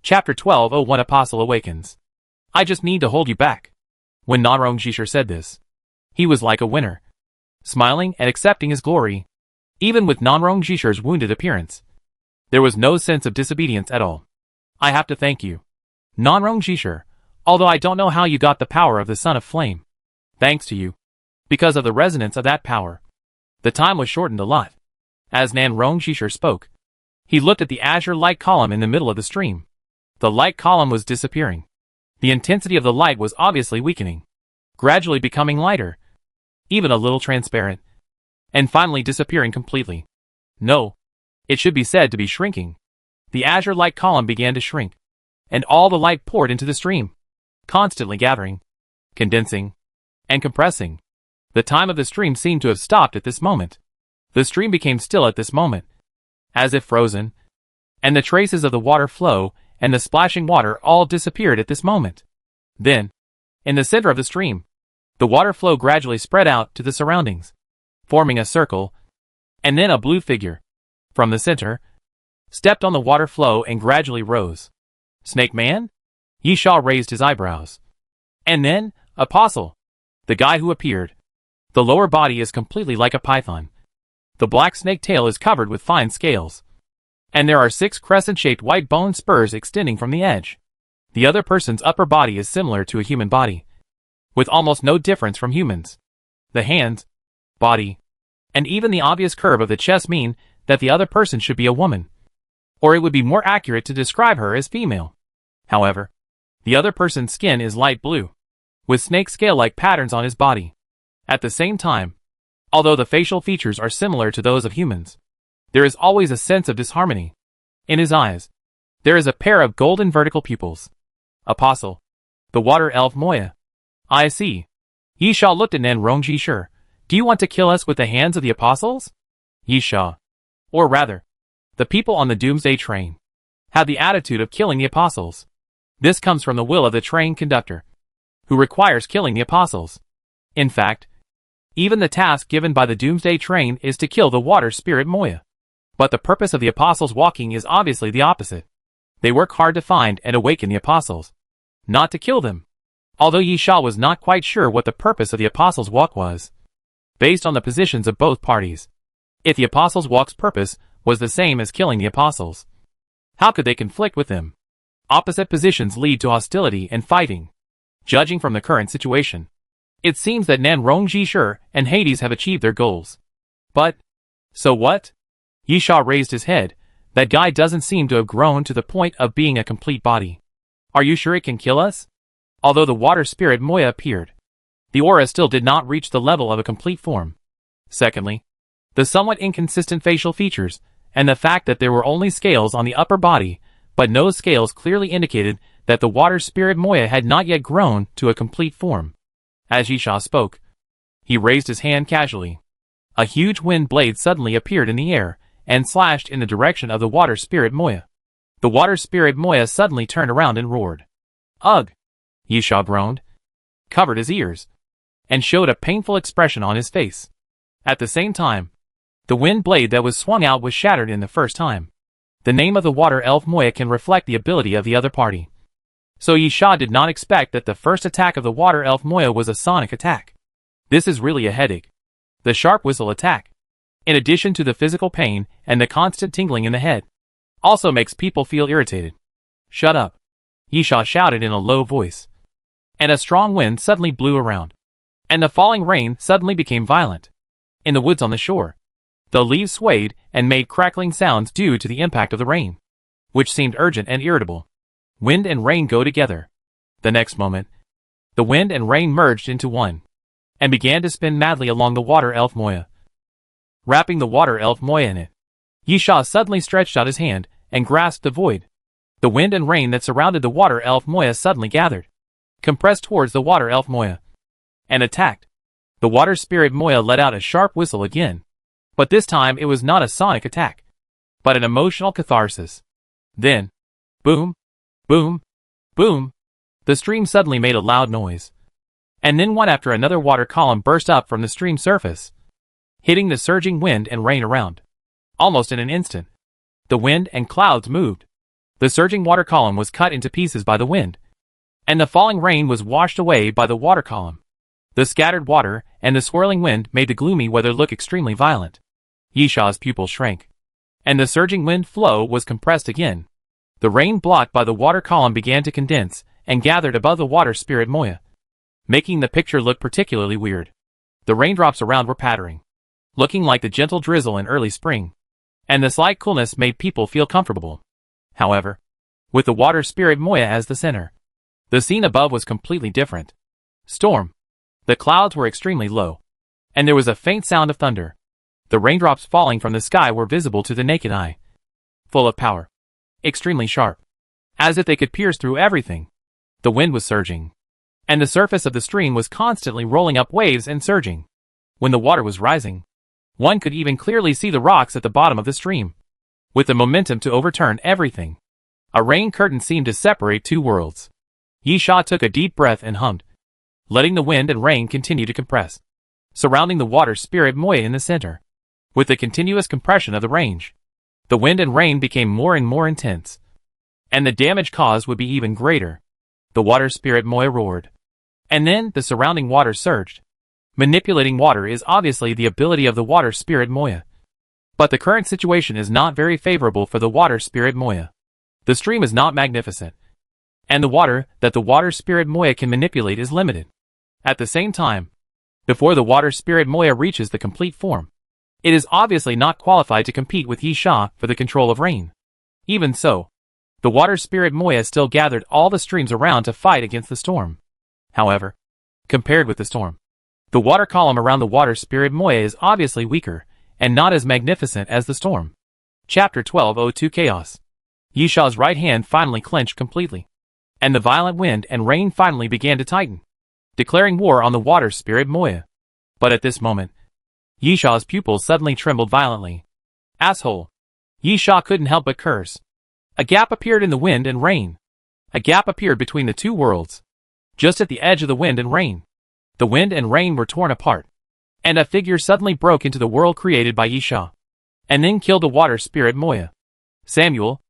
Chapter 1201 Apostle Awakens. I just need to hold you back. When Nanrongjishir said this, he was like a winner, smiling and accepting his glory. Even with Nanrongjishir's wounded appearance, there was no sense of disobedience at all. I have to thank you, Nanrongjishir, although I don't know how you got the power of the Son of Flame. Thanks to you. Because of the resonance of that power, the time was shortened a lot. As Nanrongjishir spoke, he looked at the azure light column in the middle of the stream. The light column was disappearing. The intensity of the light was obviously weakening, gradually becoming lighter, even a little transparent, and finally disappearing completely. No, it should be said to be shrinking. The azure light column began to shrink, and all the light poured into the stream, constantly gathering, condensing, and compressing. The time of the stream seemed to have stopped at this moment. The stream became still at this moment, as if frozen, and the traces of the water flow and the splashing water all disappeared at this moment. Then, in the center of the stream, the water flow gradually spread out to the surroundings, forming a circle, and then a blue figure, from the center, stepped on the water flow and gradually rose. Snake Man? Yisha raised his eyebrows. And then, Apostle, the guy who appeared. The lower body is completely like a python. The black snake tail is covered with fine scales, and there are 6 crescent-shaped white bone spurs extending from the edge. The other person's upper body is similar to a human body, with almost no difference from humans. The hands, body, and even the obvious curve of the chest mean that the other person should be a woman, or it would be more accurate to describe her as female. However, the other person's skin is light blue, with snake scale-like patterns on his body. At the same time, although the facial features are similar to those of humans, there is always a sense of disharmony. In his eyes, there is a pair of golden vertical pupils. Apostle, the water elf Moya. I see. Yisha looked at Nanrongjishir. Do you want to kill us with the hands of the apostles? Yisha, or rather, the people on the Doomsday train, had the attitude of killing the apostles. This comes from the will of the train conductor, who requires killing the apostles. In fact, even the task given by the Doomsday train is to kill the water spirit Moya. But the purpose of the apostles' walking is obviously the opposite. They work hard to find and awaken the apostles, not to kill them. Although Yisha was not quite sure what the purpose of the apostles' walk was, based on the positions of both parties. If the apostles' walk's purpose was the same as killing the apostles, how could they conflict with them? Opposite positions lead to hostility and fighting. Judging from the current situation, it seems that Nanrongjishir and Hades have achieved their goals. But, so what? Yisha raised his head. That guy doesn't seem to have grown to the point of being a complete body. Are you sure it can kill us? Although the water spirit Moya appeared, the aura still did not reach the level of a complete form. Secondly, the somewhat inconsistent facial features, and the fact that there were only scales on the upper body, but no scales clearly indicated that the water spirit Moya had not yet grown to a complete form. As Yisha spoke, he raised his hand casually. A huge wind blade suddenly appeared in the air, and slashed in the direction of the water spirit Moya. The water spirit Moya suddenly turned around and roared. Ugh! Yisha groaned, covered his ears, and showed a painful expression on his face. At the same time, the wind blade that was swung out was shattered in the first time. The name of the water elf Moya can reflect the ability of the other party. So Yisha did not expect that the first attack of the water elf Moya was a sonic attack. This is really a headache. The sharp whistle attack, in addition to the physical pain and the constant tingling in the head, also makes people feel irritated. Shut up, Yisha shouted in a low voice. And a strong wind suddenly blew around, and the falling rain suddenly became violent. In the woods on the shore, the leaves swayed and made crackling sounds due to the impact of the rain, which seemed urgent and irritable. Wind and rain go together. The next moment, the wind and rain merged into one, and began to spin madly along the water elf Moya, wrapping the water elf Moya in it. Yisha suddenly stretched out his hand and grasped the void. The wind and rain that surrounded the water elf Moya suddenly gathered, compressed towards the water elf Moya, and attacked. The water spirit Moya let out a sharp whistle again, but this time it was not a sonic attack, but an emotional catharsis. Then, boom, boom, boom, the stream suddenly made a loud noise, and then one after another water column burst up from the stream surface, hitting the surging wind and rain around. Almost in an instant, the wind and clouds moved. The surging water column was cut into pieces by the wind, and the falling rain was washed away by the water column. The scattered water and the swirling wind made the gloomy weather look extremely violent. Yisha's pupils shrank, and the surging wind flow was compressed again. The rain blocked by the water column began to condense and gathered above the water spirit Moya, making the picture look particularly weird. The raindrops around were pattering, looking like the gentle drizzle in early spring, and the slight coolness made people feel comfortable. However, with the water spirit Moya as the center, the scene above was completely different. Storm. The clouds were extremely low, and there was a faint sound of thunder. The raindrops falling from the sky were visible to the naked eye, full of power, extremely sharp, as if they could pierce through everything. The wind was surging, and the surface of the stream was constantly rolling up waves and surging. When the water was rising, one could even clearly see the rocks at the bottom of the stream, with the momentum to overturn everything. A rain curtain seemed to separate two worlds. Yisha took a deep breath and hummed, letting the wind and rain continue to compress, surrounding the water spirit Moya in the center. With the continuous compression of the range, the wind and rain became more and more intense, and the damage caused would be even greater. The water spirit Moya roared, and then the surrounding water surged. Manipulating water is obviously the ability of the water spirit Moya, but the current situation is not very favorable for the water spirit Moya. The stream is not magnificent, and the water that the water spirit Moya can manipulate is limited. At the same time, before the water spirit Moya reaches the complete form, it is obviously not qualified to compete with Yisha for the control of rain. Even so, the water spirit Moya still gathered all the streams around to fight against the storm. However, compared with the storm, the water column around the water spirit Moya is obviously weaker and not as magnificent as the storm. Chapter 1202 Chaos. Yisha's right hand finally clenched completely, and the violent wind and rain finally began to tighten, declaring war on the water spirit Moya. But at this moment, Yisha's pupils suddenly trembled violently. Asshole! Yisha couldn't help but curse. A gap appeared in the wind and rain. A gap appeared between the two worlds, just at the edge of the wind and rain. The wind and rain were torn apart, and a figure suddenly broke into the world created by Yisha, and then killed the water spirit Moya. Samuel.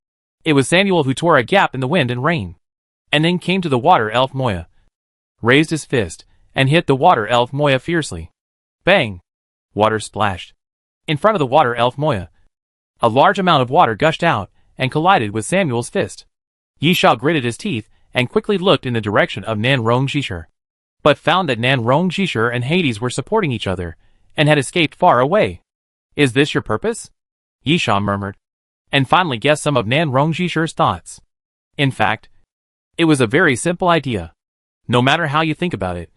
It was Samuel who tore a gap in the wind and rain, and then came to the water elf Moya, raised his fist, and hit the water elf Moya fiercely. Bang! Water splashed. In front of the water elf Moya, a large amount of water gushed out and collided with Samuel's fist. Yisha gritted his teeth and quickly looked in the direction of Nan Rongjishur, but found that Nan Rongjishur and Hades were supporting each other and had escaped far away. Is this your purpose? Yisha murmured, and finally guessed some of Nan Rongjishur's thoughts. In fact, it was a very simple idea. No matter how you think about it,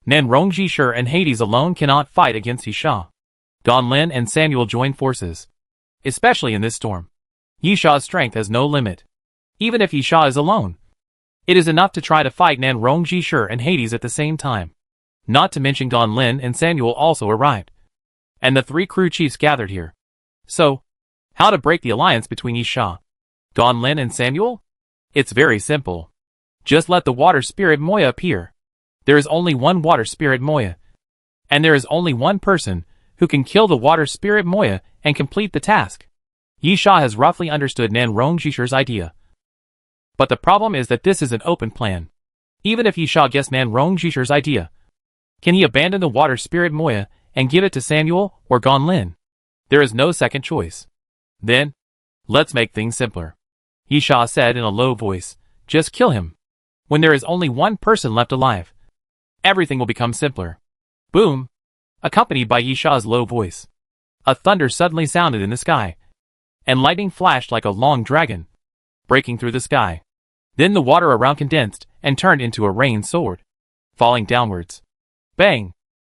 Nan Rongjishur and Hades alone cannot fight against Yisha. Donlin and Samuel joined forces, especially in this storm. Yisha's strength has no limit. Even if Yisha is alone, it is enough to try to fight Nan Rongjishur and Hades at the same time. Not to mention Donlin and Samuel also arrived, and the three crew chiefs gathered here. So, how to break the alliance between Yisha, Donlin and Samuel? It's very simple. Just let the water spirit Moya appear. There is only one water spirit Moya, and there is only one person who can kill the water spirit Moya and complete the task. Yisha has roughly understood Nan Rongjishur's idea, but the problem is that this is an open plan. Even if Yisha guessed Nan Rongjishur's idea, can he abandon the water spirit Moya and give it to Samuel or Donlin? There is no second choice. Then, let's make things simpler. Yisha said in a low voice, just kill him. When there is only one person left alive, everything will become simpler. Boom! Accompanied by Yisha's low voice, a thunder suddenly sounded in the sky, and lightning flashed like a long dragon, breaking through the sky. Then the water around condensed and turned into a rain sword, falling downwards. Bang!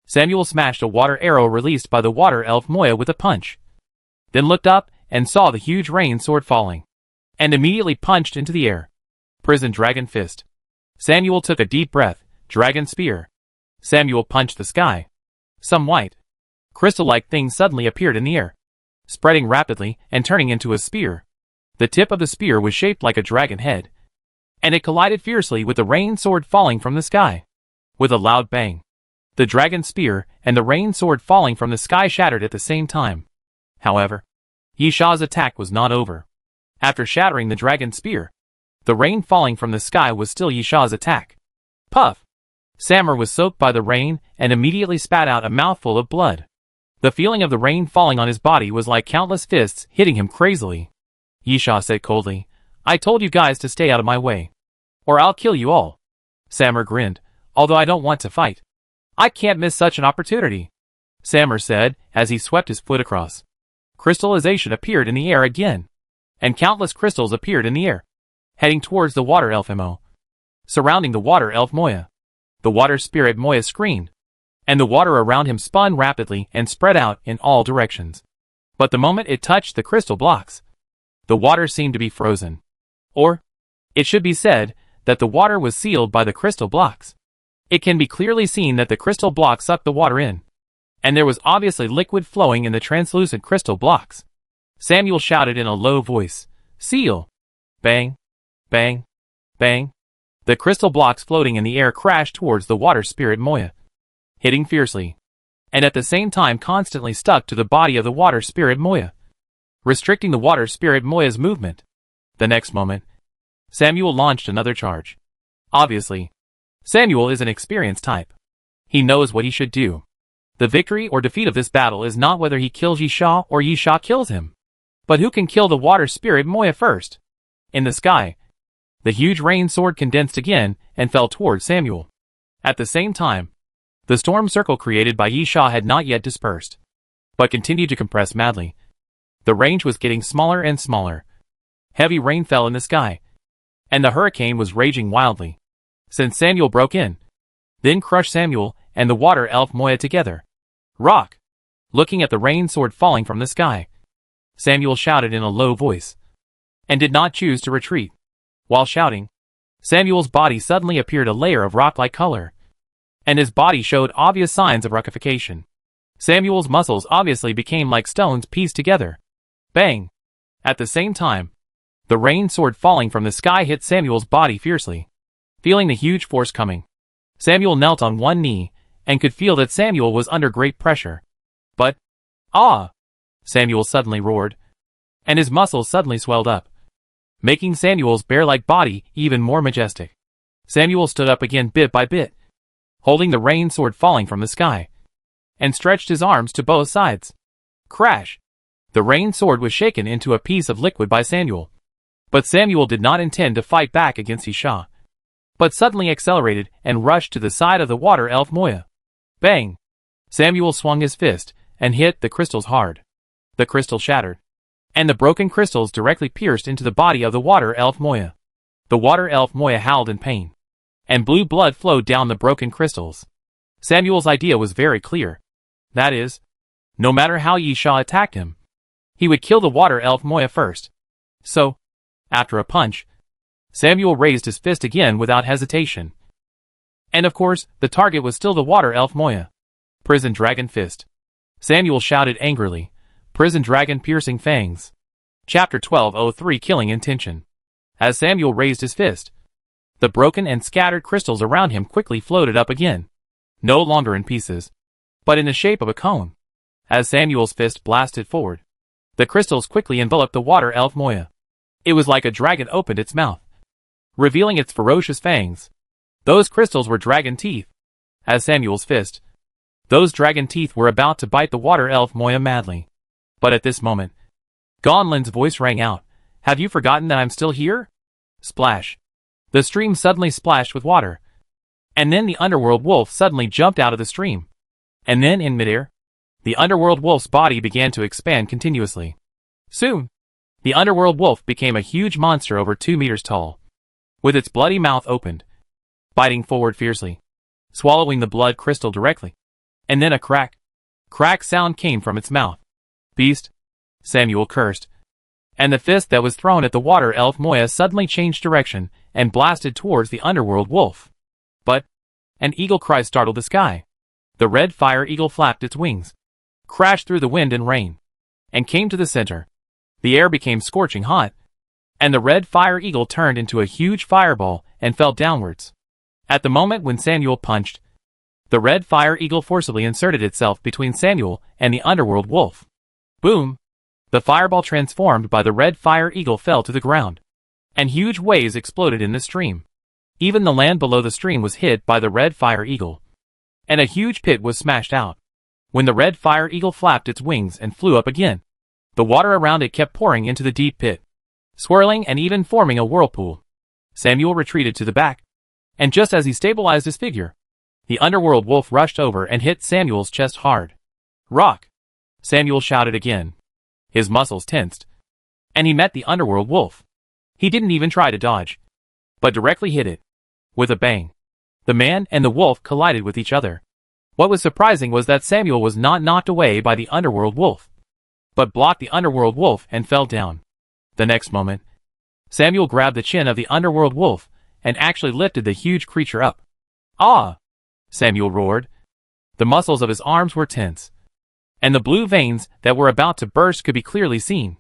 Samuel smashed a water arrow released by the water elf Moya with a punch, then looked up and saw the huge rain sword falling, and immediately punched into the air. Prison dragon fist. Samuel took a deep breath. Dragon spear. Samuel punched the sky. Some white, crystal-like thing suddenly appeared in the air, spreading rapidly and turning into a spear. The tip of the spear was shaped like a dragon head, and it collided fiercely with the rain sword falling from the sky. With a loud bang, the dragon spear and the rain sword falling from the sky shattered at the same time. However, Yisha's attack was not over. After shattering the dragon's spear, the rain falling from the sky was still Yisha's attack. Puff! Samur was soaked by the rain and immediately spat out a mouthful of blood. The feeling of the rain falling on his body was like countless fists hitting him crazily. Yisha said coldly, "I told you guys to stay out of my way. Or I'll kill you all." Samur grinned, "Although I don't want to fight. I can't miss such an opportunity," Samur said as he swept his foot across. Crystallization appeared in the air again, and countless crystals appeared in the air, heading towards the water elf Mo. Surrounding the water elf Moya, the water spirit Moya screamed, and the water around him spun rapidly and spread out in all directions. But the moment it touched the crystal blocks, the water seemed to be frozen. Or, it should be said, that the water was sealed by the crystal blocks. It can be clearly seen that the crystal blocks sucked the water in, and there was obviously liquid flowing in the translucent crystal blocks. Samuel shouted in a low voice, "Seal!" Bang! Bang! Bang! The crystal blocks floating in the air crashed towards the water spirit Moya, hitting fiercely, and at the same time constantly stuck to the body of the water spirit Moya, restricting the water spirit Moya's movement. The next moment, Samuel launched another charge. Obviously, Samuel is an experienced type. He knows what he should do. The victory or defeat of this battle is not whether he kills Yisha or Yisha kills him, but who can kill the water spirit Moya first. In the sky, the huge rain sword condensed again and fell toward Samuel. At the same time, the storm circle created by Yisha had not yet dispersed, but continued to compress madly. The range was getting smaller and smaller. Heavy rain fell in the sky, and the hurricane was raging wildly. Since Samuel broke in, then crushed Samuel and the water elf Moya together. "Rock!" Looking at the rain sword falling from the sky, Samuel shouted in a low voice, and did not choose to retreat. While shouting, Samuel's body suddenly appeared a layer of rock-like color, and his body showed obvious signs of rockification. Samuel's muscles obviously became like stones pieced together. Bang! At the same time, the rain sword falling from the sky hit Samuel's body fiercely. Feeling the huge force coming, Samuel knelt on one knee, and could feel that Samuel was under great pressure. But, "Ah!" Samuel suddenly roared, and his muscles suddenly swelled up, making Samuel's bear-like body even more majestic. Samuel stood up again bit by bit, holding the rain sword falling from the sky, and stretched his arms to both sides. Crash! The rain sword was shaken into a piece of liquid by Samuel. But Samuel did not intend to fight back against Yisha, but suddenly accelerated and rushed to the side of the water elf Moya. Bang! Samuel swung his fist and hit the crystals hard. The crystal shattered, and the broken crystals directly pierced into the body of the water elf Moya. The water elf Moya howled in pain, and blue blood flowed down the broken crystals. Samuel's idea was very clear. That is, no matter how Yisha attacked him, he would kill the water elf Moya first. So, after a punch, Samuel raised his fist again without hesitation. And of course, the target was still the water elf Moya. Prison Dragon Fist. Samuel shouted angrily. Prison Dragon Piercing Fangs. Chapter 1203 Killing Intention. As Samuel raised his fist, the broken and scattered crystals around him quickly floated up again, no longer in pieces, but in the shape of a cone. As Samuel's fist blasted forward, the crystals quickly enveloped the water elf Moya. It was like a dragon opened its mouth, revealing its ferocious fangs. Those crystals were dragon teeth. As Samuel's fist, those dragon teeth were about to bite the water elf Moya madly. But at this moment, Gonlin's voice rang out. "Have you forgotten that I'm still here?" Splash. The stream suddenly splashed with water. And then the underworld wolf suddenly jumped out of the stream. And then in midair, the underworld wolf's body began to expand continuously. Soon, the underworld wolf became a huge monster over 2 meters tall, with its bloody mouth opened, biting forward fiercely, swallowing the blood crystal directly. And then a crack sound came from its mouth. "Beast," Samuel cursed, and the fist that was thrown at the water elf Moya suddenly changed direction and blasted towards the underworld wolf. But an eagle cry startled the sky. The red fire eagle flapped its wings, crashed through the wind and rain, and came to the center. The air became scorching hot, and the red fire eagle turned into a huge fireball and fell downwards. At the moment when Samuel punched, the red fire eagle forcibly inserted itself between Samuel and the underworld wolf. Boom! The fireball transformed by the red fire eagle fell to the ground, and huge waves exploded in the stream. Even the land below the stream was hit by the red fire eagle, and a huge pit was smashed out. When the red fire eagle flapped its wings and flew up again, the water around it kept pouring into the deep pit, swirling and even forming a whirlpool. Samuel retreated to the back, and just as he stabilized his figure, the underworld wolf rushed over and hit Samuel's chest hard. "Rock!" Samuel shouted again. His muscles tensed, and he met the underworld wolf. He didn't even try to dodge, but directly hit it. With a bang, the man and the wolf collided with each other. What was surprising was that Samuel was not knocked away by the underworld wolf, but blocked the underworld wolf and fell down. The next moment, Samuel grabbed the chin of the underworld wolf and actually lifted the huge creature up. "Ah!" Samuel roared. The muscles of his arms were tense, and the blue veins that were about to burst could be clearly seen.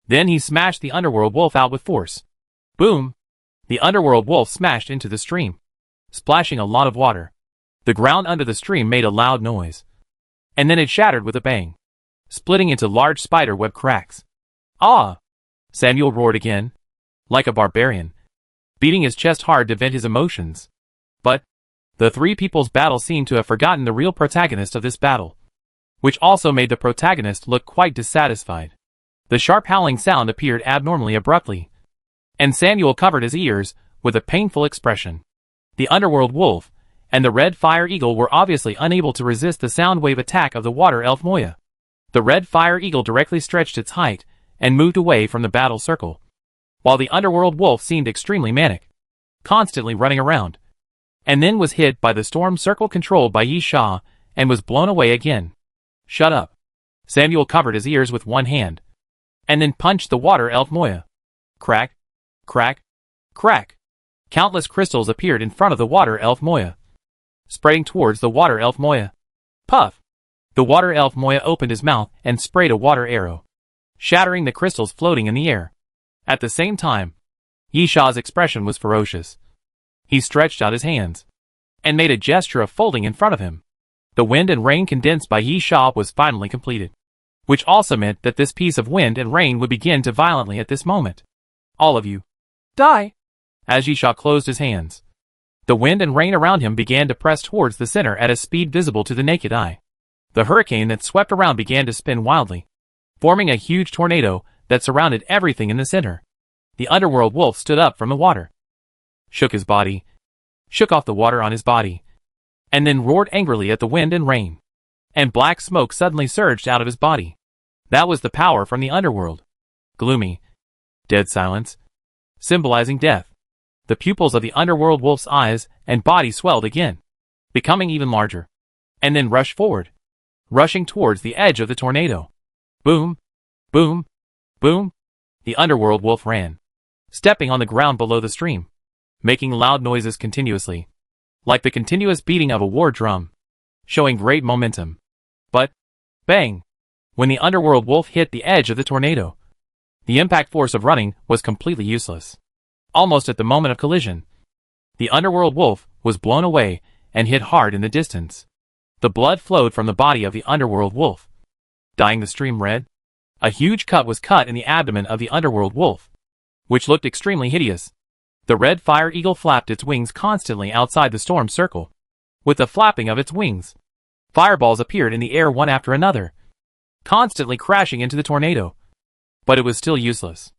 Then he smashed the underworld wolf out with force. Boom! The underworld wolf smashed into the stream, splashing a lot of water. The ground under the stream made a loud noise, and then it shattered with a bang, splitting into large spider web cracks. "Ah!" Samuel roared again, like a barbarian, beating his chest hard to vent his emotions. But the three people's battle seemed to have forgotten the real protagonist of this battle, which also made the protagonist look quite dissatisfied. The sharp howling sound appeared abnormally abruptly, and Samuel covered his ears with a painful expression. The underworld wolf and the red fire eagle were obviously unable to resist the sound wave attack of the water elf Moya. The red fire eagle directly stretched its height and moved away from the battle circle, while the underworld wolf seemed extremely manic, constantly running around, and then was hit by the storm circle controlled by Yi Sha and was blown away again. "Shut up." Samuel covered his ears with one hand, and then punched the water elf Moya. Crack, crack, crack. Countless crystals appeared in front of the water elf Moya, spreading towards the water elf Moya. Puff! The water elf Moya opened his mouth and sprayed a water arrow, shattering the crystals floating in the air. At the same time, Yi Sha's expression was ferocious. He stretched out his hands and made a gesture of folding in front of him. The wind and rain condensed by Yi Sha was finally completed, which also meant that this piece of wind and rain would begin to violently at this moment. "All of you, die!" As Yi Sha closed his hands, the wind and rain around him began to press towards the center at a speed visible to the naked eye. The hurricane that swept around began to spin wildly, forming a huge tornado that surrounded everything in the center. The underworld wolf stood up from the water, shook his body, shook off the water on his body, and then roared angrily at the wind and rain. And black smoke suddenly surged out of his body. That was the power from the underworld. Gloomy, dead silence, symbolizing death. The pupils of the underworld wolf's eyes and body swelled again, becoming even larger, and then rushed forward, rushing towards the edge of the tornado. Boom, boom, boom. The underworld wolf ran, stepping on the ground below the stream, making loud noises continuously, like the continuous beating of a war drum, showing great momentum. But, bang! When the underworld wolf hit the edge of the tornado, the impact force of running was completely useless. Almost at the moment of collision, the underworld wolf was blown away and hit hard in the distance. The blood flowed from the body of the underworld wolf, dyeing the stream red. A huge cut was cut in the abdomen of the underworld wolf, which looked extremely hideous. The red fire eagle flapped its wings constantly outside the storm circle. With the flapping of its wings, fireballs appeared in the air one after another, constantly crashing into the tornado. But it was still useless.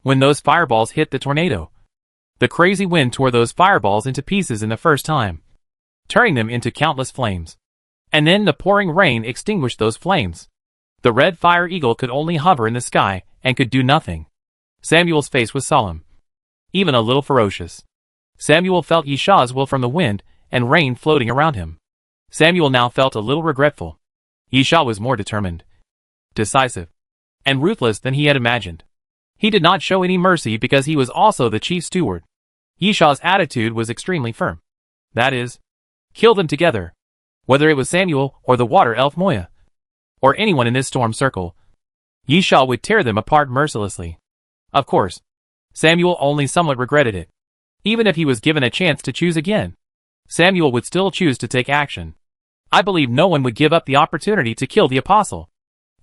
When those fireballs hit the tornado, the crazy wind tore those fireballs into pieces in the first time, turning them into countless flames. And then the pouring rain extinguished those flames. The red fire eagle could only hover in the sky and could do nothing. Samuel's face was solemn, even a little ferocious. Samuel felt Yi Sha's will from the wind and rain floating around him. Samuel now felt a little regretful. Yi Sha was more determined, decisive, and ruthless than he had imagined. He did not show any mercy because he was also the chief steward. Yi Sha's attitude was extremely firm. That is, kill them together. Whether it was Samuel or the water elf Moya, or anyone in this storm circle, Yi Sha would tear them apart mercilessly. Of course, Samuel only somewhat regretted it. Even if he was given a chance to choose again, Samuel would still choose to take action. I believe no one would give up the opportunity to kill the apostle.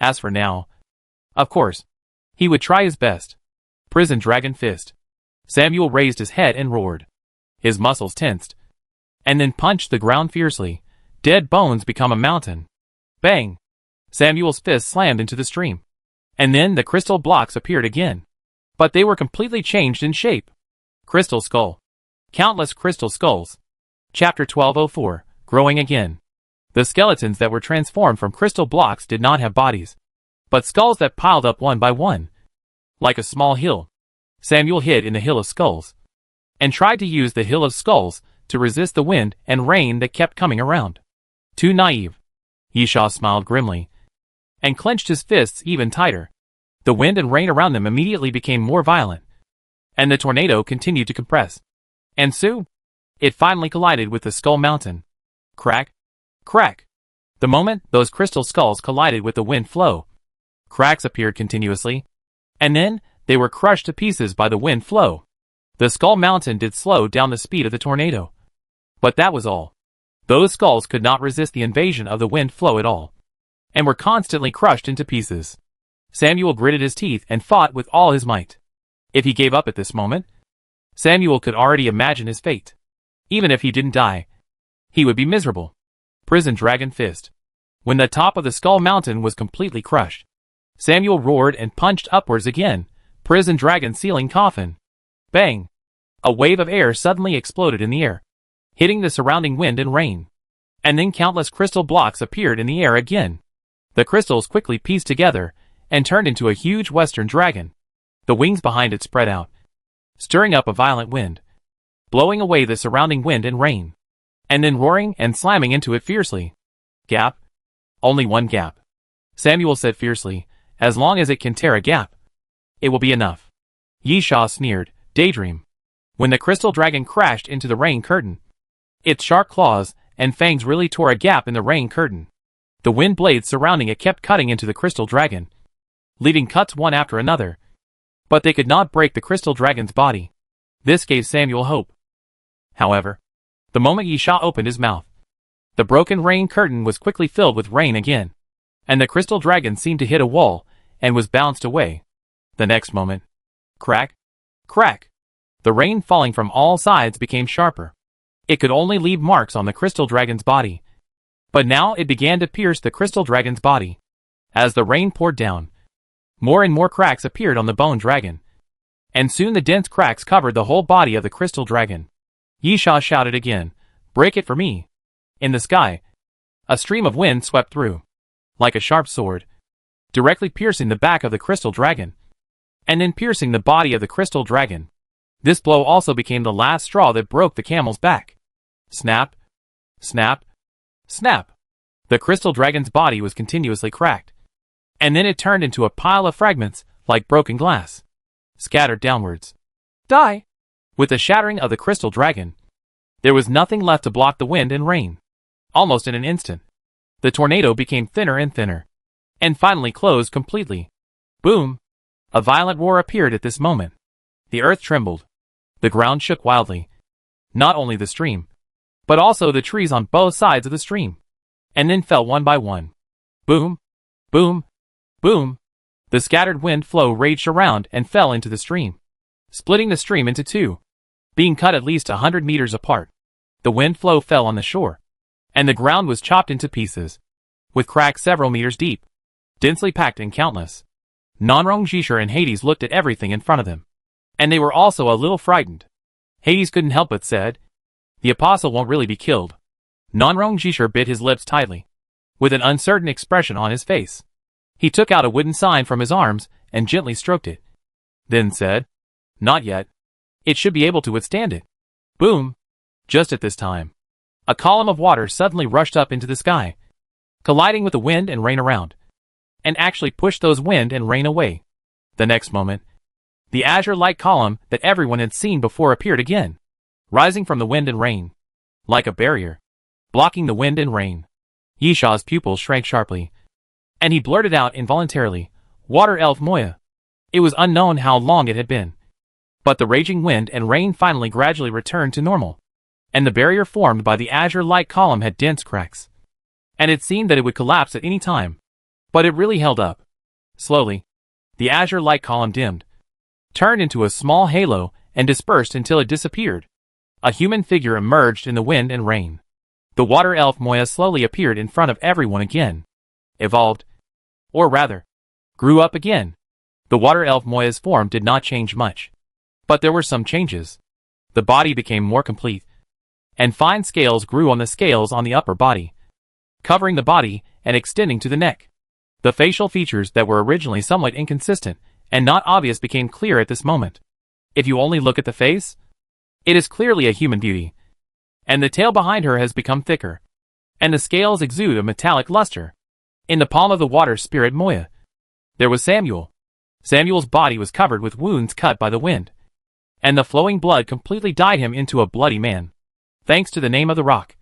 As for now, of course, He would try his best. Prison Dragon Fist. Samuel raised his head and roared. His muscles tensed. And then punched the ground fiercely. Dead bones become a mountain. Bang! Samuel's fist slammed into the stream. And then the crystal blocks appeared again. But they were completely changed in shape. Crystal Skull. Countless crystal skulls. Chapter 1204, Growing Again. The skeletons that were transformed from crystal blocks did not have bodies, but skulls that piled up one by one. Like a small hill. Samuel hid in the Hill of Skulls, and tried to use the Hill of Skulls to resist the wind and rain that kept coming around. Too naive. Yisha smiled grimly, and clenched his fists even tighter. The wind and rain around them immediately became more violent, and the tornado continued to compress. And soon, it finally collided with the Skull Mountain. Crack! Crack! The moment those crystal skulls collided with the wind flow, cracks appeared continuously, and then they were crushed to pieces by the wind flow. The Skull Mountain did slow down the speed of the tornado. But that was all. Those skulls could not resist the invasion of the wind flow at all, and were constantly crushed into pieces. Samuel gritted his teeth and fought with all his might. If he gave up at this moment, Samuel could already imagine his fate. Even if he didn't die, he would be miserable. Prison Dragon Fist. When the top of the Skull Mountain was completely crushed, Samuel roared and punched upwards again. Prison Dragon Ceiling Coffin. Bang! A wave of air suddenly exploded in the air, hitting the surrounding wind and rain. And then countless crystal blocks appeared in the air again. The crystals quickly pieced together and turned into a huge western dragon. The wings behind it spread out, stirring up a violent wind, blowing away the surrounding wind and rain, and then roaring and slamming into it fiercely. Gap? Only one gap. Samuel said fiercely, as long as it can tear a gap, it will be enough. Yisha sneered, daydream. When the crystal dragon crashed into the rain curtain, its sharp claws and fangs really tore a gap in the rain curtain. The wind blades surrounding it kept cutting into the crystal dragon, leaving cuts one after another. But they could not break the crystal dragon's body. This gave Samuel hope. However, the moment Yisha opened his mouth, the broken rain curtain was quickly filled with rain again, and the crystal dragon seemed to hit a wall and was bounced away. The next moment, crack, crack, the rain falling from all sides became sharper. It could only leave marks on the crystal dragon's body, but now it began to pierce the crystal dragon's body. As the rain poured down, more and more cracks appeared on the bone dragon, and soon the dense cracks covered the whole body of the crystal dragon. Yisha shouted again, break it for me. In the sky, a stream of wind swept through, like a sharp sword, directly piercing the back of the crystal dragon, and then piercing the body of the crystal dragon. This blow also became the last straw that broke the camel's back. Snap, snap, snap. The crystal dragon's body was continuously cracked, and then it turned into a pile of fragments, like broken glass, scattered downwards. Die! With the shattering of the crystal dragon, there was nothing left to block the wind and rain. Almost in an instant, the tornado became thinner and thinner, and finally closed completely. Boom! A violent roar appeared at this moment. The earth trembled. The ground shook wildly. Not only the stream, but also the trees on both sides of the stream, and then fell one by one. Boom! Boom! Boom! The scattered wind flow raged around and fell into the stream, splitting the stream into two, being cut at least 100 meters apart. The wind flow fell on the shore, and the ground was chopped into pieces, with cracks several meters deep, densely packed and countless. Nanrong Jishur and Hades looked at everything in front of them, and they were also a little frightened. Hades couldn't help but said, the apostle won't really be killed. Nanrong Jishur bit his lips tightly, with an uncertain expression on his face. He took out a wooden sign from his arms and gently stroked it, then said, not yet. It should be able to withstand it. Boom! Just at this time, a column of water suddenly rushed up into the sky, colliding with the wind and rain around, and actually pushed those wind and rain away. The next moment, the azure-like column that everyone had seen before appeared again, rising from the wind and rain, like a barrier, blocking the wind and rain. Yisha's pupils shrank sharply, and he blurted out involuntarily, Water Elf Moya. It was unknown how long it had been, but the raging wind and rain finally gradually returned to normal, and the barrier formed by the azure-like column had dense cracks, and it seemed that it would collapse at any time, but it really held up. Slowly, The azure light column dimmed, turned into a small halo, and dispersed until it disappeared. A human figure emerged in the wind and rain. The water elf Moya slowly appeared in front of everyone again. Evolved. Or rather, grew up again. The water elf Moya's form did not change much. But there were some changes. The body became more complete, and fine scales grew on the scales on the upper body, covering the body and extending to the neck. The facial features that were originally somewhat inconsistent and not obvious became clear at this moment. If you only look at the face, it is clearly a human beauty. And the tail behind her has become thicker, and the scales exude a metallic luster. In the palm of the water spirit Moya, there was Samuel. Samuel's body was covered with wounds cut by the wind, and the flowing blood completely dyed him into a bloody man. Thanks to the name of the rock,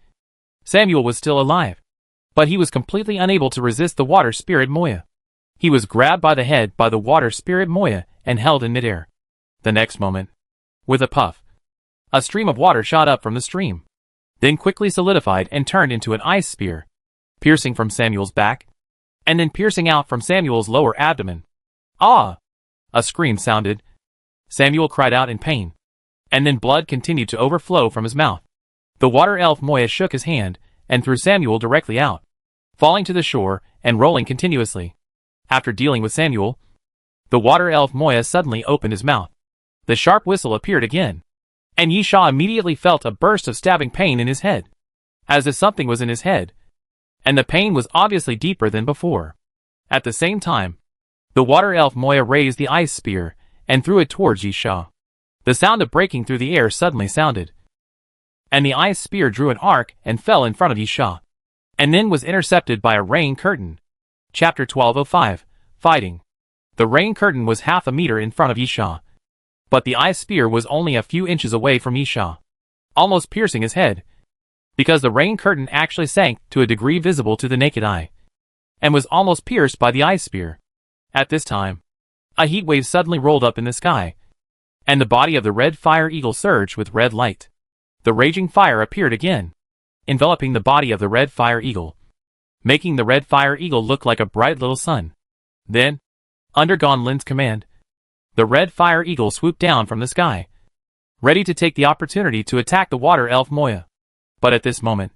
Samuel was still alive, but he was completely unable to resist the water spirit Moya. He was grabbed by the head by the water spirit Moya and held in midair. The next moment, with a puff, a stream of water shot up from the stream, then quickly solidified and turned into an ice spear, piercing from Samuel's back, and then piercing out from Samuel's lower abdomen. Ah! A scream sounded. Samuel cried out in pain, and then blood continued to overflow from his mouth. The water elf Moya shook his hand and threw Samuel directly out, falling to the shore and rolling continuously. After dealing with Samuel, the water elf Moya suddenly opened his mouth. The sharp whistle appeared again, and Yisha immediately felt a burst of stabbing pain in his head, as if something was in his head, and the pain was obviously deeper than before. At the same time, the water elf Moya raised the ice spear and threw it towards Yisha. The sound of breaking through the air suddenly sounded, and the ice spear drew an arc and fell in front of Yisha, and then was intercepted by a rain curtain. Chapter 1205, Fighting. The rain curtain was half a meter in front of Yisha, but the ice spear was only a few inches away from Yisha, almost piercing his head, because the rain curtain actually sank to a degree visible to the naked eye, and was almost pierced by the ice spear. At this time, a heat wave suddenly rolled up in the sky, and the body of the red fire eagle surged with red light. The raging fire appeared again, enveloping the body of the red fire eagle, making the red fire eagle look like a bright little sun. Then, under Gonlin's command, the red fire eagle swooped down from the sky, ready to take the opportunity to attack the water elf Moya. But at this moment,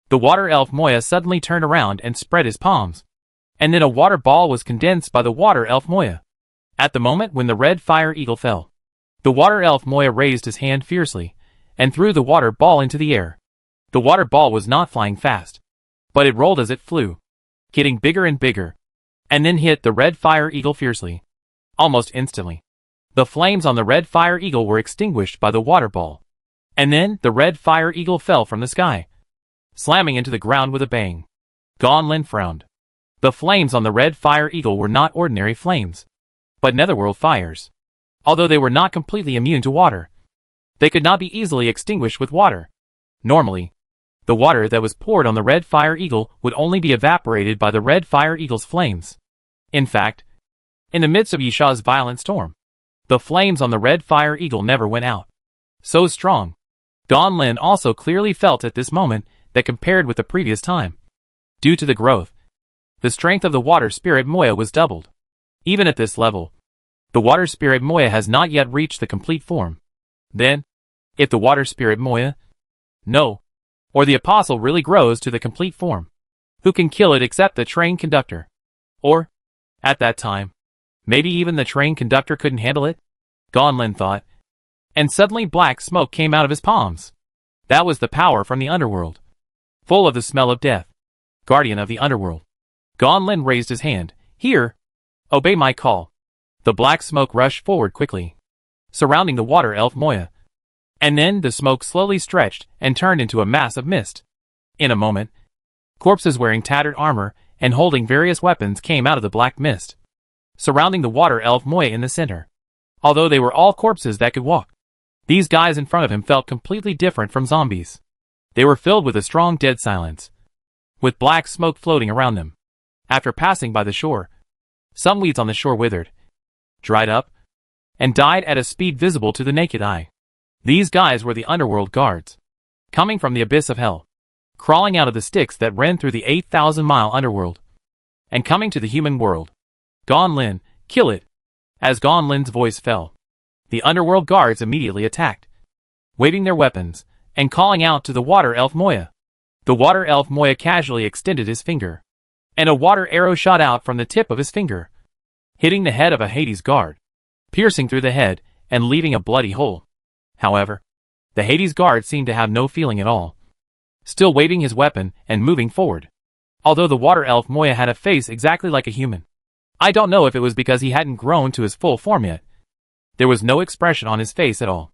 the water elf Moya suddenly turned around and spread his palms, and then a water ball was condensed by the water elf Moya. At the moment when the red fire eagle fell, the water elf Moya raised his hand fiercely and threw the water ball into the air. The water ball was not flying fast, but it rolled as it flew, getting bigger and bigger, and then hit the red fire eagle fiercely. Almost instantly, the flames on the red fire eagle were extinguished by the water ball, and then the red fire eagle fell from the sky, slamming into the ground with a bang. Gonlin frowned. The flames on the red fire eagle were not ordinary flames, but netherworld fires. Although they were not completely immune to water, they could not be easily extinguished with water. Normally, the water that was poured on the red fire eagle would only be evaporated by the red fire eagle's flames. In fact, in the midst of Yisha's violent storm, the flames on the red fire eagle never went out. So strong. Gonlin also clearly felt at this moment that compared with the previous time, due to the growth, the strength of the water spirit Moya was doubled. Even at this level, the water spirit Moya has not yet reached the complete form. Then, if the water spirit Moya, no, or the apostle really grows to the complete form, who can kill it except the train conductor? Or, at that time, maybe even the train conductor couldn't handle it? Gonlin thought. And suddenly black smoke came out of his palms. That was the power from the underworld, full of the smell of death. Guardian of the underworld. Gonlin raised his hand. Here, obey my call. The black smoke rushed forward quickly, surrounding the water elf Moya. And then the smoke slowly stretched and turned into a mass of mist. In a moment, corpses wearing tattered armor and holding various weapons came out of the black mist, surrounding the water elf Moya in the center. Although they were all corpses that could walk, these guys in front of him felt completely different from zombies. They were filled with a strong dead silence, with black smoke floating around them. After passing by the shore, some weeds on the shore withered, dried up, and died at a speed visible to the naked eye. These guys were the underworld guards, coming from the abyss of hell, crawling out of the sticks that ran through the 8,000-mile underworld, and coming to the human world. Gonlin, kill it, As Gan Lin's voice fell, the underworld guards immediately attacked, waving their weapons and calling out to the water elf Moya. The water elf Moya casually extended his finger, and a water arrow shot out from the tip of his finger, hitting the head of a Hades guard, piercing through the head and leaving a bloody hole. However, the Hades guard seemed to have no feeling at all, still waving his weapon and moving forward. Although the water elf Moya had a face exactly like a human, I don't know if it was because he hadn't grown to his full form yet. There was no expression on his face at all.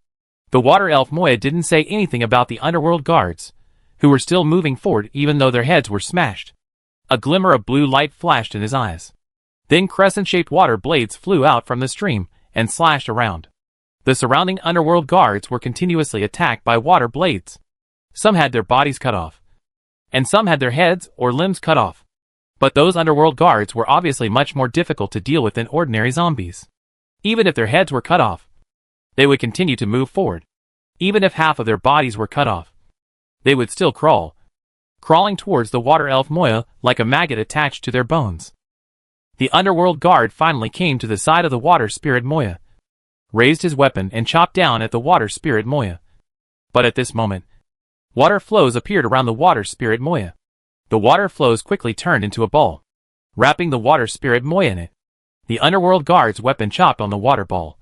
The water elf Moya didn't say anything about the underworld guards, who were still moving forward even though their heads were smashed. A glimmer of blue light flashed in his eyes. Then crescent-shaped water blades flew out from the stream and slashed around. The surrounding underworld guards were continuously attacked by water blades. Some had their bodies cut off, and some had their heads or limbs cut off. But those underworld guards were obviously much more difficult to deal with than ordinary zombies. Even if their heads were cut off, they would continue to move forward. Even if half of their bodies were cut off, they would still crawling towards the water elf Moya like a maggot attached to their bones. The underworld guard finally came to the side of the water spirit Moya, raised his weapon and chopped down at the water spirit Moya. But at this moment, water flows appeared around the water spirit Moya. The water flows quickly turned into a ball, wrapping the water spirit Moya in it. The underworld guard's weapon chopped on the water ball,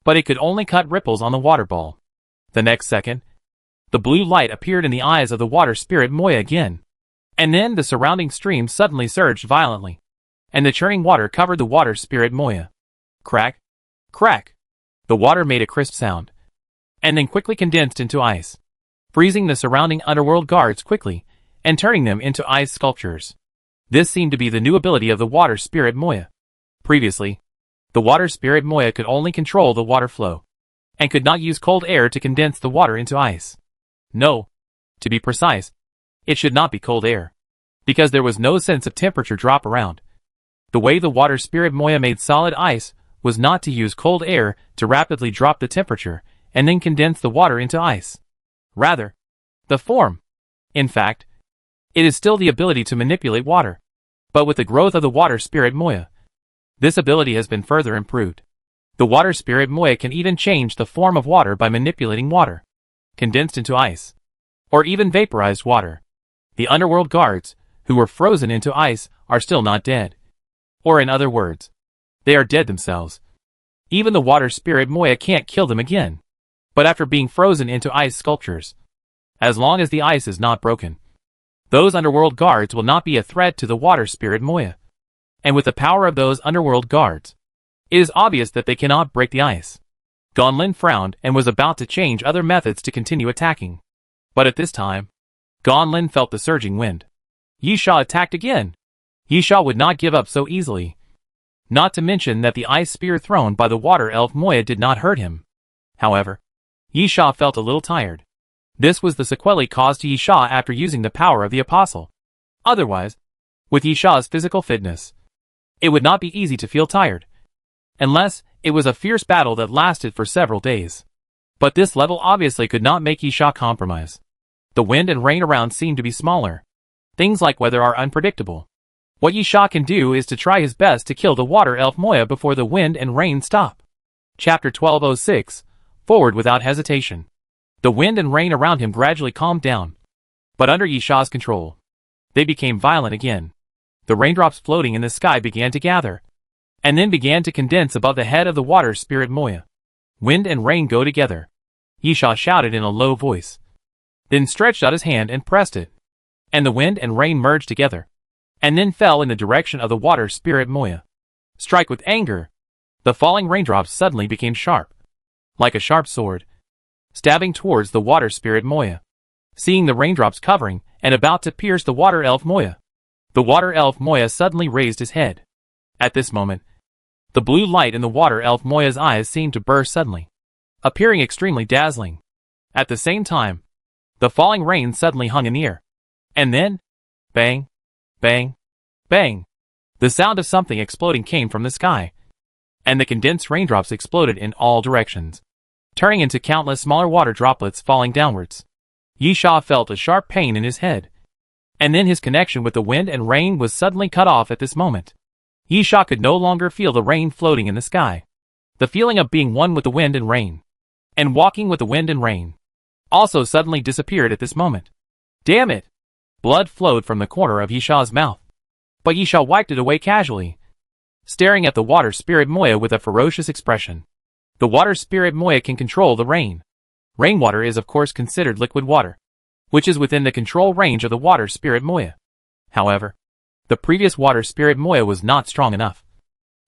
but it could only cut ripples on the water ball. The next second, the blue light appeared in the eyes of the water spirit Moya again, and then the surrounding stream suddenly surged violently, and the churning water covered the water spirit Moya. Crack, crack. The water made a crisp sound, and then quickly condensed into ice, freezing the surrounding underworld guards quickly, and turning them into ice sculptures. This seemed to be the new ability of the water spirit Moya. Previously, the water spirit Moya could only control the water flow, and could not use cold air to condense the water into ice. No, to be precise, it should not be cold air, because there was no sense of temperature drop around. The way the water spirit Moya made solid ice was not to use cold air to rapidly drop the temperature and then condense the water into ice. Rather, the form. In fact, it is still the ability to manipulate water, but with the growth of the water spirit Moya, this ability has been further improved. The water spirit Moya can even change the form of water by manipulating water, condensed into ice, or even vaporized water. The underworld guards, who were frozen into ice, are still not dead. Or in other words, they are dead themselves. Even the water spirit Moya can't kill them again. But after being frozen into ice sculptures, as long as the ice is not broken, those underworld guards will not be a threat to the water spirit Moya. And with the power of those underworld guards, it is obvious that they cannot break the ice. Gan Lin frowned and was about to change other methods to continue attacking. But at this time, Gan Lin felt the surging wind. Yi Sha attacked again. Yi Sha would not give up so easily. Not to mention that the ice spear thrown by the water elf Moya did not hurt him. However, Yi Sha felt a little tired. This was the sequelae caused to Yi Sha after using the power of the apostle. Otherwise, with Yi Sha's physical fitness, it would not be easy to feel tired, unless it was a fierce battle that lasted for several days. But this level obviously could not make Yi Sha compromise. The wind and rain around seem to be smaller. Things like weather are unpredictable. What Yi Sha can do is to try his best to kill the water elf Moya before the wind and rain stop. Chapter 1206, Forward without hesitation. The wind and rain around him gradually calmed down, but under Yi Sha's control, they became violent again. The raindrops floating in the sky began to gather, and then began to condense above the head of the water spirit Moya. Wind and rain go together, Yi Sha shouted in a low voice, then stretched out his hand and pressed it, and the wind and rain merged together, and then fell in the direction of the water spirit Moya. Strike with anger. The falling raindrops suddenly became sharp, like a sharp sword, stabbing towards the water spirit Moya. Seeing the raindrops covering and about to pierce the water elf Moya, the water elf Moya suddenly raised his head. At this moment, the blue light in the water elf Moya's eyes seemed to burst suddenly, appearing extremely dazzling. At the same time, the falling rain suddenly hung in the air. And then, bang, bang, bang. The sound of something exploding came from the sky, and the condensed raindrops exploded in all directions, turning into countless smaller water droplets falling downwards. Yi Sha felt a sharp pain in his head, and then his connection with the wind and rain was suddenly cut off at this moment. Yi Sha could no longer feel the rain floating in the sky. The feeling of being one with the wind and rain, and walking with the wind and rain, also suddenly disappeared at this moment. Damn it! Blood flowed from the corner of Yisha's mouth. But Yisha wiped it away casually, staring at the water spirit Moya with a ferocious expression. The water spirit Moya can control the rain. Rainwater is of course considered liquid water, which is within the control range of the water spirit Moya. However, the previous water spirit Moya was not strong enough,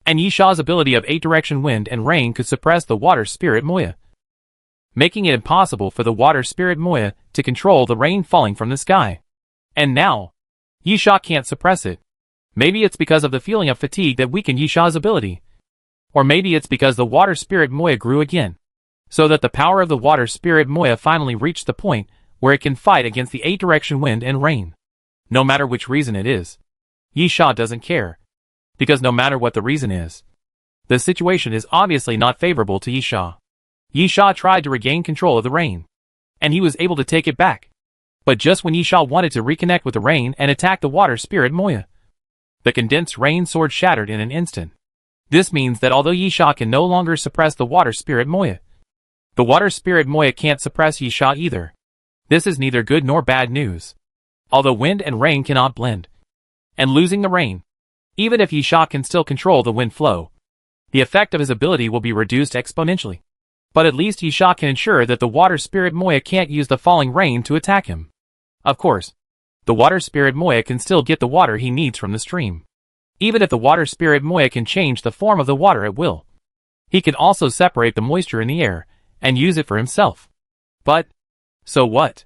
and Yisha's ability of 8-direction wind and rain could suppress the water spirit Moya, making it impossible for the water spirit Moya to control the rain falling from the sky. And now, Yisha can't suppress it. Maybe it's because of the feeling of fatigue that weakened Yisha's ability. Or maybe it's because the water spirit Moya grew again, so that the power of the water spirit Moya finally reached the point where it can fight against the 8-direction wind and rain. No matter which reason it is, Yisha doesn't care, because no matter what the reason is, the situation is obviously not favorable to Yisha. Yisha tried to regain control of the rain, and he was able to take it back. But just when Yisha wanted to reconnect with the rain and attack the water spirit Moya, the condensed rain sword shattered in an instant. This means that although Yisha can no longer suppress the water spirit Moya, the water spirit Moya can't suppress Yisha either. This is neither good nor bad news. Although wind and rain cannot blend, and losing the rain, even if Yisha can still control the wind flow, the effect of his ability will be reduced exponentially. But at least Yisha can ensure that the water spirit Moya can't use the falling rain to attack him. Of course, the water spirit Moya can still get the water he needs from the stream. Even if the water spirit Moya can change the form of the water at will, he can also separate the moisture in the air and use it for himself. But, so what?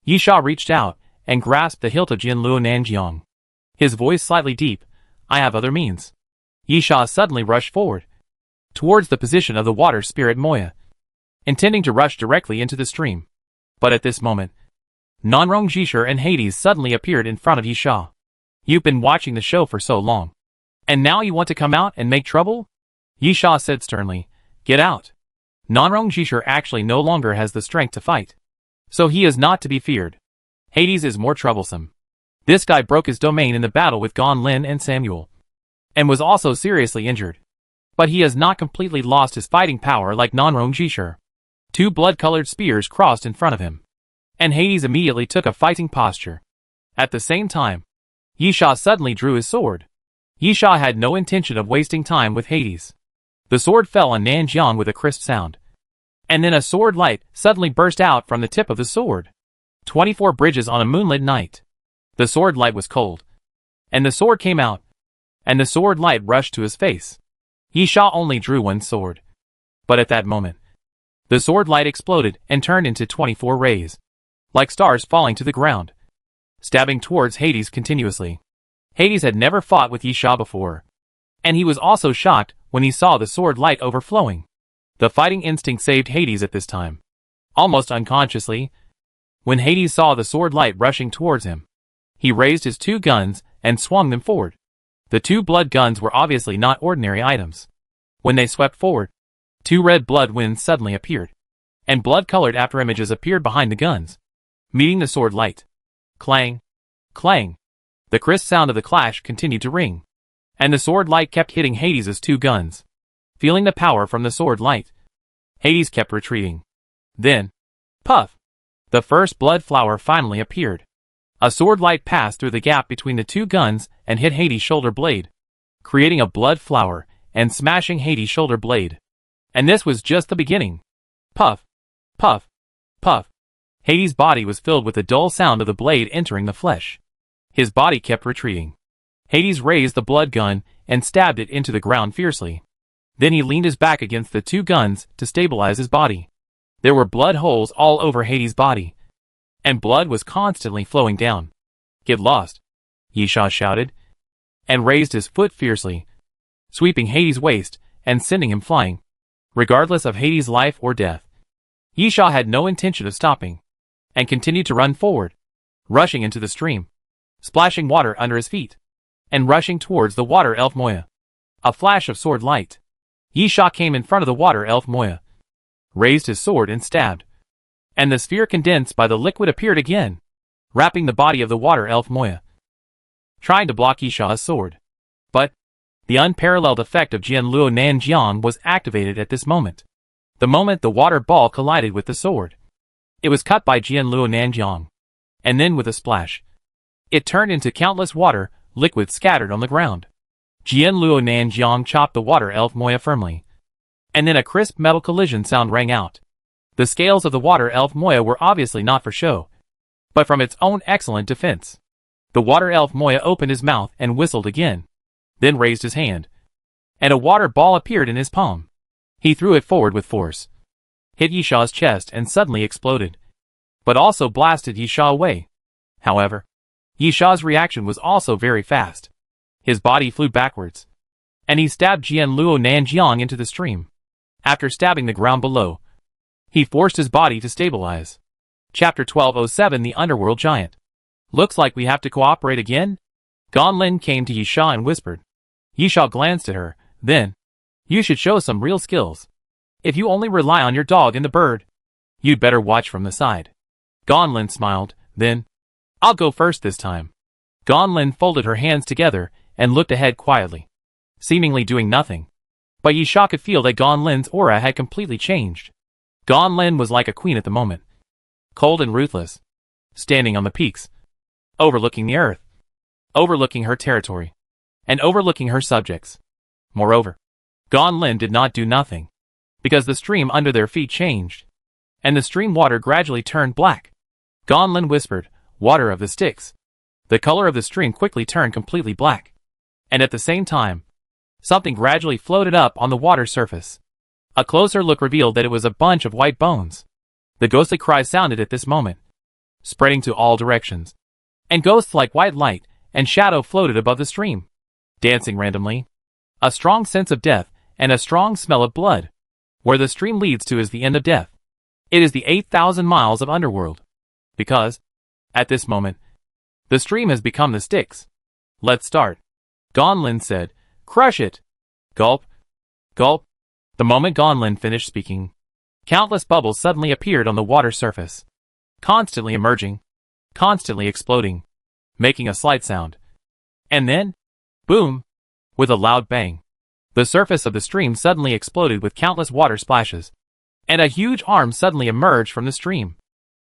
Yisha reached out and grasped the hilt of Jinluo Nanjiang. His voice slightly deep. I have other means. Yisha suddenly rushed forward, towards the position of the water spirit Moya, intending to rush directly into the stream. But at this moment, Nanrong Jishur and Hades suddenly appeared in front of Yisha. You've been watching the show for so long, and now you want to come out and make trouble? Yisha said sternly. Get out. Nanrong Jishur actually no longer has the strength to fight, so he is not to be feared. Hades is more troublesome. This guy broke his domain in the battle with Gon Lin and Samuel, and was also seriously injured. But he has not completely lost his fighting power like Nanrong Jishur. 2 blood-colored spears crossed in front of him, and Hades immediately took a fighting posture. At the same time, Yisha suddenly drew his sword. Yisha had no intention of wasting time with Hades. The sword fell on Nanjiang with a crisp sound, and then a sword light suddenly burst out from the tip of the sword. 24 bridges on a moonlit night. The sword light was cold, and the sword came out, and the sword light rushed to his face. Yisha only drew one sword, but at that moment, the sword light exploded and turned into 24 rays, like stars falling to the ground, stabbing towards Hades continuously. Hades had never fought with Yisha before, and he was also shocked when he saw the sword light overflowing. The fighting instinct saved Hades at this time. Almost unconsciously, when Hades saw the sword light rushing towards him, he raised his 2 guns and swung them forward. The 2 blood guns were obviously not ordinary items. When they swept forward, 2 red blood winds suddenly appeared, and blood-colored afterimages appeared behind the guns, meeting the sword light. Clang! Clang! The crisp sound of the clash continued to ring, and the sword light kept hitting Hades' 2 guns. Feeling the power from the sword light, Hades kept retreating. Then, puff! The first blood flower finally appeared. A sword light passed through the gap between the 2 guns and hit Hades' shoulder blade, creating a blood flower and smashing Hades' shoulder blade. And this was just the beginning. Puff! Puff! Puff! Hades' body was filled with the dull sound of the blade entering the flesh. His body kept retreating. Hades raised the blood gun and stabbed it into the ground fiercely. Then he leaned his back against the 2 guns to stabilize his body. There were blood holes all over Hades' body, and blood was constantly flowing down. Get lost, Yisha shouted, and raised his foot fiercely, sweeping Hades' waist and sending him flying. Regardless of Hades' life or death, Yisha had no intention of stopping, and continued to run forward, rushing into the stream, splashing water under his feet, and rushing towards the water elf Moya. A flash of sword light. Yisha came in front of the water elf Moya, raised his sword and stabbed, and the sphere condensed by the liquid appeared again, wrapping the body of the water elf Moya, trying to block Yisha's sword. But, The unparalleled effect of Jianluo Nanjiang was activated at this moment. The moment the water ball collided with the sword, it was cut by Jianluo Nanjiang. And then with a splash, it turned into countless water, liquid scattered on the ground. Jianluo Nanjiang chopped the water elf Moya firmly. And then a crisp metal collision sound rang out. The scales of the water elf Moya were obviously not for show, but from its own excellent defense. The water elf Moya opened his mouth and whistled again, then raised his hand, and a water ball appeared in his palm. He threw it forward with force, hit Yisha's chest and suddenly exploded, but also blasted Yisha away. However, Yisha's reaction was also very fast. His body flew backwards, and he stabbed Jianluo Nanjiang into the stream. After stabbing the ground below, he forced his body to stabilize. Chapter 1207 The Underworld Giant. Looks like we have to cooperate again? Ganlin came to Yisha and whispered. Yisha glanced at her, then, you should show some real skills. If you only rely on your dog and the bird, you'd better watch from the side. Ganlin smiled, then, I'll go first this time. Ganlin folded her hands together and looked ahead quietly, seemingly doing nothing. But Yisha could feel that Ganlin's aura had completely changed. Ganlin was like a queen at the moment, cold and ruthless, standing on the peaks, overlooking the earth, overlooking her territory, and overlooking her subjects. Moreover, Ganlin did not do nothing, because the stream under their feet changed, and the stream water gradually turned black. Ganlin whispered, water of the Styx. The color of the stream quickly turned completely black, and at the same time, something gradually floated up on the water surface. A closer look revealed that it was a bunch of white bones. The ghostly cry sounded at this moment, spreading to all directions, and ghosts like white light and shadow floated above the stream, dancing randomly. A strong sense of death and a strong smell of blood. Where the stream leads to is the end of death. It is the 8,000 miles of underworld. Because, at this moment, the stream has become the Styx. Let's start. Ganlin said, crush it. Gulp. Gulp. The moment Ganlin finished speaking, countless bubbles suddenly appeared on the water surface, constantly emerging, constantly exploding, making a slight sound. And then, boom, with a loud bang, the surface of the stream suddenly exploded with countless water splashes, and a huge arm suddenly emerged from the stream,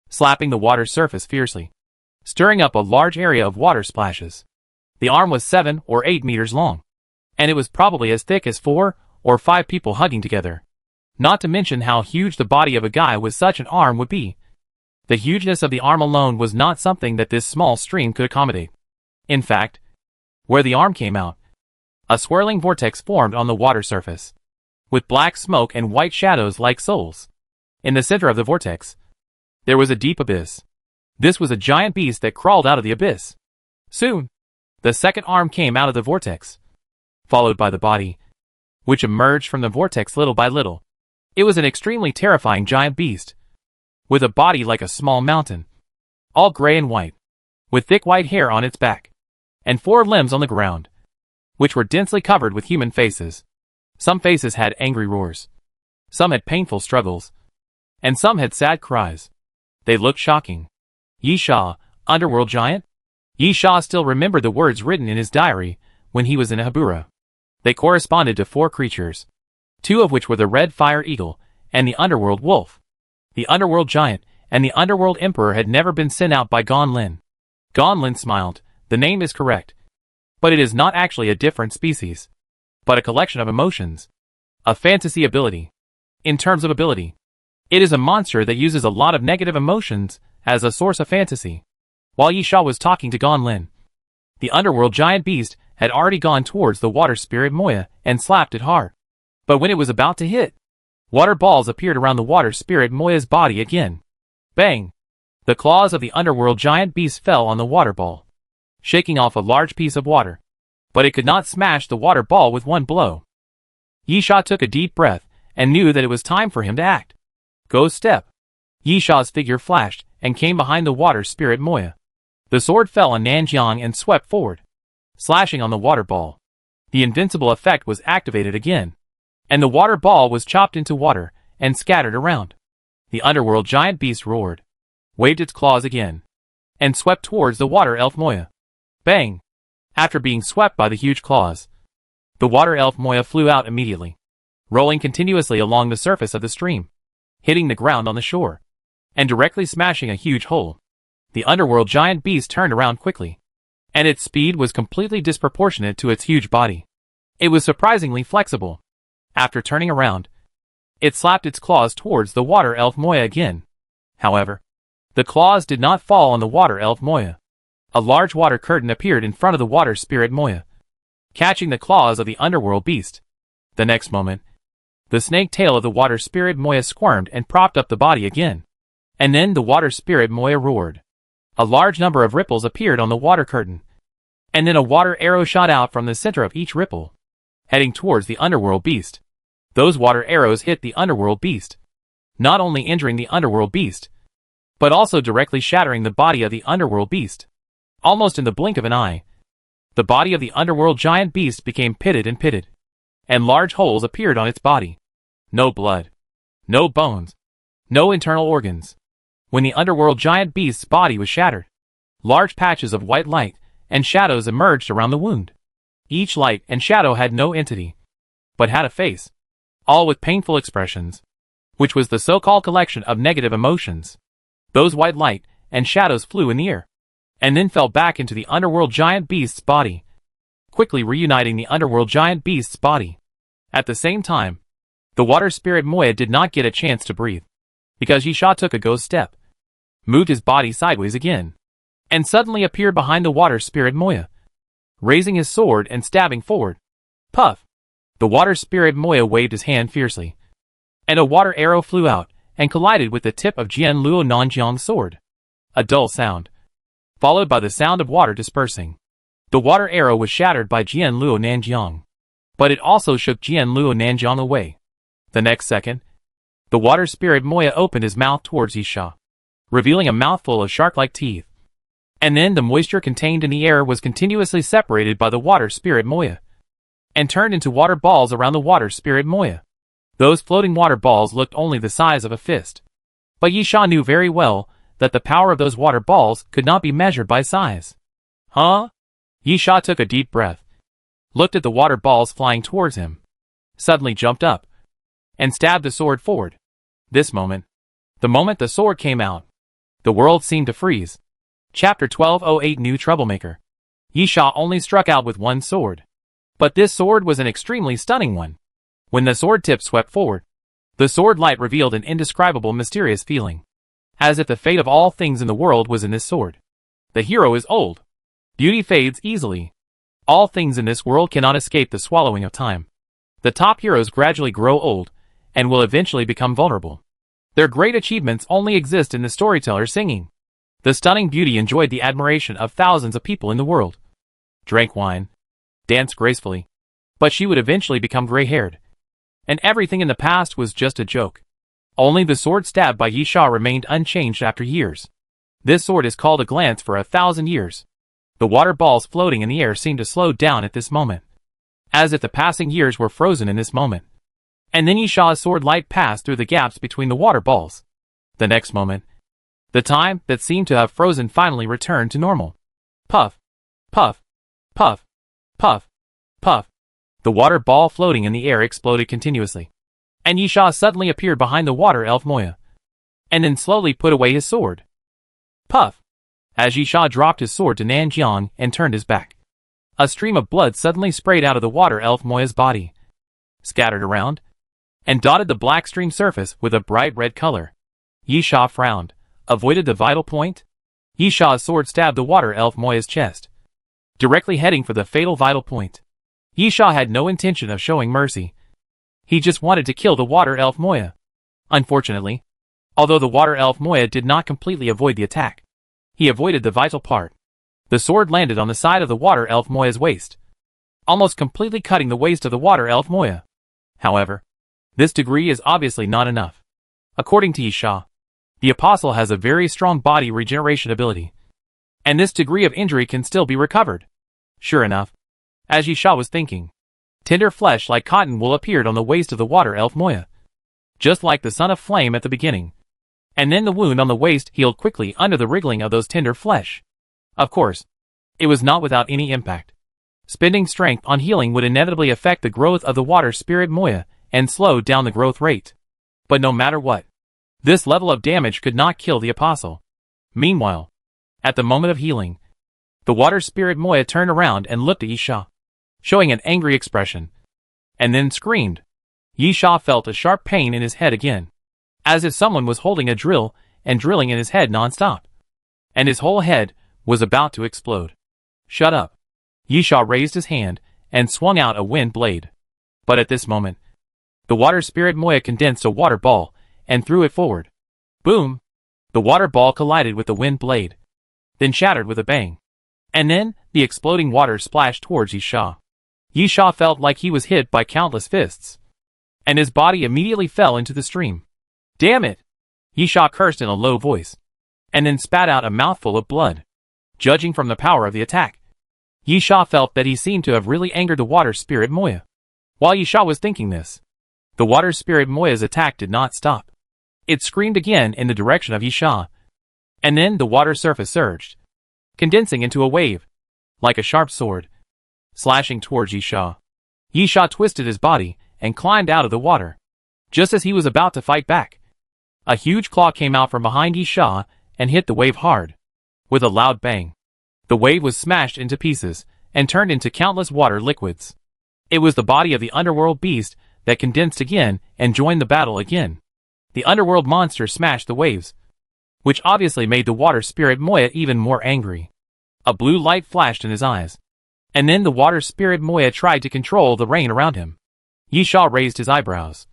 slapping the water surface fiercely, stirring up a large area of water splashes. The arm was 7 or 8 meters long, and it was probably as thick as 4 or 5 people hugging together. Not to mention how huge the body of a guy with such an arm would be. The hugeness of the arm alone was not something that this small stream could accommodate. In fact, where the arm came out, a swirling vortex formed on the water surface, with black smoke and white shadows like souls. In the center of the vortex, there was a deep abyss. This was a giant beast that crawled out of the abyss. Soon, the second arm came out of the vortex, followed by the body, which emerged from the vortex little by little. It was an extremely terrifying giant beast, with a body like a small mountain, all gray and white, with thick white hair on its back, and 4 limbs on the ground, which were densely covered with human faces. Some faces had angry roars, some had painful struggles, and some had sad cries. They looked shocking. Yisha, underworld giant? Yisha still remembered the words written in his diary when he was in Habura. They corresponded to 4 creatures, 2 of which were the red fire eagle and the underworld wolf. The underworld giant and the underworld emperor had never been sent out by Ganlin. Ganlin smiled. The name is correct, but it is not actually a different species, but a collection of emotions. A fantasy ability. In terms of ability, it is a monster that uses a lot of negative emotions as a source of fantasy. While Yisha was talking to Ganlin, the underworld giant beast had already gone towards the water spirit Moya and slapped it hard. But when it was about to hit, water balls appeared around the water spirit Moya's body again. Bang! The claws of the underworld giant beast fell on the water ball, shaking off a large piece of water. But it could not smash the water ball with one blow. Yisha took a deep breath and knew that it was time for him to act. Ghost step. Yisha's figure flashed and came behind the water spirit Moya. The sword fell on Nanjiang and swept forward, slashing on the water ball. The invincible effect was activated again, and the water ball was chopped into water and scattered around. The underworld giant beast roared, waved its claws again, and swept towards the water elf Moya. Bang! After being swept by the huge claws, The water elf Moya flew out immediately, rolling continuously along the surface of the stream, hitting the ground on the shore, and directly smashing a huge hole. The underworld giant beast turned around quickly, and its speed was completely disproportionate to its huge body. It was surprisingly flexible. After turning around, it slapped its claws towards the water elf Moya again. However, the claws did not fall on the water elf Moya. A large water curtain appeared in front of the water spirit Moya, catching the claws of the underworld beast. The next moment, the snake tail of the water spirit Moya squirmed and propped up the body again. And then the water spirit Moya roared. A large number of ripples appeared on the water curtain, and then a water arrow shot out from the center of each ripple, heading towards the underworld beast. Those water arrows hit the underworld beast, not only injuring the underworld beast, but also directly shattering the body of the underworld beast. Almost in the blink of an eye, the body of the underworld giant beast became pitted, and large holes appeared on its body. No blood, no bones, no internal organs. When the underworld giant beast's body was shattered, large patches of white light and shadows emerged around the wound. Each light and shadow had no entity, but had a face, all with painful expressions, which was the so-called collection of negative emotions. Those white light and shadows flew in the air, and then fell back into the underworld giant beast's body, quickly reuniting the underworld giant beast's body. At the same time, the water spirit Moya did not get a chance to breathe, because Yisha took a ghost step, moved his body sideways again, and suddenly appeared behind the water spirit Moya, raising his sword and stabbing forward. Puff! The water spirit Moya waved his hand fiercely, and a water arrow flew out and collided with the tip of Jian Luo Nanjiang's sword. A dull sound, followed by the sound of water dispersing. The water arrow was shattered by Jian Luo Nanjiang, but it also shook Jian Luo Nanjiang away. The next second, the water spirit Moya opened his mouth towards Yisha, revealing a mouthful of shark-like teeth. And then the moisture contained in the air was continuously separated by the water spirit Moya, and turned into water balls around the water spirit Moya. Those floating water balls looked only the size of a fist, but Yisha knew very well that the power of those water balls could not be measured by size. Huh? Yisha took a deep breath, looked at the water balls flying towards him, suddenly jumped up, and stabbed the sword forward. The moment the sword came out, the world seemed to freeze. Chapter 1208 New Troublemaker. Yisha only struck out with one sword, but this sword was an extremely stunning one. When the sword tip swept forward, the sword light revealed an indescribable mysterious feeling, as if the fate of all things in the world was in this sword. The hero is old. Beauty fades easily. All things in this world cannot escape the swallowing of time. The top heroes gradually grow old, and will eventually become vulnerable. Their great achievements only exist in the storyteller singing. The stunning beauty enjoyed the admiration of thousands of people in the world, drank wine, danced gracefully, but she would eventually become gray-haired, and everything in the past was just a joke. Only the sword stabbed by Yisha remained unchanged after years. This sword is called a glance for 1,000 years. The water balls floating in the air seemed to slow down at this moment, as if the passing years were frozen in this moment. And then Yisha's sword light passed through the gaps between the water balls. The next moment, the time that seemed to have frozen finally returned to normal. Puff, puff, puff, puff, puff. The water ball floating in the air exploded continuously, and Yisha suddenly appeared behind the water elf Moya, and then slowly put away his sword. Puff! As Yisha dropped his sword to Nanjiang and turned his back, a stream of blood suddenly sprayed out of the water elf Moya's body, scattered around, and dotted the black stream surface with a bright red color. Yisha frowned, avoided the vital point. Yisha's sword stabbed the water elf Moya's chest, directly heading for the fatal vital point. Yisha had no intention of showing mercy. He just wanted to kill the water elf Moya. Unfortunately, although the water elf Moya did not completely avoid the attack, he avoided the vital part. The sword landed on the side of the water elf Moya's waist, almost completely cutting the waist of the water elf Moya. However, this degree is obviously not enough. According to Yisha, the apostle has a very strong body regeneration ability, and this degree of injury can still be recovered. Sure enough, as Yisha was thinking, tender flesh like cotton wool appeared on the waist of the water elf Moya, just like the son of flame at the beginning. And then the wound on the waist healed quickly under the wriggling of those tender flesh. Of course, it was not without any impact. Spending strength on healing would inevitably affect the growth of the water spirit Moya and slow down the growth rate. But no matter what, this level of damage could not kill the apostle. Meanwhile, at the moment of healing, the water spirit Moya turned around and looked at Yisha, showing an angry expression, and then screamed. Yisha felt a sharp pain in his head again, as if someone was holding a drill and drilling in his head non-stop, and his whole head was about to explode. Shut up. Yisha raised his hand and swung out a wind blade. But at this moment, the water spirit Moya condensed a water ball and threw it forward. Boom! The water ball collided with the wind blade, then shattered with a bang. And then, the exploding water splashed towards Yisha. Yisha felt like he was hit by countless fists, and his body immediately fell into the stream. Damn it! Yisha cursed in a low voice, and then spat out a mouthful of blood. Judging from the power of the attack, Yisha felt that he seemed to have really angered the water spirit Moya. While Yisha was thinking this, the water spirit Moya's attack did not stop. It screamed again in the direction of Yisha, and then the water surface surged, condensing into a wave, like a sharp sword, slashing towards Yisha. Yisha twisted his body and climbed out of the water. Just as he was about to fight back, a huge claw came out from behind Yisha and hit the wave hard. With a loud bang, the wave was smashed into pieces and turned into countless water liquids. It was the body of the underworld beast that condensed again and joined the battle again. The underworld monster smashed the waves, which obviously made the water spirit Moya even more angry. A blue light flashed in his eyes, and then the water spirit Moya tried to control the rain around him. Yisha raised his eyebrows,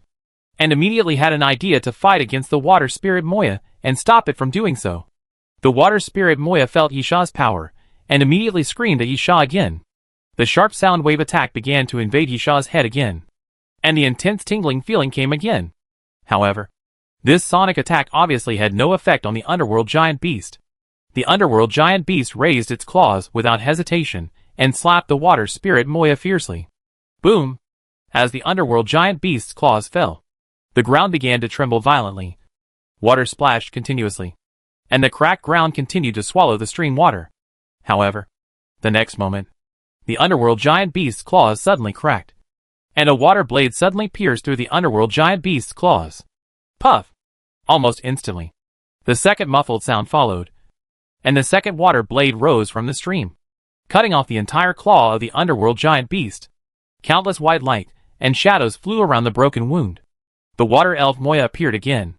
and immediately had an idea to fight against the water spirit Moya and stop it from doing so. The water spirit Moya felt Yisha's power, and immediately screamed at Yisha again. The sharp sound wave attack began to invade Yisha's head again, and the intense tingling feeling came again. However, this sonic attack obviously had no effect on the underworld giant beast. The underworld giant beast raised its claws without hesitation and slapped the water spirit Moya fiercely. Boom! As the underworld giant beast's claws fell, the ground began to tremble violently. Water splashed continuously, and the cracked ground continued to swallow the stream water. However, the next moment, the underworld giant beast's claws suddenly cracked, and a water blade suddenly pierced through the underworld giant beast's claws. Puff! Almost instantly, the second muffled sound followed, and the second water blade rose from the stream, cutting off the entire claw of the underworld giant beast. Countless white light and shadows flew around the broken wound. The water elf Moya appeared again,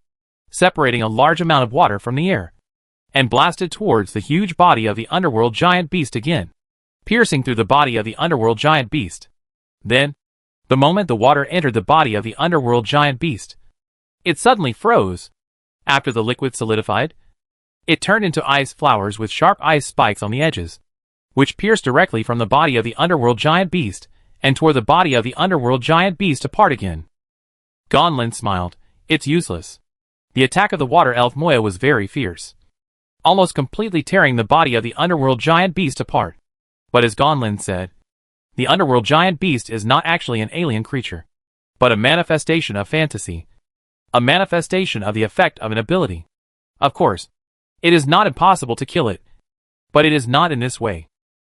separating a large amount of water from the air, and blasted towards the huge body of the underworld giant beast again, piercing through the body of the underworld giant beast. Then, the moment the water entered the body of the underworld giant beast, it suddenly froze. After the liquid solidified, it turned into ice flowers with sharp ice spikes on the edges, which pierced directly from the body of the underworld giant beast and tore the body of the underworld giant beast apart again. Gonlin smiled. It's useless. The attack of the water elf Moya was very fierce, almost completely tearing the body of the underworld giant beast apart. But as Gonlin said, the underworld giant beast is not actually an alien creature, but a manifestation of fantasy, a manifestation of the effect of an ability. Of course, it is not impossible to kill it, but it is not in this way.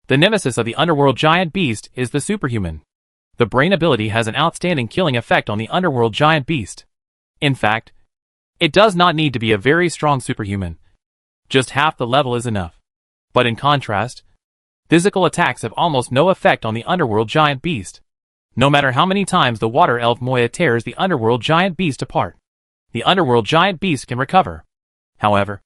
The nemesis of the underworld giant beast is the superhuman. The brain ability has an outstanding killing effect on the underworld giant beast. In fact, it does not need to be a very strong superhuman. Just half the level is enough. But in contrast, physical attacks have almost no effect on the underworld giant beast. No matter how many times the water elf Moya tears the underworld giant beast apart, the underworld giant beast can recover. However,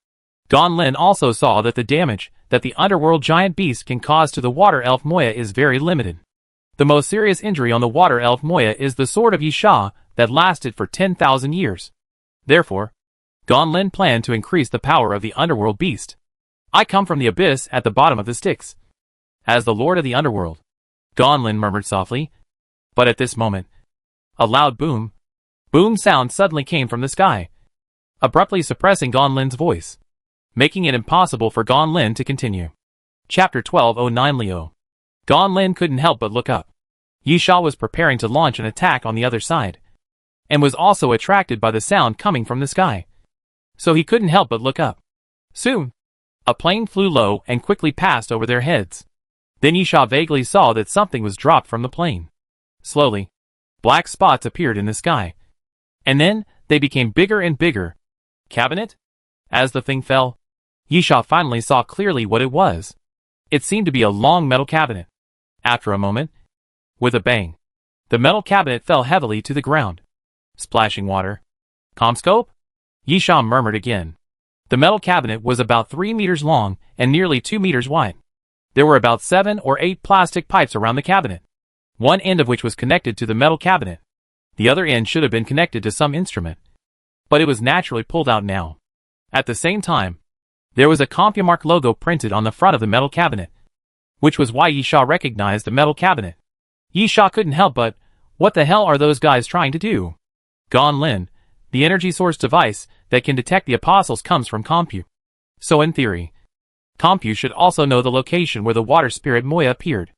Gonlin also saw that the damage that the underworld giant beast can cause to the water elf Moya is very limited. The most serious injury on the water elf Moya is the sword of Yisha that lasted for 10,000 years. Therefore, Gonlin planned to increase the power of the underworld beast. I come from the abyss at the bottom of the Styx, as the lord of the underworld, Gonlin murmured softly. But at this moment, a loud boom sound suddenly came from the sky, abruptly suppressing Gonlin's voice, making it impossible for Gonlin to continue. Chapter 1209 Leo. Gonlin couldn't help but look up. Yisha was preparing to launch an attack on the other side, and was also attracted by the sound coming from the sky, so he couldn't help but look up. Soon, a plane flew low and quickly passed over their heads. Then Yisha vaguely saw that something was dropped from the plane. Slowly, black spots appeared in the sky. And then, they became bigger and bigger. Cabinet? As the thing fell, Yisha finally saw clearly what it was. It seemed to be a long metal cabinet. After a moment, with a bang, the metal cabinet fell heavily to the ground, splashing water. Comscope? Yisha murmured again. The metal cabinet was about 3 meters long and nearly 2 meters wide. There were about 7 or 8 plastic pipes around the cabinet, one end of which was connected to the metal cabinet. The other end should have been connected to some instrument, but it was naturally pulled out now. At the same time, there was a CompuMark logo printed on the front of the metal cabinet, which was why Yisha recognized the metal cabinet. Yisha couldn't help but, what the hell are those guys trying to do? Gonlin, the energy source device that can detect the apostles, comes from Compu. So in theory, Compu should also know the location where the water spirit Moya appeared.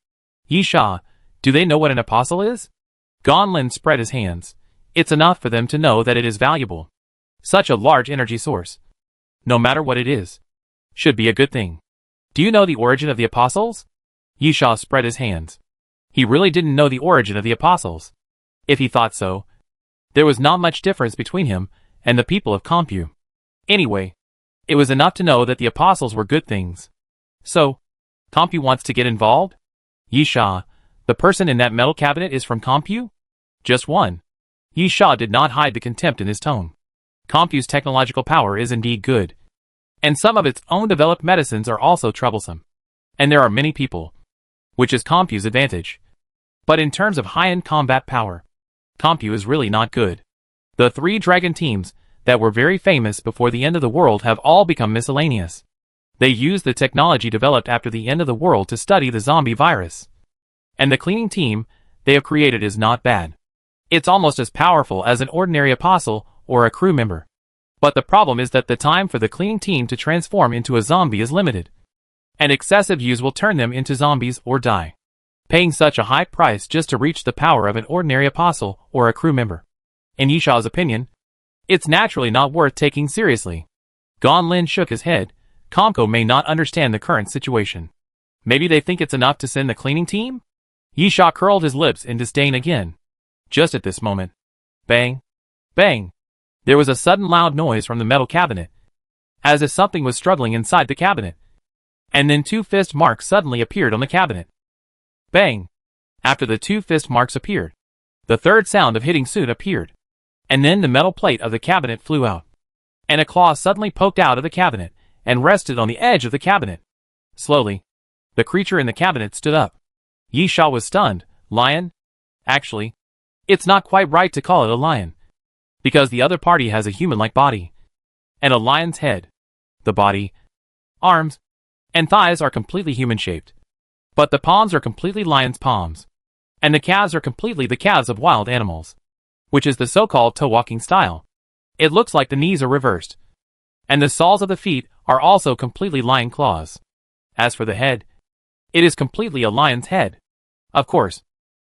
Yisha, do they know what an apostle is? Gonlin spread his hands. It's enough for them to know that it is valuable. Such a large energy source, no matter what it is, should be a good thing. Do you know the origin of the apostles? Yisha spread his hands. He really didn't know the origin of the apostles. If he thought so, there was not much difference between him and the people of Compu. Anyway, it was enough to know that the apostles were good things. So, Compu wants to get involved? Yisha, the person in that metal cabinet is from Compu? Just one. Yisha did not hide the contempt in his tone. Compu's technological power is indeed good, and some of its own developed medicines are also troublesome. And there are many people, which is Compu's advantage. But in terms of high-end combat power, Compu is really not good. The 3 dragon teams that were very famous before the end of the world have all become miscellaneous. They use the technology developed after the end of the world to study the zombie virus. And the cleaning team they have created is not bad. It's almost as powerful as an ordinary apostle or a crew member. But the problem is that the time for the cleaning team to transform into a zombie is limited, and excessive use will turn them into zombies or die. Paying such a high price just to reach the power of an ordinary apostle or a crew member, in Yisha's opinion, it's naturally not worth taking seriously. Gonlin shook his head. Comco may not understand the current situation. Maybe they think it's enough to send the cleaning team? Yisha curled his lips in disdain again. Just at this moment, bang, bang, there was a sudden loud noise from the metal cabinet, as if something was struggling inside the cabinet. And then 2 fist marks suddenly appeared on the cabinet. Bang! After the 2 fist marks appeared, the third sound of hitting soon appeared. And then the metal plate of the cabinet flew out, and a claw suddenly poked out of the cabinet and rested on the edge of the cabinet. Slowly, the creature in the cabinet stood up. Yisha was stunned. Lion? Actually, it's not quite right to call it a lion, because the other party has a human-like body, and a lion's head. The body, arms, and thighs are completely human-shaped, but the palms are completely lion's palms, and the calves are completely the calves of wild animals, which is the so-called toe-walking style. It looks like the knees are reversed, and the soles of the feet are also completely lion claws. As for the head, it is completely a lion's head. Of course,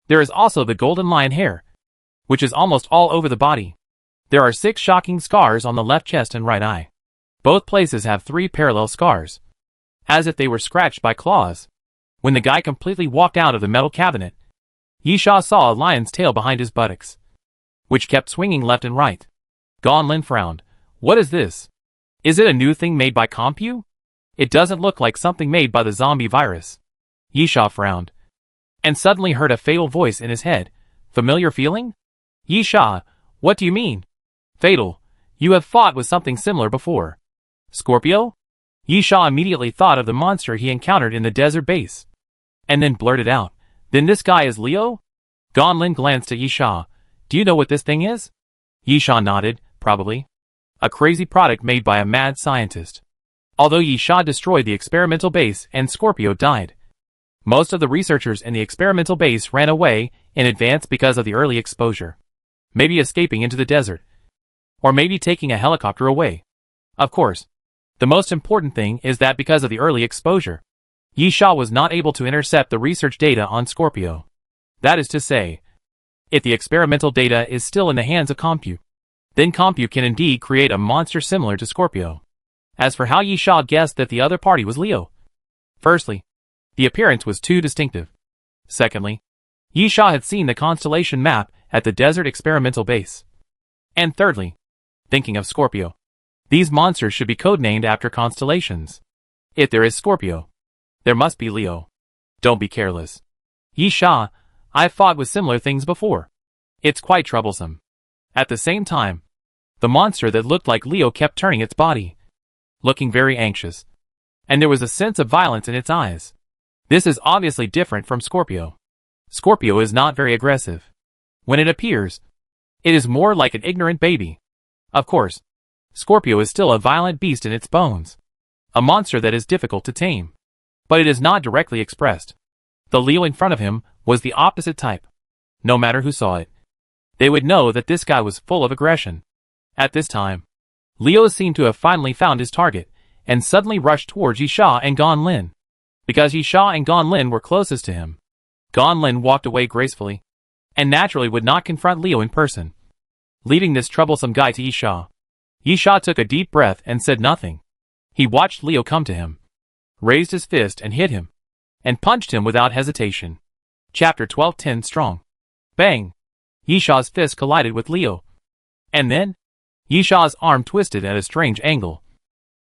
there is also the golden lion hair, which is almost all over the body. There are 6 shocking scars on the left chest and right eye. Both places have 3 parallel scars, as if they were scratched by claws. When the guy completely walked out of the metal cabinet, Yisha saw a lion's tail behind his buttocks, which kept swinging left and right. Gonlin frowned. What is this? Is it a new thing made by Compu? It doesn't look like something made by the zombie virus. Yisha frowned, and suddenly heard a fatal voice in his head. Familiar feeling? Yisha, what do you mean? Fatal, you have fought with something similar before. Scorpio? Yisha immediately thought of the monster he encountered in the desert base, and then blurted out, then this guy is Leo? Gonlin glanced at Yisha. Do you know what this thing is? Yisha nodded. Probably. A crazy product made by a mad scientist. Although Yisha destroyed the experimental base and Scorpio died, most of the researchers in the experimental base ran away in advance because of the early exposure. Maybe escaping into the desert, or maybe taking a helicopter away. Of course, the most important thing is that because of the early exposure, Yisha was not able to intercept the research data on Scorpio. That is to say, if the experimental data is still in the hands of Compu, then Compu can indeed create a monster similar to Scorpio. As for how Yisha guessed that the other party was Leo, firstly, The appearance was too distinctive. Secondly, Yisha had seen the constellation map at the desert experimental base. And thirdly, thinking of Scorpio. These monsters should be codenamed after constellations. If there is Scorpio, there must be Leo. Don't be careless. Yisha, I've fought with similar things before. It's quite troublesome. At the same time, the monster that looked like Leo kept turning its body, looking very anxious. And there was a sense of violence in its eyes. This is obviously different from Scorpio. Scorpio is not very aggressive. When it appears, it is more like an ignorant baby. Of course, Scorpio is still a violent beast in its bones. A monster that is difficult to tame. But it is not directly expressed. The Leo in front of him was the opposite type. No matter who saw it, they would know that this guy was full of aggression. At this time, Leo seemed to have finally found his target, and suddenly rushed towards Yisha and Gonlin. Because Yisha and Gonlin were closest to him, Gonlin walked away gracefully, and naturally would not confront Leo in person, leaving this troublesome guy to Yisha. Yisha took a deep breath and said nothing. He watched Leo come to him, raised his fist and hit him, and punched him without hesitation. Chapter 1210 Strong. Bang! Yisha's fist collided with Leo. And then, Yisha's arm twisted at a strange angle,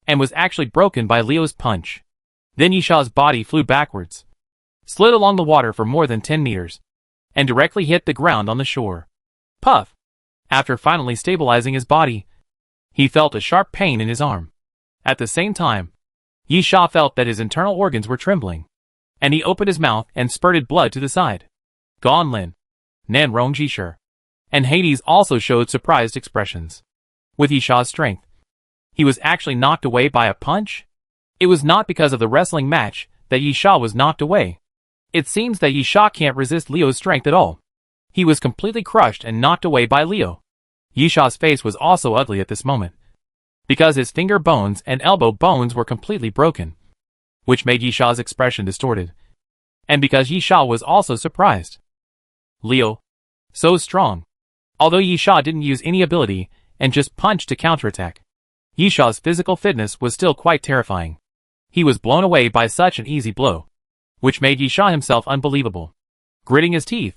and was actually broken by Leo's punch. Then Yisha's body flew backwards, slid along the water for more than 10 meters, and directly hit the ground on the shore. Puff! After finally stabilizing his body, he felt a sharp pain in his arm. At the same time, Yisha felt that his internal organs were trembling, and he opened his mouth and spurted blood to the side. Gonlin, Nanrongjishur, and Hades also showed surprised expressions. With Yisha's strength, he was actually knocked away by a punch? It was not because of the wrestling match that Yisha was knocked away. It seems that Yisha can't resist Leo's strength at all. He was completely crushed and knocked away by Leo. Yisha's face was also ugly at this moment, because his finger bones and elbow bones were completely broken, which made Yisha's expression distorted, and because Yisha was also surprised. Leo, so strong. Although Yisha didn't use any ability and just punched to counterattack, Yisha's physical fitness was still quite terrifying. He was blown away by such an easy blow, which made Yisha himself unbelievable. Gritting his teeth,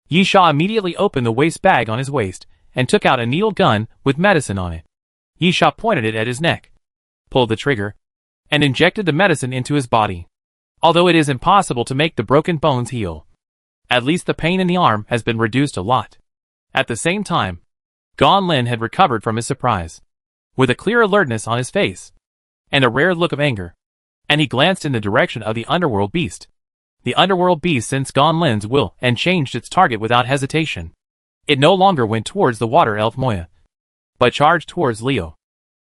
Yisha immediately opened the waist bag on his waist and took out a needle gun with medicine on it. Yisha pointed it at his neck, pulled the trigger, and injected the medicine into his body. Although it is impossible to make the broken bones heal, at least the pain in the arm has been reduced a lot. At the same time, Gonlin had recovered from his surprise, with a clear alertness on his face, and a rare look of anger, and he glanced in the direction of the underworld beast. The underworld beast sensed Gonlin's will and changed its target without hesitation. It no longer went towards the water elf Moya, but charged towards Leo.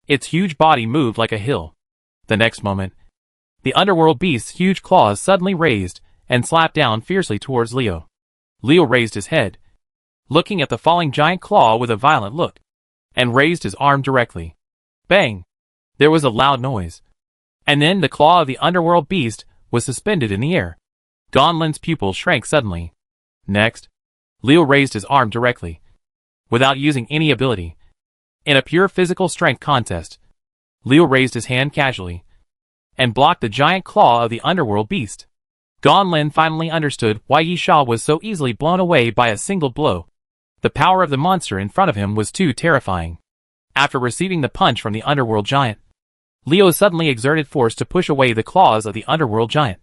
Its huge body moved like a hill. The next moment, the underworld beast's huge claws suddenly raised and slapped down fiercely towards Leo. Leo raised his head, looking at the falling giant claw with a violent look, and raised his arm directly. Bang! There was a loud noise, and then the claw of the underworld beast was suspended in the air. Gonlin's pupil shrank suddenly. Next, Leo raised his arm directly, without using any ability. In a pure physical strength contest, Leo raised his hand casually, and blocked the giant claw of the underworld beast. Gonlin finally understood why Yisha was so easily blown away by a single blow. The power of the monster in front of him was too terrifying. After receiving the punch from the underworld giant, Leo suddenly exerted force to push away the claws of the underworld giant,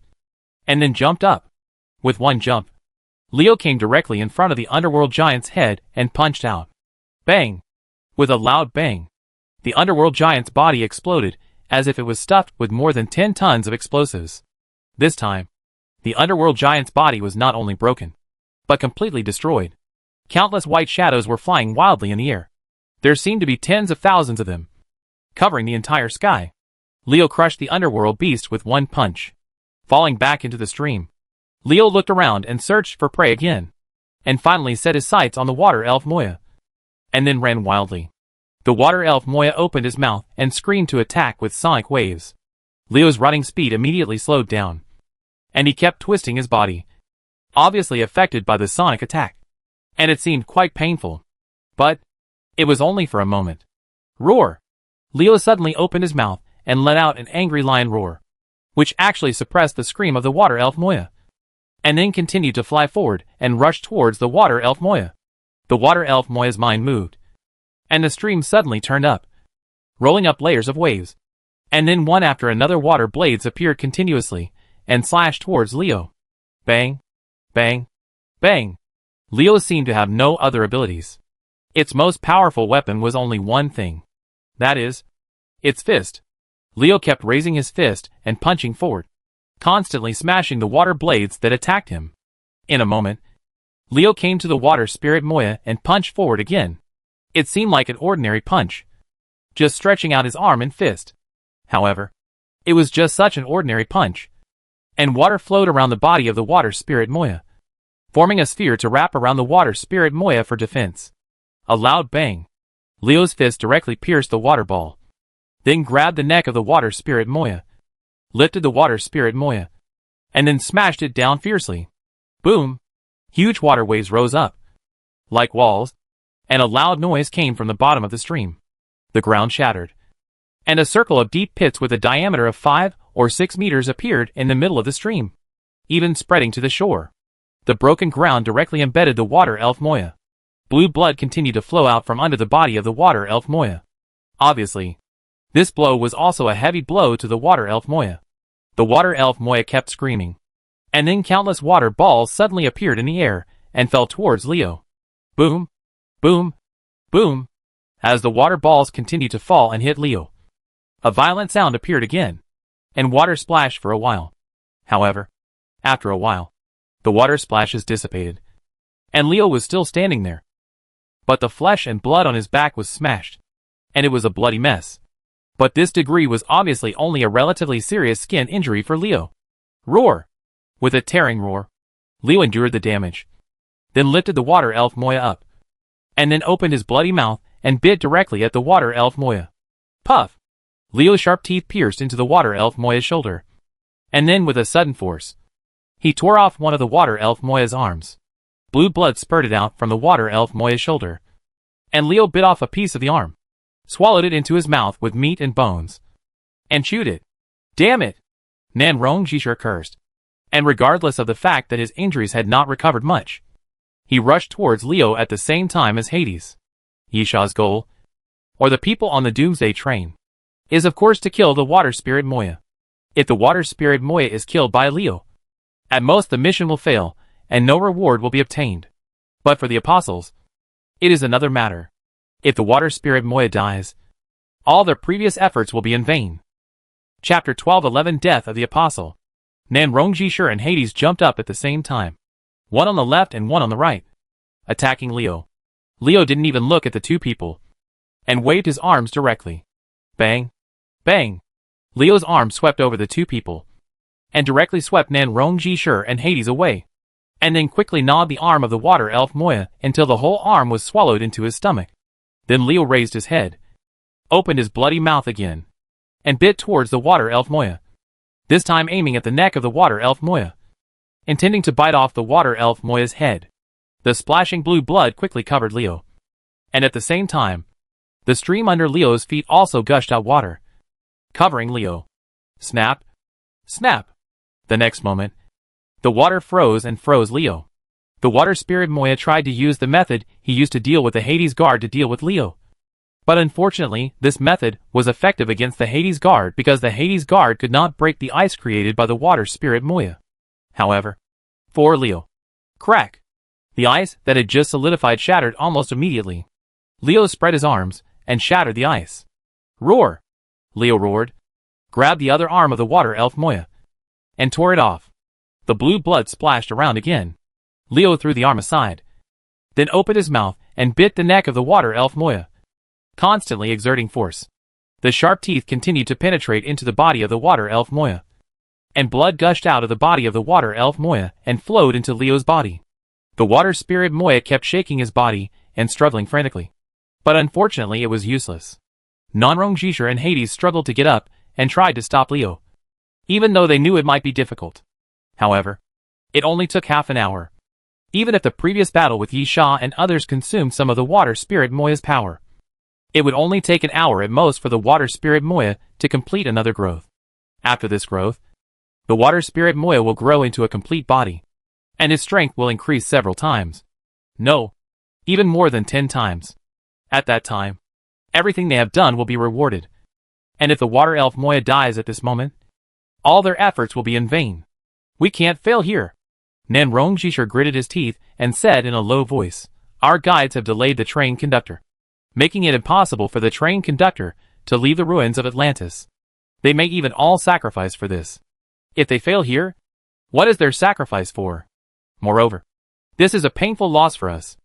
and then jumped up. With one jump, Leo came directly in front of the underworld giant's head and punched out. Bang! With a loud bang, the underworld giant's body exploded as if it was stuffed with more than 10 tons of explosives. This time, the underworld giant's body was not only broken, but completely destroyed. Countless white shadows were flying wildly in the air. There seemed to be tens of thousands of them, covering the entire sky. Leo crushed the underworld beast with one punch, falling back into the stream. Leo looked around and searched for prey again, and finally set his sights on the water elf Moya, and then ran wildly. The water elf Moya opened his mouth and screamed to attack with sonic waves. Leo's running speed immediately slowed down, and he kept twisting his body, obviously affected by the sonic attack, and it seemed quite painful. But it was only for a moment. Roar! Leo suddenly opened his mouth and let out an angry lion roar. which actually suppressed the scream of the water elf Moya, and then continued to fly forward and rush towards the water elf Moya. The water elf Moya's mind moved, and the stream suddenly turned up, rolling up layers of waves, and then one after another water blades appeared continuously and slashed towards Leo. Bang, bang, bang. Leo seemed to have no other abilities. Its most powerful weapon was only one thing. That is, its fist. Leo kept raising his fist and punching forward, constantly smashing the water blades that attacked him. In a moment, Leo came to the water spirit Moya and punched forward again. It seemed like an ordinary punch, just stretching out his arm and fist. However, it was just such an ordinary punch, and water flowed around the body of the water spirit Moya, forming a sphere to wrap around the water spirit Moya for defense. A loud bang. Leo's fist directly pierced the water ball, then grabbed the neck of the water spirit Moya, lifted the water spirit Moya, and then smashed it down fiercely. Boom! Huge water waves rose up, like walls, and a loud noise came from the bottom of the stream. The ground shattered, and a circle of deep pits with a diameter of 5 or 6 meters appeared in the middle of the stream, even spreading to the shore. The broken ground directly embedded the water elf Moya. Blue blood continued to flow out from under the body of the water elf Moya. Obviously, this blow was also a heavy blow to the water elf Moya. The water elf Moya kept screaming, and then countless water balls suddenly appeared in the air and fell towards Leo. Boom, boom, boom. As the water balls continued to fall and hit Leo, a violent sound appeared again, and water splashed for a while. However, after a while, the water splashes dissipated, and Leo was still standing there. But the flesh and blood on his back was smashed, and it was a bloody mess. But this degree was obviously only a relatively serious skin injury for Leo. Roar! With a tearing roar, Leo endured the damage, then lifted the water elf Moya up, and then opened his bloody mouth and bit directly at the water elf Moya. Puff! Leo's sharp teeth pierced into the water elf Moya's shoulder, and then with a sudden force, he tore off one of the water elf Moya's arms. Blue blood spurted out from the water elf Moya's shoulder, and Leo bit off a piece of the arm, swallowed it into his mouth with meat and bones, and chewed it. Damn it! Nan Rong Jishur cursed, and regardless of the fact that his injuries had not recovered much, he rushed towards Leo at the same time as Hades. Yisha's goal, or the people on the Doomsday train, is of course to kill the water spirit Moya. If the water spirit Moya is killed by Leo, at most the mission will fail, and no reward will be obtained. But for the apostles, it is another matter. If the water spirit Moya dies, all their previous efforts will be in vain. Chapter 1211 Death of the Apostle. Nan Rong Jishur and Hades jumped up at the same time, one on the left and one on the right, attacking Leo. Leo didn't even look at the two people, and waved his arms directly. Bang! Bang! Leo's arm swept over the two people, and directly swept Nan Rong Jishur and Hades away, and then quickly gnawed the arm of the water elf Moya until the whole arm was swallowed into his stomach. Then Leo raised his head, opened his bloody mouth again, and bit towards the water elf Moya, this time aiming at the neck of the water elf Moya, intending to bite off the water elf Moya's head. The splashing blue blood quickly covered Leo, and at the same time, the stream under Leo's feet also gushed out water, covering Leo. Snap! Snap! The next moment, the water froze and froze Leo. The water spirit Moya tried to use the method he used to deal with the Hades guard to deal with Leo. But unfortunately, this method was effective against the Hades guard because the Hades guard could not break the ice created by the water spirit Moya. However, for Leo, crack! The ice that had just solidified shattered almost immediately. Leo spread his arms and shattered the ice. Roar! Leo roared, grabbed the other arm of the water elf Moya, and tore it off. The blue blood splashed around again. Leo threw the arm aside, then opened his mouth and bit the neck of the water elf Moya, constantly exerting force. The sharp teeth continued to penetrate into the body of the water elf Moya, and blood gushed out of the body of the water elf Moya and flowed into Leo's body. The water spirit Moya kept shaking his body and struggling frantically, but unfortunately it was useless. Nan Rong Jishur and Hades struggled to get up and tried to stop Leo, even though they knew it might be difficult. However, it only took half an hour. Even if the previous battle with Yi Sha and others consumed some of the water spirit Moya's power, it would only take an hour at most for the water spirit Moya to complete another growth. After this growth, the water spirit Moya will grow into a complete body, and his strength will increase several times. No, even more than 10 times. At that time, everything they have done will be rewarded. And if the water elf Moya dies at this moment, all their efforts will be in vain. We can't fail here. Nanrong Jishur gritted his teeth and said in a low voice, "Our guides have delayed the train conductor, making it impossible for the train conductor to leave the ruins of Atlantis. They may even all sacrifice for this. If they fail here, what is their sacrifice for? Moreover, this is a painful loss for us.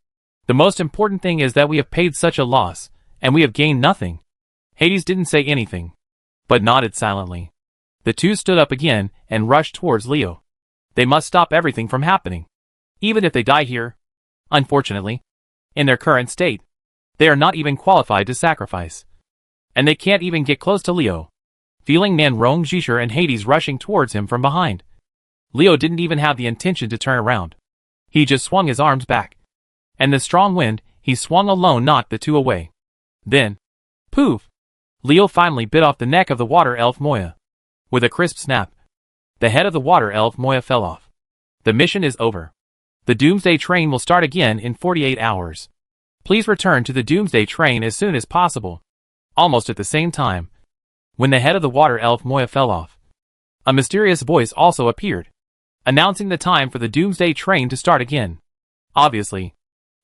The most important thing is that we have paid such a loss, and we have gained nothing." Hades didn't say anything, but nodded silently. The two stood up again and rushed towards Leo. They must stop everything from happening, even if they die here. Unfortunately, in their current state, they are not even qualified to sacrifice. And they can't even get close to Leo. Feeling Nanrong Jishur and Hades rushing towards him from behind, Leo didn't even have the intention to turn around. He just swung his arms back. And the strong wind he swung alone knocked the two away. Then, poof! Leo finally bit off the neck of the water elf Moya. With a crisp snap, the head of the water elf Moya fell off. The mission is over. The Doomsday train will start again in 48 hours. Please return to the Doomsday train as soon as possible. Almost at the same time, when the head of the water elf Moya fell off, a mysterious voice also appeared, announcing the time for the Doomsday train to start again. Obviously,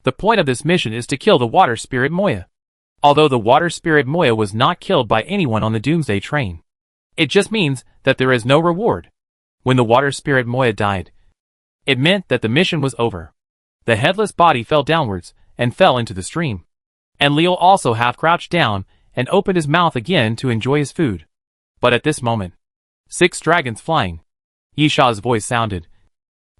the point of this mission is to kill the water spirit Moya. Although the water spirit Moya was not killed by anyone on the Doomsday train, it just means that there is no reward. When the water spirit Moya died, it meant that the mission was over. The headless body fell downwards and fell into the stream. And Leo also half crouched down and opened his mouth again to enjoy his food. But at this moment, 6 dragons flying, Yisha's voice sounded.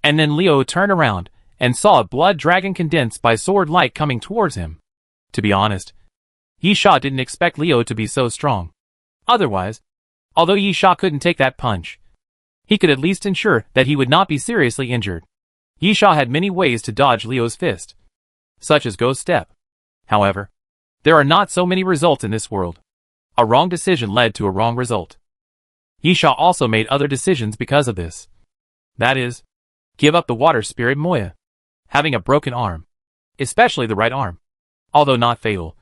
And then Leo turned around and saw a blood dragon condensed by sword light coming towards him. To be honest, Yisha didn't expect Leo to be so strong. Otherwise, although Yisha couldn't take that punch, he could at least ensure that he would not be seriously injured. Yisha had many ways to dodge Leo's fist, such as Ghost Step. However, there are not so many results in this world. A wrong decision led to a wrong result. Yisha also made other decisions because of this. That is, give up the water spirit Moya. Having a broken arm, especially the right arm, although not fatal,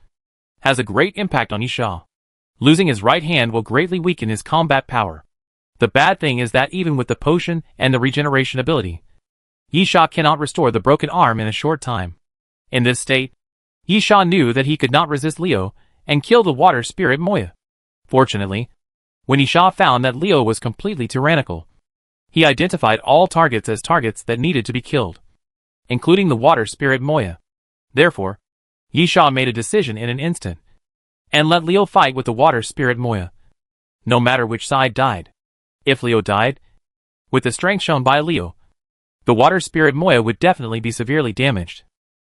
has a great impact on Yisha. Losing his right hand will greatly weaken his combat power. The bad thing is that even with the potion and the regeneration ability, Yisha cannot restore the broken arm in a short time. In this state, Yisha knew that he could not resist Leo and kill the water spirit Moya. Fortunately, when Yisha found that Leo was completely tyrannical, he identified all targets as targets that needed to be killed, including the water spirit Moya. Therefore, Yisha made a decision in an instant, and let Leo fight with the water spirit Moya, no matter which side died. If Leo died, with the strength shown by Leo, the water spirit Moya would definitely be severely damaged,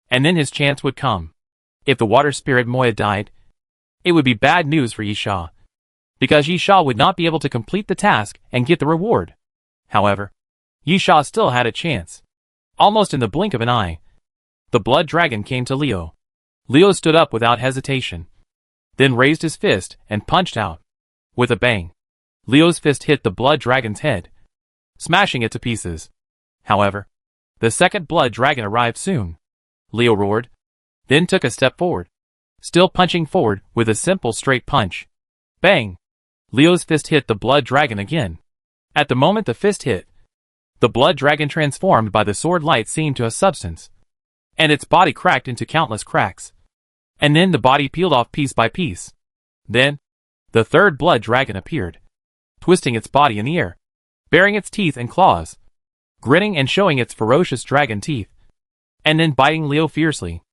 and then his chance would come. If the water spirit Moya died, it would be bad news for Yisha, because Yisha would not be able to complete the task and get the reward. However, Yisha still had a chance. Almost in the blink of an eye, the blood dragon came to Leo. Leo stood up without hesitation, then raised his fist and punched out. With a bang, Leo's fist hit the blood dragon's head, smashing it to pieces. However, the second blood dragon arrived soon. Leo roared, then took a step forward, still punching forward with a simple straight punch. Bang! Leo's fist hit the blood dragon again. At the moment the fist hit, the blood dragon transformed by the sword light seemed to a substance, and its body cracked into countless cracks. And then the body peeled off piece by piece. Then, the third blood dragon appeared, twisting its body in the air, baring its teeth and claws, grinning and showing its ferocious dragon teeth, and then biting Leo fiercely.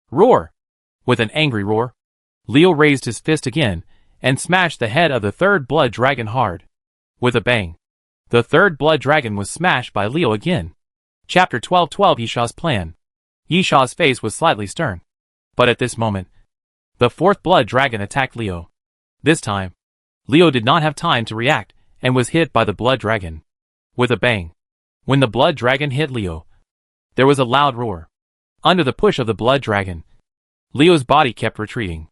Roar! With an angry roar, Leo raised his fist again and smashed the head of the third blood dragon hard. With a bang, the third blood dragon was smashed by Leo again. Chapter 1212 Yisha's Plan. Yisha's face was slightly stern, but at this moment, the fourth blood dragon attacked Leo. This time, Leo did not have time to react and was hit by the blood dragon. With a bang, when the blood dragon hit Leo, there was a loud roar. Under the push of the blood dragon, Leo's body kept retreating,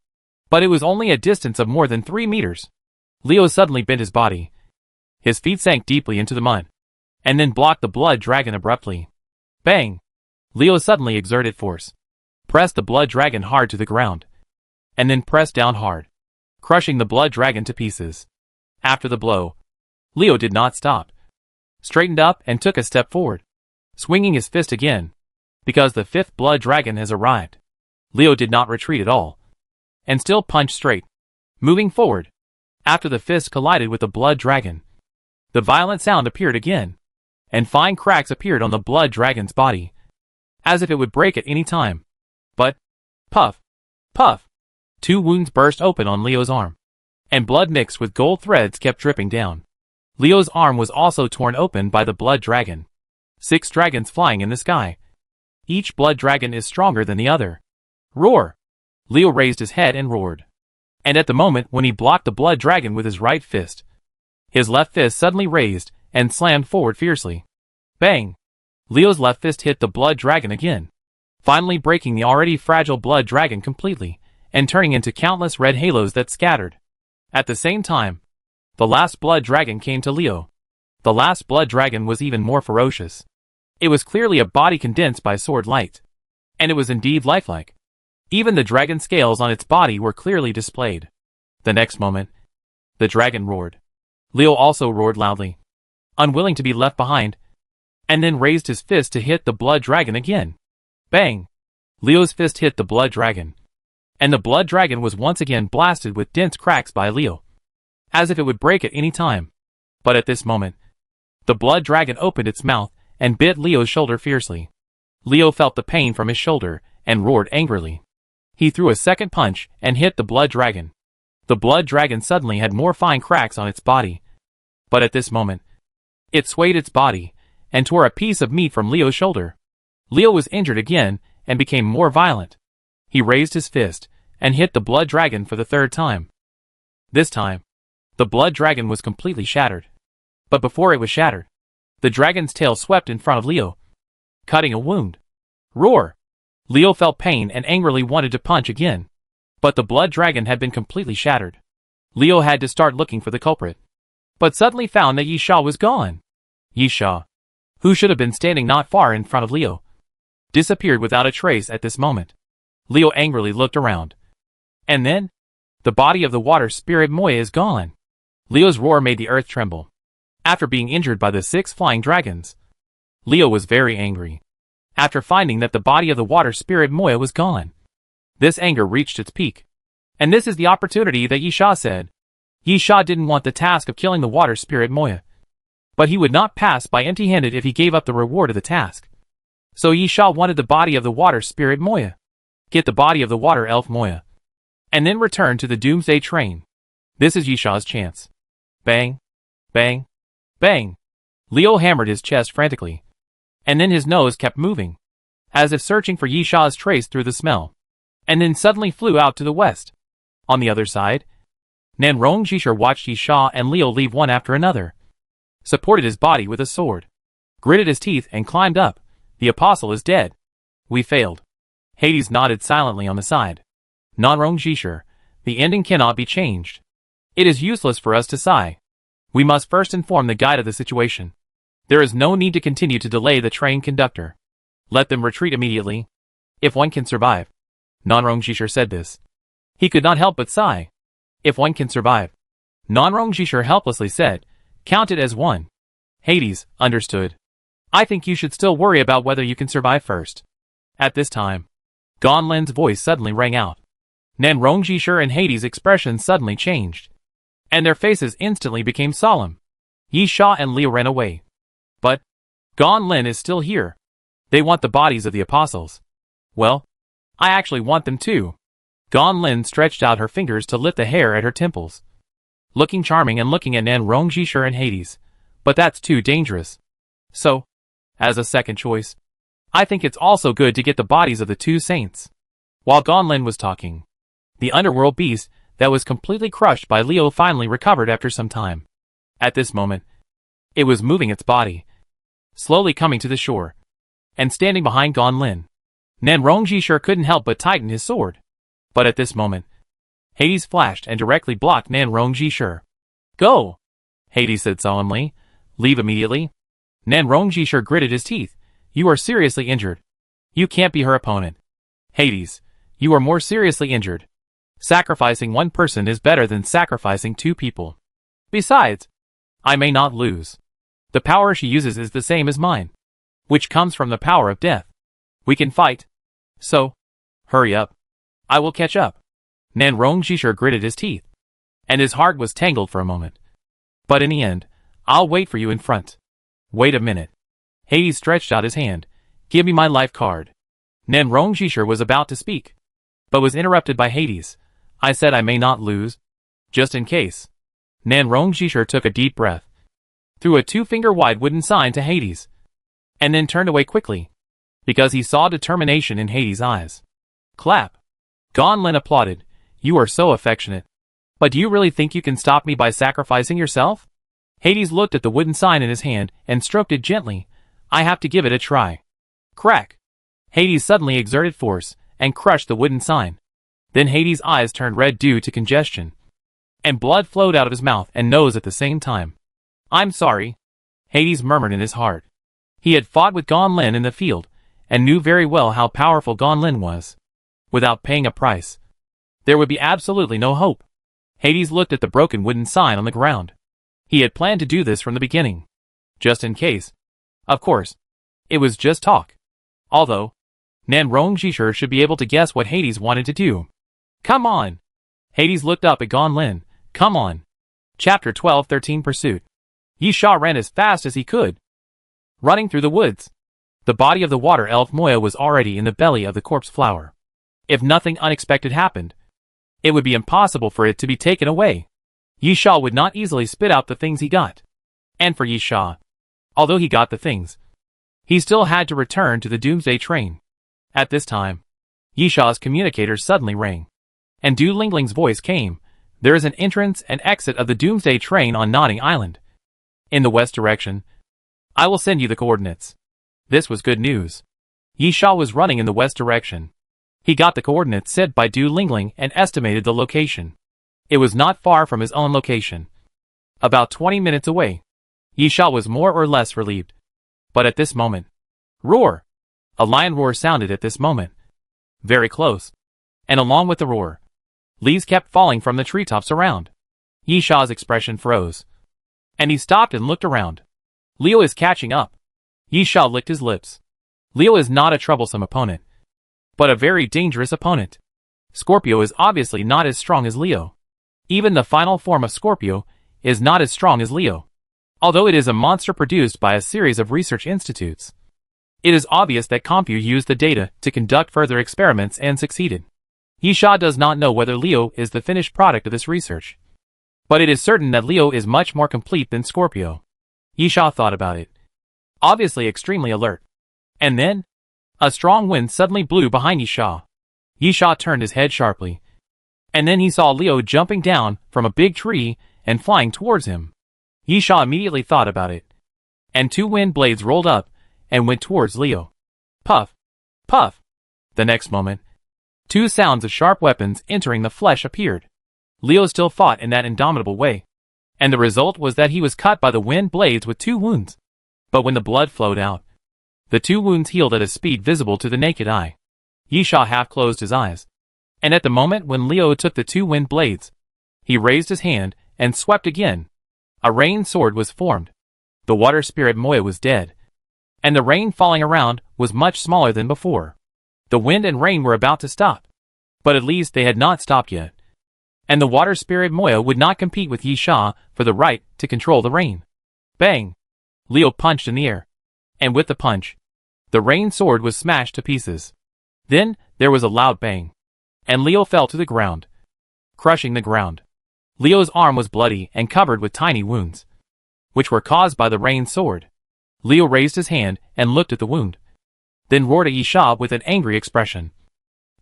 but it was only a distance of more than 3 meters. Leo suddenly bent his body, His feet sank deeply into the mud, and then blocked the blood dragon abruptly. Bang! Leo suddenly exerted force, pressed the blood dragon hard to the ground, and then pressed down hard, crushing the blood dragon to pieces. After the blow, Leo did not stop, straightened up and took a step forward, swinging his fist again. Because the fifth blood dragon has arrived, Leo did not retreat at all, and still punched straight, moving forward. After the fist collided with the blood dragon, the violent sound appeared again, and fine cracks appeared on the blood dragon's body, as if it would break at any time. But, puff, puff, 2 wounds burst open on Leo's arm, and blood mixed with gold threads kept dripping down. Leo's arm was also torn open by the blood dragon. 6 dragons flying in the sky. Each blood dragon is stronger than the other. Roar! Leo raised his head and roared. And at the moment when he blocked the blood dragon with his right fist, his left fist suddenly raised and slammed forward fiercely. Bang! Leo's left fist hit the blood dragon again, finally breaking the already fragile blood dragon completely, and turning into countless red halos that scattered. At the same time, the last blood dragon came to Leo. The last blood dragon was even more ferocious. It was clearly a body condensed by sword light, and it was indeed lifelike. Even the dragon scales on its body were clearly displayed. The next moment, the dragon roared. Leo also roared loudly, unwilling to be left behind, and then raised his fist to hit the blood dragon again. Bang! Leo's fist hit the blood dragon, and the blood dragon was once again blasted with dense cracks by Leo, as if it would break at any time. But at this moment, the blood dragon opened its mouth and bit Leo's shoulder fiercely. Leo felt the pain from his shoulder and roared angrily. He threw a second punch and hit the blood dragon. The blood dragon suddenly had more fine cracks on its body. But at this moment, it swayed its body and tore a piece of meat from Leo's shoulder. Leo was injured again and became more violent. He raised his fist and hit the blood dragon for the 3rd time. This time, the blood dragon was completely shattered. But before it was shattered, the dragon's tail swept in front of Leo, cutting a wound. Roar! Leo felt pain and angrily wanted to punch again. But the blood dragon had been completely shattered. Leo had to start looking for the culprit, but suddenly found that Yisha was gone. Yisha, who should have been standing not far in front of Leo, disappeared without a trace at this moment. Leo angrily looked around. And then, the body of the water spirit Moya is gone. Leo's roar made the earth tremble. After being injured by the 6 flying dragons, Leo was very angry. After finding that the body of the water spirit Moya was gone, this anger reached its peak. And this is the opportunity that Yisha said. Yisha didn't want the task of killing the water spirit Moya, but he would not pass by empty-handed if he gave up the reward of the task. So Yisha wanted the body of the water spirit Moya, get the body of the water elf Moya, and then return to the Doomsday train. This is Yisha's chance. Bang, bang, bang. Leo hammered his chest frantically, and then his nose kept moving, as if searching for Yisha's trace through the smell, and then suddenly flew out to the west. On the other side, Nanrong Jishur watched Yisha and Leo leave one after another, supported his body with a sword, gritted his teeth and climbed up. The apostle is dead. We failed. Hades nodded silently on the side. Nanrong Jishur, the ending cannot be changed. It is useless for us to sigh. We must first inform the guide of the situation. There is no need to continue to delay the train conductor. Let them retreat immediately, if one can survive. Nanrong Jishur said this. He could not help but sigh. If one can survive. Nanrong Jishur helplessly said, count it as one. Hades, understood. I think you should still worry about whether you can survive first. At this time, Gonlin's voice suddenly rang out. Nanrong Jishur and Hades' expressions suddenly changed, and their faces instantly became solemn. Yisha and Leo ran away. But Gonlin is still here. They want the bodies of the apostles. Well, I actually want them too. Gonlin stretched out her fingers to lift the hair at her temples, looking charming and looking at Nanrong Jishur and Hades. But that's too dangerous. So, as a second choice, I think it's also good to get the bodies of the 2 saints. While Gonlin was talking, the underworld beast that was completely crushed by Leo finally recovered after some time. At this moment, it was moving its body, slowly coming to the shore, and standing behind Gonlin. Nanrong Jishur couldn't help but tighten his sword. But at this moment, Hades flashed and directly blocked Nanrong Jishur. Go! Hades said solemnly. Leave immediately. Nan Rongjishir gritted his teeth. You are seriously injured. You can't be her opponent. Hades, you are more seriously injured. Sacrificing one person is better than sacrificing two people. Besides, I may not lose. The power she uses is the same as mine, which comes from the power of death. We can fight. So, hurry up. I will catch up. Nan Rongjishir gritted his teeth, and his heart was tangled for a moment. But in the end, I'll wait for you in front. Wait a minute. Hades stretched out his hand. Give me my life card. Nan Rongjishir was about to speak, but was interrupted by Hades. I said I may not lose. Just in case. Nan Rongjishir took a deep breath, threw a 2-finger-wide wooden sign to Hades, and then turned away quickly, because he saw determination in Hades' eyes. Clap. Gonlin applauded. You are so affectionate. But do you really think you can stop me by sacrificing yourself? Hades looked at the wooden sign in his hand and stroked it gently. I have to give it a try. Crack. Hades suddenly exerted force and crushed the wooden sign. Then Hades' eyes turned red due to congestion, and blood flowed out of his mouth and nose at the same time. I'm sorry, Hades murmured in his heart. He had fought with Gonlin in the field, and knew very well how powerful Gonlin was. Without paying a price, there would be absolutely no hope. Hades looked at the broken wooden sign on the ground. He had planned to do this from the beginning, just in case. Of course, it was just talk. Although, Nan Rongjishir should be able to guess what Hades wanted to do. Come on! Hades looked up at Gonlin. Come on! Chapter 1213 Pursuit. Yi Sha ran as fast as he could, running through the woods. The body of the water elf Moya was already in the belly of the corpse flower. If nothing unexpected happened, it would be impossible for it to be taken away. Yi Sha would not easily spit out the things he got. And for Yi Sha, although he got the things, he still had to return to the Doomsday train. At this time, Yi Sha's communicator suddenly rang, and Du Lingling's voice came. There is an entrance and exit of the Doomsday train on Nodding Island, in the west direction. I will send you the coordinates. This was good news. Yi Sha was running in the west direction. He got the coordinates set by Du Lingling and estimated the location. It was not far from his own location, about 20 minutes away. Yi Sha was more or less relieved. But at this moment, roar! A lion roar sounded at this moment. Very close. And along with the roar, leaves kept falling from the treetops around. Yi Sha's expression froze, and he stopped and looked around. Leo is catching up. Yi Sha licked his lips. Leo is not a troublesome opponent, but a very dangerous opponent. Scorpio is obviously not as strong as Leo. Even the final form of Scorpio is not as strong as Leo, although it is a monster produced by a series of research institutes. It is obvious that Compu used the data to conduct further experiments and succeeded. Yi Sha does not know whether Leo is the finished product of this research, but it is certain that Leo is much more complete than Scorpio. Yi Sha thought about it, obviously extremely alert. And then, a strong wind suddenly blew behind Yi Sha. Yi Sha turned his head sharply, and then he saw Leo jumping down from a big tree and flying towards him. Yi Sha immediately thought about it, and 2 wind blades rolled up and went towards Leo. Puff! Puff! The next moment, 2 sounds of sharp weapons entering the flesh appeared. Leo still fought in that indomitable way, and the result was that he was cut by the wind blades with 2 wounds. But when the blood flowed out, the 2 wounds healed at a speed visible to the naked eye. Yi Sha half closed his eyes, and at the moment when Leo took the 2 wind blades, he raised his hand and swept again. A rain sword was formed. The water spirit Moya was dead, and the rain falling around was much smaller than before. The wind and rain were about to stop, but at least they had not stopped yet, and the water spirit Moya would not compete with Yi Sha for the right to control the rain. Bang! Leo punched in the air, and with the punch, the rain sword was smashed to pieces. Then, there was a loud bang, and Leo fell to the ground, crushing the ground. Leo's arm was bloody and covered with tiny wounds, which were caused by the rain sword. Leo raised his hand and looked at the wound, then roared at Yi Sha with an angry expression,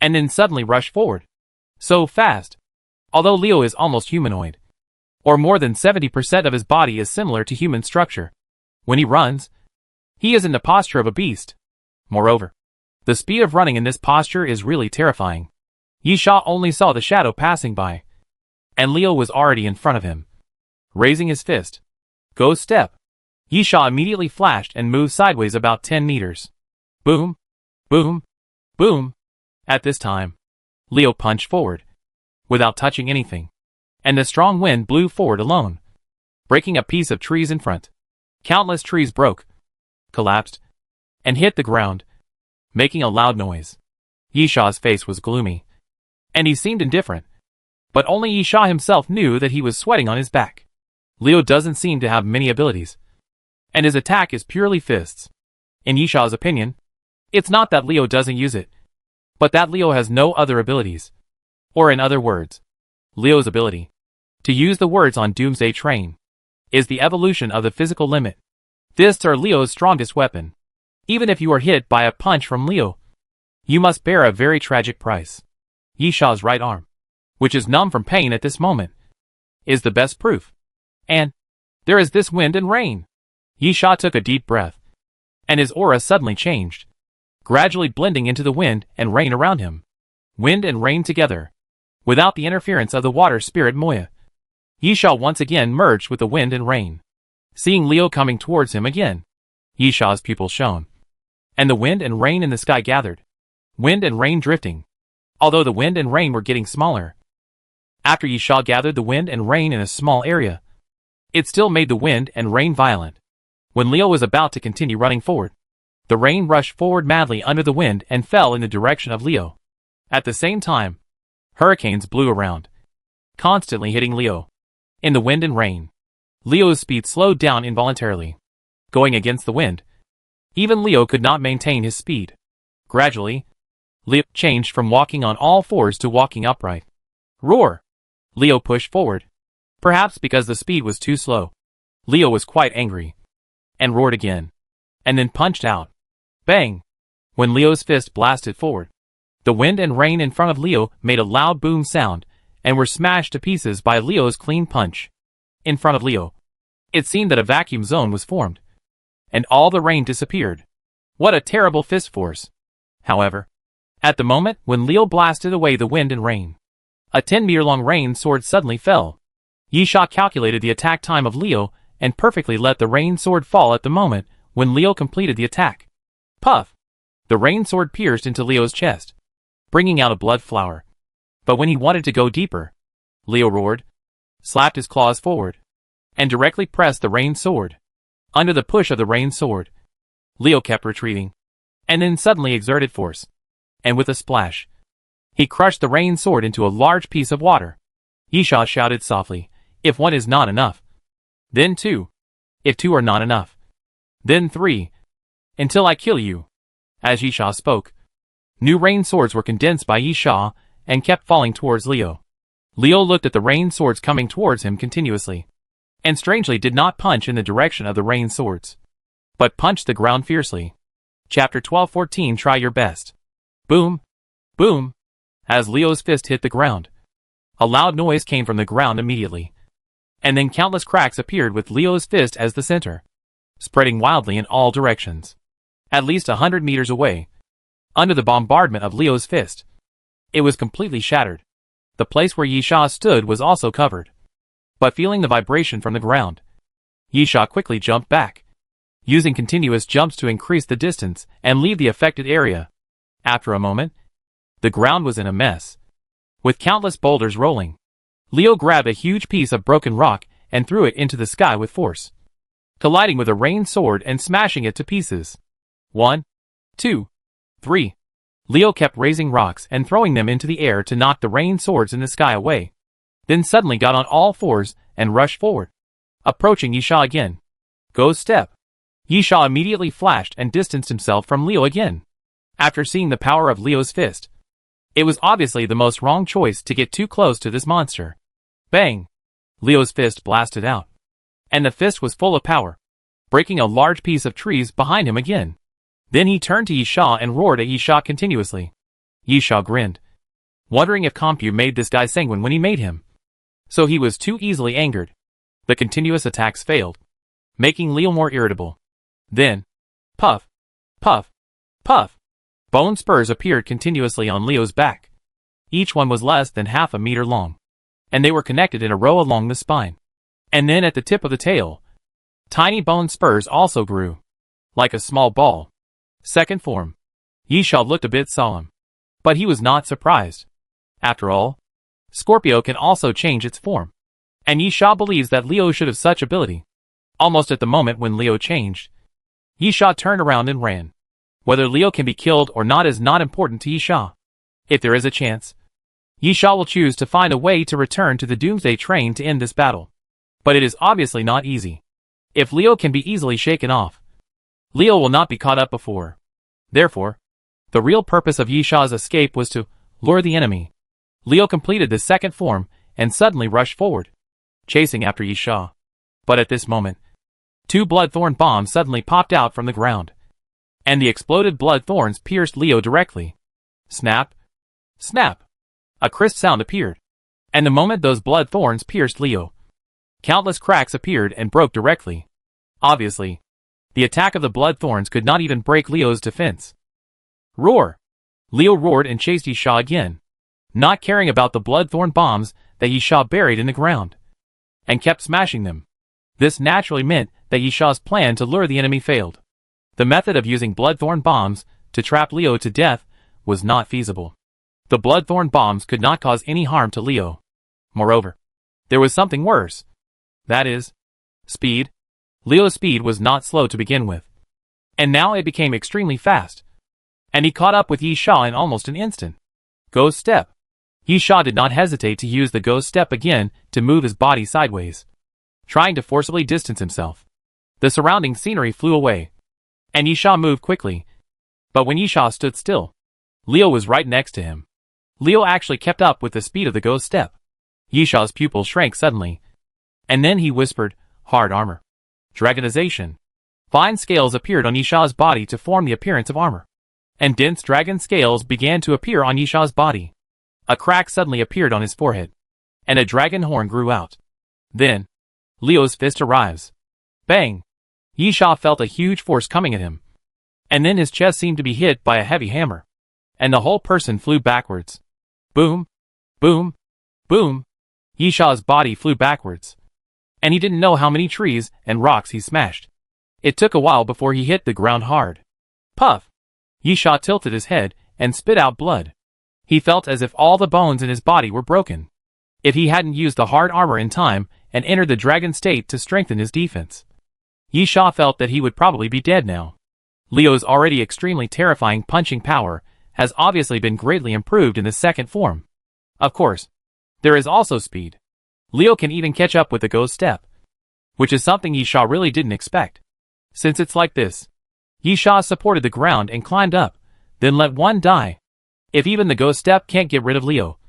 and then suddenly rushed forward. So fast! Although Leo is almost humanoid, or more than 70% of his body is similar to human structure, when he runs, he is in the posture of a beast. Moreover, the speed of running in this posture is really terrifying. Yi Sha only saw the shadow passing by, and Leo was already in front of him. Raising his fist, Go step. Yisha immediately flashed and moved sideways about 10 meters. Boom, boom, boom. At this time, Leo punched forward, without touching anything, and the strong wind blew forward alone, breaking a piece of trees in front. Countless trees broke, collapsed, and hit the ground, making a loud noise. Yisha's face was gloomy, and he seemed indifferent, but only Yisha himself knew that he was sweating on his back. Leo doesn't seem to have many abilities, and his attack is purely fists. In Yisha's opinion, it's not that Leo doesn't use it, but that Leo has no other abilities. Or in other words, Leo's ability, to use the words on Doomsday train, is the evolution of the physical limit. Fists are Leo's strongest weapon. Even if you are hit by a punch from Leo, you must bear a very tragic price. Yisha's right arm, which is numb from pain at this moment, is the best proof. And there is this wind and rain. Yisha took a deep breath, and his aura suddenly changed, gradually blending into the wind and rain around him. Wind and rain together, without the interference of the water spirit Moya. Yisha once again merged with the wind and rain. Seeing Leo coming towards him again, Yisha's pupils shone, and the wind and rain in the sky gathered. Wind and rain drifting, although the wind and rain were getting smaller. After Yisha gathered the wind and rain in a small area, it still made the wind and rain violent. When Leo was about to continue running forward, the rain rushed forward madly under the wind and fell in the direction of Leo. At the same time, hurricanes blew around, constantly hitting Leo. In the wind and rain, Leo's speed slowed down involuntarily, going against the wind. Even Leo could not maintain his speed. Gradually, Leo changed from walking on all fours to walking upright. Roar! Leo pushed forward. Perhaps because the speed was too slow, Leo was quite angry, and roared again, and then punched out. Bang! When Leo's fist blasted forward, the wind and rain in front of Leo made a loud boom sound, and were smashed to pieces by Leo's clean punch. In front of Leo, it seemed that a vacuum zone was formed, and all the rain disappeared. What a terrible fist force! However, at the moment when Leo blasted away the wind and rain, a 10-meter-long rain sword suddenly fell. Yisha calculated the attack time of Leo and perfectly let the rain sword fall at the moment when Leo completed the attack. Puff! The rain sword pierced into Leo's chest, bringing out a blood flower. But when he wanted to go deeper, Leo roared, slapped his claws forward, and directly pressed the rain sword. Under the push of the rain sword, Leo kept retreating, and then suddenly exerted force, and with a splash, he crushed the rain sword into a large piece of water. Yisha shouted softly, "If one is not enough, then two. If two are not enough, then three. Until I kill you." As Yisha spoke, new rain swords were condensed by Yisha and kept falling towards Leo. Leo looked at the rain swords coming towards him continuously, and strangely did not punch in the direction of the rain swords, but punched the ground fiercely. Chapter 1214. Try your best. Boom! Boom! As Leo's fist hit the ground, a loud noise came from the ground immediately, and then countless cracks appeared with Leo's fist as the center, spreading wildly in all directions. At least 100 meters away, under the bombardment of Leo's fist, it was completely shattered. The place where Yisha stood was also covered. But feeling the vibration from the ground, Yisha quickly jumped back, using continuous jumps to increase the distance and leave the affected area. After a moment, the ground was in a mess, with countless boulders rolling. Leo grabbed a huge piece of broken rock and threw it into the sky with force, colliding with a rain sword and smashing it to pieces. 1, 2, 3. Leo kept raising rocks and throwing them into the air to knock the rain swords in the sky away, then suddenly got on all fours and rushed forward, approaching Yisha again. Go step. Yisha immediately flashed and distanced himself from Leo again. After seeing the power of Leo's fist, it was obviously the most wrong choice to get too close to this monster. Bang! Leo's fist blasted out, and the fist was full of power, breaking a large piece of trees behind him again. Then he turned to Yisha and roared at Yisha continuously. Yisha grinned, wondering if Compu made this guy sanguine when he made him. So he was too easily angered. The continuous attacks failed, making Leo more irritable. Then, puff, puff, puff. Bone spurs appeared continuously on Leo's back. Each one was less than half a meter long, and they were connected in a row along the spine. And then at the tip of the tail, Tiny bone spurs also grew. Like a small ball. Second form. Yisha looked a bit solemn. But he was not surprised. After all, Scorpio can also change its form. And Yisha believes that Leo should have such ability. Almost at the moment when Leo changed, Yisha turned around and ran. Whether Leo can be killed or not is not important to Yisha. If there is a chance, Yisha will choose to find a way to return to the Doomsday train to end this battle. But it is obviously not easy. If Leo can be easily shaken off, Leo will not be caught up before. Therefore, the real purpose of Yisha's escape was to lure the enemy. Leo completed the second form and suddenly rushed forward, chasing after Yisha. But at this moment, 2 bloodthorn bombs suddenly popped out from the ground. And the exploded blood thorns pierced Leo directly. Snap! Snap! A crisp sound appeared. And the moment those blood thorns pierced Leo, countless cracks appeared and broke directly. Obviously, the attack of the blood thorns could not even break Leo's defense. Roar! Leo roared and chased Yisha again, not caring about the bloodthorn bombs that Yisha buried in the ground, and kept smashing them. This naturally meant that Yisha's plan to lure the enemy failed. The method of using bloodthorn bombs to trap Leo to death was not feasible. The bloodthorn bombs could not cause any harm to Leo. Moreover, there was something worse. That is, speed. Leo's speed was not slow to begin with. And now it became extremely fast. And he caught up with Yisha in almost an instant. Ghost step. Yisha did not hesitate to use the ghost step again to move his body sideways, trying to forcibly distance himself. The surrounding scenery flew away, and Yisha moved quickly. But when Yisha stood still, Leo was right next to him. Leo actually kept up with the speed of the ghost step. Yisha's pupil shrank suddenly, and then he whispered, "Hard armor. Dragonization." Fine scales appeared on Yisha's body to form the appearance of armor, and dense dragon scales began to appear on Yisha's body. A crack suddenly appeared on his forehead, and a dragon horn grew out. Then, Leo's fist arrives. Bang! Yisha felt a huge force coming at him, and then his chest seemed to be hit by a heavy hammer, and the whole person flew backwards. Boom! Boom! Boom! Yisha's body flew backwards, and he didn't know how many trees and rocks he smashed. It took a while before he hit the ground hard. Puff! Yisha tilted his head and spit out blood. He felt as if all the bones in his body were broken. If he hadn't used the hard armor in time and entered the dragon state to strengthen his defense, Yisha felt that he would probably be dead now. Leo's already extremely terrifying punching power has obviously been greatly improved in the second form. Of course, there is also speed. Leo can even catch up with the ghost step, which is something Yisha really didn't expect. Since it's like this, Yisha supported the ground and climbed up, then let one die. If even the ghost step can't get rid of Leo,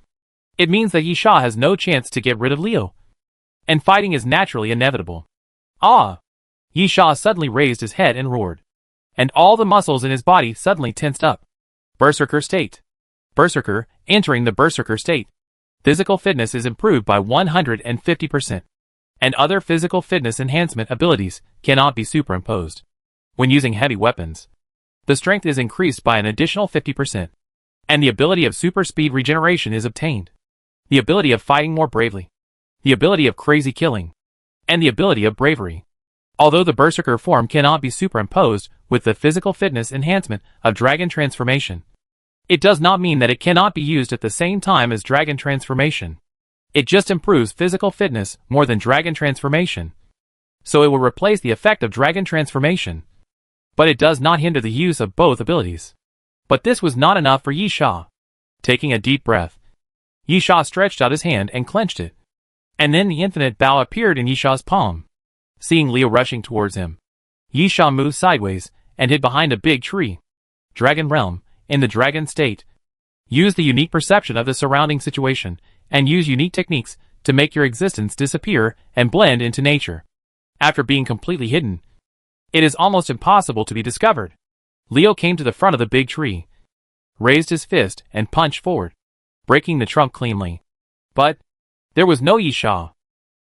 it means that Yisha has no chance to get rid of Leo. And fighting is naturally inevitable. Ah! Yisha suddenly raised his head and roared, and all the muscles in his body suddenly tensed up. Berserker state. Berserker, entering the Berserker state. Physical fitness is improved by 150%. And other physical fitness enhancement abilities cannot be superimposed. When using heavy weapons, the strength is increased by an additional 50%. And the ability of super speed regeneration is obtained. The ability of fighting more bravely. The ability of crazy killing. And the ability of bravery. Although the Berserker form cannot be superimposed with the physical fitness enhancement of Dragon Transformation, it does not mean that it cannot be used at the same time as Dragon Transformation. It just improves physical fitness more than Dragon Transformation, so it will replace the effect of Dragon Transformation. But it does not hinder the use of both abilities. But this was not enough for Yisha. Taking a deep breath, Yisha stretched out his hand and clenched it. And then the infinite bow appeared in Yisha's palm. Seeing Leo rushing towards him, Yisha moved sideways and hid behind a big tree. Dragon Realm, in the dragon state. Use the unique perception of the surrounding situation, and use unique techniques to make your existence disappear and blend into nature. After being completely hidden, it is almost impossible to be discovered. Leo came to the front of the big tree, raised his fist and punched forward, breaking the trunk cleanly. But there was no Yisha.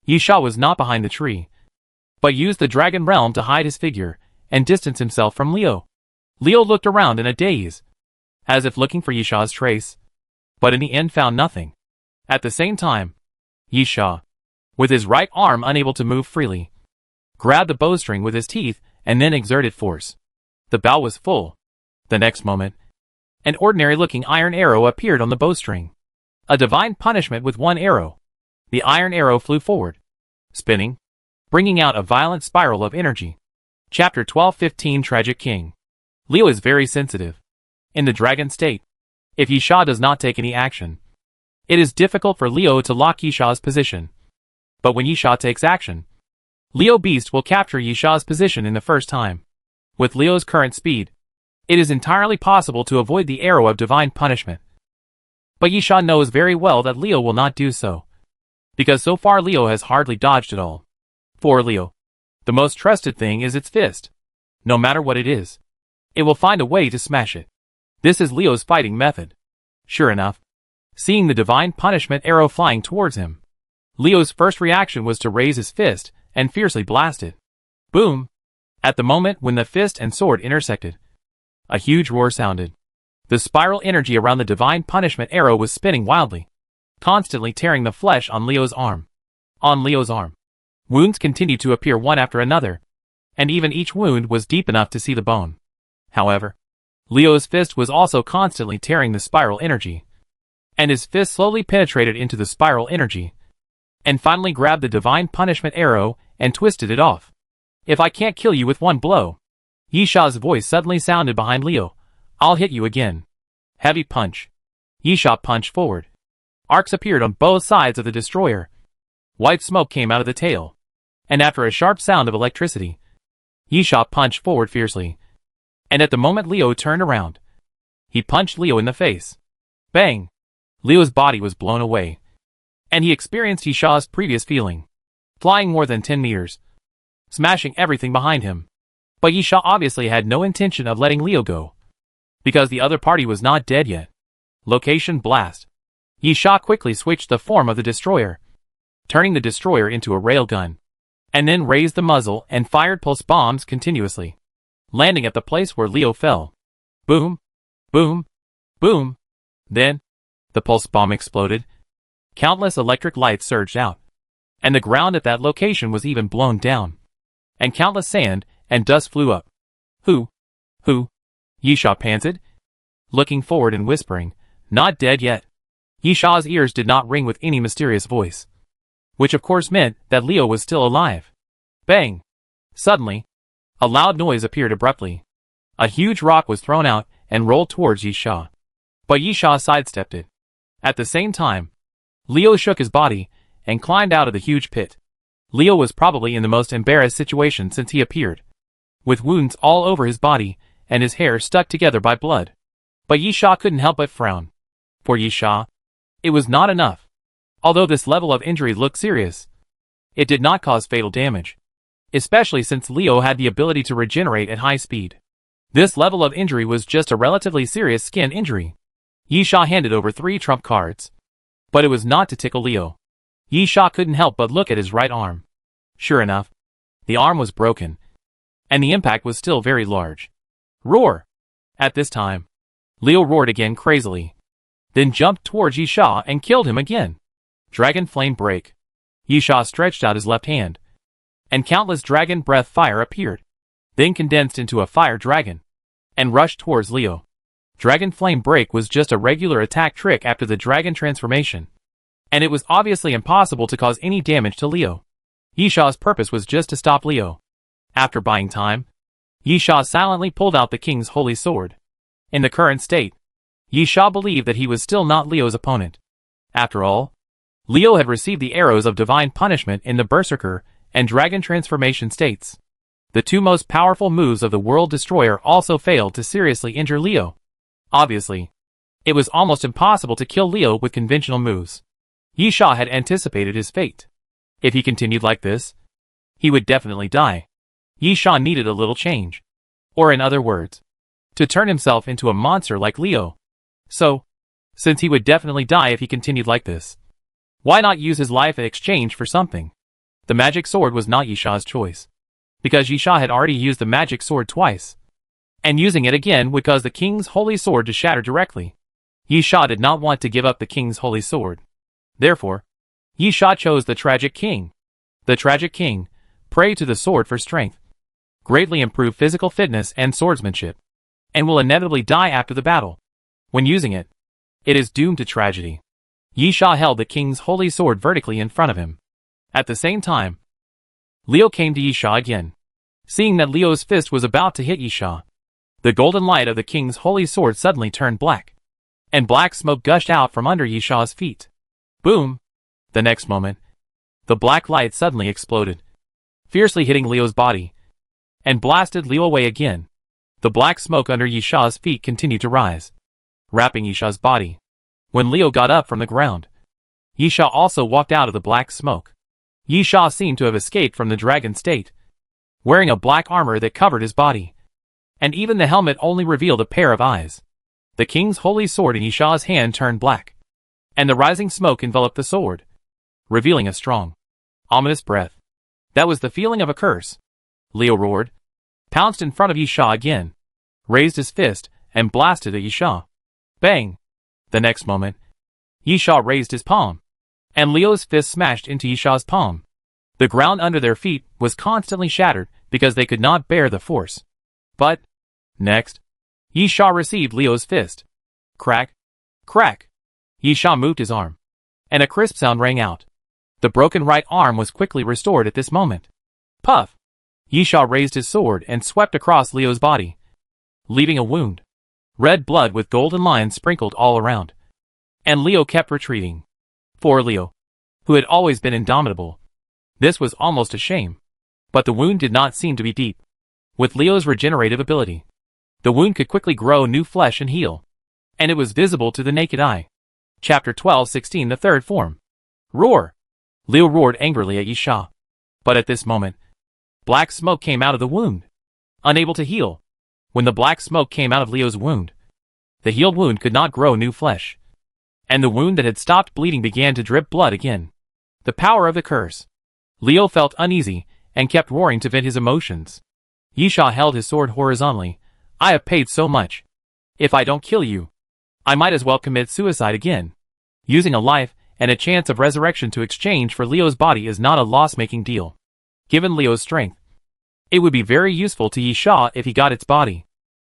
Yisha was not behind the tree, but used the dragon realm to hide his figure and distance himself from Leo. Leo looked around in a daze, as if looking for Yisha's trace, but in the end found nothing. At the same time, Yisha, with his right arm unable to move freely, grabbed the bowstring with his teeth, and then exerted force. The bow was full. The next moment, an ordinary-looking iron arrow appeared on the bowstring. A divine punishment with one arrow. The iron arrow flew forward, spinning, bringing out a violent spiral of energy. Chapter 12:15 Tragic King. Leo is very sensitive. In the dragon state, if Yisha does not take any action, it is difficult for Leo to lock Yisha's position. But when Yisha takes action, Leo Beast will capture Yisha's position in the first time. With Leo's current speed, it is entirely possible to avoid the arrow of divine punishment. But Yisha knows very well that Leo will not do so, because so far Leo has hardly dodged it all. For Leo, the most trusted thing is its fist. No matter what it is, it will find a way to smash it. This is Leo's fighting method. Sure enough, seeing the divine punishment arrow flying towards him, Leo's first reaction was to raise his fist and fiercely blast it. Boom! At the moment when the fist and sword intersected, a huge roar sounded. The spiral energy around the divine punishment arrow was spinning wildly, constantly tearing the flesh on Leo's arm. On Leo's arm, wounds continued to appear one after another, and even each wound was deep enough to see the bone. However, Leo's fist was also constantly tearing the spiral energy, and his fist slowly penetrated into the spiral energy, and finally grabbed the divine punishment arrow and twisted it off. If I can't kill you with one blow, Yisha's voice suddenly sounded behind Leo. I'll hit you again. Heavy punch. Yisha punched forward. Arcs appeared on both sides of the destroyer. White smoke came out of the tail, and after a sharp sound of electricity, Yisha punched forward fiercely. And at the moment Leo turned around, he punched Leo in the face. Bang! Leo's body was blown away, and he experienced Yisha's previous feeling, flying more than 10 meters, smashing everything behind him. But Yisha obviously had no intention of letting Leo go, because the other party was not dead yet. Location blast. Yisha quickly switched the form of the destroyer, turning the destroyer into a railgun, and then raised the muzzle and fired pulse bombs continuously, landing at the place where Leo fell. Boom! Boom! Boom! Then, the pulse bomb exploded. Countless electric lights surged out, and the ground at that location was even blown down, and countless sand and dust flew up. Who? Yisha panted, looking forward and whispering, not dead yet. Yisha's ears did not ring with any mysterious voice, which of course meant that Leo was still alive. Bang! Suddenly, a loud noise appeared abruptly. A huge rock was thrown out and rolled towards Yisha, but Yisha sidestepped it. At the same time, Leo shook his body and climbed out of the huge pit. Leo was probably in the most embarrassed situation since he appeared, with wounds all over his body and his hair stuck together by blood. But Yisha couldn't help but frown. For Yisha, it was not enough. Although this level of injury looked serious, it did not cause fatal damage, especially since Leo had the ability to regenerate at high speed. This level of injury was just a relatively serious skin injury. Yisha handed over 3 trump cards, but it was not to tickle Leo. Yisha couldn't help but look at his right arm. Sure enough, the arm was broken, and the impact was still very large. Roar! At this time, Leo roared again crazily, then jumped towards Yisha and killed him again. Dragon Flame Break. Yisha stretched out his left hand, and countless dragon breath fire appeared, then condensed into a fire dragon, and rushed towards Leo. Dragon Flame Break was just a regular attack trick after the dragon transformation, and it was obviously impossible to cause any damage to Leo. Yisha's purpose was just to stop Leo. After buying time, Yisha silently pulled out the king's holy sword. In the current state, Yisha believed that he was still not Leo's opponent. After all, Leo had received the arrows of divine punishment in the Berserker and Dragon transformation states. The 2 most powerful moves of the World Destroyer also failed to seriously injure Leo. Obviously, it was almost impossible to kill Leo with conventional moves. Yisha had anticipated his fate. If he continued like this, he would definitely die. Yisha needed a little change, or in other words, to turn himself into a monster like Leo. So, since he would definitely die if he continued like this, why not use his life in exchange for something? The magic sword was not Yisha's choice, because Yisha had already used the magic sword twice, and using it again would cause the king's holy sword to shatter directly. Yisha did not want to give up the king's holy sword. Therefore, Yisha chose the Tragic King. The Tragic King, Pray to the sword for strength. Greatly improve physical fitness and swordsmanship. And will inevitably die after the battle. When using it, it is doomed to tragedy. Yi Sha held the king's holy sword vertically in front of him. At the same time, Liu came to Yi Sha again. Seeing that Liu's fist was about to hit Yi Sha, the golden light of the king's holy sword suddenly turned black. And black smoke gushed out from under Yi Sha's feet. Boom! The next moment, the black light suddenly exploded, fiercely hitting Liu's body, and blasted Liu away again. The black smoke under Yi Sha's feet continued to rise, wrapping Yi Sha's body. When Liu got up from the ground, Yi Sha also walked out of the black smoke. Yi Sha seemed to have escaped from the dragon state, wearing a black armor that covered his body, and even the helmet only revealed a pair of eyes. The king's holy sword in Yi Sha's hand turned black, and the rising smoke enveloped the sword, revealing a strong, ominous breath. That was the feeling of a curse. Liu roared, pounced in front of Yi Sha again, raised his fist, and blasted at Yi Sha. Bang! The next moment, Yi Sha raised his palm, and Liu's fist smashed into Yi Sha's palm. The ground under their feet was constantly shattered because they could not bear the force. But, next, Yi Sha received Liu's fist. Crack! Crack! Yi Sha moved his arm, and a crisp sound rang out. The broken right arm was quickly restored at this moment. Puff! Yi Sha raised his sword and swept across Liu's body, leaving a wound. Red blood with golden lines sprinkled all around. And Liu kept retreating. For Liu, who had always been indomitable, this was almost a shame. But the wound did not seem to be deep. With Liu's regenerative ability, the wound could quickly grow new flesh and heal. And it was visible to the naked eye. Chapter 12:16 The third form. Roar! Liu roared angrily at Yi Sha. But at this moment, black smoke came out of the wound, unable to heal. When the black smoke came out of Liu's wound, the healed wound could not grow new flesh, and the wound that had stopped bleeding began to drip blood again. The power of the curse. Liu felt uneasy and kept roaring to vent his emotions. Yi Sha held his sword horizontally. I have paid so much. If I don't kill you, I might as well commit suicide again. Using a life and a chance of resurrection to exchange for Liu's body is not a loss-making deal. Given Liu's strength, it would be very useful to Yi Sha if he got its body.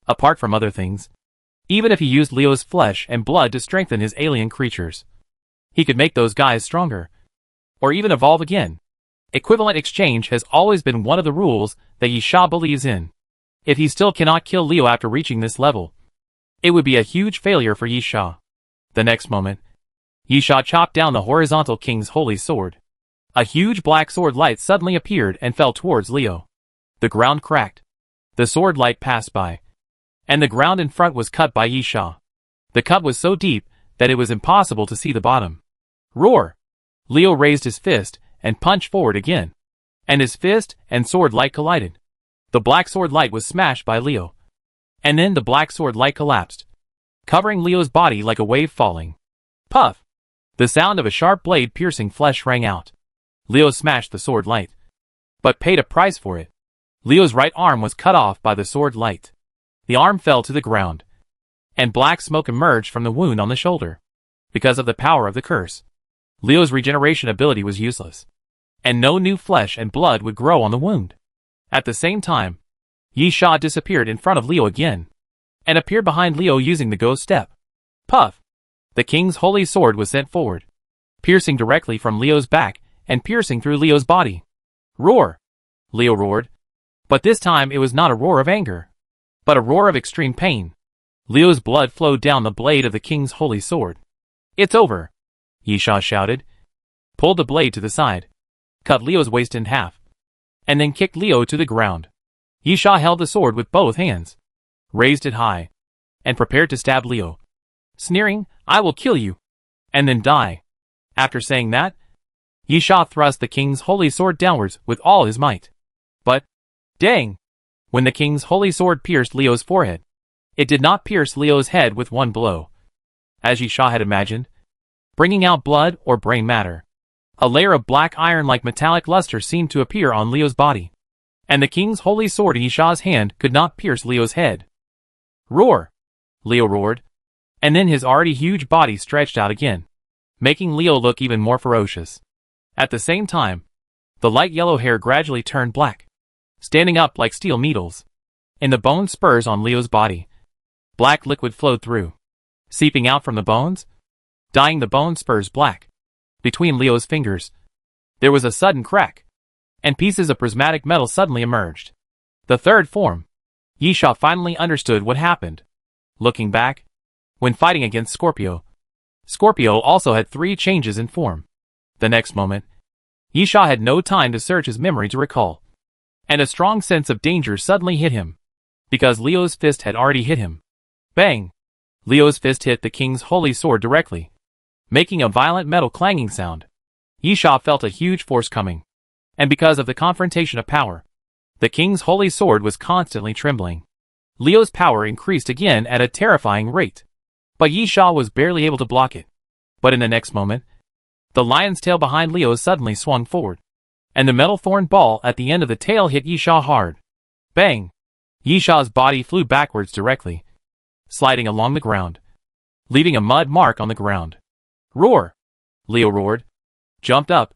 Apart from other things, even if he used Liu's flesh and blood to strengthen his alien creatures, he could make those guys stronger, or even evolve again. Equivalent exchange has always been one of the rules that Yi Sha believes in. If he still cannot kill Liu after reaching this level, it would be a huge failure for Yi Sha. The next moment, Yi Sha chopped down the horizontal king's holy sword. A huge black sword light suddenly appeared and fell towards Liu. The ground cracked. The sword light passed by, and the ground in front was cut by Yi Sha. The cut was so deep that it was impossible to see the bottom. Roar! Liu raised his fist and punched forward again, and his fist and sword light collided. The black sword light was smashed by Liu, and then the black sword light collapsed, covering Liu's body like a wave falling. Puff! The sound of a sharp blade piercing flesh rang out. Liu smashed the sword light, but paid a price for it. Liu's right arm was cut off by the sword light. The arm fell to the ground, and black smoke emerged from the wound on the shoulder. Because of the power of the curse, Liu's regeneration ability was useless, and no new flesh and blood would grow on the wound. At the same time, Yi Sha disappeared in front of Liu again, and appeared behind Liu using the ghost step. Puff! The king's holy sword was sent forward, piercing directly from Liu's back and piercing through Liu's body. Roar! Liu roared. But this time it was not a roar of anger, but a roar of extreme pain. Liu's blood flowed down the blade of the king's holy sword. It's over! Yi Sha shouted, pulled the blade to the side, cut Liu's waist in half, and then kicked Liu to the ground. Yi Sha held the sword with both hands, raised it high, and prepared to stab Liu, sneering, I will kill you, and then die. After saying that, Yi Sha thrust the king's holy sword downwards with all his might. But, dang! When the king's holy sword pierced Liu's forehead, it did not pierce Liu's head with one blow, as Yi Sha had imagined, bringing out blood or brain matter. A layer of black iron-like metallic luster seemed to appear on Liu's body, and the king's holy sword in Yi Sha's hand could not pierce Liu's head. Roar! Liu roared, and then his already huge body stretched out again, making Liu look even more ferocious. At the same time, The light yellow hair gradually turned black, standing up like steel needles. In the bone spurs on Leo's body, black liquid flowed through, seeping out from the bones, dyeing the bone spurs black. Between Leo's fingers, there was a sudden crack, and pieces of prismatic metal suddenly emerged. The third form. Yisha finally understood what happened. Looking back, when fighting against Scorpio, Scorpio also had 3 changes in form. The next moment, Yisha had no time to search his memory to recall, and a strong sense of danger suddenly hit him, because Leo's fist had already hit him. Bang! Leo's fist hit the king's holy sword directly, making a violent metal clanging sound. Yisha felt a huge force coming, and because of the confrontation of power, the king's holy sword was constantly trembling. Leo's power increased again at a terrifying rate, but Yisha was barely able to block it. But in the next moment, the lion's tail behind Leo suddenly swung forward, and the metal thorn ball at the end of the tail hit Yisha hard. Bang! Yisha's body flew backwards directly, sliding along the ground, leaving a mud mark on the ground. Roar! Leo roared, jumped up,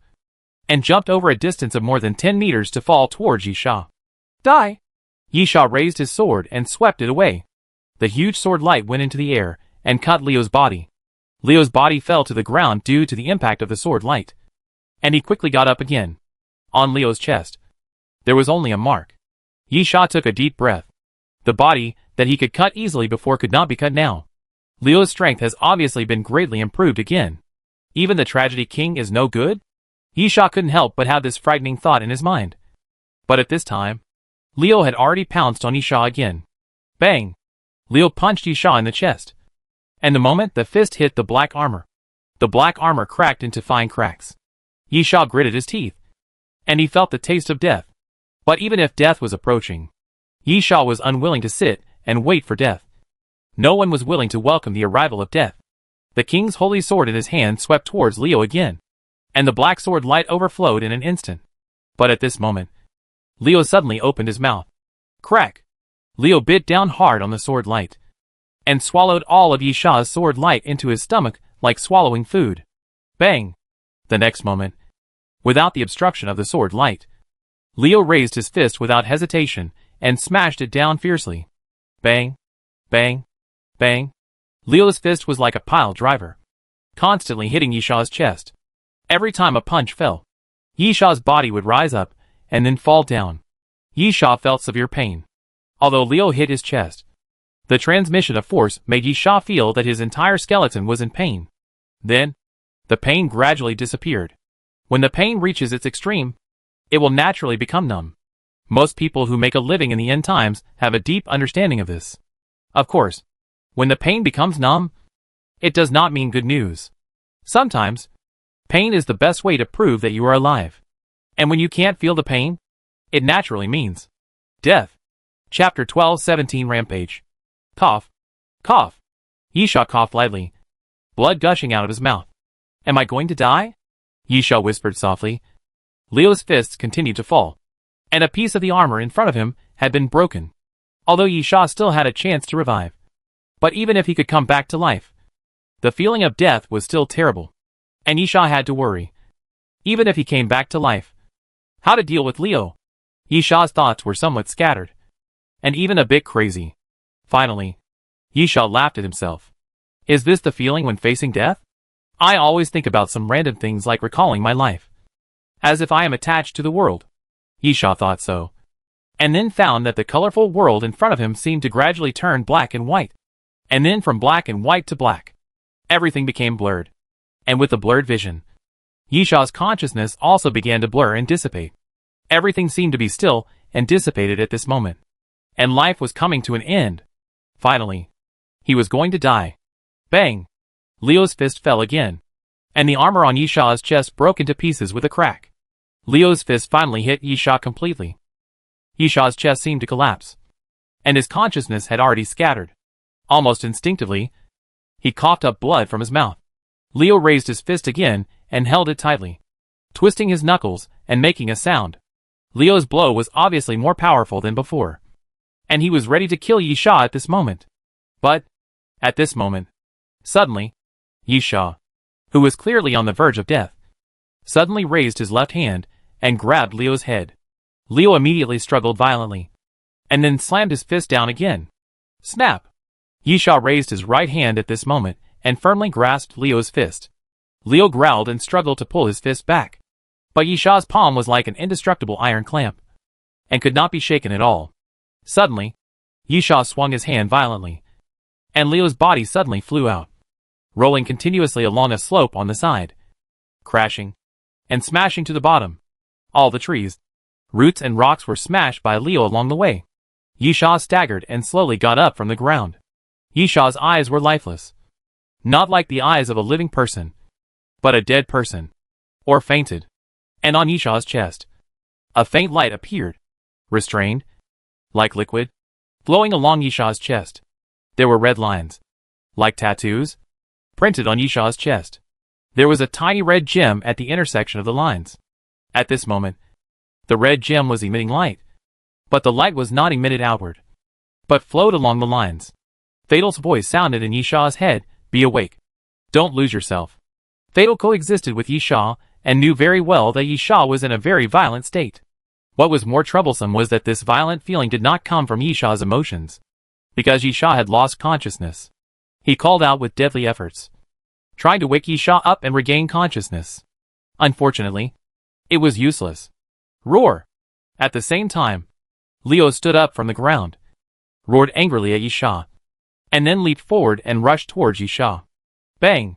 and jumped over a distance of more than 10 meters to fall towards Yisha. Die! Yisha raised his sword and swept it away. The huge sword light went into the air and cut Leo's body. Leo's body fell to the ground due to the impact of the sword light, and he quickly got up again. On Leo's chest, there was only a mark. Yisha took a deep breath. The body that he could cut easily before could not be cut now. Leo's strength has obviously been greatly improved again. Even the tragedy king is no good? Yisha couldn't help but have this frightening thought in his mind. But at this time, Leo had already pounced on Yisha again. Bang! Leo punched Yisha in the chest, and the moment the fist hit the black armor cracked into fine cracks. Yisha gritted his teeth, and he felt the taste of death. But even if death was approaching, Yisha was unwilling to sit and wait for death. No one was willing to welcome the arrival of death. The king's holy sword in his hand swept towards Leo again, and the black sword light overflowed in an instant. But at this moment, Leo suddenly opened his mouth. Crack! Leo bit down hard on the sword light, and swallowed all of Yisha's sword light into his stomach like swallowing food. Bang! The next moment, without the obstruction of the sword light, Leo raised his fist without hesitation and smashed it down fiercely. Bang! Bang! Bang! Leo's fist was like a pile driver, constantly hitting Yisha's chest. Every time a punch fell, Yisha's body would rise up and then fall down. Yisha felt severe pain. Although Leo hit his chest, the transmission of force made Yisha feel that his entire skeleton was in pain. Then, the pain gradually disappeared. When the pain reaches its extreme, it will naturally become numb. Most people who make a living in the end times have a deep understanding of this. Of course, when the pain becomes numb, it does not mean good news. Sometimes, pain is the best way to prove that you are alive. And when you can't feel the pain, it naturally means death. Chapter 1217 Rampage. Cough. Cough. Yisha coughed lightly, blood gushing out of his mouth. Am I going to die? Yisha whispered softly. Leo's fists continued to fall, and a piece of the armor in front of him had been broken. Although Yisha still had a chance to revive. But even if he could come back to life, the feeling of death was still terrible, and Yisha had to worry. Even if he came back to life, how to deal with Leo? Yisha's thoughts were somewhat scattered, and even a bit crazy. Finally, Yisha laughed at himself. Is this the feeling when facing death? I always think about some random things like recalling my life, as if I am attached to the world. Yisha thought so, and then found that the colorful world in front of him seemed to gradually turn black and white, and then from black and white to black. Everything became blurred, and with the blurred vision, Yisha's consciousness also began to blur and dissipate. Everything seemed to be still and dissipated at this moment, and life was coming to an end. Finally, he was going to die. Bang! Leo's fist fell again, and the armor on Yisha's chest broke into pieces with a crack. Leo's fist finally hit Yisha completely. Yisha's chest seemed to collapse, and his consciousness had already scattered. Almost instinctively, he coughed up blood from his mouth. Leo raised his fist again and held it tightly, twisting his knuckles and making a sound. Leo's blow was obviously more powerful than before, and he was ready to kill Yisha at this moment. But, at this moment, suddenly, Yisha, who was clearly on the verge of death, suddenly raised his left hand and grabbed Leo's head. Leo immediately struggled violently, and then slammed his fist down again. Snap! Yisha raised his right hand at this moment and firmly grasped Leo's fist. Leo growled and struggled to pull his fist back, but Yisha's palm was like an indestructible iron clamp, and could not be shaken at all. Suddenly, Yisha swung his hand violently, and Leo's body suddenly flew out, rolling continuously along a slope on the side, crashing and smashing to the bottom. All the trees, roots and rocks were smashed by Leo along the way. Yisha staggered and slowly got up from the ground. Yisha's eyes were lifeless, not like the eyes of a living person, but a dead person, or fainted. And on Yisha's chest, a faint light appeared, restrained, like liquid, flowing along Yisha's chest. There were red lines, like tattoos, printed on Yisha's chest. There was a tiny red gem at the intersection of the lines. At this moment, the red gem was emitting light, but the light was not emitted outward, but flowed along the lines. Fatal's voice sounded in Yisha's head, "Be awake. Don't lose yourself." Fatal coexisted with Yisha, and knew very well that Yisha was in a very violent state. What was more troublesome was that this violent feeling did not come from Yisha's emotions, because Yisha had lost consciousness. He called out with deadly efforts, trying to wake Yisha up and regain consciousness. Unfortunately, it was useless. Roar! At the same time, Leo stood up from the ground, roared angrily at Yisha, and then leaped forward and rushed towards Yisha. Bang!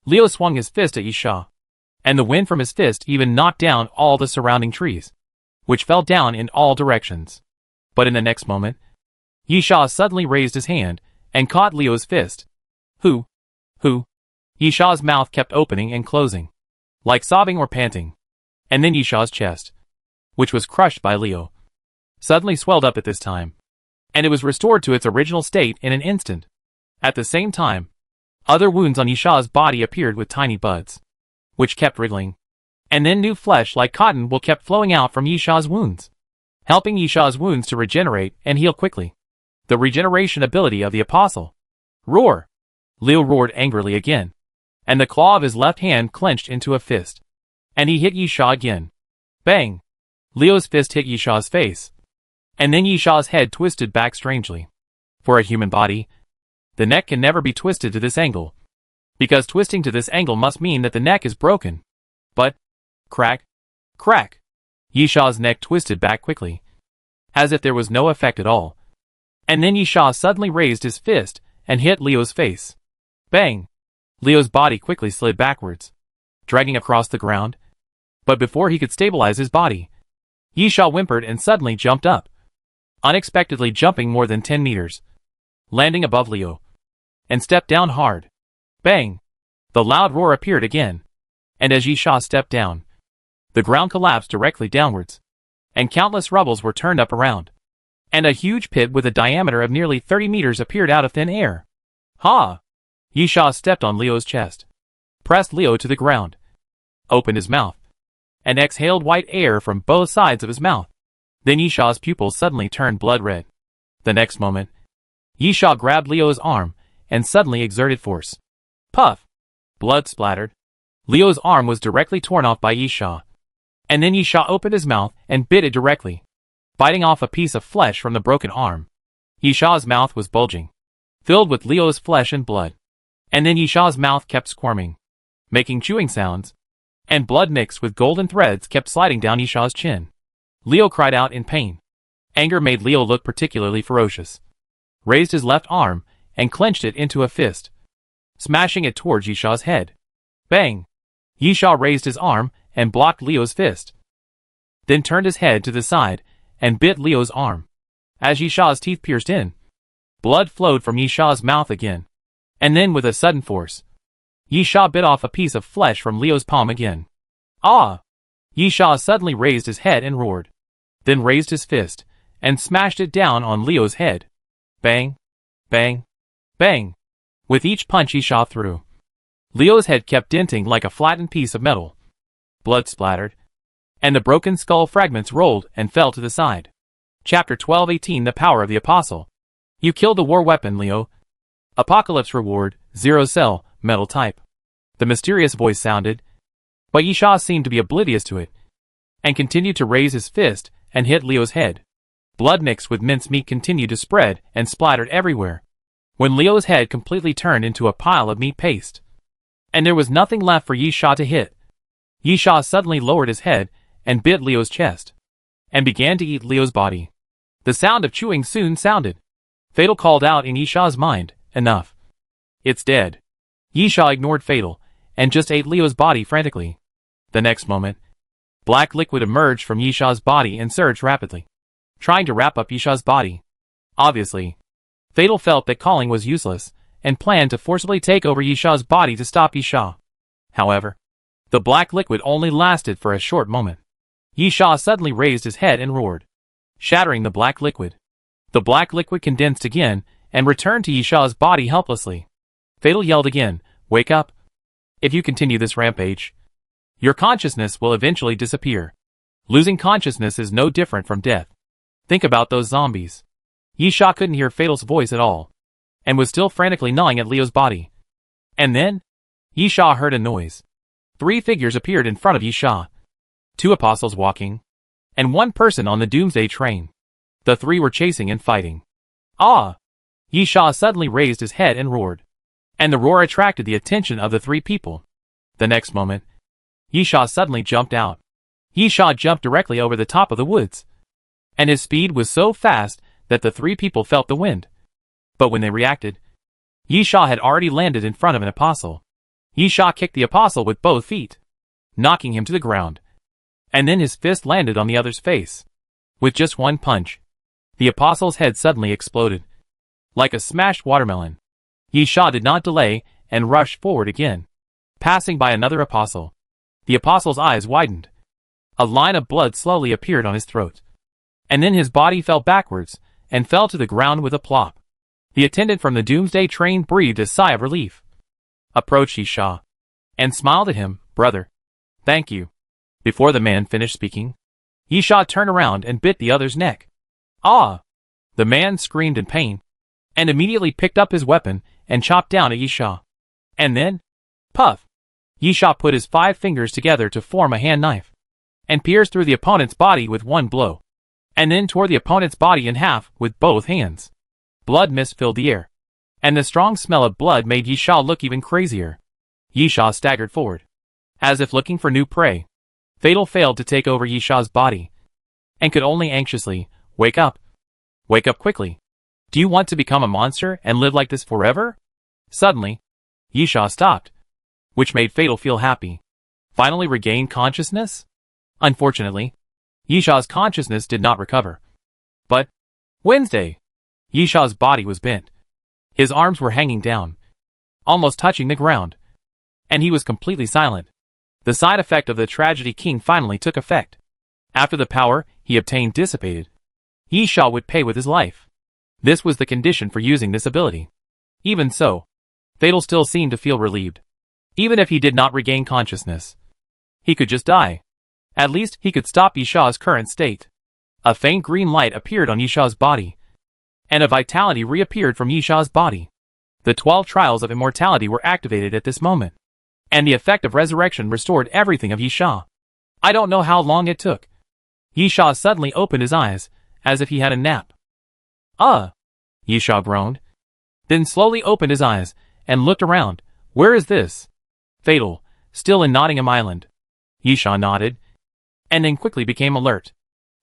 Leo swung his fist at Yisha, and the wind from his fist even knocked down all the surrounding trees, which fell down in all directions. But in the next moment, Yisha suddenly raised his hand and caught Leo's fist. Who? Yisha's mouth kept opening and closing, like sobbing or panting. And then Yisha's chest, which was crushed by Leo, suddenly swelled up at this time, and it was restored to its original state in an instant. At the same time, other wounds on Yisha's body appeared with tiny buds, which kept wriggling, and then new flesh like cotton wool kept flowing out from Yisha's wounds, helping Yisha's wounds to regenerate and heal quickly. The regeneration ability of the apostle. Roar! Leo roared angrily again, and the claw of his left hand clenched into a fist, and he hit Yisha again. Bang! Leo's fist hit Yisha's face, and then Yisha's head twisted back strangely. For a human body, the neck can never be twisted to this angle, because twisting to this angle must mean that the neck is broken. But, crack, crack, Yisha's neck twisted back quickly, as if there was no effect at all. And then Yisha suddenly raised his fist and hit Leo's face. Bang! Leo's body quickly slid backwards, dragging across the ground. But before he could stabilize his body, Yisha whimpered and suddenly jumped up, unexpectedly jumping more than 10 meters, landing above Leo, and stepped down hard. Bang! The loud roar appeared again, and as Yisha stepped down, the ground collapsed directly downwards, and countless rubbles were turned up around, and a huge pit with a diameter of nearly 30 meters appeared out of thin air. Ha! Yisha stepped on Leo's chest, pressed Leo to the ground, opened his mouth, and exhaled white air from both sides of his mouth. Then Yisha's pupils suddenly turned blood red. The next moment, Yisha grabbed Leo's arm and suddenly exerted force. Puff! Blood splattered. Leo's arm was directly torn off by Yisha, and then Yisha opened his mouth and bit it directly, biting off a piece of flesh from the broken arm. Yisha's mouth was bulging, filled with Leo's flesh and blood, and then Yisha's mouth kept squirming, making chewing sounds, and blood mixed with golden threads kept sliding down Yisha's chin. Leo cried out in pain. Anger made Leo look particularly ferocious, raised his left arm and clenched it into a fist, smashing it towards Yisha's head. Bang! Yisha raised his arm and blocked Leo's fist, then turned his head to the side and bit Leo's arm. As Yisha's teeth pierced in, blood flowed from Yisha's mouth again, and then with a sudden force, Yisha bit off a piece of flesh from Leo's palm again. Ah! Yisha suddenly raised his head and roared, then raised his fist and smashed it down on Leo's head. Bang! Bang! Bang! With each punch Yisha threw, Leo's head kept denting like a flattened piece of metal. Blood splattered, and the broken skull fragments rolled and fell to the side. Chapter 1218 The Power of the Apostle. You killed the war weapon, Leo. Apocalypse reward, 0 cell, metal type. The mysterious voice sounded, but Yisha seemed to be oblivious to it, and continued to raise his fist and hit Leo's head. Blood mixed with mincemeat continued to spread and splattered everywhere, when Leo's head completely turned into a pile of meat paste. And there was nothing left for Yisha to hit. Yisha suddenly lowered his head and bit Leo's chest, and began to eat Leo's body. The sound of chewing soon sounded. Fatal called out in Yisha's mind, "Enough. It's dead." Yisha ignored Fatal, and just ate Leo's body frantically. The next moment, black liquid emerged from Yisha's body and surged rapidly, trying to wrap up Yisha's body. Obviously, Fatal felt that calling was useless, and planned to forcibly take over Yisha's body to stop Yisha. However, the black liquid only lasted for a short moment. Yisha suddenly raised his head and roared, shattering the black liquid. The black liquid condensed again and returned to Yisha's body helplessly. Fatal yelled again, "Wake up! If you continue this rampage, your consciousness will eventually disappear. Losing consciousness is no different from death. Think about those zombies." Yisha couldn't hear Fatal's voice at all, and was still frantically gnawing at Leo's body. And then, Yisha heard a noise. 3 figures appeared in front of Yisha. 2 apostles walking, and 1 person on the Doomsday train. The 3 were chasing and fighting. "Ah!" Yisha suddenly raised his head and roared, and the roar attracted the attention of the 3 people. The next moment, Yisha suddenly jumped out. Yisha jumped directly over the top of the woods, and his speed was so fast that the 3 people felt the wind. But when they reacted, Yisha had already landed in front of an apostle. Yisha kicked the apostle with both feet, knocking him to the ground, and then his fist landed on the other's face. With just 1 punch, the apostle's head suddenly exploded, like a smashed watermelon. Yisha did not delay and rushed forward again, passing by another apostle. The apostle's eyes widened. A line of blood slowly appeared on his throat, and then his body fell backwards and fell to the ground with a plop. The attendant from the Doomsday train breathed a sigh of relief, approached Yisha, and smiled at him. "Brother, thank you." Before the man finished speaking, Yisha turned around and bit the other's neck. "Ah!" The man screamed in pain, and immediately picked up his weapon and chopped down at Yisha. And then, puff! Yisha put his 5 fingers together to form a hand knife, and pierced through the opponent's body with 1 blow, and then tore the opponent's body in half with both hands. Blood mist filled the air, and the strong smell of blood made Yisha look even crazier. Yisha staggered forward, as if looking for new prey. Fatal failed to take over Yisha's body, and could only anxiously, "Wake up! Wake up quickly! Do you want to become a monster and live like this forever?" Suddenly, Yisha stopped, which made Fatal feel happy. Finally regained consciousness? Unfortunately, Yisha's consciousness did not recover. But, Wednesday! Yisha's body was bent. His arms were hanging down, almost touching the ground, and he was completely silent. The side effect of the Tragedy King finally took effect. After the power he obtained dissipated, Yisha would pay with his life. This was the condition for using this ability. Even so, Fatal still seemed to feel relieved. Even if he did not regain consciousness, he could just die. At least he could stop Yisha's current state. A faint green light appeared on Yisha's body, and a vitality reappeared from Yisha's body. The 12 trials of immortality were activated at this moment, and the effect of resurrection restored everything of Yisha. I don't know how long it took. Yisha suddenly opened his eyes, as if he had a nap. Yisha groaned, then slowly opened his eyes, and looked around. "Where is this?" Fatal, still in Nottingham Island. Yisha nodded, and then quickly became alert.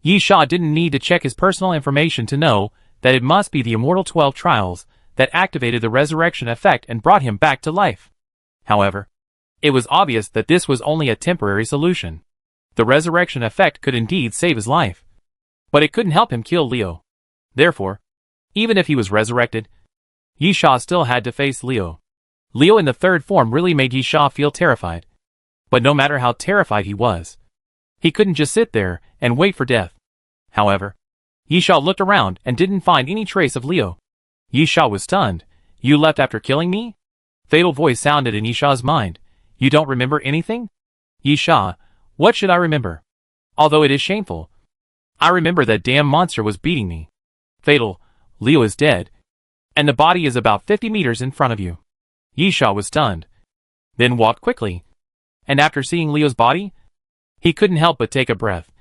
Yisha didn't need to check his personal information to know that it must be the immortal 12 trials that activated the resurrection effect and brought him back to life. However, it was obvious that this was only a temporary solution. The resurrection effect could indeed save his life, but it couldn't help him kill Leo. Therefore, even if he was resurrected, Yisha still had to face Leo. Leo in the 3rd form really made Yisha feel terrified. But no matter how terrified he was, he couldn't just sit there and wait for death. However, Yisha looked around and didn't find any trace of Leo. Yisha was stunned. "You left after killing me?" Fatal voice sounded in Yisha's mind. "You don't remember anything?" "Yisha, what should I remember? Although it is shameful, I remember that damn monster was beating me." Fatal, "Leo is dead, and the body is about 50 meters in front of you." Yisha was stunned, then walked quickly, and after seeing Leo's body, he couldn't help but take a breath.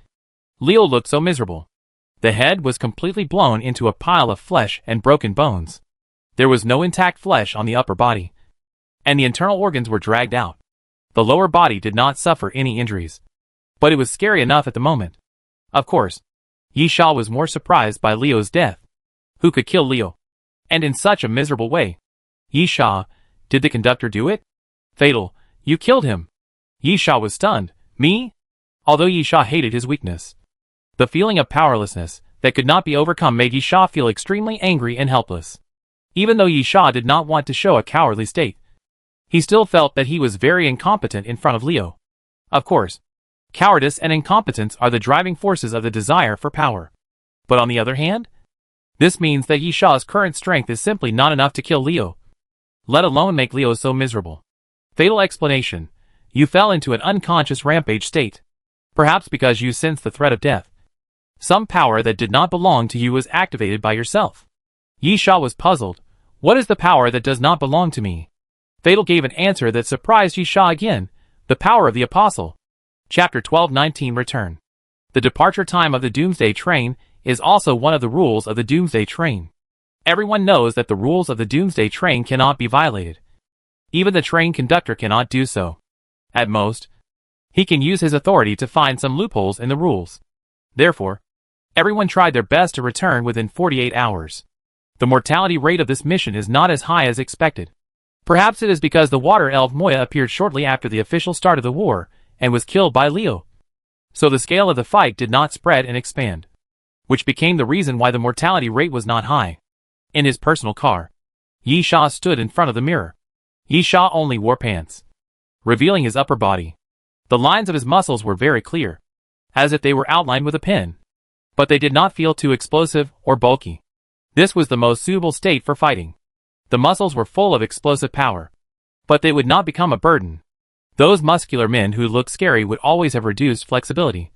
Leo looked so miserable. The head was completely blown into a pile of flesh and broken bones. There was no intact flesh on the upper body, and the internal organs were dragged out. The lower body did not suffer any injuries, but it was scary enough at the moment. Of course, Yi Sha was more surprised by Leo's death. Who could kill Leo? And in such a miserable way? Yi Sha, did the conductor do it? Fatal, you killed him. Yi Sha was stunned. Me? Although Yi Sha hated his weakness, the feeling of powerlessness that could not be overcome made Yi Sha feel extremely angry and helpless. Even though Yi Sha did not want to show a cowardly state, he still felt that he was very incompetent in front of Leo. Of course, cowardice and incompetence are the driving forces of the desire for power. But on the other hand, this means that Yi Sha's current strength is simply not enough to kill Leo, let alone make Leo so miserable. Fatal explanation. You fell into an unconscious rampage state. Perhaps because you sensed the threat of death. Some power that did not belong to you was activated by yourself. Yi Sha was puzzled. What is the power that does not belong to me? Fatal gave an answer that surprised Yi Sha again. The power of the Apostle. Chapter 1219 Return. The departure time of the Doomsday train is also one of the rules of the Doomsday train. Everyone knows that the rules of the Doomsday train cannot be violated. Even the train conductor cannot do so. At most, he can use his authority to find some loopholes in the rules. Therefore, everyone tried their best to return within 48 hours. The mortality rate of this mission is not as high as expected. Perhaps it is because the water elf Moya appeared shortly after the official start of the war and was killed by Leo. So the scale of the fight did not spread and expand, which became the reason why the mortality rate was not high. In his personal car, Yi Sha stood in front of the mirror. Yi Sha only wore pants, revealing his upper body. The lines of his muscles were very clear, as if they were outlined with a pen, but they did not feel too explosive or bulky. This was the most suitable state for fighting. The muscles were full of explosive power, but they would not become a burden. Those muscular men who looked scary would always have reduced flexibility,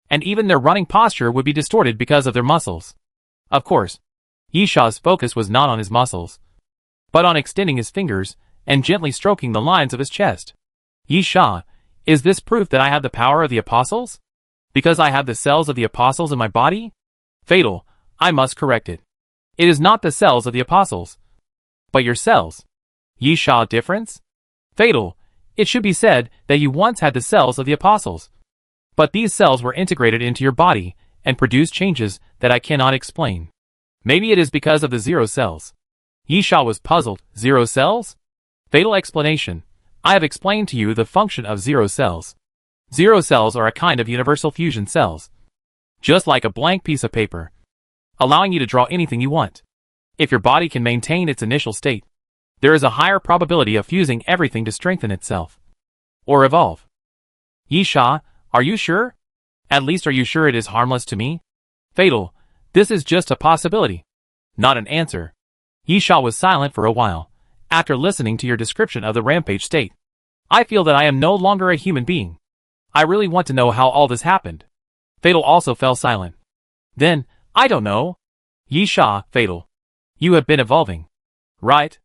and even their running posture would be distorted because of their muscles. Of course, Yi Sha's focus was not on his muscles, but on extending his fingers and gently stroking the lines of his chest. Yi Sha, is this proof that I have the power of the Apostles? Because I have the cells of the Apostles in my body? Fatal, I must correct it. It is not the cells of the Apostles, but your cells. Yi Sha difference? Fatal, it should be said that you once had the cells of the Apostles, but these cells were integrated into your body and produced changes that I cannot explain. Maybe it is because of the zero cells. Yi Sha was puzzled. Zero cells? Fatal explanation. I have explained to you the function of zero cells. Zero cells are a kind of universal fusion cells, just like a blank piece of paper, allowing you to draw anything you want. If your body can maintain its initial state, there is a higher probability of fusing everything to strengthen itself or evolve. Yi Sha, are you sure? At least are you sure it is harmless to me? Fatal, this is just a possibility, not an answer. Yi Sha was silent for a while, after listening to your description of the rampage state. I feel that I am no longer a human being. I really want to know how all this happened. Fatal also fell silent. Then, I don't know. Yi Sha, Fatal, you have been evolving, right?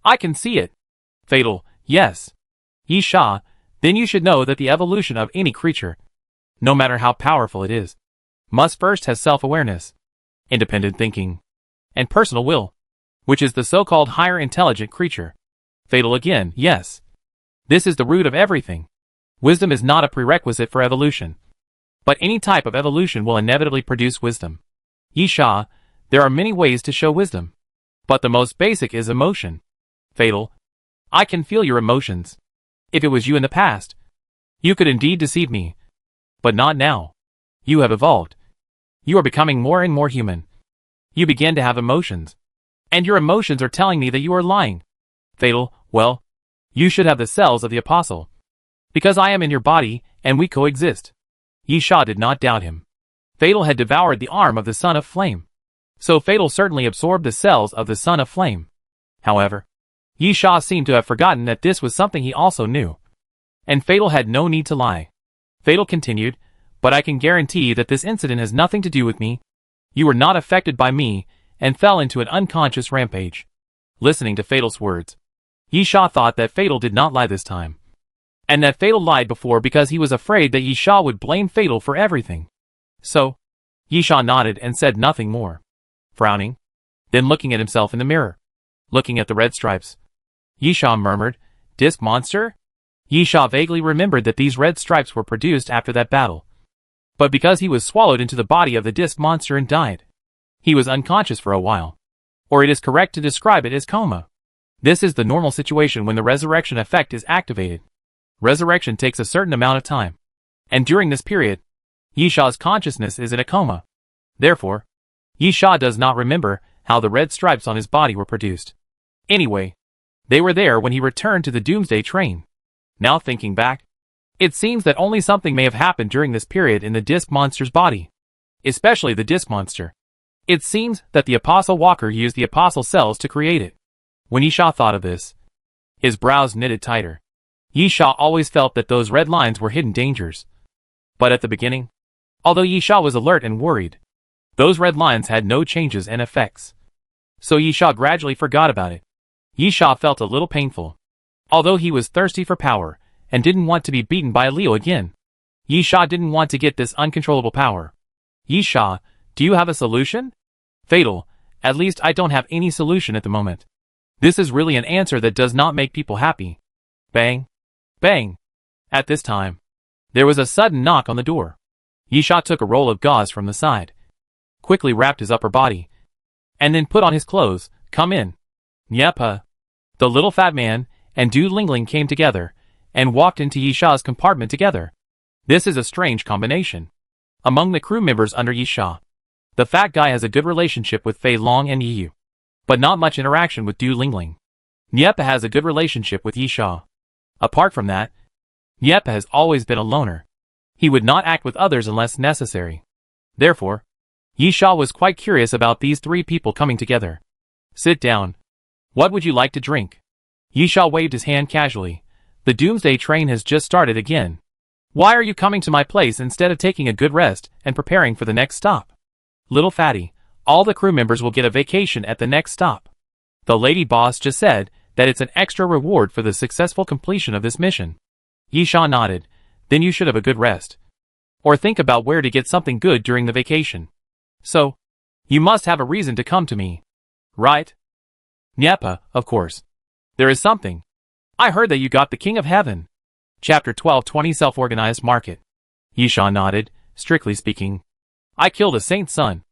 I can see it. Fatal, yes. Yi Sha, then you should know that the evolution of any creature, no matter how powerful it is, must first have self-awareness, independent thinking, and personal will, which is the so-called higher intelligent creature. Fatal again, yes. This is the root of everything. Wisdom is not a prerequisite for evolution, but any type of evolution will inevitably produce wisdom. Yi Sha, there are many ways to show wisdom, but the most basic is emotion. Fatal, I can feel your emotions. If it was you in the past, you could indeed deceive me, but not now. You have evolved. You are becoming more and more human. You begin to have emotions, and your emotions are telling me that you are lying. Fatal, well, you should have the cells of the Apostle, because I am in your body and we coexist. Yi Sha did not doubt him. Fatal had devoured the arm of the Son of Flame, so Fatal certainly absorbed the cells of the Son of Flame. However, Yi Sha seemed to have forgotten that this was something he also knew, and Fatal had no need to lie. Fatal continued, but I can guarantee that this incident has nothing to do with me. You were not affected by me and fell into an unconscious rampage. Listening to Fatal's words, Yi Sha thought that Fatal did not lie this time, and that Fatal lied before because he was afraid that Yi Sha would blame Fatal for everything. So, Yisha nodded and said nothing more. Frowning, then looking at himself in the mirror, looking at the red stripes, Yisha murmured, "Disc monster?" Yisha vaguely remembered that these red stripes were produced after that battle. But because he was swallowed into the body of the disc monster and died, he was unconscious for a while. Or it is correct to describe it as coma. This is the normal situation when the resurrection effect is activated. Resurrection takes a certain amount of time. And during this period, Yisha's consciousness is in a coma. Therefore, Yisha does not remember how the red stripes on his body were produced. Anyway, they were there when he returned to the Doomsday train. Now thinking back, it seems that only something may have happened during this period in the disc monster's body. Especially the disc monster. It seems that the Apostle Walker used the Apostle cells to create it. When Yisha thought of this, his brows knitted tighter. Yisha always felt that those red lines were hidden dangers. But at the beginning, although Yisha was alert and worried, those red lines had no changes and effects. So Yisha gradually forgot about it. Yisha felt a little painful. Although he was thirsty for power, and didn't want to be beaten by Leo again, Yisha didn't want to get this uncontrollable power. Yisha, do you have a solution? Fatal, at least I don't have any solution at the moment. This is really an answer that does not make people happy. Bang. Bang. At this time, there was a sudden knock on the door. Yisha took a roll of gauze from the side, quickly wrapped his upper body, and then put on his clothes. Come in. Yepa. The little fat man and Du Lingling came together, and walked into Yisha's compartment together. This is a strange combination. Among the crew members under Yisha, the fat guy has a good relationship with Fei Long and Yu, but not much interaction with Du Lingling. Yepa has a good relationship with Yisha. Apart from that, Yepa has always been a loner. He would not act with others unless necessary. Therefore, Yisha was quite curious about these three people coming together. Sit down. What would you like to drink? Yisha waved his hand casually. The Doomsday train has just started again. Why are you coming to my place instead of taking a good rest and preparing for the next stop? Little fatty, all the crew members will get a vacation at the next stop. The lady boss just said that it's an extra reward for the successful completion of this mission. Yisha nodded. Then you should have a good rest. Or think about where to get something good during the vacation. So, you must have a reason to come to me. Right? Nyepa, of course. There is something. I heard that you got the King of Heaven. Chapter 1220 Self-Organized Market. Yisha nodded. Strictly speaking, I killed a saint's son.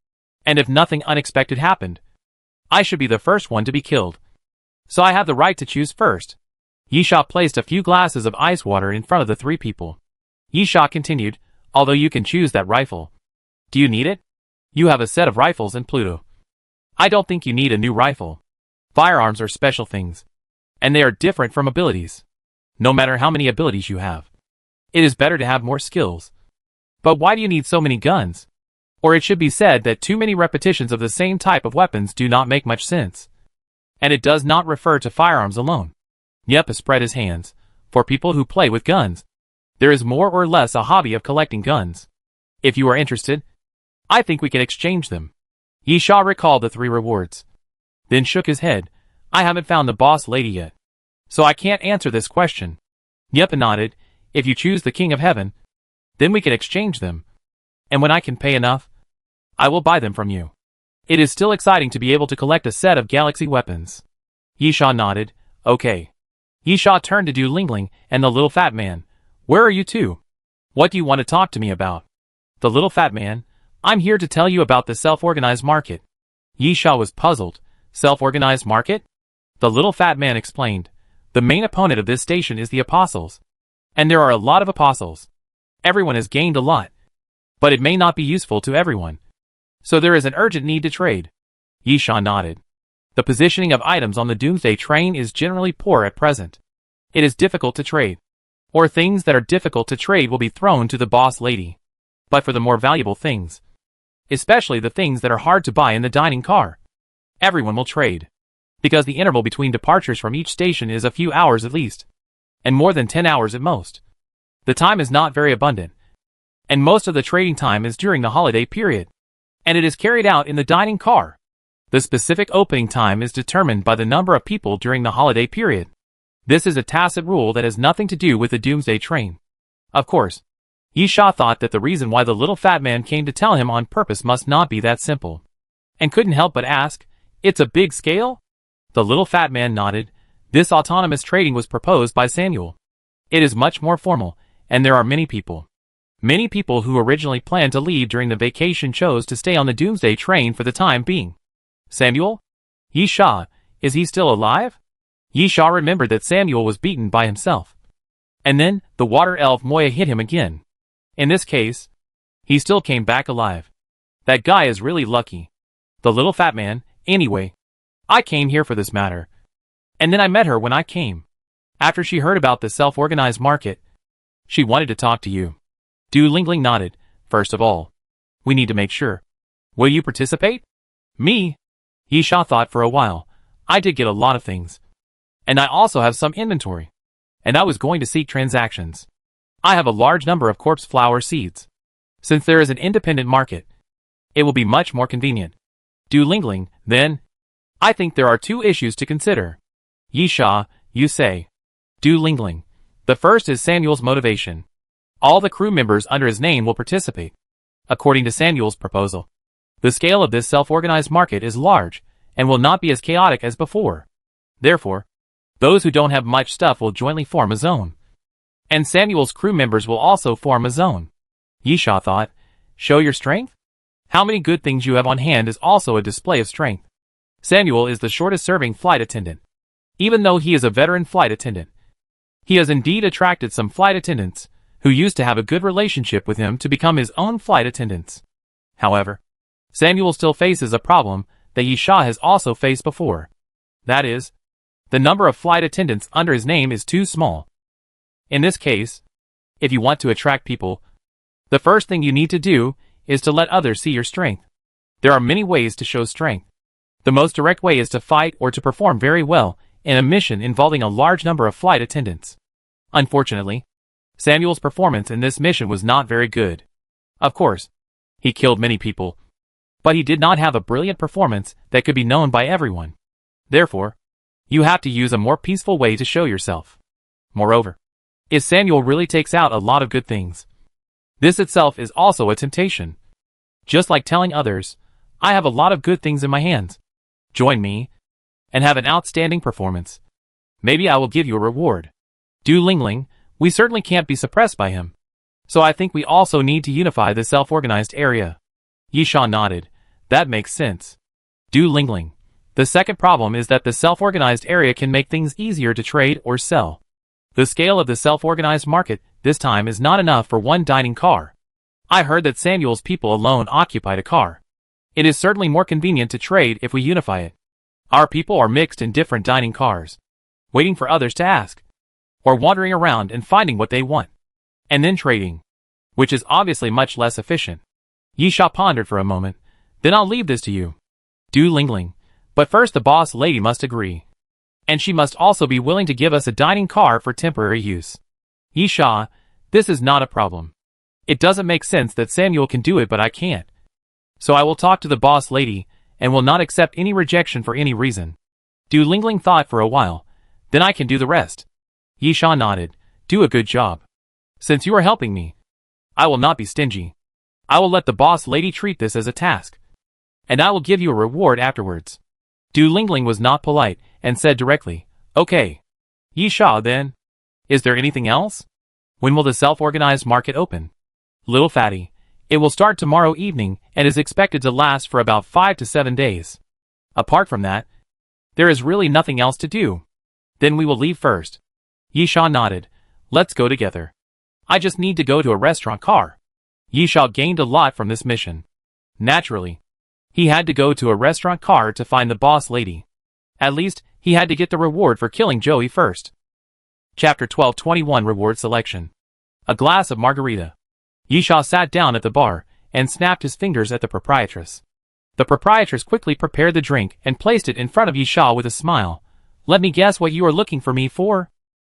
And if nothing unexpected happened, I should be the first one to be killed. So I have the right to choose first. Yisha placed a few glasses of ice water in front of the three people. Yisha continued, although you can choose that rifle. Do you need it? You have a set of rifles in Pluto. I don't think you need a new rifle. Firearms are special things. And they are different from abilities. No matter how many abilities you have, it is better to have more skills. But why do you need so many guns? Or it should be said that too many repetitions of the same type of weapons do not make much sense. And it does not refer to firearms alone. Yepa spread his hands. For people who play with guns, there is more or less a hobby of collecting guns. If you are interested, I think we can exchange them. Yisha recalled the three rewards. Then shook his head. I haven't found the boss lady yet, so I can't answer this question. Yepa nodded. If you choose the King of Heaven, then we can exchange them. And when I can pay enough, I will buy them from you. It is still exciting to be able to collect a set of galaxy weapons. Yisha nodded. Okay. Yisha turned to Du Lingling and the little fat man. Where are you two? What do you want to talk to me about? The little fat man. I'm here to tell you about the self-organized market. Yisha was puzzled. Self-organized market? The little fat man explained. The main opponent of this station is the apostles. And there are a lot of apostles. Everyone has gained a lot. But it may not be useful to everyone. So there is an urgent need to trade. Yisha nodded. The positioning of items on the Doomsday train is generally poor at present. It is difficult to trade. Or things that are difficult to trade will be thrown to the boss lady. But for the more valuable things, especially the things that are hard to buy in the dining car, everyone will trade. Because the interval between departures from each station is a few hours at least. And more than 10 hours at most. The time is not very abundant. And most of the trading time is during the holiday period. And it is carried out in the dining car. The specific opening time is determined by the number of people during the holiday period. This is a tacit rule that has nothing to do with the Doomsday train. Of course, Yi Sha thought that the reason why the little fat man came to tell him on purpose must not be that simple, and couldn't help but ask, "It's a big scale?" The little fat man nodded. This autonomous trading was proposed by Samuel. It is much more formal, and there are many people. Many people who originally planned to leave during the vacation chose to stay on the Doomsday train for the time being. Samuel? Yi Sha, is he still alive? Yi Sha remembered that Samuel was beaten by himself. And then, the water elf Moya hit him again. In this case, he still came back alive. That guy is really lucky. The little fat man, anyway. I came here for this matter. And then I met her when I came. After she heard about the self-organized market, she wanted to talk to you. Du Lingling nodded. First of all, we need to make sure. Will you participate? Me? Yi Sha thought for a while. I did get a lot of things. And I also have some inventory. And I was going to seek transactions. I have a large number of corpse flower seeds. Since there is an independent market, it will be much more convenient. Du Lingling, then, I think there are two issues to consider. Yi Sha, you say. Du Lingling. The first is Samuel's motivation. All the crew members under his name will participate. According to Samuel's proposal, the scale of this self-organized market is large, and will not be as chaotic as before. Therefore, those who don't have much stuff will jointly form a zone. And Samuel's crew members will also form a zone. Yi Sha thought, show your strength? How many good things you have on hand is also a display of strength. Samuel is the shortest-serving flight attendant. Even though he is a veteran flight attendant, he has indeed attracted some flight attendants who used to have a good relationship with him to become his own flight attendants. However, Samuel still faces a problem that Yi Sha has also faced before. That is, the number of flight attendants under his name is too small. In this case, if you want to attract people, the first thing you need to do is to let others see your strength. There are many ways to show strength. The most direct way is to fight or to perform very well in a mission involving a large number of flight attendants. Unfortunately, Samuel's performance in this mission was not very good. Of course, he killed many people, but he did not have a brilliant performance that could be known by everyone. Therefore, you have to use a more peaceful way to show yourself. Moreover, if Samuel really takes out a lot of good things, this itself is also a temptation. Just like telling others, I have a lot of good things in my hands. Join me, and have an outstanding performance. Maybe I will give you a reward. Du Lingling, we certainly can't be suppressed by him. So I think we also need to unify the self-organized area. Yi Sha nodded. That makes sense. Du Lingling. The second problem is that the self-organized area can make things easier to trade or sell. The scale of the self-organized market this time is not enough for one dining car. I heard that Samuel's people alone occupied a car. It is certainly more convenient to trade if we unify it. Our people are mixed in different dining cars, waiting for others to ask, or wandering around and finding what they want, and then trading, which is obviously much less efficient. Yi Sha pondered for a moment. Then I'll leave this to you. Du Lingling. But first the boss lady must agree. And she must also be willing to give us a dining car for temporary use. Yi Sha, this is not a problem. It doesn't make sense that Samuel can do it but I can't. So I will talk to the boss lady, and will not accept any rejection for any reason. Du Lingling thought for a while. Then I can do the rest. Yi Sha nodded. Do a good job. Since you are helping me, I will not be stingy. I will let the boss lady treat this as a task. And I will give you a reward afterwards. Du Lingling was not polite, and said directly, okay. Yi Sha then. Is there anything else? When will the self-organized market open? Little fatty. It will start tomorrow evening and is expected to last for about 5 to 7 days. Apart from that, there is really nothing else to do. Then we will leave first. Yi Sha nodded. Let's go together. I just need to go to a restaurant car. Yi Sha gained a lot from this mission. Naturally, he had to go to a restaurant car to find the boss lady. At least, he had to get the reward for killing Joey first. Chapter 1221 Reward Selection. A glass of margarita. Yi Sha sat down at the bar, and snapped his fingers at the proprietress. The proprietress quickly prepared the drink and placed it in front of Yi Sha with a smile. Let me guess what you are looking for me for?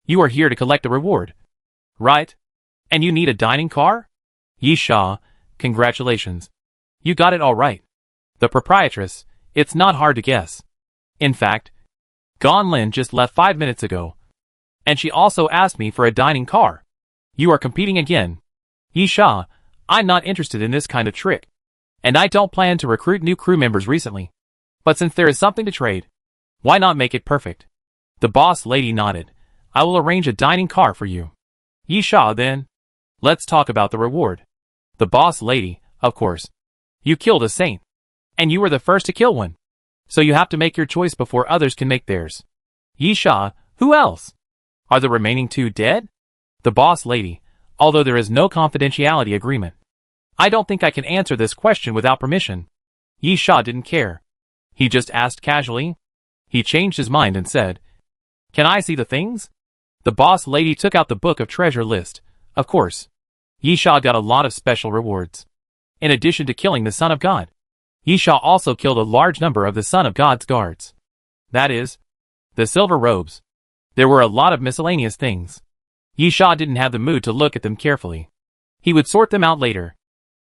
You are here to collect a reward. Right? And you need a dining car? Yi Sha, congratulations. You got it all right. The proprietress, it's not hard to guess. In fact, Gon Lin just left 5 minutes ago. And she also asked me for a dining car. You are competing again. Yi Sha, I'm not interested in this kind of trick. And I don't plan to recruit new crew members recently. But since there is something to trade, why not make it perfect? The boss lady nodded. I will arrange a dining car for you. Yi Sha then. Let's talk about the reward. The boss lady, of course. You killed a saint. And you were the first to kill one. So you have to make your choice before others can make theirs. Yi Sha, who else? Are the remaining two dead? The boss lady, although there is no confidentiality agreement. I don't think I can answer this question without permission. Yi Sha didn't care. He just asked casually. He changed his mind and said, Can I see the things? The boss lady took out the book of treasure list. Of course. Yi Sha got a lot of special rewards. In addition to killing the Son of God, Yi Sha also killed a large number of the Son of God's guards. That is, the silver robes. There were a lot of miscellaneous things. Yi Sha didn't have the mood to look at them carefully. He would sort them out later.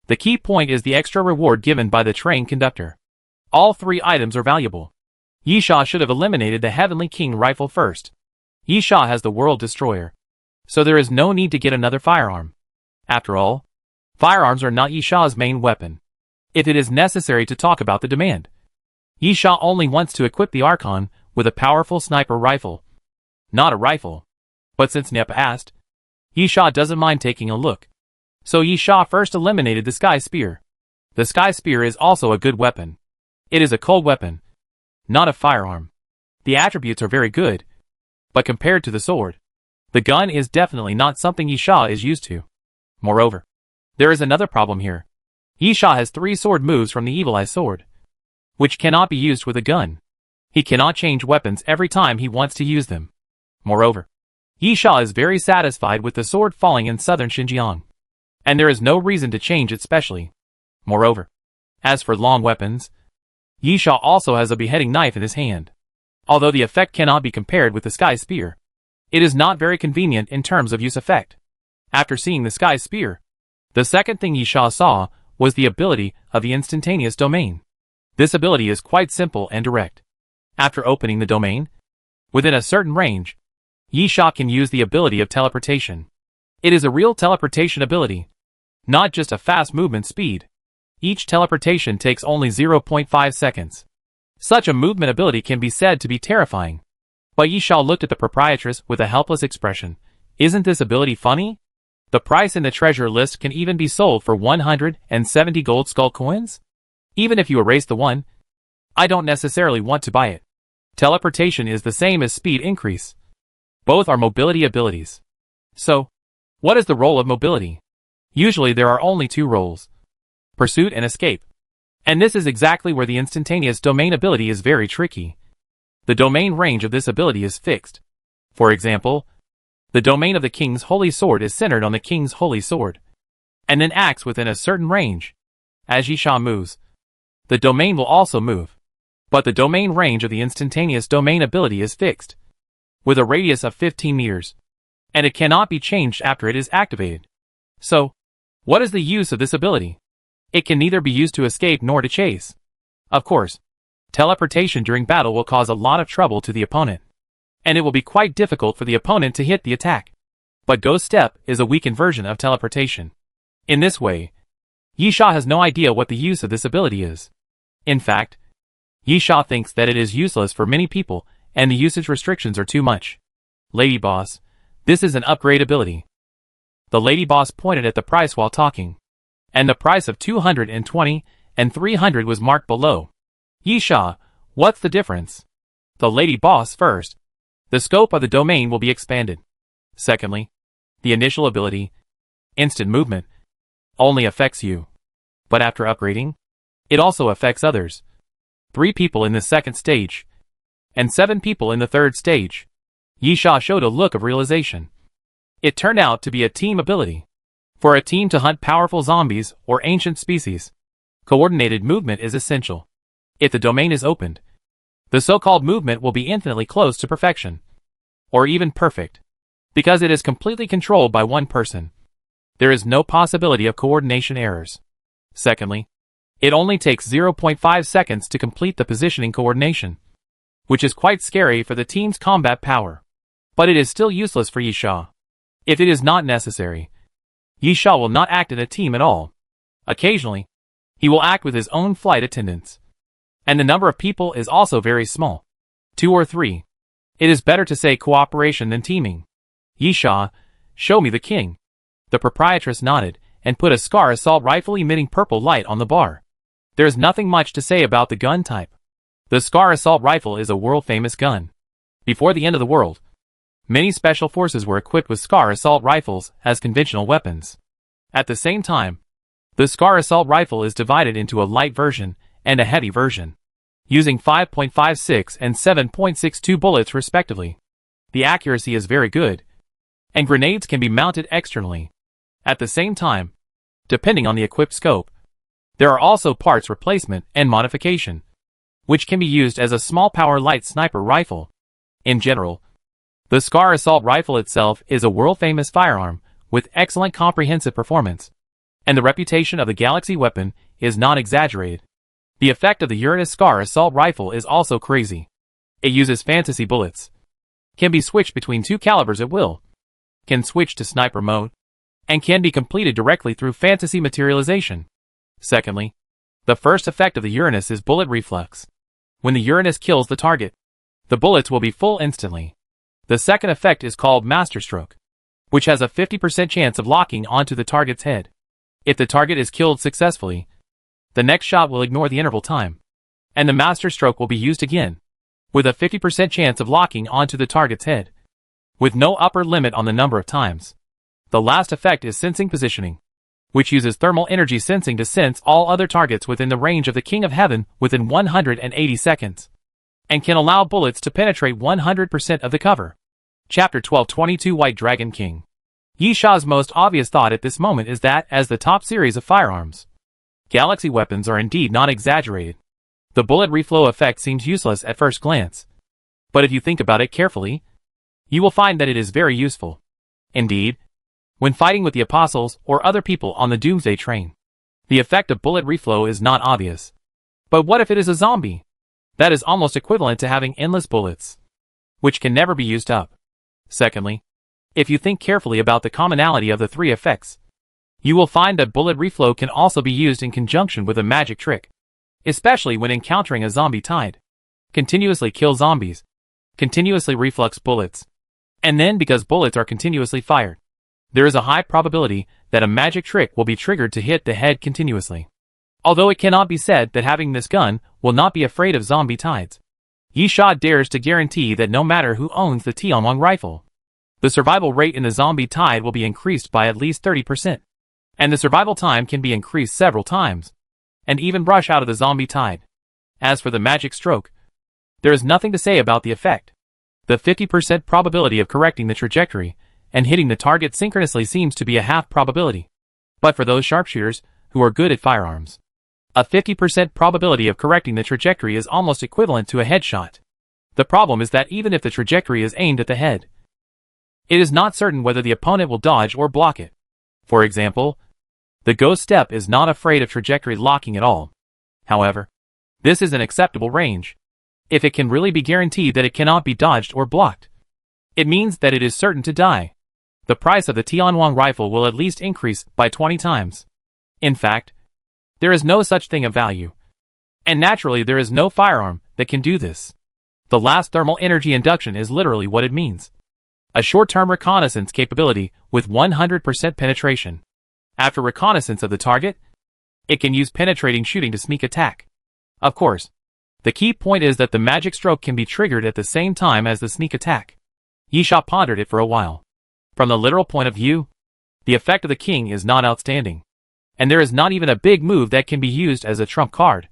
The key point is the extra reward given by the train conductor. All three items are valuable. Yi Sha should have eliminated the Heavenly King rifle first. Yi Sha has the World Destroyer. So there is no need to get another firearm. After all, firearms are not Yi Sha's main weapon. If it is necessary to talk about the demand, Yi Sha only wants to equip the Archon with a powerful sniper rifle. Not a rifle. But since Nep asked, Yi Sha doesn't mind taking a look. So Yi Sha first eliminated the Sky Spear. The Sky Spear is also a good weapon. It is a cold weapon, not a firearm. The attributes are very good, but compared to the sword, the gun is definitely not something Yi Sha is used to. Moreover, there is another problem here. Yi Sha has 3 sword moves from the Evil Eye sword, which cannot be used with a gun. He cannot change weapons every time he wants to use them. Moreover, Yi Sha is very satisfied with the sword falling in southern Xinjiang, and there is no reason to change it specially. Moreover, as for long weapons, Yi Sha also has a beheading knife in his hand. Although the effect cannot be compared with the Sky Spear, it is not very convenient in terms of use effect. After seeing the Sky Spear, the second thing Yi Sha saw was the ability of the instantaneous domain. This ability is quite simple and direct. After opening the domain, within a certain range, Yi Sha can use the ability of teleportation. It is a real teleportation ability, not just a fast movement speed. Each teleportation takes only 0.5 seconds. Such a movement ability can be said to be terrifying. But Yi Sha looked at the proprietress with a helpless expression. Isn't this ability funny? The price in the treasure list can even be sold for 170 gold skull coins? Even if you erase the one, I don't necessarily want to buy it. Teleportation is the same as speed increase. Both are mobility abilities. So, what is the role of mobility? Usually there are only 2 roles: pursuit and escape. And this is exactly where the instantaneous domain ability is very tricky. The domain range of this ability is fixed. For example, the domain of the King's Holy Sword is centered on the King's Holy Sword, and then acts within a certain range. As Yi Sha moves, the domain will also move. But the domain range of the instantaneous domain ability is fixed, with a radius of 15 meters, and it cannot be changed after it is activated. So, what is the use of this ability? It can neither be used to escape nor to chase. Of course, teleportation during battle will cause a lot of trouble to the opponent, and it will be quite difficult for the opponent to hit the attack. But Ghost Step is a weakened version of teleportation. In this way, Yi Sha has no idea what the use of this ability is. In fact, Yi Sha thinks that it is useless for many people, and the usage restrictions are too much. Lady Boss, this is an upgrade ability. The Lady Boss pointed at the price while talking, and the price of 220 and 300 was marked below. Yi Sha, what's the difference? The Lady Boss first. The scope of the domain will be expanded. Secondly, the initial ability, instant movement, only affects you. But after upgrading, it also affects others. 3 people in the second stage, and 7 people in the third stage. Yi Sha showed a look of realization. It turned out to be a team ability. For a team to hunt powerful zombies or ancient species, coordinated movement is essential. If the domain is opened, the so-called movement will be infinitely close to perfection, or even perfect, because it is completely controlled by one person. There is no possibility of coordination errors. Secondly, it only takes 0.5 seconds to complete the positioning coordination, which is quite scary for the team's combat power. But it is still useless for Yi Sha. If it is not necessary, Yi Sha will not act in a team at all. Occasionally, he will act with his own flight attendants. And the number of people is also very small. 2 or 3. It is better to say cooperation than teaming. Yi Sha, show me the king. The proprietress nodded, and put a Scar assault rifle emitting purple light on the bar. There is nothing much to say about the gun type. The Scar assault rifle is a world-famous gun. Before the end of the world, many special forces were equipped with Scar assault rifles as conventional weapons. At the same time, the Scar assault rifle is divided into a light version and a heavy version, using 5.56 and 7.62 bullets respectively. The accuracy is very good, and grenades can be mounted externally. At the same time, depending on the equipped scope, there are also parts replacement and modification, which can be used as a small power light sniper rifle. In general, the Scar assault rifle itself is a world-famous firearm with excellent comprehensive performance, and the reputation of the Galaxy weapon is not exaggerated. The effect of the Uranus Scar assault rifle is also crazy. It uses fantasy bullets, can be switched between 2 calibers at will, can switch to sniper mode, and can be completed directly through fantasy materialization. Secondly, the first effect of the Uranus is bullet reflex. When the Uranus kills the target, the bullets will be full instantly. The second effect is called Masterstroke, which has a 50% chance of locking onto the target's head. If the target is killed successfully, the next shot will ignore the interval time, and the Masterstroke will be used again, with a 50% chance of locking onto the target's head, with no upper limit on the number of times. The last effect is Sensing Positioning, which uses thermal energy sensing to sense all other targets within the range of the King of Heaven within 180 seconds, and can allow bullets to penetrate 100% of the cover. Chapter 1222 White Dragon King. Yi Sha's most obvious thought at this moment is that, as the top series of firearms, Galaxy weapons are indeed not exaggerated. The bullet reflow effect seems useless at first glance, but if you think about it carefully, you will find that it is very useful. Indeed, when fighting with the Apostles or other people on the Doomsday train, the effect of bullet reflow is not obvious. But what if it is a zombie? That is almost equivalent to having endless bullets, which can never be used up. Secondly, if you think carefully about the commonality of the 3 effects, you will find that bullet reflow can also be used in conjunction with a magic trick, especially when encountering a zombie tide. Continuously kill zombies, continuously reflux bullets, and then because bullets are continuously fired, there is a high probability that a magic trick will be triggered to hit the head continuously. Although it cannot be said that having this gun will not be afraid of zombie tides, Yi Sha dares to guarantee that no matter who owns the Tianwang rifle, the survival rate in the zombie tide will be increased by at least 30%, and the survival time can be increased several times, and even rush out of the zombie tide. As for the magic stroke, there is nothing to say about the effect. The 50% probability of correcting the trajectory and hitting the target synchronously seems to be a half probability. But for those sharpshooters who are good at firearms, a 50% probability of correcting the trajectory is almost equivalent to a headshot. The problem is that even if the trajectory is aimed at the head, it is not certain whether the opponent will dodge or block it. For example, the ghost step is not afraid of trajectory locking at all. However, this is an acceptable range. If it can really be guaranteed that it cannot be dodged or blocked, it means that it is certain to die. The price of the Tianwang rifle will at least increase by 20 times. In fact, there is no such thing of value. And naturally there is no firearm that can do this. The last thermal energy induction is literally what it means. A short-term reconnaissance capability with 100% penetration. After reconnaissance of the target, it can use penetrating shooting to sneak attack. Of course, the key point is that the magic stroke can be triggered at the same time as the sneak attack. Yi Sha pondered it for a while. From the literal point of view, the effect of the king is not outstanding, and there is not even a big move that can be used as a trump card.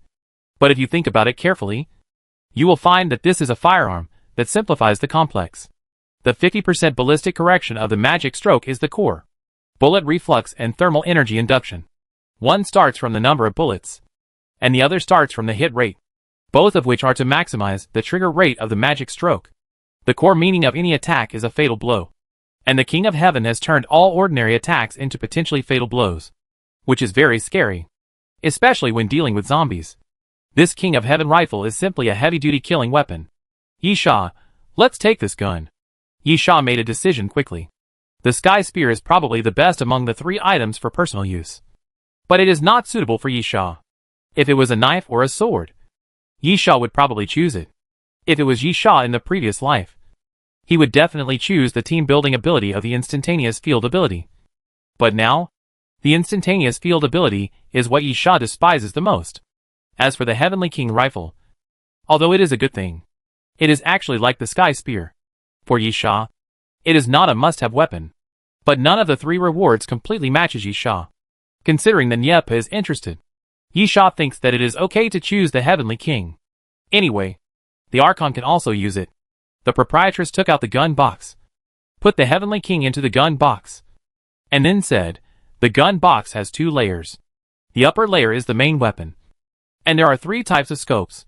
But if you think about it carefully, you will find that this is a firearm that simplifies the complex. The 50% ballistic correction of the magic stroke is the core. Bullet reflux and thermal energy induction. One starts from the number of bullets, and the other starts from the hit rate, both of which are to maximize the trigger rate of the magic stroke. The core meaning of any attack is a fatal blow, and the King of Heaven has turned all ordinary attacks into potentially fatal blows, which is very scary, especially when dealing with zombies. This King of Heaven rifle is simply a heavy-duty killing weapon. Yi Sha, let's take this gun. Yi Sha made a decision quickly. The Sky Spear is probably the best among the 3 items for personal use. But it is not suitable for Yi Sha. If it was a knife or a sword, Yi Sha would probably choose it. If it was Yi Sha in the previous life, he would definitely choose the team-building ability of the instantaneous field ability. But now, the instantaneous field ability is what Yi Sha despises the most. As for the Heavenly King rifle, although it is a good thing, it is actually like the Sky Spear. For Yi Sha, it is not a must-have weapon. But none of the 3 rewards completely matches Yi Sha. Considering that Nyepa is interested, Yi Sha thinks that it is okay to choose the Heavenly King. Anyway, the Archon can also use it. The proprietress took out the gun box, put the Heavenly King into the gun box, and then said, the gun box has 2 layers. The upper layer is the main weapon, and there are 3 types of scopes,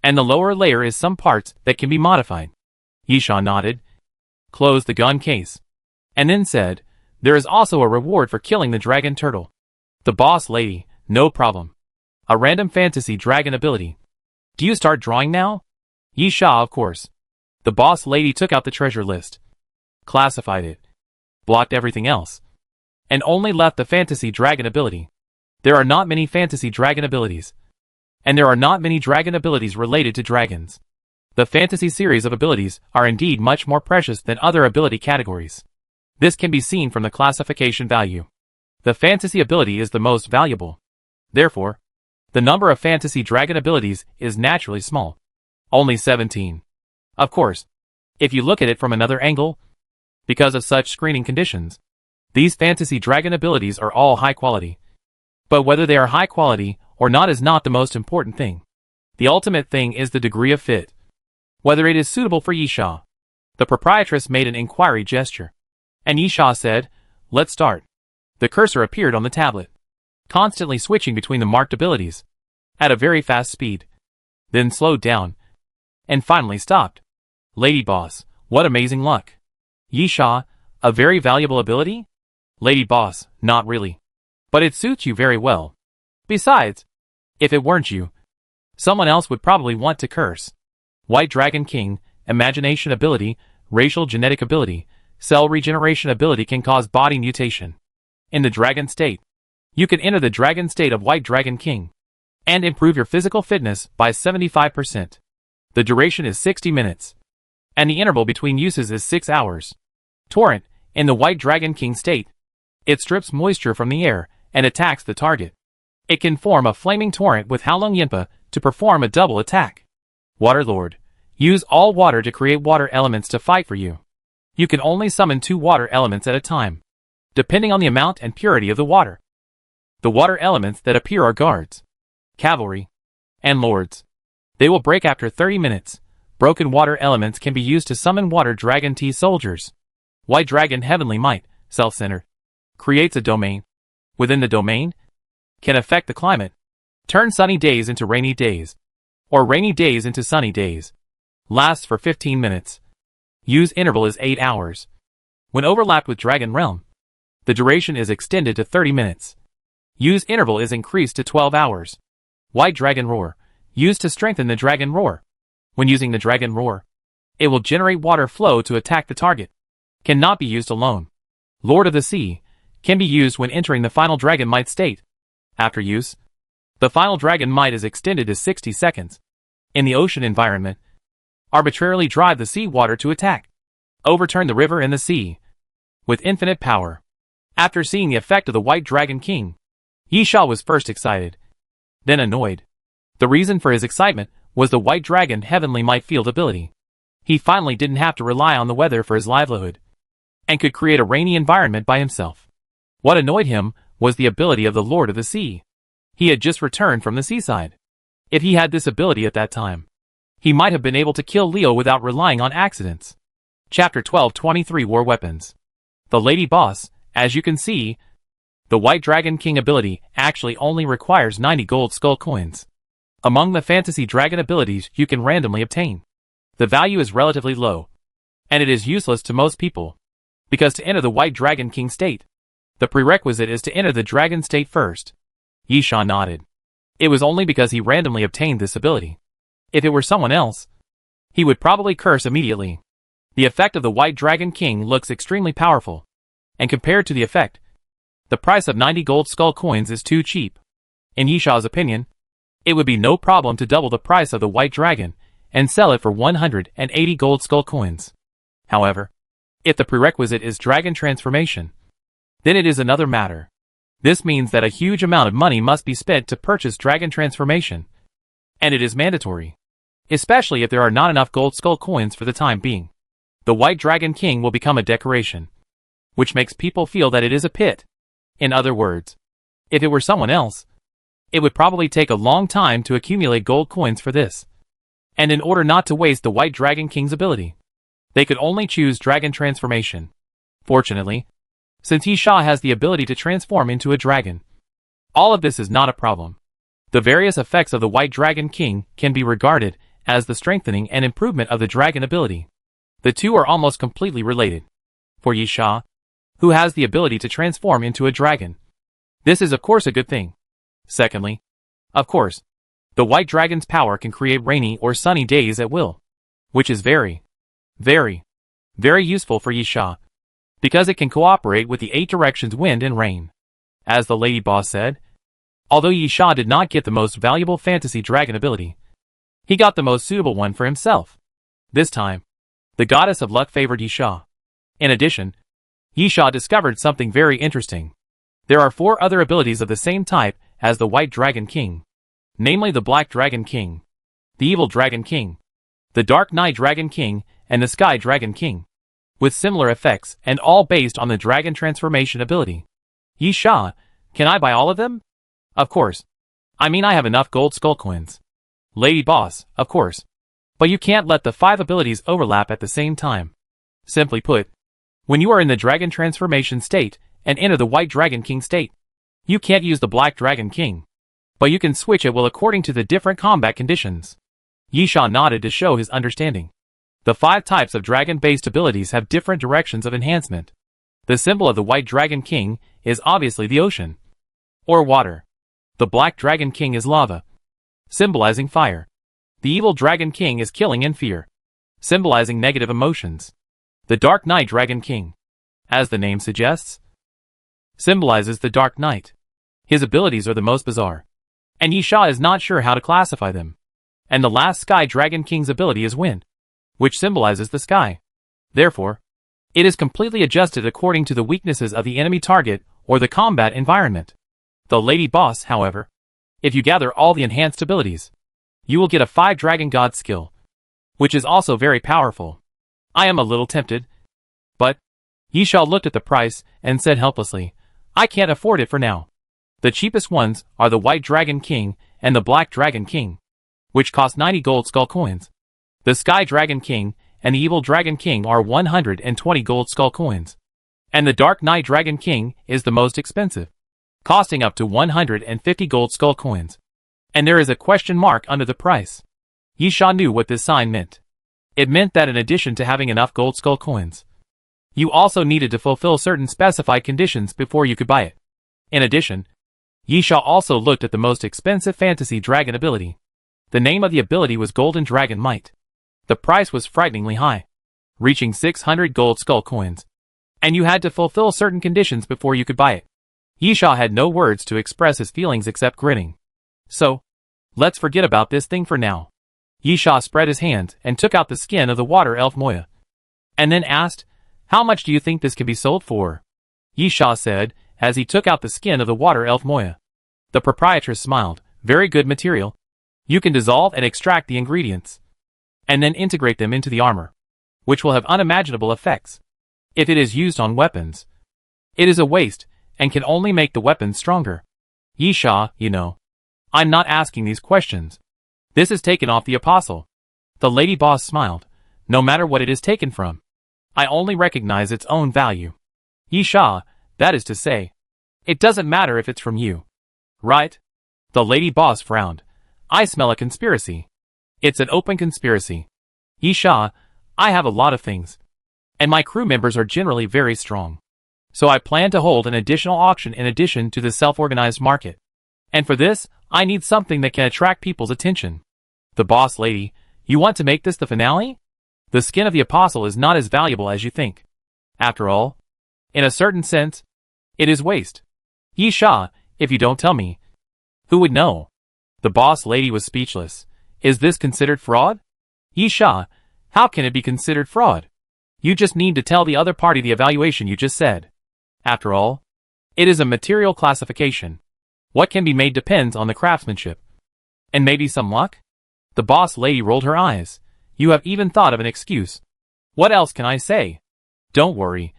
and the lower layer is some parts that can be modified. Yi Sha nodded, closed the gun case, and then said, there is also a reward for killing the dragon turtle. The boss lady, no problem. A random fantasy dragon ability. Do you start drawing now? Yi Sha, of course. The boss lady took out the treasure list, classified it, blocked everything else, and only left the fantasy dragon ability. There are not many fantasy dragon abilities, and there are not many dragon abilities related to dragons. The fantasy series of abilities are indeed much more precious than other ability categories. This can be seen from the classification value. The fantasy ability is the most valuable. Therefore, the number of fantasy dragon abilities is naturally small. Only 17. Of course, if you look at it from another angle, because of such screening conditions, these fantasy dragon abilities are all high quality. But whether they are high quality or not is not the most important thing. The ultimate thing is the degree of fit. Whether it is suitable for Yi Sha. The proprietress made an inquiry gesture, and Yi Sha said, let's start. The cursor appeared on the tablet, constantly switching between the marked abilities, at a very fast speed, then slowed down, and finally stopped. Lady Boss, what amazing luck. Yi Sha, a very valuable ability? Lady Boss, not really. But it suits you very well. Besides, if it weren't you, someone else would probably want to curse. White Dragon King, imagination ability, racial genetic ability, cell regeneration ability can cause body mutation. In the dragon state, you can enter the dragon state of White Dragon King and improve your physical fitness by 75%. The duration is 60 minutes, and the interval between uses is 6 hours. Torrent, in the White Dragon King state, it strips moisture from the air and attacks the target. It can form a flaming torrent with Halong Yinpa to perform a double attack. Water Lord, use all water to create water elements to fight for you. You can only summon 2 water elements at a time, depending on the amount and purity of the water. The water elements that appear are guards, cavalry, and lords. They will break after 30 minutes. Broken water elements can be used to summon water dragon T soldiers. White Dragon Heavenly Might, self-centered, creates a domain. Within the domain, can affect the climate, turn sunny days into rainy days, or rainy days into sunny days. Lasts for 15 minutes. Use interval is 8 hours. When overlapped with Dragon Realm, the duration is extended to 30 minutes. Use interval is increased to 12 hours. White Dragon Roar, used to strengthen the Dragon Roar. When using the Dragon Roar, it will generate water flow to attack the target. Cannot be used alone. Lord of the Sea, can be used when entering the final Dragon Might state. After use, the final Dragon Might is extended to 60 seconds. In the ocean environment, arbitrarily drive the sea water to attack. Overturn the river and the sea. With infinite power. After seeing the effect of the White Dragon King, Yi Sha was first excited, then annoyed. The reason for his excitement was the White Dragon Heavenly Might field ability. He finally didn't have to rely on the weather for his livelihood, and could create a rainy environment by himself. What annoyed him was the ability of the Lord of the Sea. He had just returned from the seaside. If he had this ability at that time, he might have been able to kill Leo without relying on accidents. Chapter 1223 War Weapons. The Lady Boss, as you can see, the White Dragon King ability actually only requires 90 gold skull coins. Among the fantasy dragon abilities you can randomly obtain, the value is relatively low, and it is useless to most people, because to enter the White Dragon King state, the prerequisite is to enter the dragon state first. Yi Sha nodded. It was only because he randomly obtained this ability. If it were someone else, he would probably curse immediately. The effect of the White Dragon King looks extremely powerful. and compared to the effect, the price of 90 gold skull coins is too cheap. In Yisha's opinion, it would be no problem to double the price of the white dragon and sell it for 180 gold skull coins. However, if the prerequisite is dragon transformation, then it is another matter. This means that a huge amount of money must be spent to purchase dragon transformation, and it is mandatory, especially if there are not enough gold skull coins for the time being. The White Dragon King will become a decoration, which makes people feel that it is a pit. In other words, if it were someone else, it would probably take a long time to accumulate gold coins for this. And in order not to waste the White Dragon King's ability, they could only choose dragon transformation. Fortunately, since Yisha has the ability to transform into a dragon, all of this is not a problem. The various effects of the White Dragon King can be regarded as the strengthening and improvement of the dragon ability. The two are almost completely related. For Yisha, who has the ability to transform into a dragon, this is of course a good thing. Secondly, of course, the White Dragon's power can create rainy or sunny days at will, which is very useful for Yisha, because it can cooperate with the 8 directions wind and rain. As the lady boss said, although Yisha did not get the most valuable fantasy dragon ability, he got the most suitable one for himself. This time, the goddess of luck favored Yisha. In addition, Yisha discovered something very interesting. There are 4 other abilities of the same type as the White Dragon King, namely the Black Dragon King, the Evil Dragon King, the Dark Night Dragon King, and the Sky Dragon King, with similar effects and all based on the dragon transformation ability. Yisha, can I buy all of them? Of course. I mean, I have enough gold skull coins. Lady boss, of course. But you can't let the 5 abilities overlap at the same time. Simply put, when you are in the dragon transformation state and enter the White Dragon King state, you can't use the Black Dragon King, but you can switch it according to the different combat conditions. Yisha nodded to show his understanding. The 5 types of dragon-based abilities have different directions of enhancement. The symbol of the White Dragon King is obviously the ocean, or water. The Black Dragon King is lava, symbolizing fire. The Evil Dragon King is killing and fear, symbolizing negative emotions. The Dark Night Dragon King, as the name suggests, symbolizes the Dark Night. His abilities are the most bizarre, and Yisha is not sure how to classify them. And the last Sky Dragon King's ability is wind, which symbolizes the sky. Therefore, it is completely adjusted according to the weaknesses of the enemy target or the combat environment. The Lady Boss, however, if you gather all the enhanced abilities, you will get a 5 Dragon God skill, which is also very powerful. I am a little tempted, but Yisha looked at the price and said helplessly, I can't afford it for now. The cheapest ones are the White Dragon King and the Black Dragon King, which cost 90 gold skull coins. The Sky Dragon King and the Evil Dragon King are 120 gold skull coins. And the Dark Night Dragon King is the most expensive, costing up to 150 gold skull coins. And there is a question mark under the price. Yisha knew what this sign meant. It meant that in addition to having enough gold skull coins, you also needed to fulfill certain specified conditions before you could buy it. In addition, Yisha also looked at the most expensive fantasy dragon ability. The name of the ability was Golden Dragon Might. The price was frighteningly high, reaching 600 gold skull coins, and you had to fulfill certain conditions before you could buy it. Yisha had no words to express his feelings except grinning. So, let's forget about this thing for now. Yisha spread his hands and took out the skin of the water elf Moya, and then asked, how much do you think this can be sold for? Yisha said, as he took out the skin of the water elf Moya. The proprietress smiled, very good material. You can dissolve and extract the ingredients, and then integrate them into the armor, which will have unimaginable effects. If it is used on weapons, it is a waste, and can only make the weapons stronger. Yisha, you know, I'm not asking these questions. This is taken off the apostle. The lady boss smiled. No matter what it is taken from, I only recognize its own value. Yisha, that is to say, it doesn't matter if it's from you. Right? The lady boss frowned. I smell a conspiracy. It's an open conspiracy. Yisha, I have a lot of things, and my crew members are generally very strong. So I plan to hold an additional auction in addition to the self-organized market. And for this, I need something that can attract people's attention. The boss lady, you want to make this the finale? The skin of the apostle is not as valuable as you think. After all, In a certain sense, it is waste. Yi Sha, if you don't tell me, who would know? The boss lady was speechless. Is this considered fraud? Yi Sha, how can it be considered fraud? You just need to tell the other party the evaluation you just said. After all, it is a material classification. What can be made depends on the craftsmanship. And maybe some luck? The boss lady rolled her eyes. You have even thought of an excuse. What else can I say? Don't worry.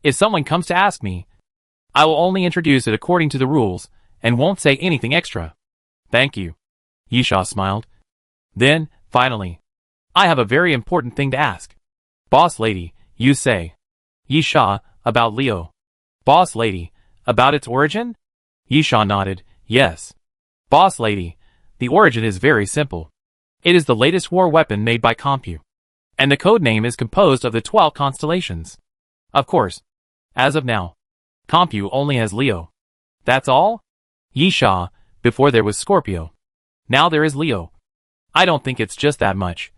If someone comes to ask me, I will only introduce it according to the rules, and won't say anything extra. Thank you. Yi Sha smiled. Then, finally, I have a very important thing to ask. Boss lady, you say. Yi Sha, about Leo. Boss lady, about its origin? Yi Sha nodded, yes. Boss lady, the origin is very simple. It is the latest war weapon made by Compu. And the code name is composed of the 12 constellations. Of course, as of now, Compu only has Leo. That's all? Yi Sha, before there was Scorpio. Now there is Leo. I don't think it's just that much.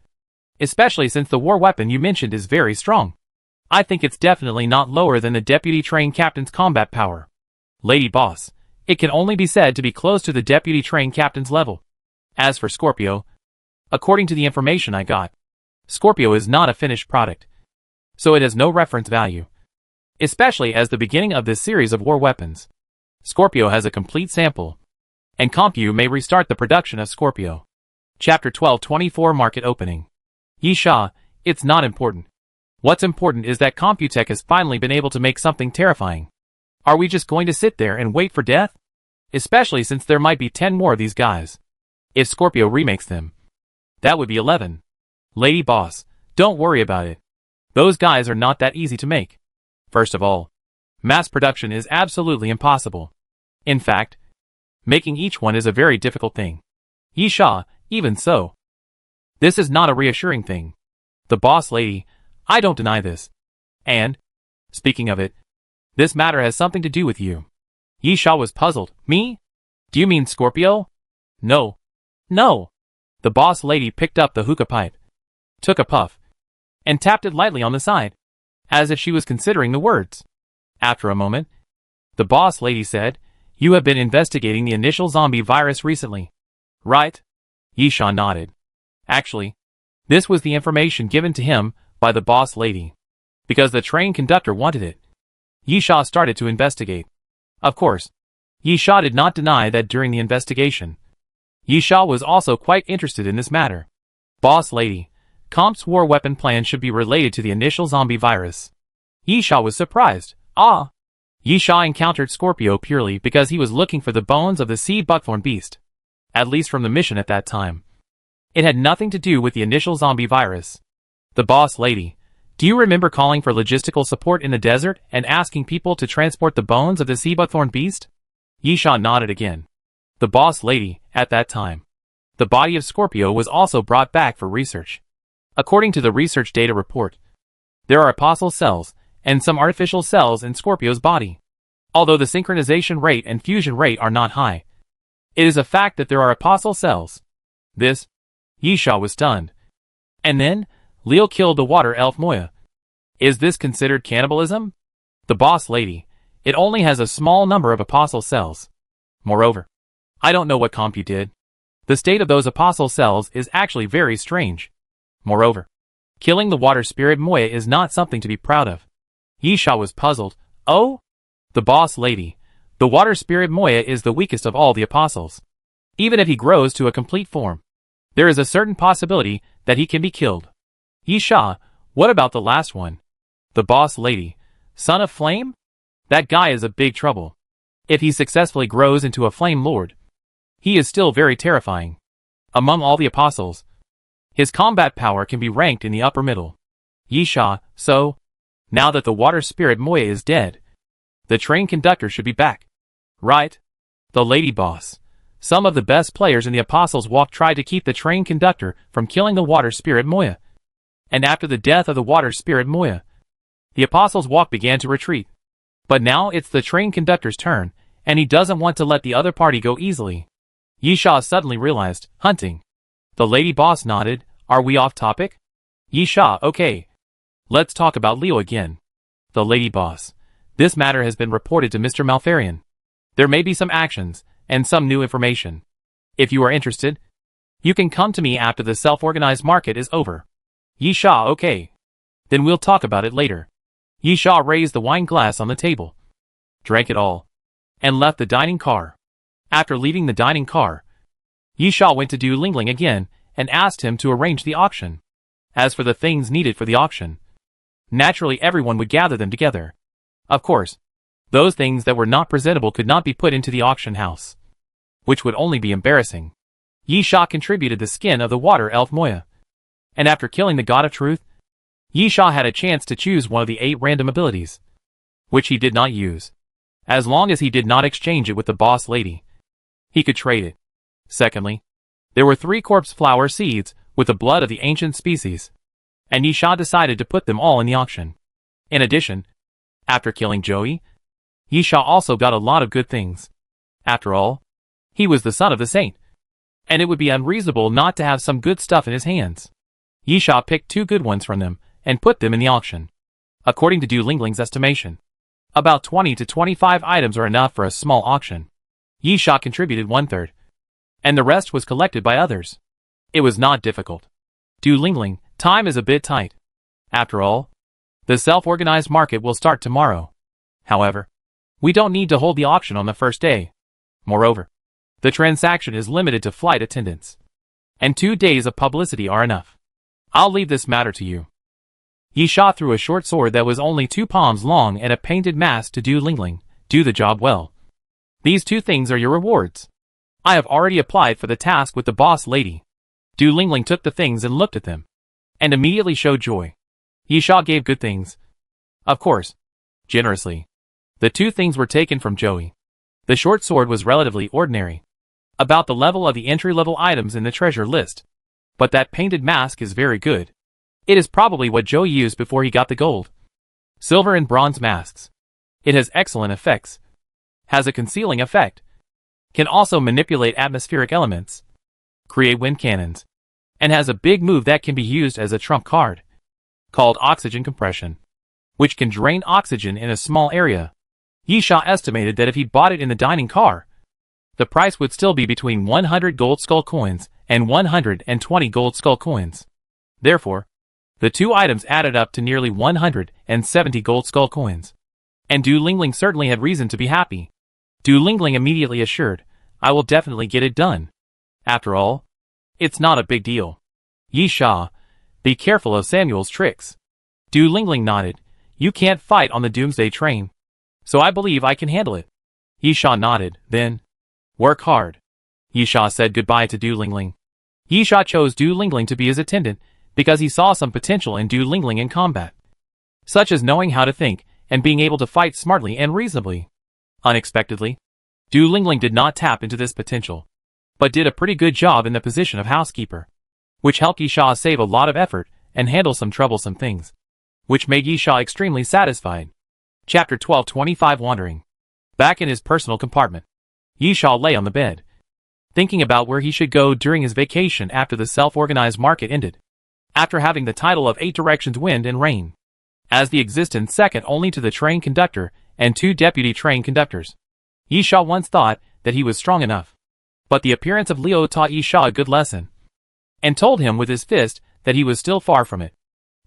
Especially since the war weapon you mentioned is very strong. I think it's definitely not lower than the deputy trained captain's combat power. Lady boss, it can only be said to be close to the deputy trained captain's level. As for Scorpio, according to the information I got, Scorpio is not a finished product, so it has no reference value. Especially as the beginning of this series of war weapons. Scorpio has a complete sample, and Compu may restart the production of Scorpio. Chapter 1224 Market Opening. Yi Sha, it's not important. What's important is that Computech has finally been able to make something terrifying. Are we just going to sit there and wait for death? Especially since there might be 10 more of these guys. If Scorpio remakes them, that would be 11. Lady boss, don't worry about it. Those guys are not that easy to make. First of all, mass production is absolutely impossible. In fact, making each one is a very difficult thing. Yi Sha, even so, this is not a reassuring thing. The boss lady, I don't deny this. And, speaking of it, this matter has something to do with you. Yi Sha was puzzled. Me? Do you mean Scorpio? No. No. The boss lady picked up the hookah pipe, took a puff, and tapped it lightly on the side, as if she was considering the words. After a moment, the boss lady said, You have been investigating the initial zombie virus recently, right? Yi Sha nodded. Actually, this was the information given to him by the boss lady, because the train conductor wanted it. Yi Sha started to investigate. Of course, Yi Sha did not deny that during the investigation, Yi Sha was also quite interested in this matter. Boss lady, Comp's war weapon plan should be related to the initial zombie virus. Yi Sha was surprised. Ah! Yi Sha encountered Scorpio purely because he was looking for the bones of the sea buckthorn beast. At least from the mission at that time. It had nothing to do with the initial zombie virus. The boss lady, do you remember calling for logistical support in the desert and asking people to transport the bones of the sea buckthorn beast? Yi Sha nodded again. The boss lady, at that time. The body of Scorpio was also brought back for research. According to the research data report, there are apostle cells and some artificial cells in Scorpio's body. Although the synchronization rate and fusion rate are not high, it is a fact that there are apostle cells. This, Yi Sha was stunned. And then, Leo killed the water elf Moya. Is this considered cannibalism? The boss lady, it only has a small number of apostle cells. Moreover, I don't know what Compu did. The state of those apostle cells is actually very strange. Moreover, killing the water spirit Moya is not something to be proud of. Yi Sha was puzzled. Oh? The boss lady, the water spirit Moya is the weakest of all the apostles. Even if he grows to a complete form, there is a certain possibility that he can be killed. Yi Sha, what about the last one? The boss lady, son of flame? That guy is a big trouble. If he successfully grows into a flame lord, he is still very terrifying. Among all the apostles, his combat power can be ranked in the upper middle. Yi Sha, so, now that the water spirit Moya is dead, the train conductor should be back. Right? The lady boss. Some of the best players in the Apostles' Walk tried to keep the train conductor from killing the water spirit Moya. And after the death of the water spirit Moya, the Apostles' Walk began to retreat. But now it's the train conductor's turn, and he doesn't want to let the other party go easily. Yi Sha suddenly realized, hunting. The lady boss nodded. Are we off topic? Yi Sha, okay. Let's talk about Leo again. The lady boss. This matter has been reported to Mr. Malfarian. There may be some actions, and some new information. If you are interested, you can come to me after the self-organized market is over. Yi Sha, okay. Then we'll talk about it later. Yi Sha raised the wine glass on the table, drank it all, and left the dining car. After leaving the dining car, Yi Sha went to Du Lingling again and asked him to arrange the auction. As for the things needed for the auction, naturally everyone would gather them together. Of course, those things that were not presentable could not be put into the auction house, which would only be embarrassing. Yi Sha contributed the skin of the water elf Moya, and after killing the God of Truth, Yi Sha had a chance to choose one of the 8 random abilities, which he did not use. As long as he did not exchange it with the boss lady, he could trade it. Secondly, there were 3 corpse flower seeds with the blood of the ancient species, and Yi Sha decided to put them all in the auction. In addition, after killing Joey, Yi Sha also got a lot of good things. After all, he was the son of the saint, and it would be unreasonable not to have some good stuff in his hands. Yi Sha picked 2 good ones from them and put them in the auction. According to Du Lingling's estimation, about 20 to 25 items are enough for a small auction. Yi Sha contributed 1/3, and the rest was collected by others. It was not difficult. Du Lingling, time is a bit tight. After all, the self-organized market will start tomorrow. However, we don't need to hold the auction on the first day. Moreover, the transaction is limited to flight attendants, and 2 days of publicity are enough. I'll leave this matter to you. Yi Sha threw a short sword that was only 2 palms long and a painted mask to Du Lingling. Do the job well. These 2 things are your rewards. I have already applied for the task with the boss lady. Du Lingling took the things and looked at them, and immediately showed joy. Yi Sha gave good things. Of course, generously. The 2 things were taken from Joey. The short sword was relatively ordinary, about the level of the entry-level items in the treasure list. But that painted mask is very good. It is probably what Joey used before he got the gold, silver and bronze masks. It has excellent effects, has a concealing effect, can also manipulate atmospheric elements, create wind cannons, and has a big move that can be used as a trump card, called oxygen compression, which can drain oxygen in a small area. Yi Sha estimated that if he bought it in the dining car, the price would still be between 100 gold skull coins and 120 gold skull coins. Therefore, the 2 items added up to nearly 170 gold skull coins. And Du Lingling certainly had reason to be happy. Du Lingling immediately assured, I will definitely get it done. After all, it's not a big deal. Yi Sha, be careful of Samuel's tricks. Du Lingling nodded, you can't fight on the Doomsday train, so I believe I can handle it. Yi Sha nodded, then, work hard. Yi Sha said goodbye to Du Lingling. Yi Sha chose Du Lingling to be his attendant because he saw some potential in Du Lingling in combat, such as knowing how to think and being able to fight smartly and reasonably. Unexpectedly, Du Lingling did not tap into this potential, but did a pretty good job in the position of housekeeper, which helped Yi Sha save a lot of effort and handle some troublesome things, which made Yi Sha extremely satisfied. Chapter 1225 Wandering. Back in his personal compartment, Yi Sha lay on the bed, thinking about where he should go during his vacation after the self-organized market ended. After having the title of 8 Directions Wind and Rain, as the existence second only to the train conductor and 2 deputy train conductors, Yi Sha once thought that he was strong enough. But the appearance of Leo taught Yi Sha a good lesson, and told him with his fist that he was still far from it.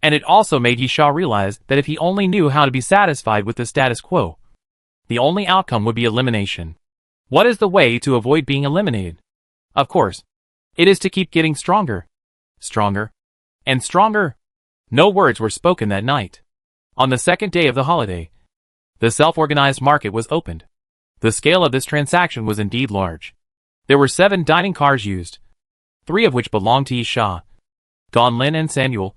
And it also made Yi Sha realize that if he only knew how to be satisfied with the status quo, the only outcome would be elimination. What is the way to avoid being eliminated? Of course, it is to keep getting stronger, stronger, and stronger. No words were spoken that night. On the second day of the holiday, the self-organized market was opened. The scale of this transaction was indeed large. There were 7 dining cars used, 3 of which belonged to Yi Sha, Gan Lin and Samuel,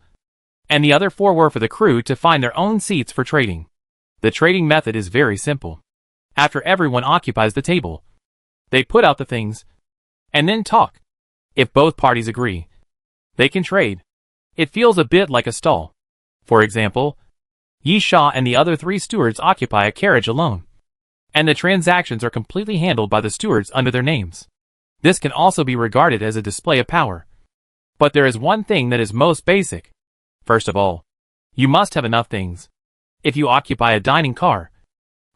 and the other 4 were for the crew to find their own seats for trading. The trading method is very simple. After everyone occupies the table, they put out the things, and then talk. If both parties agree, they can trade. It feels a bit like a stall. For example, Yi Sha and the other 3 stewards occupy a carriage alone, and the transactions are completely handled by the stewards under their names. This can also be regarded as a display of power. But there is one thing that is most basic. First of all, you must have enough things. If you occupy a dining car,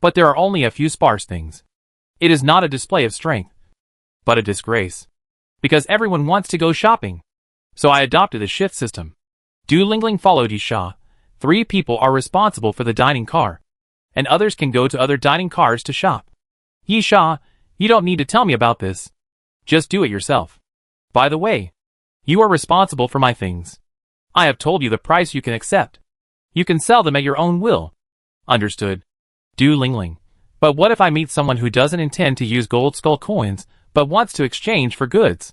But there are only a few sparse things. It is not a display of strength, but a disgrace. Because everyone wants to go shopping. So I adopted a shift system. Du Lingling followed Yisha. 3 people are responsible for the dining car, and others can go to other dining cars to shop. Yisha, you don't need to tell me about this. Just do it yourself. By the way, you are responsible for my things. I have told you the price you can accept. You can sell them at your own will. Understood. Du Lingling. But what if I meet someone who doesn't intend to use gold skull coins, but wants to exchange for goods?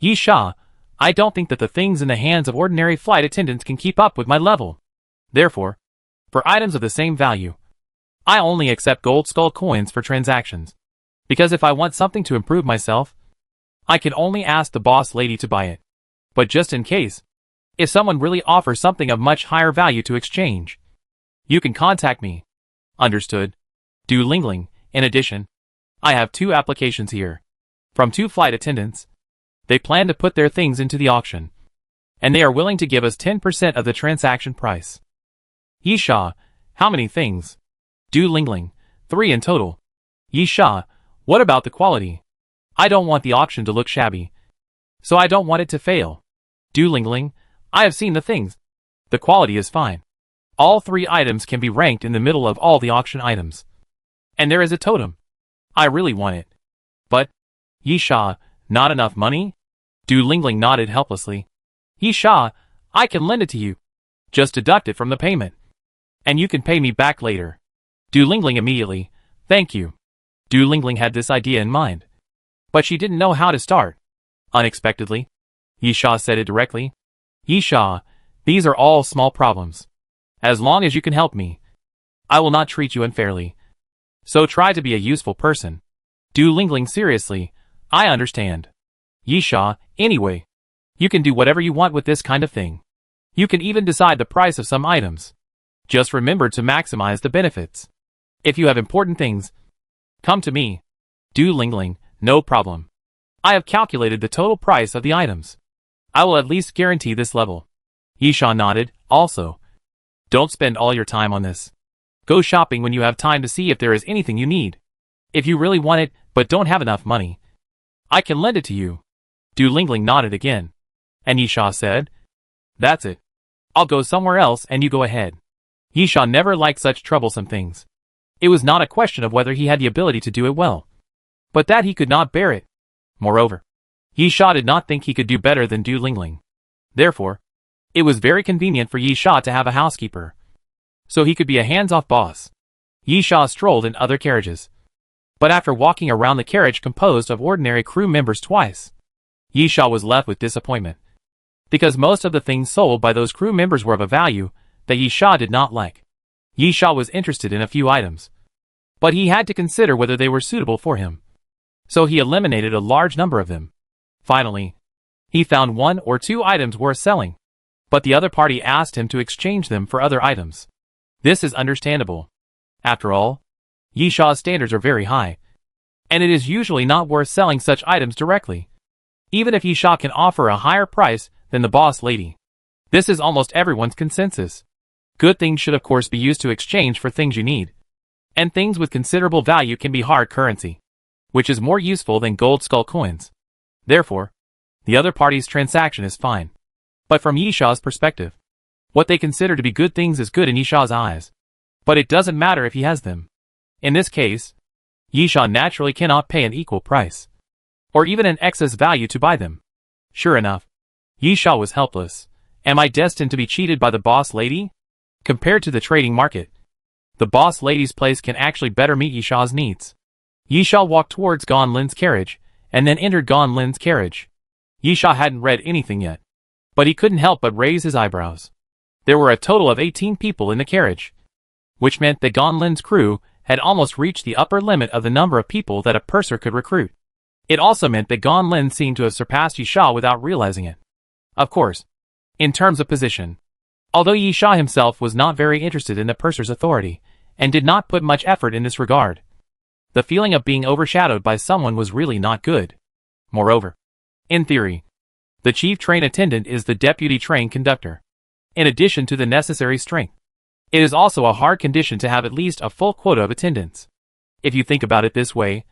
Yisha, I don't think that the things in the hands of ordinary flight attendants can keep up with my level. Therefore, for items of the same value, I only accept gold skull coins for transactions. Because if I want something to improve myself, I can only ask the boss lady to buy it. But just in case, if someone really offers something of much higher value to exchange, you can contact me. Understood. Du Lingling. In addition, I have 2 applications here. From 2 flight attendants. They plan to put their things into the auction. And they are willing to give us 10% of the transaction price. Yisha, how many things? Du Lingling. 3 in total. Yisha, what about the quality? I don't want the auction to look shabby. So I don't want it to fail. Du Lingling, I have seen the things. The quality is fine. All 3 items can be ranked in the middle of all the auction items. And there is a totem. I really want it. But, Yisha, not enough money? Du Lingling nodded helplessly. Yisha, I can lend it to you. Just deduct it from the payment. And you can pay me back later. Du Lingling immediately. Thank you. Du Lingling had this idea in mind. But she didn't know how to start. Unexpectedly, Yisha said it directly. Yisha, these are all small problems. As long as you can help me, I will not treat you unfairly. So try to be a useful person. Du Lingling seriously, I understand. Yisha, anyway, you can do whatever you want with this kind of thing. You can even decide the price of some items. Just remember to maximize the benefits. If you have important things, come to me. Du Lingling, no problem. I have calculated the total price of the items. I will at least guarantee this level. Yisha nodded, also. Don't spend all your time on this. Go shopping when you have time to see if there is anything you need. If you really want it, but don't have enough money, I can lend it to you. Du Lingling nodded again. And Yisha said, that's it. I'll go somewhere else and you go ahead. Yisha never liked such troublesome things. It was not a question of whether he had the ability to do it well, but that he could not bear it. Moreover, Yisha did not think he could do better than Du Lingling. Therefore, it was very convenient for Yisha to have a housekeeper, so he could be a hands-off boss. Yisha strolled in other carriages. But after walking around the carriage composed of ordinary crew members twice, Yisha was left with disappointment. Because most of the things sold by those crew members were of a value that Yisha did not like. Yisha was interested in a few items, but he had to consider whether they were suitable for him. So he eliminated a large number of them. Finally, he found 1 or 2 items worth selling, but the other party asked him to exchange them for other items. This is understandable. After all, Yisha's standards are very high, and it is usually not worth selling such items directly, even if Yisha can offer a higher price than the boss lady. This is almost everyone's consensus. Good things should of course be used to exchange for things you need, and things with considerable value can be hard currency, which is more useful than gold skull coins. Therefore, the other party's transaction is fine. But from Yisha's perspective, what they consider to be good things is good in Yisha's eyes. But it doesn't matter if he has them. In this case, Yisha naturally cannot pay an equal price, or even an excess value to buy them. Sure enough, Yisha was helpless. Am I destined to be cheated by the boss lady? Compared to the trading market, the boss lady's place can actually better meet Yisha's needs. Yisha walked towards Gon Lin's carriage, and then entered Gon Lin's carriage. Yisha hadn't read anything yet, but he couldn't help but raise his eyebrows. There were a total of 18 people in the carriage, which meant that Gon Lin's crew had almost reached the upper limit of the number of people that a purser could recruit. It also meant that Gon Lin seemed to have surpassed Yisha without realizing it. Of course, in terms of position, although Yisha himself was not very interested in the purser's authority, and did not put much effort in this regard, the feeling of being overshadowed by someone was really not good. Moreover, in theory, the chief train attendant is the deputy train conductor, in addition to the necessary strength. It is also a hard condition to have at least a full quota of attendance. If you think about it this way,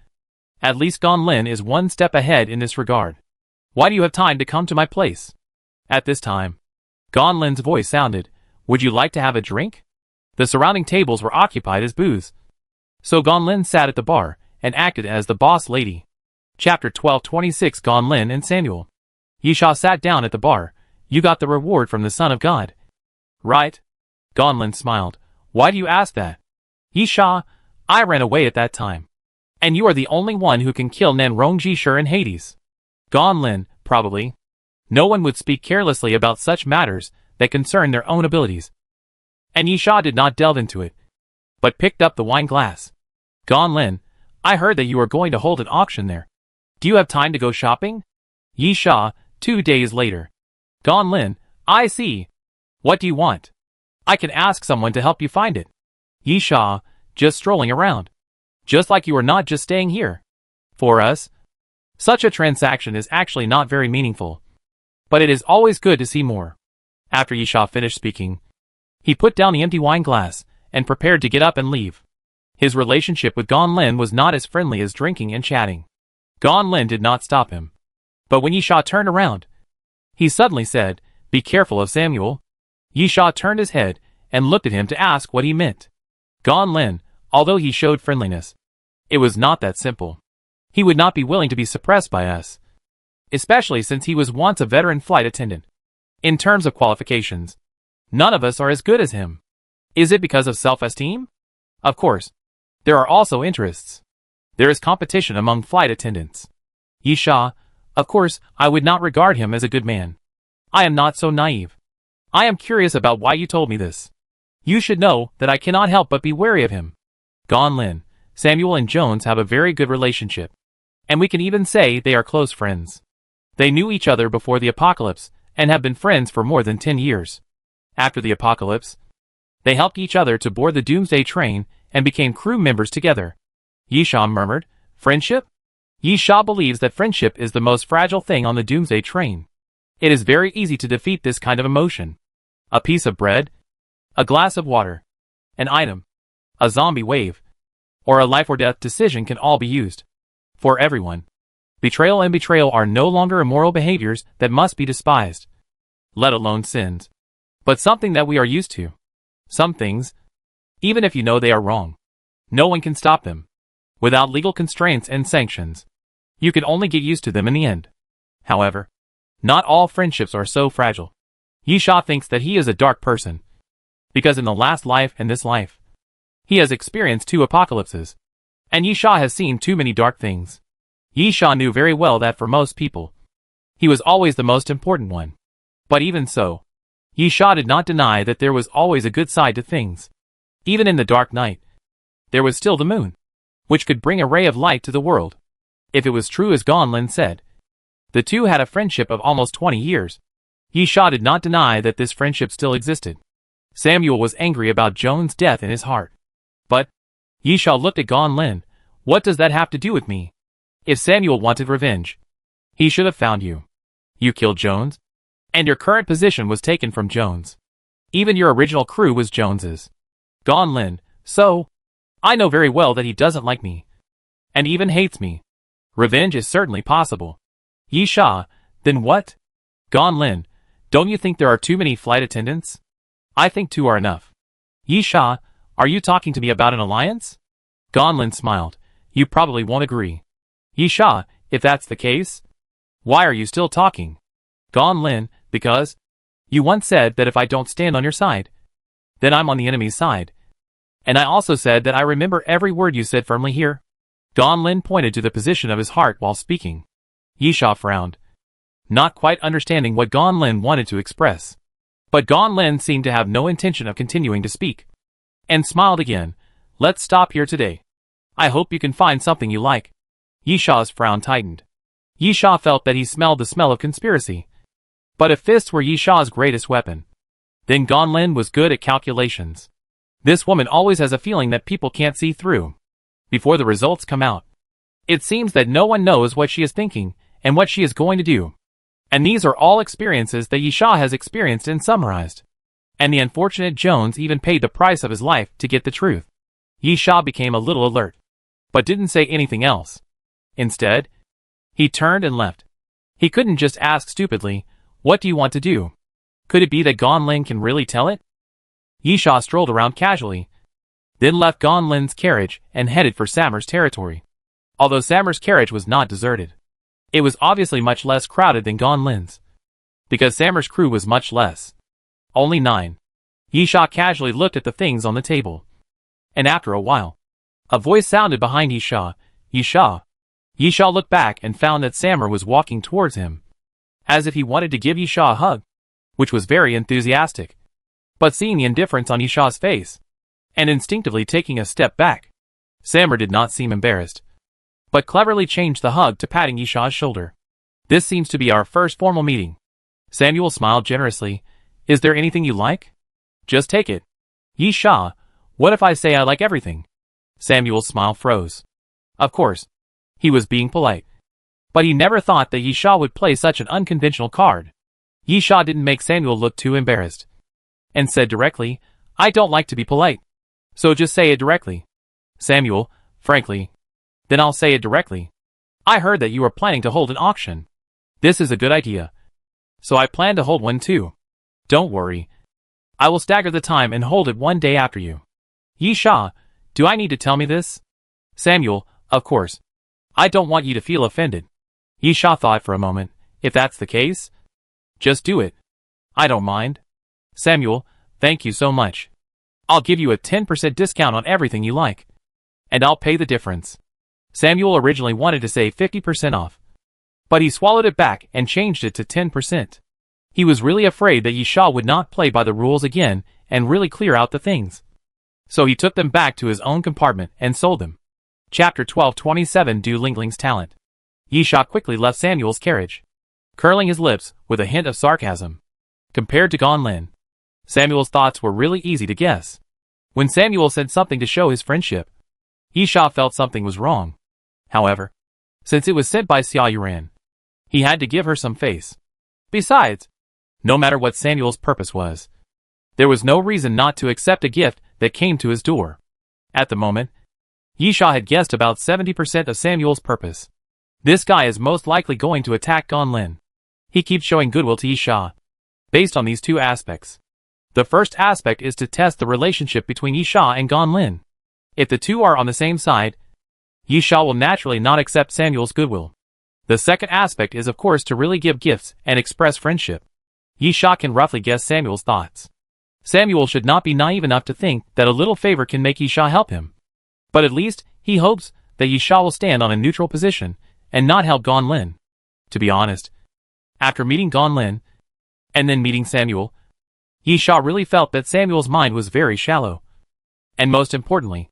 at least Gan Lin is one step ahead in this regard. Why do you have time to come to my place? At this time, Gan Lin's voice sounded, would you like to have a drink? The surrounding tables were occupied as booths. So Gan Lin sat at the bar and acted as the boss lady. Chapter 1226 Gan Lin and Samuel. Yisha sat down at the bar. You got the reward from the Son of God. Right? Gan Lin smiled. Why do you ask that? Yisha, I ran away at that time. And you are the only one who can kill Nanrong Jishur in Hades. Gan Lin, probably. No one would speak carelessly about such matters that concern their own abilities. And Yisha did not delve into it, but picked up the wine glass. Gan Lin, I heard that you are going to hold an auction there. Do you have time to go shopping? Yisha, 2 days later. Gan Lin, I see. What do you want? I can ask someone to help you find it. Yisha, just strolling around. Just like you are not just staying here. For us, such a transaction is actually not very meaningful. But it is always good to see more. After Yisha finished speaking, he put down the empty wine glass and prepared to get up and leave. His relationship with Gan Lin was not as friendly as drinking and chatting. Gan Lin did not stop him. But when Yisha turned around, he suddenly said, be careful of Samuel. Yisha turned his head and looked at him to ask what he meant. Gan Lin, although he showed friendliness, it was not that simple. He would not be willing to be suppressed by us, especially since he was once a veteran flight attendant. In terms of qualifications, none of us are as good as him. Is it because of self-esteem? Of course. There are also interests. There is competition among flight attendants. Yisha, of course, I would not regard him as a good man. I am not so naive. I am curious about why you told me this. You should know that I cannot help but be wary of him. Gan Lin, Samuel and Jones have a very good relationship. And we can even say they are close friends. They knew each other before the apocalypse and have been friends for more than 10 years. After the apocalypse, they helped each other to board the Doomsday train and became crew members together. Yisha murmured, friendship? Yisha believes that friendship is the most fragile thing on the Doomsday train. It is very easy to defeat this kind of emotion. A piece of bread, a glass of water, an item, a zombie wave, or a life or death decision can all be used. For everyone. Betrayal and betrayal are no longer immoral behaviors that must be despised, let alone sins, but something that we are used to. Some things, even if you know they are wrong, no one can stop them. Without legal constraints and sanctions, you can only get used to them in the end. However, not all friendships are so fragile. Yisha thinks that he is a dark person, because in the last life and this life, he has experienced 2 apocalypses, and Yisha has seen too many dark things. Yisha knew very well that for most people, he was always the most important one. But even so, Yisha did not deny that there was always a good side to things. Even in the dark night, there was still the moon, which could bring a ray of light to the world. If it was true as Gan Lin said, the two had a friendship of almost 20 years. Yisha did not deny that this friendship still existed. Samuel was angry about Joan's death in his heart. But, Yisha looked at Gan Lin, what does that have to do with me? If Samuel wanted revenge, he should have found you. You killed Jones, and your current position was taken from Jones. Even your original crew was Jones's. Gan Lin, so, I know very well that he doesn't like me, and even hates me. Revenge is certainly possible. Yisha, then what? Gan Lin, don't you think there are too many flight attendants? I think 2 are enough. Yisha, are you talking to me about an alliance? Gan Lin smiled. You probably won't agree. Yisha, if that's the case, why are you still talking? Gan Lin, because you once said that if I don't stand on your side, then I'm on the enemy's side. And I also said that I remember every word you said firmly here. Gan Lin pointed to the position of his heart while speaking. Yisha frowned, not quite understanding what Gan Lin wanted to express. But Gan Lin seemed to have no intention of continuing to speak, and smiled again. Let's stop here today. I hope you can find something you like. Yisha's frown tightened. Yisha felt that he smelled the smell of conspiracy. But if fists were Yisha's greatest weapon, then Gan Lin was good at calculations. This woman always has a feeling that people can't see through before the results come out. It seems that no one knows what she is thinking and what she is going to do. And these are all experiences that Yisha has experienced and summarized. And the unfortunate Jones even paid the price of his life to get the truth. Yi Sha became a little alert, but didn't say anything else. Instead, he turned and left. He couldn't just ask stupidly, "What do you want to do?" Could it be that Gan Ling can really tell it? Yi Sha strolled around casually, then left Gan Lin's carriage and headed for Samer's territory. Although Samer's carriage was not deserted, it was obviously much less crowded than Gan Lin's, because Samer's crew was much less. Only 9. Yi Sha casually looked at the things on the table. And after a while, a voice sounded behind Yi Sha. Yi Sha. Yi Sha looked back and found that Samer was walking towards him, as if he wanted to give Yi Sha a hug, which was very enthusiastic. But seeing the indifference on Yi Sha's face, and instinctively taking a step back, Samer did not seem embarrassed, but cleverly changed the hug to patting Yi Sha's shoulder. "This seems to be our first formal meeting." Samuel smiled generously. "Is there anything you like? Just take it." "Yi Sha, what if I say I like everything?" Samuel's smile froze. Of course, he was being polite, but he never thought that Yi Sha would play such an unconventional card. Yi Sha didn't make Samuel look too embarrassed, and said directly, "I don't like to be polite, so just say it directly." "Samuel, frankly." "Then I'll say it directly. I heard that you are planning to hold an auction. This is a good idea. So I plan to hold one too. Don't worry. I will stagger the time and hold it one day after you." "Yi Sha, do I need to tell me this?" Samuel, "Of course. I don't want you to feel offended." Yi Sha thought for a moment. "If that's the case, just do it. I don't mind." Samuel, "Thank you so much. I'll give you a 10% discount on everything you like, and I'll pay the difference." Samuel originally wanted to say 50% off, but he swallowed it back and changed it to 10%. He was really afraid that Yi Sha would not play by the rules again and really clear out the things. So he took them back to his own compartment and sold them. Chapter 1227 Du Lingling's Talent. Yi Sha quickly left Samuel's carriage, curling his lips with a hint of sarcasm. Compared to Gan Lin, Samuel's thoughts were really easy to guess. When Samuel said something to show his friendship, Yi Sha felt something was wrong. However, since it was sent by Xia Yuran, he had to give her some face. Besides, no matter what Samuel's purpose was, there was no reason not to accept a gift that came to his door. At the moment, Yi Sha had guessed about 70% of Samuel's purpose. This guy is most likely going to attack Gan Lin. He keeps showing goodwill to Yi Sha, based on these two aspects. The first aspect is to test the relationship between Yi Sha and Gan Lin. If the two are on the same side, Yi Sha will naturally not accept Samuel's goodwill. The second aspect is of course to really give gifts and express friendship. Yi Sha can roughly guess Samuel's thoughts. Samuel should not be naive enough to think that a little favor can make Yi Sha help him. But at least, he hopes that Yi Sha will stand on a neutral position and not help Gan Lin. To be honest, after meeting Gan Lin, and then meeting Samuel, Yi Sha really felt that Samuel's mind was very shallow. And most importantly,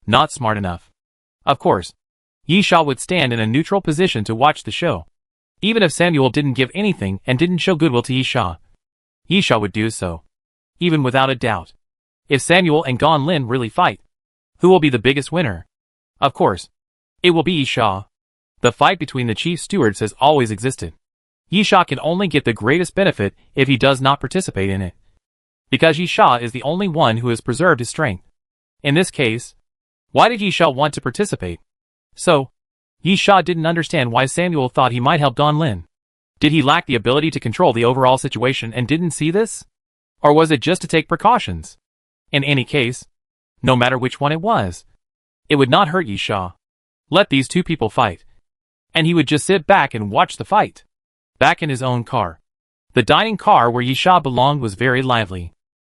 not smart enough. Of course, Yi Sha would stand in a neutral position to watch the show. Even if Samuel didn't give anything and didn't show goodwill to Yi Sha would do so, even without a doubt. If Samuel and Gan Lin really fight, who will be the biggest winner? Of course, it will be Yi Sha. The fight between the chief stewards has always existed. Yi Sha can only get the greatest benefit if he does not participate in it, because Yi Sha is the only one who has preserved his strength. In this case, why did Yi Sha want to participate? So, Yi Sha didn't understand why Samuel thought he might help Gan Lin. Did he lack the ability to control the overall situation and didn't see this? Or was it just to take precautions? In any case, no matter which one it was, it would not hurt Yi Sha. Let these two people fight, and he would just sit back and watch the fight. Back in his own car, the dining car where Yi Sha belonged was very lively.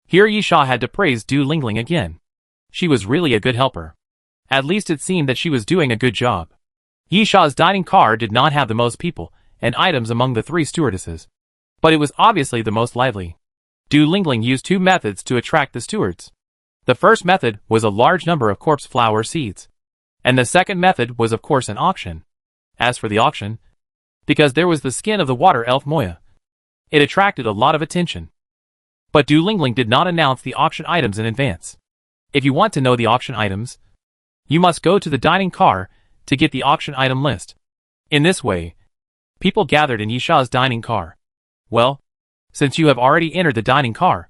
Here Yi Sha had to praise Du Lingling again. She was really a good helper. At least it seemed that she was doing a good job. Yi Sha's dining car did not have the most people and items among the 3 stewardesses, but it was obviously the most lively. Du Lingling used 2 methods to attract the stewards. The first method was a large number of corpse flower seeds, and the second method was of course an auction. As for the auction, because there was the skin of the water elf Moya, it attracted a lot of attention. But Du Lingling did not announce the auction items in advance. If you want to know the auction items, you must go to the dining car to get the auction item list. In this way, people gathered in Yi Sha's dining car. Well, since you have already entered the dining car,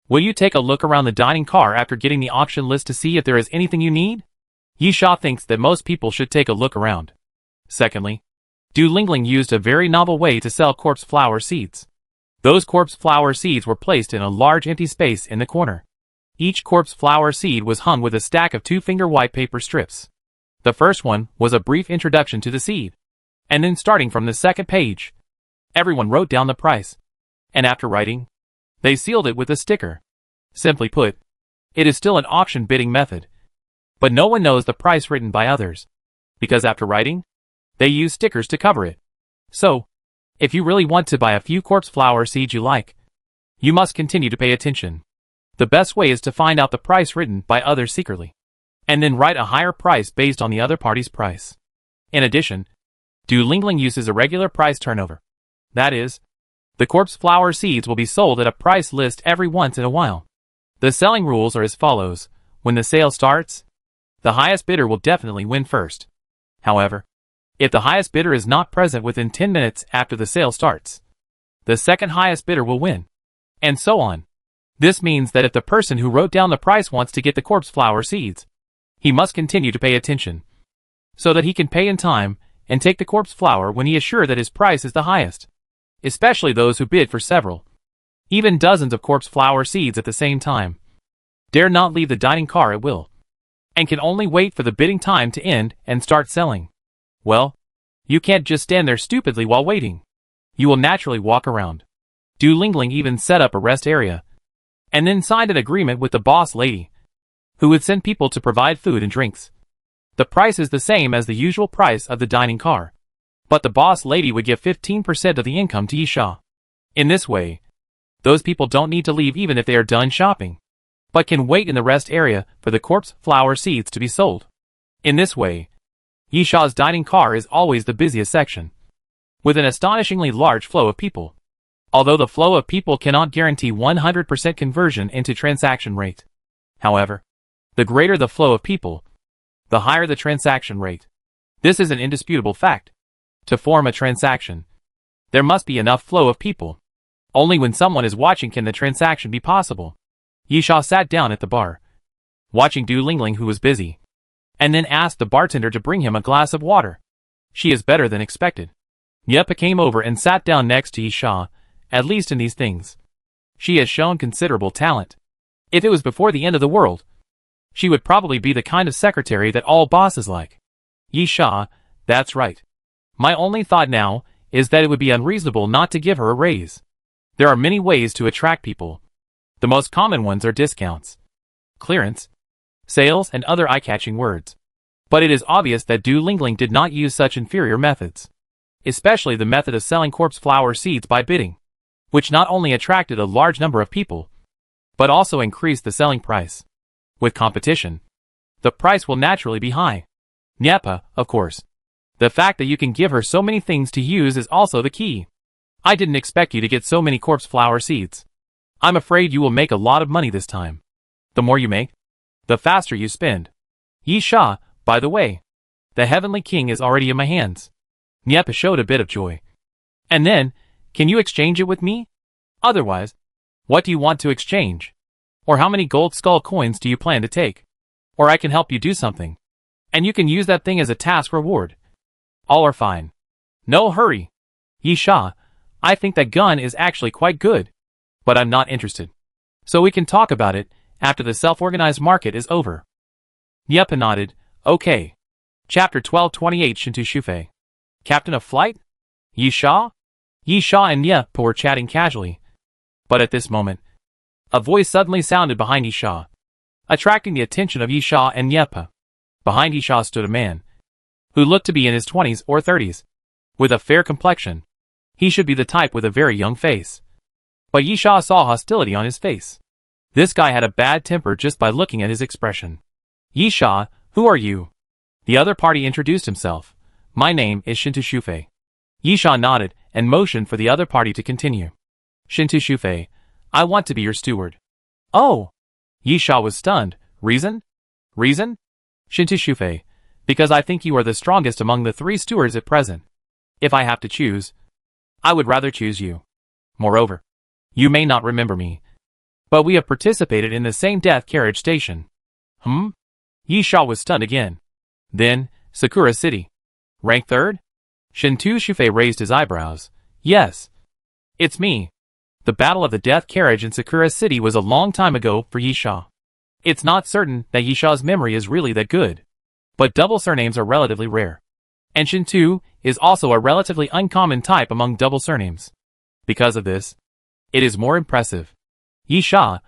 Will you take a look around the dining car after getting the auction list to see if there is anything you need? Yi Sha thinks that most people should take a look around. Secondly, Du Lingling used a very novel way to sell corpse flower seeds. Those corpse flower seeds were placed in a large empty space in the corner. Each corpse flower seed was hung with a stack of 2-finger white paper strips. The first one was a brief introduction to the seed. And then starting from the second page, everyone wrote down the price. And after writing, they sealed it with a sticker. Simply put, it is still an auction bidding method. But no one knows the price written by others. Because after writing, they use stickers to cover it. So, if you really want to buy a few corpse flower seeds you like, you must continue to pay attention. The best way is to find out the price written by others secretly, and then write a higher price based on the other party's price. In addition, Du Lingling uses a regular price turnover. That is, the corpse flower seeds will be sold at a price list every once in a while. The selling rules are as follows. When the sale starts, the highest bidder will definitely win first. However, if the highest bidder is not present within 10 minutes after the sale starts, the second highest bidder will win. And so on. This means that if the person who wrote down the price wants to get the corpse flower seeds, he must continue to pay attention, so that he can pay in time and take the corpse flower when he is sure that his price is the highest. Especially those who bid for several, even dozens of corpse flower seeds at the same time, dare not leave the dining car at will, and can only wait for the bidding time to end and start selling. Well, you can't just stand there stupidly while waiting. You will naturally walk around. Du Lingling even set up a rest area, and then signed an agreement with the boss lady, who would send people to provide food and drinks. The price is the same as the usual price of the dining car, but the boss lady would give 15% of the income to Yi Sha. In this way, those people don't need to leave even if they are done shopping, but can wait in the rest area for the corpse flower seeds to be sold. In this way, Yi Sha's dining car is always the busiest section, with an astonishingly large flow of people. Although the flow of people cannot guarantee 100% conversion into transaction rate. However, the greater the flow of people, the higher the transaction rate. This is an indisputable fact. To form a transaction, there must be enough flow of people. Only when someone is watching can the transaction be possible. Yi Sha sat down at the bar, watching Du Lingling, who was busy, and then asked the bartender to bring him a glass of water. She is better than expected. Nyepa came over and sat down next to Yi Sha, at least in these things. She has shown considerable talent. If it was before the end of the world, she would probably be the kind of secretary that all bosses like. Yi Sha, that's right. My only thought now is that it would be unreasonable not to give her a raise. There are many ways to attract people. The most common ones are discounts, clearance, sales, and other eye-catching words. But it is obvious that Du Lingling did not use such inferior methods, especially the method of selling corpse flower seeds by bidding, which not only attracted a large number of people, but also increased the selling price. With competition, the price will naturally be high. Nyepa, of course. The fact that you can give her so many things to use is also the key. I didn't expect you to get so many corpse flower seeds. I'm afraid you will make a lot of money this time. The more you make, the faster you spend. Yi Sha, by the way, the Heavenly King is already in my hands. Nyepa showed a bit of joy. And then, can you exchange it with me? Otherwise, what do you want to exchange? Or how many gold skull coins do you plan to take? Or I can help you do something, and you can use that thing as a task reward. All are fine. No hurry. Yi Sha, I think that gun is actually quite good, but I'm not interested. So we can talk about it after the self-organized market is over. Nyepa nodded. Okay. Chapter 1228 Shinto Shufei. Captain of Flight? Yi Sha? Yi Sha and Nyepa were chatting casually. But at this moment, a voice suddenly sounded behind Yi Sha, attracting the attention of Yi Sha and Nyepa. Behind Yi Sha stood a man, who looked to be in his 20s or 30s, with a fair complexion. He should be the type with a very young face. But Yi Sha saw hostility on his face. This guy had a bad temper just by looking at his expression. Yi Sha, who are you? The other party introduced himself. My name is Shinto Shufei. Yi Sha nodded and motioned for the other party to continue. Shinto Shufei, I want to be your steward. Oh! Yi Sha was stunned. Reason? Reason? Shinto Shufei, because I think you are the strongest among the 3 stewards at present. If I have to choose, I would rather choose you. Moreover, you may not remember me, but we have participated in the same death carriage station. Yi Sha was stunned again. Then, Sakura City. Rank 3rd? Shinto Shufei raised his eyebrows. Yes. It's me. The Battle of the Death Carriage in Sakura City was a long time ago for Yi Sha. It's not certain that Yi Sha's memory is really that good. But double surnames are relatively rare. And Shinto is also a relatively uncommon type among double surnames. Because of this, it is more impressive. Yi Sha,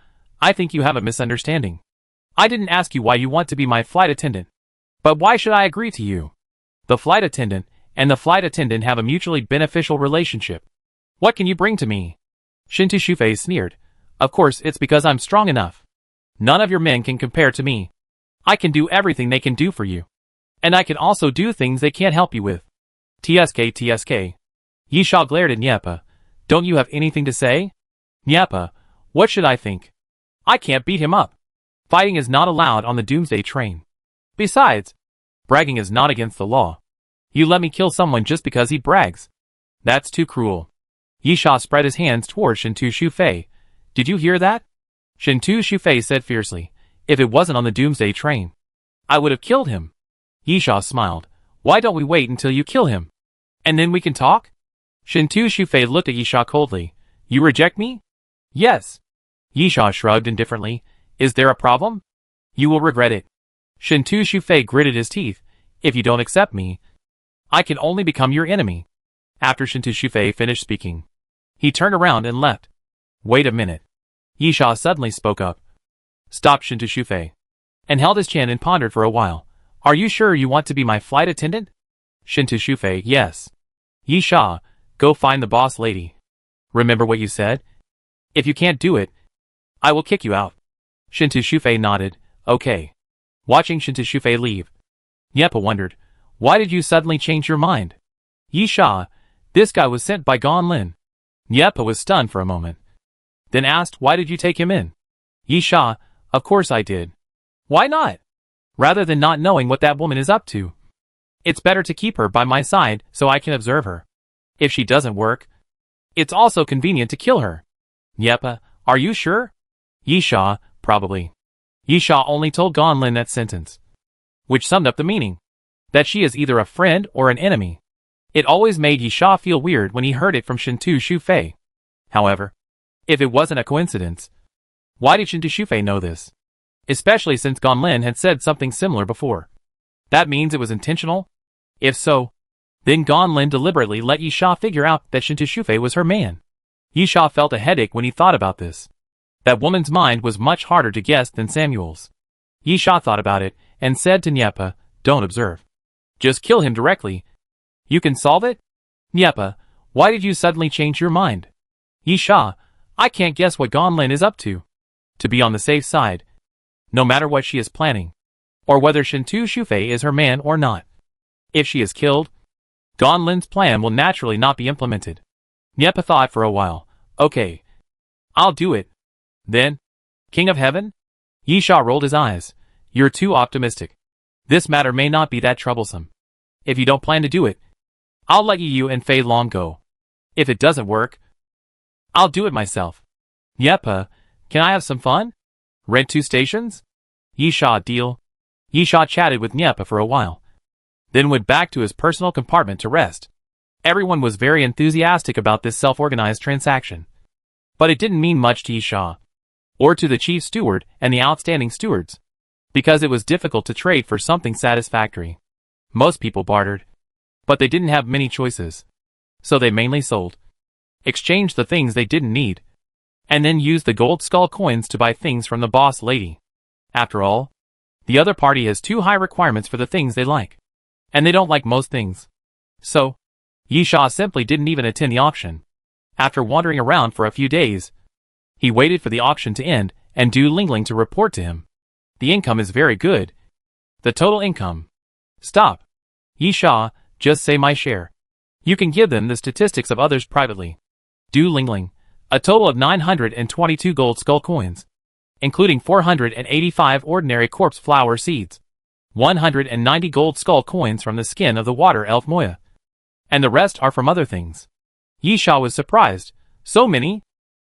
I think you have a misunderstanding. I didn't ask you why you want to be my flight attendant. But why should I agree to you? The flight attendant and the flight attendant have a mutually beneficial relationship. What can you bring to me? Shinto Shufei sneered. Of course, it's because I'm strong enough. None of your men can compare to me. I can do everything they can do for you. And I can also do things they can't help you with. TSK. Yi Sha glared at Nyepa. Don't you have anything to say? Nyepa, what should I think? I can't beat him up. Fighting is not allowed on the Doomsday train. Besides, bragging is not against the law. You let me kill someone just because he brags. That's too cruel. Yi Sha spread his hands toward Shinto Shufei. Did you hear that? Shinto Shufei said fiercely. If it wasn't on the Doomsday train, I would have killed him. Yi Sha smiled. Why don't we wait until you kill him? And then we can talk? Shinto Shufei looked at Yi Sha coldly. You reject me? Yes. Yi Sha shrugged indifferently. Is there a problem? You will regret it. Shinto Shufei gritted his teeth. If you don't accept me, I can only become your enemy. After Shinto Shufei finished speaking, he turned around and left. Wait a minute. Yi Sha suddenly spoke up. Stopped Shinto Shufei, and held his chin and pondered for a while. Are you sure you want to be my flight attendant? Shinto Shufei, yes. Yi Sha, go find the boss lady. Remember what you said? If you can't do it, I will kick you out. Shinto Shufei nodded. Okay. Watching Shinto Shufei leave, Nyepa wondered, why did you suddenly change your mind? Yi Sha, this guy was sent by Gon Lin. Nyepa was stunned for a moment, then asked, why did you take him in? Yi Sha, of course I did. Why not? Rather than not knowing what that woman is up to. It's better to keep her by my side so I can observe her. If she doesn't work, it's also convenient to kill her. Nyepa, are you sure? Yi Sha, probably. Yi Sha only told Gon Lin that sentence, which summed up the meaning. That she is either a friend or an enemy. It always made Yi Sha feel weird when he heard it from Shinto Shufei. However, if it wasn't a coincidence, why did Shinto Shufei know this? Especially since Gon Lin had said something similar before. That means it was intentional? If so, then Gon Lin deliberately let Yi Sha figure out that Shinto Shufei was her man. Yi Sha felt a headache when he thought about this. That woman's mind was much harder to guess than Samuel's. Yi Sha thought about it, and said to Nyepa, don't observe. Just kill him directly. You can solve it? Nyepa, why did you suddenly change your mind? Yi Sha, I can't guess what Gon Lin is up to. To be on the safe side, no matter what she is planning, or whether Shinto Shufei is her man or not. If she is killed, Gon Lin's plan will naturally not be implemented. Nyepa thought for a while. Okay. I'll do it. Then, King of Heaven? Yi Sha rolled his eyes. You're too optimistic. This matter may not be that troublesome. If you don't plan to do it, I'll let you and Fei Long go. If it doesn't work, I'll do it myself. Nyepa, can I have some fun? Rent 2 stations? Yi Sha, deal. Yi Sha chatted with Nyepa for a while, then went back to his personal compartment to rest. Everyone was very enthusiastic about this self-organized transaction. But it didn't mean much to Yi Sha, or to the chief steward and the outstanding stewards, because it was difficult to trade for something satisfactory. Most people bartered, but they didn't have many choices. So they mainly sold, exchanged the things they didn't need, and then used the gold skull coins to buy things from the boss lady. After all, the other party has too high requirements for the things they like, and they don't like most things. So, Yi Sha simply didn't even attend the auction. After wandering around for a few days, he waited for the auction to end and Du Lingling to report to him. The income is very good. The total income. Stop. Yi Sha, just say my share. You can give them the statistics of others privately. Du Lingling, a total of 922 gold skull coins, including 485 ordinary corpse flower seeds, 190 gold skull coins from the skin of the water elf Moya, and the rest are from other things. Yi Sha was surprised. So many?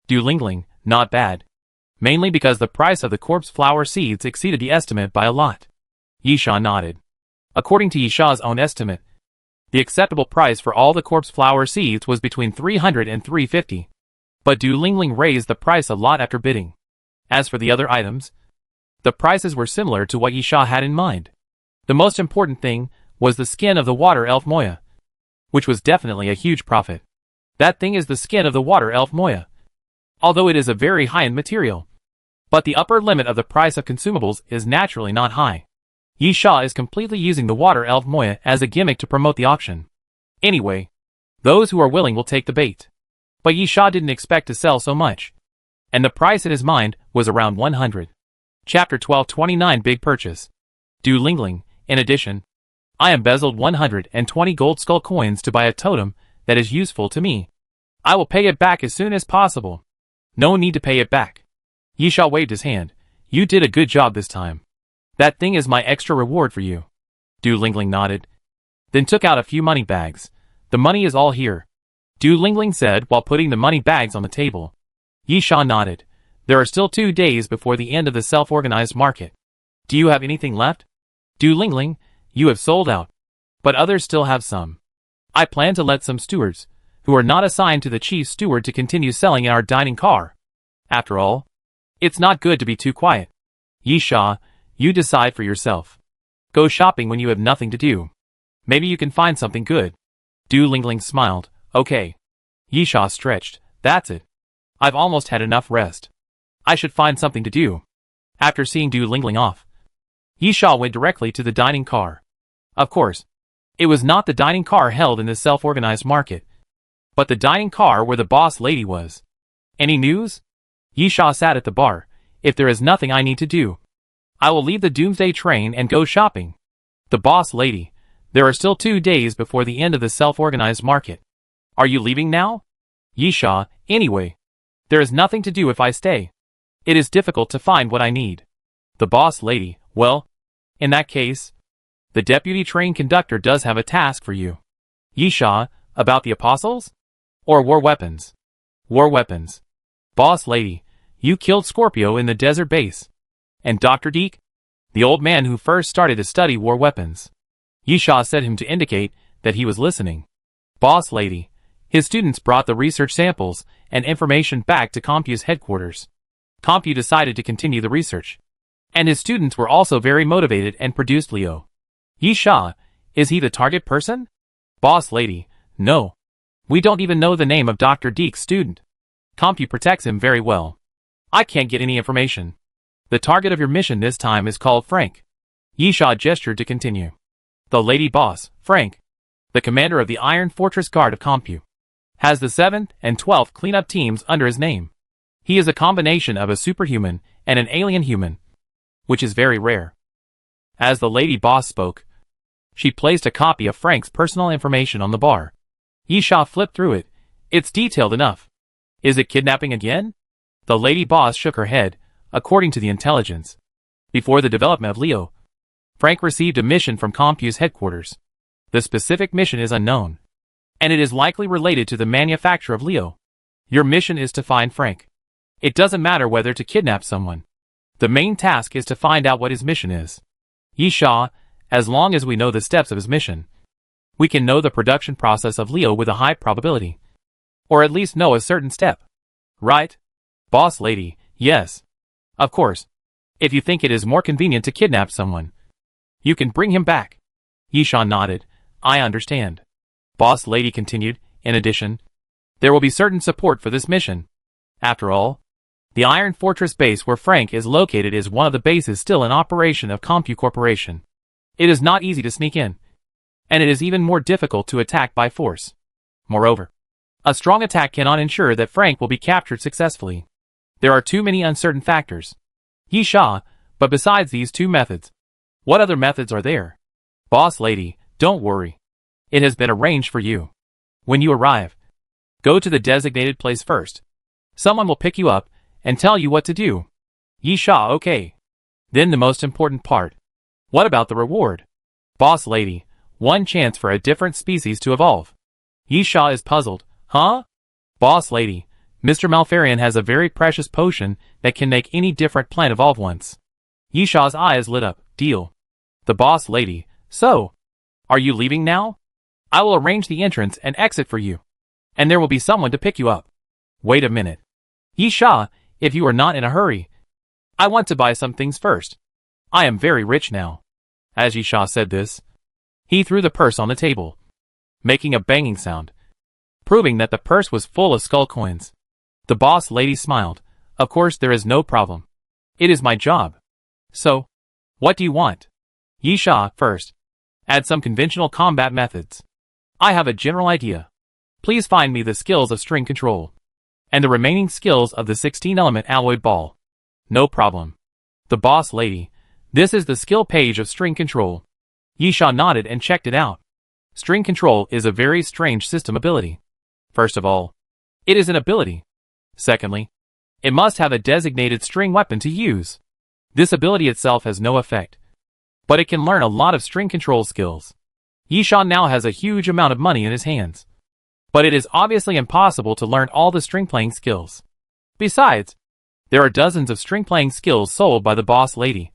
Du Lingling, not bad. Mainly because the price of the corpse flower seeds exceeded the estimate by a lot. Yisha nodded. According to Yisha's own estimate, the acceptable price for all the corpse flower seeds was between 300 and 350. But Du Lingling raised the price a lot after bidding. As for the other items, the prices were similar to what Yisha had in mind. The most important thing was the skin of the water elf Moya, which was definitely a huge profit. That thing is the skin of the water elf Moya, although it is a very high-end material. But the upper limit of the price of consumables is naturally not high. Yisha is completely using the water elf Moya as a gimmick to promote the auction. Anyway, those who are willing will take the bait. But Yisha didn't expect to sell so much, and the price in his mind was around 100. Chapter 1229 Big Purchase. Du Lingling, in addition, I embezzled 120 gold skull coins to buy a totem that is useful to me. I will pay it back as soon as possible. No need to pay it back. Yisha waved his hand. You did a good job this time. That thing is my extra reward for you. Du Lingling nodded, then took out a few money bags. The money is all here, Du Lingling said while putting the money bags on the table. Yisha nodded. There are still 2 days before the end of the self-organized market. Do you have anything left? Du Lingling, you have sold out, but others still have some. I plan to let some stewards, who are not assigned to the chief steward, to continue selling in our dining car. After all, it's not good to be too quiet. Yisha, you decide for yourself. Go shopping when you have nothing to do. Maybe you can find something good. Du Lingling smiled. Okay. Yisha stretched. That's it. I've almost had enough rest. I should find something to do. After seeing Du Lingling off, Yisha went directly to the dining car. Of course, it was not the dining car held in the self-organized market, but the dining car where the boss lady was. Any news? Yisha sat at the bar. If there is nothing I need to do, I will leave the Doomsday train and go shopping. The boss lady. There are still 2 days before the end of the self-organized market. Are you leaving now? Yisha, anyway. There is nothing to do if I stay. It is difficult to find what I need. The boss lady. Well, in that case, the deputy train conductor does have a task for you. Yisha, about the apostles? Or war weapons? War weapons. Boss lady, you killed Scorpio in the desert base. And Dr. Deke? The old man who first started to study war weapons. Yisha said him to indicate that he was listening. Boss lady, his students brought the research samples and information back to Compu's headquarters. Compu decided to continue the research. And his students were also very motivated and produced Leo. Yisha, is he the target person? Boss lady, no. We don't even know the name of Dr. Deke's student. Compu protects him very well. I can't get any information. The target of your mission this time is called Frank. Yisha gestured to continue. The lady boss, Frank, the commander of the Iron Fortress Guard of Compu, has the 7th and 12th cleanup teams under his name. He is a combination of a superhuman and an alien human, which is very rare. As the lady boss spoke, she placed a copy of Frank's personal information on the bar. Yisha flipped through it. It's detailed enough. Is it kidnapping again? The lady boss shook her head. According to the intelligence, before the development of Leo, Frank received a mission from Compu's headquarters. The specific mission is unknown, and it is likely related to the manufacture of Leo. Your mission is to find Frank. It doesn't matter whether to kidnap someone. The main task is to find out what his mission is. Yisha, as long as we know the steps of his mission, we can know the production process of Leo with a high probability. Or at least know a certain step. Right? Boss lady, yes. Of course. If you think it is more convenient to kidnap someone, you can bring him back. Yisha nodded. I understand. Boss lady continued. In addition, there will be certain support for this mission. After all, the Iron Fortress base where Frank is located is one of the bases still in operation of Compu Corporation. It is not easy to sneak in, and it is even more difficult to attack by force. Moreover, a strong attack cannot ensure that Frank will be captured successfully. There are too many uncertain factors. Yisha, but besides these 2 methods, what other methods are there? Boss lady, don't worry. It has been arranged for you. When you arrive, go to the designated place first. Someone will pick you up and tell you what to do. Yisha, okay. Then the most important part. What about the reward? Boss lady, 1 chance for a different species to evolve. Yisha is puzzled. Huh? Boss lady, Mr. Malfarian has a very precious potion that can make any different plant evolve once. Yisha's eyes lit up. Deal. The boss lady. So, are you leaving now? I will arrange the entrance and exit for you. And there will be someone to pick you up. Wait a minute. Yisha, if you are not in a hurry. I want to buy some things first. I am very rich now. As Yisha said this, he threw the purse on the table, making a banging sound, proving that the purse was full of skull coins. The boss lady smiled. Of course there is no problem. It is my job. So, what do you want? Yisha, first. Add some conventional combat methods. I have a general idea. Please find me the skills of string control. And the remaining skills of the 16-element alloy ball. No problem. The boss lady. This is the skill page of string control. Yisha nodded and checked it out. String control is a very strange system ability. First of all, it is an ability. Secondly, it must have a designated string weapon to use. This ability itself has no effect, but it can learn a lot of string control skills. Yisha now has a huge amount of money in his hands, but it is obviously impossible to learn all the string playing skills. Besides, there are dozens of string playing skills sold by the boss lady,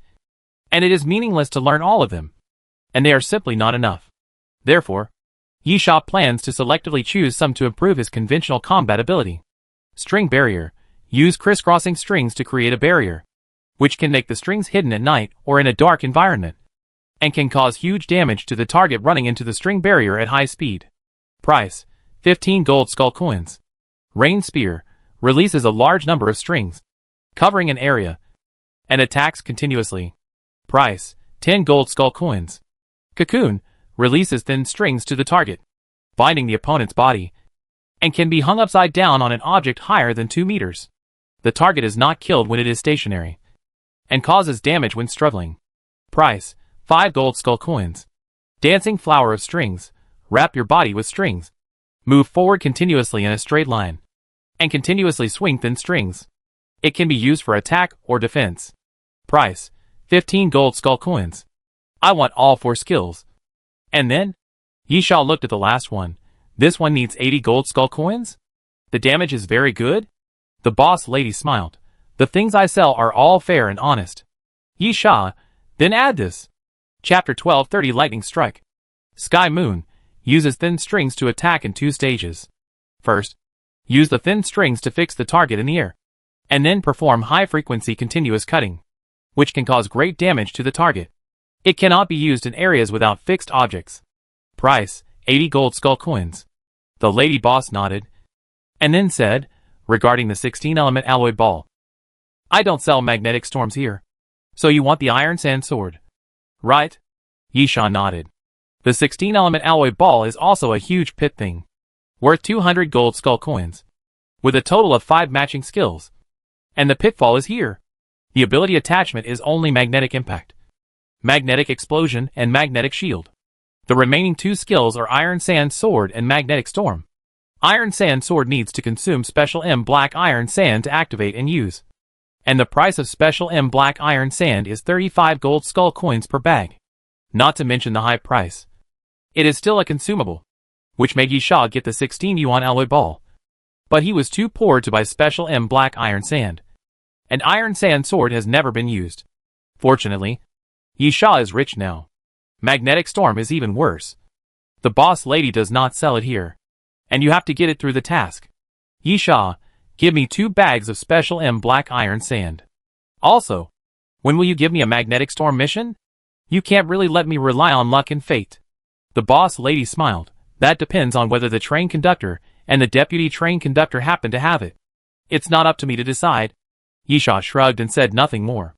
and it is meaningless to learn all of them, and they are simply not enough. Therefore, Yisha plans to selectively choose some to improve his conventional combat ability. String barrier. Use crisscrossing strings to create a barrier, which can make the strings hidden at night or in a dark environment, and can cause huge damage to the target running into the string barrier at high speed. Price: 15 gold skull coins. Rain spear. Releases a large number of strings, covering an area, and attacks continuously. Price: 10 gold skull coins. Cocoon. Releases thin strings to the target, binding the opponent's body, and can be hung upside down on an object higher than 2 meters. The target is not killed when it is stationary, and causes damage when struggling. Price: 5 gold skull coins. Dancing flower of strings. Wrap your body with strings. Move forward continuously in a straight line, and continuously swing thin strings. It can be used for attack or defense. Price: 15 gold skull coins. I want all 4 skills. And then? Yisha looked at the last one. This one needs 80 gold skull coins? The damage is very good? The boss lady smiled. The things I sell are all fair and honest. Yisha, then add this. Chapter 1230 Lightning Strike. Sky Moon. Uses thin strings to attack in 2 stages. First, use the thin strings to fix the target in the air, and then perform high-frequency continuous cutting, which can cause great damage to the target. It cannot be used in areas without fixed objects. Price: 80 gold skull coins. The lady boss nodded, and then said, regarding the 16-element alloy ball, I don't sell magnetic storms here. So you want the iron sand sword, right? Yisha nodded. The 16-element alloy ball is also a huge pit thing, worth 200 gold skull coins, with a total of 5 matching skills. And the pitfall is here. The ability attachment is only magnetic impact, magnetic explosion, and magnetic shield. The remaining 2 skills are Iron Sand Sword and Magnetic Storm. Iron Sand Sword needs to consume Special M Black Iron Sand to activate and use, and the price of Special M Black Iron Sand is 35 gold skull coins per bag. Not to mention the high price. It is still a consumable, which made Yisha get the 16 yuan alloy ball. But he was too poor to buy Special M Black Iron Sand, and Iron Sand Sword has never been used. Fortunately, Yisha is rich now. Magnetic Storm is even worse. The boss lady does not sell it here, and you have to get it through the task. Yisha, give me 2 bags of Special M Black Iron Sand. Also, when will you give me a Magnetic Storm mission? You can't really let me rely on luck and fate. The boss lady smiled. That depends on whether the train conductor and the deputy train conductor happen to have it. It's not up to me to decide. Yisha shrugged and said nothing more.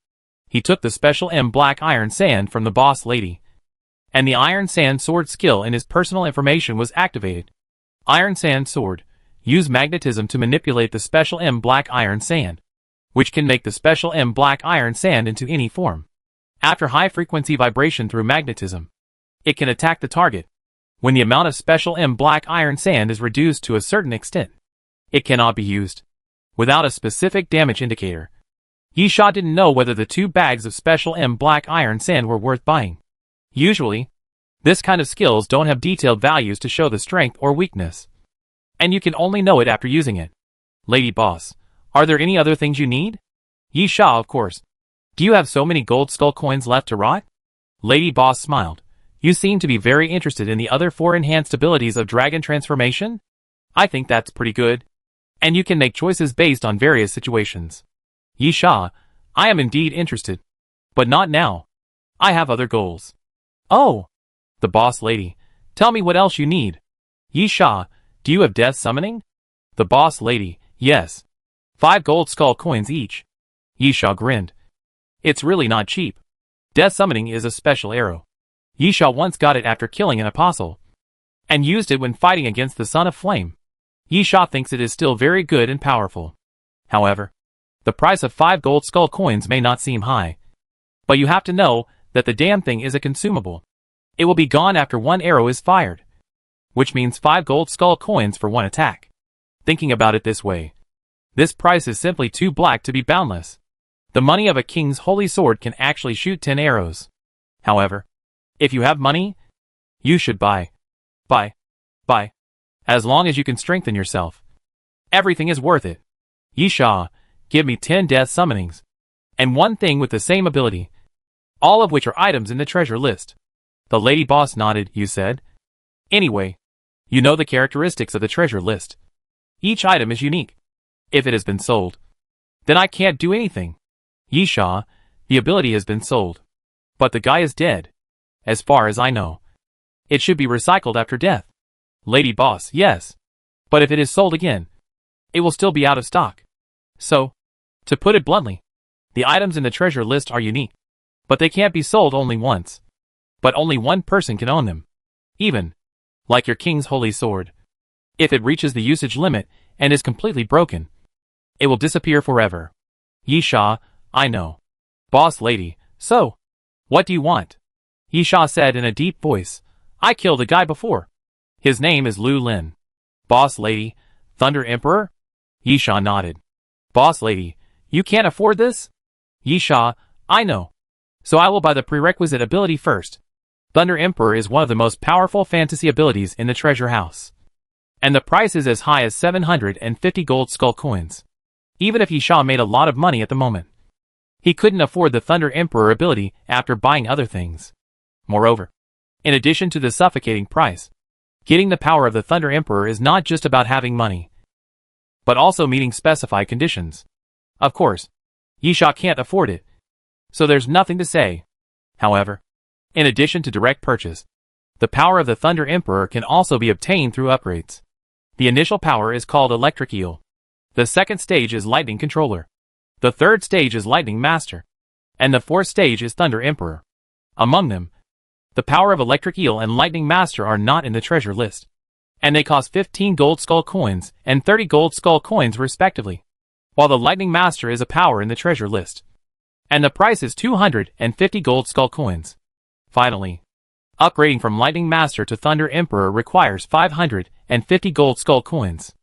He took the Special M Black Iron Sand from the boss lady, and the Iron Sand Sword skill in his personal information was activated. Iron Sand Sword. Use magnetism to manipulate the Special M Black Iron Sand, which can make the Special M Black Iron Sand into any form. After high-frequency vibration through magnetism, it can attack the target. When the amount of Special M Black Iron Sand is reduced to a certain extent, it cannot be used without a specific damage indicator. Yisha didn't know whether the 2 bags of Special M Black Iron Sand were worth buying. Usually, this kind of skills don't have detailed values to show the strength or weakness, and you can only know it after using it. Lady Boss, are there any other things you need? Yi Sha, of course. Do you have so many gold skull coins left to rot? Lady Boss smiled. You seem to be very interested in the other 4 enhanced abilities of dragon transformation? I think that's pretty good. And you can make choices based on various situations. Yi Sha, I am indeed interested. But not now. I have other goals. Oh! The boss lady, tell me what else you need. Yi Sha, do you have death summoning? The boss lady, yes. 5 gold skull coins each. Yi Sha grinned. It's really not cheap. Death summoning is a special arrow. Yi Sha once got it after killing an apostle, and used it when fighting against the Son of Flame. Yi Sha thinks it is still very good and powerful. However, the price of 5 gold skull coins may not seem high. But you have to know that the damn thing is a consumable. It will be gone after 1 arrow is fired, which means 5 gold skull coins for 1 attack. Thinking about it this way, this price is simply too black to be boundless. The money of a king's holy sword can actually shoot 10 arrows. However, if you have money, you should buy. As long as you can strengthen yourself. Everything is worth it. Yi Sha, give me 10 death summonings. And 1 thing with the same ability. All of which are items in the treasure list. The lady boss nodded, you said? Anyway, you know the characteristics of the treasure list. Each item is unique. If it has been sold, then I can't do anything. Yi Sha, the ability has been sold. But the guy is dead. As far as I know. It should be recycled after death. Lady Boss, yes. But if it is sold again, it will still be out of stock. So, to put it bluntly, the items in the treasure list are unique. But they can't be sold only once. But only 1 person can own them. Even, like your king's holy sword. If it reaches the usage limit and is completely broken, it will disappear forever. Yi Sha, I know. Boss lady, so, what do you want? Yi Sha said in a deep voice. I killed a guy before. His name is Lu Lin. Boss lady, Thunder Emperor? Yi Sha nodded. Boss lady, you can't afford this? Yi Sha, I know. So I will buy the prerequisite ability first. Thunder Emperor is one of the most powerful fantasy abilities in the treasure house. And the price is as high as 750 gold skull coins. Even if Yi Sha made a lot of money at the moment, he couldn't afford the Thunder Emperor ability after buying other things. Moreover, in addition to the suffocating price, getting the power of the Thunder Emperor is not just about having money, but also meeting specified conditions. Of course, Yi Sha can't afford it, so there's nothing to say. However, in addition to direct purchase, the power of the Thunder Emperor can also be obtained through upgrades. The initial power is called Electric Eel. The second stage is Lightning Controller. The third stage is Lightning Master. And the fourth stage is Thunder Emperor. Among them, the power of Electric Eel and Lightning Master are not in the treasure list. And they cost 15 gold skull coins and 30 gold skull coins respectively. While the Lightning Master is a power in the treasure list. And the price is 250 gold skull coins. Finally, upgrading from Lightning Master to Thunder Emperor requires 550 gold skull coins.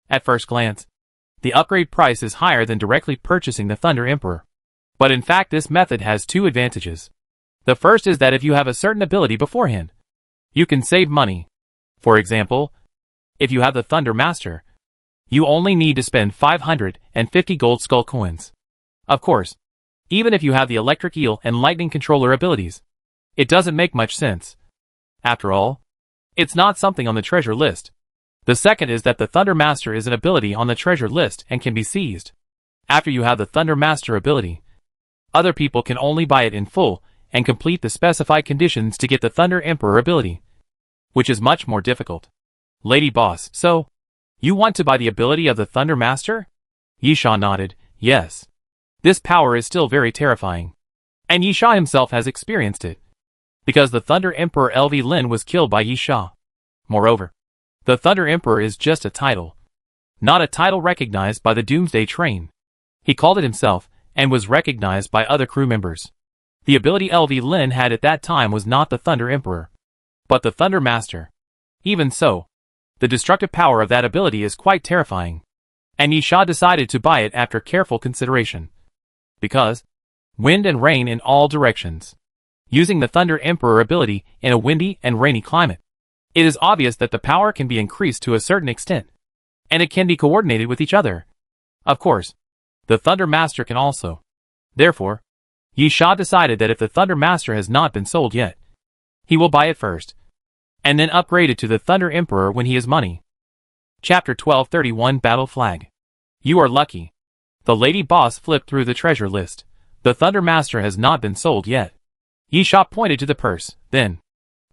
At first glance, the upgrade price is higher than directly purchasing the Thunder Emperor. But in fact this method has 2 advantages. The first is that if you have a certain ability beforehand, you can save money. For example, if you have the Thunder Master, you only need to spend 550 gold skull coins. Of course, even if you have the Electric Eel and Lightning Controller abilities, it doesn't make much sense. After all, it's not something on the treasure list. The second is that the Thunder Master is an ability on the treasure list and can be seized. After you have the Thunder Master ability, other people can only buy it in full and complete the specified conditions to get the Thunder Emperor ability, which is much more difficult. Lady Boss, so, you want to buy the ability of the Thunder Master? Yi Sha nodded, yes. This power is still very terrifying. And Yi Sha himself has experienced it. Because the Thunder Emperor LV Lin was killed by Yi Sha. Moreover, the Thunder Emperor is just a title. Not a title recognized by the Doomsday train. He called it himself, and was recognized by other crew members. The ability LV Lin had at that time was not the Thunder Emperor, but the Thunder Master. Even so, the destructive power of that ability is quite terrifying. And Yi Sha decided to buy it after careful consideration. Because, wind and rain in all directions. Using the Thunder Emperor ability in a windy and rainy climate, it is obvious that the power can be increased to a certain extent, and it can be coordinated with each other. Of course, the Thunder Master can also. Therefore, Yi Sha decided that if the Thunder Master has not been sold yet, he will buy it first, and then upgrade it to the Thunder Emperor when he has money. Chapter 1231 Battle Flag. You are lucky. The lady boss flipped through the treasure list. The Thunder Master has not been sold yet. Yi Sha pointed to the purse, then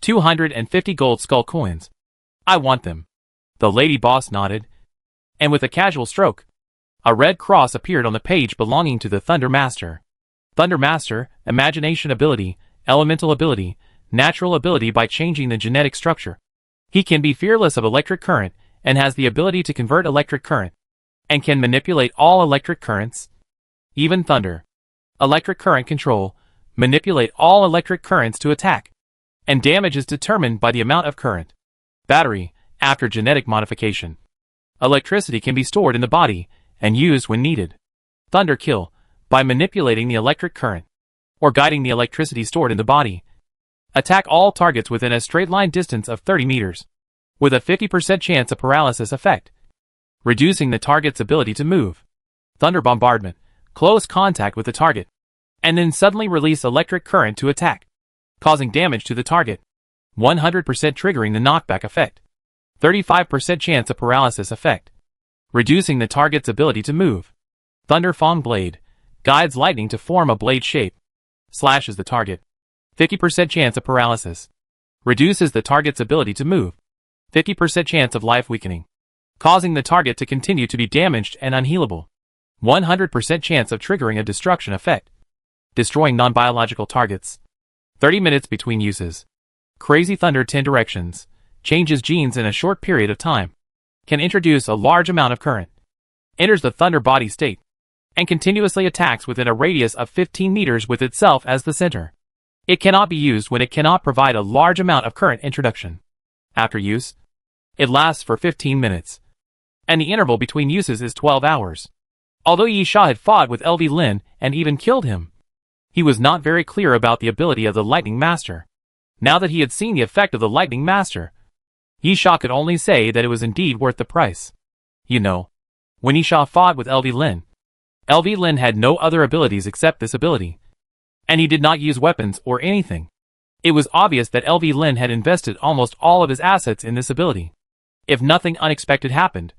250 gold skull coins. I want them. The lady boss nodded, and with a casual stroke, a red cross appeared on the page belonging to the Thunder Master. Thunder Master, Imagination Ability, Elemental Ability, Natural Ability by changing the genetic structure. He can be fearless of electric current, and has the ability to convert electric current, and can manipulate all electric currents, even thunder. Electric current control, manipulate all electric currents to attack, and damage is determined by the amount of current. Battery, after genetic modification. Electricity can be stored in the body, and used when needed. Thunder kill, by manipulating the electric current, or guiding the electricity stored in the body. Attack all targets within a straight line distance of 30 meters, with a 50% chance of paralysis effect, reducing the target's ability to move. Thunder bombardment, close contact with the target, and then suddenly release electric current to attack, causing damage to the target. 100% triggering the knockback effect. 35% chance of paralysis effect, reducing the target's ability to move. Thunder Fong Blade, guides lightning to form a blade shape, slashes the target. 50% chance of paralysis, reduces the target's ability to move. 50% chance of life weakening, causing the target to continue to be damaged and unhealable. 100% chance of triggering a destruction effect, destroying non-biological targets. 30 minutes between uses. Crazy Thunder 10 directions, changes genes in a short period of time, can introduce a large amount of current, enters the thunder body state, and continuously attacks within a radius of 15 meters with itself as the center. It cannot be used when it cannot provide a large amount of current introduction. After use, it lasts for 15 minutes, and the interval between uses is 12 hours. Although Yi Sha had fought with LV Lin and even killed him, he was not very clear about the ability of the Lightning Master. Now that he had seen the effect of the Lightning Master, Yi Sha could only say that it was indeed worth the price. You know, when Yi Sha fought with LV Lin had no other abilities except this ability, and he did not use weapons or anything. It was obvious that LV Lin had invested almost all of his assets in this ability. If nothing unexpected happened,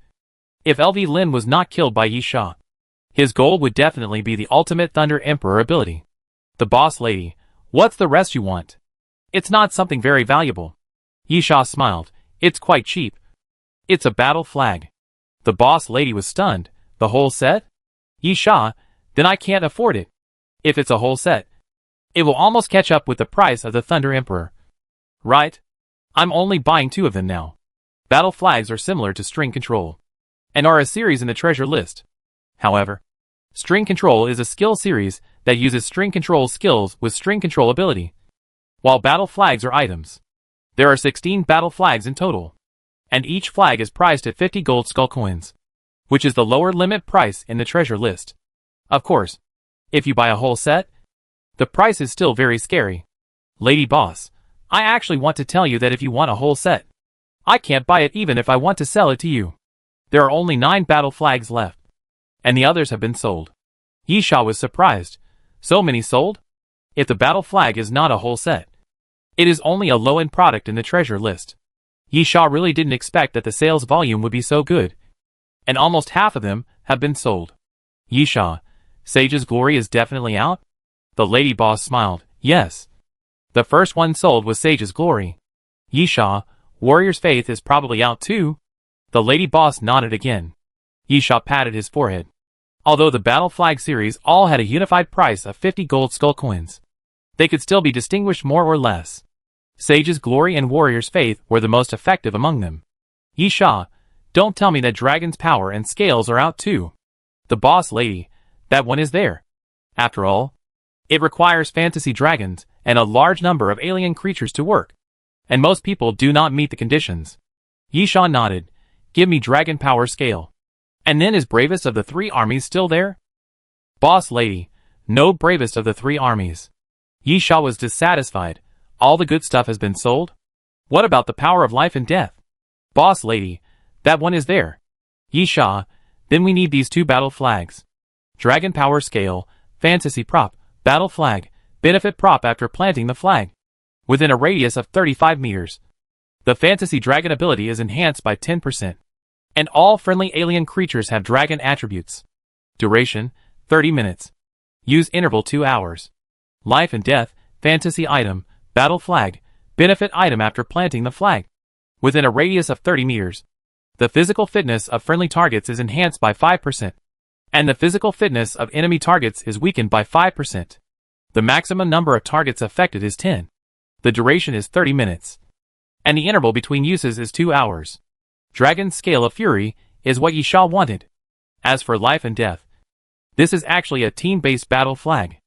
if LV Lin was not killed by Yi Sha, his goal would definitely be the ultimate Thunder Emperor ability. The boss lady, what's the rest you want? It's not something very valuable. Yi Sha smiled. It's quite cheap. It's a battle flag. The boss lady was stunned. The whole set? Yi Sha, then I can't afford it. If it's a whole set, it will almost catch up with the price of the Thunder Emperor. Right? I'm only buying 2 of them now. Battle flags are similar to string control, and are a series in the treasure list. However, string control is a skill series that uses string control skills with string control ability, while battle flags are items. There are 16 battle flags in total, and each flag is priced at 50 gold skull coins, which is the lower limit price in the treasure list. Of course, if you buy a whole set, the price is still very scary. Lady boss, I actually want to tell you that if you want a whole set, I can't buy it even if I want to sell it to you. There are only 9 battle flags left, and the others have been sold. Yi Sha was surprised. So many sold? If the battle flag is not a whole set, it is only a low-end product in the treasure list. Yi Sha really didn't expect that the sales volume would be so good, and almost half of them have been sold. Yi Sha, Sage's Glory is definitely out? The lady boss smiled. Yes. The first one sold was Sage's Glory. Yi Sha, Warrior's Faith is probably out too? The lady boss nodded again. Yi Sha patted his forehead. Although the Battle Flag series all had a unified price of 50 gold skull coins, they could still be distinguished more or less. Sage's Glory and Warrior's Faith were the most effective among them. Yi Sha, don't tell me that Dragon's Power and Scales are out too. The boss lady, that one is there. After all, it requires fantasy dragons and a large number of alien creatures to work, and most people do not meet the conditions. Yi Sha nodded. Give me Dragon Power Scale. And then is Bravest of the 3 armies still there? Boss lady, no Bravest of the 3 armies. Yi Sha was dissatisfied. All the good stuff has been sold? What about the power of life and death? Boss lady, that one is there. Yi Sha, Then we need these two battle flags. Dragon Power Scale, Fantasy Prop, Battle Flag, Benefit Prop after planting the flag. Within a radius of 35 meters. The Fantasy Dragon ability is enhanced by 10%. And all friendly alien creatures have dragon attributes. Duration, 30 minutes. Use interval 2 hours. Life and Death, Fantasy Item, Battle Flag, Benefit Item after planting the flag. Within a radius of 30 meters. The physical fitness of friendly targets is enhanced by 5%. And the physical fitness of enemy targets is weakened by 5%. The maximum number of targets affected is 10. The duration is 30 minutes. And the interval between uses is 2 hours. Dragon's Scale of Fury is what Yisha wanted. As for Life and Death, this is actually a team-based battle flag.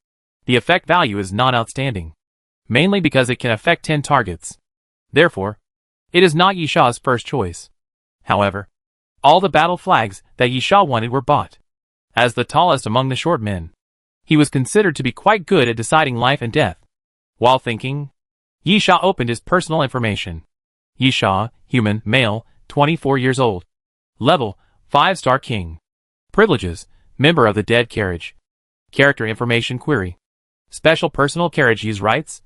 The effect value is not outstanding, mainly because it can affect 10 targets. Therefore, it is not Yisha's first choice. However, all the battle flags that Yisha wanted were bought. As the tallest among the short men, he was considered to be quite good at deciding life and death. While thinking, Yisha opened his personal information. Yisha, human, male, 24 years old. Level, 5-star king. Privileges, member of the Dead Carriage. Character information query. Special personal carriage use rights.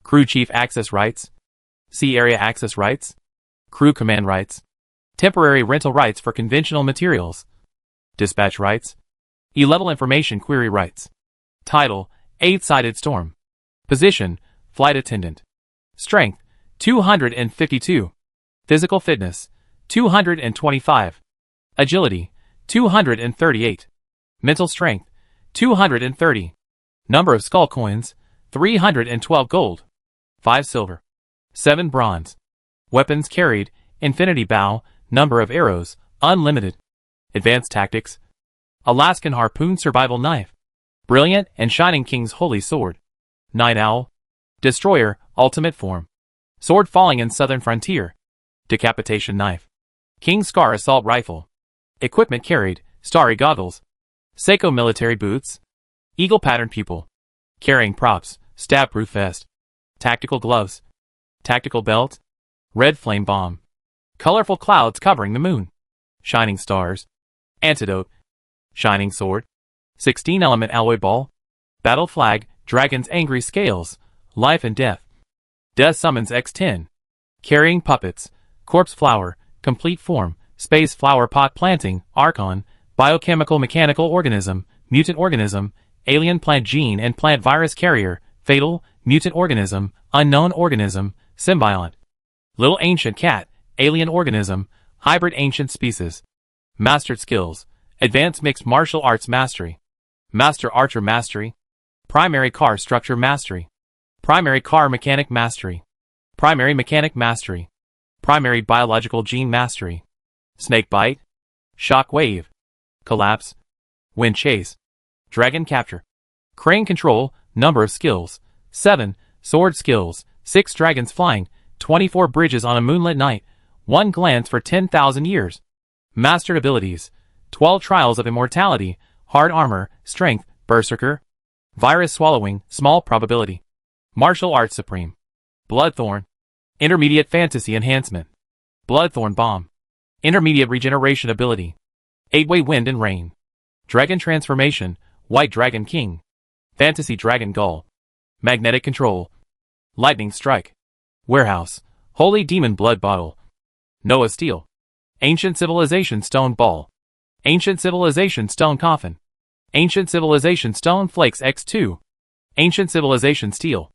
Crew chief access rights. Sea area access rights. Crew command rights. Temporary rental rights for conventional materials. Dispatch rights. E-level information query rights. Title, 8-sided storm. Position, flight attendant. Strength, 252. Physical fitness, 225. Agility, 238. Mental strength, 230. Number of skull coins, 312 gold. 5 silver. 7 bronze. Weapons carried, infinity bow, number of arrows, unlimited. Advanced tactics. Alaskan harpoon survival knife. Brilliant and shining king's holy sword. Night owl. Destroyer, ultimate form. Sword falling in southern frontier. Decapitation knife. King Scar assault rifle. Equipment carried, starry goggles. Seiko military boots. Eagle pattern pupil. Carrying props, stab-proof vest. Tactical gloves. Tactical belt. Red flame bomb. Colorful clouds covering the moon. Shining stars. Antidote. Shining sword. 16-element alloy ball. Battle flag, dragon's angry scales. Life and death. Death summons X10. Carrying puppets. Corpse flower, complete form. Space flower pot planting, Archon. Biochemical mechanical organism, mutant organism. Alien plant gene and plant virus carrier. Fatal, mutant organism, unknown organism. Symbiont. Little ancient cat, alien organism. Hybrid ancient species. Mastered skills. Advanced mixed martial arts mastery. Master archer mastery. Primary car structure mastery. Primary car mechanic mastery. Primary mechanic mastery. Primary biological gene mastery. Snake bite. Shock wave. Collapse. Wind chase. Dragon capture. Crane control, number of skills. 7. Sword skills. 6 dragons flying. 24 bridges on a moonlit night. 1 glance for 10,000 years. Mastered abilities. 12 trials of immortality. Hard armor, strength, berserker. Virus swallowing, small probability. Martial arts supreme. Bloodthorn. Intermediate fantasy enhancement. Bloodthorn bomb. Intermediate regeneration ability. 8-way wind and rain. Dragon transformation, white dragon king. Fantasy dragon gull. Magnetic control. Lightning strike. Warehouse. Holy demon blood bottle. Noah steel. Ancient civilization stone ball. Ancient civilization stone coffin. Ancient civilization stone flakes X2. Ancient civilization steel.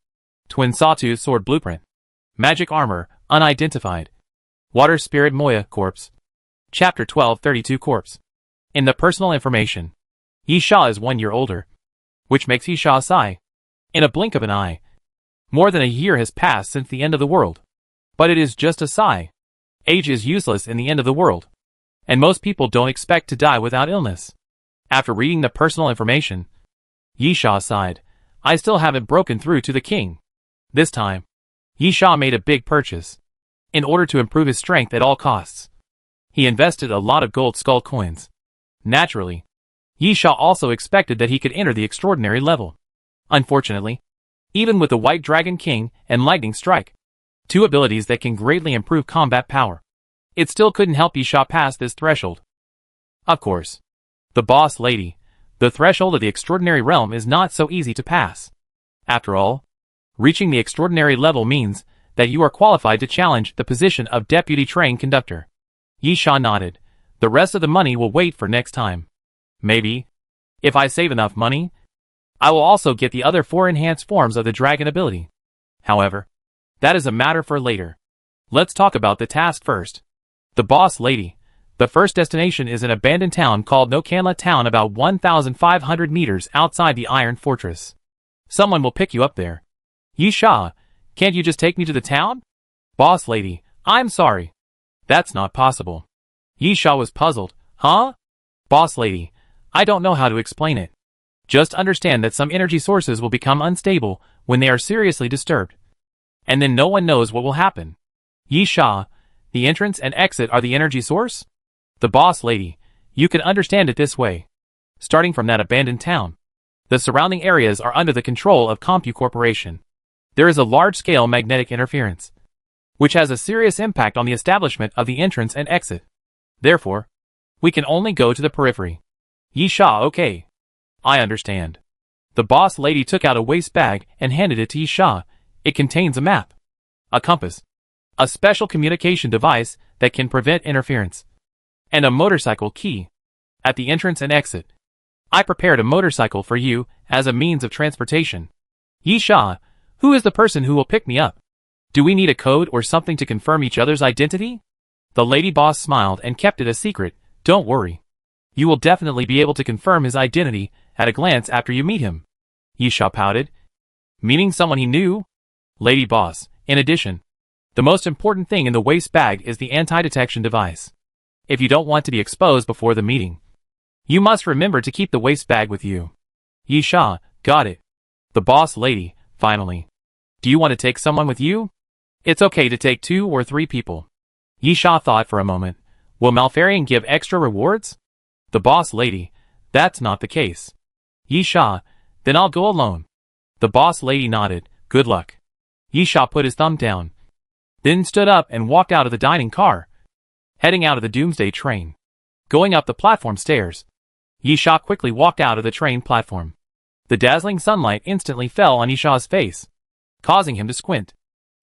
Twin sawtooth sword blueprint. Magic armor, unidentified. Water spirit Moya corpse. Chapter 1232 corpse. In the personal information, Yisha is 1 year older, which makes Yisha sigh. In a blink of an eye. More than a year has passed since the end of the world. But it is just a sigh. Age is useless in the end of the world. And most people don't expect to die without illness. After reading the personal information, Yisha sighed. I still haven't broken through to the king. This time, Yisha made a big purchase. In order to improve his strength at all costs, he invested a lot of gold skull coins. Naturally, Yisha also expected that he could enter the extraordinary level. Unfortunately, even with the White Dragon King and Lightning Strike, 2 abilities that can greatly improve combat power, it still couldn't help Yisha pass this threshold. Of course. The boss lady. The threshold of the extraordinary realm is not so easy to pass. After all, reaching the extraordinary level means that you are qualified to challenge the position of deputy train conductor. Yi Sha nodded. The rest of the money will wait for next time. Maybe, if I save enough money, I will also get the other 4 enhanced forms of the dragon ability. However, that is a matter for later. Let's talk about the task first. The boss lady. The first destination is an abandoned town called Nokanla Town, about 1,500 meters outside the Iron Fortress. Someone will pick you up there. Yi Sha, can't you just take me to the town? Boss lady, I'm sorry. That's not possible. Yi Sha was puzzled. Huh? Boss lady, I don't know how to explain it. Just understand that some energy sources will become unstable when they are seriously disturbed. And then no one knows what will happen. Yi Sha, the entrance and exit are the energy source? The boss lady, you can understand it this way. Starting from that abandoned town, the surrounding areas are under the control of Compu Corporation. There is a large-scale magnetic interference, which has a serious impact on the establishment of the entrance and exit. Therefore, we can only go to the periphery. Yi Sha, okay. I understand. The boss lady took out a waste bag and handed it to Yi Sha. It contains a map, a compass, a special communication device that can prevent interference, and a motorcycle key. At the entrance and exit, I prepared a motorcycle for you as a means of transportation. Yi Sha, who is the person who will pick me up? Do we need a code or something to confirm each other's identity? The lady boss smiled and kept it a secret. Don't worry. You will definitely be able to confirm his identity at a glance after you meet him. Yi Sha pouted. Meaning someone he knew? Lady boss, in addition, the most important thing in the waste bag is the anti-detection device. If you don't want to be exposed before the meeting, you must remember to keep the waste bag with you. Yi Sha, got it. The boss lady, finally. Do you want to take someone with you? It's okay to take 2 or 3 people. Yi Sha thought for a moment. Will Malfarian give extra rewards? The boss lady, that's not the case. Yi Sha, then I'll go alone. The boss lady nodded. Good luck. Yi Sha put his thumb down, then stood up and walked out of the dining car, heading out of the Doomsday train. Going up the platform stairs, Yi Sha quickly walked out of the train platform. The dazzling sunlight instantly fell on Yi Sha's face, causing him to squint.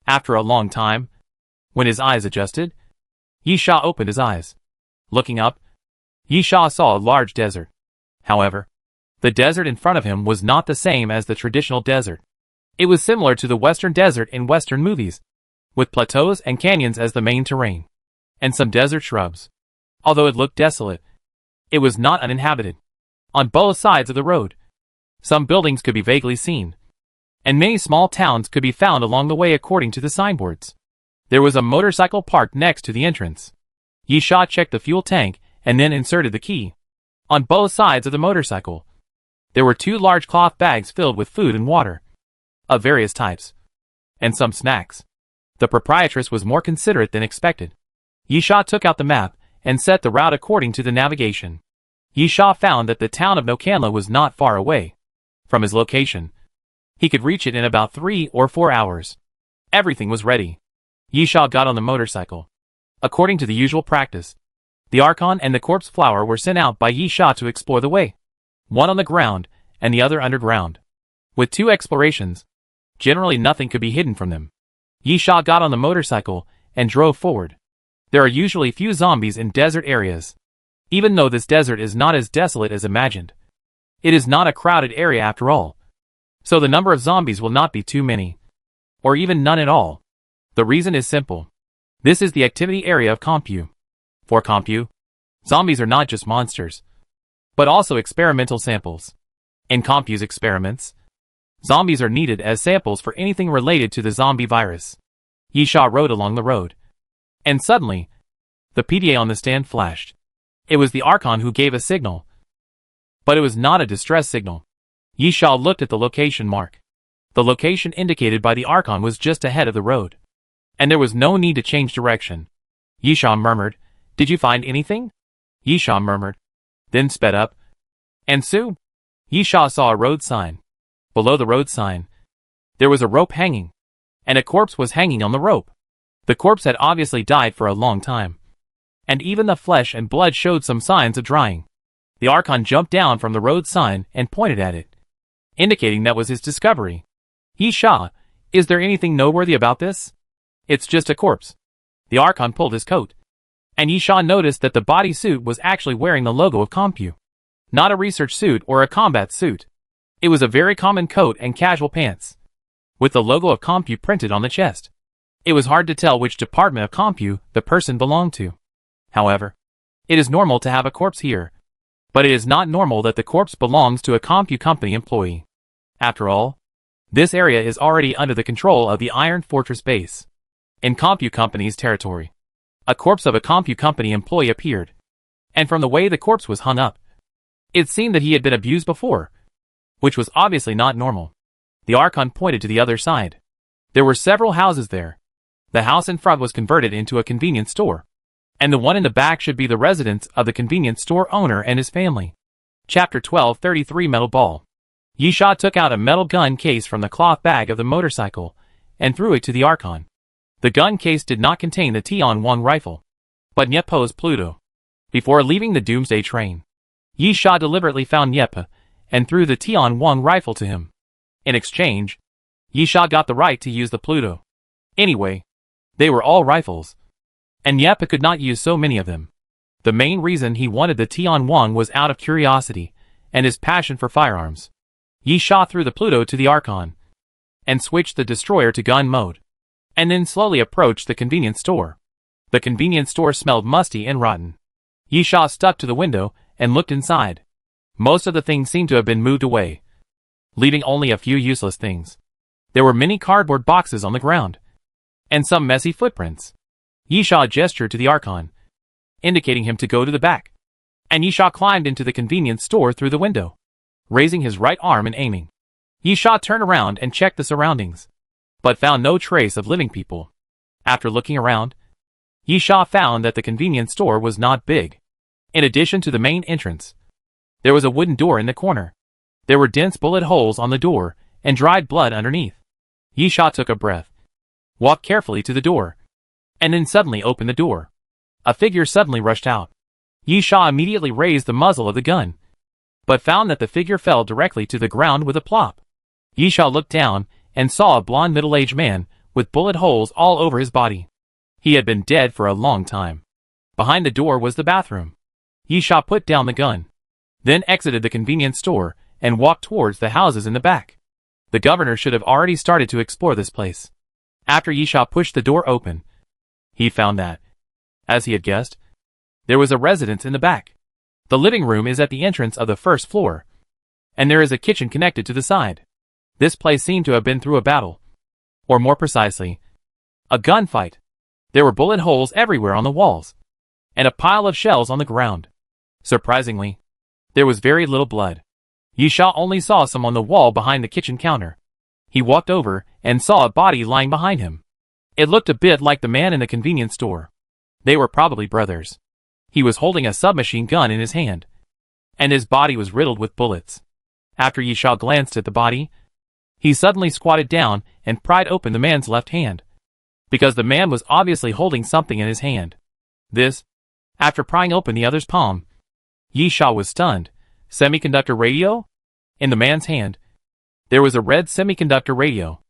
After a long time, when his eyes adjusted, Yi Sha opened his eyes. Looking up, Yi Sha saw a large desert. However, the desert in front of him was not the same as the traditional desert. It was similar to the Western desert in Western movies, with plateaus and canyons as the main terrain, and some desert shrubs. Although it looked desolate, it was not uninhabited. On both sides of the road, some buildings could be vaguely seen, and many small towns could be found along the way according to the signboards. There was a motorcycle parked next to the entrance. Yi Sha checked the fuel tank and then inserted the key. On both sides of the motorcycle, there were 2 large cloth bags filled with food and water, of various types, and some snacks. The proprietress was more considerate than expected. Yi Sha took out the map and set the route according to the navigation. Yi Sha found that the town of Nokanla was not far away. From his location, he could reach it in about 3 or 4 hours. Everything was ready. Yi Sha got on the motorcycle. According to the usual practice, the Archon and the Corpse Flower were sent out by Yi Sha to explore the way, one on the ground and the other underground. With 2 explorations, generally nothing could be hidden from them. Yi Sha got on the motorcycle and drove forward. There are usually few zombies in desert areas. Even though this desert is not as desolate as imagined, it is not a crowded area after all. So the number of zombies will not be too many, or even none at all. The reason is simple. This is the activity area of Compu. For Compu, zombies are not just monsters, but also experimental samples. In Compu's experiments, zombies are needed as samples for anything related to the zombie virus. Yi Sha rode along the road, and suddenly, the PDA on the stand flashed. It was the Archon who gave a signal, but it was not a distress signal. Yi Sha looked at the location mark. The location indicated by the Archon was just ahead of the road, and there was no need to change direction. Yi Sha murmured, "Did you find anything?" Yi Sha murmured, then sped up. And soon, Yi Sha saw a road sign. Below the road sign, there was a rope hanging, and a corpse was hanging on the rope. The corpse had obviously died for a long time, and even the flesh and blood showed some signs of drying. The Archon jumped down from the road sign and pointed at it, indicating that was his discovery. Yi Sha, is there anything noteworthy about this? It's just a corpse. The Archon pulled his coat, and Yi Sha noticed that the bodysuit was actually wearing the logo of Compu. Not a research suit or a combat suit. It was a very common coat and casual pants, with the logo of Compu printed on the chest. It was hard to tell which department of Compu the person belonged to. However, it is normal to have a corpse here, but it is not normal that the corpse belongs to a Compu company employee. After all, this area is already under the control of the Iron Fortress base. In Compu company's territory, a corpse of a Compu company employee appeared, and from the way the corpse was hung up, it seemed that he had been abused before, which was obviously not normal. The Archon pointed to the other side. There were several houses there. The house in front was converted into a convenience store, and the one in the back should be the residence of the convenience store owner and his family. Chapter 1233 Metal Ball. Yi Sha took out a metal gun case from the cloth bag of the motorcycle and threw it to the Archon. The gun case did not contain the T-on-1 rifle, but Nyepo's Pluto. Before leaving the Doomsday train, Yi Sha deliberately found Nyepo and threw the T-on-1 rifle to him. In exchange, Yi Sha got the right to use the Pluto. Anyway, they were all rifles, and Nyepo could not use so many of them. The main reason he wanted the T-on-1 was out of curiosity and his passion for firearms. Yi Sha threw the Pluto to the Archon and switched the destroyer to gun mode, and then slowly approached the convenience store. The convenience store smelled musty and rotten. Yi Sha stuck to the window and looked inside. Most of the things seemed to have been moved away, leaving only a few useless things. There were many cardboard boxes on the ground, and some messy footprints. Yi Sha gestured to the Archon, indicating him to go to the back, and Yi Sha climbed into the convenience store through the window, raising his right arm and aiming. Yi Sha turned around and checked the surroundings, but found no trace of living people. After looking around, Yi Sha found that the convenience store was not big. In addition to the main entrance, there was a wooden door in the corner. There were dense bullet holes on the door and dried blood underneath. Yi Sha took a breath, walked carefully to the door, and then suddenly opened the door. A figure suddenly rushed out. Yi Sha immediately raised the muzzle of the gun, but found that the figure fell directly to the ground with a plop. Yi Sha looked down and saw a blond middle-aged man with bullet holes all over his body. He had been dead for a long time. Behind the door was the bathroom. Yi Sha put down the gun, then exited the convenience store and walked towards the houses in the back. The governor should have already started to explore this place. After Yi Sha pushed the door open, he found that, as he had guessed, there was a residence in the back. The living room is at the entrance of the first floor, and there is a kitchen connected to the side. This place seemed to have been through a battle, or more precisely, a gunfight. There were bullet holes everywhere on the walls, and a pile of shells on the ground. Surprisingly, there was very little blood. Yi Sha only saw some on the wall behind the kitchen counter. He walked over and saw a body lying behind him. It looked a bit like the man in the convenience store. They were probably brothers. He was holding a submachine gun in his hand, and his body was riddled with bullets. After Yi Sha glanced at the body, he suddenly squatted down and pried open the man's left hand, because the man was obviously holding something in his hand. This, after prying open the other's palm, Yi Sha was stunned. Semiconductor radio? In the man's hand, there was a red semiconductor radio.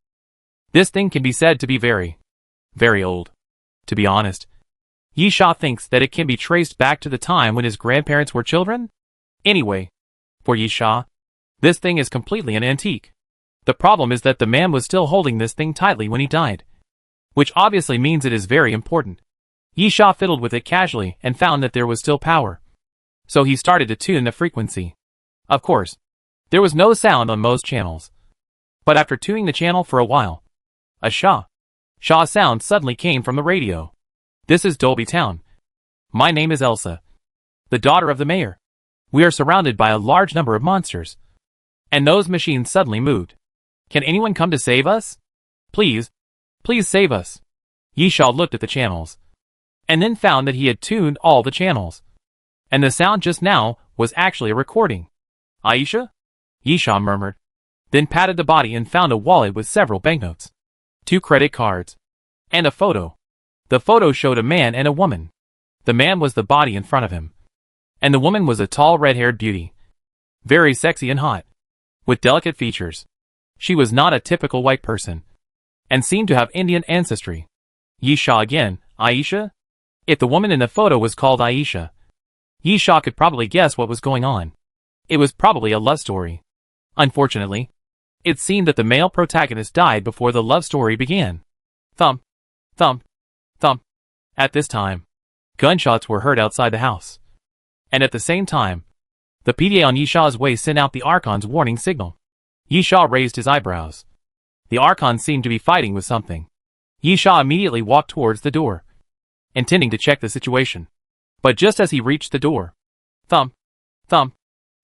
This thing can be said to be very, very old. To be honest, Yi Sha thinks that it can be traced back to the time when his grandparents were children? Anyway, for Yi Sha, this thing is completely an antique. The problem is that the man was still holding this thing tightly when he died, which obviously means it is very important. Yi Sha fiddled with it casually and found that there was still power, so he started to tune the frequency. Of course, there was no sound on most channels, but after tuning the channel for a while, a Sha sound suddenly came from the radio. This is Dolby Town. My name is Elsa, the daughter of the mayor. We are surrounded by a large number of monsters, and those machines suddenly moved. Can anyone come to save us? Please, please save us. Yi Sha looked at the channels, and then found that he had tuned all the channels, and the sound just now was actually a recording. Aisha? Yi Sha murmured, then patted the body and found a wallet with several banknotes, 2 credit cards, and a photo. The photo showed a man and a woman. The The man was the body in front of him. And the woman was a tall red-haired beauty. Very sexy and hot. With delicate features. She was not a typical white person. And seemed to have Indian ancestry. Yi Sha again, Aisha? If the woman in the photo was called Aisha, Yi Sha could probably guess what was going on. It was probably a love story. Unfortunately, it seemed that the male protagonist died before the love story began. Thump, thump, thump. At this time, gunshots were heard outside the house. And at the same time, the PDA on Yi Sha's way sent out the Archon's warning signal. Yi Sha raised his eyebrows. The Archon seemed to be fighting with something. Yi Sha immediately walked towards the door, intending to check the situation. But just as he reached the door, thump, thump,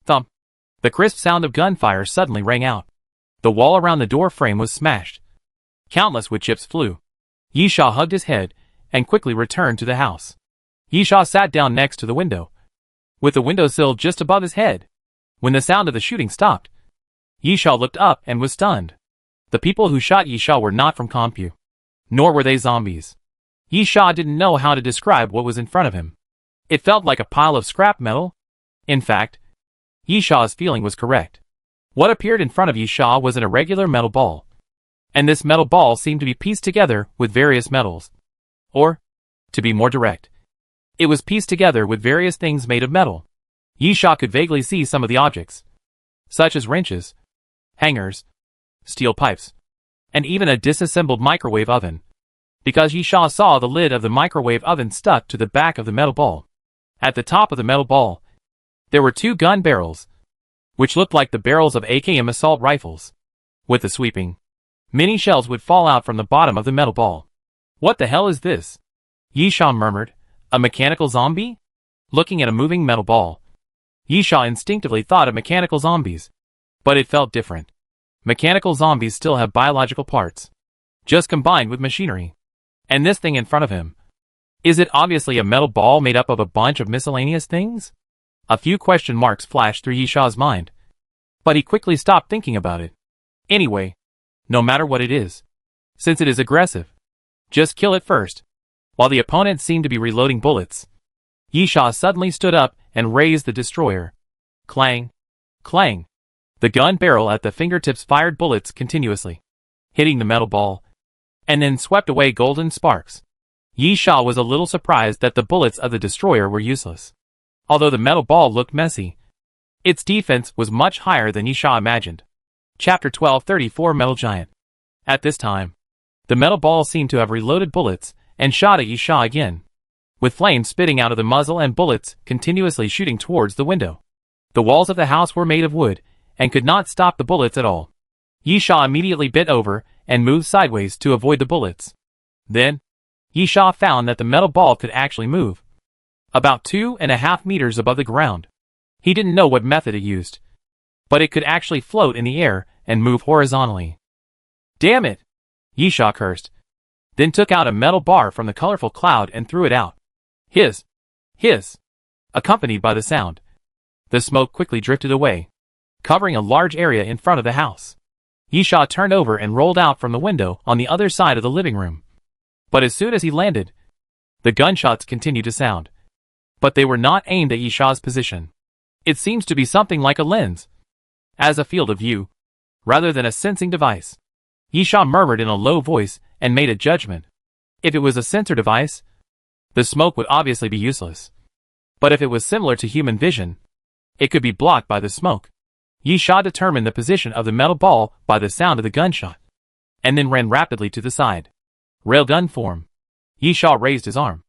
thump, the crisp sound of gunfire suddenly rang out. The wall around the door frame was smashed. Countless wood chips flew. Yi Sha hugged his head and quickly returned to the house. Yi Sha sat down next to the window, with the windowsill just above his head. When the sound of the shooting stopped, Yi Sha looked up and was stunned. The people who shot Yi Sha were not from Compu, nor were they zombies. Yi Sha didn't know how to describe what was in front of him. It felt like a pile of scrap metal. In fact, Yi Sha's feeling was correct. What appeared in front of Yi Sha was an irregular metal ball. And this metal ball seemed to be pieced together with various metals. Or, to be more direct, it was pieced together with various things made of metal. Yi Sha could vaguely see some of the objects, such as wrenches, hangers, steel pipes, and even a disassembled microwave oven, because Yi Sha saw the lid of the microwave oven stuck to the back of the metal ball. At the top of the metal ball, there were 2 gun barrels, which looked like the barrels of AKM assault rifles. With the sweeping, many shells would fall out from the bottom of the metal ball. What the hell is this? Yi Sha murmured. A mechanical zombie? Looking at a moving metal ball, Yi Sha instinctively thought of mechanical zombies. But it felt different. Mechanical zombies still have biological parts, just combined with machinery. And this thing in front of him, is it obviously a metal ball made up of a bunch of miscellaneous things? A few question marks flashed through Yi Sha's mind, but he quickly stopped thinking about it. Anyway, no matter what it is, since it is aggressive, just kill it first. While the opponent seemed to be reloading bullets, Yi Sha suddenly stood up and raised the destroyer. Clang, clang. The gun barrel at the fingertips fired bullets continuously, hitting the metal ball, and then swept away golden sparks. Yi Sha was a little surprised that the bullets of the destroyer were useless. Although the metal ball looked messy, its defense was much higher than Yi Sha imagined. Chapter 1234 Metal Giant. At this time, the metal ball seemed to have reloaded bullets and shot at Yi Sha again, with flames spitting out of the muzzle and bullets continuously shooting towards the window. The walls of the house were made of wood and could not stop the bullets at all. Yi Sha immediately bent over and moved sideways to avoid the bullets. Then, Yi Sha found that the metal ball could actually move. About 2.5 meters above the ground. He didn't know what method it used, but it could actually float in the air and move horizontally. Damn it! Yi Sha cursed, then took out a metal bar from the colorful cloud and threw it out. Hiss! Hiss! Accompanied by the sound, the smoke quickly drifted away, covering a large area in front of the house. Yi Sha turned over and rolled out from the window on the other side of the living room. But as soon as he landed, the gunshots continued to sound. But they were not aimed at Yi Sha's position. It seems to be something like a lens, as a field of view, rather than a sensing device. Yi Sha murmured in a low voice and made a judgment. If it was a sensor device, the smoke would obviously be useless. But if it was similar to human vision, it could be blocked by the smoke. Yi Sha determined the position of the metal ball by the sound of the gunshot, and then ran rapidly to the side. Railgun form. Yi Sha raised his arm,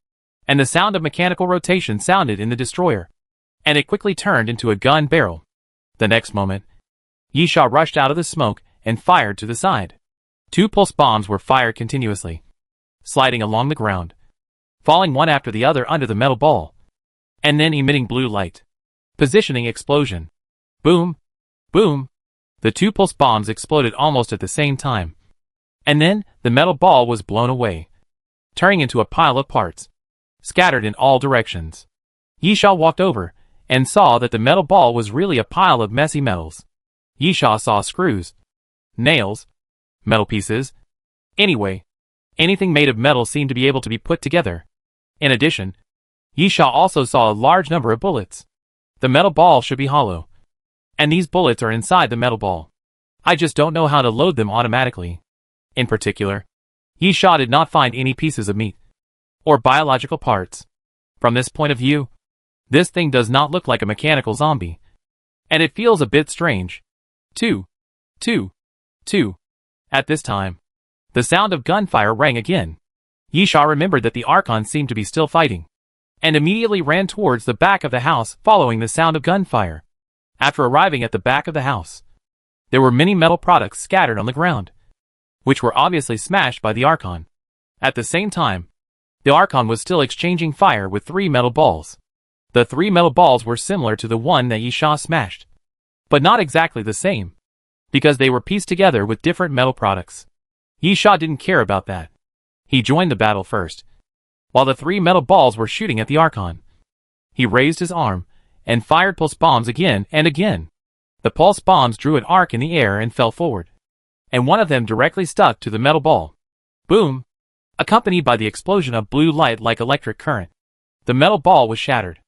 and the sound of mechanical rotation sounded in the destroyer, and it quickly turned into a gun barrel. The next moment, Yi Sha rushed out of the smoke and fired to the side. 2 pulse bombs were fired continuously, sliding along the ground, falling one after the other under the metal ball, and then emitting blue light. Positioning explosion. Boom! Boom! The 2 pulse bombs exploded almost at the same time. And then, the metal ball was blown away, turning into a pile of parts, scattered in all directions. Yi Sha walked over, and saw that the metal ball was really a pile of messy metals. Yi Sha saw screws, nails, metal pieces. Anyway, anything made of metal seemed to be able to be put together. In addition, Yisha also saw a large number of bullets. The metal ball should be hollow. And these bullets are inside the metal ball. I just don't know how to load them automatically. In particular, Yisha did not find any pieces of meat or biological parts. From this point of view, this thing does not look like a mechanical zombie. And it feels a bit strange. Two. At this time, the sound of gunfire rang again. Yisha remembered that the Archon seemed to be still fighting, and immediately ran towards the back of the house following the sound of gunfire. After arriving at the back of the house, there were many metal products scattered on the ground, which were obviously smashed by the Archon. At the same time, the Archon was still exchanging fire with 3 metal balls. The 3 metal balls were similar to the one that Yisha smashed, but not exactly the same, because they were pieced together with different metal products. Yisha didn't care about that. He joined the battle first, while the 3 metal balls were shooting at the Archon. He raised his arm and fired pulse bombs again and again. The pulse bombs drew an arc in the air and fell forward, and one of them directly stuck to the metal ball. Boom! Accompanied by the explosion of blue light like electric current. The metal ball was shattered,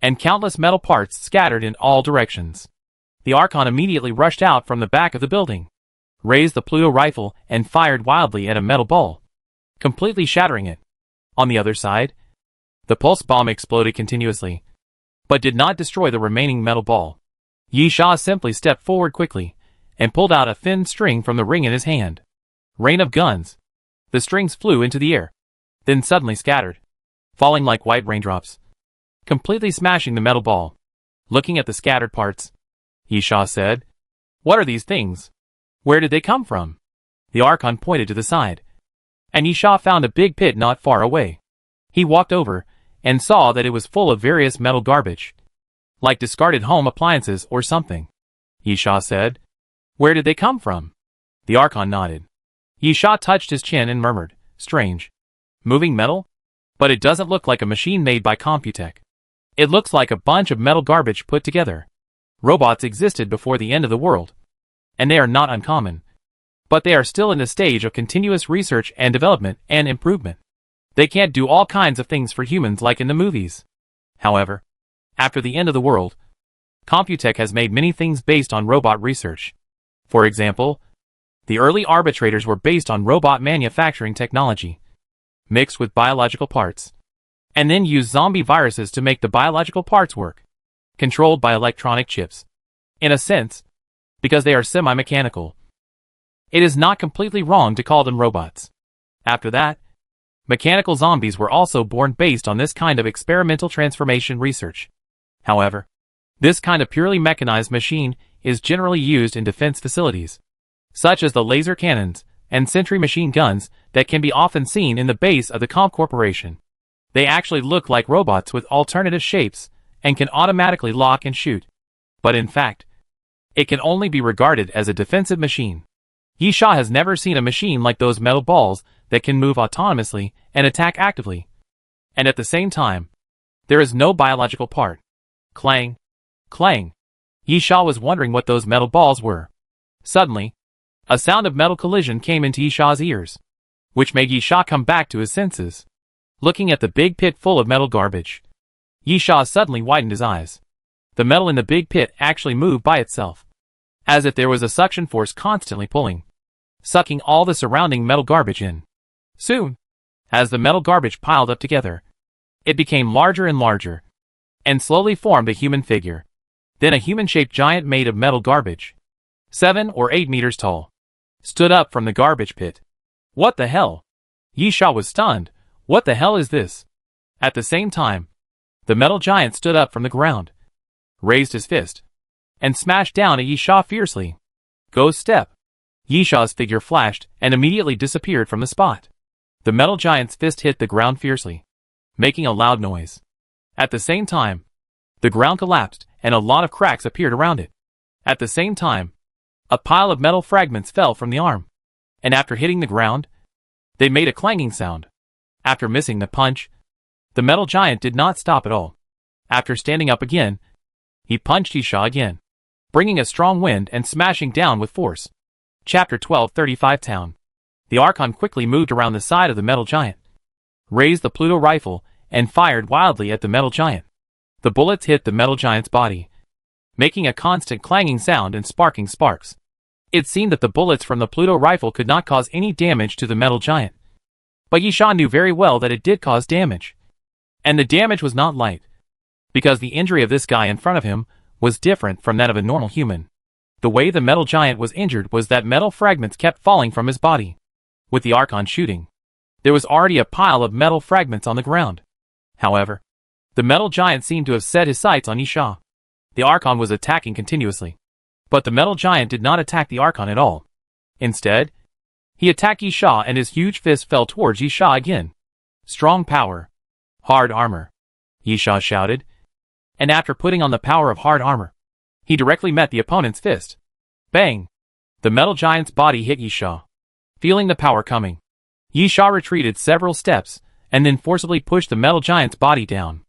and countless metal parts scattered in all directions. The Archon immediately rushed out from the back of the building, raised the Pluto rifle, and fired wildly at a metal ball, completely shattering it. On the other side, the pulse bomb exploded continuously, but did not destroy the remaining metal ball. Yisha simply stepped forward quickly, and pulled out a thin string from the ring in his hand. Rain of guns. The strings flew into the air, then suddenly scattered, falling like white raindrops, completely smashing the metal ball. Looking at the scattered parts, Yisha said, "What are these things? Where did they come from?" The Archon pointed to the side, and Yisha found a big pit not far away. He walked over, and saw that it was full of various metal garbage, like discarded home appliances or something. Yisha said, "Where did they come from?" The Archon nodded. Yisha touched his chin and murmured, "Strange. Moving metal? But it doesn't look like a machine made by Computech. It looks like a bunch of metal garbage put together. Robots existed before the end of the world, and they are not uncommon. But they are still in the stage of continuous research and development and improvement. They can't do all kinds of things for humans like in the movies. However, after the end of the world, Computech has made many things based on robot research. For example, the early arbitrators were based on robot manufacturing technology, mixed with biological parts, and then used zombie viruses to make the biological parts work, controlled by electronic chips. In a sense, because they are semi-mechanical, it is not completely wrong to call them robots. After that, mechanical zombies were also born based on this kind of experimental transformation research. However, this kind of purely mechanized machine is generally used in defense facilities, such as the laser cannons and sentry machine guns that can be often seen in the base of the Comp Corporation. They actually look like robots with alternative shapes and can automatically lock and shoot. But in fact, it can only be regarded as a defensive machine. Yisha has never seen a machine like those metal balls that can move autonomously and attack actively. And at the same time, there is no biological part. Clang. Clang. Yisha was wondering what those metal balls were. Suddenly, a sound of metal collision came into Yisha's ears, which made Yisha come back to his senses. Looking at the big pit full of metal garbage, Yisha suddenly widened his eyes. The metal in the big pit actually moved by itself, as if there was a suction force constantly pulling, sucking all the surrounding metal garbage in. Soon, as the metal garbage piled up together, it became larger and larger, and slowly formed a human figure. Then a human-shaped giant made of metal garbage, 7 or 8 meters tall, stood up from the garbage pit. What the hell? Yisha was stunned. What the hell is this? At the same time, the metal giant stood up from the ground, raised his fist, and smashed down at Yisha fiercely. Ghost step. Yisha's figure flashed and immediately disappeared from the spot. The metal giant's fist hit the ground fiercely, making a loud noise. At the same time, the ground collapsed and a lot of cracks appeared around it. At the same time, a pile of metal fragments fell from the arm, and after hitting the ground, they made a clanging sound. After missing the punch, the metal giant did not stop at all. After standing up again, he punched Yisha again, bringing a strong wind and smashing down with force. Chapter 1235 Town. The Archon quickly moved around the side of the metal giant, raised the Pluto rifle, and fired wildly at the metal giant. The bullets hit the metal giant's body, making a constant clanging sound and sparking sparks. It seemed that the bullets from the Pluto rifle could not cause any damage to the metal giant. But Yisha knew very well that it did cause damage. And the damage was not light, because the injury of this guy in front of him was different from that of a normal human. The way the metal giant was injured was that metal fragments kept falling from his body. With the Archon shooting, there was already a pile of metal fragments on the ground. However, the metal giant seemed to have set his sights on Yisha. The Archon was attacking continuously, but the metal giant did not attack the Archon at all. Instead, he attacked Yisha and his huge fist fell towards Yisha again. Strong power. Hard armor, Yisha shouted. And after putting on the power of hard armor, he directly met the opponent's fist. Bang! The metal giant's body hit Yisha. Feeling the power coming, Yisha retreated several steps and then forcibly pushed the metal giant's body down.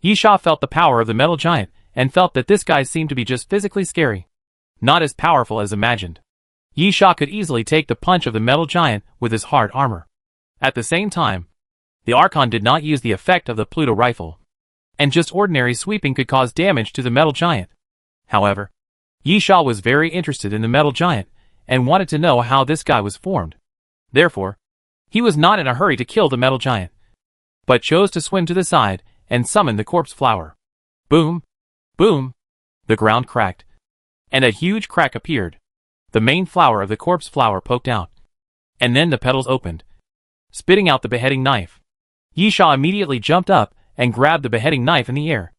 Yisha felt the power of the metal giant and felt that this guy seemed to be just physically scary, not as powerful as imagined. Yisha could easily take the punch of the metal giant with his hard armor. At the same time, the Archon did not use the effect of the Pluto rifle, and just ordinary sweeping could cause damage to the metal giant. However, Yisha was very interested in the metal giant and wanted to know how this guy was formed. Therefore, he was not in a hurry to kill the metal giant, but chose to swim to the side and summon the corpse flower. Boom! Boom! The ground cracked, and a huge crack appeared. The main flower of the corpse flower poked out, and then the petals opened, spitting out the beheading knife. Yisha immediately jumped up and grabbed the beheading knife in the air.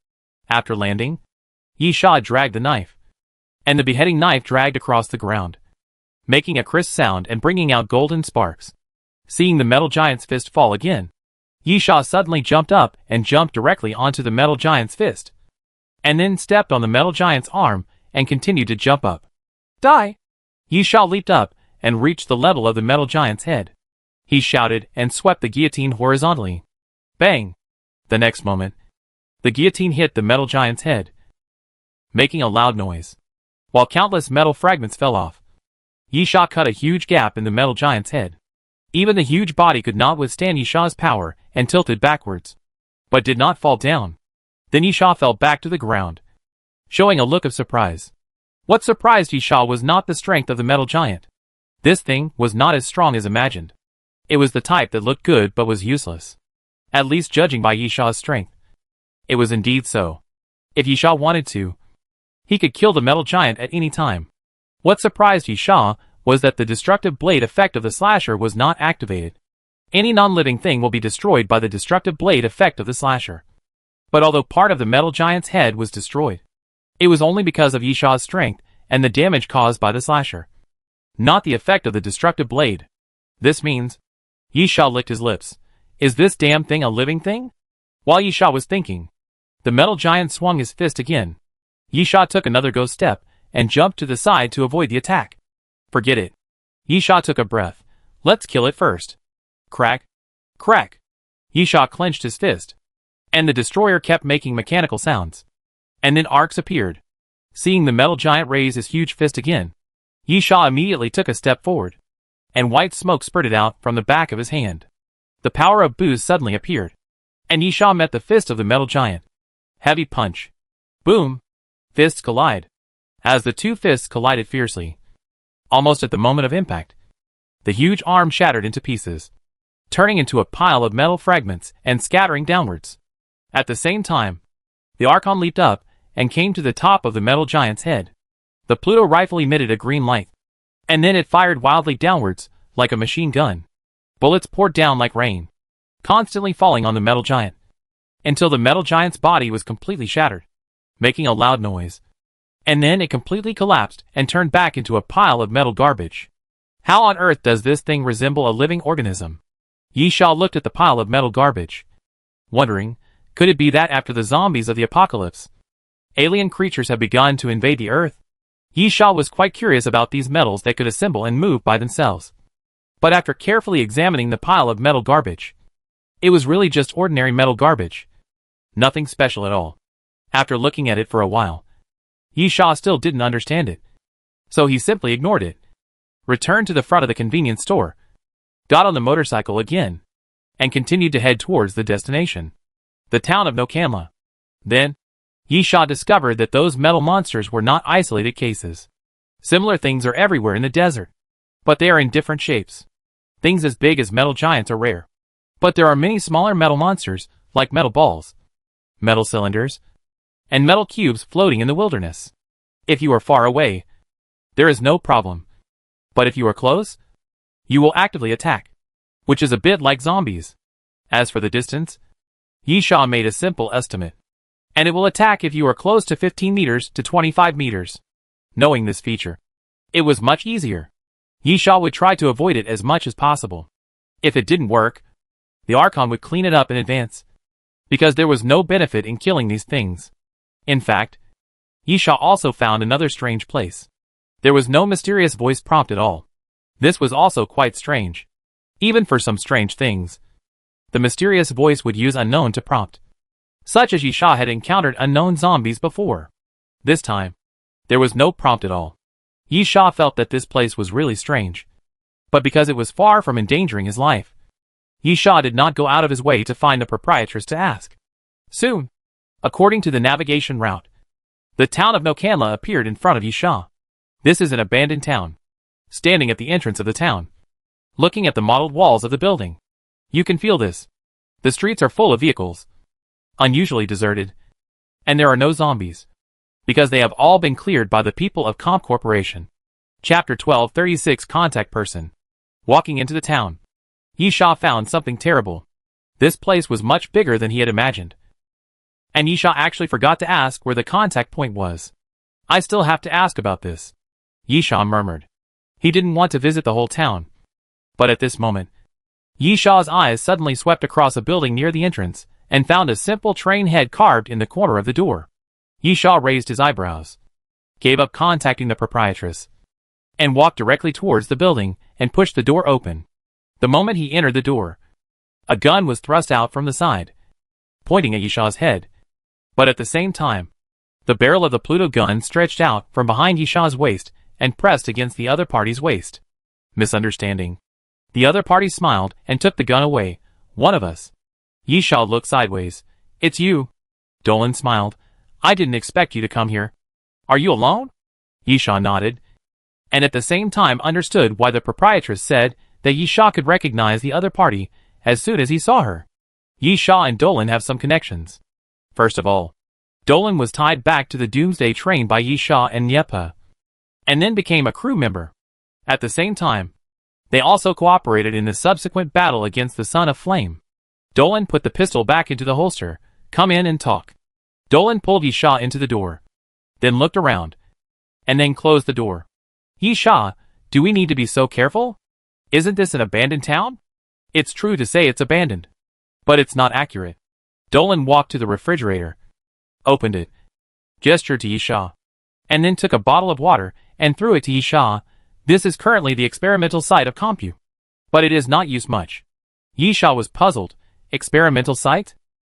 After landing, Yisha dragged the knife, and the beheading knife dragged across the ground, making a crisp sound and bringing out golden sparks. Seeing the metal giant's fist fall again, Yisha suddenly jumped up and jumped directly onto the metal giant's fist, and then stepped on the metal giant's arm and continued to jump up. Die! Yisha leaped up and reached the level of the metal giant's head. He shouted and swept the guillotine horizontally. Bang! The next moment, the guillotine hit the metal giant's head, making a loud noise, while countless metal fragments fell off. Yisha cut a huge gap in the metal giant's head. Even the huge body could not withstand Yisha's power and tilted backwards, but did not fall down. Then Yisha fell back to the ground, showing a look of surprise. What surprised Yisha was not the strength of the metal giant. This thing was not as strong as imagined. It was the type that looked good but was useless, at least judging by Yisha's strength. It was indeed so. If Yisha wanted to, he could kill the metal giant at any time. What surprised Yisha was that the destructive blade effect of the slasher was not activated. Any non-living thing will be destroyed by the destructive blade effect of the slasher. But although part of the metal giant's head was destroyed, it was only because of Yisha's strength and the damage caused by the slasher, not the effect of the destructive blade. This means, Yisha licked his lips. Is this damn thing a living thing? While Yisha was thinking, the metal giant swung his fist again. Yisha took another ghost step and jumped to the side to avoid the attack. Forget it. Yisha took a breath. Let's kill it first. Crack. Crack. Yisha clenched his fist, and the destroyer kept making mechanical sounds. And then arcs appeared. Seeing the metal giant raise his huge fist again, Yisha immediately took a step forward, and white smoke spurted out from the back of his hand. The power of booze suddenly appeared, and Yisha met the fist of the metal giant. Heavy punch. Boom. Fists collide. As the two fists collided fiercely, almost at the moment of impact, the huge arm shattered into pieces, turning into a pile of metal fragments and scattering downwards. At the same time, the Archon leaped up and came to the top of the metal giant's head. The Pluto rifle emitted a green light, and then it fired wildly downwards like a machine gun. Bullets poured down like rain, constantly falling on the metal giant, until the metal giant's body was completely shattered, making a loud noise. And then it completely collapsed and turned back into a pile of metal garbage. How on earth does this thing resemble a living organism? Yisha looked at the pile of metal garbage, wondering, could it be that after the zombies of the apocalypse, alien creatures have begun to invade the earth? Yisha was quite curious about these metals that could assemble and move by themselves. But after carefully examining the pile of metal garbage, it was really just ordinary metal garbage. Nothing special at all. After looking at it for a while, Yisha still didn't understand it, so he simply ignored it, returned to the front of the convenience store, got on the motorcycle again, and continued to head towards the destination. the town of Nokamla. Then, Yisha discovered that those metal monsters were not isolated cases. Similar things are everywhere in the desert, but they are in different shapes. Things as big as metal giants are rare. But there are many smaller metal monsters, like metal balls, metal cylinders, and metal cubes floating in the wilderness. If you are far away, there is no problem. But if you are close, you will actively attack, which is a bit like zombies. As for the distance, Yisha made a simple estimate, and it will attack if you are close to 15 meters to 25 meters. Knowing this feature, it was much easier. Yisha would try to avoid it as much as possible. If it didn't work, the Archon would clean it up in advance, because there was no benefit in killing these things. In fact, Yisha also found another strange place. There was no mysterious voice prompt at all. This was also quite strange. Even for some strange things, the mysterious voice would use unknown to prompt, such as Yisha had encountered unknown zombies before. This time, there was no prompt at all. Yisha felt that this place was really strange. But because it was far from endangering his life, Yisha did not go out of his way to find the proprietress to ask. Soon, according to the navigation route, the town of Nokamla appeared in front of Yisha. This is an abandoned town. Standing at the entrance of the town, looking at the mottled walls of the building, you can feel this. The streets are full of vehicles, unusually deserted, and there are no zombies, because they have all been cleared by the people of Comp Corporation. Chapter 1236 Contact Person. Walking into the town, Yisha found something terrible. This place was much bigger than he had imagined. And Yisha actually forgot to ask where the contact point was. I still have to ask about this, Yisha murmured. He didn't want to visit the whole town. But at this moment, Yisha's eyes suddenly swept across a building near the entrance, and found a simple train head carved in the corner of the door. Yisha raised his eyebrows, gave up contacting the proprietress, and walked directly towards the building, and pushed the door open. The moment he entered the door, a gun was thrust out from the side, pointing at Yisha's head. But at the same time, the barrel of the Pluto gun stretched out from behind Yisha's waist and pressed against the other party's waist. Misunderstanding. The other party smiled and took the gun away. One of us. Yisha looked sideways. It's you. Dolan smiled. I didn't expect you to come here. Are you alone? Yisha nodded, and at the same time understood why the proprietress said that Yisha could recognize the other party as soon as he saw her. Yisha and Dolan have some connections. First of all, Dolan was tied back to the Doomsday train by Yisha and Nyepa, and then became a crew member. At the same time, they also cooperated in the subsequent battle against the Son of Flame. Dolan put the pistol back into the holster. Come in and talk. Dolan pulled Yisha into the door, then looked around, and then closed the door. Yisha, do we need to be so careful? Isn't this an abandoned town? It's true to say it's abandoned, but it's not accurate. Dolan walked to the refrigerator, opened it, gestured to Yisha, and then took a bottle of water and threw it to Yisha. This is currently the experimental site of Compu, but it is not used much. Yisha was puzzled. Experimental site?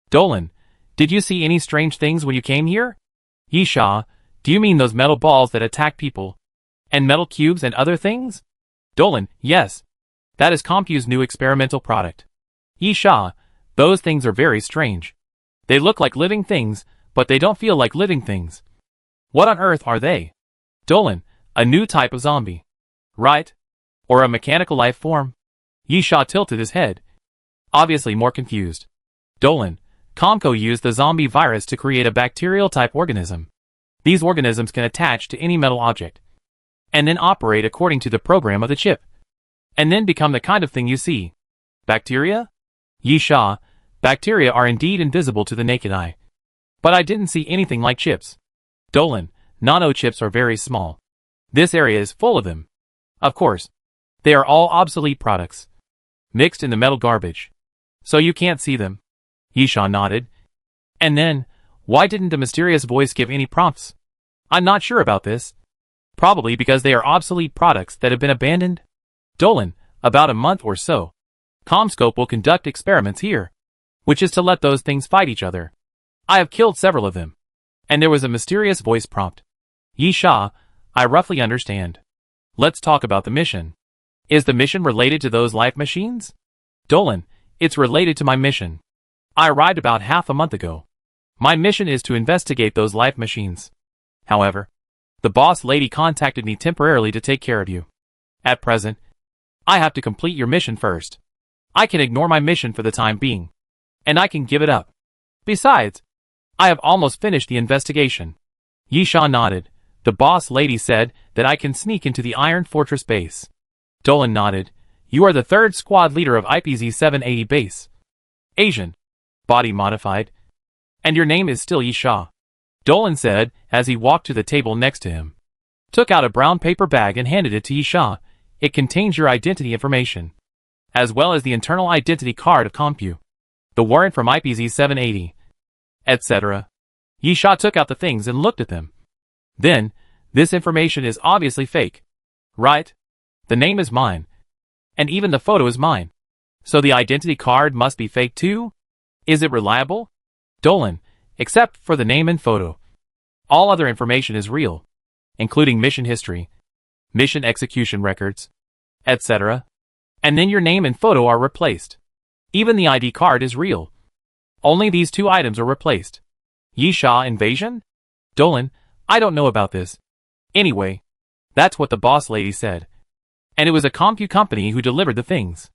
Dolan, did you see any strange things when you came here? Yisha, do you mean those metal balls that attack people? And metal cubes and other things? Dolan, yes. That is Compu's new experimental product. Yisha, those things are very strange. They look like living things, but they don't feel like living things. What on earth are they? Dolan, a new type of zombie. Right? Or a mechanical life form? Yisha tilted his head, obviously more confused. Dolan, Comco used the zombie virus to create a bacterial-type organism. These organisms can attach to any metal object, and then operate according to the program of the chip, and then become the kind of thing you see. Bacteria? Yisha, bacteria are indeed invisible to the naked eye. But I didn't see anything like chips. Dolan, nanochips are very small. This area is full of them. Of course, they are all obsolete products, mixed in the metal garbage, so you can't see them. Yisha nodded. And then, why didn't the mysterious voice give any prompts? I'm not sure about this. Probably because they are obsolete products that have been abandoned. Dolan, about a month or so, Comscope will conduct experiments here, which is to let those things fight each other. I have killed several of them. And there was a mysterious voice prompt. Yisha, I roughly understand. Let's talk about the mission. Is the mission related to those life machines? Dolan, it's related to my mission. I arrived about half a month ago. My mission is to investigate those life machines. However, the boss lady contacted me temporarily to take care of you. At present, I have to complete your mission first. I can ignore my mission for the time being, and I can give it up. Besides, I have almost finished the investigation. Yisha nodded. The boss lady said that I can sneak into the Iron Fortress base. Dolan nodded. You are the third squad leader of IPZ-780 base. Asian. Body modified. And your name is still Yisha. Dolan said as he walked to the table next to him. Took out a brown paper bag and handed it to Yisha. It contains your identity information, as well as the internal identity card of Compu, the warrant from IPZ-780, etc. Yisha took out the things and looked at them. Then, this information is obviously fake. Right? The name is mine. And even the photo is mine. So the identity card must be fake too? Is it reliable? Dolan, except for the name and photo. All other information is real, including mission history, mission execution records, etc. And then your name and photo are replaced. Even the ID card is real. Only these two items are replaced. Yisha invasion? Dolan, I don't know about this. Anyway, that's what the boss lady said. And it was a Compu company who delivered the things.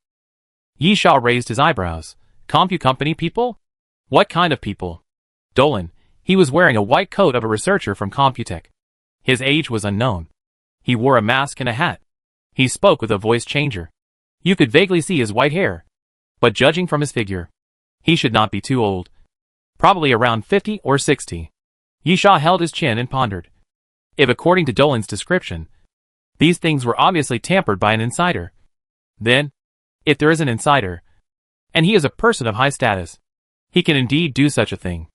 Yisha raised his eyebrows. Compu company people? What kind of people? Dolan, he was wearing a white coat of a researcher from Computech. His age was unknown. He wore a mask and a hat. He spoke with a voice changer. You could vaguely see his white hair. But judging from his figure, he should not be too old. Probably around 50 or 60. Yisha held his chin and pondered. If according to Dolan's description, these things were obviously tampered by an insider, then, if there is an insider, and he is a person of high status, he can indeed do such a thing.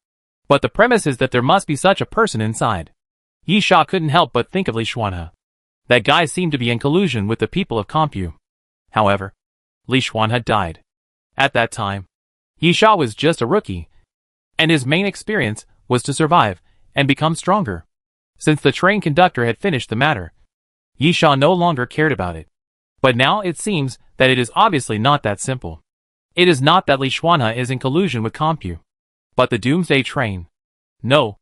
But the premise is that there must be such a person inside. Yisha couldn't help but think of Li Xuanhe. That guy seemed to be in collusion with the people of Compu. However, Li Xuanhe died. At that time, Yisha was just a rookie, and his main experience was to survive and become stronger. Since the train conductor had finished the matter, Yisha no longer cared about it. But now it seems that it is obviously not that simple. It is not that Li Xuanhe is in collusion with Compu, but the Doomsday train. No,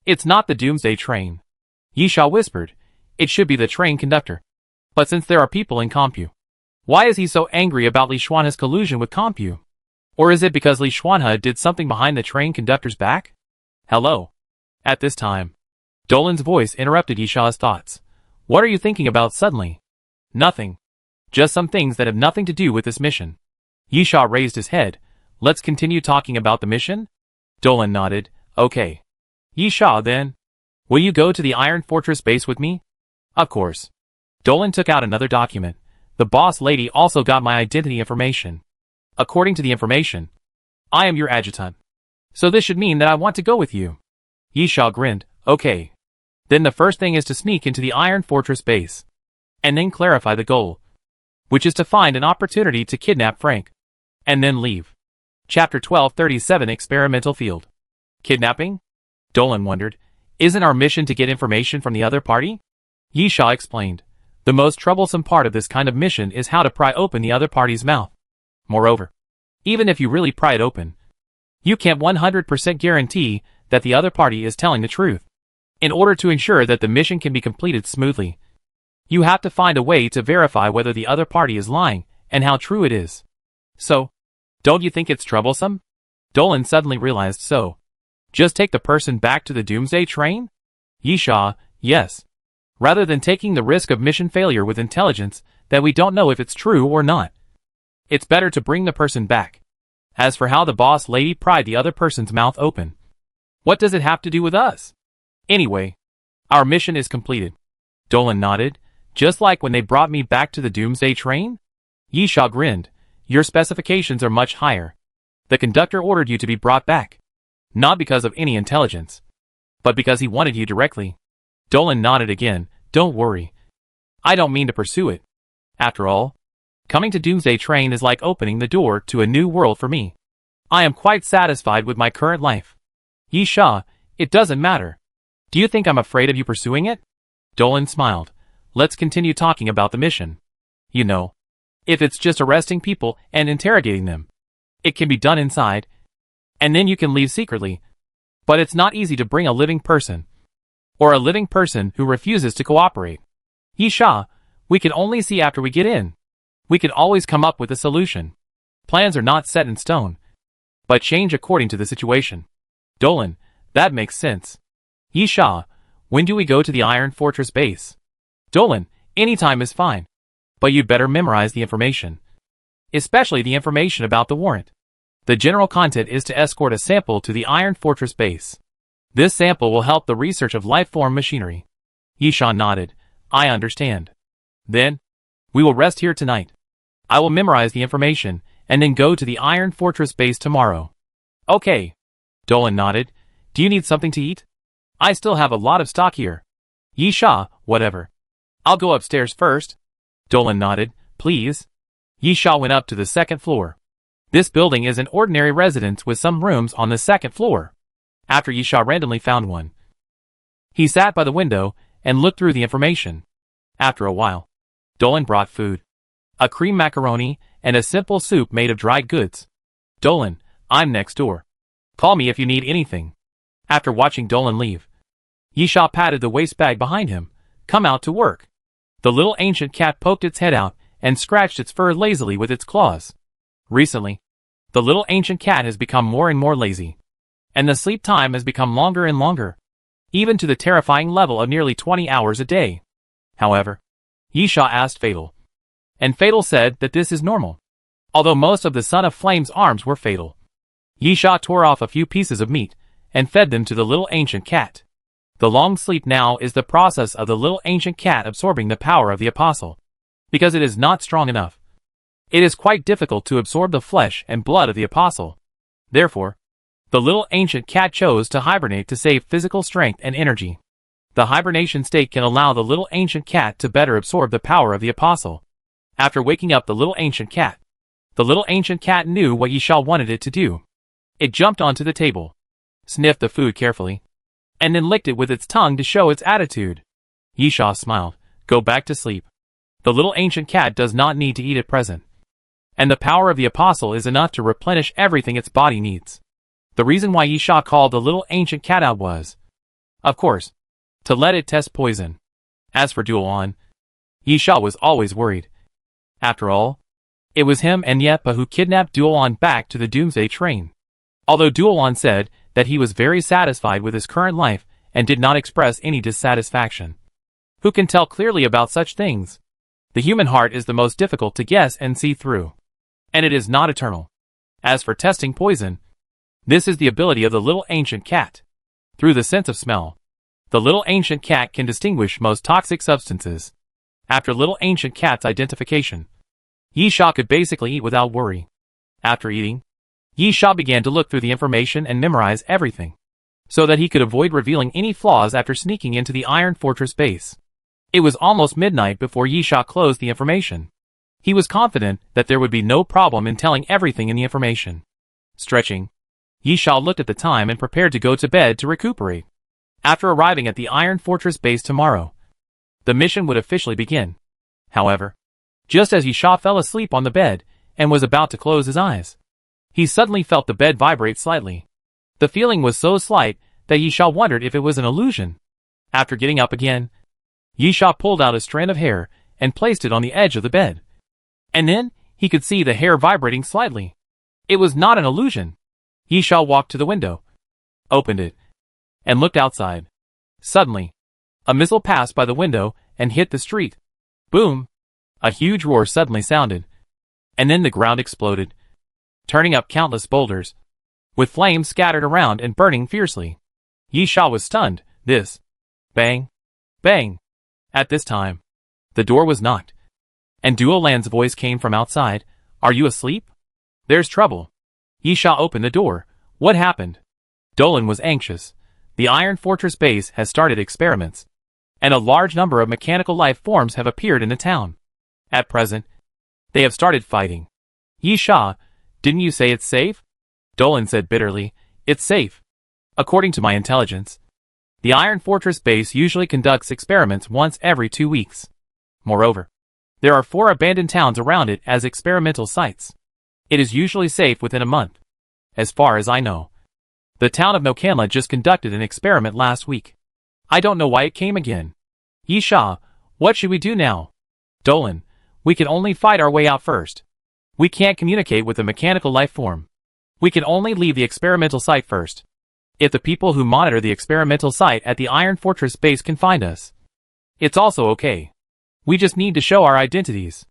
it's not the Doomsday train. Yisha whispered. It should be the train conductor. But since there are people in Compu, why is he so angry about Li Xuanhe's collusion with Compu? Or is it because Li Xuanhe did something behind the train conductor's back? Hello. At this time, Dolan's voice interrupted Yisha's thoughts. What are you thinking about suddenly? Nothing. Just some things that have nothing to do with this mission. Yisha raised his head. Let's continue talking about the mission? Dolan nodded. Okay. Yisha, then. Will you go to the Iron Fortress base with me? Of course. Dolan took out another document. The boss lady also got my identity information. According to the information, I am your adjutant. So this should mean that I want to go with you. Yisha grinned. Okay. Then the first thing is to sneak into the Iron Fortress base. And then clarify the goal, which is to find an opportunity to kidnap Frank. And then leave. Chapter 1237 Experimental Field. Kidnapping? Dolan wondered. Isn't our mission to get information from the other party? Yisha explained. The most troublesome part of this kind of mission is how to pry open the other party's mouth. Moreover, even if you really pry it open, you can't 100% guarantee that the other party is telling the truth. In order to ensure that the mission can be completed smoothly, you have to find a way to verify whether the other party is lying and how true it is. So, don't you think it's troublesome? Dolan suddenly realized so. Just take the person back to the Doomsday train? Yisha, yes. Rather than taking the risk of mission failure with intelligence that we don't know if it's true or not. It's better to bring the person back. As for how the boss lady pried the other person's mouth open, what does it have to do with us? Anyway, our mission is completed. Dolan nodded. Just like when they brought me back to the Doomsday train? Yisha grinned. Your specifications are much higher. The conductor ordered you to be brought back. Not because of any intelligence, but because he wanted you directly. Dolan nodded again. Don't worry. I don't mean to pursue it. After all, coming to Doomsday train is like opening the door to a new world for me. I am quite satisfied with my current life. Yisha, it doesn't matter. Do you think I'm afraid of you pursuing it? Dolan smiled. Let's continue talking about the mission. You know, if it's just arresting people and interrogating them, it can be done inside, and then you can leave secretly. But it's not easy to bring a living person, or a living person who refuses to cooperate. Yisha, we can only see after we get in. We can always come up with a solution. Plans are not set in stone, but change according to the situation. Dolan, that makes sense. Yisha, when do we go to the Iron Fortress base? Dolan, anytime is fine. But you'd better memorize the information. Especially the information about the warrant. The general content is to escort a sample to the Iron Fortress base. This sample will help the research of life-form machinery. Yisha nodded. I understand. Then, we will rest here tonight. I will memorize the information, and then go to the Iron Fortress base tomorrow. Okay. Dolan nodded. Do you need something to eat? I still have a lot of stock here. Yisha, whatever. I'll go upstairs first. Dolan nodded. Please. Yisha went up to the second floor. This building is an ordinary residence with some rooms on the second floor. After Yisha randomly found one, he sat by the window and looked through the information. After a while, Dolan brought food. A cream macaroni and a simple soup made of dried goods. Dolan, I'm next door. Call me if you need anything. After watching Dolan leave, Yisha patted the waste bag behind him. Come out to work. The little ancient cat poked its head out and scratched its fur lazily with its claws. Recently, the little ancient cat has become more and more lazy, and the sleep time has become longer and longer, even to the terrifying level of nearly 20 hours a day. However, Yisha asked Fatal, and Fatal said that this is normal. Although most of the Son of Flame's arms were fatal, Yisha tore off a few pieces of meat and fed them to the little ancient cat. The long sleep now is the process of the little ancient cat absorbing the power of the apostle, because it is not strong enough. It is quite difficult to absorb the flesh and blood of the apostle. Therefore, the little ancient cat chose to hibernate to save physical strength and energy. The hibernation state can allow the little ancient cat to better absorb the power of the apostle. After waking up the little ancient cat knew what Yisha wanted it to do. It jumped onto the table, sniffed the food carefully, and then licked it with its tongue to show its attitude. Yisha smiled. Go back to sleep. The little ancient cat does not need to eat at present, and the power of the apostle is enough to replenish everything its body needs. The reason why Yisha called the little ancient cat out was, of course, to let it test poison. As for Duolon, Yisha was always worried. After all, it was him and Yepa who kidnapped Duolon back to the Doomsday train. Although Duolon said that he was very satisfied with his current life and did not express any dissatisfaction. Who can tell clearly about such things? The human heart is the most difficult to guess and see through, and it is not eternal. As for testing poison, this is the ability of the little ancient cat. Through the sense of smell, the little ancient cat can distinguish most toxic substances. After little ancient cat's identification, Yisha could basically eat without worry. After eating, Yisha began to look through the information and memorize everything, so that he could avoid revealing any flaws after sneaking into the Iron Fortress base. It was almost midnight before Yisha closed the information. He was confident that there would be no problem in telling everything in the information. Stretching, Yisha looked at the time and prepared to go to bed to recuperate. After arriving at the Iron Fortress base tomorrow, the mission would officially begin. However, just as Yisha fell asleep on the bed and was about to close his eyes, he suddenly felt the bed vibrate slightly. The feeling was so slight that Yisha wondered if it was an illusion. After getting up again, Yisha pulled out a strand of hair and placed it on the edge of the bed. And then, he could see the hair vibrating slightly. It was not an illusion. Yisha walked to the window, opened it, and looked outside. Suddenly, a missile passed by the window and hit the street. Boom! A huge roar suddenly sounded, and then the ground exploded, turning up countless boulders, with flames scattered around and burning fiercely. Yisha was stunned. This. Bang! Bang! At this time, the door was knocked, and Duolan's voice came from outside. Are you asleep? There's trouble. Yisha opened the door. What happened? Dolan was anxious. The Iron Fortress base has started experiments, and a large number of mechanical life forms have appeared in the town. At present, they have started fighting. Yisha, didn't you say it's safe? Dolan said bitterly. It's safe. According to my intelligence, the Iron Fortress base usually conducts experiments once every 2 weeks. Moreover, there are 4 abandoned towns around it as experimental sites. It is usually safe within a month. As far as I know, The town of Nokanla just conducted an experiment last week. I don't know why it came again. Yisha, what should we do now? Dolan, we can only fight our way out first. We can't communicate with the mechanical life form. We can only leave the experimental site first. If the people who monitor the experimental site at the Iron Fortress base can find us, it's also okay. We just need to show our identities.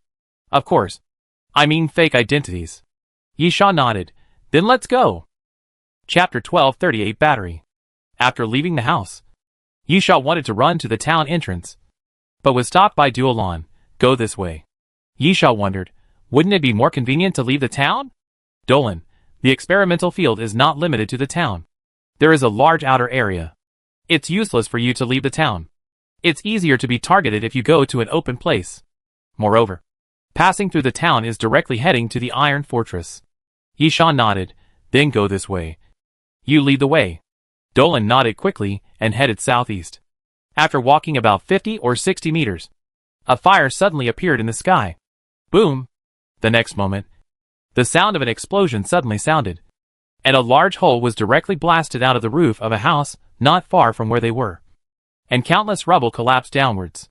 Of course. I mean fake identities. Yisha nodded. Then let's go. Chapter 1238 Battery. After leaving the house, Yisha wanted to run to the town entrance, but was stopped by Duolan. Go this way. Yisha wondered, wouldn't it be more convenient to leave the town? Dolan, the experimental field is not limited to the town. There is a large outer area. It's useless for you to leave the town. It's easier to be targeted if you go to an open place. Moreover, passing through the town is directly heading to the Iron Fortress. Yisha nodded, then go this way. You lead the way. Dolan nodded quickly and headed southeast. After walking about 50 or 60 meters, a fire suddenly appeared in the sky. Boom! The next moment, the sound of an explosion suddenly sounded, and a large hole was directly blasted out of the roof of a house not far from where they were, and countless rubble collapsed downwards.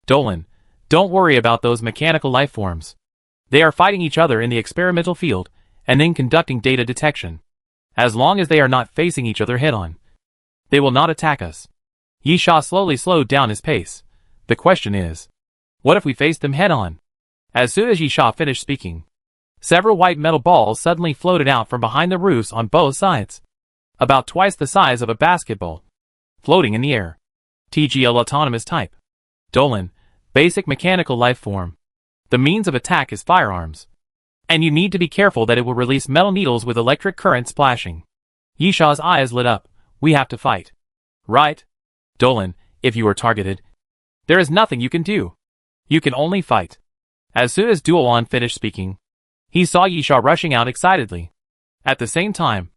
Dolan, don't worry about those mechanical life forms. They are fighting each other in the experimental field and then conducting data detection. As long as they are not facing each other head-on, they will not attack us. Yisha slowly slowed down his pace. The question is, what if we face them head-on? As soon as Yisha finished speaking, several white metal balls suddenly floated out from behind the roofs on both sides, about twice the size of a basketball, floating in the air. TGL autonomous type. Dolan, basic mechanical life form. The means of attack is firearms, and you need to be careful that it will release metal needles with electric current splashing. Yisha's eyes lit up. We have to fight. Right? Dolan, if you are targeted, there is nothing you can do. You can only fight. As soon as Duolan finished speaking, he saw Yisha rushing out excitedly. At the same time,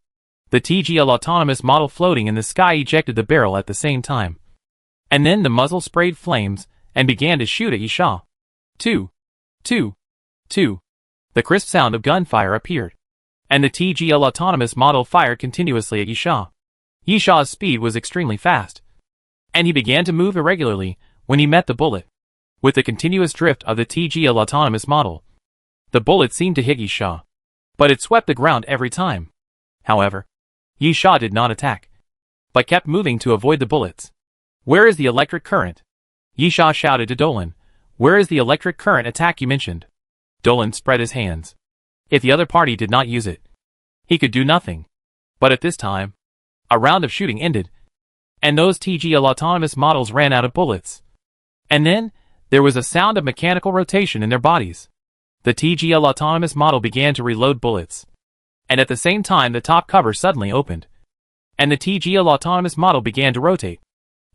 the TGL autonomous model floating in the sky ejected the barrel at the same time. And then the muzzle sprayed flames and began to shoot at Yisha. Two. The crisp sound of gunfire appeared, and the TGL autonomous model fired continuously at Yisha. Yisha's speed was extremely fast, and he began to move irregularly when he met the bullet. With the continuous drift of the TGL autonomous model, the bullet seemed to hit Yisha, but it swept the ground every time. However, Yisha did not attack, but kept moving to avoid the bullets. Where is the electric current? Yisha shouted to Dolan. Where is the electric current attack you mentioned? Dolan spread his hands. If the other party did not use it, he could do nothing. But at this time, a round of shooting ended, and those TGL autonomous models ran out of bullets. And then, there was a sound of mechanical rotation in their bodies. The TGL autonomous model began to reload bullets, and at the same time the top cover suddenly opened, and the TGL autonomous model began to rotate,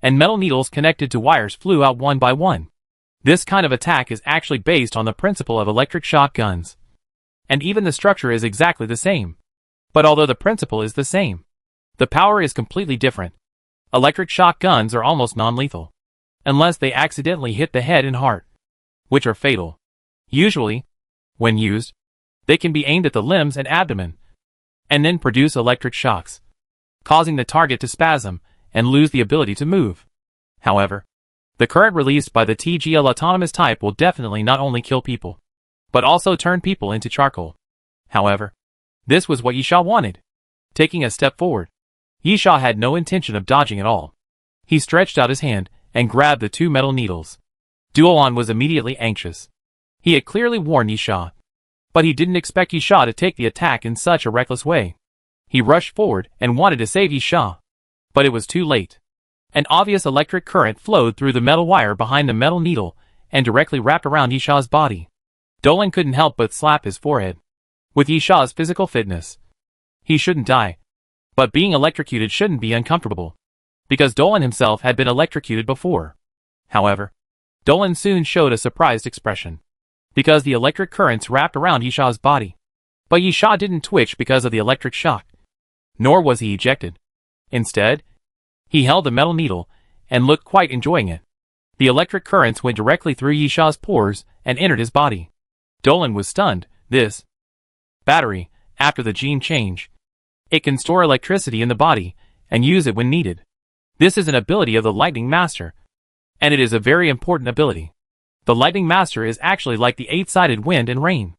and metal needles connected to wires flew out one by one. This kind of attack is actually based on the principle of electric shock guns, and even the structure is exactly the same. But although the principle is the same, the power is completely different. Electric shock guns are almost non-lethal, unless they accidentally hit the head and heart, which are fatal. Usually, when used, they can be aimed at the limbs and abdomen, and then produce electric shocks, causing the target to spasm and lose the ability to move. However, the current released by the TGL autonomous type will definitely not only kill people, but also turn people into charcoal. However, this was what Yisha wanted. Taking a step forward, Yisha had no intention of dodging at all. He stretched out his hand and grabbed the two metal needles. Duolan was immediately anxious. He had clearly warned Yisha, but he didn't expect Yisha to take the attack in such a reckless way. He rushed forward and wanted to save Yisha, but it was too late. An obvious electric current flowed through the metal wire behind the metal needle and directly wrapped around Yisha's body. Dolan couldn't help but slap his forehead. With Yisha's physical fitness, he shouldn't die. But being electrocuted shouldn't be uncomfortable, because Dolan himself had been electrocuted before. However, Dolan soon showed a surprised expression, because the electric currents wrapped around Yisha's body. But Yisha didn't twitch because of the electric shock, nor was he ejected. Instead, he held the metal needle and looked quite enjoying it. The electric currents went directly through Yisha's pores and entered his body. Dolan was stunned. This battery, after the gene change, It can store electricity in the body and use it when needed. This is an ability of the Lightning Master, and it is a very important ability. The Lightning Master is actually like the eight-sided wind and rain,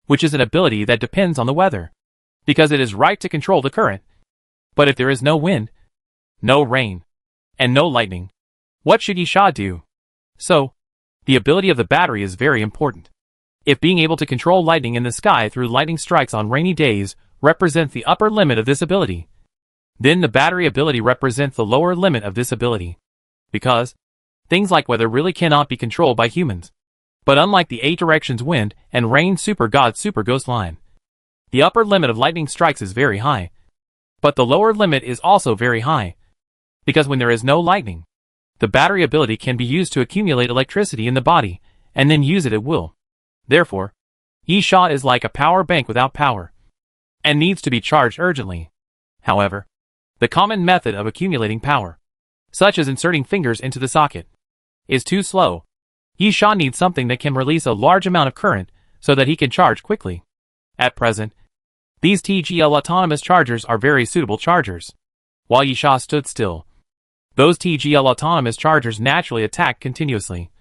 which is an ability that depends on the weather, because it is right to control the current. But if there is no wind, no rain, and no lightning, what should Yisha do? So, the ability of the battery is very important. If being able to control lightning in the sky through lightning strikes on rainy days represents the upper limit of this ability, then the battery ability represents the lower limit of this ability. Because things like weather really cannot be controlled by humans. But unlike the 8 directions wind and rain super god super ghost line, the upper limit of lightning strikes is very high. But the lower limit is also very high. Because when there is no lightning, the battery ability can be used to accumulate electricity in the body, and then use it at will. Therefore, Yisha is like a power bank without power, and needs to be charged urgently. However, the common method of accumulating power, such as inserting fingers into the socket, is too slow. Yisha needs something that can release a large amount of current so that he can charge quickly. At present, these TGL autonomous chargers are very suitable chargers. While Yisha stood still, those TGL autonomous chargers naturally attacked continuously.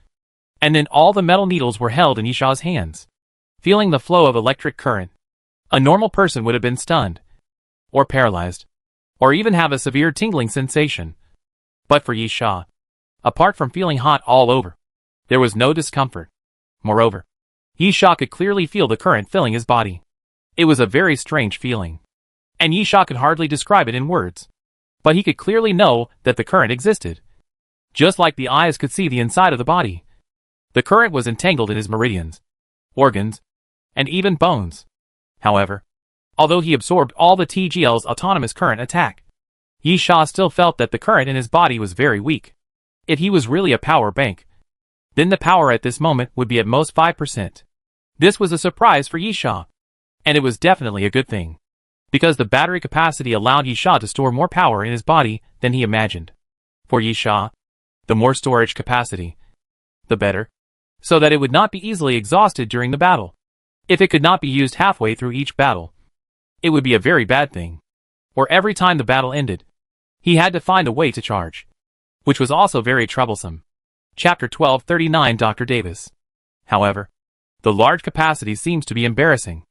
And then all the metal needles were held in Yisha's hands, feeling the flow of electric current. A normal person would have been stunned, or paralyzed, or even have a severe tingling sensation. But for Yisha, apart from feeling hot all over, there was no discomfort. Moreover, Yisha could clearly feel the current filling his body. It was a very strange feeling, and Yisha could hardly describe it in words. But he could clearly know that the current existed. Just like the eyes could see the inside of the body. The current was entangled in his meridians, organs, and even bones. However, although he absorbed all the TGL's autonomous current attack, Yisha still felt that the current in his body was very weak. If he was really a power bank, then the power at this moment would be at most 5%. This was a surprise for Yisha, and it was definitely a good thing, because the battery capacity allowed Yisha to store more power in his body than he imagined. For Yisha, the more storage capacity, the better, so that it would not be easily exhausted during the battle. If it could not be used halfway through each battle, it would be a very bad thing. Or every time the battle ended, he had to find a way to charge, which was also very troublesome. Chapter 1239 Dr. Davis. However, the large capacity seems to be embarrassing.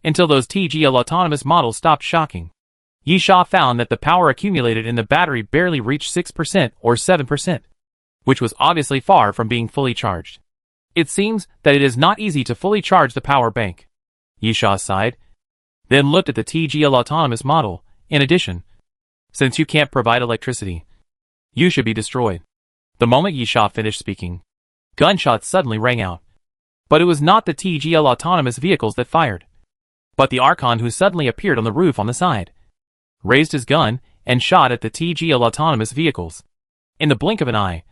Until those TGL autonomous models stopped shocking, Yisha found that the power accumulated in the battery barely reached 6% or 7%, which was obviously far from being fully charged. It seems that it is not easy to fully charge the power bank. Yisha sighed, then looked at the TGL autonomous model. In addition, since you can't provide electricity, you should be destroyed. The moment Yisha finished speaking, gunshots suddenly rang out. But it was not the TGL autonomous vehicles that fired, but the Archon, who suddenly appeared on the roof on the side, raised his gun and shot at the TGL autonomous vehicles. In the blink of an eye,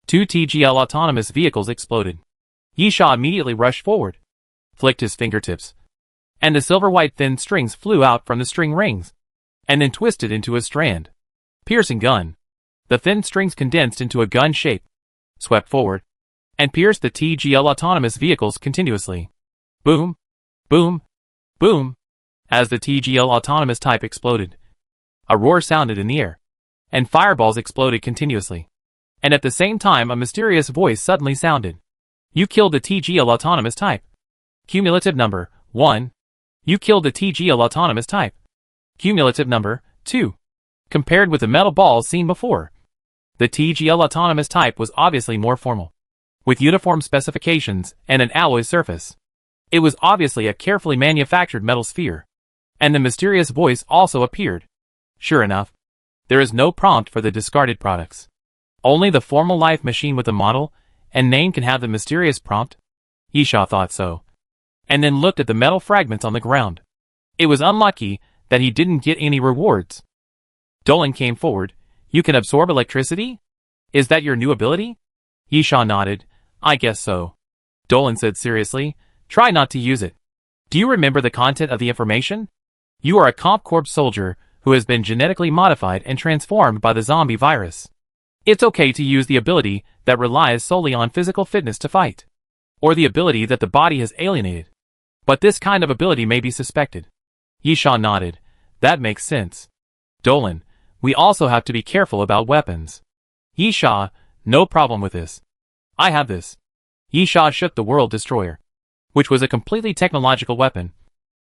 2 TGL autonomous vehicles exploded. Yisha immediately rushed forward, flicked his fingertips, and the silver-white thin strings flew out from the string rings, and then twisted into a strand. Piercing gun. The thin strings condensed into a gun shape, swept forward, and pierced the TGL autonomous vehicles continuously. Boom, boom, boom. As the TGL autonomous type exploded, a roar sounded in the air, and fireballs exploded continuously. And at the same time a mysterious voice suddenly sounded. You killed the TGL autonomous type. Cumulative number 1. You killed the TGL autonomous type. Cumulative number 2. Compared with the metal balls seen before, the TGL autonomous type was obviously more formal, with uniform specifications and an alloy surface. It was obviously a carefully manufactured metal sphere. And the mysterious voice also appeared. Sure enough, there is no prompt for the discarded products. Only the formal life machine with the model and name can have the mysterious prompt. Yisha thought so, and then looked at the metal fragments on the ground. It was unlucky that he didn't get any rewards. Dolan came forward. You can absorb electricity? Is that your new ability? Yisha nodded. I guess so. Dolan said seriously. Try not to use it. Do you remember the content of the information? You are a Comp Corps soldier who has been genetically modified and transformed by the zombie virus. It's okay to use the ability that relies solely on physical fitness to fight, or the ability that the body has alienated. But this kind of ability may be suspected. Yisha nodded. That makes sense. Dolan, we also have to be careful about weapons. Yisha, no problem with this. I have this. Yisha shook the World Destroyer, which was a completely technological weapon,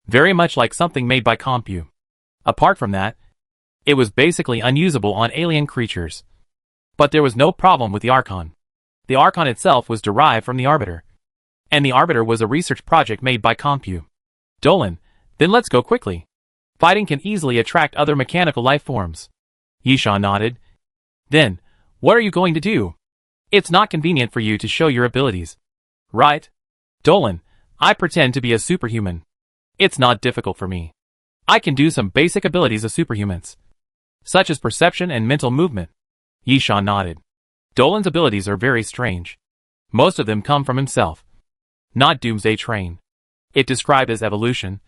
very much like something made by Compu. Apart from that, it was basically unusable on alien creatures. But there was no problem with the Archon. The Archon itself was derived from the Arbiter, and the Arbiter was a research project made by Compu. Dolan, then let's go quickly. Fighting can easily attract other mechanical life forms. Yisha nodded. Then, what are you going to do? It's not convenient for you to show your abilities. Right? Dolan, I pretend to be a superhuman. It's not difficult for me. I can do some basic abilities of superhumans, such as perception and mental movement. Yisha nodded. Dolan's abilities are very strange. Most of them come from himself, not Doomsday Train. It described as evolution.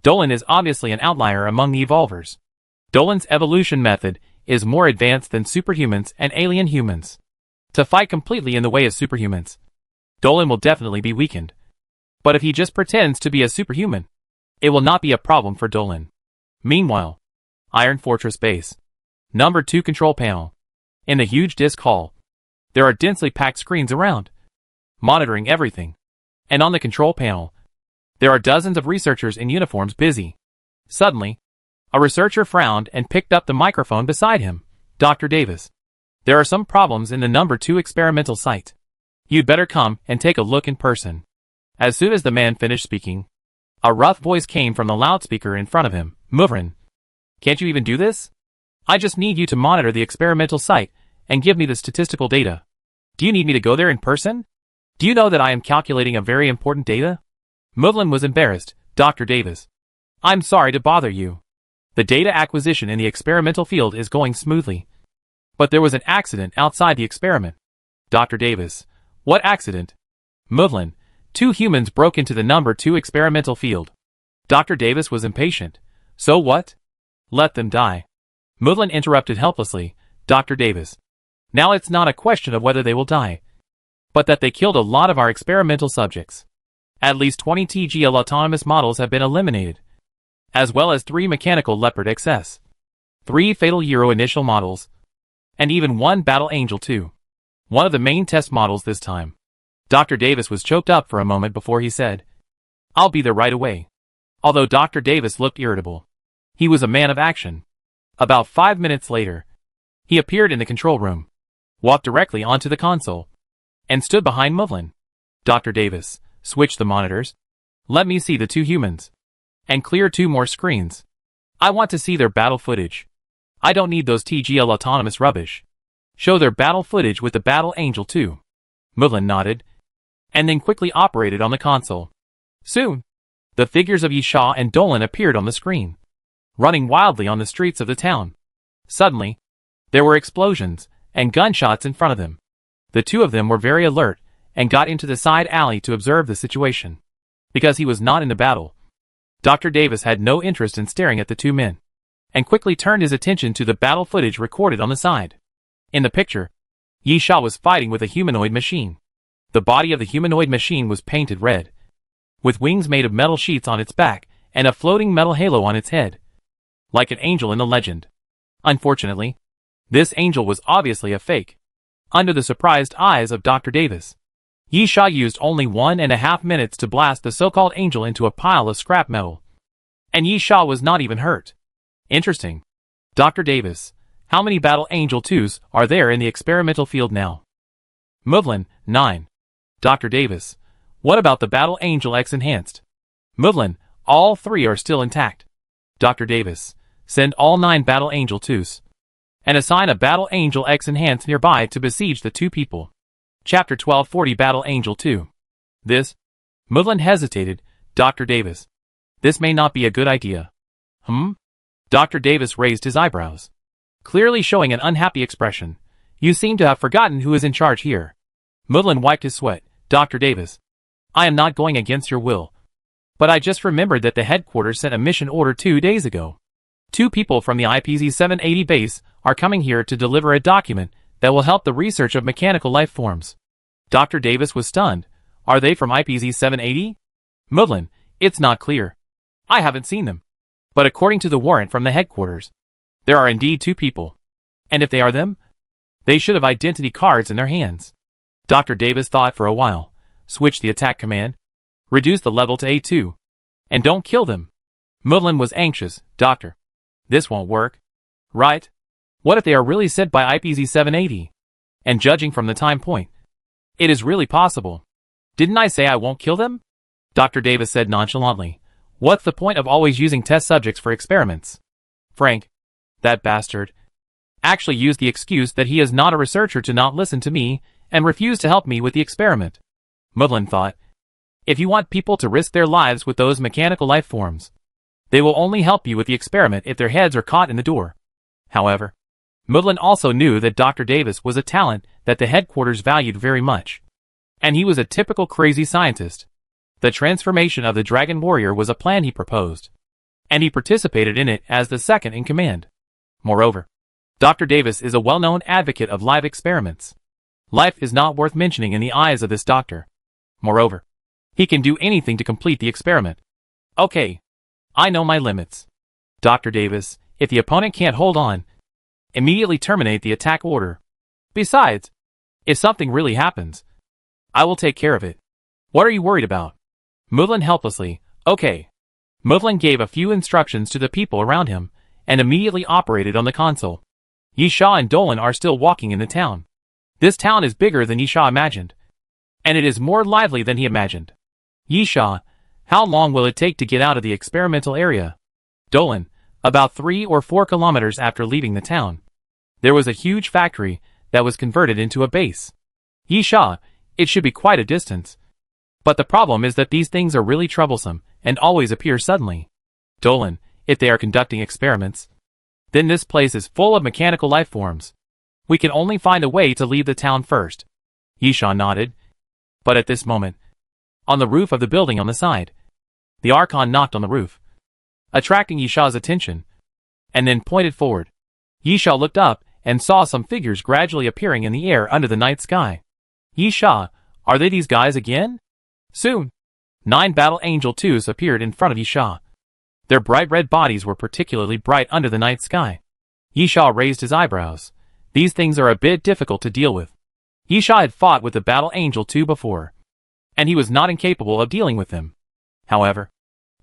Dolan is obviously an outlier among the evolvers. Dolan's evolution method is more advanced than superhumans and alien humans. To fight completely in the way of superhumans, Dolan will definitely be weakened. But if he just pretends to be a superhuman, it will not be a problem for Dolan. Meanwhile, Iron Fortress Base. Number 2 Control Panel. In the huge disk hall, there are densely packed screens around, monitoring everything. And on the control panel, there are dozens of researchers in uniforms busy. Suddenly, a researcher frowned and picked up the microphone beside him. Dr. Davis, there are some problems in the number 2 experimental site. You'd better come and take a look in person. As soon as the man finished speaking, a rough voice came from the loudspeaker in front of him. Muvrin, can't you even do this? I just need you to monitor the experimental site and give me the statistical data. Do you need me to go there in person? Do you know that I am calculating a very important data? Muvlin was embarrassed. Dr. Davis, I'm sorry to bother you. The data acquisition in the experimental field is going smoothly. But there was an accident outside the experiment. Dr. Davis, what accident? Muvlin, 2 humans broke into the number 2 experimental field. Dr. Davis was impatient. So what? Let them die. Muvlin interrupted helplessly. Dr. Davis, now it's not a question of whether they will die, but that they killed a lot of our experimental subjects. At least 20 TGL autonomous models have been eliminated, as well as 3 mechanical Leopard XS, 3 Fatal Euro initial models, and even 1 Battle Angel 2. One of the main test models this time. Dr. Davis was choked up for a moment before he said, I'll be there right away. Although Dr. Davis looked irritable, he was a man of action. About 5 minutes later, he appeared in the control room, walked directly onto the console, and stood behind Muvlin. Dr. Davis, switch the monitors. Let me see the 2 humans. And clear 2 more screens. I want to see their battle footage. I don't need those TGL autonomous rubbish. Show their battle footage with the Battle Angel 2. Muvlin nodded, and then quickly operated on the console. Soon, the figures of Yisha and Dolan appeared on the screen, running wildly on the streets of the town. Suddenly, there were explosions and gunshots in front of them. The 2 of them were very alert and got into the side alley to observe the situation. Because he was not in the battle, Dr. Davis had no interest in staring at the 2 men, and quickly turned his attention to the battle footage recorded on the side. In the picture, Yisha was fighting with a humanoid machine. The body of the humanoid machine was painted red, with wings made of metal sheets on its back and a floating metal halo on its head, like an angel in the legend. Unfortunately, this angel was obviously a fake. Under the surprised eyes of Dr. Davis, Yisha used only 1.5 minutes to blast the so-called angel into a pile of scrap metal. And Yisha was not even hurt. Interesting. Dr. Davis, how many Battle Angel 2s are there in the experimental field now? Muvlin, 9. Dr. Davis, what about the Battle Angel X Enhanced? Muvlin, all 3 are still intact. Dr. Davis, send all 9 Battle Angel 2s. And assign a Battle Angel X Enhanced nearby to besiege the 2 people. Chapter 1240 Battle Angel 2. This? Muvlin hesitated. Dr. Davis, this may not be a good idea. Dr. Davis raised his eyebrows, clearly showing an unhappy expression. You seem to have forgotten who is in charge here. Muvlin wiped his sweat. Dr. Davis, I am not going against your will, but I just remembered that the headquarters sent a mission order 2 days ago. 2 people from the IPZ-780 base are coming here to deliver a document that will help the research of mechanical life forms. Dr. Davis was stunned. Are they from IPZ-780? Muvlin, it's not clear. I haven't seen them. But according to the warrant from the headquarters, there are indeed 2 people. And if they are them, they should have identity cards in their hands. Dr. Davis thought for a while, switched the attack command, reduced the level to A2, and don't kill them. Mudlin was anxious. Doctor, this won't work. Right? What if they are really sent by IPZ-780? And judging from the time point, it is really possible. Didn't I say I won't kill them? Dr. Davis said nonchalantly. What's the point of always using test subjects for experiments? Frank, that bastard, actually used the excuse that he is not a researcher to not listen to me and refuse to help me with the experiment. Mudlin thought, if you want people to risk their lives with those mechanical life forms, they will only help you with the experiment if their heads are caught in the door. However, Mudlin also knew that Dr. Davis was a talent that the headquarters valued very much. And he was a typical crazy scientist. The transformation of the Dragon Warrior was a plan he proposed, and he participated in it as the second in command. Moreover, Dr. Davis is a well-known advocate of live experiments. Life is not worth mentioning in the eyes of this doctor. Moreover, he can do anything to complete the experiment. Okay, I know my limits. Dr. Davis, if the opponent can't hold on, immediately terminate the attack order. Besides, if something really happens, I will take care of it. What are you worried about? Mudlin helplessly, okay. Mudlin gave a few instructions to the people around him, and immediately operated on the console. Yisha and Dolan are still walking in the town. This town is bigger than Yisha imagined, and it is more lively than he imagined. Yisha, how long will it take to get out of the experimental area? Dolan, about 3 or 4 kilometers after leaving the town. There was a huge factory that was converted into a base. Yisha, it should be quite a distance. But the problem is that these things are really troublesome and always appear suddenly. Dolan, if they are conducting experiments, then this place is full of mechanical life forms. We can only find a way to leave the town first. Yisha nodded. But at this moment, on the roof of the building on the side, the Archon knocked on the roof, attracting Yisha's attention, and then pointed forward. Yisha looked up and saw some figures gradually appearing in the air under the night sky. Yisha, are they these guys again? Soon, 9 Battle Angel 2s appeared in front of Yisha. Their bright red bodies were particularly bright under the night sky. Yisha raised his eyebrows. These things are a bit difficult to deal with. Yisha had fought with the Battle Angel 2 before, and he was not incapable of dealing with them. However,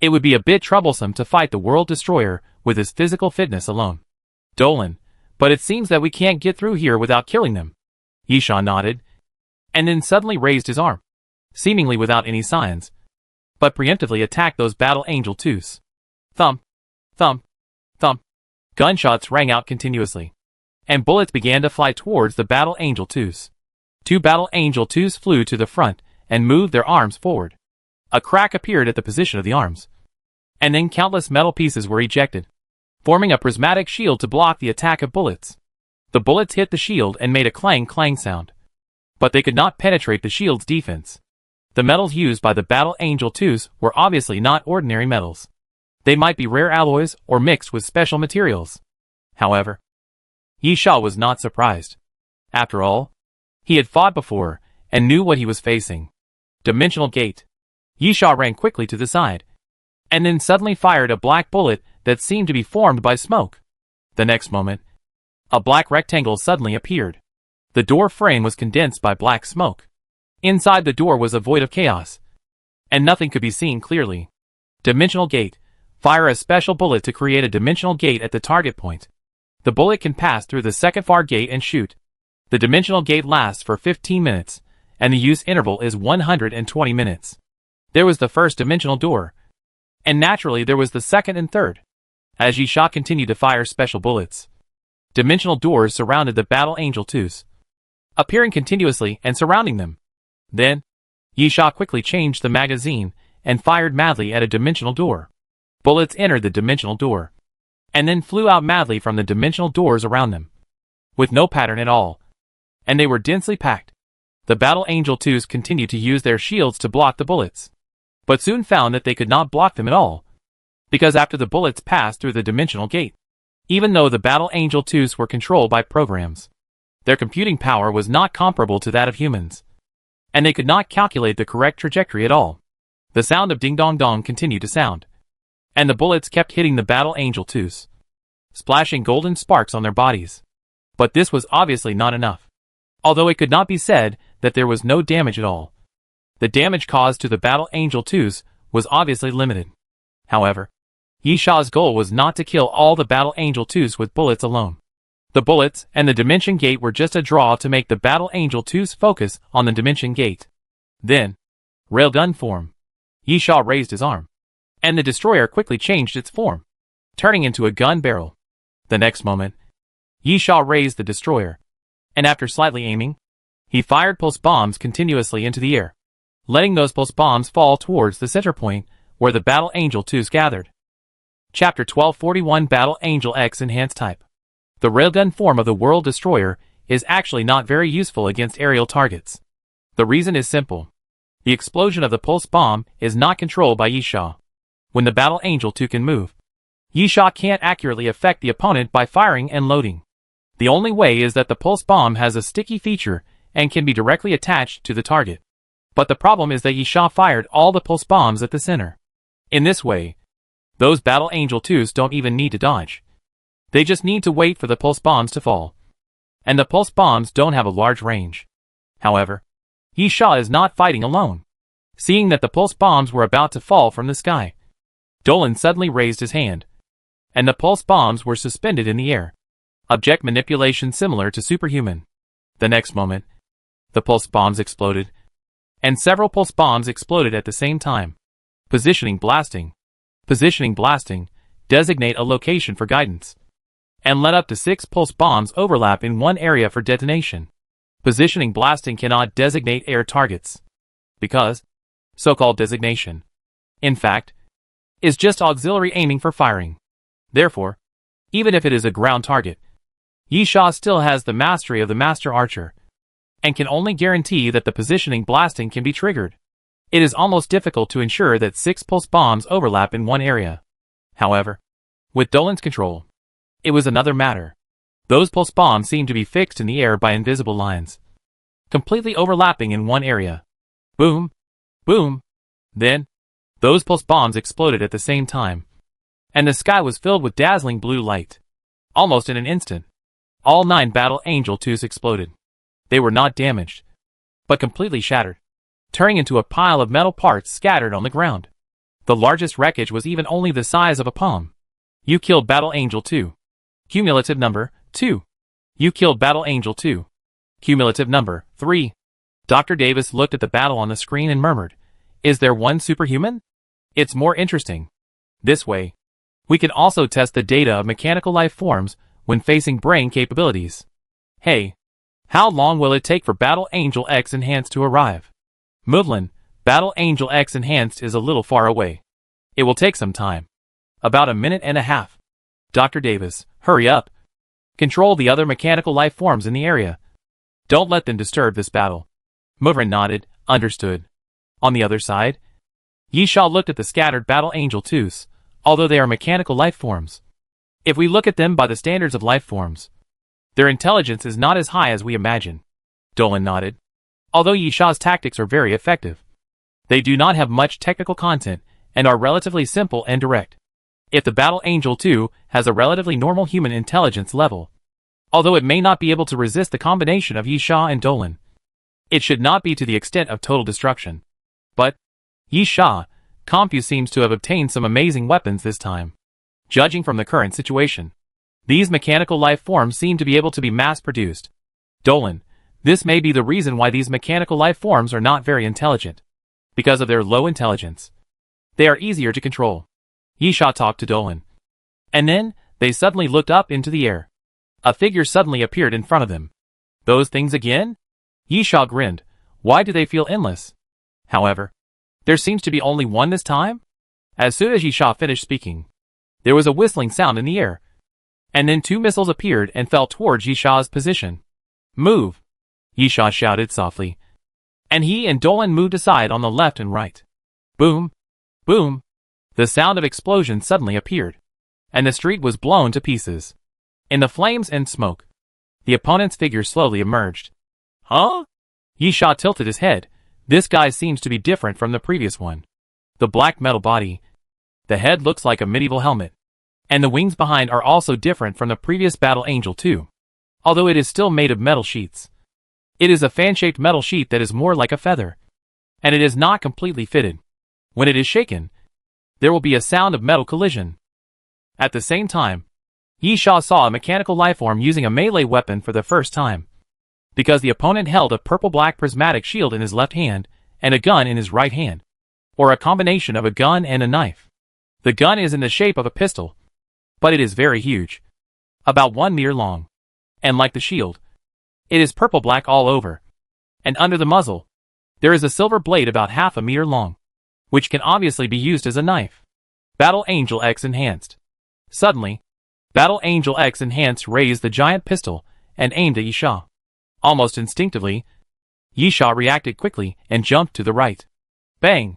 it would be a bit troublesome to fight the World Destroyer with his physical fitness alone. Dolan, but it seems that we can't get through here without killing them. Yisha nodded, and then suddenly raised his arm, seemingly without any signs, but preemptively attacked those Battle Angel 2s. Thump, thump, thump. Gunshots rang out continuously, and bullets began to fly towards the Battle Angel 2s. 2 Battle Angel 2s flew to the front and moved their arms forward. A crack appeared at the position of the arms, and then countless metal pieces were ejected, forming a prismatic shield to block the attack of bullets. The bullets hit the shield and made a clang-clang sound, but they could not penetrate the shield's defense. The metals used by the Battle Angel 2s were obviously not ordinary metals. They might be rare alloys or mixed with special materials. However, Yisha was not surprised. After all, he had fought before and knew what he was facing. Dimensional Gate. Yisha ran quickly to the side, and then suddenly fired a black bullet that seemed to be formed by smoke. The next moment, a black rectangle suddenly appeared. The door frame was condensed by black smoke. Inside the door was a void of chaos, and nothing could be seen clearly. Dimensional Gate. Fire a special bullet to create a dimensional gate at the target point. The bullet can pass through the second far gate and shoot. The dimensional gate lasts for 15 minutes, and the use interval is 120 minutes. There was the first dimensional door, and naturally there was the second and third. As Yisha continued to fire special bullets, dimensional doors surrounded the Battle Angel 2s, appearing continuously and surrounding them. Then, Yisha quickly changed the magazine and fired madly at a dimensional door. Bullets entered the dimensional door, and then flew out madly from the dimensional doors around them, with no pattern at all, and they were densely packed. The Battle Angel 2s continued to use their shields to block the bullets, but soon found that they could not block them at all, because after the bullets passed through the dimensional gate, even though the Battle Angel 2s were controlled by programs, their computing power was not comparable to that of humans, and they could not calculate the correct trajectory at all. The sound of ding-dong-dong continued to sound, and the bullets kept hitting the Battle Angel 2s, splashing golden sparks on their bodies. But this was obviously not enough. Although it could not be said that there was no damage at all. The damage caused to the Battle Angel 2s was obviously limited. However, Yisha's goal was not to kill all the Battle Angel 2s with bullets alone. The bullets and the Dimension Gate were just a draw to make the Battle Angel 2s focus on the Dimension Gate. Then, Railgun form. Yisha raised his arm, and the destroyer quickly changed its form, turning into a gun barrel. The next moment, Yisha raised the destroyer, and after slightly aiming, he fired pulse bombs continuously into the air, letting those pulse bombs fall towards the center point where the Battle Angel 2s gathered. Chapter 1241 Battle Angel X Enhanced Type. The railgun form of the World Destroyer is actually not very useful against aerial targets. The reason is simple. The explosion of the pulse bomb is not controlled by Yisha. When the Battle Angel 2 can move, Yisha can't accurately affect the opponent by firing and loading. The only way is that the pulse bomb has a sticky feature and can be directly attached to the target. But the problem is that Yisha fired all the pulse bombs at the center. In this way, those Battle Angel 2s don't even need to dodge. They just need to wait for the pulse bombs to fall. And the pulse bombs don't have a large range. However, Yisha is not fighting alone. Seeing that the pulse bombs were about to fall from the sky, Dolan suddenly raised his hand, and the pulse bombs were suspended in the air. Object manipulation similar to superhuman. The next moment, the pulse bombs exploded, and several pulse bombs exploded at the same time. Positioning blasting. Positioning blasting. Designate a location for guidance, and let up to 6 pulse bombs overlap in one area for detonation. Positioning blasting cannot designate air targets, because so-called designation, in fact, is just auxiliary aiming for firing. Therefore, even if it is a ground target, Yisha still has the mastery of the Master Archer, and can only guarantee that the positioning blasting can be triggered. It is almost difficult to ensure that 6 pulse bombs overlap in one area. However, with Dolan's control, it was another matter. Those pulse bombs seemed to be fixed in the air by invisible lines, completely overlapping in one area. Boom! Boom! Then, those pulse bombs exploded at the same time, and the sky was filled with dazzling blue light. Almost in an instant, all 9 Battle Angel 2s exploded. They were not damaged, but completely shattered, turning into a pile of metal parts scattered on the ground. The largest wreckage was even only the size of a palm. You killed Battle Angel 2. Cumulative number, 2. You killed Battle Angel 2. Cumulative number, 3. Dr. Davis looked at the battle on the screen and murmured, "Is there one superhuman? It's more interesting. This way, we can also test the data of mechanical life forms when facing brain capabilities. Hey, how long will it take for Battle Angel X Enhanced to arrive?" Movlin, Battle Angel X Enhanced is a little far away. It will take some time. About a minute and a half. Dr. Davis, hurry up. Control the other mechanical life forms in the area. Don't let them disturb this battle. Movlin nodded, understood. On the other side, Yisha looked at the scattered Battle Angel 2s, although they are mechanical life forms. If we look at them by the standards of life forms, their intelligence is not as high as we imagine. Dolan nodded. Although Yisha's tactics are very effective, they do not have much technical content and are relatively simple and direct. If the Battle Angel 2 has a relatively normal human intelligence level, although it may not be able to resist the combination of Yisha and Dolan, it should not be to the extent of total destruction. But Yisha, Compu seems to have obtained some amazing weapons this time. Judging from the current situation, these mechanical life forms seem to be able to be mass-produced. Dolan, this may be the reason why these mechanical life forms are not very intelligent. Because of their low intelligence, they are easier to control. Yisha talked to Dolan. And then, they suddenly looked up into the air. A figure suddenly appeared in front of them. Those things again? Yisha grinned. Why do they feel endless? However, there seems to be only one this time? As soon as Yisha finished speaking, there was a whistling sound in the air. And then 2 missiles appeared and fell towards Yisha's position. Move! Yisha shouted softly. And he and Dolan moved aside on the left and right. Boom! Boom! The sound of explosion suddenly appeared, and the street was blown to pieces. In the flames and smoke, the opponent's figure slowly emerged. Huh? Yisha tilted his head. This guy seems to be different from the previous one. The black metal body, The head looks like a medieval helmet, and the wings behind are also different from the previous Battle Angel too, although it is still made of metal sheets. It is a fan-shaped metal sheet that is more like a feather, and it is not completely fitted. When it is shaken, there will be a sound of metal collision. At the same time, Yisha saw a mechanical lifeform using a melee weapon for the first time, because the opponent held a purple-black prismatic shield in his left hand and a gun in his right hand, or a combination of a gun and a knife. The gun is in the shape of a pistol, but it is very huge, about 1 meter long, and like the shield, it is purple-black all over, and under the muzzle, there is a silver blade about half a meter long, which can obviously be used as a knife. Battle Angel X Enhanced. Suddenly, Battle Angel X Enhanced raised the giant pistol and aimed at Yisha. Almost instinctively, Yisha reacted quickly and jumped to the right. Bang!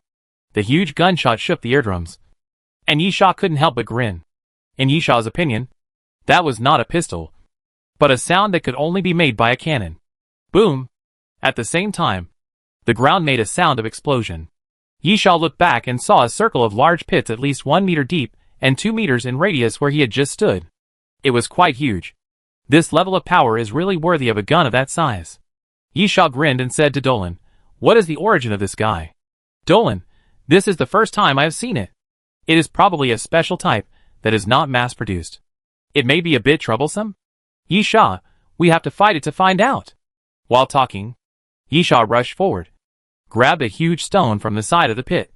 The huge gunshot shook the eardrums, and Yisha couldn't help but grin. In Yisha's opinion, that was not a pistol, but a sound that could only be made by a cannon. Boom! At the same time, the ground made a sound of explosion. Yisha looked back and saw a circle of large pits at least 1 meter deep and 2 meters in radius where he had just stood. It was quite huge. This level of power is really worthy of a gun of that size. Yisha grinned and said to Dolan, "What is the origin of this guy?" "Dolan, this is the first time I have seen it. It is probably a special type that is not mass-produced. It may be a bit troublesome. Yisha, we have to fight it to find out." While talking, Yisha rushed forward, grabbed a huge stone from the side of the pit,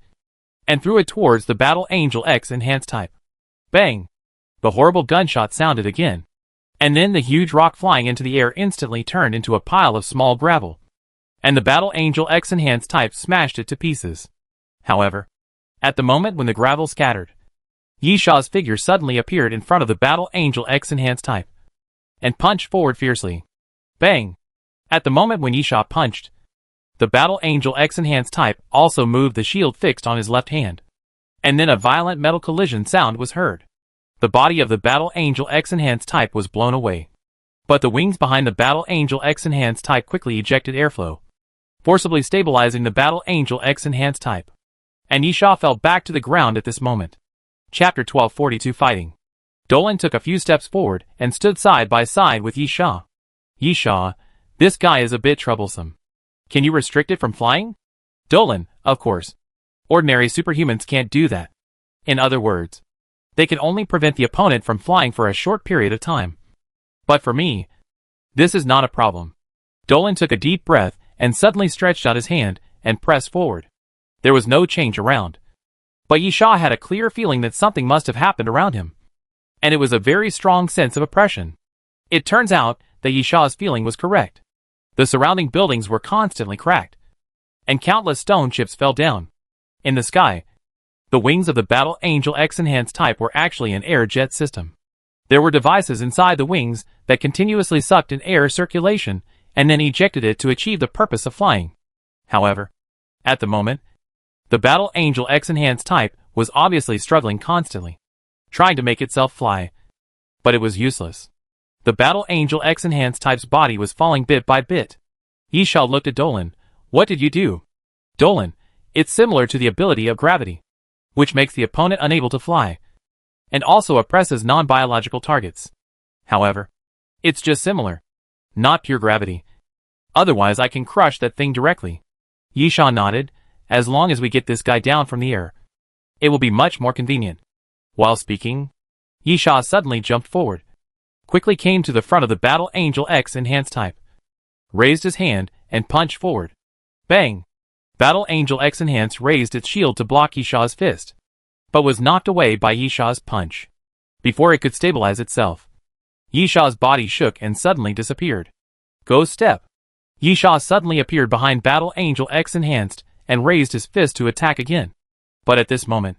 and threw it towards the Battle Angel X Enhanced type. Bang! The horrible gunshot sounded again, and then the huge rock flying into the air instantly turned into a pile of small gravel, and the Battle Angel X Enhanced type smashed it to pieces. However, at the moment when the gravel scattered, Yisha's figure suddenly appeared in front of the Battle Angel X Enhanced type, and punched forward fiercely. Bang! At the moment when Yisha punched, the Battle Angel X Enhanced type also moved the shield fixed on his left hand, and then a violent metal collision sound was heard. The body of the Battle Angel X Enhanced type was blown away, but the wings behind the Battle Angel X Enhanced type quickly ejected airflow, forcibly stabilizing the Battle Angel X Enhanced type, and Yisha fell back to the ground at this moment. Chapter 1242 Fighting. Dolan took a few steps forward and stood side by side with Yisha. "Yisha, this guy is a bit troublesome. Can you restrict it from flying?" "Dolan, of course. Ordinary superhumans can't do that. In other words, they can only prevent the opponent from flying for a short period of time. But for me, this is not a problem." Dolan took a deep breath and suddenly stretched out his hand and pressed forward. There was no change around, but Yisha had a clear feeling that something must have happened around him, and it was a very strong sense of oppression. It turns out that Yisha's feeling was correct. The surrounding buildings were constantly cracked, and countless stone chips fell down. In the sky, the wings of the Battle Angel X Enhanced type were actually an air jet system. There were devices inside the wings that continuously sucked in air circulation and then ejected it to achieve the purpose of flying. However, at the moment, the Battle Angel X Enhanced type was obviously struggling constantly, trying to make itself fly, but it was useless. The Battle Angel X Enhanced type's body was falling bit by bit. Yisha looked at Dolan. "What did you do?" "Dolan, it's similar to the ability of gravity, which makes the opponent unable to fly, and also oppresses non-biological targets. However, it's just similar, not pure gravity. Otherwise I can crush that thing directly." Yisha nodded. "As long as we get this guy down from the air, it will be much more convenient." While speaking, Yisha suddenly jumped forward, quickly came to the front of the Battle Angel X Enhanced type, raised his hand, and punched forward. Bang! Battle Angel X Enhanced raised its shield to block Yisha's fist, but was knocked away by Yisha's punch. Before it could stabilize itself, Yisha's body shook and suddenly disappeared. Ghost Step. Yisha suddenly appeared behind Battle Angel X Enhanced and raised his fist to attack again. But at this moment,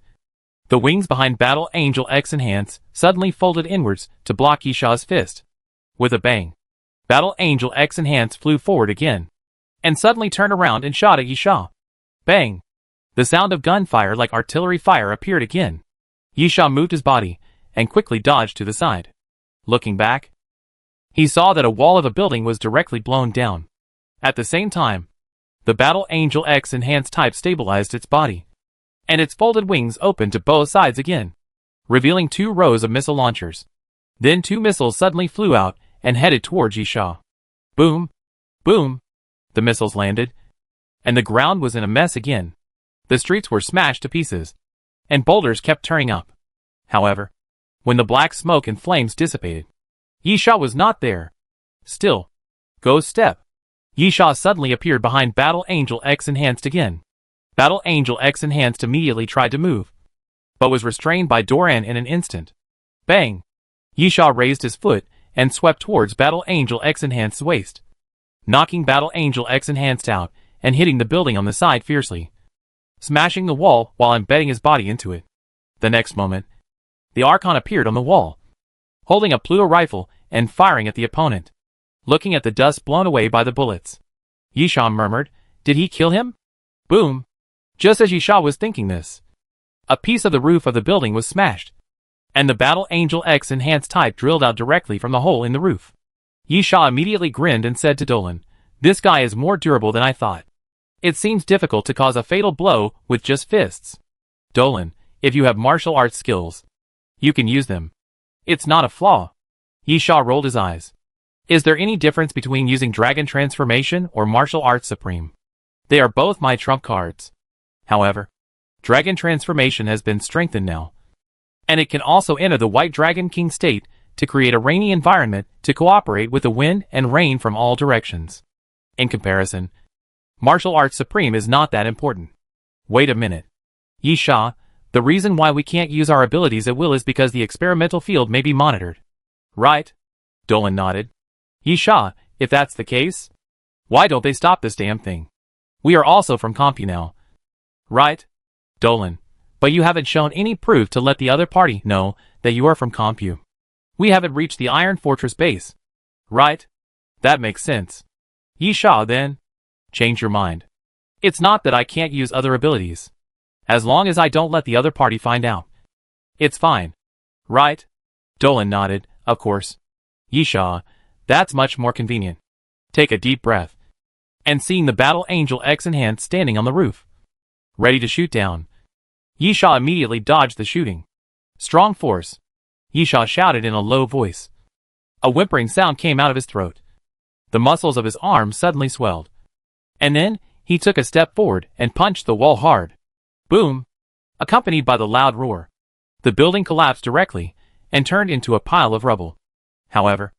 the wings behind Battle Angel X Enhanced suddenly folded inwards to block Yisha's fist. With a bang, Battle Angel X Enhanced flew forward again, and suddenly turned around and shot at Yisha. Bang! The sound of gunfire like artillery fire appeared again. Yisha moved his body and quickly dodged to the side. Looking back, he saw that a wall of a building was directly blown down. At the same time, the Battle Angel X Enhanced type stabilized its body, and its folded wings opened to both sides again, revealing 2 rows of missile launchers. Then 2 missiles suddenly flew out and headed towards Yisha. Boom! Boom! The missiles landed, and the ground was in a mess again. The streets were smashed to pieces, and boulders kept turning up. However, when the black smoke and flames dissipated, Yisha was not there. Still. Ghost step. Yisha suddenly appeared behind Battle Angel X Enhanced again. Battle Angel X Enhanced immediately tried to move, but was restrained by Doran in an instant. Bang! Yisha raised his foot and swept towards Battle Angel X Enhanced's waist, knocking Battle Angel X Enhanced out and hitting the building on the side fiercely, smashing the wall while embedding his body into it. The next moment, the Archon appeared on the wall, holding a Pluto rifle and firing at the opponent. Looking at the dust blown away by the bullets, Yisha murmured, "Did he kill him?" Boom! Just as Yisha was thinking this, a piece of the roof of the building was smashed, and the Battle Angel X Enhanced type drilled out directly from the hole in the roof. Yisha immediately grinned and said to Dolan, "This guy is more durable than I thought. It seems difficult to cause a fatal blow with just fists. Dolan, if you have martial arts skills, you can use them. It's not a flaw." Yisha rolled his eyes. "Is there any difference between using Dragon Transformation or Martial Arts Supreme? They are both my trump cards. However, Dragon Transformation has been strengthened now, and it can also enter the White Dragon King state to create a rainy environment to cooperate with the wind and rain from all directions. In comparison, Martial Arts Supreme is not that important." "Wait a minute. Yisha, the reason why we can't use our abilities at will is because the experimental field may be monitored, right?" Dolan nodded. "Yisha, if that's the case, why don't they stop this damn thing? We are also from Compu now, right?" Dolan, "But you haven't shown any proof to let the other party know that you are from Compu. We haven't reached the Iron Fortress base, right?" "That makes sense." "Yisha, then, change your mind. It's not that I can't use other abilities. As long as I don't let the other party find out, it's fine, right?" Dolan nodded, "Of course. Yisha, that's much more convenient." Take a deep breath, and seeing the Battle Angel X Enhanced standing on the roof, ready to shoot down, Yisha immediately dodged the shooting. "Strong force," Yisha shouted in a low voice. A whimpering sound came out of his throat. The muscles of his arms suddenly swelled, and then he took a step forward and punched the wall hard. Boom! Accompanied by the loud roar, the building collapsed directly and turned into a pile of rubble. However,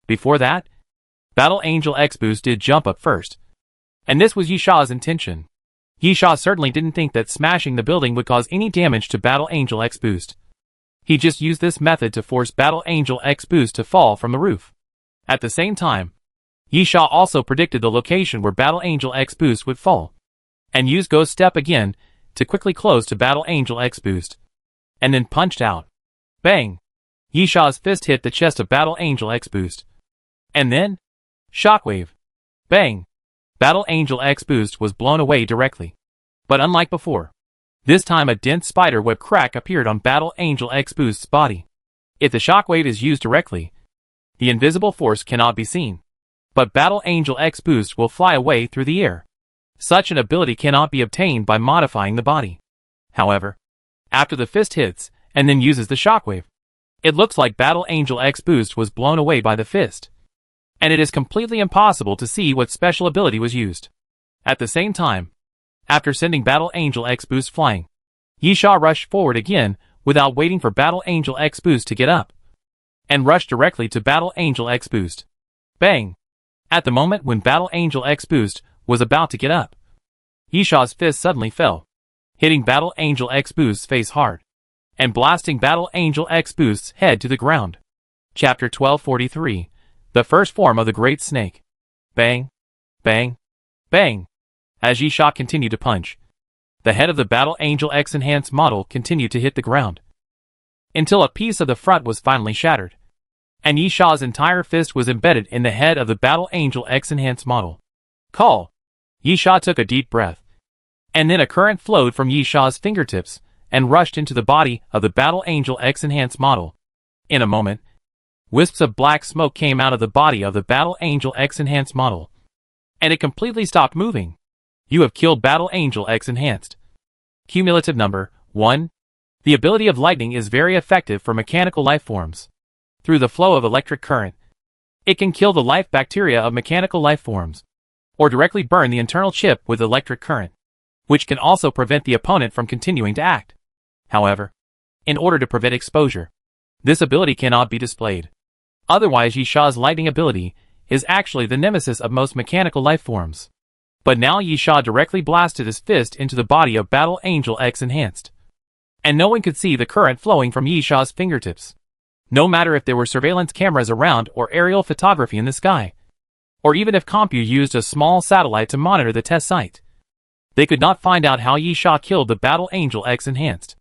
before that, Battle Angel X Boost did jump up first, and this was Yisha's intention. Yisha certainly didn't think that smashing the building would cause any damage to Battle Angel X Boost. He just used this method to force Battle Angel X Boost to fall from the roof. At the same time, Yisha also predicted the location where Battle Angel X Boost would fall, and used Ghost Step again to quickly close to Battle Angel X Boost, and then punched out. Bang! Yisha's fist hit the chest of Battle Angel X Boost, and then, shockwave. Bang! Battle Angel X Boost was blown away directly. But unlike before, this time a dense spider web crack appeared on Battle Angel X Boost's body. If the shockwave is used directly, the invisible force cannot be seen, but Battle Angel X Boost will fly away through the air. Such an ability cannot be obtained by modifying the body. However, after the fist hits and then uses the shockwave, it looks like Battle Angel X Boost was blown away by the fist, and it is completely impossible to see what special ability was used. At the same time, after sending Battle Angel X Boost flying, Yisha rushed forward again without waiting for Battle Angel X Boost to get up, and rushed directly to Battle Angel X Boost. Bang! At the moment when Battle Angel X Boost was about to get up, Yisha's fist suddenly fell, hitting Battle Angel X Boost's face hard, and blasting Battle Angel X Boost's head to the ground. Chapter 1243, The First Form of the Great Snake. Bang! Bang! Bang! As Yisha continued to punch, the head of the Battle Angel X Enhanced model continued to hit the ground, until a piece of the front was finally shattered, and Yisha's entire fist was embedded in the head of the Battle Angel X Enhanced model. Call! Yisha took a deep breath, and then a current flowed from Yisha's fingertips and rushed into the body of the Battle Angel X Enhanced model. In a moment, wisps of black smoke came out of the body of the Battle Angel X Enhanced model, and it completely stopped moving. You have killed Battle Angel X Enhanced. Cumulative number 1. The ability of lightning is very effective for mechanical life forms. Through the flow of electric current, it can kill the life bacteria of mechanical life forms, or directly burn the internal chip with electric current, which can also prevent the opponent from continuing to act. However, in order to prevent exposure, this ability cannot be displayed. Otherwise, Yisha's lightning ability is actually the nemesis of most mechanical life forms. But now Yisha directly blasted his fist into the body of Battle Angel X Enhanced, and no one could see the current flowing from Yisha's fingertips. No matter if there were surveillance cameras around or aerial photography in the sky, or even if Compu used a small satellite to monitor the test site, they could not find out how Yisha killed the Battle Angel X Enhanced.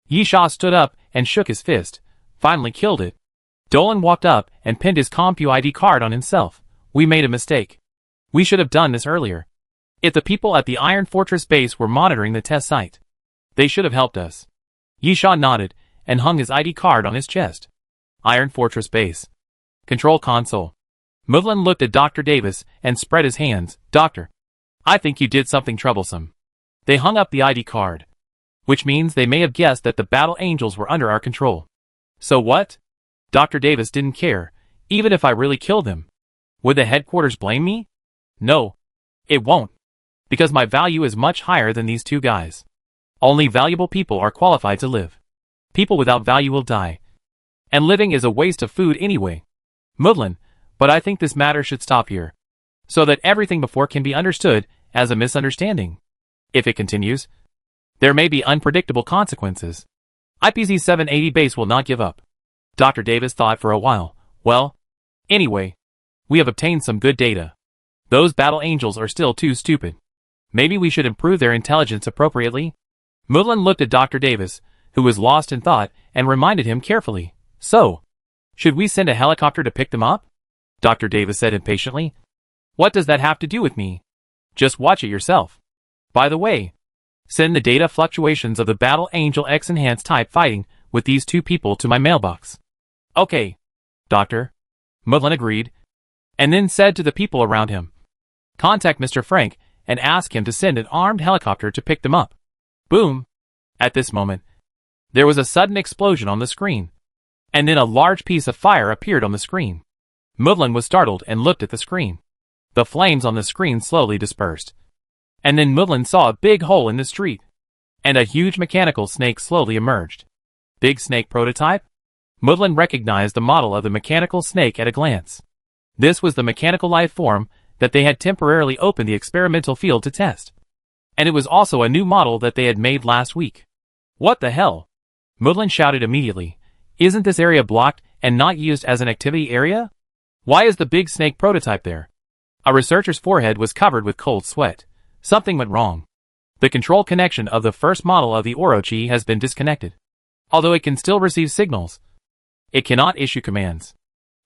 Yisha stood up and shook his fist, finally killed it. Dolan walked up and pinned his Compu ID card on himself. We made a mistake. We should have done this earlier. If the people at the Iron Fortress base were monitoring the test site, they should have helped us. Yisha nodded and hung his ID card on his chest. Iron Fortress base. Control console. Mudlin looked at Dr. Davis and spread his hands. Doctor, I think you did something troublesome. They hung up the ID card, which means they may have guessed that the Battle Angels were under our control. So what? Dr. Davis didn't care, even if I really killed them. Would the headquarters blame me? No, it won't, because my value is much higher than these two guys. Only valuable people are qualified to live. People without value will die. And living is a waste of food anyway. Mudlin, but I think this matter should stop here, so that everything before can be understood as a misunderstanding. If it continues, there may be unpredictable consequences. IPZ-780 base will not give up. Dr. Davis thought for a while. Well, anyway, we have obtained some good data. Those Battle Angels are still too stupid. Maybe we should improve their intelligence appropriately? Mudlin looked at Dr. Davis, who was lost in thought, and reminded him carefully. So, should we send a helicopter to pick them up? Dr. Davis said impatiently. What does that have to do with me? Just watch it yourself. By the way, send the data fluctuations of the Battle Angel X Enhanced type fighting with these two people to my mailbox. Okay, Doctor. Mudlin agreed, and then said to the people around him, contact Mr. Frank and ask him to send an armed helicopter to pick them up. Boom! At this moment, there was a sudden explosion on the screen, and then a large piece of fire appeared on the screen. Mudlin was startled and looked at the screen. The flames on the screen slowly dispersed, and then Mudlin saw a big hole in the street, and a huge mechanical snake slowly emerged. Big snake prototype? Mudlin recognized the model of the mechanical snake at a glance. This was the mechanical life form that they had temporarily opened the experimental field to test. And it was also a new model that they had made last week. What the hell? Mudlin shouted immediately. Isn't this area blocked and not used as an activity area? Why is the big snake prototype there? A researcher's forehead was covered with cold sweat. Something went wrong. The control connection of the first model of the Orochi has been disconnected. Although it can still receive signals, it cannot issue commands.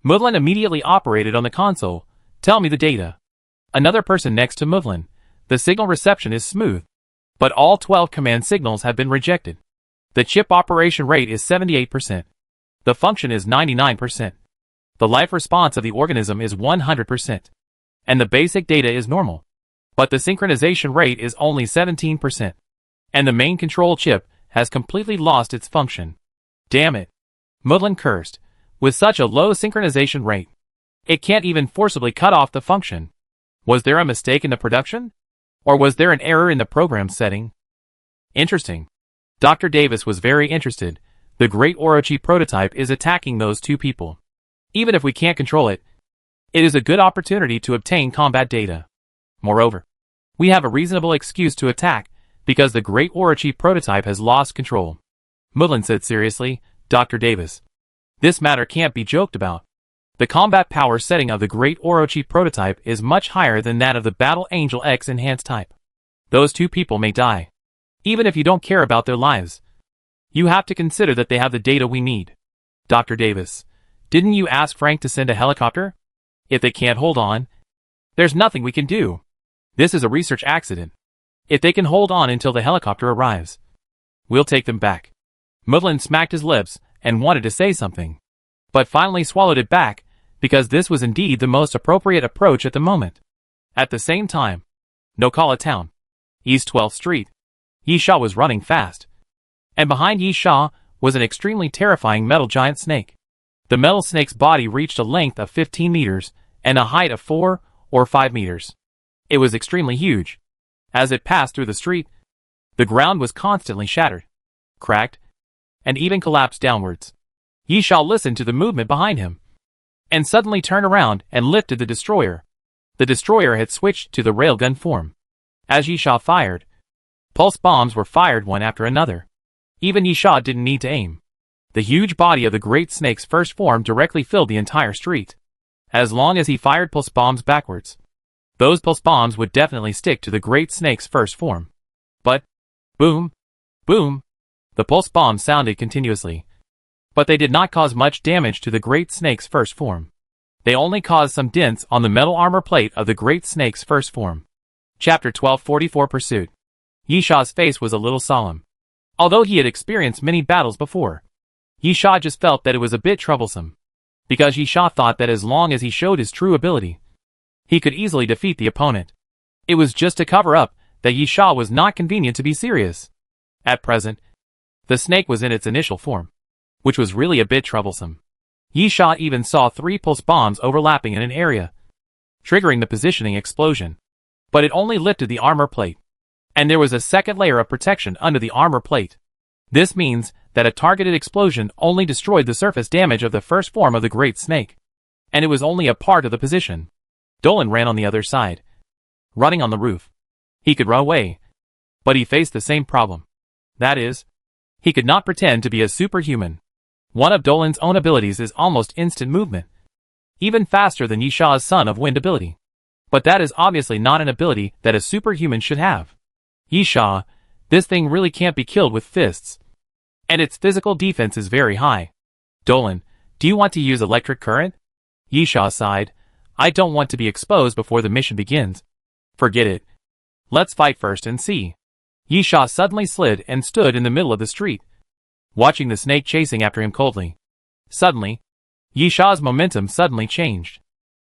Mudlin immediately operated on the console. Tell me the data. Another person next to Mudlin. The signal reception is smooth, but all 12 command signals have been rejected. The chip operation rate is 78%. The function is 99%. The life response of the organism is 100%. And the basic data is normal. But the synchronization rate is only 17%. And the main control chip has completely lost its function. Damn it. Mudlin cursed. With such a low synchronization rate, it can't even forcibly cut off the function. Was there a mistake in the production? Or was there an error in the program setting? Interesting. Dr. Davis was very interested. The Great Orochi prototype is attacking those two people. Even if we can't control it, it is a good opportunity to obtain combat data. Moreover, we have a reasonable excuse to attack, because the Great Orochi prototype has lost control. Mudlin said seriously. Dr. Davis, this matter can't be joked about. The combat power setting of the Great Orochi prototype is much higher than that of the Battle Angel X Enhanced type. Those two people may die. Even if you don't care about their lives, you have to consider that they have the data we need. Dr. Davis, didn't you ask Frank to send a helicopter? If they can't hold on, there's nothing we can do. This is a research accident. If they can hold on until the helicopter arrives, we'll take them back. Mudlin smacked his lips and wanted to say something, but finally swallowed it back, because this was indeed the most appropriate approach at the moment. At the same time, Nokala Town, East 12th Street. Yisha was running fast. And behind Yisha was an extremely terrifying metal giant snake. The metal snake's body reached a length of 15 meters and a height of 4 or 5 meters. It was extremely huge. As it passed through the street, the ground was constantly shattered, cracked, and even collapsed downwards. Yisha listened to the movement behind him, and suddenly turned around and lifted the destroyer. The destroyer had switched to the railgun form. As Yisha fired, pulse bombs were fired one after another. Even Yisha didn't need to aim. The huge body of the great snake's first form directly filled the entire street. As long as he fired pulse bombs backwards, those pulse bombs would definitely stick to the great snake's first form. But, boom, boom, the pulse bombs sounded continuously. But they did not cause much damage to the great snake's first form. They only caused some dents on the metal armor plate of the great snake's first form. Chapter 1244 Pursuit. Yisha's face was a little solemn. Although he had experienced many battles before, Yisha just felt that it was a bit troublesome. Because Yisha thought that as long as he showed his true ability, he could easily defeat the opponent. It was just to cover up that Yisha was not convenient to be serious. At present, the snake was in its initial form, which was really a bit troublesome. Yisha even saw 3 pulse bombs overlapping in an area, triggering the positioning explosion. But it only lifted the armor plate, and there was a second layer of protection under the armor plate. This means that a targeted explosion only destroyed the surface damage of the first form of the great snake, and it was only a part of the position. Dolan ran on the other side, running on the roof. He could run away, but he faced the same problem. That is, he could not pretend to be a superhuman. One of Dolan's own abilities is almost instant movement, even faster than Yisha's Son of Wind ability. But that is obviously not an ability that a superhuman should have. Yisha, this thing really can't be killed with fists, and its physical defense is very high. Dolan, do you want to use electric current? Yisha sighed. I don't want to be exposed before the mission begins. Forget it. Let's fight first and see. Yisha suddenly slid and stood in the middle of the street, watching the snake chasing after him coldly. Suddenly, Yisha's momentum suddenly changed.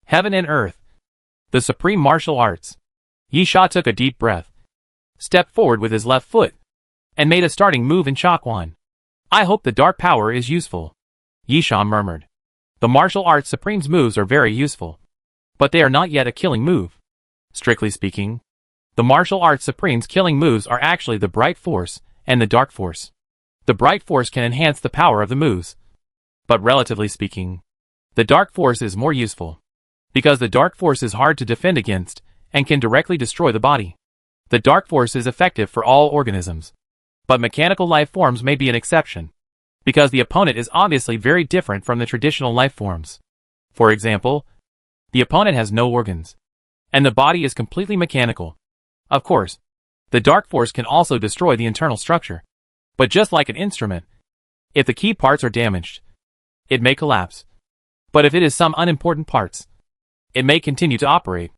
Heaven and earth. The supreme martial arts. Yisha took a deep breath, stepped forward with his left foot, and made a starting move in Chakwan. I hope the dark power is useful. Yisha murmured. The martial arts supreme's moves are very useful, but they are not yet a killing move. Strictly speaking, the martial arts supreme's killing moves are actually the bright force and the dark force. The bright force can enhance the power of the moves, but relatively speaking, the dark force is more useful, because the dark force is hard to defend against and can directly destroy the body. The dark force is effective for all organisms, but mechanical life forms may be an exception, because the opponent is obviously very different from the traditional life forms. For example, the opponent has no organs, and the body is completely mechanical. Of course, the dark force can also destroy the internal structure, but just like an instrument, if the key parts are damaged, it may collapse. But if it is some unimportant parts, it may continue to operate.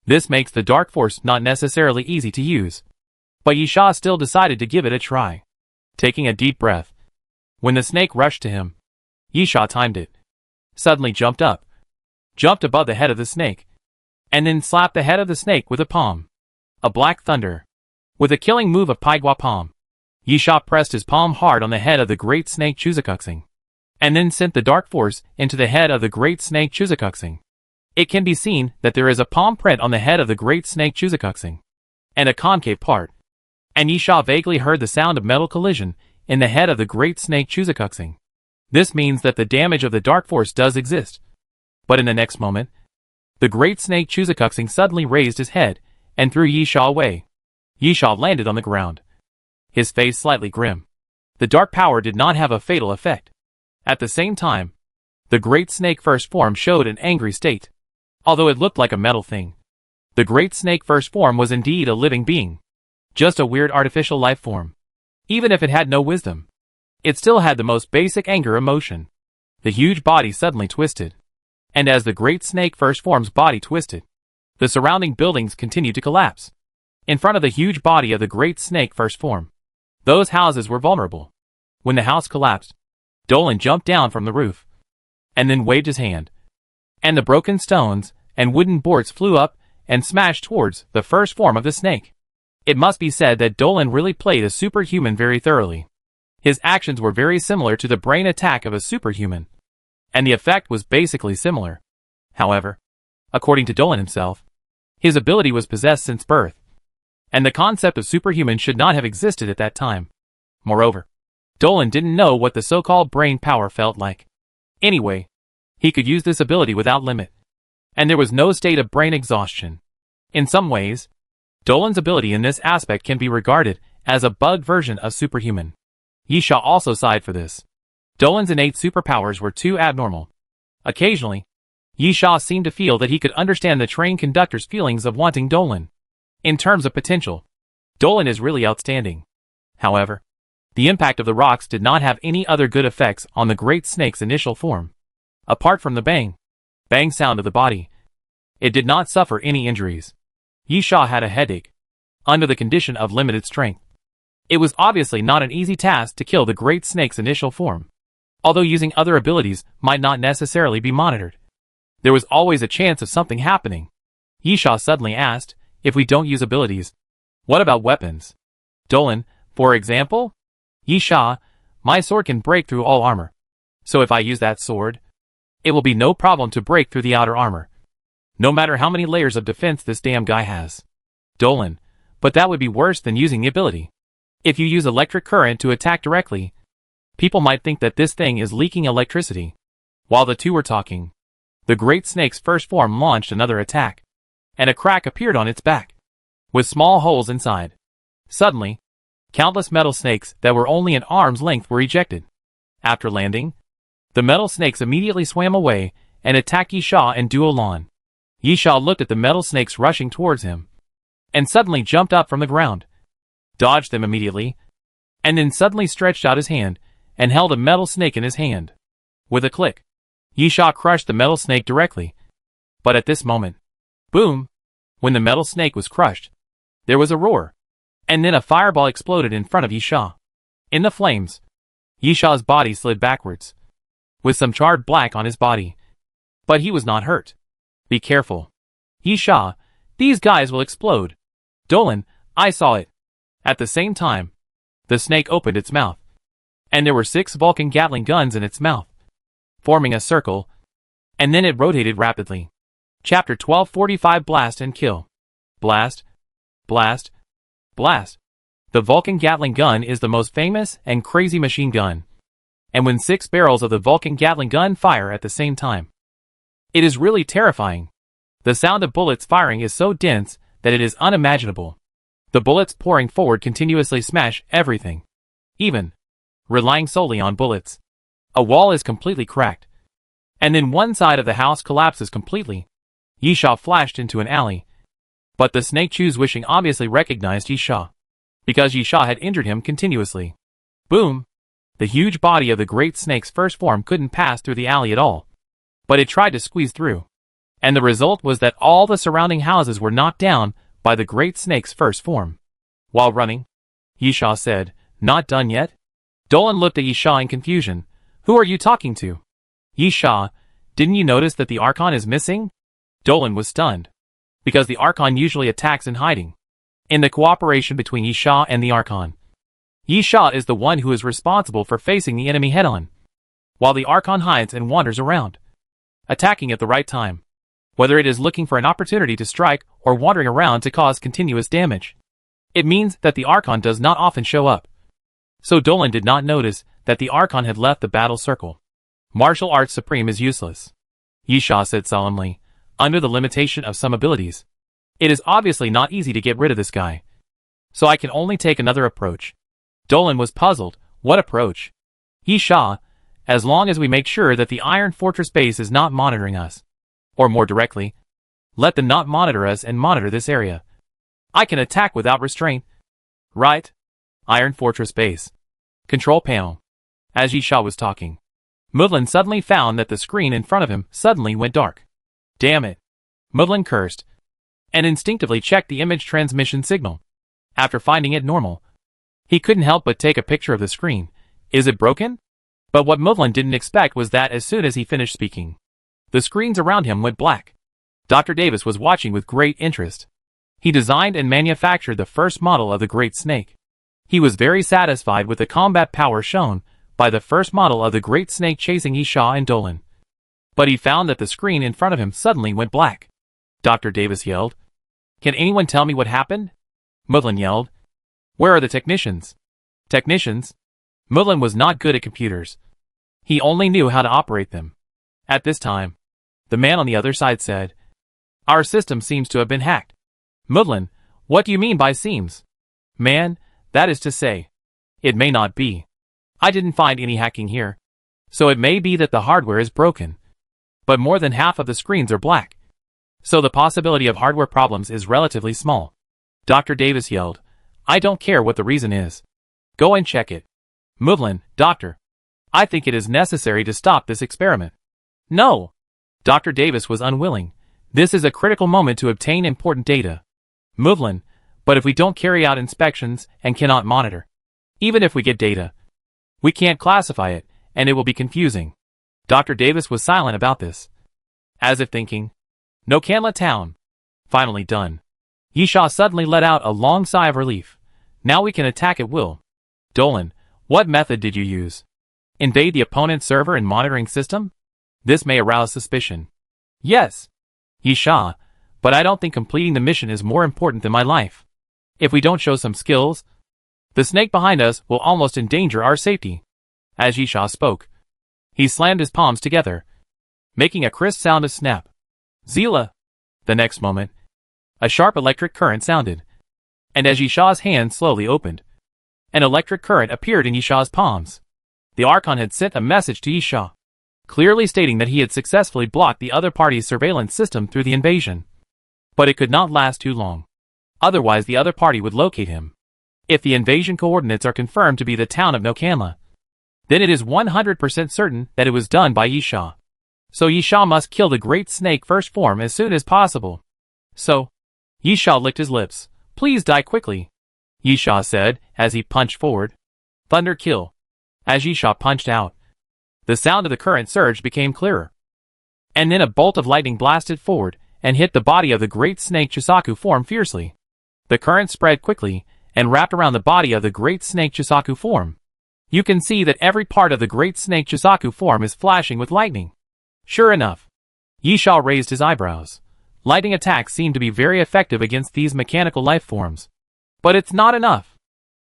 This makes the dark force not necessarily easy to use. But Yisha still decided to give it a try. Taking a deep breath, when the snake rushed to him, Yisha timed it. Suddenly jumped above the head of the snake, and then slapped the head of the snake with a palm. A black thunder. With a killing move of Paigwa palm, Yisha pressed his palm hard on the head of the great snake Chuzukuxing, and then sent the dark force into the head of the great snake Chuzukuxing. It can be seen that there is a palm print on the head of the great snake Chuzukuxing, and a concave part, and Yisha vaguely heard the sound of metal collision in the head of the great snake Chuzukuxing. This means that the damage of the dark force does exist. But in the next moment, the great snake Chuzukuxing suddenly raised his head and threw Yisha away. Yisha landed on the ground, his face slightly grim. The dark power did not have a fatal effect. At the same time, the great snake first form showed an angry state. Although it looked like a metal thing, the great snake first form was indeed a living being. Just a weird artificial life form. Even if it had no wisdom, it still had the most basic anger emotion. The huge body suddenly twisted. And as the great snake first form's body twisted, the surrounding buildings continued to collapse. In front of the huge body of the great snake first form, those houses were vulnerable. When the house collapsed, Dolan jumped down from the roof, and then waved his hand. And the broken stones and wooden boards flew up and smashed towards the first form of the snake. It must be said that Dolan really played a superhuman very thoroughly. His actions were very similar to the brain attack of a superhuman, and the effect was basically similar. However, according to Dolan himself, his ability was possessed since birth, and the concept of superhuman should not have existed at that time. Moreover, Dolan didn't know what the so-called brain power felt like. Anyway, he could use this ability without limit, and there was no state of brain exhaustion. In some ways, Dolan's ability in this aspect can be regarded as a bugged version of superhuman. Yisha also sighed for this. Dolan's innate superpowers were too abnormal. Occasionally, Yisha seemed to feel that he could understand the train conductor's feelings of wanting Dolan. In terms of potential, Dolan is really outstanding. However, the impact of the rocks did not have any other good effects on the great snake's initial form. Apart from the bang sound of the body, it did not suffer any injuries. Yisha had a headache, under the condition of limited strength. It was obviously not an easy task to kill the great snake's initial form. Although using other abilities might not necessarily be monitored, there was always a chance of something happening. Yisha suddenly asked, if we don't use abilities, what about weapons? Dolan, for example? Yisha, my sword can break through all armor. So if I use that sword, it will be no problem to break through the outer armor, no matter how many layers of defense this damn guy has. Dolan, but that would be worse than using the ability. If you use electric current to attack directly, people might think that this thing is leaking electricity. While the two were talking, the great snake's first form launched another attack, and a crack appeared on its back, with small holes inside. Suddenly, countless metal snakes that were only an arm's length were ejected. After landing, the metal snakes immediately swam away and attacked Yisha and Dolan. Yisha looked at the metal snakes rushing towards him, and suddenly jumped up from the ground, dodged them immediately, and then suddenly stretched out his hand and held a metal snake in his hand. With a click, Yisha crushed the metal snake directly. But at this moment, boom, when the metal snake was crushed, there was a roar, and then a fireball exploded in front of Yisha. In the flames, Yisha's body slid backwards, with some charred black on his body. But he was not hurt. Be careful. Yisha, these guys will explode. Dolan, I saw it. At the same time, the snake opened its mouth, and there were 6 Vulcan Gatling guns in its mouth, forming a circle, and then it rotated rapidly. Chapter 1245 Blast and Kill. Blast, blast, blast. The Vulcan Gatling gun is the most famous and crazy machine gun, and when 6 barrels of the Vulcan Gatling gun fire at the same time, it is really terrifying. The sound of bullets firing is so dense that it is unimaginable. The bullets pouring forward continuously smash everything. Even relying solely on bullets, a wall is completely cracked, and then one side of the house collapses completely. Yisha flashed into an alley, but the snake Chu's wishing obviously recognized Yisha, because Yisha had injured him continuously. Boom! The huge body of the great snake's first form couldn't pass through the alley at all, but it tried to squeeze through, and the result was that all the surrounding houses were knocked down by the great snake's first form. While running, Yisha said, "Not done yet?" Dolan looked at Yisha in confusion. "Who are you talking to?" "Yisha, didn't you notice that the Archon is missing?" Dolan was stunned, because the Archon usually attacks in hiding. In the cooperation between Yisha and the Archon, Yisha is the one who is responsible for facing the enemy head-on, while the Archon hides and wanders around, attacking at the right time, whether it is looking for an opportunity to strike or wandering around to cause continuous damage. It means that the Archon does not often show up. So Dolan did not notice that the Archon had left the battle circle. Martial Arts Supreme is useless, Yisha said solemnly, under the limitation of some abilities. It is obviously not easy to get rid of this guy, so I can only take another approach. Dolan was puzzled. What approach? Yisha, as long as we make sure that the Iron Fortress base is not monitoring us. Or more directly, let them not monitor us and monitor this area. I can attack without restraint. Right? Iron Fortress base. Control panel. As Yisha was talking, Mudlin suddenly found that the screen in front of him suddenly went dark. Damn it. Mudlin cursed, and instinctively checked the image transmission signal. After finding it normal, he couldn't help but take a picture of the screen. Is it broken? But what Mudlin didn't expect was that as soon as he finished speaking, the screens around him went black. Dr. Davis was watching with great interest. He designed and manufactured the first model of the Great Snake. He was very satisfied with the combat power shown by the first model of the Great Snake chasing Yisha and Dolan. But he found that the screen in front of him suddenly went black. Dr. Davis yelled. "Can anyone tell me what happened?" Mudlin yelled. "Where are the technicians?" Technicians? Mudlin was not good at computers. He only knew how to operate them. At this time, the man on the other side said, "Our system seems to have been hacked." Mudlin, what do you mean by seems? Man, that is to say, it may not be. I didn't find any hacking here. So it may be that the hardware is broken. But more than half of the screens are black. So the possibility of hardware problems is relatively small. Dr. Davis yelled, "I don't care what the reason is. Go and check it." Mudlin, "Doctor, I think it is necessary to stop this experiment." "No." Dr. Davis was unwilling. "This is a critical moment to obtain important data." Mudlin, "But if we don't carry out inspections and cannot monitor, even if we get data, we can't classify it, and it will be confusing." Dr. Davis was silent about this, as if thinking, "No can let town. Finally done." Yisha suddenly let out a long sigh of relief. "Now we can attack at will." Dolan, "What method did you use? Invade the opponent's server and monitoring system? This may arouse suspicion." "Yes." Yisha, "But I don't think completing the mission is more important than my life. If we don't show some skills, the snake behind us will almost endanger our safety." As Yisha spoke, he slammed his palms together, making a crisp sound of snap. "Zila!" The next moment, a sharp electric current sounded, and as Yisha's hand slowly opened, an electric current appeared in Yisha's palms. The Archon had sent a message to Yisha, clearly stating that he had successfully blocked the other party's surveillance system through the invasion. But it could not last too long. Otherwise the other party would locate him. If the invasion coordinates are confirmed to be the town of Nokanla, then it is 100% certain that it was done by Yisha. So Yisha must kill the Great Snake first form as soon as possible. So, Yisha licked his lips. "Please die quickly," Yisha said as he punched forward. "Thunder kill." As Yisha punched out, the sound of the current surge became clearer. And then a bolt of lightning blasted forward and hit the body of the Great Snake Chisaku form fiercely. The current spread quickly and wrapped around the body of the Great Snake Chisaku form. You can see that every part of the Great Snake Chisaku form is flashing with lightning. Sure enough, Yisha raised his eyebrows. Lightning attacks seem to be very effective against these mechanical life forms. But it's not enough.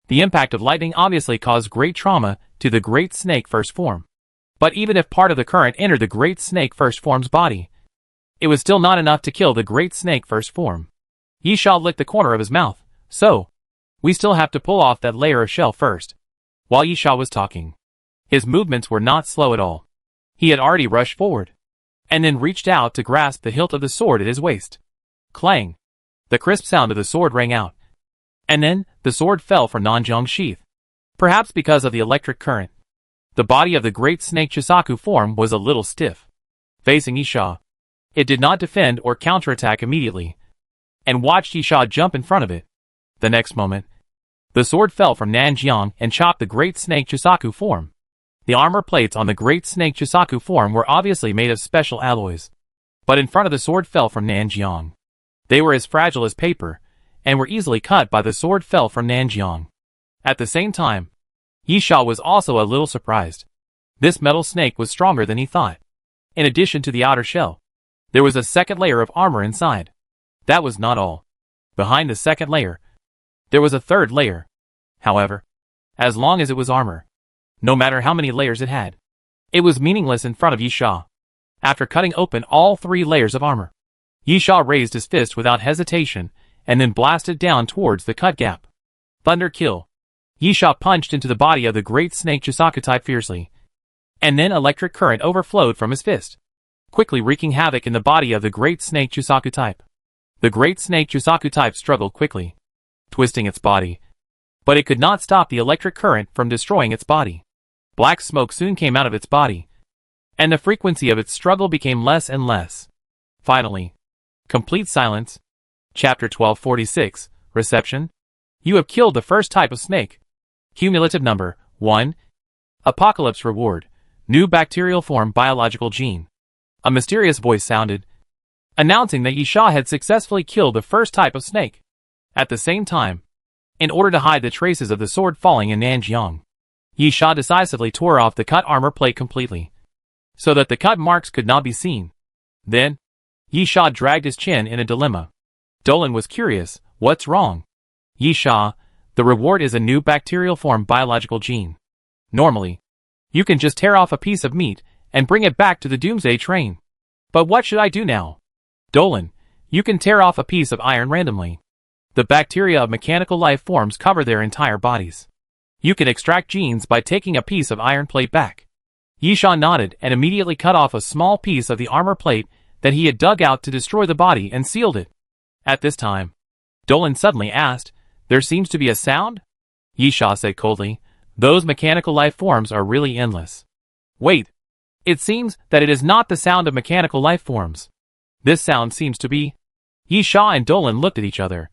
The impact of lightning obviously caused great trauma to the Great Snake first form. But even if part of the current entered the Great Snake first form's body, it was still not enough to kill the Great Snake first form. Yisha licked the corner of his mouth. "So, we still have to pull off that layer of shell first." While Yisha was talking, his movements were not slow at all. He had already rushed forward, and then reached out to grasp the hilt of the sword at his waist. Clang! The crisp sound of the sword rang out, and then the sword fell from Nanjiang's sheath. Perhaps because of the electric current, the body of the Great Snake Chisaku form was a little stiff. Facing Yisha, it did not defend or counterattack immediately, and watched Yisha jump in front of it. The next moment, the sword fell from Nanjiang and chopped the Great Snake Chisaku form. The armor plates on the Great Snake Chisaku form were obviously made of special alloys. But in front of the sword fell from Nanjiang, they were as fragile as paper, and were easily cut by the sword fell from Nanjiang. At the same time, Yisha was also a little surprised. This metal snake was stronger than he thought. In addition to the outer shell, there was a second layer of armor inside. That was not all. Behind the second layer, there was a third layer. However, as long as it was armor, no matter how many layers it had, it was meaningless in front of Yisha. After cutting open all 3 layers of armor, Yisha raised his fist without hesitation and then blasted down towards the cut gap. Thunder kill. Yisha punched into the body of the Great Snake Chisaku type fiercely, and then electric current overflowed from his fist, quickly wreaking havoc in the body of the Great Snake Chisaku type. The Great Snake Chisaku type struggled quickly, twisting its body, but it could not stop the electric current from destroying its body. Black smoke soon came out of its body, and the frequency of its struggle became less and less. Finally, complete silence. Chapter 1246, Reception. You have killed the first type of snake. Cumulative number, 1. Apocalypse reward. New bacterial form biological gene. A mysterious voice sounded, announcing that Yisha had successfully killed the first type of snake. At the same time, in order to hide the traces of the sword falling in Nanjiang, Yi Sha decisively tore off the cut armor plate completely, so that the cut marks could not be seen. Then, Yi Sha dragged his chin in a dilemma. Dolan was curious, what's wrong? Yi Sha, the reward is a new bacterial form biological gene. Normally, you can just tear off a piece of meat and bring it back to the Doomsday train. But what should I do now? Dolan, you can tear off a piece of iron randomly. The bacteria of mechanical life forms cover their entire bodies. You can extract genes by taking a piece of iron plate back. Yi Sha nodded and immediately cut off a small piece of the armor plate that he had dug out to destroy the body and sealed it. At this time, Dolan suddenly asked, "There seems to be a sound?" Yi Sha said coldly, "Those mechanical life forms are really endless." "Wait. It seems that it is not the sound of mechanical life forms. This sound seems to be..." Yi Sha and Dolan looked at each other,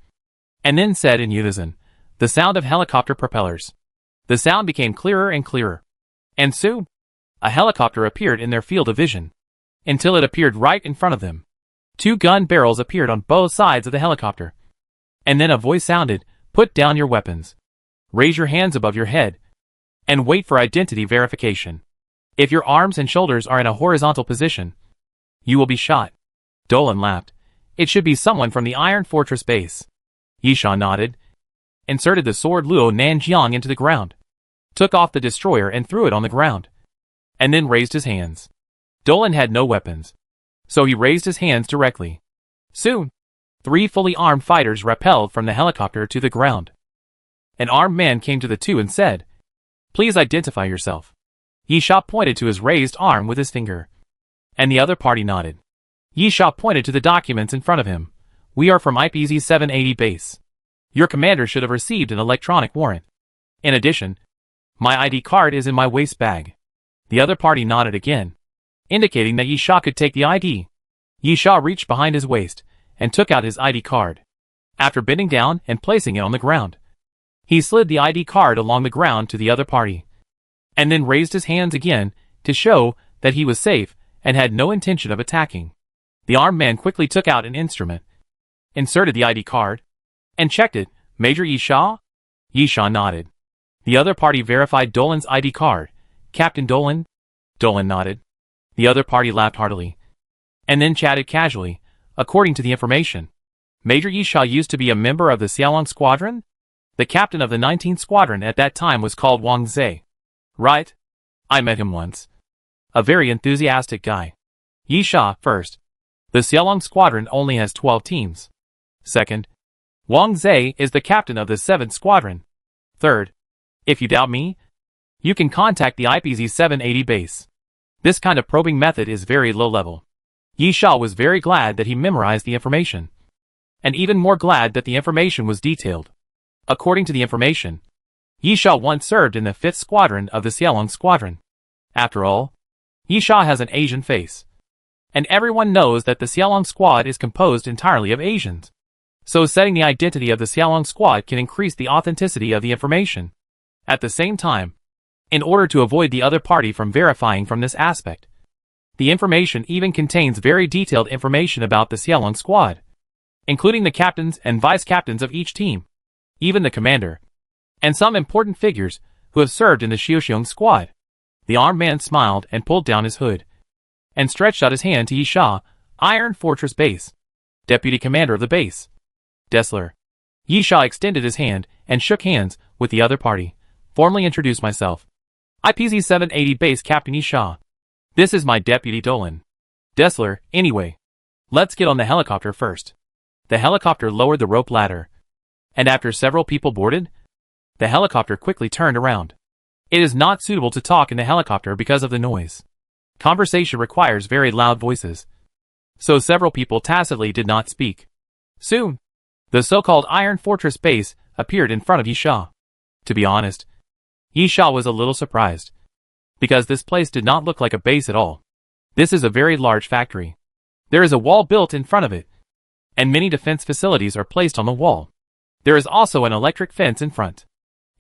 and then said in unison, "The sound of helicopter propellers." The sound became clearer and clearer. And soon, a helicopter appeared in their field of vision, until it appeared right in front of them. 2 gun barrels appeared on both sides of the helicopter. And then a voice sounded, "Put down your weapons. Raise your hands above your head. And wait for identity verification. If your arms and shoulders are in a horizontal position, you will be shot." Dolan laughed. "It should be someone from the Iron Fortress base." Yi Sha nodded, inserted the sword Luo Nanjiang into the ground, took off the destroyer and threw it on the ground, and then raised his hands. Dolan had no weapons, so he raised his hands directly. Soon, 3 fully armed fighters rappelled from the helicopter to the ground. An armed man came to the 2 and said, "Please identify yourself." Yi Sha pointed to his raised arm with his finger, and the other party nodded. Yi Sha pointed to the documents in front of him. "We are from IPZ-780 base. Your commander should have received an electronic warrant. In addition, my ID card is in my waist bag." The other party nodded again, indicating that Yi Sha could take the ID. Yi Sha reached behind his waist and took out his ID card. After bending down and placing it on the ground, he slid the ID card along the ground to the other party, and then raised his hands again to show that he was safe and had no intention of attacking. The armed man quickly took out an instrument, inserted the ID card, and checked it. "Major Yi Sha?" Yi Sha nodded. The other party verified Dolan's ID card. "Captain Dolan?" Dolan nodded. The other party laughed heartily, and then chatted casually. "According to the information, Major Yi Sha used to be a member of the Xiaolong Squadron? The captain of the 19th Squadron at that time was called Wang Zhe. Right? I met him once. A very enthusiastic guy." Yi Sha, first. The Xiaolong Squadron only has 12 teams. Second, Wang Zhe is the captain of the 7th Squadron. Third, if you doubt me, you can contact the IPZ-780 base. This kind of probing method is very low level. Yi Sha was very glad that he memorized the information, and even more glad that the information was detailed. According to the information, Yi Sha once served in the 5th Squadron of the Xiaolong Squadron. After all, Yi Sha has an Asian face, and everyone knows that the Xiaolong Squad is composed entirely of Asians. So setting the identity of the Xiaolong Squad can increase the authenticity of the information. At the same time, in order to avoid the other party from verifying from this aspect, the information even contains very detailed information about the Xiaolong Squad, including the captains and vice-captains of each team, even the commander, and some important figures who have served in the Xiaoxiong Squad. The armed man smiled and pulled down his hood, and stretched out his hand to Yi Sha. "Iron Fortress Base. Deputy Commander of the base. Dessler." Yi Sha extended his hand and shook hands with the other party. "Formally introduce myself. IPZ-780 base Captain Yi Sha. This is my deputy Dolan. Dessler, anyway. Let's get on the helicopter first." The helicopter lowered the rope ladder, and after several people boarded, the helicopter quickly turned around. It is not suitable to talk in the helicopter because of the noise. Conversation requires very loud voices, so several people tacitly did not speak. Soon, the so-called Iron Fortress base appeared in front of Yi Sha. To be honest, Yi Sha was a little surprised, because this place did not look like a base at all. This is a very large factory. There is a wall built in front of it, and many defense facilities are placed on the wall. There is also an electric fence in front.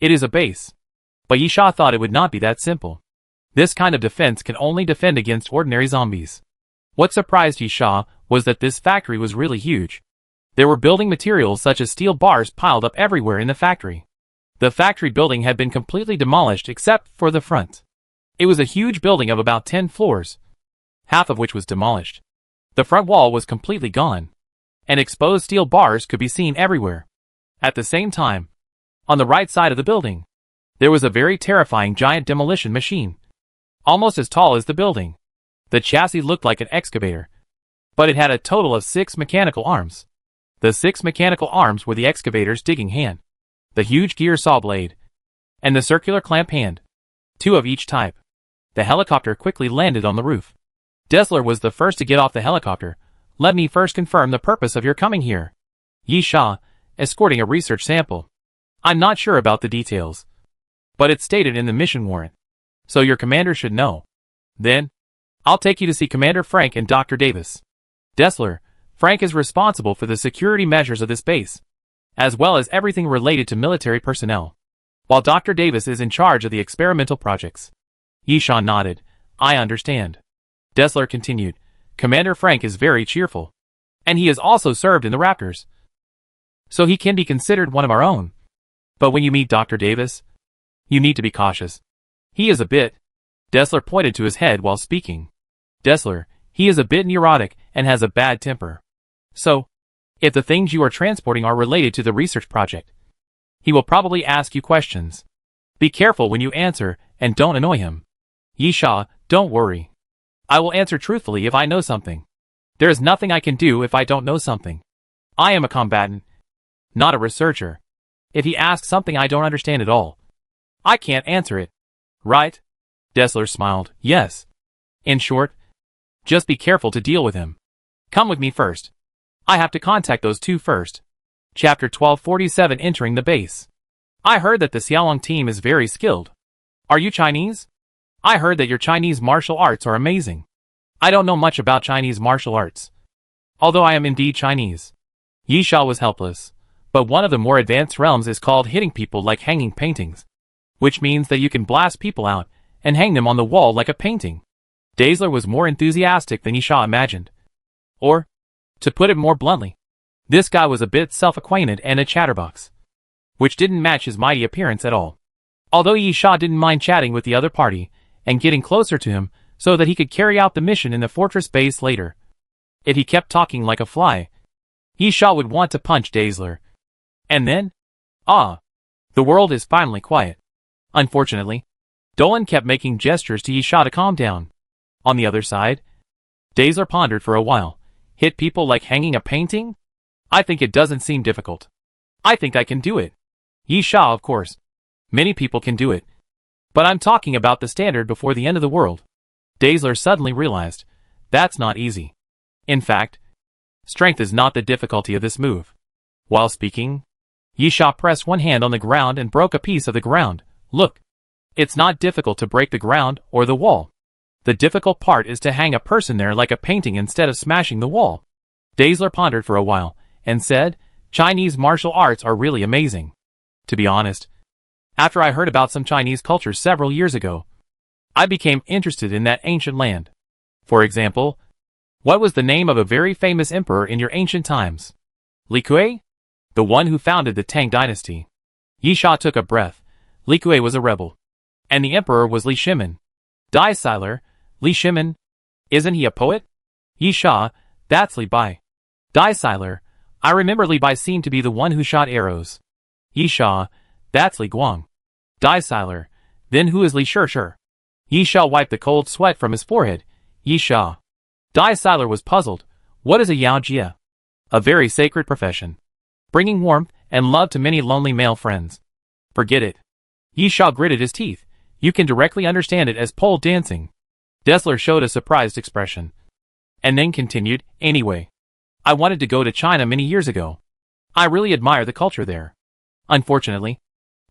It is a base. But Yi Sha thought it would not be that simple. This kind of defense can only defend against ordinary zombies. What surprised Yi Sha was that this factory was really huge. There were building materials such as steel bars piled up everywhere in the factory. The factory building had been completely demolished except for the front. It was a huge building of about 10 floors, half of which was demolished. The front wall was completely gone, and exposed steel bars could be seen everywhere. At the same time, on the right side of the building, there was a very terrifying giant demolition machine, almost as tall as the building. The chassis looked like an excavator, but it had a total of 6 mechanical arms. The 6 mechanical arms were the excavator's digging hand, the huge gear saw blade, and the circular clamp hand, 2 of each type. The helicopter quickly landed on the roof. Dessler was the first to get off the helicopter. Let me first confirm the purpose of your coming here. Yi Sha, escorting a research sample. I'm not sure about the details, but it's stated in the mission warrant, so your commander should know. Then, I'll take you to see Commander Frank and Dr. Davis. Dessler, Frank is responsible for the security measures of this base, as well as everything related to military personnel, while Dr. Davis is in charge of the experimental projects. Yi Sha nodded. I understand. Dessler continued. Commander Frank is very cheerful, and he has also served in the Raptors, so he can be considered one of our own. But when you meet Dr. Davis, you need to be cautious. He is a bit... Dessler pointed to his head while speaking. Dessler, he is a bit neurotic and has a bad temper. So, if the things you are transporting are related to the research project, he will probably ask you questions. Be careful when you answer and don't annoy him. Yi Sha, don't worry. I will answer truthfully if I know something. There is nothing I can do if I don't know something. I am a combatant, not a researcher. If he asks something I don't understand at all, I can't answer it. Right? Dessler smiled. Yes. In short, just be careful to deal with him. Come with me first. I have to contact those 2 first. Chapter 1247 Entering the Base. I heard that the Xiaolong team is very skilled. Are you Chinese? I heard that your Chinese martial arts are amazing. I don't know much about Chinese martial arts, although I am indeed Chinese. Yi Sha was helpless, but one of the more advanced realms is called hitting people like hanging paintings, which means that you can blast people out and hang them on the wall like a painting. Dessler was more enthusiastic than Yi Sha imagined. Or, to put it more bluntly, this guy was a bit self-acquainted and a chatterbox, which didn't match his mighty appearance at all. Although Yi Sha didn't mind chatting with the other party and getting closer to him so that he could carry out the mission in the fortress base later, if he kept talking like a fly, Yi Sha would want to punch Dessler. And then, the world is finally quiet. Unfortunately, Dolan kept making gestures to Yi Sha to calm down. On the other side, Dessler pondered for a while. Hit people like hanging a painting? I think it doesn't seem difficult. I think I can do it. Yi Sha, of course. Many people can do it. But I'm talking about the standard before the end of the world. Dessler suddenly realized, that's not easy. In fact, strength is not the difficulty of this move. While speaking, Yi Sha pressed one hand on the ground and broke a piece of the ground. Look. It's not difficult to break the ground or the wall. The difficult part is to hang a person there like a painting instead of smashing the wall. Dessler pondered for a while and said, Chinese martial arts are really amazing. To be honest, after I heard about some Chinese culture several years ago, I became interested in that ancient land. For example, what was the name of a very famous emperor in your ancient times? Li Kuei? The one who founded the Tang dynasty. Yi Sha took a breath. Li Kuei was a rebel, and the emperor was Li Shimin. Dai Siler, Li Shimin, isn't he a poet? Yi Sha, that's Li Bai. Dai Siler, I remember Li Bai seemed to be the one who shot arrows. Yi Sha, that's Li Guang. Dai Siler, then who is Li Shishir? Yi Sha wiped the cold sweat from his forehead. Yi Sha. Dai Siler was puzzled. What is a Yao Jia? A very sacred profession, bringing warmth and love to many lonely male friends. Forget it. Yi Sha gritted his teeth. You can directly understand it as pole dancing. Dessler showed a surprised expression, and then continued, anyway, I wanted to go to China many years ago. I really admire the culture there. Unfortunately,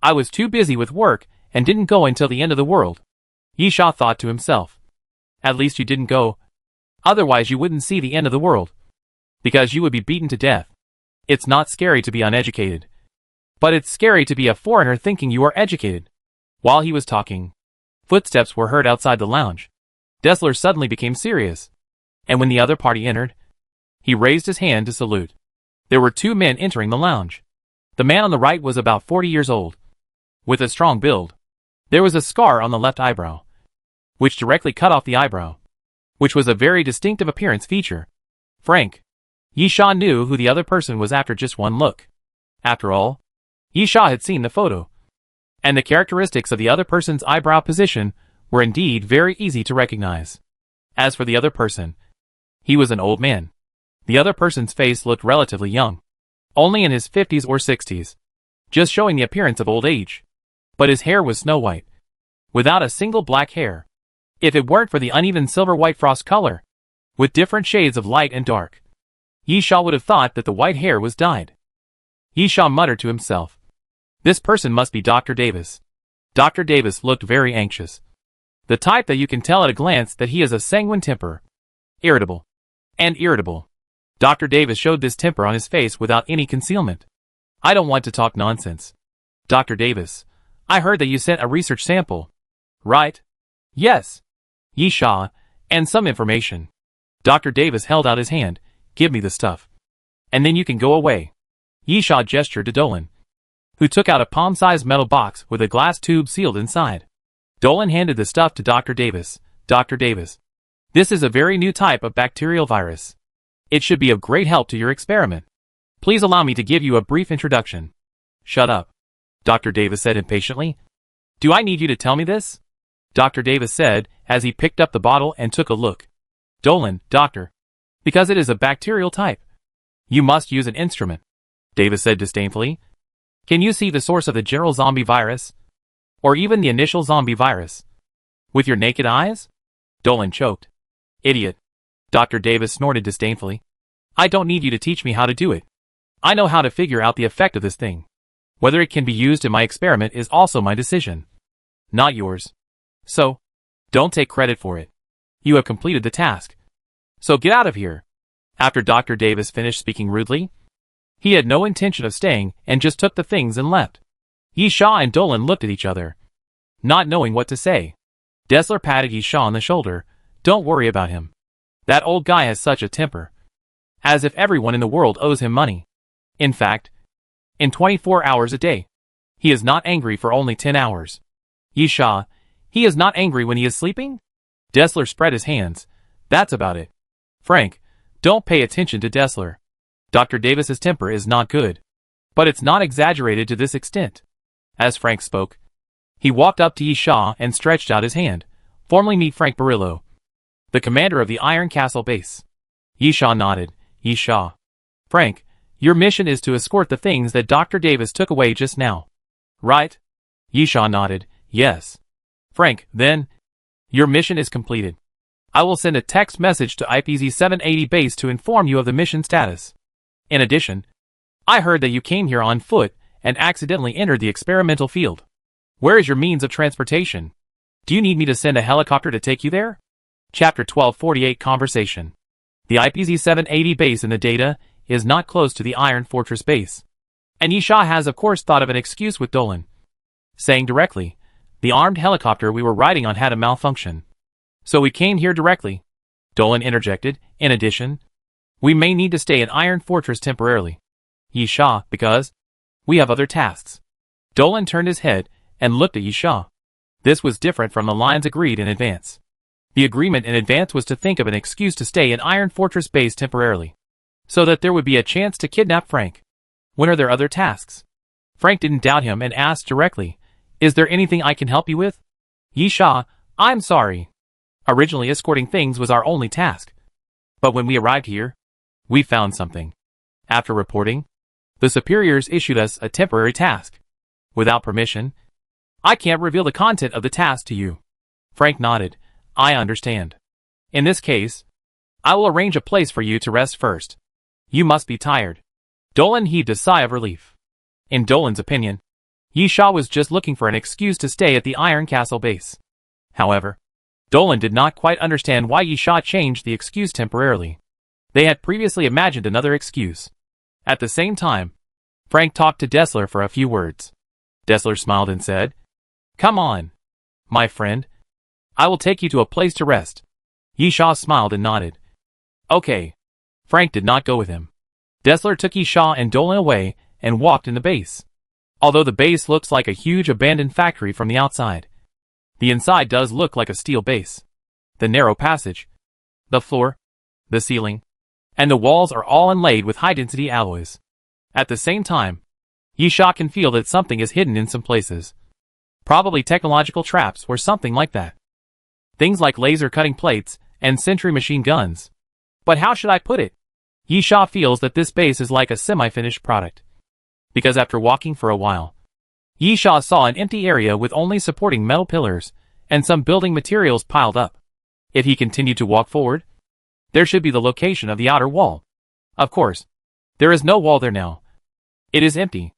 I was too busy with work and didn't go until the end of the world. Yi Sha thought to himself. At least you didn't go. Otherwise you wouldn't see the end of the world, because you would be beaten to death. It's not scary to be uneducated, but it's scary to be a foreigner thinking you are educated. While he was talking, footsteps were heard outside the lounge. Dessler suddenly became serious, and when the other party entered, he raised his hand to salute. There were two men entering the lounge. The man on the right was about 40 years old, with a strong build. There was a scar on the left eyebrow, which directly cut off the eyebrow, which was a very distinctive appearance feature. Frank. Yi Sha knew who the other person was after just one look. After all, Yi Sha had seen the photo, and the characteristics of the other person's eyebrow position were indeed very easy to recognize. As for the other person, he was an old man. The other person's face looked relatively young, only in his 50s or 60s, just showing the appearance of old age. But his hair was snow white, without a single black hair. If it weren't for the uneven silver-white frost color, with different shades of light and dark, Yi Sha would have thought that the white hair was dyed. Yi Sha muttered to himself, "This person must be Dr. Davis." Dr. Davis looked very anxious. The type that you can tell at a glance that he is a sanguine temper. Irritable. And irritable. Dr. Davis showed this temper on his face without any concealment. "I don't want to talk nonsense. Dr. Davis, I heard that you sent a research sample. Right?" "Yes." "Yi Sha, and some information." Dr. Davis held out his hand. "Give me the stuff, and then you can go away." Yi Sha gestured to Dolan, who took out a palm-sized metal box with a glass tube sealed inside. Dolan handed the stuff to Dr. Davis. "Dr. Davis, this is a very new type of bacterial virus. It should be of great help to your experiment. Please allow me to give you a brief introduction." "Shut up," Dr. Davis said impatiently. "Do I need you to tell me this?" Dr. Davis said, as he picked up the bottle and took a look. "Dolan, doctor, because it is a bacterial type, you must use an instrument," Davis said disdainfully. "Can you see the source of the general zombie virus? Or even the initial zombie virus? With your naked eyes?" Dolan choked. "Idiot," Dr. Davis snorted disdainfully. "I don't need you to teach me how to do it. I know how to figure out the effect of this thing. Whether it can be used in my experiment is also my decision, not yours. So, don't take credit for it. You have completed the task. So get out of here." After Dr. Davis finished speaking rudely, he had no intention of staying and just took the things and left. Yi Sha and Dolan looked at each other, not knowing what to say. Dessler patted Yi Sha on the shoulder. "Don't worry about him. That old guy has such a temper. As if everyone in the world owes him money. In fact, in 24 hours a day, he is not angry for only 10 hours. Yi Sha, he is not angry when he is sleeping?" Dessler spread his hands. "That's about it. Frank, don't pay attention to Dessler. Dr. Davis's temper is not good, but it's not exaggerated to this extent." As Frank spoke, he walked up to Yi Sha and stretched out his hand. "Formally meet Frank Barillo, the commander of the Iron Castle base." Yi Sha nodded. "Yi Sha. Frank, your mission is to escort the things that Dr. Davis took away just now. Right?" Yi Sha nodded. "Yes." "Frank, then, your mission is completed. I will send a text message to IPZ-780 base to inform you of the mission status. In addition, I heard that you came here on foot and accidentally entered the experimental field. Where is your means of transportation? Do you need me to send a helicopter to take you there?" Chapter 1248 Conversation. The IPZ-780 base in the data is not close to the Iron Fortress base, and Yi Sha has of course thought of an excuse with Dolan, saying directly, "The armed helicopter we were riding on had a malfunction, so we came here directly." Dolan interjected, "In addition, we may need to stay in Iron Fortress temporarily. Yi Sha, because we have other tasks." Dolan turned his head and looked at Yi Sha. This was different from the lines agreed in advance. The agreement in advance was to think of an excuse to stay in Iron Fortress base temporarily, so that there would be a chance to kidnap Frank. "When are there other tasks?" Frank didn't doubt him and asked directly, "Is there anything I can help you with?" "Yi Sha, I'm sorry. Originally escorting things was our only task. But when we arrived here, we found something. After reporting, the superiors issued us a temporary task. Without permission, I can't reveal the content of the task to you." Frank nodded. "I understand. In this case, I will arrange a place for you to rest first. You must be tired." Dolan heaved a sigh of relief. In Dolan's opinion, Yi Sha was just looking for an excuse to stay at the Iron Castle base. However, Dolan did not quite understand why Yi Sha changed the excuse temporarily. They had previously imagined another excuse. At the same time, Frank talked to Dessler for a few words. Dessler smiled and said, "Come on, my friend. I will take you to a place to rest." Yi Sha smiled and nodded. "Okay." Frank did not go with him. Dessler took Yisha and Dolan away and walked in the base. Although the base looks like a huge abandoned factory from the outside, the inside does look like a steel base. The narrow passage, the floor, the ceiling, and the walls are all inlaid with high-density alloys. At the same time, Yisha can feel that something is hidden in some places. Probably technological traps or something like that. Things like laser cutting plates and sentry machine guns. But how should I put it? Yisha feels that this base is like a semi-finished product. Because after walking for a while, Yisha saw an empty area with only supporting metal pillars and some building materials piled up. If he continued to walk forward, there should be the location of the outer wall. Of course, there is no wall there now. It is empty.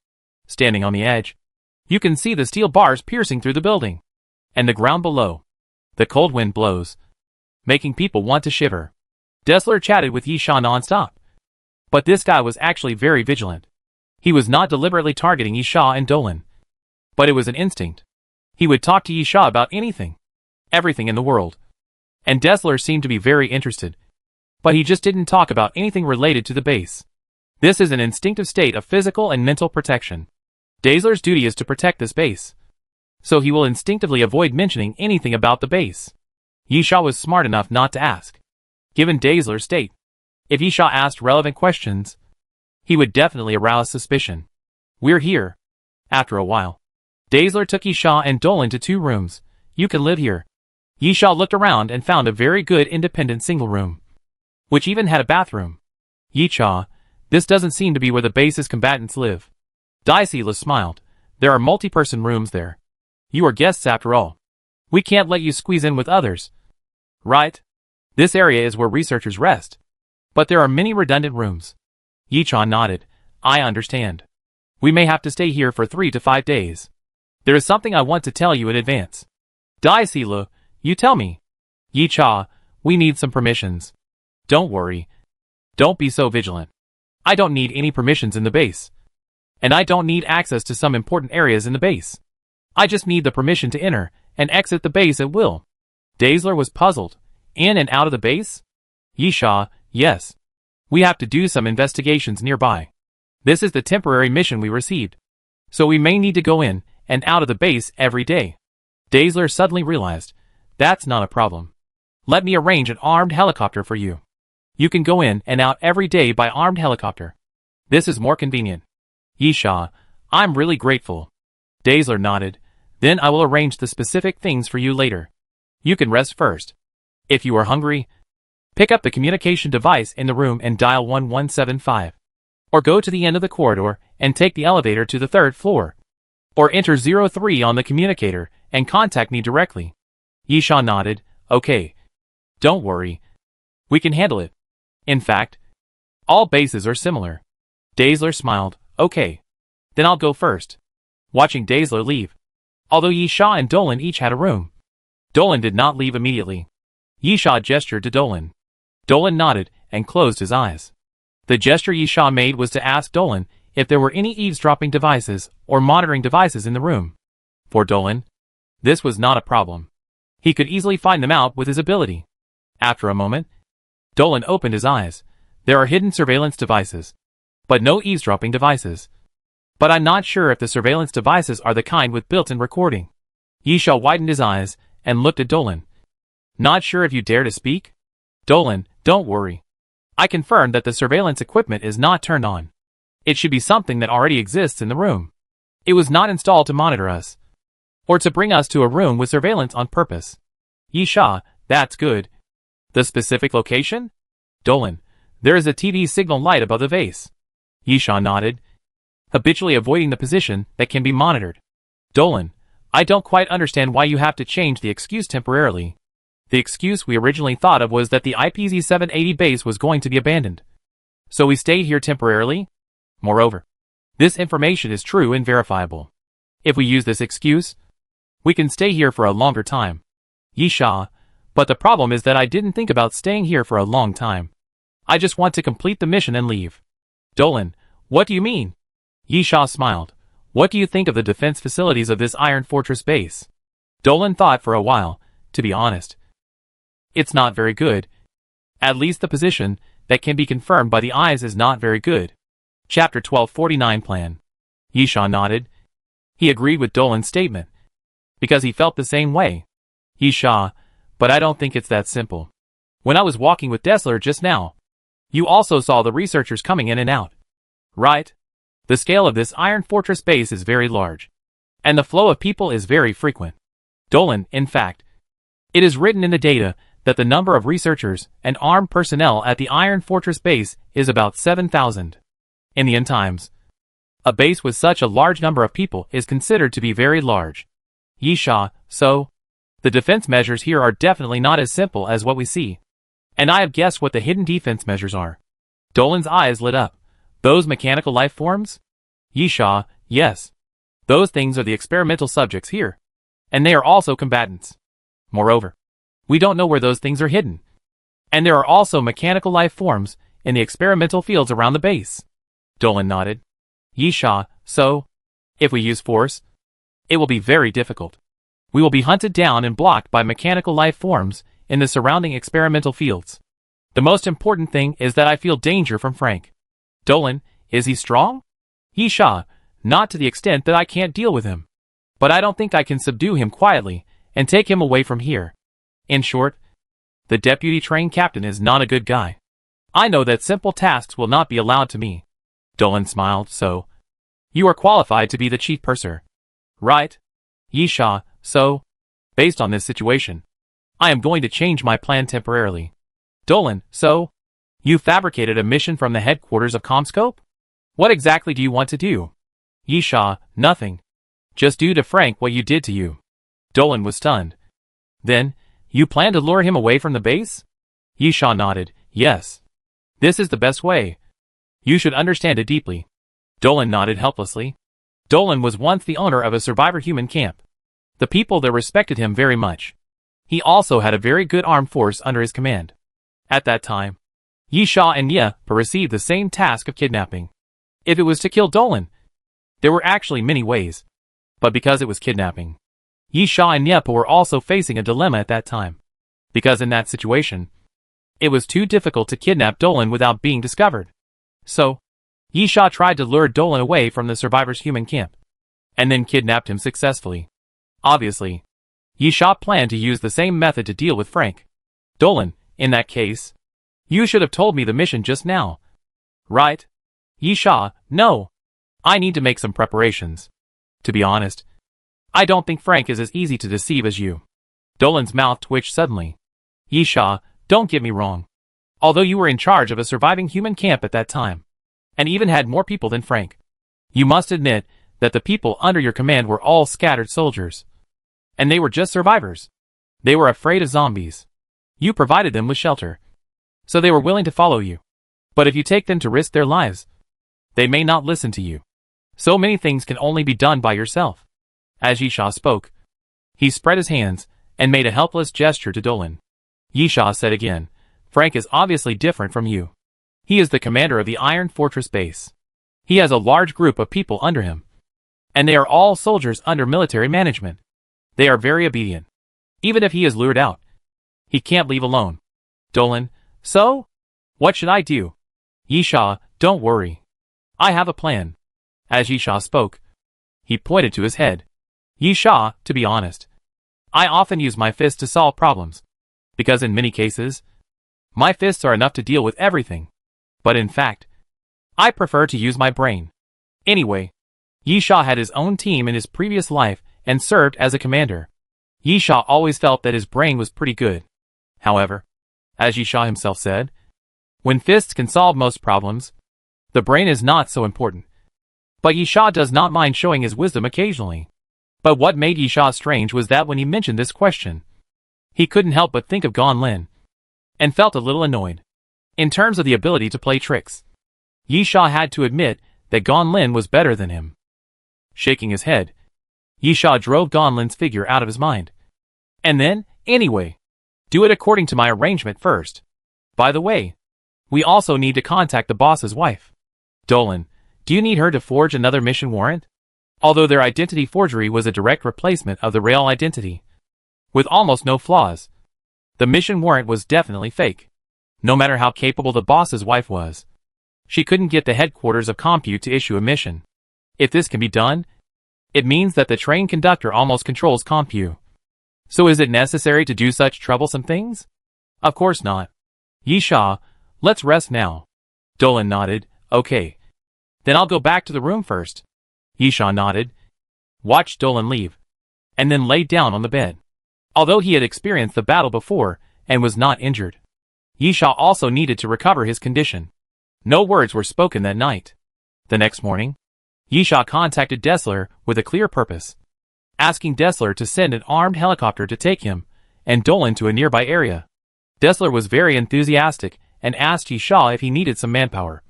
Standing on the edge, you can see the steel bars piercing through the building. And the ground below. The cold wind blows, making people want to shiver. Dessler chatted with Yisha non-stop. But this guy was actually very vigilant. He was not deliberately targeting Yisha and Dolan. But it was an instinct. He would talk to Yisha about anything. Everything in the world. And Dessler seemed to be very interested. But he just didn't talk about anything related to the base. This is an instinctive state of physical and mental protection. Dessler's duty is to protect this base. So he will instinctively avoid mentioning anything about the base. Yisha was smart enough not to ask. Given Dessler's state, if Yisha asked relevant questions, he would definitely arouse suspicion. We're here. After a while, Dessler took Yisha and Dolan to 2 rooms. You can live here. Yisha looked around and found a very good independent single room, which even had a bathroom. Yisha, this doesn't seem to be where the base's combatants live. Daisila smiled. There are multi-person rooms there. You are guests after all. We can't let you squeeze in with others. Right? This area is where researchers rest. But there are many redundant rooms. Yisha nodded. I understand. We may have to stay here for 3 to 5 days. There is something I want to tell you in advance. Daisila, you tell me. Yisha, we need some permissions. Don't worry. Don't be so vigilant. I don't need any permissions in the base. And I don't need access to some important areas in the base. I just need the permission to enter and exit the base at will. Dessler was puzzled. In and out of the base? Yisha, yes. We have to do some investigations nearby. This is the temporary mission we received. So we may need to go in and out of the base every day. Dessler suddenly realized, that's not a problem. Let me arrange an armed helicopter for you. You can go in and out every day by armed helicopter. This is more convenient. Yisha, I'm really grateful. Dessler nodded. Then I will arrange the specific things for you later. You can rest first. If you are hungry, pick up the communication device in the room and dial 1175. Or go to the end of the corridor and take the elevator to the 3rd floor. Or enter 03 on the communicator and contact me directly. Yisha nodded. Okay. Don't worry. We can handle it. In fact, all bases are similar. Dessler smiled. Okay. Then I'll go first. Watching Dessler leave. Although Yisha and Dolan each had a room. Dolan did not leave immediately. Yisha gestured to Dolan. Dolan nodded and closed his eyes. The gesture Yisha made was to ask Dolan if there were any eavesdropping devices or monitoring devices in the room. For Dolan, this was not a problem. He could easily find them out with his ability. After a moment, Dolan opened his eyes. There are hidden surveillance devices, but no eavesdropping devices. But I'm not sure if the surveillance devices are the kind with built-in recording. Yisha widened his eyes and looked at Dolan. Not sure if you dare to speak? Dolan, don't worry. I confirmed that the surveillance equipment is not turned on. It should be something that already exists in the room. It was not installed to monitor us, or to bring us to a room with surveillance on purpose. Yisha, that's good. The specific location? Dolan, there is a TV signal light above the vase. Yisha nodded, habitually avoiding the position that can be monitored. Dolan, I don't quite understand why you have to change the excuse temporarily. The excuse we originally thought of was that the IPZ-780 base was going to be abandoned. So we stayed here temporarily? Moreover, this information is true and verifiable. If we use this excuse, we can stay here for a longer time. Yisha, but the problem is that I didn't think about staying here for a long time. I just want to complete the mission and leave. Dolan, what do you mean? Yisha smiled. What do you think of the defense facilities of this Iron Fortress base? Dolan thought for a while. To be honest, it's not very good. At least the position that can be confirmed by the eyes is not very good. Chapter 1249 Plan. Yisha nodded. He agreed with Dolan's statement, because he felt the same way. Yisha, but I don't think it's that simple. When I was walking with Dessler just now, you also saw the researchers coming in and out. Right? The scale of this Iron Fortress base is very large, and the flow of people is very frequent. Dolan, in fact, it is written in the data that the number of researchers and armed personnel at the Iron Fortress base is about 7,000. In the end times, a base with such a large number of people is considered to be very large. Yisha, so the defense measures here are definitely not as simple as what we see. And I have guessed what the hidden defense measures are. Dolan's eyes lit up. Those mechanical life forms? Yisha, yes. Those things are the experimental subjects here. And they are also combatants. Moreover, we don't know where those things are hidden. And there are also mechanical life forms in the experimental fields around the base. Dolan nodded. Yisha, so if we use force, it will be very difficult. We will be hunted down and blocked by mechanical life forms in the surrounding experimental fields. The most important thing is that I feel danger from Frank. Dolan, is he strong? Yisha, not to the extent that I can't deal with him. But I don't think I can subdue him quietly and take him away from here. In short, the deputy train captain is not a good guy. I know that simple tasks will not be allowed to me. Dolan smiled. So, you are qualified to be the chief purser. Right? Yisha, so, based on this situation, I am going to change my plan temporarily. Dolan, so, you fabricated a mission from the headquarters of Comscope? What exactly do you want to do? Yisha, nothing. Just do to Frank what you did to you. Dolan was stunned. Then, you plan to lure him away from the base? Yisha nodded. Yes. This is the best way. You should understand it deeply. Dolan nodded helplessly. Dolan was once the owner of a survivor human camp. The people there respected him very much. He also had a very good armed force under his command. At that time, Yisha and Yepa received the same task of kidnapping. If it was to kill Dolan, there were actually many ways. But because it was kidnapping, Yisha and Yepa were also facing a dilemma at that time. Because in that situation, it was too difficult to kidnap Dolan without being discovered. So, Yisha tried to lure Dolan away from the survivor's human camp, and then kidnapped him successfully. Obviously, Yisha planned to use the same method to deal with Frank. Dolan, in that case, you should have told me the mission just now. Right? Yisha, no. I need to make some preparations. To be honest, I don't think Frank is as easy to deceive as you. Dolan's mouth twitched suddenly. Yisha, don't get me wrong. Although you were in charge of a surviving human camp at that time, and even had more people than Frank, you must admit that the people under your command were all scattered soldiers. And they were just survivors. They were afraid of zombies. You provided them with shelter, so they were willing to follow you. But if you take them to risk their lives, they may not listen to you. So many things can only be done by yourself. As Yisha spoke, he spread his hands and made a helpless gesture to Dolan. Yisha said again, Frank is obviously different from you. He is the commander of the Iron Fortress base. He has a large group of people under him, and they are all soldiers under military management. They are very obedient. Even if he is lured out, he can't leave alone. Dolan, so? What should I do? Yisha, don't worry. I have a plan. As Yisha spoke, he pointed to his head. Yisha, to be honest, I often use my fists to solve problems, because in many cases, my fists are enough to deal with everything. But in fact, I prefer to use my brain. Anyway, Yisha had his own team in his previous life and served as a commander. Yisha always felt that his brain was pretty good. However, as Yisha himself said, when fists can solve most problems, the brain is not so important. But Yisha does not mind showing his wisdom occasionally. But what made Yisha strange was that when he mentioned this question, he couldn't help but think of Gon Lin, and felt a little annoyed. In terms of the ability to play tricks, Yisha had to admit that Gon Lin was better than him. Shaking his head, Yisha drove Gon Lin's figure out of his mind. And then, anyway, do it according to my arrangement first. By the way, we also need to contact the boss's wife. Dolan, do you need her to forge another mission warrant? Although their identity forgery was a direct replacement of the real identity, with almost no flaws, the mission warrant was definitely fake. No matter how capable the boss's wife was, She couldn't get the headquarters of Compute to issue a mission. If this can be done, it means that the train conductor almost controls Compute. So is it necessary to do such troublesome things? Of course not. Yisha, let's rest now. Dolan nodded. Okay. Then I'll go back to the room first. Yisha nodded, watched Dolan leave, and then laid down on the bed. Although he had experienced the battle before and was not injured, Yisha also needed to recover his condition. No words were spoken that night. The next morning, Yisha contacted Dessler with a clear purpose, asking Dessler to send an armed helicopter to take him and Dolan to a nearby area. Dessler was very enthusiastic and asked Yisha if he needed some manpower,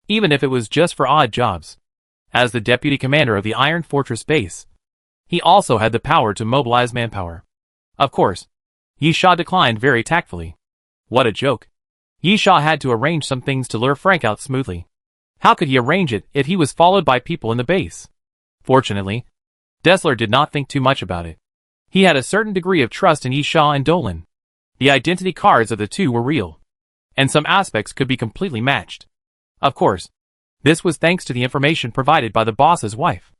even if it was just for odd jobs. As the deputy commander of the Iron Fortress base, he also had the power to mobilize manpower. Of course, Yisha declined very tactfully. What a joke. Yisha had to arrange some things to lure Frank out smoothly. How could he arrange it if he was followed by people in the base? Fortunately, Dessler did not think too much about it. He had a certain degree of trust in Yisha and Dolan. The identity cards of the two were real, and some aspects could be completely matched. Of course, this was thanks to the information provided by the boss's wife.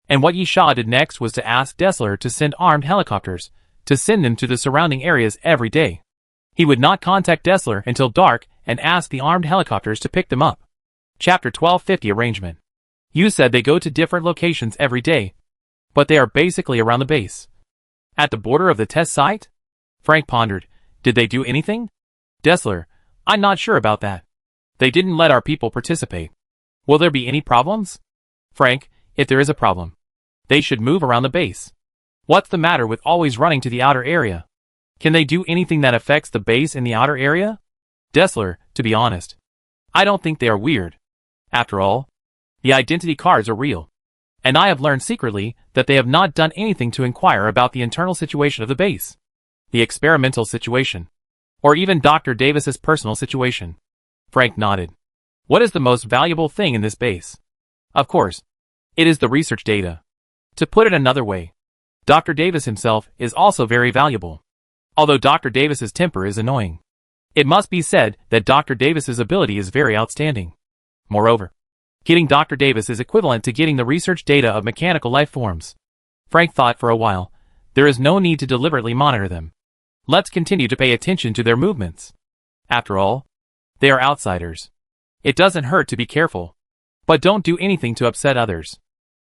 And what Yisha did next was to ask Dessler to send armed helicopters to send them to the surrounding areas every day. He would not contact Dessler until dark and ask the armed helicopters to pick them up. Chapter 1250 Arrangement. You said they go to different locations every day, but they are basically around the base. At the border of the test site? Frank pondered. Did they do anything? Dessler, I'm not sure about that. They didn't let our people participate. Will there be any problems? Frank, if there is a problem, they should move around the base. What's the matter with always running to the outer area? Can they do anything that affects the base in the outer area? Dessler, to be honest, I don't think they are weird. After all, the identity cards are real, and I have learned secretly that they have not done anything to inquire about the internal situation of the base, the experimental situation, or even Dr. Davis's personal situation. Frank nodded. What is the most valuable thing in this base? Of course, it is the research data. To put it another way, Dr. Davis himself is also very valuable. Although Dr. Davis's temper is annoying, it must be said that Dr. Davis's ability is very outstanding. Moreover, getting Dr. Davis is equivalent to getting the research data of mechanical life forms. Frank thought for a while. There is no need to deliberately monitor them. Let's continue to pay attention to their movements. After all, they are outsiders. It doesn't hurt to be careful. But don't do anything to upset others.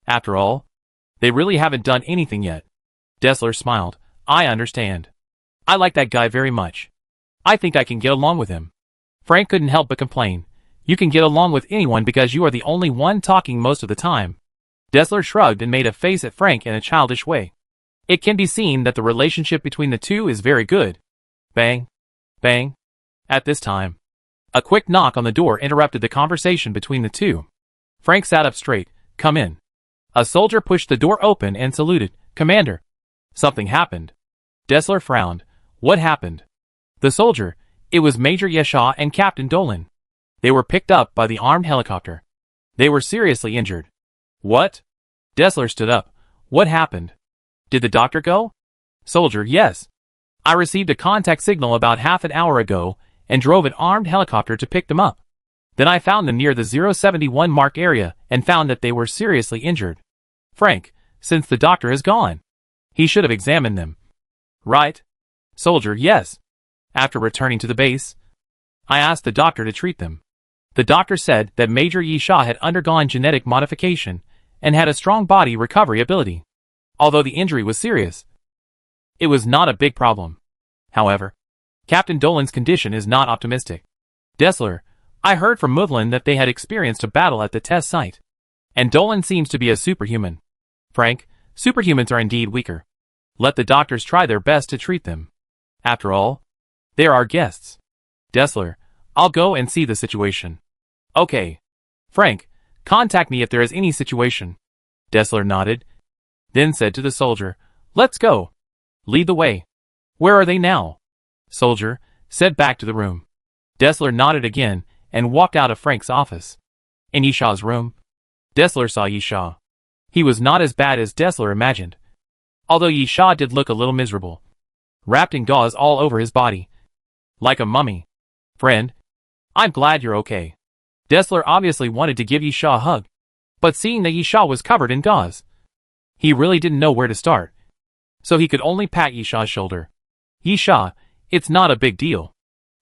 After all, they really haven't done anything yet. Dessler smiled. I understand. I like that guy very much. I think I can get along with him. Frank couldn't help but complain. You can get along with anyone because you are the only one talking most of the time. Dessler shrugged and made a face at Frank in a childish way. It can be seen that the relationship between the two is very good. Bang. Bang. At this time, a quick knock on the door interrupted the conversation between the two. Frank sat up straight. Come in. A soldier pushed the door open and saluted. Commander. Something happened. Dessler frowned. What happened? The soldier. It was Major Yisha and Captain Dolan. They were picked up by the armed helicopter. They were seriously injured. What? Dessler stood up. What happened? Did the doctor go? Soldier. Yes. I received a contact signal about half an hour ago and drove an armed helicopter to pick them up. Then I found them near the 071 mark area and found that they were seriously injured. Frank, since the doctor is gone, he should have examined them. Right? Soldier. Yes. After returning to the base, I asked the doctor to treat them. The doctor said that Major Yisha had undergone genetic modification and had a strong body recovery ability. Although the injury was serious, it was not a big problem. However, Captain Dolan's condition is not optimistic. Dessler, I heard from Muthlin that they had experienced a battle at the test site, and Dolan seems to be a superhuman. Frank, superhumans are indeed weaker. Let the doctors try their best to treat them. After all, they are our guests. Dessler, I'll go and see the situation. Okay. Frank, contact me if there is any situation. Dessler nodded, then said to the soldier, Let's go. Lead the way. Where are they now? Soldier, said back to the room. Dessler nodded again and walked out of Frank's office. In Yisha's room, Dessler saw Yisha. He was not as bad as Dessler imagined, although Yisha did look a little miserable, wrapped in gauze all over his body, like a mummy. Friend, I'm glad you're okay. Dessler obviously wanted to give Yisha a hug, but seeing that Yisha was covered in gauze, he really didn't know where to start. So he could only pat Yisha's shoulder. Yisha, it's not a big deal.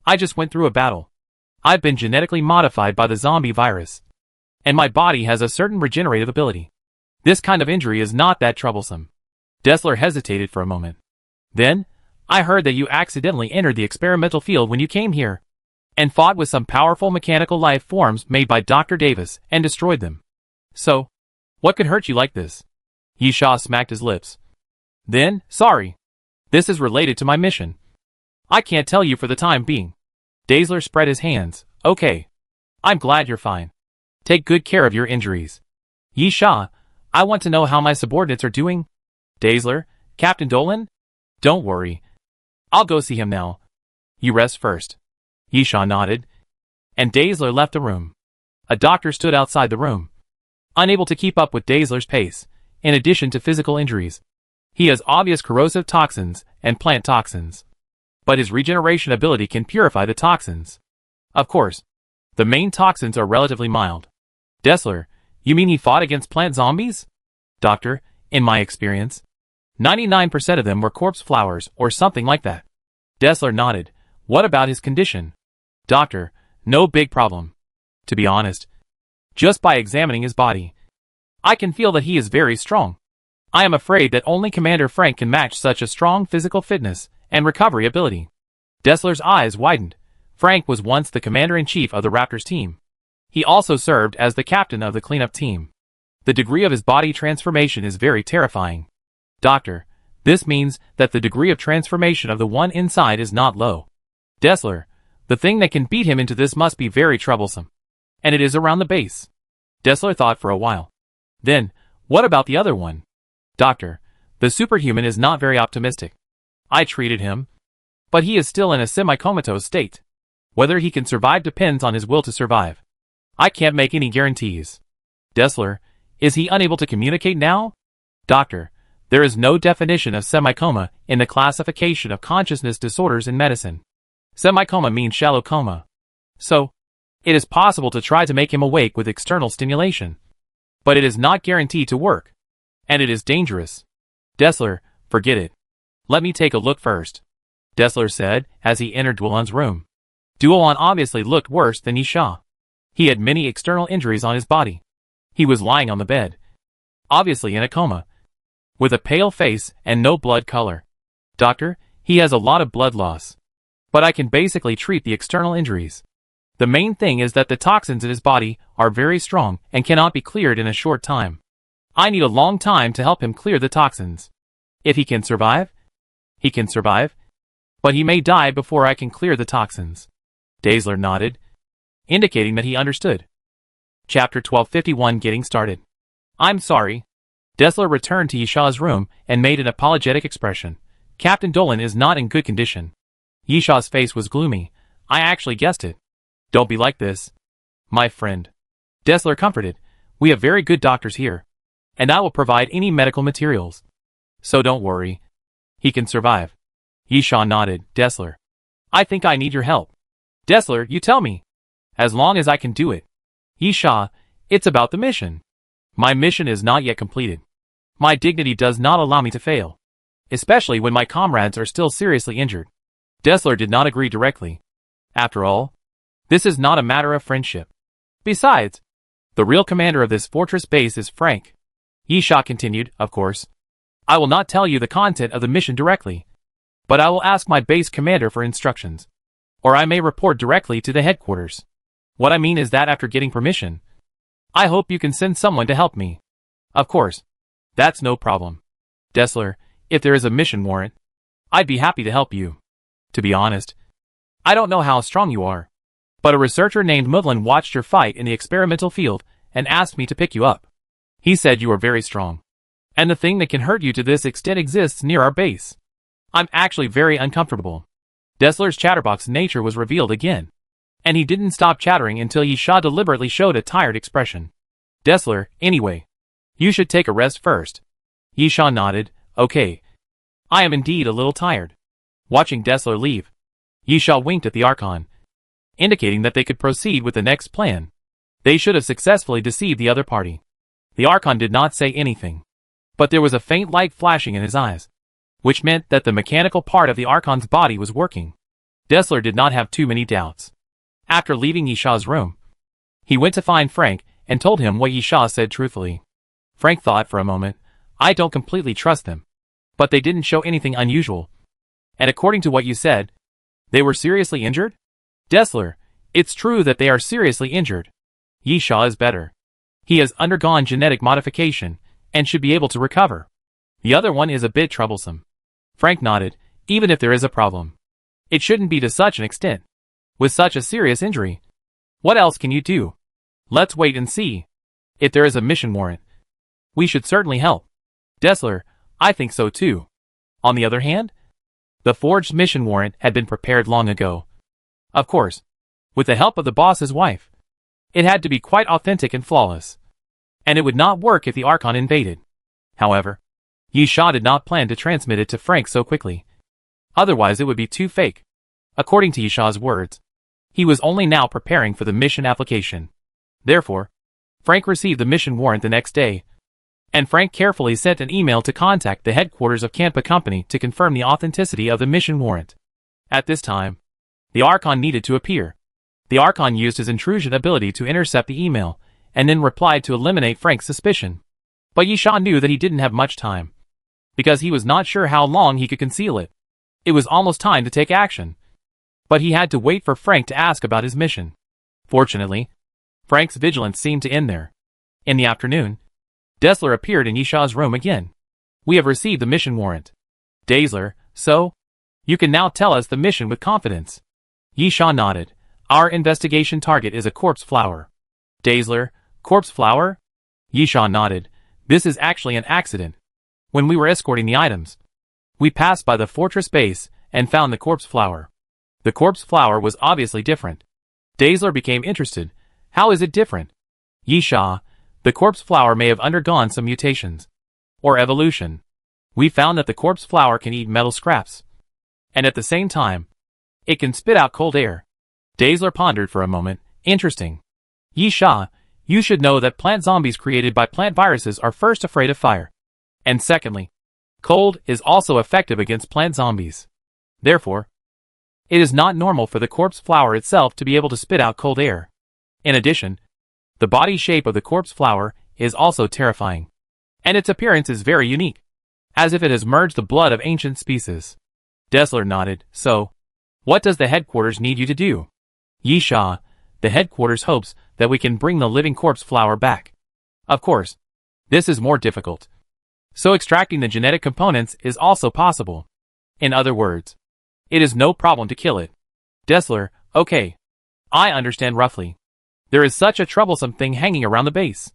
I just went through a battle. I've been genetically modified by the zombie virus, and my body has a certain regenerative ability. This kind of injury is not that troublesome. Dessler hesitated for a moment. Then, I heard that you accidentally entered the experimental field when you came here, and fought with some powerful mechanical life forms made by Dr. Davis and destroyed them. So, what could hurt you like this? Yisha smacked his lips. Then, sorry. This is related to my mission. I can't tell you for the time being. Dessler spread his hands. Okay. I'm glad you're fine. Take good care of your injuries. Yisha, I want to know how my subordinates are doing. Dessler, Captain Dolan? Don't worry. I'll go see him now. You rest first. Yisha nodded, and Dessler left the room. A doctor stood outside the room, unable to keep up with Dessler's pace, in addition to physical injuries. He has obvious corrosive toxins and plant toxins, but his regeneration ability can purify the toxins. Of course, the main toxins are relatively mild. Dessler, you mean he fought against plant zombies? Doctor, in my experience, 99% of them were corpse flowers or something like that. Dessler nodded. What about his condition? Doctor, no big problem. To be honest, just by examining his body, I can feel that he is very strong. I am afraid that only Commander Frank can match such a strong physical fitness and recovery ability. Dessler's eyes widened. Frank was once the commander-in-chief of the Raptors team. He also served as the captain of the cleanup team. The degree of his body transformation is very terrifying. Doctor, this means that the degree of transformation of the one inside is not low. Dessler, the thing that can beat him into this must be very troublesome. And it is around the base. Dessler thought for a while. Then, what about the other one? Doctor, the superhuman is not very optimistic. I treated him, but he is still in a semi-comatose state. Whether he can survive depends on his will to survive. I can't make any guarantees. Dessler, is he unable to communicate now? Doctor, there is no definition of semi-coma in the classification of consciousness disorders in medicine. Semi-coma means shallow coma. So, it is possible to try to make him awake with external stimulation. But it is not guaranteed to work. And it is dangerous. Dessler, forget it. Let me take a look first. Dessler said as he entered Duolan's room. Duolan obviously looked worse than Yisha. He had many external injuries on his body. He was lying on the bed, obviously in a coma, with a pale face and no blood color. Doctor, he has a lot of blood loss. But I can basically treat the external injuries. The main thing is that the toxins in his body are very strong and cannot be cleared in a short time. I need a long time to help him clear the toxins. If he can survive, he can survive, but he may die before I can clear the toxins. Dessler nodded, indicating that he understood. Chapter 1251 Getting Started. I'm sorry. Dessler returned to Yisha's room and made an apologetic expression. Captain Dolan is not in good condition. Yisha's face was gloomy. I actually guessed it. Don't be like this, my friend. Dessler comforted. We have very good doctors here, and I will provide any medical materials. So don't worry. He can survive. Yisha nodded. Dessler, I think I need your help. Dessler, you tell me. As long as I can do it. Yisha, it's about the mission. My mission is not yet completed. My dignity does not allow me to fail, especially when my comrades are still seriously injured. Dessler did not agree directly. After all, this is not a matter of friendship. Besides, the real commander of this fortress base is Frank. Yisha continued, of course. I will not tell you the content of the mission directly, but I will ask my base commander for instructions. Or I may report directly to the headquarters. What I mean is that after getting permission, I hope you can send someone to help me. Of course. That's no problem. Dessler, if there is a mission warrant, I'd be happy to help you. To be honest, I don't know how strong you are, but a researcher named Mudlin watched your fight in the experimental field and asked me to pick you up. He said you are very strong, and the thing that can hurt you to this extent exists near our base. I'm actually very uncomfortable. Dessler's chatterbox nature was revealed again, and he didn't stop chattering until Yisha deliberately showed a tired expression. Dessler, anyway, you should take a rest first. Yisha nodded. Okay. I am indeed a little tired. Watching Dessler leave, Yisha winked at the Archon, indicating that they could proceed with the next plan. They should have successfully deceived the other party. The Archon did not say anything, but there was a faint light flashing in his eyes, which meant that the mechanical part of the Archon's body was working. Dessler did not have too many doubts. After leaving Yisha's room, he went to find Frank and told him what Yisha said truthfully. Frank thought for a moment. I don't completely trust them, but they didn't show anything unusual. And according to what you said, they were seriously injured? Dessler, it's true that they are seriously injured. Yisha is better. He has undergone genetic modification and should be able to recover. The other one is a bit troublesome. Frank nodded. Even if there is a problem, it shouldn't be to such an extent. With such a serious injury, what else can you do? Let's wait and see. If there is a mission warrant, we should certainly help. Dessler, I think so too. On the other hand, the forged mission warrant had been prepared long ago. Of course, with the help of the boss's wife. It had to be quite authentic and flawless. And it would not work if the Archon invaded. However, Yisha did not plan to transmit it to Frank so quickly. Otherwise it would be too fake. According to Yisha's words, he was only now preparing for the mission application. Therefore, Frank received the mission warrant the next day, and Frank carefully sent an email to contact the headquarters of Kampa Company to confirm the authenticity of the mission warrant. At this time, the Archon needed to appear. The Archon used his intrusion ability to intercept the email, and then replied to eliminate Frank's suspicion. But Yisha knew that he didn't have much time, because he was not sure how long he could conceal it. It was almost time to take action. But he had to wait for Frank to ask about his mission. Fortunately, Frank's vigilance seemed to end there. In the afternoon, Dessler appeared in Yisha's room again. We have received the mission warrant. Dessler, so? You can now tell us the mission with confidence. Yisha nodded. Our investigation target is a corpse flower. Dessler, corpse flower? Yisha nodded. This is actually an accident. When we were escorting the items, we passed by the fortress base and found the corpse flower. The corpse flower was obviously different. Dessler became interested. How is it different? Yisha, the corpse flower may have undergone some mutations, or evolution. We found that the corpse flower can eat metal scraps, and at the same time, it can spit out cold air. Dessler pondered for a moment. Interesting. Yisha, you should know that plant zombies created by plant viruses are first afraid of fire. And secondly, cold is also effective against plant zombies. Therefore, it is not normal for the corpse flower itself to be able to spit out cold air. In addition, the body shape of the corpse flower is also terrifying, and its appearance is very unique, as if it has merged the blood of ancient species. Dessler nodded. So, what does the headquarters need you to do? Yisha, the headquarters hopes that we can bring the living corpse flower back. Of course, this is more difficult. So extracting the genetic components is also possible. In other words, it is no problem to kill it. Dessler, okay. I understand roughly. There is such a troublesome thing hanging around the base.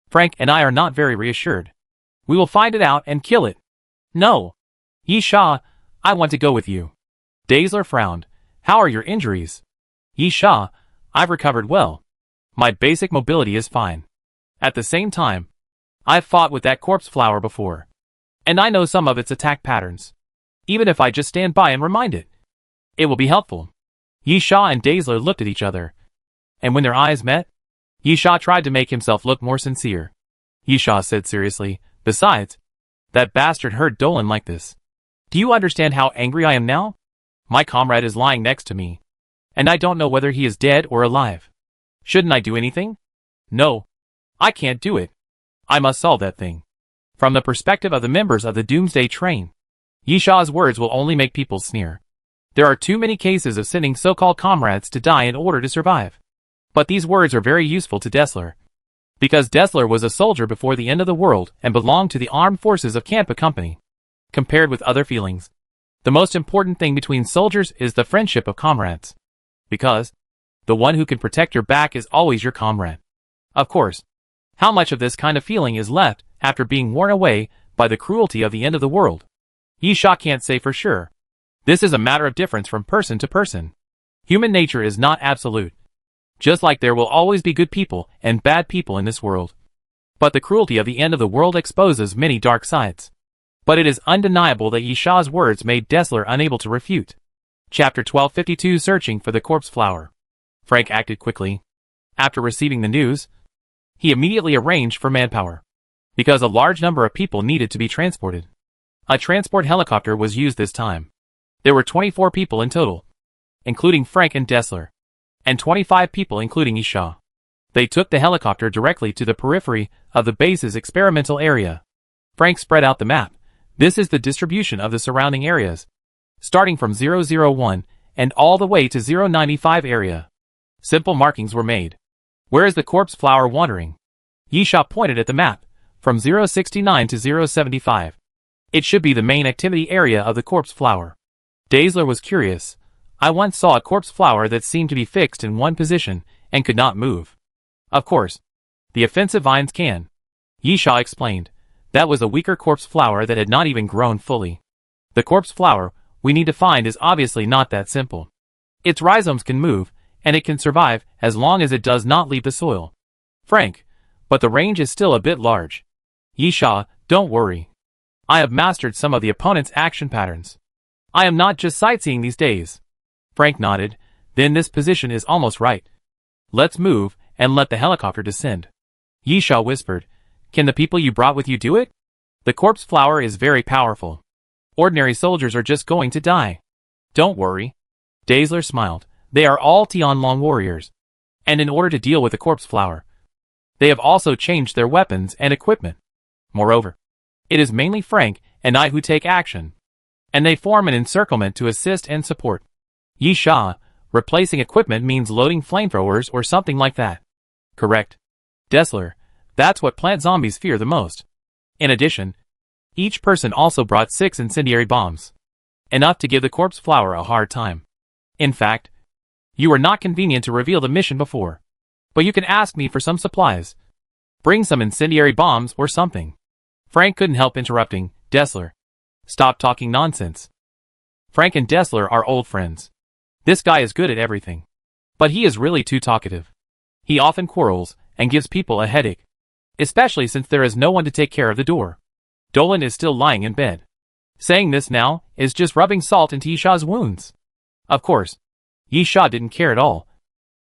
Frank and I are not very reassured. We will find it out and kill it. No. Yisha, I want to go with you. Dessler frowned. How are your injuries? Yisha, I've recovered well. My basic mobility is fine. At the same time, I've fought with that corpse flower before, and I know some of its attack patterns. Even if I just stand by and remind it, it will be helpful. Yisha and Dessler looked at each other, and when their eyes met, Yisha tried to make himself look more sincere. Yisha said seriously, besides, that bastard hurt Dolan like this. Do you understand how angry I am now? My comrade is lying next to me, and I don't know whether he is dead or alive. Shouldn't I do anything? No. I can't do it. I must solve that thing. From the perspective of the members of the Doomsday train, Yisha's words will only make people sneer. There are too many cases of sending so-called comrades to die in order to survive. But these words are very useful to Dessler, because Dessler was a soldier before the end of the world and belonged to the armed forces of Kampa Company. Compared with other feelings, the most important thing between soldiers is the friendship of comrades. Because the one who can protect your back is always your comrade. Of course, how much of this kind of feeling is left after being worn away by the cruelty of the end of the world? Yisha can't say for sure. This is a matter of difference from person to person. Human nature is not absolute. Just like there will always be good people and bad people in this world. But the cruelty of the end of the world exposes many dark sides. But it is undeniable that Yisha's words made Dessler unable to refute. Chapter 1252 Searching for the Corpse Flower. Frank acted quickly. After receiving the news, he immediately arranged for manpower, because a large number of people needed to be transported. A transport helicopter was used this time. There were 24 people in total, including Frank and Dessler, and 25 people including Isha. They took the helicopter directly to the periphery of the base's experimental area. Frank spread out the map. This is the distribution of the surrounding areas, starting from 001 and all the way to 095 area. Simple markings were made. Where is the corpse flower wandering? Yisha pointed at the map, from 069 to 075. It should be the main activity area of the corpse flower. Dessler was curious. I once saw a corpse flower that seemed to be fixed in one position and could not move. Of course, the offensive vines can. Yisha explained. That was a weaker corpse flower that had not even grown fully. The corpse flower we need to find is obviously not that simple. Its rhizomes can move, and it can survive as long as it does not leave the soil. Frank, but the range is still a bit large. Yisha, don't worry. I have mastered some of the opponent's action patterns. I am not just sightseeing these days. Frank nodded. Then this position is almost right. Let's move and let the helicopter descend. Yisha whispered. Can the people you brought with you do it? The corpse flower is very powerful. Ordinary soldiers are just going to die. Don't worry. Dessler smiled. They are all Tianlong warriors. And in order to deal with the corpse flower, they have also changed their weapons and equipment. Moreover, it is mainly Frank and I who take action, and they form an encirclement to assist and support. Yisha, replacing equipment means loading flamethrowers or something like that. Correct. Dessler, that's what plant zombies fear the most. In addition, each person also brought 6 incendiary bombs. Enough to give the corpse flower a hard time. In fact, you were not convenient to reveal the mission before. But you can ask me for some supplies. Bring some incendiary bombs or something. Frank couldn't help interrupting. Dessler, stop talking nonsense. Frank and Dessler are old friends. This guy is good at everything. But he is really too talkative. He often quarrels and gives people a headache. Especially since there is no one to take care of the door. Dolan is still lying in bed. Saying this now is just rubbing salt into Yisha's wounds. Of course, Yisha didn't care at all,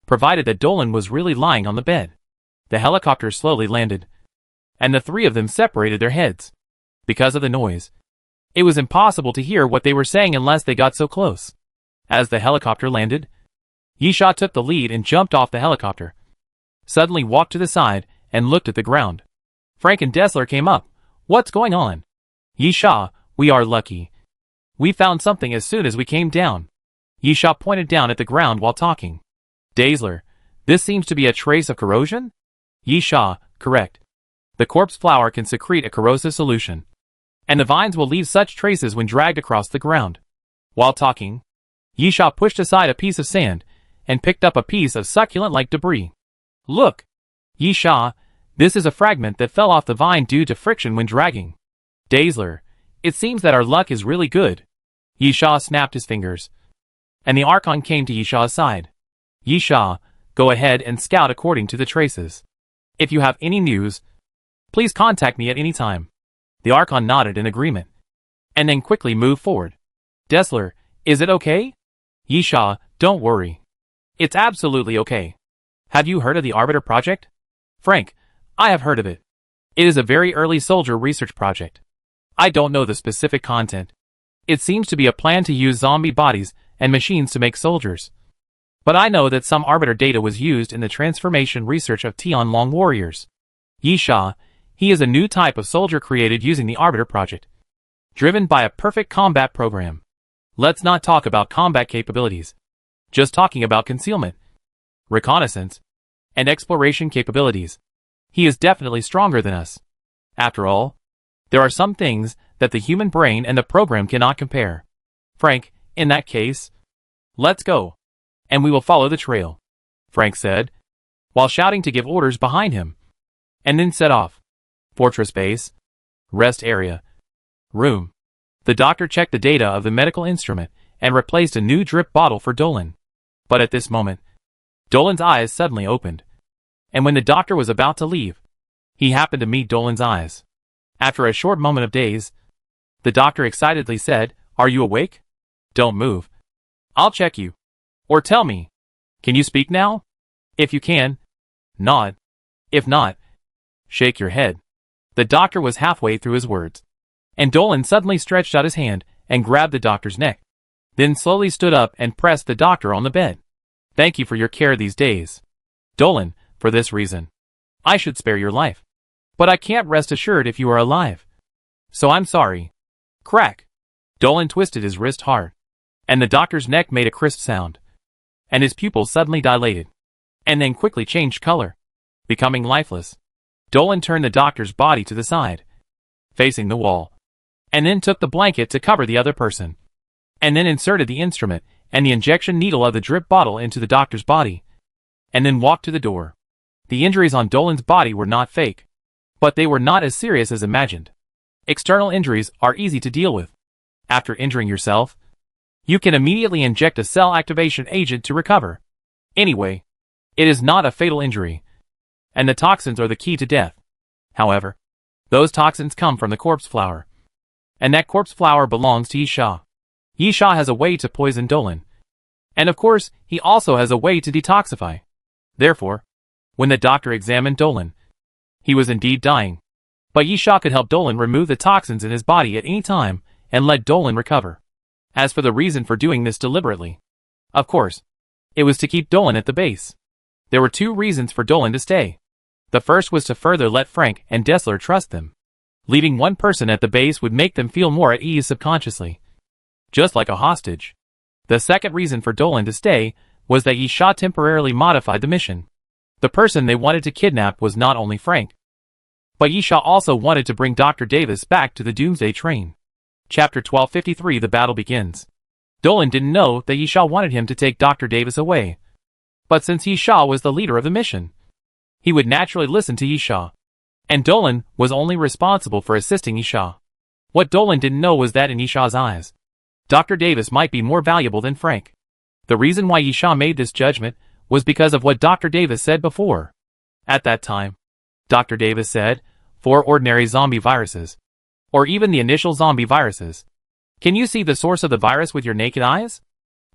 provided that Dolan was really lying on the bed. The helicopter slowly landed, and the three of them separated their heads. Because of the noise, it was impossible to hear what they were saying unless they got so close. As the helicopter landed, Yisha took the lead and jumped off the helicopter. Suddenly walked to the side and looked at the ground. Frank and Dessler came up. What's going on? Yisha, we are lucky. We found something as soon as we came down. Yisha pointed down at the ground while talking. Dessler, this seems to be a trace of corrosion? Yisha, correct. The corpse flower can secrete a corrosive solution, and the vines will leave such traces when dragged across the ground. While talking, Yisha pushed aside a piece of sand and picked up a piece of succulent-like debris. Look! Yisha, this is a fragment that fell off the vine due to friction when dragging. Dessler, it seems that our luck is really good. Yisha snapped his fingers, and the Archon came to Yisha's side. Yisha, go ahead and scout according to the traces. If you have any news, please contact me at any time. The Archon nodded in agreement, and then quickly moved forward. Dessler, is it okay? Yisha, don't worry. It's absolutely okay. Have you heard of the Arbiter Project? Frank, I have heard of it. It is a very early soldier research project. I don't know the specific content. It seems to be a plan to use zombie bodies and machines to make soldiers. But I know that some Arbiter data was used in the transformation research of Tianlong warriors. Yisha, he is a new type of soldier created using the Arbiter Project, driven by a perfect combat program. Let's not talk about combat capabilities. Just talking about concealment, reconnaissance, and exploration capabilities. He is definitely stronger than us. After all, there are some things that the human brain and the program cannot compare. Frank, in that case, let's go, and we will follow the trail, Frank said, while shouting to give orders behind him, and then set off. Fortress base, rest area, room. The doctor checked the data of the medical instrument and replaced a new drip bottle for Dolan. But at this moment, Dolan's eyes suddenly opened, and when the doctor was about to leave, he happened to meet Dolan's eyes. After a short moment of daze, the doctor excitedly said, "Are you awake? Don't move. I'll check you. Or tell me. Can you speak now? If you can, Nod. If not, shake your head. The doctor was halfway through his words, and Dolan suddenly stretched out his hand and grabbed the doctor's neck, then slowly stood up and pressed the doctor on the bed. Thank you for your care these days, Dolan. For this reason, I should spare your life. But I can't rest assured if you are alive. So I'm sorry. Crack. Dolan twisted his wrist hard, and the doctor's neck made a crisp sound, and his pupils suddenly dilated, and then quickly changed color, becoming lifeless. Dolan turned the doctor's body to the side, facing the wall, and then took the blanket to cover the other person, and then inserted the instrument and the injection needle of the drip bottle into the doctor's body, and then walked to the door. The injuries on Dolan's body were not fake, but they were not as serious as imagined. External injuries are easy to deal with. After injuring yourself, you can immediately inject a cell activation agent to recover. Anyway, it is not a fatal injury, and the toxins are the key to death. However, those toxins come from the corpse flower, and that corpse flower belongs to Yisha. Yisha has a way to poison Dolan, and of course, he also has a way to detoxify. Therefore, when the doctor examined Dolan, he was indeed dying. But Yisha could help Dolan remove the toxins in his body at any time and let Dolan recover. As for the reason for doing this deliberately, of course, it was to keep Dolan at the base. There were two reasons for Dolan to stay. The first was to further let Frank and Dessler trust them. Leaving one person at the base would make them feel more at ease subconsciously, just like a hostage. The second reason for Dolan to stay was that Yisha temporarily modified the mission. The person they wanted to kidnap was not only Frank, but Yisha also wanted to bring Dr. Davis back to the Doomsday train. Chapter 1253. The battle begins. Dolan didn't know that Yisha wanted him to take Dr. Davis away, but since Yisha was the leader of the mission, he would naturally listen to Yisha, and Dolan was only responsible for assisting Yisha. What Dolan didn't know was that in Yisha's eyes, Dr. Davis might be more valuable than Frank. The reason why Yisha made this judgment was because of what Dr. Davis said before. At that time, Dr. Davis said, 4 ordinary zombie viruses, or even the initial zombie viruses. Can you see the source of the virus with your naked eyes?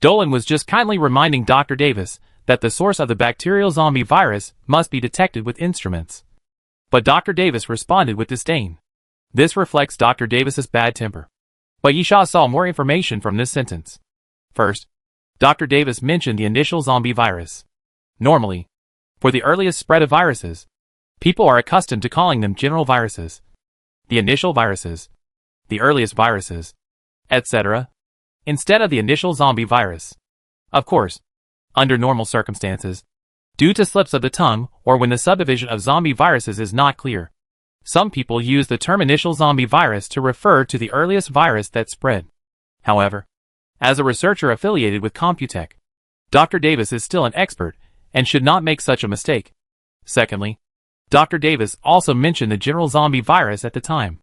Dolan was just kindly reminding Dr. Davis that the source of the bacterial zombie virus must be detected with instruments. But Dr. Davis responded with disdain. This reflects Dr. Davis's bad temper. But Yisha saw more information from this sentence. First, Dr. Davis mentioned the initial zombie virus. Normally, for the earliest spread of viruses, people are accustomed to calling them general viruses, the initial viruses, the earliest viruses, etc., instead of the initial zombie virus. Of course, under normal circumstances, due to slips of the tongue or when the subdivision of zombie viruses is not clear, some people use the term initial zombie virus to refer to the earliest virus that spread. However, as a researcher affiliated with Computech, Dr. Davis is still an expert and should not make such a mistake. Secondly, Dr. Davis also mentioned the general zombie virus at the time.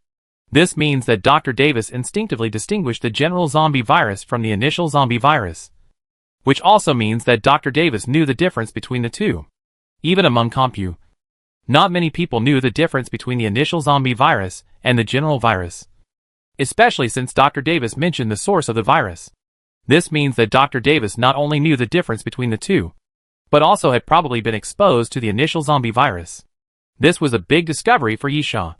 This means that Dr. Davis instinctively distinguished the general zombie virus from the initial zombie virus, which also means that Dr. Davis knew the difference between the two. Even among Compu, not many people knew the difference between the initial zombie virus and the general virus, especially since Dr. Davis mentioned the source of the virus. This means that Dr. Davis not only knew the difference between the two, but also had probably been exposed to the initial zombie virus. This was a big discovery for Yisha.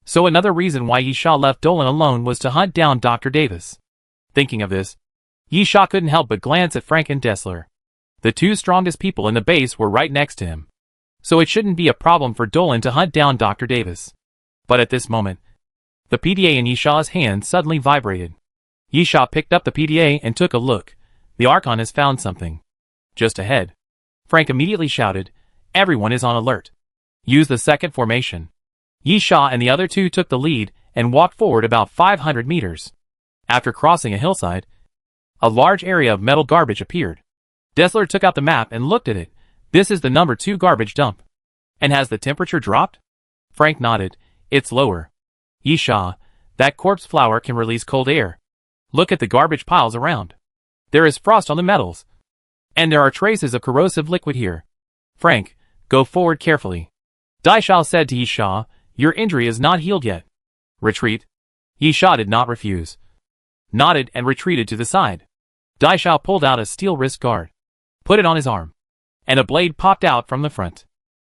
So another reason why Yisha left Dolan alone was to hunt down Dr. Davis. Thinking of this, Yisha couldn't help but glance at Frank and Dessler. The two strongest people in the base were right next to him, so it shouldn't be a problem for Dolan to hunt down Dr. Davis. But at this moment, the PDA in Yisha's hand suddenly vibrated. Yisha picked up the PDA and took a look. The Archon has found something. Just ahead. Frank immediately shouted, "Everyone is on alert. Use the second formation." Yisha and the other two took the lead and walked forward about 500 meters. After crossing a hillside, a large area of metal garbage appeared. Dessler took out the map and looked at it. This is the number 2 garbage dump. And has the temperature dropped? Frank nodded. It's lower. Yisha, that corpse flower can release cold air. Look at the garbage piles around. There is frost on the metals. And there are traces of corrosive liquid here. Frank, go forward carefully. Daishal said to Yisha, your injury is not healed yet. Retreat. Yisha did not refuse. Nodded and retreated to the side. Daishal pulled out a steel wrist guard, put it on his arm, and a blade popped out from the front.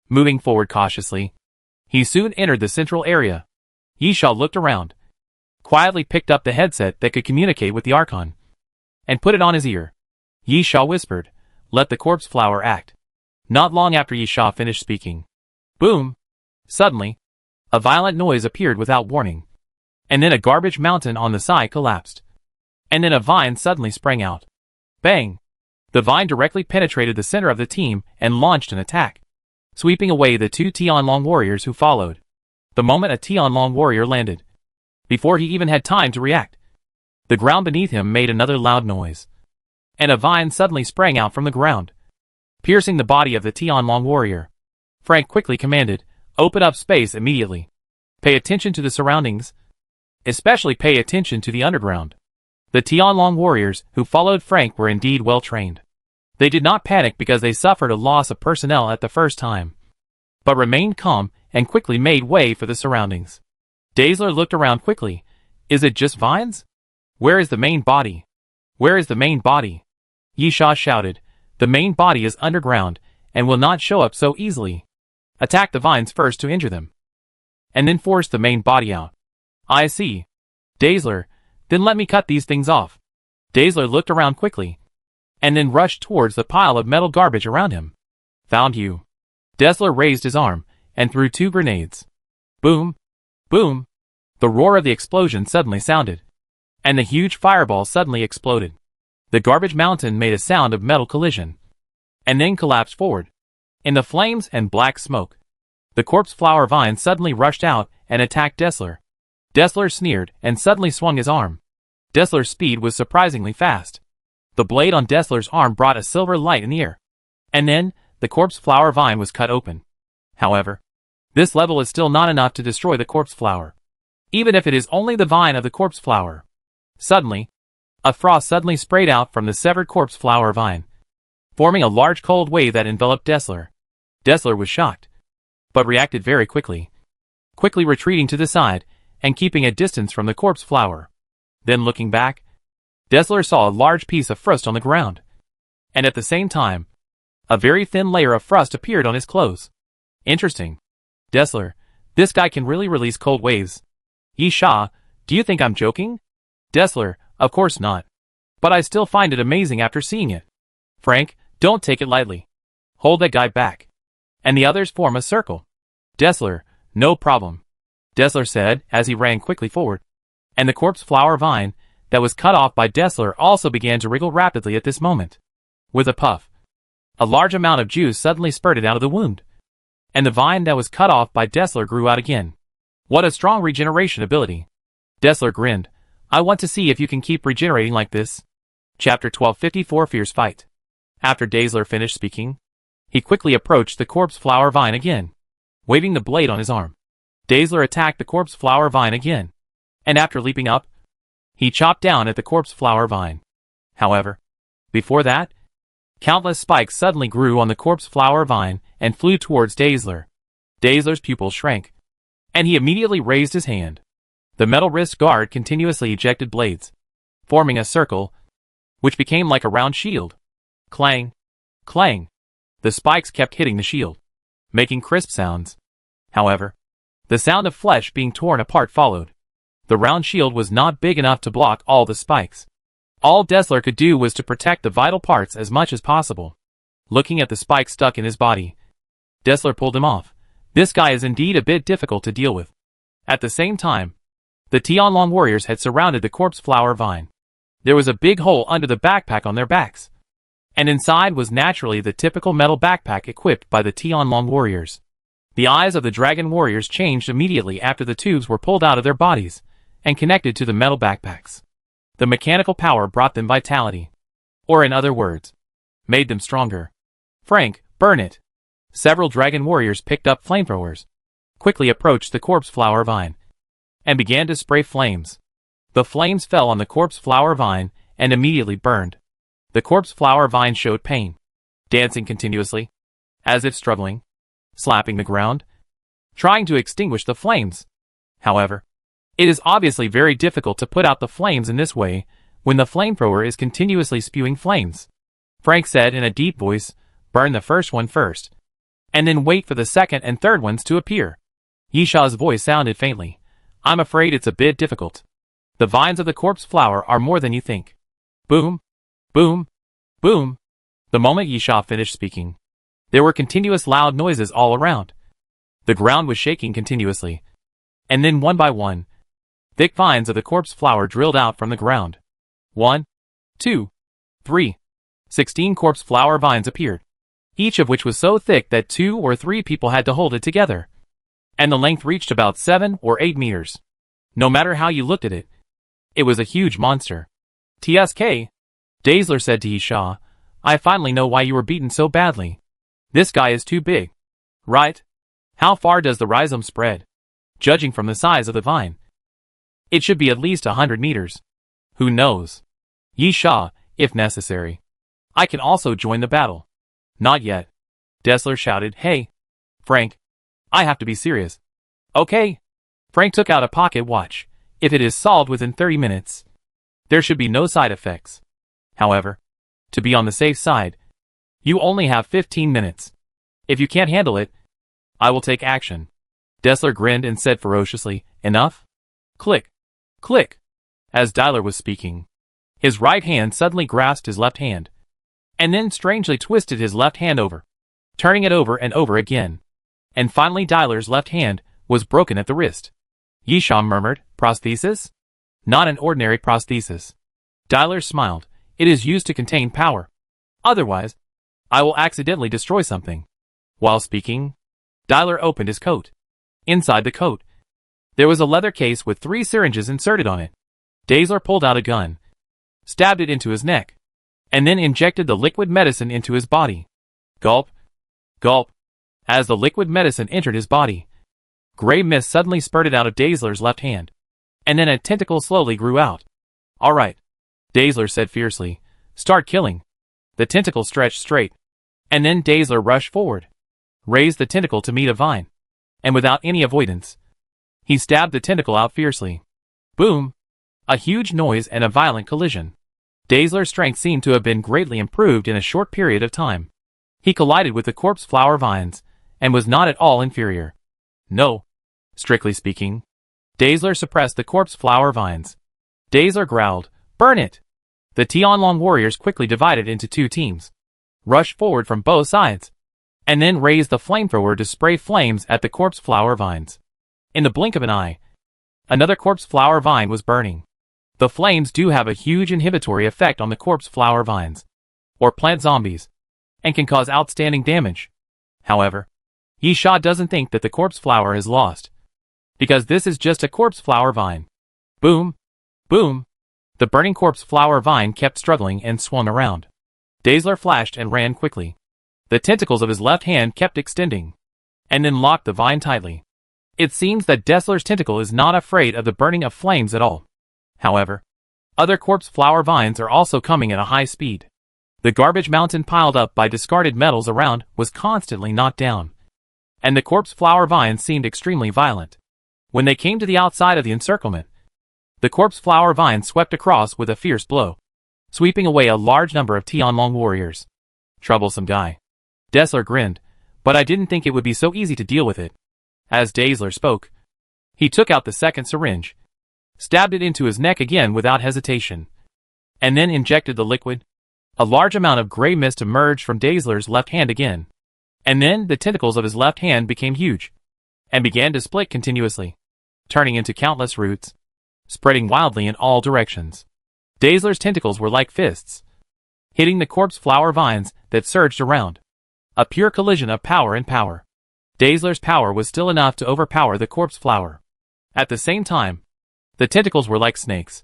Moving forward cautiously, he soon entered the central area. Yisha looked around, quietly picked up the headset that could communicate with the Archon, and put it on his ear. Yisha whispered, "Let the corpse flower act." Not long after Yisha finished speaking, boom! Suddenly, a violent noise appeared without warning. And then a garbage mountain on the side collapsed. And then a vine suddenly sprang out. Bang! The vine directly penetrated the center of the team and launched an attack, sweeping away the two Tianlong warriors who followed. The moment a Tianlong warrior landed, before he even had time to react, the ground beneath him made another loud noise, and a vine suddenly sprang out from the ground, piercing the body of the Tianlong warrior. Frank quickly commanded, "Open up space immediately. Pay attention to the surroundings. Especially pay attention to the underground." The Tianlong warriors who followed Frank were indeed well trained. They did not panic because they suffered a loss of personnel at the first time, but remained calm and quickly made way for the surroundings. Dazzler looked around quickly. Is it just vines? Where is the main body? Where is the main body? Yisha shouted. The main body is underground and will not show up so easily. Attack the vines first to injure them, and then force the main body out. I see. Dazzler, then let me cut these things off. Dazzler looked around quickly, and then rushed towards the pile of metal garbage around him. Found you. Dazzler raised his arm, and threw two grenades. Boom! Boom! The roar of the explosion suddenly sounded, and the huge fireball suddenly exploded. The garbage mountain made a sound of metal collision, and then collapsed forward, in the flames and black smoke. The corpse flower vine suddenly rushed out and attacked Dazzler. Dazzler sneered and suddenly swung his arm. Dazzler's speed was surprisingly fast. The blade on Dazzler's arm brought a silver light in the air, and then the corpse flower vine was cut open. However, this level is still not enough to destroy the corpse flower, even if it is only the vine of the corpse flower. Suddenly, a frost suddenly sprayed out from the severed corpse flower vine, forming a large cold wave that enveloped Dazzler. Dazzler was shocked, but reacted very quickly, retreating to the side and keeping a distance from the corpse flower. Then looking back, Dazzler saw a large piece of frost on the ground, and at the same time, a very thin layer of frost appeared on his clothes. Interesting. Dazzler, this guy can really release cold waves. Yisha, do you think I'm joking? Dazzler, of course not. But I still find it amazing after seeing it. Frank, don't take it lightly. Hold that guy back. And the others form a circle. Dazzler, no problem. Dazzler said as he ran quickly forward. And the corpse flower vine that was cut off by Dazzler also began to wriggle rapidly at this moment. With a puff, a large amount of juice suddenly spurted out of the wound, and the vine that was cut off by Dazzler grew out again. What a strong regeneration ability. Dazzler grinned. I want to see if you can keep regenerating like this. Chapter 1254 Fierce Fight. After Dazzler finished speaking, he quickly approached the corpse flower vine again, waving the blade on his arm. Dazzler attacked the corpse flower vine again, and after leaping up, he chopped down at the corpse flower vine. However, before that, countless spikes suddenly grew on the corpse flower vine and flew towards Dazzler. Dazzler's pupils shrank, and he immediately raised his hand. The metal wrist guard continuously ejected blades, forming a circle, which became like a round shield. Clang! Clang! The spikes kept hitting the shield, making crisp sounds. However, the sound of flesh being torn apart followed. The round shield was not big enough to block all the spikes. All Dazzler could do was to protect the vital parts as much as possible. Looking at the spikes stuck in his body, Dazzler pulled him off. This guy is indeed a bit difficult to deal with. At the same time, the Tianlong warriors had surrounded the corpse flower vine. There was a big hole under the backpack on their backs, and inside was naturally the typical metal backpack equipped by the Tianlong warriors. The eyes of the dragon warriors changed immediately after the tubes were pulled out of their bodies and connected to the metal backpacks. The mechanical power brought them vitality, or in other words, made them stronger. Frank, burn it. Several dragon warriors picked up flamethrowers, quickly approached the corpse flower vine, and began to spray flames. The flames fell on the corpse flower vine and immediately burned. The corpse flower vine showed pain, dancing continuously, as if struggling, slapping the ground, trying to extinguish the flames. However, it is obviously very difficult to put out the flames in this way when the flamethrower is continuously spewing flames. Frank said in a deep voice, burn the first one first, and then wait for the second and third ones to appear. Yisha's voice sounded faintly. I'm afraid it's a bit difficult. The vines of the corpse flower are more than you think. Boom, boom, boom. The moment Yisha finished speaking, there were continuous loud noises all around. The ground was shaking continuously. And then one by one, thick vines of the corpse flower drilled out from the ground. 1, 2, 3. 16 corpse flower vines appeared, each of which was so thick that 2 or 3 people had to hold it together. And the length reached about 7 or 8 meters. No matter how you looked at it, it was a huge monster. TSK, Dazzler said to Yisha, I finally know why you were beaten so badly. This guy is too big. Right? How far does the rhizome spread? Judging from the size of the vine, it should be at least 100 meters. Who knows? Yisha, if necessary, I can also join the battle. Not yet. Dazzler shouted, Hey, Frank, I have to be serious. Okay. Frank took out a pocket watch. If it is solved within 30 minutes, there should be no side effects. However, to be on the safe side, you only have 15 minutes. If you can't handle it, I will take action. Dazzler grinned and said ferociously, Enough? Click. Click. As Dazzler was speaking, his right hand suddenly grasped his left hand, and then strangely twisted his left hand over, turning it over and over again. And finally Dazzler's left hand was broken at the wrist. Yisha murmured, Prosthesis? Not an ordinary prosthesis. Dazzler smiled. It is used to contain power. Otherwise, I will accidentally destroy something. While speaking, Dazzler opened his coat. Inside the coat, there was a leather case with 3 syringes inserted on it. Dazzler pulled out a gun, stabbed it into his neck, and then injected the liquid medicine into his body. Gulp. Gulp. As the liquid medicine entered his body, gray mist suddenly spurted out of Dazzler's left hand, and then a tentacle slowly grew out. All right, Dazzler said fiercely. Start killing. The tentacle stretched straight, and then Dazzler rushed forward, raised the tentacle to meet a vine, and without any avoidance, he stabbed the tentacle out fiercely. Boom! A huge noise and a violent collision. Dazzler's strength seemed to have been greatly improved in a short period of time. He collided with the corpse flower vines, and was not at all inferior. No. Strictly speaking, Dazzler suppressed the corpse flower vines. Dazzler growled, Burn it! The Tianlong warriors quickly divided into 2 teams, rushed forward from both sides, and then raised the flamethrower to spray flames at the corpse flower vines. In the blink of an eye, another corpse flower vine was burning. The flames do have a huge inhibitory effect on the corpse flower vines, or plant zombies, and can cause outstanding damage. However, Yisha doesn't think that the corpse flower is lost, because this is just a corpse flower vine. Boom! Boom! The burning corpse flower vine kept struggling and swung around. Dazzler flashed and ran quickly. The tentacles of his left hand kept extending, and then locked the vine tightly. It seems that Dazzler's tentacle is not afraid of the burning of flames at all. However, other corpse flower vines are also coming at a high speed. The garbage mountain piled up by discarded metals around was constantly knocked down, and the corpse flower vines seemed extremely violent. When they came to the outside of the encirclement, the corpse flower vine swept across with a fierce blow, sweeping away a large number of Tianlong warriors. Troublesome guy. Dazzler grinned, but I didn't think it would be so easy to deal with it. As Dazzler spoke, he took out the second syringe, stabbed it into his neck again without hesitation, and then injected the liquid. A large amount of gray mist emerged from Dazzler's left hand again, and then the tentacles of his left hand became huge, and began to split continuously, turning into countless roots, spreading wildly in all directions. Dazzler's tentacles were like fists, hitting the corpse flower vines that surged around. A pure collision of power and power. Dazzler's power was still enough to overpower the corpse flower. At the same time, the tentacles were like snakes,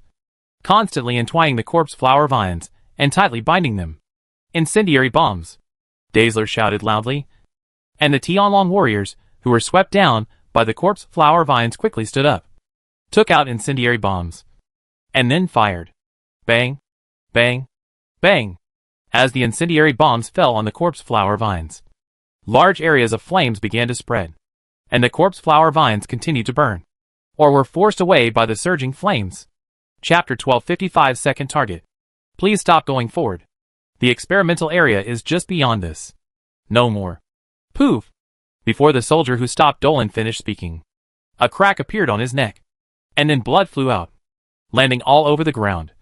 constantly entwining the corpse flower vines and tightly binding them. Incendiary bombs! Dazzler shouted loudly, and the Tianlong warriors, who were swept down by the corpse flower vines, quickly stood up, took out incendiary bombs, and then fired. Bang! Bang! Bang! As the incendiary bombs fell on the corpse flower vines, large areas of flames began to spread, and the corpse flower vines continued to burn, or were forced away by the surging flames. Chapter 1255. Second target. Please stop going forward. The experimental area is just beyond this. No more. Poof! Before the soldier who stopped Dolan finished speaking, a crack appeared on his neck, and then blood flew out, landing all over the ground.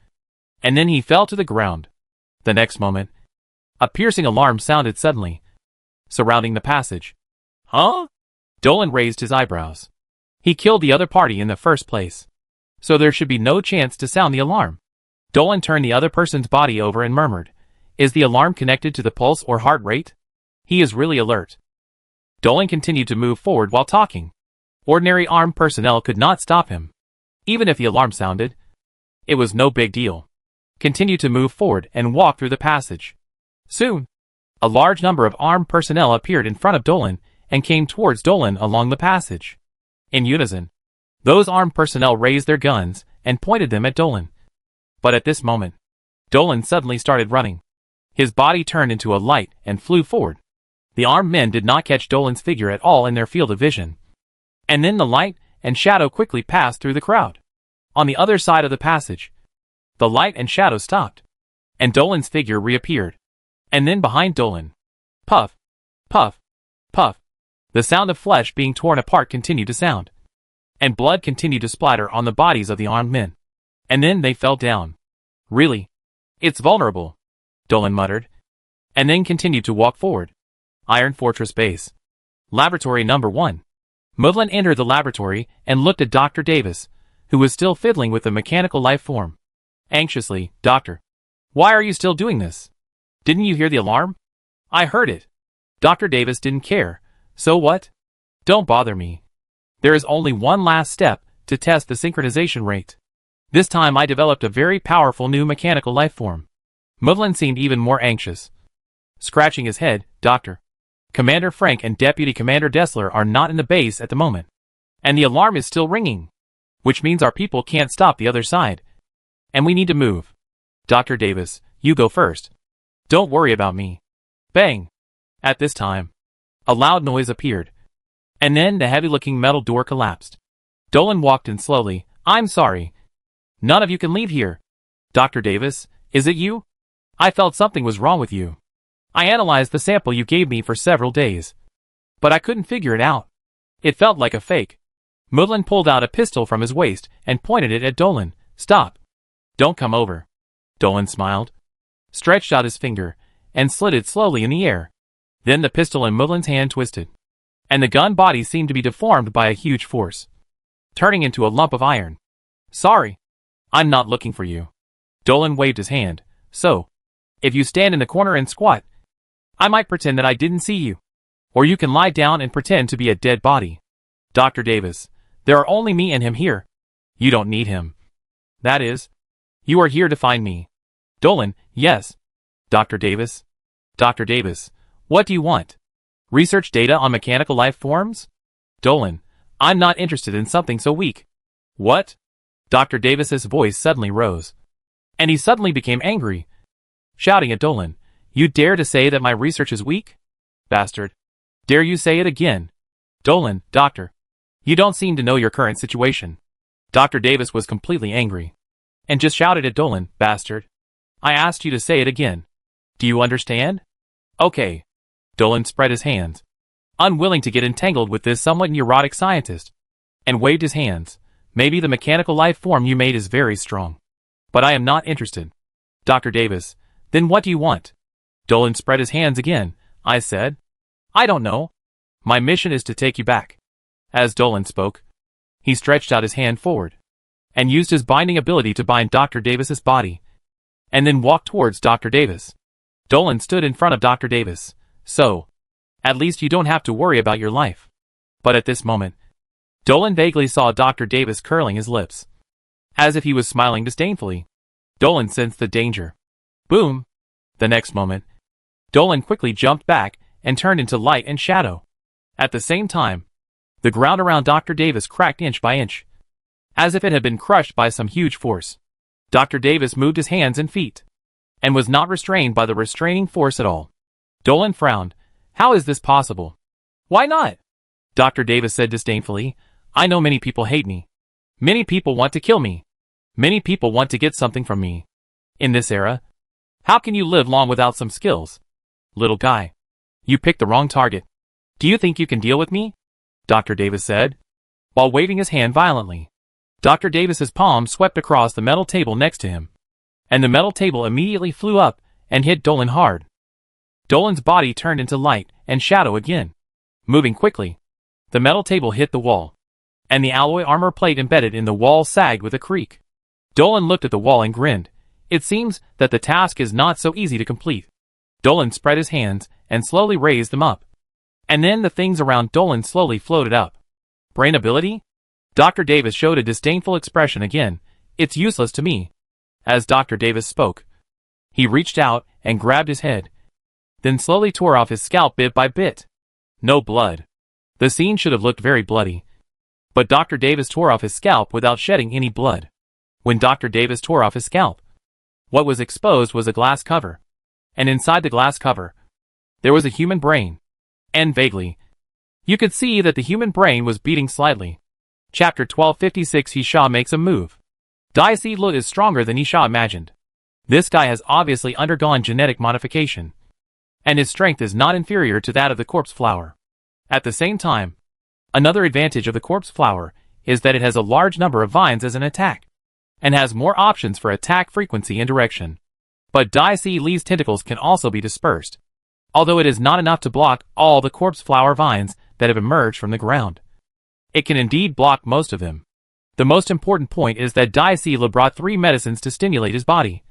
And then he fell to the ground. The next moment, a piercing alarm sounded suddenly, surrounding the passage. Huh? Dolan raised his eyebrows. He killed the other party in the first place, so there should be no chance to sound the alarm. Dolan turned the other person's body over and murmured, "Is the alarm connected to the pulse or heart rate? He is really alert." Dolan continued to move forward while talking. Ordinary armed personnel could not stop him. Even if the alarm sounded, it was no big deal. Continue to move forward and walk through the passage. Soon, a large number of armed personnel appeared in front of Dolan and came towards Dolan along the passage. In unison, those armed personnel raised their guns and pointed them at Dolan. But at this moment, Dolan suddenly started running. His body turned into a light and flew forward. The armed men did not catch Dolan's figure at all in their field of vision. And then the light and shadow quickly passed through the crowd. On the other side of the passage, the light and shadow stopped, and Dolan's figure reappeared. And then behind Dolan, puff, puff, puff, the sound of flesh being torn apart continued to sound, and blood continued to splatter on the bodies of the armed men. And then they fell down. Really? It's vulnerable, Dolan muttered, and then continued to walk forward. Iron Fortress Base. Laboratory number 1. Mudlin entered the laboratory and looked at Dr. Davis, who was still fiddling with the mechanical life form. Anxiously, "Doctor, why are you still doing this? Didn't you hear the alarm?" "I heard it." Dr. Davis didn't care. "So what?" "Don't bother me. There is only one last step to test the synchronization rate. This time I developed a very powerful new mechanical life form." Mudlin seemed even more anxious. Scratching his head, "Doctor, Commander Frank and Deputy Commander Dessler are not in the base at the moment, and the alarm is still ringing, which means our people can't stop the other side, and we need to move. Dr. Davis, you go first. Don't worry about me." Bang! At this time, a loud noise appeared, and then the heavy-looking metal door collapsed. Dolan walked in slowly. "I'm sorry. None of you can leave here." "Dr. Davis, is it you? I felt something was wrong with you. I analyzed the sample you gave me for several days, but I couldn't figure it out. It felt like a fake." Mudlin pulled out a pistol from his waist and pointed it at Dolan. "Stop. Don't come over." Dolan smiled, stretched out his finger, and slid it slowly in the air. Then the pistol in Mudlin's hand twisted, and the gun body seemed to be deformed by a huge force, turning into a lump of iron. "Sorry. I'm not looking for you." Dolan waved his hand. "So, if you stand in the corner and squat, I might pretend that I didn't see you. Or you can lie down and pretend to be a dead body. Dr. Davis, there are only me and him here. You don't need him. That is, you are here to find me." Dolan, "Yes. Dr. Davis." "Dr. Davis, what do you want? Research data on mechanical life forms?" Dolan, "I'm not interested in something so weak." "What?" Dr. Davis's voice suddenly rose, and he suddenly became angry, shouting at Dolan, "You dare to say that my research is weak? Bastard. Dare you say it again?" Dolan, "Doctor, you don't seem to know your current situation." Dr. Davis was completely angry, and just shouted at Dolan, "Bastard. I asked you to say it again. Do you understand?" "Okay." Dolan spread his hands, unwilling to get entangled with this somewhat neurotic scientist, and waved his hands. "Maybe the mechanical life form you made is very strong, but I am not interested." Dr. Davis, "Then what do you want?" Dolan spread his hands again. "I said, I don't know. My mission is to take you back." As Dolan spoke, he stretched out his hand forward, and used his binding ability to bind Dr. Davis's body, and then walked towards Dr. Davis. Dolan stood in front of Dr. Davis. "So, at least you don't have to worry about your life." But at this moment, Dolan vaguely saw Dr. Davis curling his lips, as if he was smiling disdainfully. Dolan sensed the danger. Boom! The next moment, Dolan quickly jumped back and turned into light and shadow. At the same time, the ground around Dr. Davis cracked inch by inch, as if it had been crushed by some huge force. Dr. Davis moved his hands and feet, and was not restrained by the restraining force at all. Dolan frowned. "How is this possible?" "Why not?" Dr. Davis said disdainfully. "I know many people hate me. Many people want to kill me. Many people want to get something from me. In this era, how can you live long without some skills? Little guy, you picked the wrong target. Do you think you can deal with me? Dr. Davis said, while waving his hand violently. Dr. Davis's palm swept across the metal table next to him, and the metal table immediately flew up and hit Dolan hard. Dolan's body turned into light and shadow again. Moving quickly, the metal table hit the wall, and the alloy armor plate embedded in the wall sagged with a creak. Dolan looked at the wall and grinned. It seems that the task is not so easy to complete. Dolan spread his hands and slowly raised them up. And then the things around Dolan slowly floated up. Brain ability? Dr. Davis showed a disdainful expression again. It's useless to me. As Dr. Davis spoke, he reached out and grabbed his head, then slowly tore off his scalp bit by bit. No blood. The scene should have looked very bloody. But Dr. Davis tore off his scalp without shedding any blood. When Dr. Davis tore off his scalp, what was exposed was a glass cover. And inside the glass cover, there was a human brain. And vaguely, you could see that the human brain was beating slightly. Chapter 1256. Yisha makes a move. Daisy Lut is stronger than Yisha imagined. This guy has obviously undergone genetic modification, and his strength is not inferior to that of the corpse flower. At the same time, another advantage of the corpse flower is that it has a large number of vines as an attack, and has more options for attack frequency and direction. But Daisy Li's tentacles can also be dispersed, although it is not enough to block all the corpse flower vines that have emerged from the ground. It can indeed block most of them. The most important point is that Daisy Li brought 3 medicines to stimulate his body,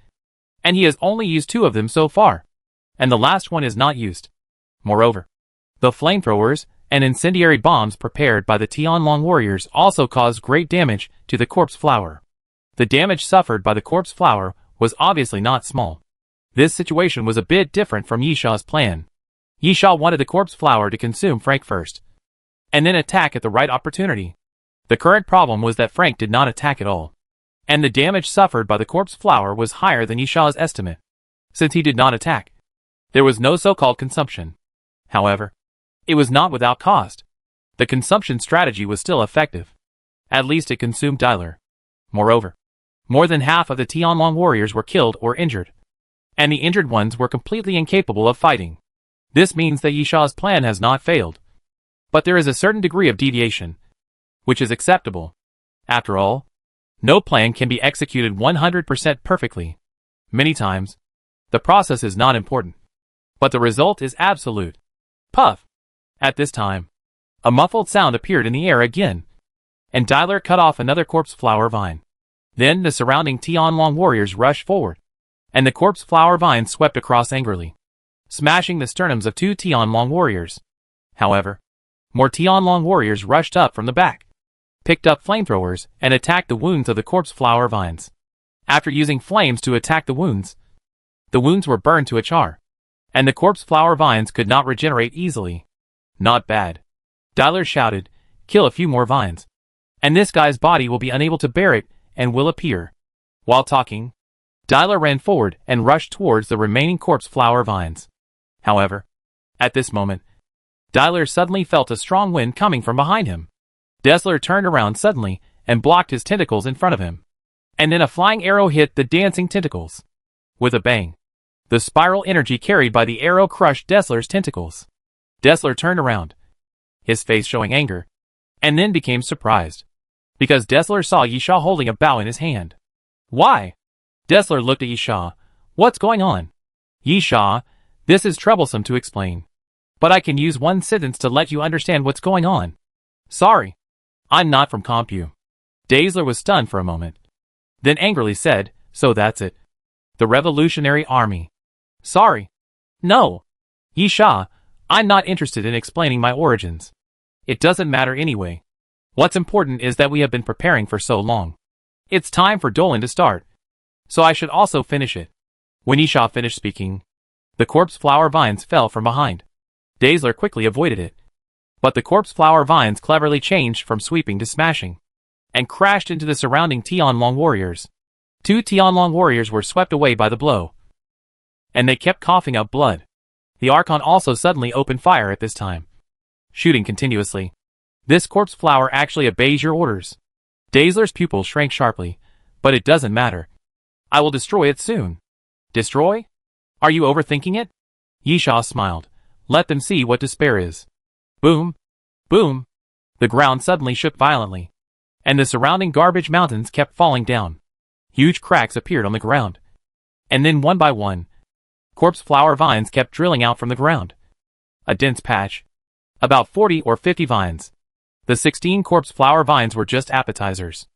and he has only used 2 of them so far, and the last one is not used. Moreover, the flamethrowers and incendiary bombs prepared by the Tianlong warriors also caused great damage to the corpse flower. The damage suffered by the corpse flower was obviously not small. This situation was a bit different from Yisha's plan. Yisha wanted the corpse flower to consume Frank first, and then attack at the right opportunity. The current problem was that Frank did not attack at all, and the damage suffered by the corpse flower was higher than Yisha's estimate. Since he did not attack, there was no so-called consumption. However, it was not without cost. The consumption strategy was still effective. At least it consumed Dyler. Moreover, more than half of the Tianlong warriors were killed or injured, and the injured ones were completely incapable of fighting. This means that Yisha's plan has not failed. But there is a certain degree of deviation, which is acceptable. After all, no plan can be executed 100% perfectly. Many times, the process is not important, but the result is absolute. Puff! At this time, a muffled sound appeared in the air again, and Dyler cut off another corpse flower vine. Then the surrounding Tianlong warriors rushed forward, and the corpse flower vine swept across angrily, smashing the sternums of 2 Tianlong warriors. However, more Tianlong warriors rushed up from the back, picked up flamethrowers, and attacked the wounds of the corpse flower vines. After using flames to attack the wounds were burned to a char, and the corpse flower vines could not regenerate easily. Not bad. Dyler shouted, kill a few more vines, and this guy's body will be unable to bear it and will appear. While talking, Dyler ran forward and rushed towards the remaining corpse flower vines. However, at this moment, Dyler suddenly felt a strong wind coming from behind him. Dessler turned around suddenly and blocked his tentacles in front of him. And then a flying arrow hit the dancing tentacles. With a bang, the spiral energy carried by the arrow crushed Dessler's tentacles. Dessler turned around, his face showing anger, and then became surprised, because Dessler saw Yisha holding a bow in his hand. Why? Dessler looked at Yisha. What's going on? Yisha, this is troublesome to explain, but I can use one sentence to let you understand what's going on. Sorry, I'm not from Compu. Dessler was stunned for a moment, then angrily said, so that's it. The Revolutionary Army. Sorry. No. Yisha, I'm not interested in explaining my origins. It doesn't matter anyway. What's important is that we have been preparing for so long. It's time for Dolan to start, so I should also finish it. When Yisha finished speaking, the corpse flower vines fell from behind. Dessler quickly avoided it, but the corpse flower vines cleverly changed from sweeping to smashing, and crashed into the surrounding Tianlong warriors. 2 Tianlong warriors were swept away by the blow, and they kept coughing up blood. The Archon also suddenly opened fire at this time, shooting continuously. This corpse flower actually obeys your orders. Dessler's pupils shrank sharply, but it doesn't matter. I will destroy it soon. Destroy? Are you overthinking it? Yisha smiled. Let them see what despair is. Boom! Boom! The ground suddenly shook violently, and the surrounding garbage mountains kept falling down. Huge cracks appeared on the ground. And then one by one, corpse flower vines kept drilling out from the ground. A dense patch. About 40 or 50 vines. The 16 corpse flower vines were just appetizers.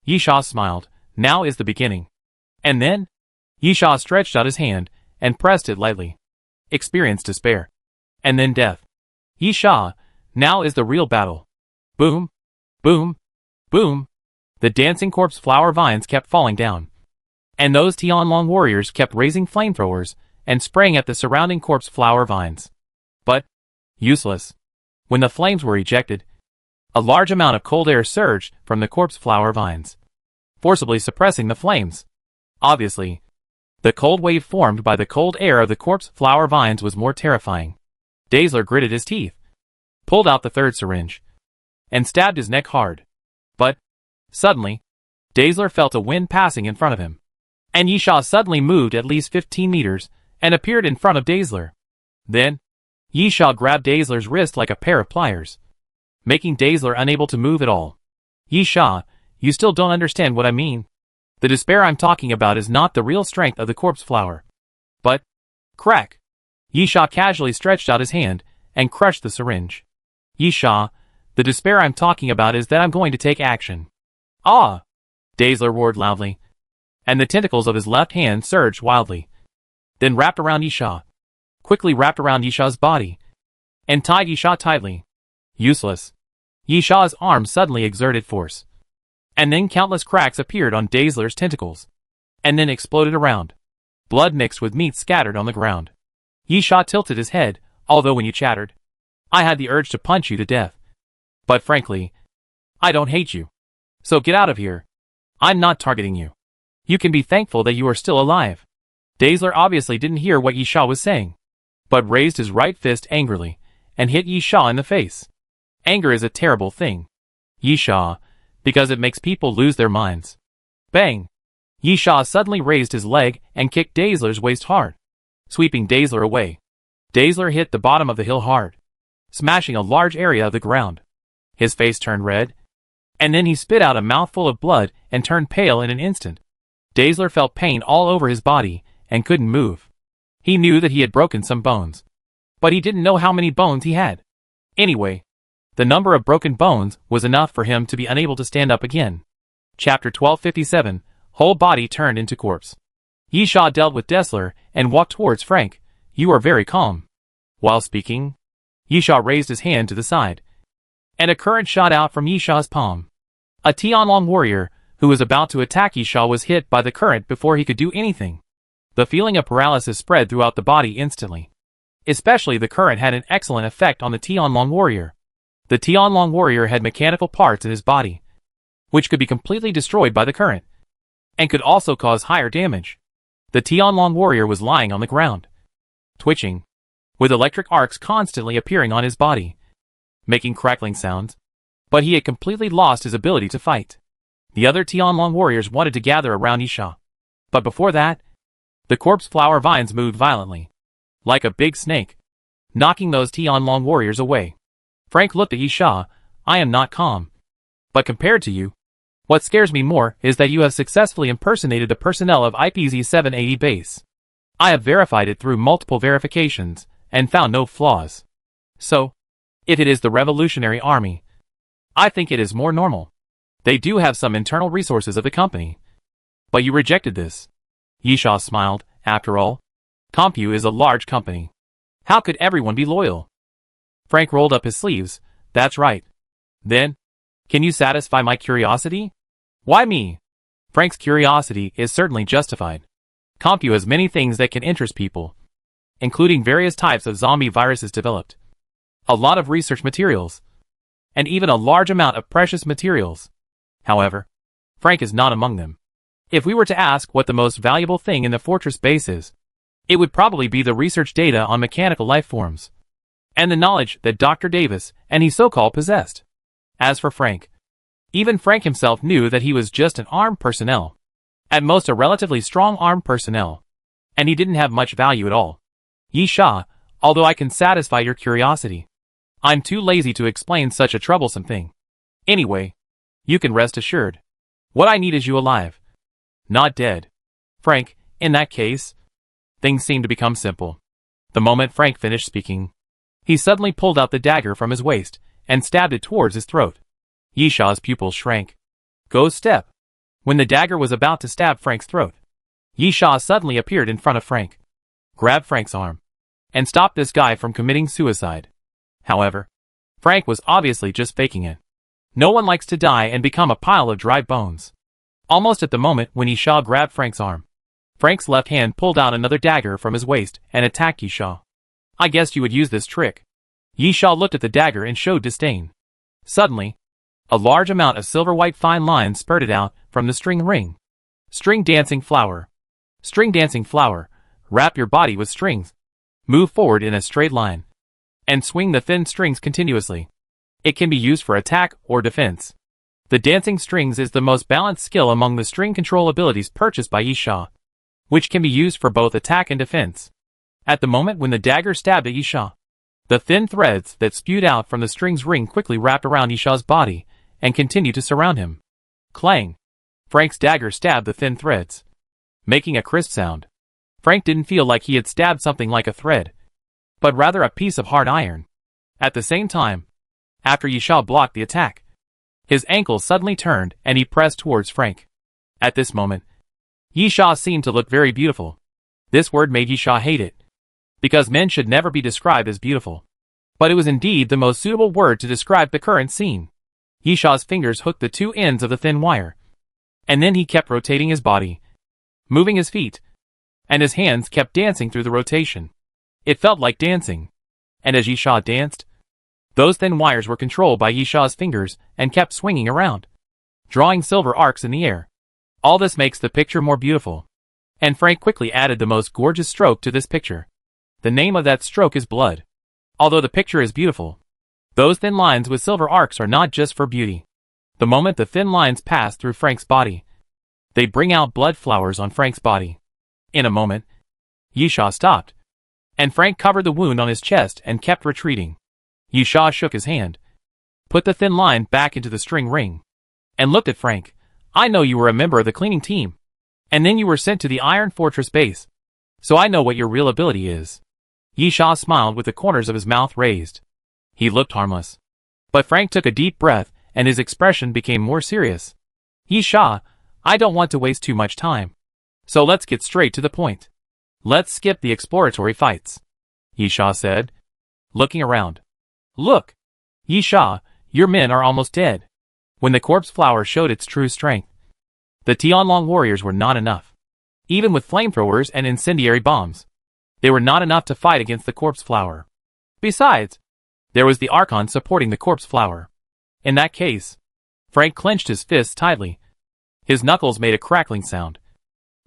Yisha smiled. Now is the beginning. And then? Yisha stretched out his hand and pressed it lightly. Experienced despair. And then death. Yisha, now is the real battle. Boom. Boom. Boom. The dancing corpse flower vines kept falling down. And those Tianlong warriors kept raising flamethrowers and spraying at the surrounding corpse flower vines. But, useless. When the flames were ejected, a large amount of cold air surged from the corpse flower vines, forcibly suppressing the flames. Obviously, the cold wave formed by the cold air of the corpse flower vines was more terrifying. Dazzler gritted his teeth, pulled out the third syringe, and stabbed his neck hard. But, suddenly, Dazzler felt a wind passing in front of him. And Yisha suddenly moved at least 15 meters and appeared in front of Dazzler. Then, Yisha grabbed Dazzler's wrist like a pair of pliers, making Dazzler unable to move at all. Yisha, you still don't understand what I mean. The despair I'm talking about is not the real strength of the corpse flower. But, crack! Yisha casually stretched out his hand and crushed the syringe. Yisha, the despair I'm talking about is that I'm going to take action. Ah! Dazzler roared loudly, and the tentacles of his left hand surged wildly, then wrapped around Yisha, quickly wrapped around Yisha's body, and tied Yisha tightly. Useless. Yisha's arm suddenly exerted force, and then countless cracks appeared on Dazzler's tentacles, and then exploded around. Blood mixed with meat scattered on the ground. Yisha tilted his head, although when you chattered, I had the urge to punch you to death. But frankly, I don't hate you. So get out of here. I'm not targeting you. You can be thankful that you are still alive. Dazzler obviously didn't hear what Yisha was saying, but raised his right fist angrily and hit Yisha in the face. Anger is a terrible thing, Yisha, because it makes people lose their minds. Bang! Yisha suddenly raised his leg and kicked Dazzler's waist hard, sweeping Dazzler away. Dazzler hit the bottom of the hill hard, smashing a large area of the ground. His face turned red, and then he spit out a mouthful of blood and turned pale in an instant. Dazzler felt pain all over his body and couldn't move. He knew that he had broken some bones, but he didn't know how many bones he had. Anyway, the number of broken bones was enough for him to be unable to stand up again. Chapter 1257, Whole Body Turned into Corpse. Yisha dealt with Dazzler and walked towards Frank. You are very calm. While speaking, Yisha raised his hand to the side, and a current shot out from Yisha's palm. A Tianlong warrior who was about to attack Yisha was hit by the current before he could do anything. The feeling of paralysis spread throughout the body instantly. Especially the current had an excellent effect on the Tianlong warrior. The Tianlong warrior had mechanical parts in his body, which could be completely destroyed by the current, and could also cause higher damage. The Tianlong warrior was lying on the ground, twitching, with electric arcs constantly appearing on his body, making crackling sounds, but he had completely lost his ability to fight. The other Tianlong warriors wanted to gather around Yisha, but before that, the corpse flower vines moved violently, like a big snake, knocking those Tianlong warriors away. Frank looked at Yisha. I am not calm. But compared to you, what scares me more is that you have successfully impersonated the personnel of IPZ-780 base. I have verified it through multiple verifications, and found no flaws. So, if it is the Revolutionary Army, I think it is more normal. They do have some internal resources of the company. But you rejected this. Yisha smiled. After all, Compu is a large company. How could everyone be loyal? Frank rolled up his sleeves. That's right. Then, can you satisfy my curiosity? Why me? Frank's curiosity is certainly justified. Compu has many things that can interest people, including various types of zombie viruses developed, a lot of research materials, and even a large amount of precious materials. However, Frank is not among them. If we were to ask what the most valuable thing in the fortress base is, it would probably be the research data on mechanical life forms, and the knowledge that Dr. Davis and he so-called possessed. As for Frank, even Frank himself knew that he was just an armed personnel, at most a relatively strong armed personnel, and he didn't have much value at all. Yisha, although I can satisfy your curiosity, I'm too lazy to explain such a troublesome thing. Anyway, you can rest assured. What I need is you alive. Not dead. Frank, in that case, things seem to become simple. The moment Frank finished speaking, he suddenly pulled out the dagger from his waist and stabbed it towards his throat. Yishaw's pupils shrank. Ghost step. When the dagger was about to stab Frank's throat, Yishaw suddenly appeared in front of Frank, grabbed Frank's arm, and stopped this guy from committing suicide. However, Frank was obviously just faking it. No one likes to die and become a pile of dry bones. Almost at the moment when Yishaw grabbed Frank's arm, Frank's left hand pulled out another dagger from his waist and attacked Yishaw. I guessed you would use this trick. Yishaw looked at the dagger and showed disdain. Suddenly, a large amount of silver-white fine lines spurted out from the string ring. String dancing flower. String dancing flower. Wrap your body with strings. Move forward in a straight line. And swing the thin strings continuously. It can be used for attack or defense. The dancing strings is the most balanced skill among the string control abilities purchased by Yishaw, which can be used for both attack and defense. At the moment when the dagger stabbed at Yishaw, the thin threads that spewed out from the string's ring quickly wrapped around Yishaw's body and continued to surround him. Clang! Frank's dagger stabbed the thin threads, making a crisp sound. Frank didn't feel like he had stabbed something like a thread, but rather a piece of hard iron. At the same time, after Yishaw blocked the attack, his ankle suddenly turned and he pressed towards Frank. At this moment, Yishaw seemed to look very beautiful. This word made Yishaw hate it, because men should never be described as beautiful. But it was indeed the most suitable word to describe the current scene. Yishaw's fingers hooked the two ends of the thin wire, and then he kept rotating his body, moving his feet, and his hands kept dancing through the rotation. It felt like dancing, and as Yishaw danced, those thin wires were controlled by Yishaw's fingers and kept swinging around, drawing silver arcs in the air. All this makes the picture more beautiful, and Frank quickly added the most gorgeous stroke to this picture. The name of that stroke is blood. Although the picture is beautiful, those thin lines with silver arcs are not just for beauty. The moment the thin lines pass through Frank's body, they bring out blood flowers on Frank's body. In a moment, Yishaw stopped, and Frank covered the wound on his chest and kept retreating. Yishaw shook his hand, put the thin line back into the string ring, and looked at Frank. I know you were a member of the cleaning team, and then you were sent to the Iron Fortress base, so I know what your real ability is. Yishaw smiled with the corners of his mouth raised. He looked harmless. But Frank took a deep breath, and his expression became more serious. Yishaw, I don't want to waste too much time, so let's get straight to the point. Let's skip the exploratory fights, Yishaw said, looking around. Look, Yishaw, your men are almost dead. When the corpse flower showed its true strength, the Tianlong warriors were not enough. Even with flamethrowers and incendiary bombs, they were not enough to fight against the corpse flower. Besides, there was the Archon supporting the corpse flower. In that case, Frank clenched his fists tightly. His knuckles made a crackling sound.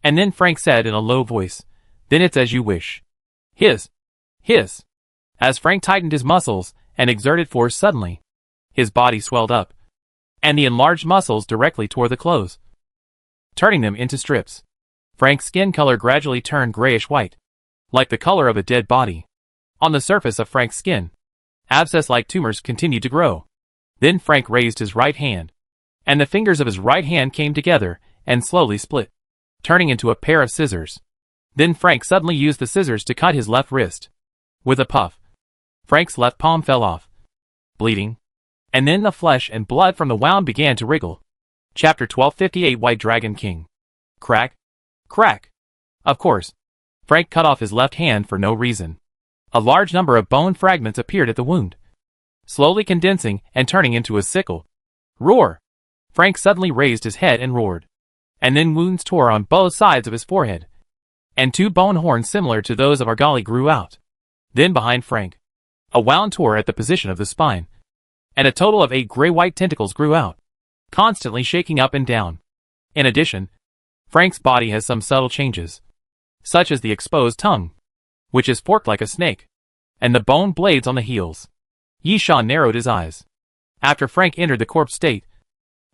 And then Frank said in a low voice, "Then it's as you wish." Hiss. Hiss. As Frank tightened his muscles and exerted force suddenly, his body swelled up, and the enlarged muscles directly tore the clothes, turning them into strips. Frank's skin color gradually turned grayish-white, like the color of a dead body. On the surface of Frank's skin, abscess-like tumors continued to grow. Then Frank raised his right hand, and the fingers of his right hand came together and slowly split, turning into a pair of scissors. Then Frank suddenly used the scissors to cut his left wrist. With a puff, Frank's left palm fell off, bleeding, and then the flesh and blood from the wound began to wriggle. Chapter 1258 White Dragon King. Crack. Crack. Of course, Frank cut off his left hand for no reason. A large number of bone fragments appeared at the wound, slowly condensing and turning into a sickle. Roar! Frank suddenly raised his head and roared. And then wounds tore on both sides of his forehead, and two bone horns similar to those of Argali grew out. Then behind Frank, a wound tore at the position of the spine, and a total of 8 gray-white tentacles grew out, constantly shaking up and down. In addition, Frank's body has some subtle changes, such as the exposed tongue, which is forked like a snake, and the bone blades on the heels. Yishaw narrowed his eyes. After Frank entered the corpse state,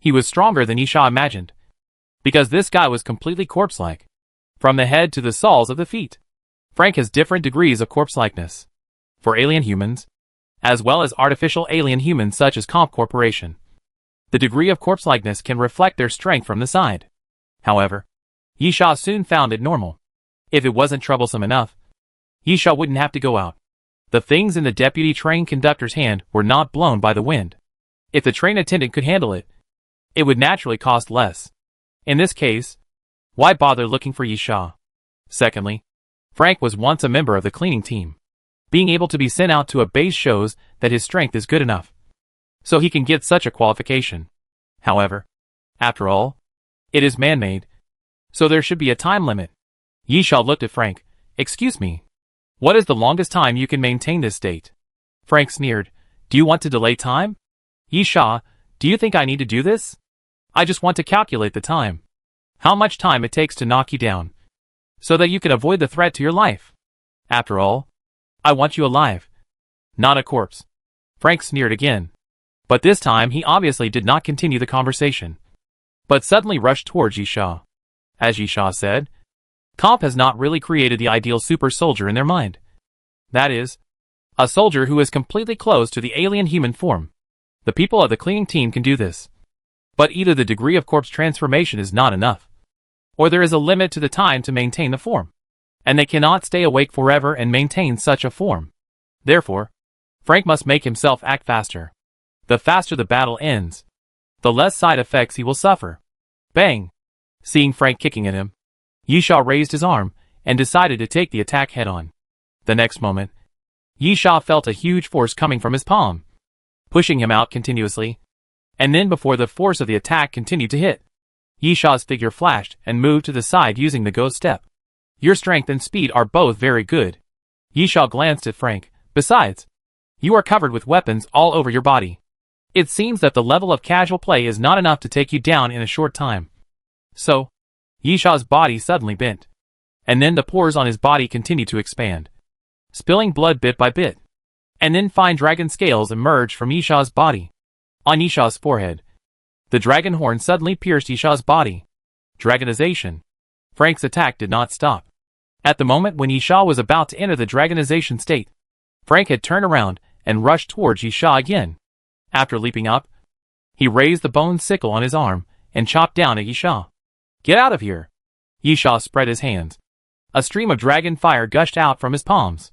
he was stronger than Yishaw imagined, because this guy was completely corpse-like, from the head to the soles of the feet. Frank has different degrees of corpse-likeness. For alien humans, as well as artificial alien humans such as Comp Corporation. The degree of corpse-likeness can reflect their strength from the side. However, Yisha soon found it normal. If it wasn't troublesome enough, Yisha wouldn't have to go out. The things in the deputy train conductor's hand were not blown by the wind. If the train attendant could handle it, it would naturally cost less. In this case, why bother looking for Yisha? Secondly, Frank was once a member of the cleaning team. Being able to be sent out to a base shows that his strength is good enough, so he can get such a qualification. However, after all, it is man-made, so there should be a time limit. Yisha looked at Frank. Excuse me. What is the longest time you can maintain this state? Frank sneered. Do you want to delay time? Yisha, do you think I need to do this? I just want to calculate the time. How much time it takes to knock you down, so that you can avoid the threat to your life. After all, I want you alive, not a corpse. Frank sneered again. But this time he obviously did not continue the conversation, but suddenly rushed towards Yisha. As Yisha said, Comp has not really created the ideal super soldier in their mind. That is, a soldier who is completely close to the alien human form. The people of the cleaning team can do this. But either the degree of corpse transformation is not enough, or there is a limit to the time to maintain the form, and they cannot stay awake forever and maintain such a form. Therefore, Frank must make himself act faster. The faster the battle ends, the less side effects he will suffer. Bang! Seeing Frank kicking at him, Yisha raised his arm and decided to take the attack head-on. The next moment, Yisha felt a huge force coming from his palm, pushing him out continuously, and then before the force of the attack continued to hit, Yisha's figure flashed and moved to the side using the ghost step. Your strength and speed are both very good. Yisha glanced at Frank. Besides, you are covered with weapons all over your body. It seems that the level of casual play is not enough to take you down in a short time. So, Yisha's body suddenly bent, and then the pores on his body continued to expand, spilling blood bit by bit. And then fine dragon scales emerged from Yisha's body. On Yisha's forehead, the dragon horn suddenly pierced Yisha's body. Dragonization. Frank's attack did not stop. At the moment when Yisha was about to enter the dragonization state, Frank had turned around and rushed towards Yisha again. After leaping up, he raised the bone sickle on his arm and chopped down at Yisha. Get out of here! Yisha spread his hands. A stream of dragon fire gushed out from his palms,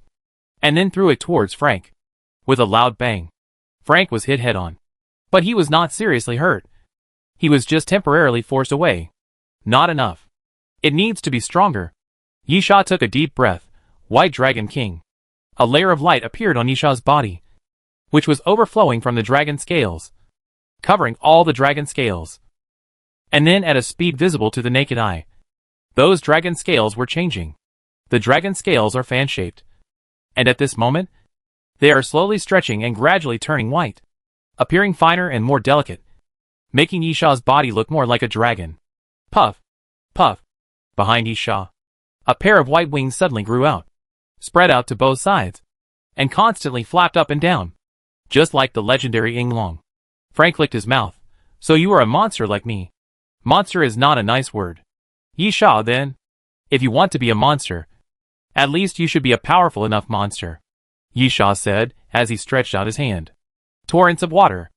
and then threw it towards Frank. With a loud bang, Frank was hit head-on. But he was not seriously hurt. He was just temporarily forced away. Not enough. It needs to be stronger. Yisha took a deep breath. White Dragon King. A layer of light appeared on Yisha's body, which was overflowing from the dragon scales, covering all the dragon scales. And then at a speed visible to the naked eye, those dragon scales were changing. The dragon scales are fan-shaped, and at this moment, they are slowly stretching and gradually turning white, appearing finer and more delicate, making Yisha's body look more like a dragon. Puff, puff. Behind Yisha, a pair of white wings suddenly grew out, spread out to both sides, and constantly flapped up and down, just like the legendary Yinglong. Frank licked his mouth. So you are a monster like me. Monster is not a nice word. Yisha, then. If you want to be a monster, at least you should be a powerful enough monster. Yisha said, as he stretched out his hand. Torrents of water.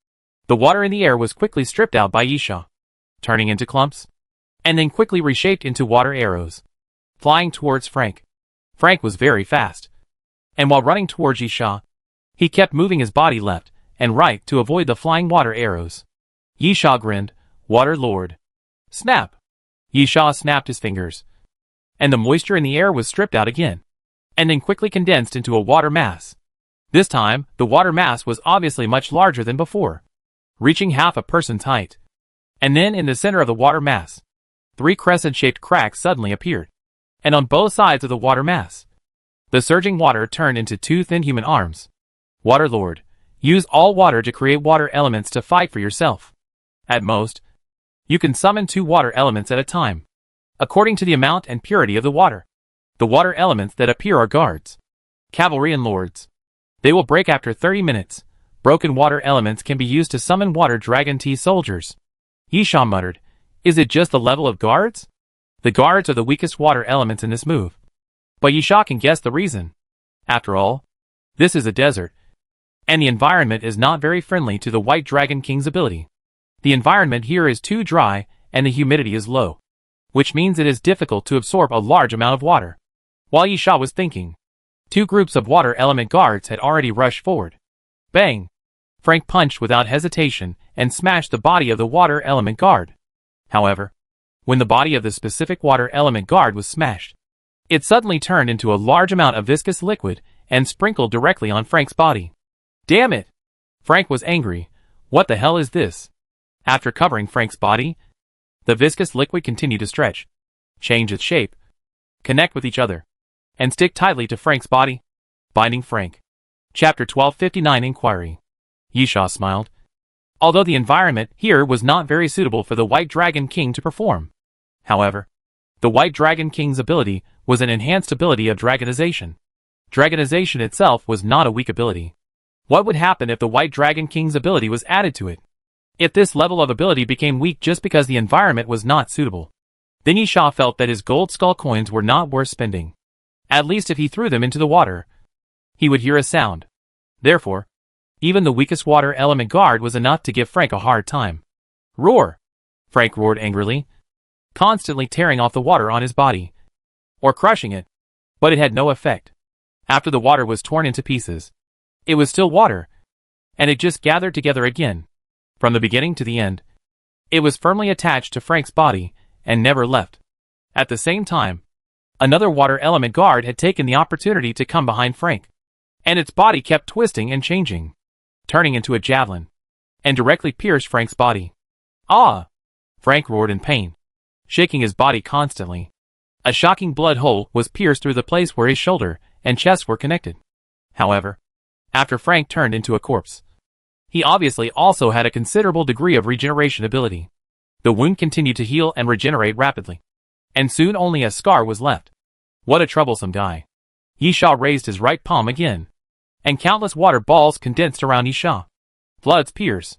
The water in the air was quickly stripped out by Yisha, turning into clumps, and then quickly reshaped into water arrows, flying towards Frank. Frank was very fast, and while running towards Yisha, he kept moving his body left and right to avoid the flying water arrows. Yisha grinned. Water Lord. Snap! Yisha snapped his fingers, and the moisture in the air was stripped out again, and then quickly condensed into a water mass. This time, the water mass was obviously much larger than before, reaching half a person's height. And then in the center of the water mass, 3 crescent-shaped cracks suddenly appeared, and on both sides of the water mass, the surging water turned into 2 thin human arms. Water Lord. Use all water to create water elements to fight for yourself. At most, you can summon 2 water elements at a time, according to the amount and purity of the water. The water elements that appear are guards, cavalry and lords. They will break after 30 minutes. Broken water elements can be used to summon water dragon T soldiers. Yisha muttered. Is it just the level of guards? The guards are the weakest water elements in this move. But Yisha can guess the reason. After all, this is a desert, and the environment is not very friendly to the White Dragon King's ability. The environment here is too dry, and the humidity is low, which means it is difficult to absorb a large amount of water. While Yisha was thinking, two groups of water element guards had already rushed forward. Bang! Frank punched without hesitation and smashed the body of the water element guard. However, when the body of the specific water element guard was smashed, it suddenly turned into a large amount of viscous liquid and sprinkled directly on Frank's body. Damn it! Frank was angry. What the hell is this? After covering Frank's body, the viscous liquid continued to stretch, change its shape, connect with each other, and stick tightly to Frank's body, binding Frank. Chapter 1259 Inquiry. Yisha smiled. Although the environment here was not very suitable for the White Dragon King to perform. However, the White Dragon King's ability was an enhanced ability of dragonization. Dragonization itself was not a weak ability. What would happen if the White Dragon King's ability was added to it? If this level of ability became weak just because the environment was not suitable, then Yisha felt that his gold skull coins were not worth spending. At least if he threw them into the water, he would hear a sound. Therefore, even the weakest water element guard was enough to give Frank a hard time. Roar! Frank roared angrily, constantly tearing off the water on his body, or crushing it, but it had no effect. After the water was torn into pieces, it was still water, and it just gathered together again. From the beginning to the end, it was firmly attached to Frank's body and never left. At the same time, another water element guard had taken the opportunity to come behind Frank, and its body kept twisting and changing, turning into a javelin, and directly pierced Frank's body. Ah! Frank roared in pain, shaking his body constantly. A shocking blood hole was pierced through the place where his shoulder and chest were connected. However, after Frank turned into a corpse, he obviously also had a considerable degree of regeneration ability. The wound continued to heal and regenerate rapidly, and soon only a scar was left. What a troublesome guy. Yisha raised his right palm again, and countless water balls condensed around Yisha. Floods pierce,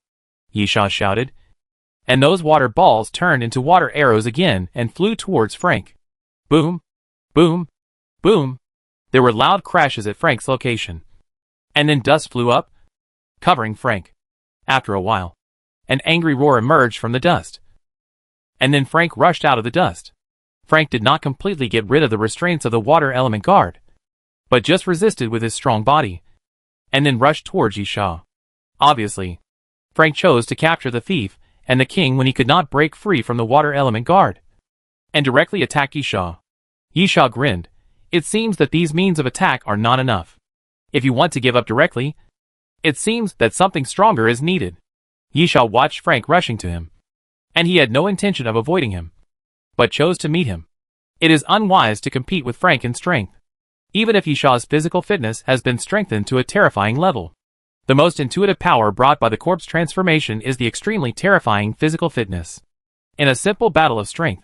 Yisha shouted, and those water balls turned into water arrows again and flew towards Frank. Boom, boom, boom. There were loud crashes at Frank's location, and then dust flew up, covering Frank. After a while, an angry roar emerged from the dust, and then Frank rushed out of the dust. Frank did not completely get rid of the restraints of the water element guard, but just resisted with his strong body, and then rushed towards Yisha. Obviously, Frank chose to capture the thief and the king when he could not break free from the water element guard, and directly attack Yisha. Yisha grinned. It seems that these means of attack are not enough. If you want to give up directly, it seems that something stronger is needed. Yisha watched Frank rushing to him, and he had no intention of avoiding him, but chose to meet him. It is unwise to compete with Frank in strength, even if Yisha's physical fitness has been strengthened to a terrifying level. The most intuitive power brought by the corpse transformation is the extremely terrifying physical fitness. In a simple battle of strength,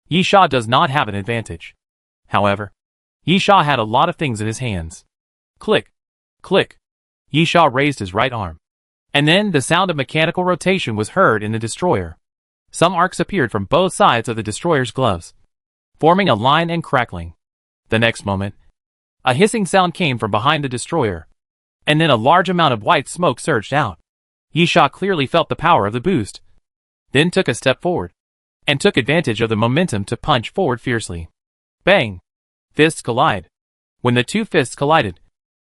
Yisha does not have an advantage. However, Yisha had a lot of things in his hands. Click, click. Yisha raised his right arm, and then the sound of mechanical rotation was heard in the destroyer. Some arcs appeared from both sides of the destroyer's gloves, forming a line and crackling. The next moment, a hissing sound came from behind the destroyer, and then a large amount of white smoke surged out. Yisha clearly felt the power of the boost, then took a step forward, and took advantage of the momentum to punch forward fiercely. Bang! Fists collide. When the two fists collided,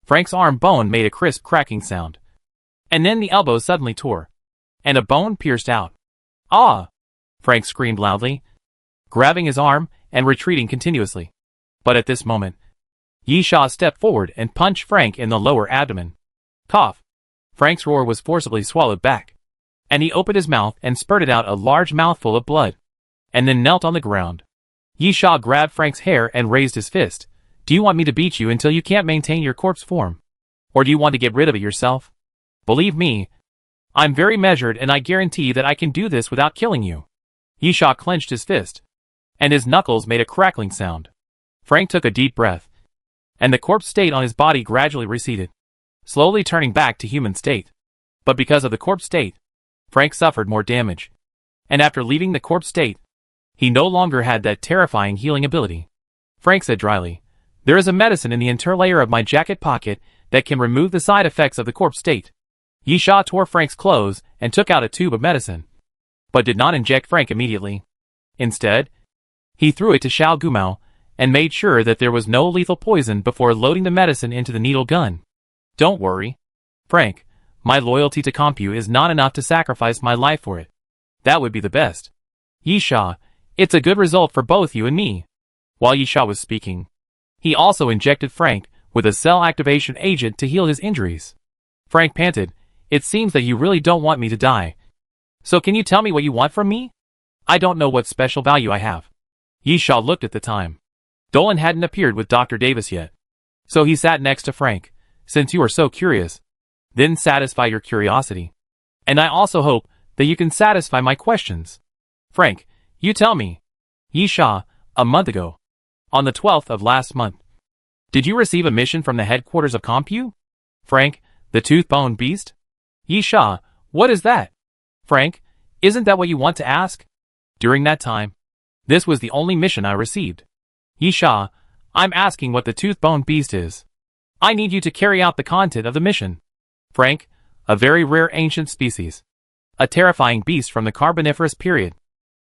Frank's arm bone made a crisp cracking sound, and then the elbow suddenly tore, and a bone pierced out. Ah! Frank screamed loudly, grabbing his arm and retreating continuously. But at this moment, Yisha stepped forward and punched Frank in the lower abdomen. Cough! Frank's roar was forcibly swallowed back, and he opened his mouth and spurted out a large mouthful of blood, and then knelt on the ground. Yisha grabbed Frank's hair and raised his fist. Do you want me to beat you until you can't maintain your corpse form? Or do you want to get rid of it yourself? Believe me, I'm very measured and I guarantee that I can do this without killing you. Yisha clenched his fist, and his knuckles made a crackling sound. Frank took a deep breath, and the corpse state on his body gradually receded, slowly turning back to human state. But because of the corpse state, Frank suffered more damage, and after leaving the corpse state, he no longer had that terrifying healing ability. Frank said dryly, "There is a medicine in the interlayer of my jacket pocket that can remove the side effects of the corpse state. Yisha tore Frank's clothes and took out a tube of medicine, but did not inject Frank immediately. Instead, he threw it to Xiao Gumao and made sure that there was no lethal poison before loading the medicine into the needle gun. Don't worry, Frank. My loyalty to Compu is not enough to sacrifice my life for it. That would be the best. Yisha, it's a good result for both you and me. While Yisha was speaking, he also injected Frank with a cell activation agent to heal his injuries. Frank panted, "It seems that you really don't want me to die. So can you tell me what you want from me? I don't know what special value I have." Yisha looked at the time. Dolan hadn't appeared with Dr. Davis yet. So he sat next to Frank. "Since you are so curious, then satisfy your curiosity. And I also hope that you can satisfy my questions. Frank, you tell me. Yisha, a month ago, on the 12th of last month, did you receive a mission from the headquarters of Compu? Frank, the tooth-bone beast? Yisha, what is that? Frank, isn't that what you want to ask? During that time, this was the only mission I received. Yisha, I'm asking what the tooth-bone beast is. I need you to carry out the content of the mission. Frank, a very rare ancient species. A terrifying beast from the Carboniferous period.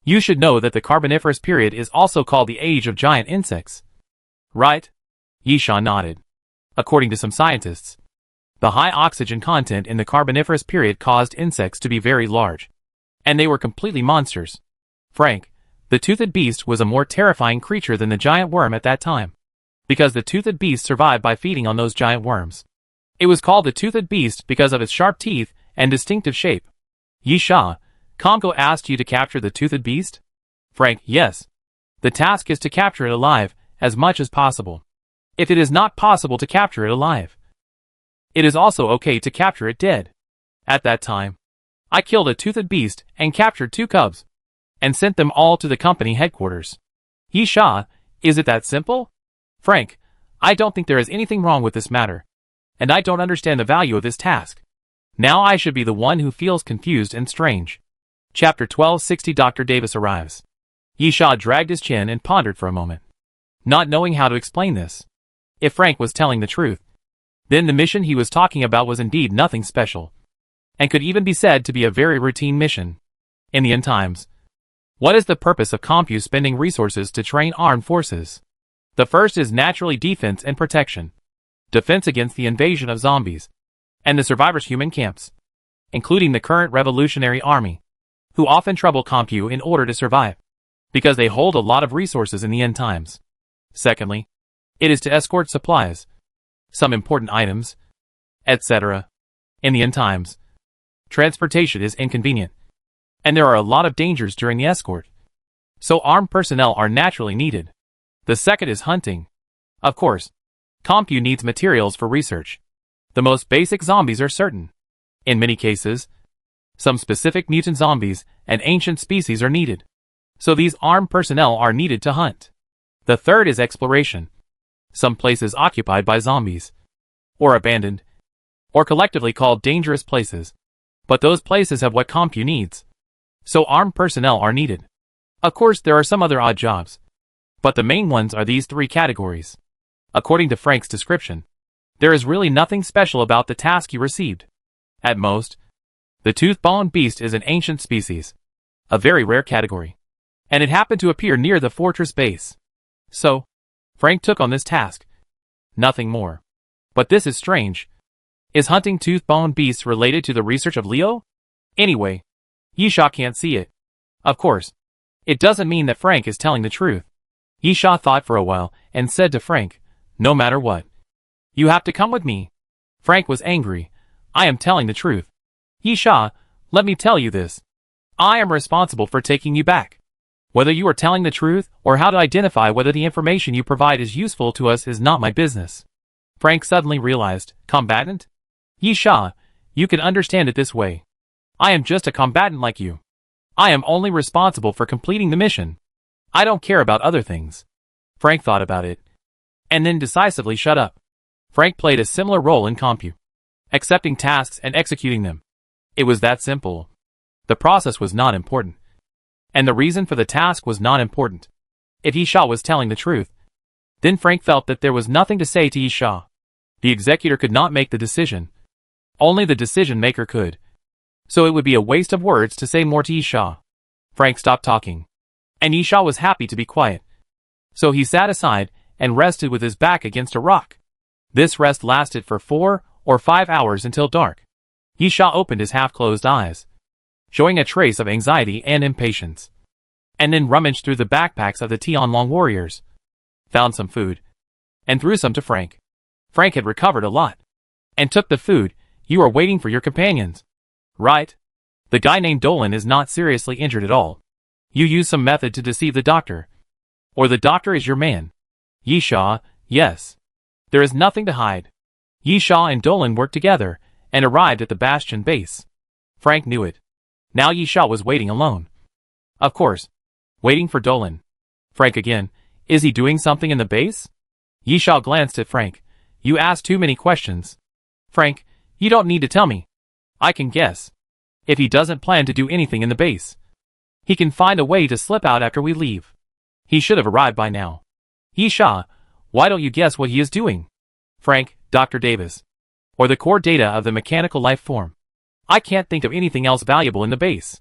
You should know that the Carboniferous period is also called the Age of Giant Insects. Right? Yisha nodded. According to some scientists, the high oxygen content in the Carboniferous period caused insects to be very large. And they were completely monsters. Frank, the toothed beast was a more terrifying creature than the giant worm at that time, because the toothed beast survived by feeding on those giant worms. It was called the toothed beast because of its sharp teeth and distinctive shape. Yisha, Congo asked you to capture the toothed beast? Frank, yes. The task is to capture it alive, as much as possible. If it is not possible to capture it alive, it is also okay to capture it dead. At that time, I killed a toothed beast and captured 2 cubs, and sent them all to the company headquarters. Yisha, is it that simple? Frank, I don't think there is anything wrong with this matter, and I don't understand the value of this task. Now I should be the one who feels confused and strange. Chapter 1260. Dr. Davis arrives. Yisha dragged his chin and pondered for a moment, not knowing how to explain this. If Frank was telling the truth, then the mission he was talking about was indeed nothing special, and could even be said to be a very routine mission. In the end times, what is the purpose of Compu spending resources to train armed forces? The first is naturally defense and protection. Defense against the invasion of zombies, and the survivors' human camps, including the current Revolutionary Army, who often trouble Compu in order to survive, because they hold a lot of resources in the end times. Secondly, it is to escort supplies, some important items, etc. In the end times, transportation is inconvenient, and there are a lot of dangers during the escort, so armed personnel are naturally needed. The second is hunting. Of course, Compu needs materials for research. The most basic zombies are certain. In many cases, some specific mutant zombies and ancient species are needed, so these armed personnel are needed to hunt. The third is exploration. Some places occupied by zombies, or abandoned, or collectively called dangerous places, but those places have what Compu needs, so armed personnel are needed. Of course, there are some other odd jobs, but the main ones are these 3 categories. According to Frank's description, there is really nothing special about the task you received. At most, the tooth-bone beast is an ancient species, a very rare category, and it happened to appear near the fortress base. So, Frank took on this task. Nothing more. But this is strange. Is hunting tooth-bone beasts related to the research of Leo? Anyway, Yisha can't see it. Of course, it doesn't mean that Frank is telling the truth. Yisha thought for a while and said to Frank, "No matter what, you have to come with me." Frank was angry. "I am telling the truth. Yisha, let me tell you this. I am responsible for taking you back. Whether you are telling the truth or how to identify whether the information you provide is useful to us is not my business." Frank suddenly realized, combatant? Yisha, you can understand it this way. I am just a combatant like you. I am only responsible for completing the mission. I don't care about other things. Frank thought about it, and then decisively shut up. Frank played a similar role in Compu, accepting tasks and executing them. It was that simple. The process was not important, and the reason for the task was not important. If Yisha was telling the truth, then Frank felt that there was nothing to say to Yisha. The executor could not make the decision. Only the decision maker could. So it would be a waste of words to say more to Yisha. Frank stopped talking. And Yisha was happy to be quiet. So he sat aside and rested with his back against a rock. This rest lasted for 4 or 5 hours until dark. Yisha opened his half-closed eyes, showing a trace of anxiety and impatience, and then rummaged through the backpacks of the Tianlong warriors, found some food, and threw some to Frank. Frank had recovered a lot, and took the food. You are waiting for your companions, right? The guy named Dolan is not seriously injured at all. You used some method to deceive the doctor. Or the doctor is your man. Yisha, yes. There is nothing to hide. Yisha and Dolan worked together, and arrived at the Bastion base. Frank knew it. Now Yisha was waiting alone. Of course. Waiting for Dolan. Frank again. Is he doing something in the base? Yisha glanced at Frank. You asked too many questions. Frank, you don't need to tell me. I can guess. If he doesn't plan to do anything in the base, he can find a way to slip out after we leave. He should have arrived by now. Yisha, why don't you guess what he is doing? Frank, Dr. Davis. Or the core data of the mechanical life form. I can't think of anything else valuable in the base.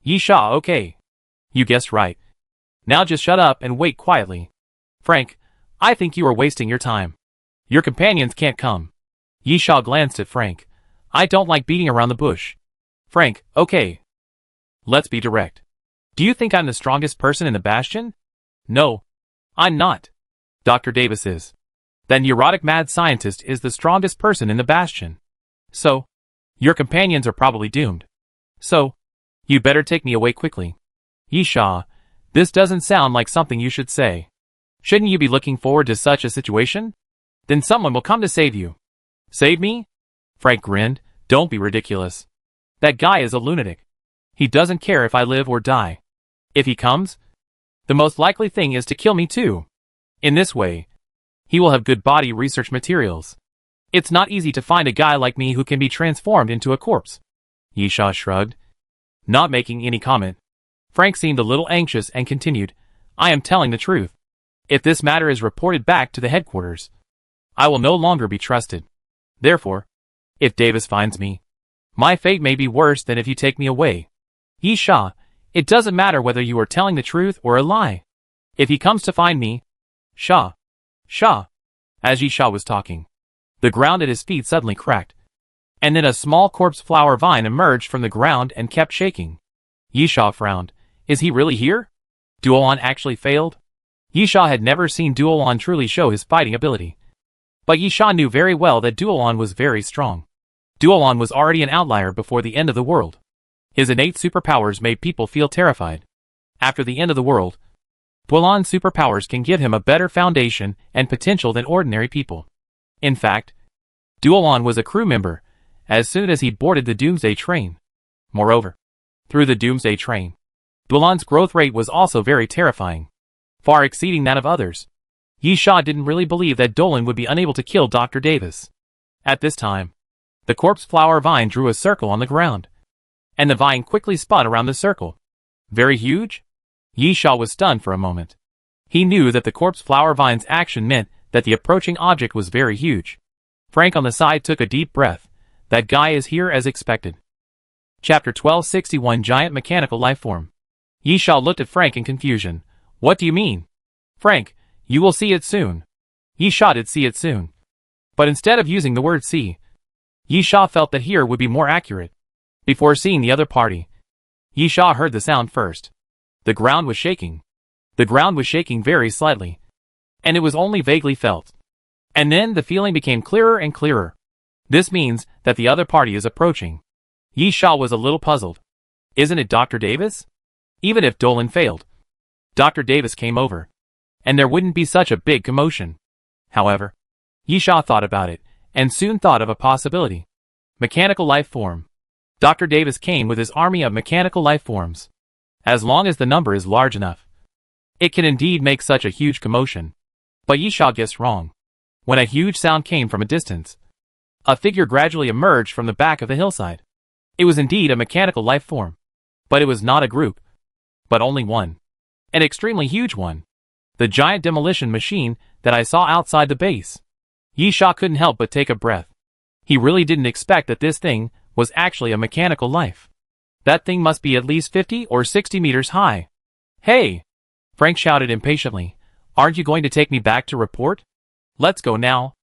Yisha, okay. You guessed right. Now just shut up and wait quietly. Frank, I think you are wasting your time. Your companions can't come. Yisha glanced at Frank. I don't like beating around the bush. Frank, okay. Let's be direct. Do you think I'm the strongest person in the Bastion? No. I'm not. Dr. Davis is. Then neurotic mad scientist is the strongest person in the Bastion. So, your companions are probably doomed. So, you better take me away quickly. Yisha, this doesn't sound like something you should say. Shouldn't you be looking forward to such a situation? Then someone will come to save you. Save me? Frank grinned. Don't be ridiculous. That guy is a lunatic. He doesn't care if I live or die. If he comes, the most likely thing is to kill me too. In this way, he will have good body research materials. It's not easy to find a guy like me who can be transformed into a corpse. Yisha shrugged, not making any comment. Frank seemed a little anxious and continued, I am telling the truth. If this matter is reported back to the headquarters, I will no longer be trusted. Therefore, if Davis finds me, my fate may be worse than if you take me away. Yisha, it doesn't matter whether you are telling the truth or a lie. If he comes to find me, Shah. As Yisha was talking, the ground at his feet suddenly cracked, and then a small corpse flower vine emerged from the ground and kept shaking. Yisha frowned. Is he really here? Duolon actually failed? Yisha had never seen Duolon truly show his fighting ability. But Yisha knew very well that Duolon was very strong. Duolon was already an outlier before the end of the world. His innate superpowers made people feel terrified. After the end of the world, Duolon's superpowers can give him a better foundation and potential than ordinary people. In fact, Duolon was a crew member as soon as he boarded the Doomsday train. Moreover, through the Doomsday train, Duolon's growth rate was also very terrifying, far exceeding that of others. Yisha didn't really believe that Dolan would be unable to kill Dr. Davis. At this time, the corpse flower vine drew a circle on the ground, and the vine quickly spun around the circle. Very huge? Yisha was stunned for a moment. He knew that the corpse flower vine's action meant that the approaching object was very huge. Frank on the side took a deep breath. That guy is here as expected. Chapter 1261 Giant Mechanical Lifeform. Yisha looked at Frank in confusion. What do you mean? Frank, you will see it soon. Yisha did see it soon. But instead of using the word see, Yisha felt that here would be more accurate. Before seeing the other party, Yisha heard the sound first. The ground was shaking. The ground was shaking very slightly, and it was only vaguely felt. And then the feeling became clearer and clearer. This means that the other party is approaching. Yisha was a little puzzled. Isn't it Dr. Davis? Even if Dolan failed, Dr. Davis came over, and there wouldn't be such a big commotion. However, Yisha thought about it, and soon thought of a possibility. Mechanical life form. Dr. Davis came with his army of mechanical life forms. As long as the number is large enough, it can indeed make such a huge commotion. But Yisha guessed wrong. When a huge sound came from a distance, a figure gradually emerged from the back of the hillside. It was indeed a mechanical life form. But it was not a group, but only one. An extremely huge one. The giant demolition machine that I saw outside the base. Yi Sha couldn't help but take a breath. He really didn't expect that this thing was actually a mechanical life. That thing must be at least 50 or 60 meters high. Hey! Frank shouted impatiently. Aren't you going to take me back to report? Let's go now.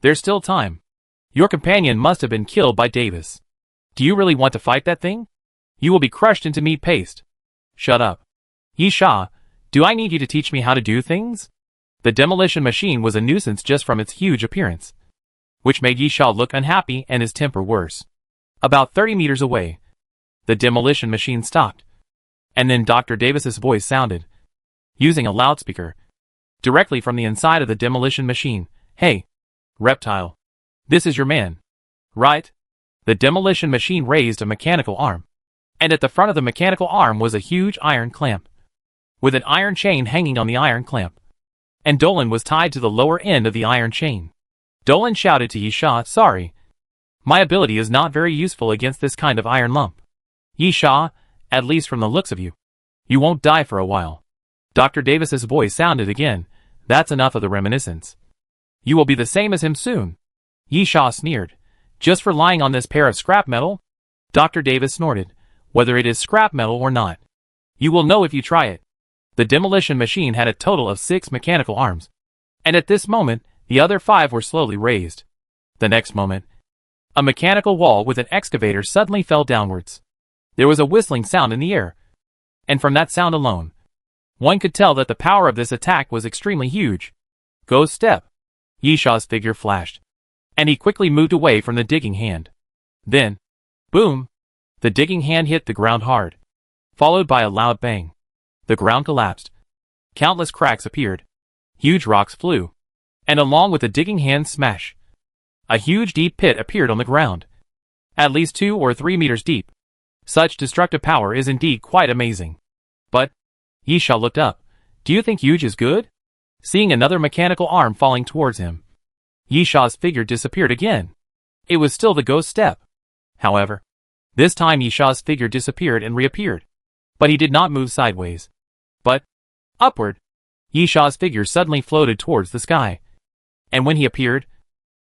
There's still time. Your companion must have been killed by Davis. Do you really want to fight that thing? You will be crushed into meat paste. Shut up. Yi Sha, do I need you to teach me how to do things? The demolition machine was a nuisance just from its huge appearance, which made Yi Sha look unhappy and his temper worse. About 30 meters away, the demolition machine stopped. And then Dr. Davis's voice sounded, using a loudspeaker, directly from the inside of the demolition machine. Hey, reptile. This is your man, right? The demolition machine raised a mechanical arm, and at the front of the mechanical arm was a huge iron clamp, with an iron chain hanging on the iron clamp. And Dolan was tied to the lower end of the iron chain. Dolan shouted to Yi Sha, sorry. My ability is not very useful against this kind of iron lump. Yi Sha, at least from the looks of you, you won't die for a while. Dr. Davis's voice sounded again. That's enough of the reminiscence. You will be the same as him soon. Yi Sha sneered. Just for lying on this pair of scrap metal? Dr. Davis snorted. Whether it is scrap metal or not, you will know if you try it. The demolition machine had a total of 6 mechanical arms, and at this moment, the other 5 were slowly raised. The next moment, a mechanical wall with an excavator suddenly fell downwards. There was a whistling sound in the air, and from that sound alone, one could tell that the power of this attack was extremely huge. Ghost step. Yi Sha's figure flashed, and he quickly moved away from the digging hand. Then, boom! The digging hand hit the ground hard, followed by a loud bang. The ground collapsed. Countless cracks appeared. Huge rocks flew, and along with the digging hand's smash, a huge deep pit appeared on the ground, at least 2 or 3 meters deep. Such destructive power is indeed quite amazing. But, Yi Sha looked up. Do you think huge is good? Seeing another mechanical arm falling towards him, Yi Sha's figure disappeared again. It was still the ghost step. However, this time Yi Sha's figure disappeared and reappeared. But he did not move sideways, but upward. Yi Sha's figure suddenly floated towards the sky. And when he appeared,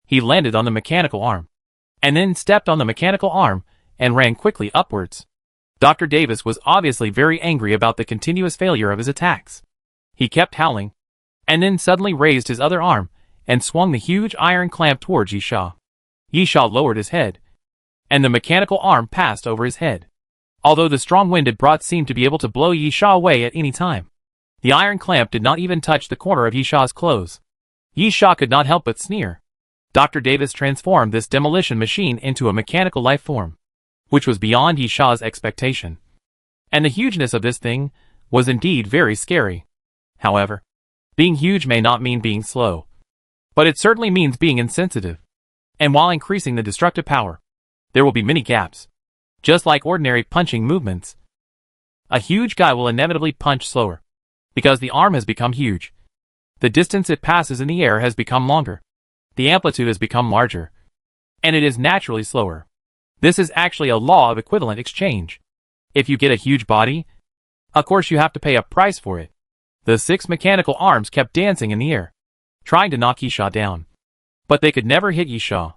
he landed on the mechanical arm, and then stepped on the mechanical arm and ran quickly upwards. Dr. Davis was obviously very angry about the continuous failure of his attacks. He kept howling, and then suddenly raised his other arm and swung the huge iron clamp towards Yi Sha. Yi Sha lowered his head, and the mechanical arm passed over his head. Although the strong wind it brought seemed to be able to blow Yi Sha away at any time, the iron clamp did not even touch the corner of Yi Sha's clothes. Yi Sha could not help but sneer. Dr. Davis transformed this demolition machine into a mechanical life form, which was beyond Yi Sha's expectation. And the hugeness of this thing was indeed very scary. However, being huge may not mean being slow, but it certainly means being insensitive. And while increasing the destructive power, there will be many gaps. Just like ordinary punching movements, a huge guy will inevitably punch slower, because the arm has become huge. The distance it passes in the air has become longer. The amplitude has become larger, and it is naturally slower. This is actually a law of equivalent exchange. If you get a huge body, of course you have to pay a price for it. The 6 mechanical arms kept dancing in the air, trying to knock Yi Sha down, but they could never hit Yi Sha.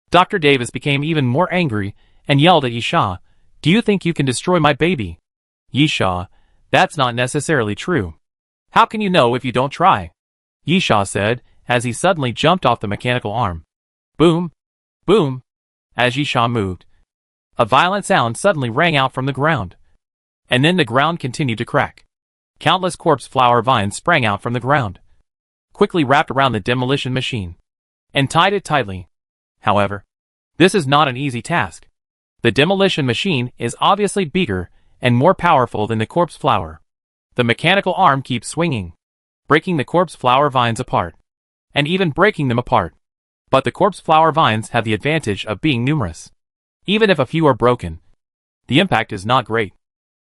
Dr. Davis became even more angry and yelled at Yi Sha, "Do you think you can destroy my baby?" Yi Sha, "That's not necessarily true. How can you know if you don't try?" Yi Sha said, as he suddenly jumped off the mechanical arm. Boom! Boom! As Yi Sha moved, a violent sound suddenly rang out from the ground, and then the ground continued to crack. Countless corpse flower vines sprang out from the ground, quickly wrapped around the demolition machine, and tied it tightly. However, this is not an easy task. The demolition machine is obviously bigger and more powerful than the corpse flower. The mechanical arm keeps swinging, breaking the corpse flower vines apart, and even breaking them apart. But the corpse flower vines have the advantage of being numerous. Even if a few are broken, the impact is not great,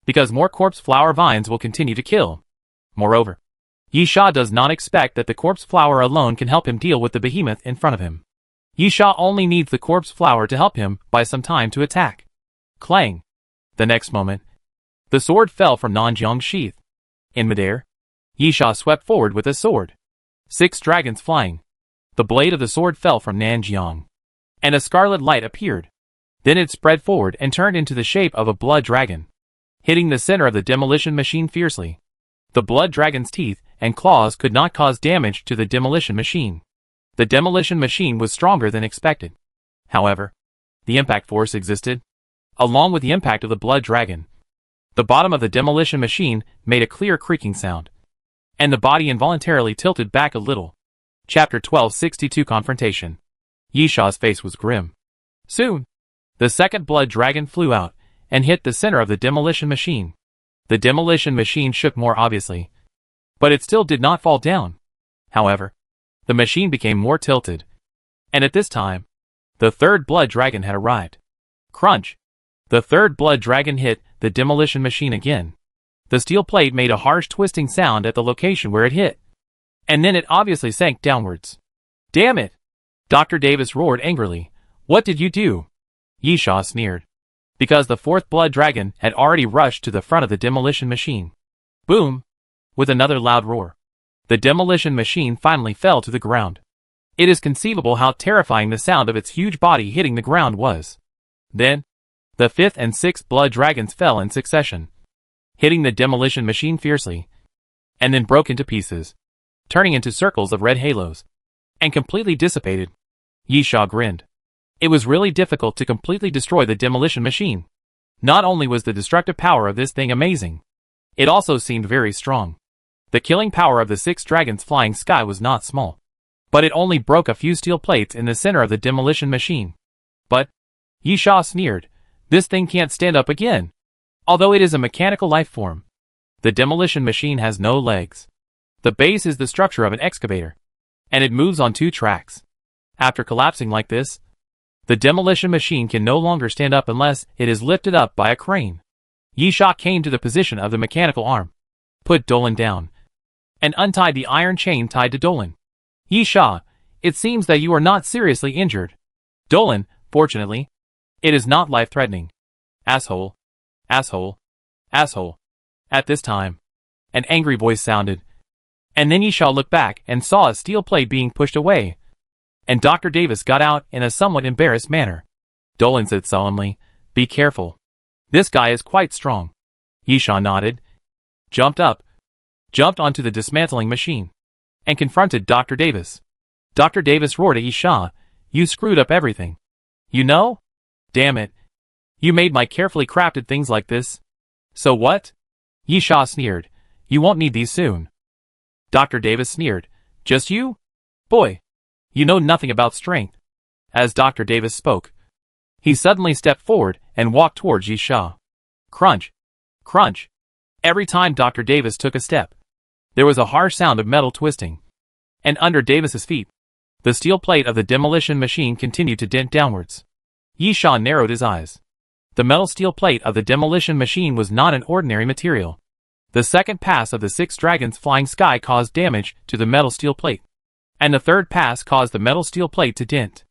because more corpse flower vines will continue to kill. Moreover, Yi Sha does not expect that the corpse flower alone can help him deal with the behemoth in front of him. Yi Sha only needs the corpse flower to help him buy some time to attack. Clang! The next moment, the sword fell from Nanjiang's sheath. In midair, Yi Sha swept forward with his sword. 6 dragons flying, The blade of the sword fell from Nanjiang, and a scarlet light appeared. Then it spread forward and turned into the shape of a blood dragon, hitting the center of the demolition machine fiercely. The blood dragon's teeth and claws could not cause damage to the demolition machine. The demolition machine was stronger than expected. However, the impact force existed, along with the impact of the blood dragon. The bottom of the demolition machine made a clear creaking sound, and the body involuntarily tilted back a little. Chapter 1262 Confrontation. Yisha's face was grim. Soon, the second blood dragon flew out and hit the center of the demolition machine. The demolition machine shook more obviously, but it still did not fall down. However, the machine became more tilted, and at this time, the third blood dragon had arrived. Crunch! The third blood dragon hit the demolition machine again. The steel plate made a harsh twisting sound at the location where it hit, and then it obviously sank downwards. Damn it! Dr. Davis roared angrily. What did you do? Yisha sneered, because the fourth blood dragon had already rushed to the front of the demolition machine. Boom! With another loud roar, the demolition machine finally fell to the ground. It is conceivable how terrifying the sound of its huge body hitting the ground was. Then, the fifth and sixth blood dragons fell in succession, hitting the demolition machine fiercely, and then broke into pieces, turning into circles of red halos, and completely dissipated. Yisha grinned. It was really difficult to completely destroy the demolition machine. Not only was the destructive power of this thing amazing, it also seemed very strong. The killing power of the six dragons flying sky was not small, but it only broke a few steel plates in the center of the demolition machine. But, Yisha sneered, this thing can't stand up again. Although it is a mechanical life form, the demolition machine has no legs. The base is the structure of an excavator, and it moves on two tracks. After collapsing like this, the demolition machine can no longer stand up unless it is lifted up by a crane. Yisha came to the position of the mechanical arm, put Dolan down, and untied the iron chain tied to Dolan. Yisha, it seems that you are not seriously injured. Dolan, fortunately, it is not life-threatening. Asshole. Asshole. Asshole. At this time, an angry voice sounded, and then Yisha looked back and saw a steel plate being pushed away, and Dr. Davis got out in a somewhat embarrassed manner. Dolan said solemnly, be careful. This guy is quite strong. Yisha nodded, jumped onto the dismantling machine, and confronted Dr. Davis. Dr. Davis roared at Yisha, you screwed up everything. You know? Damn it. You made my carefully crafted things like this. So what? Yisha sneered, you won't need these soon. Dr. Davis sneered, just you? Boy, you know nothing about strength. As Dr. Davis spoke, he suddenly stepped forward and walked towards Yisha. Crunch. Crunch. Every time Dr. Davis took a step, there was a harsh sound of metal twisting. And under Davis's feet, the steel plate of the demolition machine continued to dent downwards. Yisha narrowed his eyes. The metal steel plate of the demolition machine was not an ordinary material. The second pass of the six dragons flying sky caused damage to the metal steel plate, and the third pass caused the metal steel plate to dent.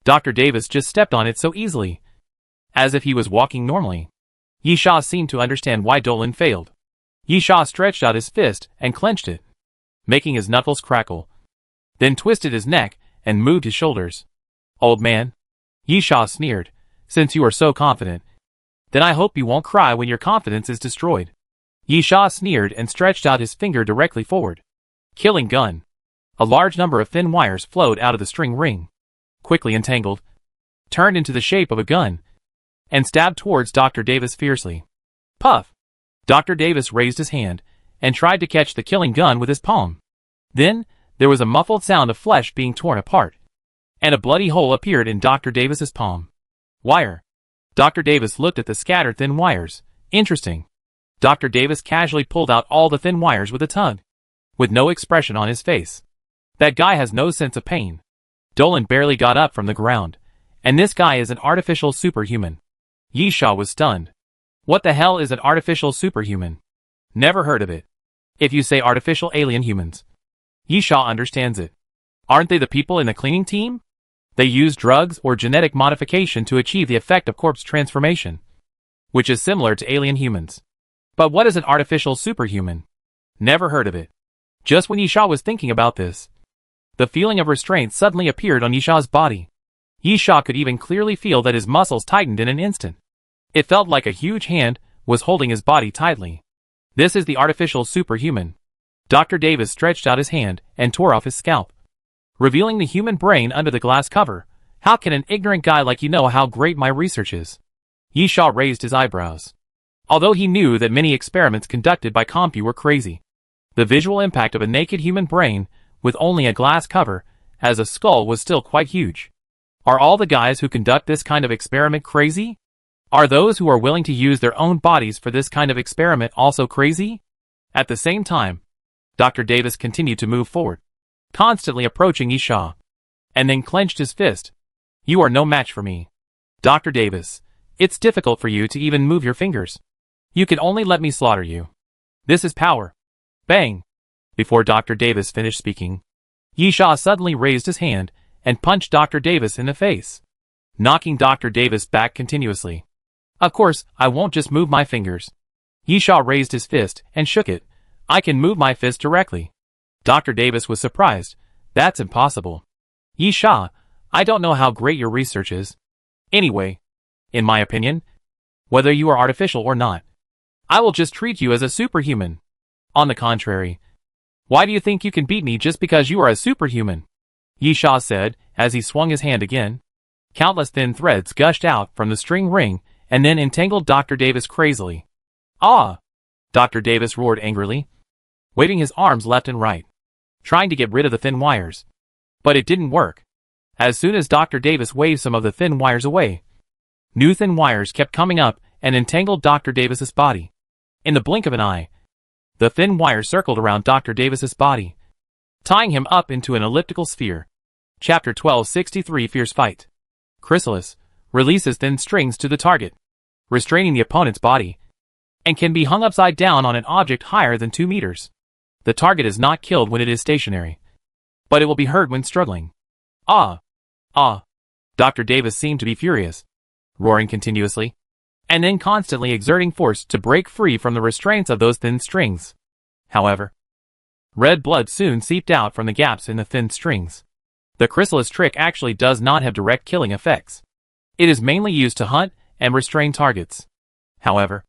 Dr. Davis just stepped on it so easily, as if he was walking normally. Yisha seemed to understand why Dolan failed. Yisha stretched out his fist and clenched it, making his knuckles crackle, then twisted his neck and moved his shoulders. Old man, Yisha sneered, since you are so confident, then I hope you won't cry when your confidence is destroyed. Yisha sneered and stretched out his finger directly forward. Killing gun. A large number of thin wires flowed out of the string ring, quickly entangled, turned into the shape of a gun, and stabbed towards Dr. Davis fiercely. Puff! Dr. Davis raised his hand and tried to catch the killing gun with his palm. Then, there was a muffled sound of flesh being torn apart, and a bloody hole appeared in Dr. Davis's palm. Wire. Dr. Davis looked at the scattered thin wires. Interesting. Dr. Davis casually pulled out all the thin wires with a tug, with no expression on his face. That guy has no sense of pain. Dolan barely got up from the ground, and this guy is an artificial superhuman. Yisha was stunned. What the hell is an artificial superhuman? Never heard of it. If you say artificial alien humans, Yisha understands it. Aren't they the people in the cleaning team? They use drugs or genetic modification to achieve the effect of corpse transformation, which is similar to alien humans. But what is an artificial superhuman? Never heard of it. Just when Yisha was thinking about this, The feeling of restraint suddenly appeared on Yishaw's body. Yishaw could even clearly feel that his muscles tightened in an instant. It felt like a huge hand was holding his body tightly. This is the artificial superhuman. Dr. Davis stretched out his hand and tore off his scalp, revealing the human brain under the glass cover. How can an ignorant guy like you know how great my research is? Yishaw raised his eyebrows. Although he knew that many experiments conducted by Compu were crazy, the visual impact of a naked human brain with only a glass cover as a skull was still quite huge. Are all the guys who conduct this kind of experiment crazy? Are those who are willing to use their own bodies for this kind of experiment also crazy? At the same time, Dr. Davis continued to move forward, constantly approaching Yishaw, and then clenched his fist. You are no match for me. Dr. Davis, it's difficult for you to even move your fingers. You can only let me slaughter you. This is power. Bang! Before Dr. Davis finished speaking, Yishaw suddenly raised his hand and punched Dr. Davis in the face, knocking Dr. Davis back continuously. Of course, I won't just move my fingers. Yishaw raised his fist and shook it. I can move my fist directly. Dr. Davis was surprised. That's impossible. Yishaw, I don't know how great your research is. Anyway, in my opinion, whether you are artificial or not, I will just treat you as a superhuman. On the contrary, why do you think you can beat me just because you are a superhuman? Yishaw said, as he swung his hand again. Countless thin threads gushed out from the string ring and then entangled Dr. Davis crazily. Ah! Dr. Davis roared angrily, waving his arms left and right, trying to get rid of the thin wires. But it didn't work. As soon as Dr. Davis waved some of the thin wires away, new thin wires kept coming up and entangled Dr. Davis's body. In the blink of an eye, the thin wires circled around Dr. Davis's body, tying him up into an elliptical sphere. Chapter 1263 Fierce Fight. Chrysalis releases thin strings to the target, restraining the opponent's body, and can be hung upside down on an object higher than 2 meters. The target is not killed when it is stationary, but it will be hurt when struggling. Ah! Ah! Dr. Davis seemed to be furious, roaring continuously, and then constantly exerting force to break free from the restraints of those thin strings. However, red blood soon seeped out from the gaps in the thin strings. The chrysalis trick actually does not have direct killing effects. It is mainly used to hunt and restrain targets. However,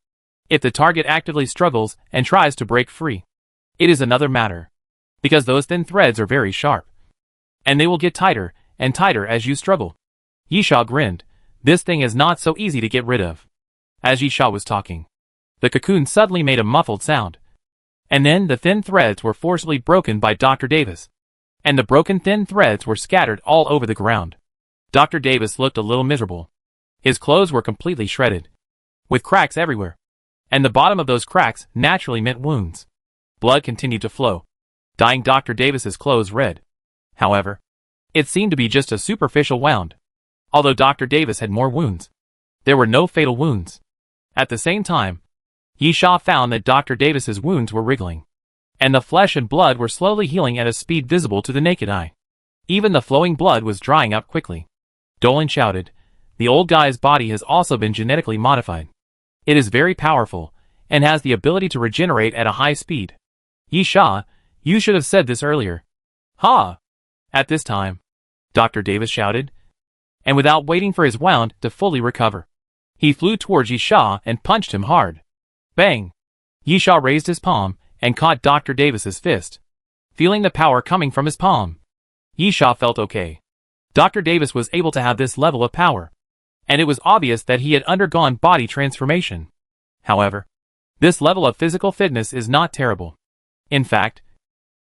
if the target actively struggles and tries to break free, it is another matter, because those thin threads are very sharp, and they will get tighter and tighter as you struggle. Yishaw grinned. This thing is not so easy to get rid of. As Yishaw was talking, the cocoon suddenly made a muffled sound, and then the thin threads were forcibly broken by Dr. Davis, and the broken thin threads were scattered all over the ground. Dr. Davis looked a little miserable. His clothes were completely shredded, with cracks everywhere, and the bottom of those cracks naturally meant wounds. Blood continued to flow, dyeing Dr. Davis's clothes red. However, it seemed to be just a superficial wound. Although Dr. Davis had more wounds, there were no fatal wounds. At the same time, Yishaw found that Dr. Davis's wounds were wriggling, and the flesh and blood were slowly healing at a speed visible to the naked eye. Even the flowing blood was drying up quickly. Dolan shouted, "The old guy's body has also been genetically modified. It is very powerful, and has the ability to regenerate at a high speed. Yishaw, you should have said this earlier." "Ha!" At this time, Dr. Davis shouted, and without waiting for his wound to fully recover, he flew towards Yishaw and punched him hard. Bang! Yishaw raised his palm and caught Dr. Davis's fist, feeling the power coming from his palm. Yishaw felt okay. Dr. Davis was able to have this level of power, and it was obvious that he had undergone body transformation. However, this level of physical fitness is not terrible. In fact,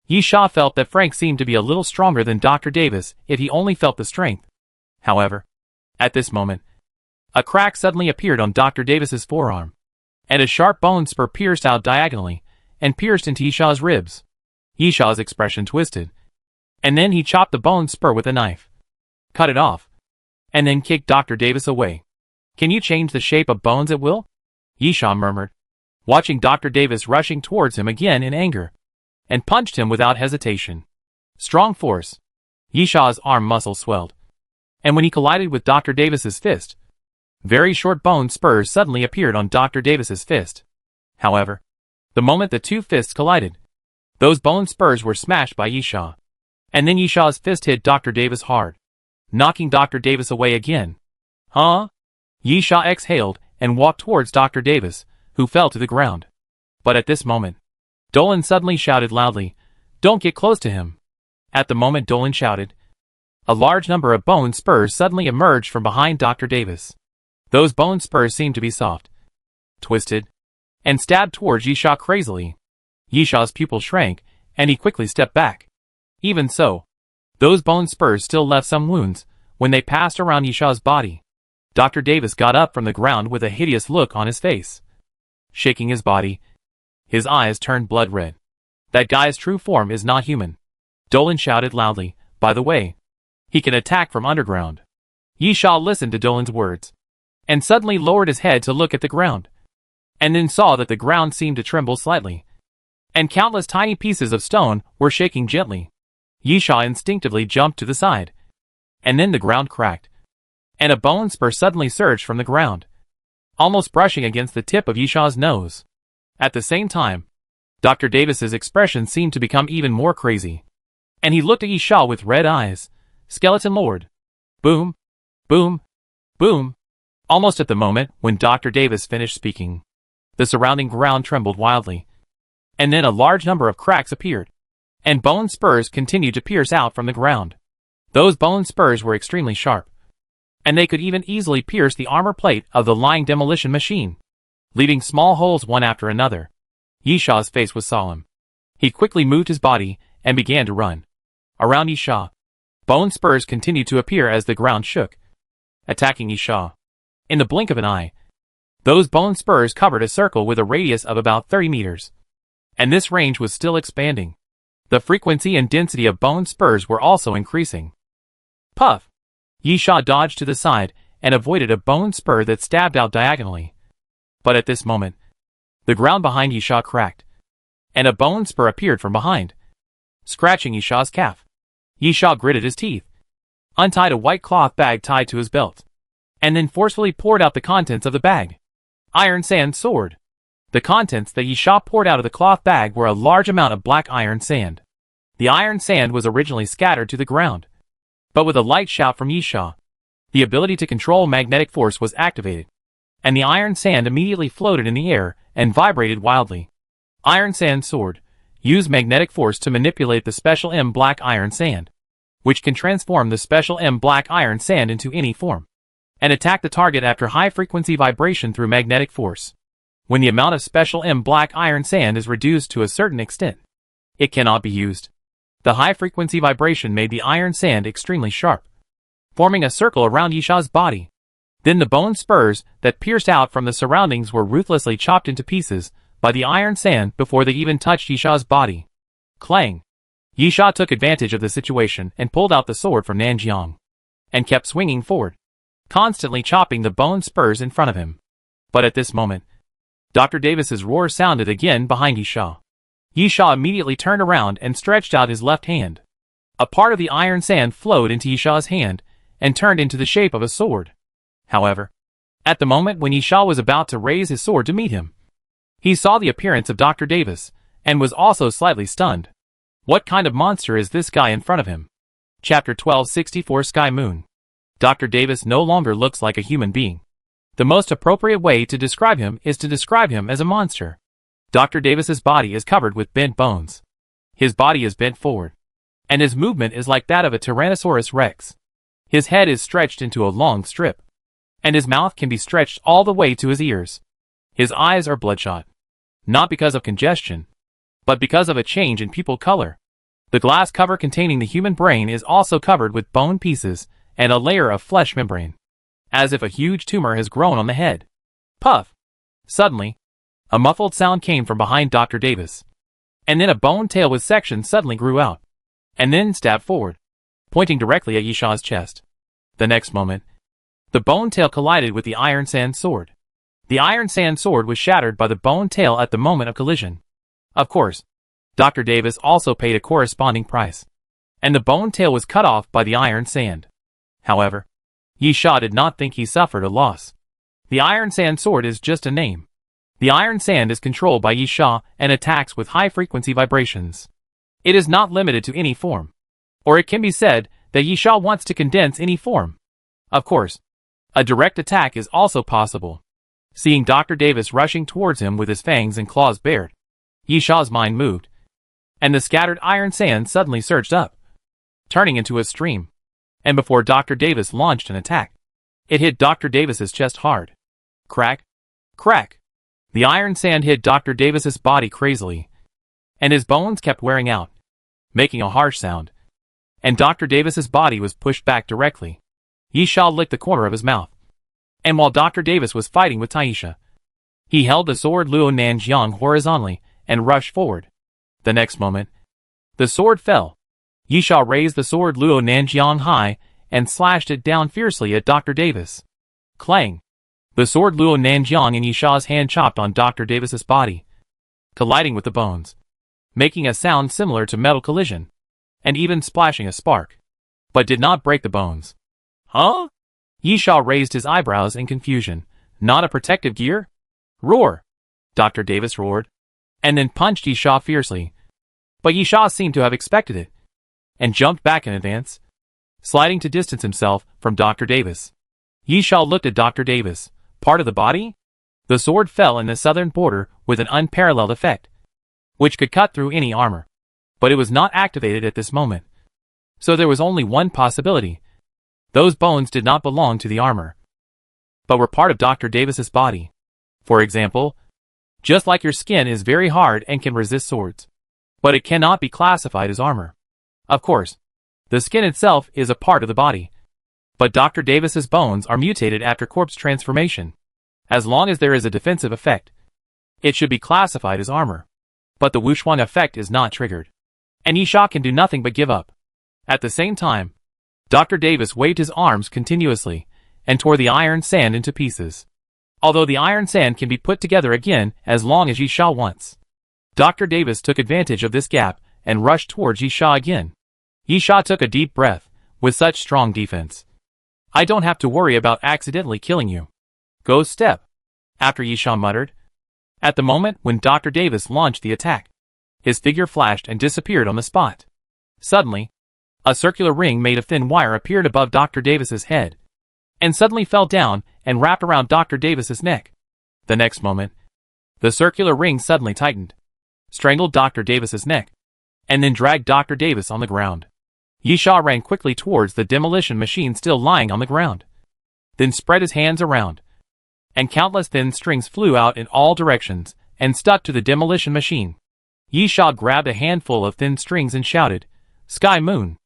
Yishaw felt that Frank seemed to be a little stronger than Dr. Davis if he only felt the strength. However, at this moment, a crack suddenly appeared on Dr. Davis's forearm, and a sharp bone spur pierced out diagonally and pierced into Yishaw's ribs. Yishaw's expression twisted, and then he chopped the bone spur with a knife, cut it off, and then kicked Dr. Davis away. "Can you change the shape of bones at will?" Yishaw murmured, watching Dr. Davis rushing towards him again in anger, and punched him without hesitation. Strong force. Yishaw's arm muscle swelled, and when he collided with Dr. Davis's fist, very short bone spurs suddenly appeared on Dr. Davis's fist. However, the moment the two fists collided, those bone spurs were smashed by Yishaw, And then Yishaw's fist hit Dr. Davis hard, knocking Dr. Davis away again. Huh? Yishaw exhaled and walked towards Dr. Davis, who fell to the ground. But at this moment, Dolan suddenly shouted loudly, "Don't get close to him." At the moment Dolan shouted, a large number of bone spurs suddenly emerged from behind Dr. Davis. Those bone spurs seemed to be soft, twisted, and stabbed towards Yishaw crazily. Yishaw's pupil shrank, and he quickly stepped back. Even so, those bone spurs still left some wounds when they passed around Yishaw's body. Dr. Davis got up from the ground with a hideous look on his face. Shaking his body, his eyes turned blood red. "That guy's true form is not human." Dolan shouted loudly, "By the way, he can attack from underground." Yishaw listened to Dolan's words, and suddenly lowered his head to look at the ground, and then saw that the ground seemed to tremble slightly, and countless tiny pieces of stone were shaking gently. Yishaw instinctively jumped to the side, and then the ground cracked, and a bone spur suddenly surged from the ground, almost brushing against the tip of Yishaw's nose. At the same time, Dr. Davis's expression seemed to become even more crazy, and he looked at Yishaw with red eyes. "Skeleton Lord." Boom, boom, boom. Almost at the moment when Dr. Davis finished speaking, the surrounding ground trembled wildly, and then a large number of cracks appeared, and bone spurs continued to pierce out from the ground. Those bone spurs were extremely sharp, and they could even easily pierce the armor plate of the lying demolition machine, leaving small holes one after another. Yishaw's face was solemn. He quickly moved his body and began to run. Around Yishaw, bone spurs continued to appear as the ground shook, attacking Yishaw. In the blink of an eye, those bone spurs covered a circle with a radius of about 30 meters. And this range was still expanding. The frequency and density of bone spurs were also increasing. Puff! Yishaw dodged to the side and avoided a bone spur that stabbed out diagonally. But at this moment, the ground behind Yishaw cracked, and a bone spur appeared from behind, scratching Yishaw's calf. Yishaw gritted his teeth, untied a white cloth bag tied to his belt, and then forcefully poured out the contents of the bag. Iron sand sword. The contents that Yishaw poured out of the cloth bag were a large amount of black iron sand. The iron sand was originally scattered to the ground, but with a light shout from Yishaw, the ability to control magnetic force was activated, and the iron sand immediately floated in the air and vibrated wildly. Iron sand sword. Use magnetic force to manipulate the special M black iron sand, which can transform the special M black iron sand into any form, and attack the target after high-frequency vibration through magnetic force. When the amount of special M black iron sand is reduced to a certain extent, it cannot be used. The high-frequency vibration made the iron sand extremely sharp, forming a circle around Yishaw's body. Then the bone spurs that pierced out from the surroundings were ruthlessly chopped into pieces by the iron sand before they even touched Yishaw's body. Clang! Yishaw took advantage of the situation and pulled out the sword from Nanjiang, and kept swinging forward, constantly chopping the bone spurs in front of him. But at this moment, Dr. Davis's roar sounded again behind Yishaw. Yishaw immediately turned around and stretched out his left hand. A part of the iron sand flowed into Yishaw's hand and turned into the shape of a sword. However, at the moment when Yishaw was about to raise his sword to meet him, he saw the appearance of Dr. Davis and was also slightly stunned. What kind of monster is this guy in front of him? Chapter 1264 Sky Moon. Dr. Davis no longer looks like a human being. The most appropriate way to describe him is to describe him as a monster. Dr. Davis's body is covered with bent bones. His body is bent forward, and his movement is like that of a Tyrannosaurus Rex. His head is stretched into a long strip, and his mouth can be stretched all the way to his ears. His eyes are bloodshot, not because of congestion, but because of a change in pupil color. The glass cover containing the human brain is also covered with bone pieces and a layer of flesh membrane, as if a huge tumor has grown on the head. Puff! Suddenly, a muffled sound came from behind Dr. Davis, and then a bone tail with sections suddenly grew out, and then stabbed forward, pointing directly at Yishaw's chest. The next moment, the bone tail collided with the iron sand sword. The iron sand sword was shattered by the bone tail at the moment of collision. Of course, Dr. Davis also paid a corresponding price, and the bone tail was cut off by the iron sand. However, Yishaw did not think he suffered a loss. The iron sand sword is just a name. The iron sand is controlled by Yishaw and attacks with high-frequency vibrations. It is not limited to any form. Or it can be said that Yisha wants to condense any form. Of course, a direct attack is also possible. Seeing Dr. Davis rushing towards him with his fangs and claws bared, Yisha's mind moved, and the scattered iron sand suddenly surged up, turning into a stream. And before Dr. Davis launched an attack, it hit Dr. Davis's chest hard. Crack, crack. The iron sand hit Dr. Davis's body crazily, and his bones kept wearing out, making a harsh sound. And Dr. Davis's body was pushed back directly. Yisha licked the corner of his mouth. And while Dr. Davis was fighting with Taisha, he held the sword Luo Nanjiang horizontally and rushed forward. The next moment, the sword fell. Yisha raised the sword Luo Nanjiang high and slashed it down fiercely at Dr. Davis. Clang! The sword Luo Nanjiang in Yisha's hand chopped on Dr. Davis's body, colliding with the bones, making a sound similar to metal collision, and even splashing a spark, but did not break the bones. Huh? Yisha raised his eyebrows in confusion. Not a protective gear? Roar! Dr. Davis roared, and then punched Yisha fiercely. But Yisha seemed to have expected it, and jumped back in advance, sliding to distance himself from Dr. Davis. Yisha looked at Dr. Davis. Part of the body? The sword fell in the southern border with an unparalleled effect, which could cut through any armor. But it was not activated at this moment. So there was only one possibility. Those bones did not belong to the armor, but were part of Dr. Davis's body. For example, just like your skin is very hard and can resist swords, but it cannot be classified as armor. Of course, the skin itself is a part of the body, but Dr. Davis's bones are mutated after corpse transformation. As long as there is a defensive effect, it should be classified as armor. But the Wuxuan effect is not triggered, and Yisha can do nothing but give up. At the same time, Dr. Davis waved his arms continuously and tore the iron sand into pieces. Although the iron sand can be put together again as long as Yisha wants. Dr. Davis took advantage of this gap and rushed towards Yisha again. Yisha took a deep breath. With such strong defense, I don't have to worry about accidentally killing you. Go step. After Yisha muttered. At the moment when Dr. Davis launched the attack, his figure flashed and disappeared on the spot. Suddenly, a circular ring made of thin wire appeared above Dr. Davis's head, and suddenly fell down and wrapped around Dr. Davis's neck. The next moment, the circular ring suddenly tightened, strangled Dr. Davis's neck, and then dragged Dr. Davis on the ground. Yisha ran quickly towards the demolition machine still lying on the ground, then spread his hands around, and countless thin strings flew out in all directions and stuck to the demolition machine. Yisha grabbed a handful of thin strings and shouted, "Sky Moon!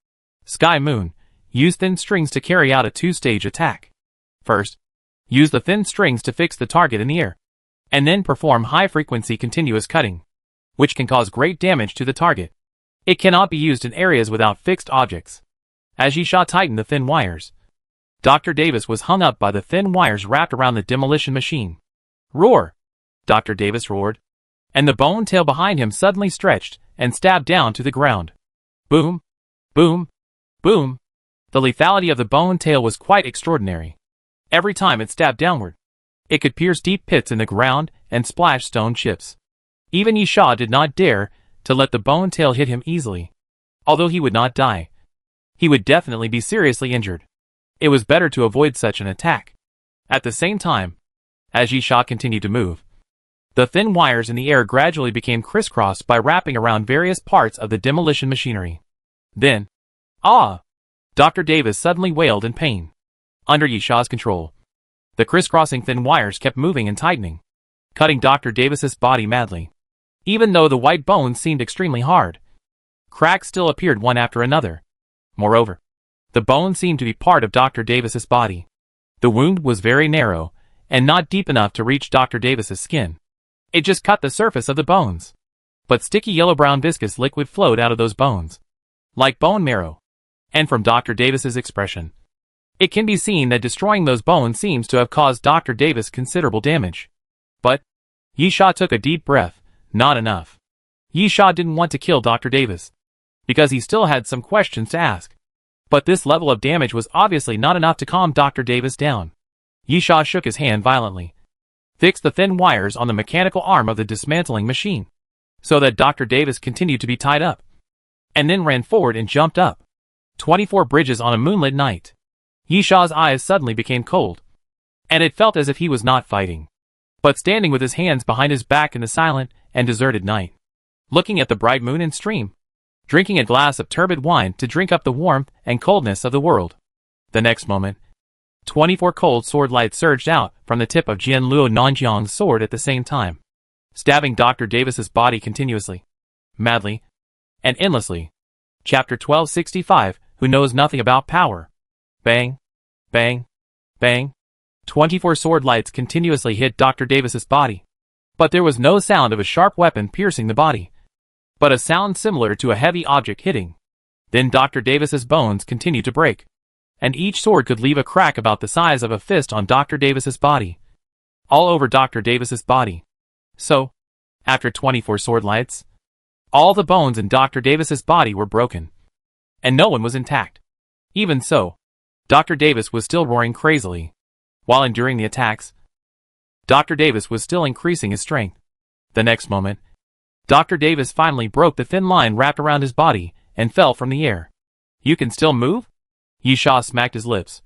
Sky Moon, use thin strings to carry out a two-stage attack. First, use the thin strings to fix the target in the air, and then perform high-frequency continuous cutting, which can cause great damage to the target. It cannot be used in areas without fixed objects." As Yisha tightened the thin wires, Dr. Davis was hung up by the thin wires wrapped around the demolition machine. Roar! Dr. Davis roared, and the bone tail behind him suddenly stretched and stabbed down to the ground. Boom! Boom! Boom! The lethality of the bone tail was quite extraordinary. Every time it stabbed downward, it could pierce deep pits in the ground and splash stone chips. Even Yisha did not dare to let the bone tail hit him easily. Although he would not die, he would definitely be seriously injured. It was better to avoid such an attack. At the same time, as Yisha continued to move, the thin wires in the air gradually became crisscrossed by wrapping around various parts of the demolition machinery. Then, ah! Dr. Davis suddenly wailed in pain. Under Yisha's control, the crisscrossing thin wires kept moving and tightening, cutting Dr. Davis's body madly. Even though the white bones seemed extremely hard, cracks still appeared one after another. Moreover, the bone seemed to be part of Dr. Davis's body. The wound was very narrow, and not deep enough to reach Dr. Davis's skin. It just cut the surface of the bones. But sticky yellow-brown viscous liquid flowed out of those bones, like bone marrow. And from Dr. Davis's expression, it can be seen that destroying those bones seems to have caused Dr. Davis considerable damage. But Yisha took a deep breath. Not enough. Yisha didn't want to kill Dr. Davis, because he still had some questions to ask. But this level of damage was obviously not enough to calm Dr. Davis down. Yisha shook his hand violently, fixed the thin wires on the mechanical arm of the dismantling machine, so that Dr. Davis continued to be tied up, and then ran forward and jumped up. 24 bridges on a moonlit night. Yishaw's eyes suddenly became cold, and it felt as if he was not fighting, but standing with his hands behind his back in the silent and deserted night, looking at the bright moon and stream, drinking a glass of turbid wine to drink up the warmth and coldness of the world. The next moment, 24 cold sword lights surged out from the tip of Jian Luo Nanjiang's sword at the same time, stabbing Dr. Davis's body continuously, madly, and endlessly. Chapter 1265, Who Knows Nothing About Power. Bang, bang, bang. 24 sword lights continuously hit Dr. Davis's body, but there was no sound of a sharp weapon piercing the body, but a sound similar to a heavy object hitting. Then Dr. Davis's bones continued to break, and each sword could leave a crack about the size of a fist on Dr. Davis's body, all over Dr. Davis's body. So, after 24 sword lights, all the bones in Dr. Davis's body were broken, and no one was intact. Even so, Dr. Davis was still roaring crazily. While enduring the attacks, Dr. Davis was still increasing his strength. The next moment, Dr. Davis finally broke the thin line wrapped around his body and fell from the air. You can still move? Yishaw smacked his lips,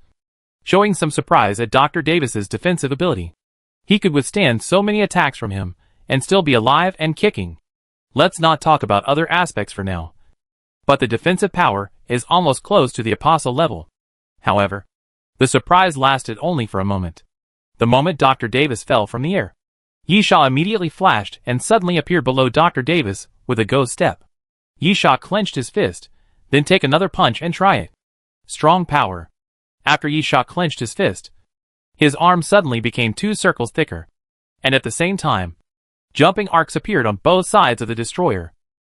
showing some surprise at Dr. Davis's defensive ability. He could withstand so many attacks from him and still be alive and kicking. Let's not talk about other aspects for now, but the defensive power is almost close to the apostle level. However, the surprise lasted only for a moment. The moment Dr. Davis fell from the air, Yishaw immediately flashed and suddenly appeared below Dr. Davis with a ghost step. Yishaw clenched his fist, then take another punch and try it. Strong power. After Yishaw clenched his fist, his arm suddenly became 2 circles thicker, and at the same time, jumping arcs appeared on both sides of the destroyer.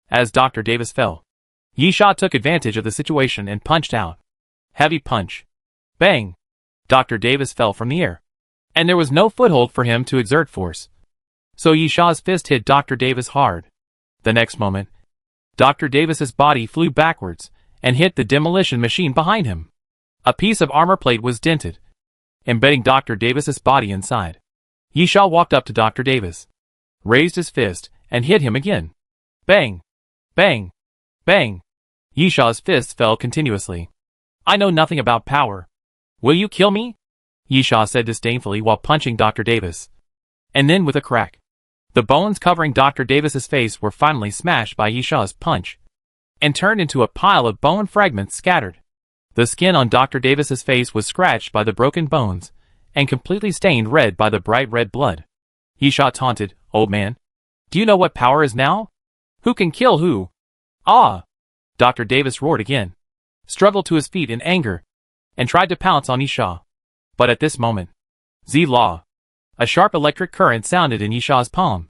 As Dr. Davis fell, Yishaw took advantage of the situation and punched out. Heavy punch. Bang! Dr. Davis fell from the air, and there was no foothold for him to exert force. So Yishaw's fist hit Dr. Davis hard. The next moment, Dr. Davis's body flew backwards and hit the demolition machine behind him. A piece of armor plate was dented, embedding Dr. Davis's body inside. Yishaw walked up to Dr. Davis, raised his fist, and hit him again. Bang! Bang! Bang! Yishaw's fists fell continuously. I know nothing about power. Will you kill me? Yishaw said disdainfully while punching Dr. Davis. And then with a crack, the bones covering Dr. Davis's face were finally smashed by Yishaw's punch, and turned into a pile of bone fragments scattered. The skin on Dr. Davis's face was scratched by the broken bones, and completely stained red by the bright red blood. Yishaw taunted, Old man, do you know what power is now? Who can kill who? Ah! Dr. Davis roared again, struggled to his feet in anger, and tried to pounce on Yishaw. But at this moment, Z-Law. A sharp electric current sounded in Yishaw's palm,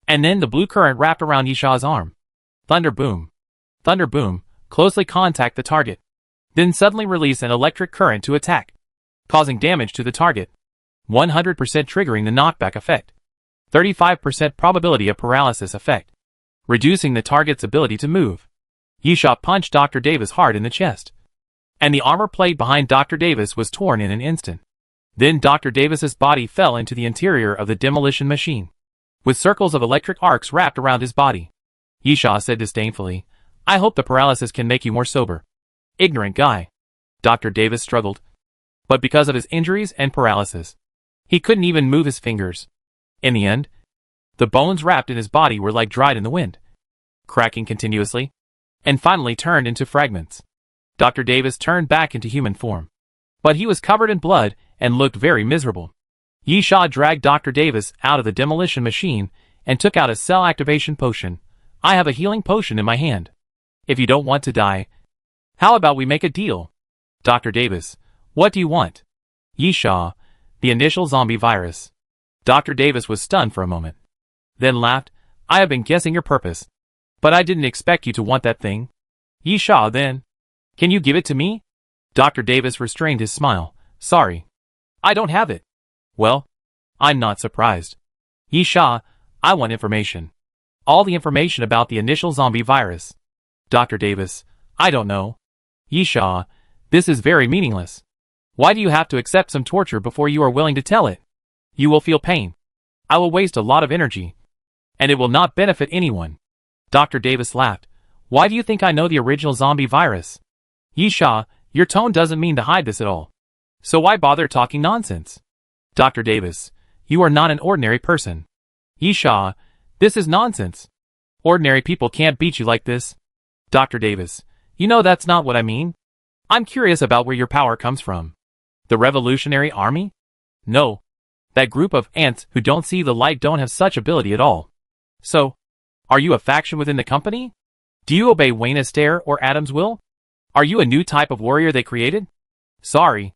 and then the blue current wrapped around Yishaw's arm. Thunder boom. Thunder boom, closely contact the target. Then suddenly release an electric current to attack, causing damage to the target. 100% triggering the knockback effect. 35% probability of paralysis effect, reducing the target's ability to move. Yishaw punched Dr. Davis hard in the chest, and the armor plate behind Dr. Davis was torn in an instant. Then Dr. Davis's body fell into the interior of the demolition machine, with circles of electric arcs wrapped around his body. Yishaw said disdainfully, I hope the paralysis can make you more sober. Ignorant guy. Dr. Davis struggled, but because of his injuries and paralysis, he couldn't even move his fingers. In the end, the bones wrapped in his body were like dried in the wind, cracking continuously, and finally turned into fragments. Dr. Davis turned back into human form, but he was covered in blood and looked very miserable. Yishaw dragged Dr. Davis out of the demolition machine and took out a cell activation potion. I have a healing potion in my hand. If you don't want to die, how about we make a deal? Dr. Davis, what do you want? Yishaw, the initial zombie virus. Dr. Davis was stunned for a moment, then laughed. I have been guessing your purpose, but I didn't expect you to want that thing. Yishaw, then, can you give it to me? Dr. Davis restrained his smile. Sorry, I don't have it. Well, I'm not surprised. Yishaw, I want information. All the information about the initial zombie virus. Dr. Davis, I don't know. Yishaw, this is very meaningless. Why do you have to accept some torture before you are willing to tell it? You will feel pain. I will waste a lot of energy, and it will not benefit anyone. Dr. Davis laughed. Why do you think I know the original zombie virus? Yi Sha, your tone doesn't mean to hide this at all. So why bother talking nonsense? Dr. Davis, you are not an ordinary person. Yi Sha, this is nonsense. Ordinary people can't beat you like this. Dr. Davis, you know that's not what I mean. I'm curious about where your power comes from. The Revolutionary Army? No. That group of ants who don't see the light don't have such ability at all. So, are you a faction within the company? Do you obey Wayne Astaire or Adam's will? Are you a new type of warrior they created? Sorry.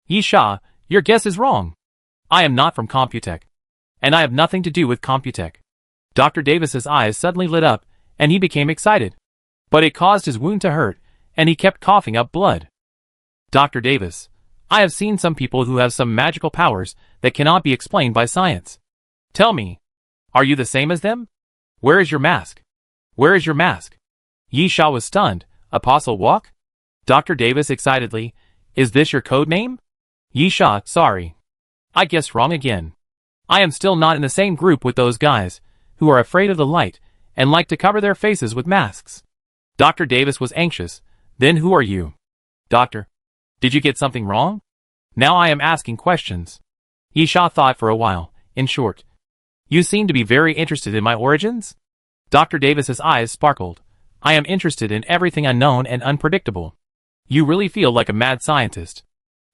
Yi Sha, your guess is wrong. I am not from Computech. And I have nothing to do with Computech. Dr. Davis's eyes suddenly lit up, and he became excited. But it caused his wound to hurt, and he kept coughing up blood. Dr. Davis, I have seen some people who have some magical powers that cannot be explained by science. Tell me, are you the same as them? Where is your mask? Where is your mask? Yi Sha was stunned. Apostle Walk? Dr. Davis excitedly, is this your code name? Yi Sha, sorry. I guessed wrong again. I am still not in the same group with those guys, who are afraid of the light, and like to cover their faces with masks. Dr. Davis was anxious. Then who are you? Doctor, did you get something wrong? Now I am asking questions. Yi Sha thought for a while. In short, you seem to be very interested in my origins? Dr. Davis's eyes sparkled. I am interested in everything unknown and unpredictable. You really feel like a mad scientist.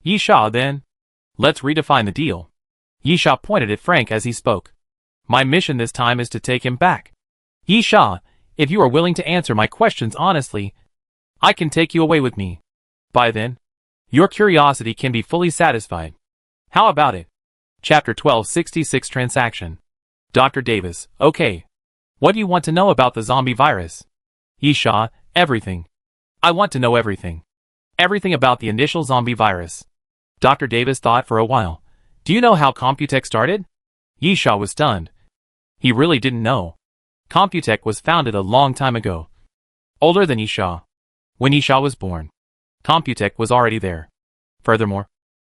Yi Sha, then. Let's redefine the deal. Yi Sha pointed at Frank as he spoke. My mission this time is to take him back. Yi Sha, if you are willing to answer my questions honestly, I can take you away with me. By then, your curiosity can be fully satisfied. How about it? Chapter 1266 Transaction. Dr. Davis, okay. What do you want to know about the zombie virus? Yi Sha, everything. I want to know everything. Everything about the initial zombie virus. Dr. Davis thought for a while. Do you know how Computech started? Yi Sha was stunned. He really didn't know. Computech was founded a long time ago. Older than Yi Sha. When Yi Sha was born, Computech was already there. Furthermore,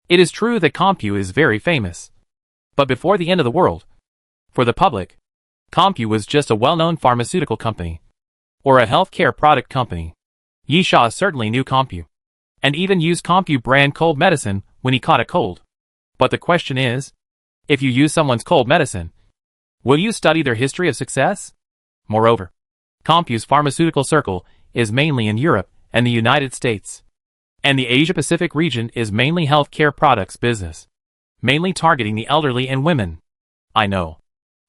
it is true that Compu is very famous. But before the end of the world, for the public, Compu was just a well-known pharmaceutical company. Or a healthcare product company. Yi Sha certainly knew Compu. And even used Compu brand cold medicine when he caught a cold. But the question is, if you use someone's cold medicine, will you study their history of success? Moreover, Compu's pharmaceutical circle is mainly in Europe and the United States. And the Asia-Pacific region is mainly healthcare products business. Mainly targeting the elderly and women. I know.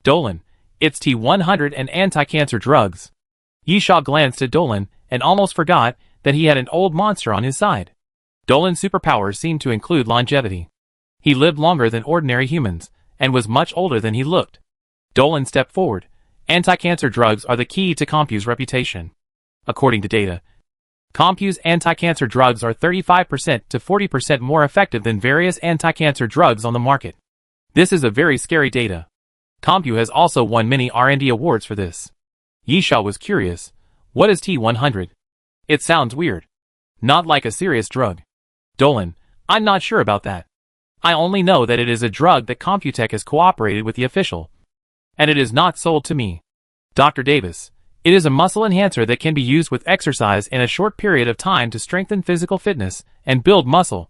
Dolan, it's T100 and anti-cancer drugs. Yi Sha glanced at Dolan and almost forgot that he had an old monster on his side. Dolan's superpowers seemed to include longevity. He lived longer than ordinary humans, and was much older than he looked. Dolan stepped forward. Anti-cancer drugs are the key to Compu's reputation. According to data, Compu's anti-cancer drugs are 35% to 40% more effective than various anti-cancer drugs on the market. This is a very scary data. Compu has also won many R&D awards for this. Yi Sha was curious. What is T100? It sounds weird. Not like a serious drug. Dolan, I'm not sure about that. I only know that it is a drug that Computech has cooperated with the official. And it is not sold to me. Dr. Davis, it is a muscle enhancer that can be used with exercise in a short period of time to strengthen physical fitness and build muscle.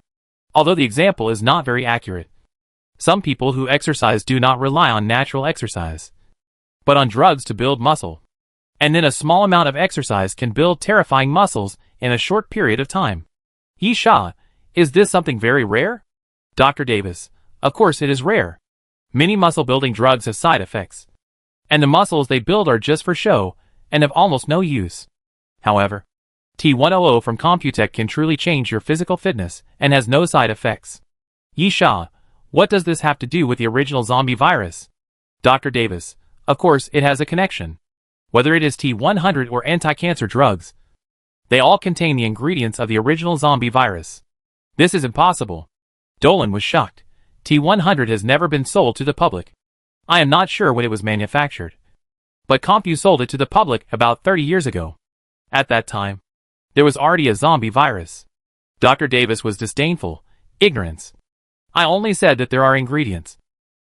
Although the example is not very accurate. Some people who exercise do not rely on natural exercise, but on drugs to build muscle. And then a small amount of exercise can build terrifying muscles in a short period of time. Yi Sha, is this something very rare? Dr. Davis, of course it is rare. Many muscle-building drugs have side effects. And the muscles they build are just for show, and have almost no use. However, T100 from Computech can truly change your physical fitness, and has no side effects. Yi Sha, what does this have to do with the original zombie virus? Dr. Davis, of course it has a connection. Whether it is T100 or anti-cancer drugs, they all contain the ingredients of the original zombie virus. This is impossible. Dolan was shocked. T100 has never been sold to the public. I am not sure when it was manufactured. But Compu sold it to the public about 30 years ago. At that time, there was already a zombie virus. Dr. Davis was disdainful. Ignorance. I only said that there are ingredients,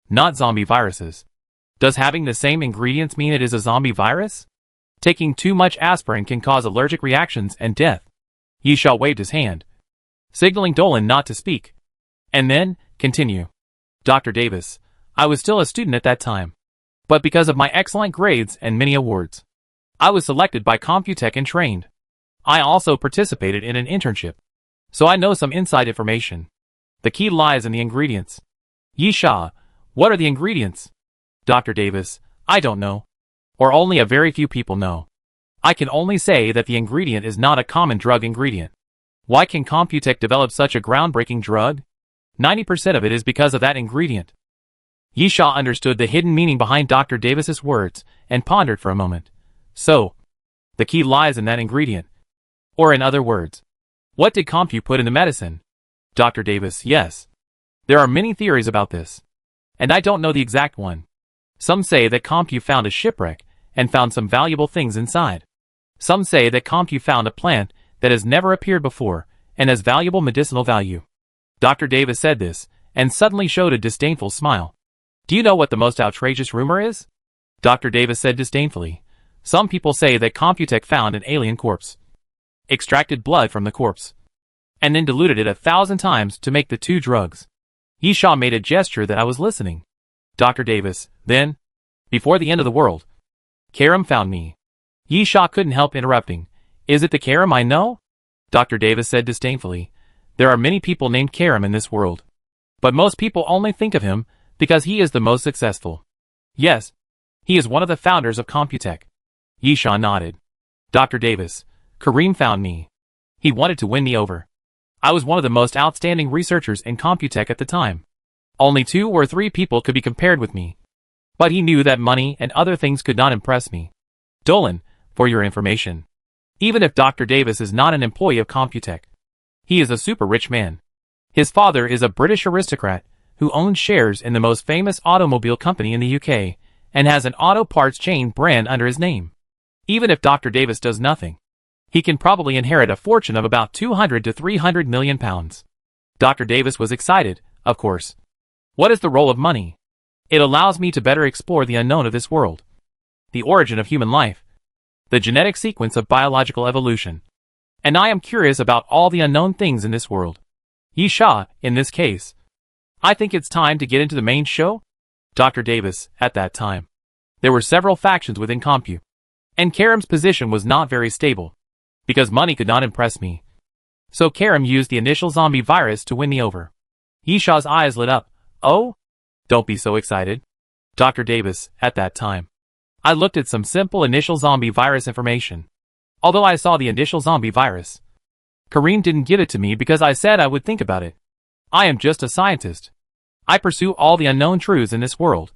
not zombie viruses. Does having the same ingredients mean it is a zombie virus? Taking too much aspirin can cause allergic reactions and death. Yi Sha waved his hand, signaling Dolan not to speak. And then, continue. Dr. Davis, I was still a student at that time. But because of my excellent grades and many awards, I was selected by Computech and trained. I also participated in an internship. So I know some inside information. The key lies in the ingredients. Yi Sha, what are the ingredients? Dr. Davis, I don't know. Or only a very few people know. I can only say that the ingredient is not a common drug ingredient. Why can Computech develop such a groundbreaking drug? 90% of it is because of that ingredient. Yi Sha understood the hidden meaning behind Dr. Davis's words and pondered for a moment. So, the key lies in that ingredient. Or in other words, what did Compu put in the medicine? Dr. Davis, yes. There are many theories about this. And I don't know the exact one. Some say that Compu found a shipwreck and found some valuable things inside. Some say that Compu found a plant that has never appeared before and has valuable medicinal value. Dr. Davis said this and suddenly showed a disdainful smile. Do you know what the most outrageous rumor is? Dr. Davis said disdainfully. Some people say that Computech found an alien corpse, extracted blood from the corpse, and then diluted it 1,000 times to make the two drugs. Yi Sha made a gesture that I was listening. Dr. Davis, then, before the end of the world, Karam found me. Yi Sha couldn't help interrupting. Is it the Karam I know? Dr. Davis said disdainfully. There are many people named Karam in this world. But most people only think of him because he is the most successful. Yes, he is one of the founders of Computech. Yi Sha nodded. Dr. Davis, Kareem found me. He wanted to win me over. I was one of the most outstanding researchers in Computech at the time. Only 2 or 3 people could be compared with me. But he knew that money and other things could not impress me. Dolan, for your information, even if Dr. Davis is not an employee of Computech, he is a super rich man. His father is a British aristocrat who owns shares in the most famous automobile company in the UK and has an auto parts chain brand under his name. Even if Dr. Davis does nothing, he can probably inherit a fortune of about 200 to 300 million pounds. Dr. Davis was excited, of course. What is the role of money? It allows me to better explore the unknown of this world. The origin of human life. The genetic sequence of biological evolution. And I am curious about all the unknown things in this world. Yi Sha, in this case. I think it's time to get into the main show? Dr. Davis, at that time, there were several factions within Compu. And Karam's position was not very stable. Because money could not impress me. So Karam used the initial zombie virus to win me over. Yi Sha's eyes lit up. Oh? Don't be so excited. Dr. Davis, at that time, I looked at some simple initial zombie virus information. Although I saw the initial zombie virus, Kareem didn't give it to me because I said I would think about it. I am just a scientist. I pursue all the unknown truths in this world.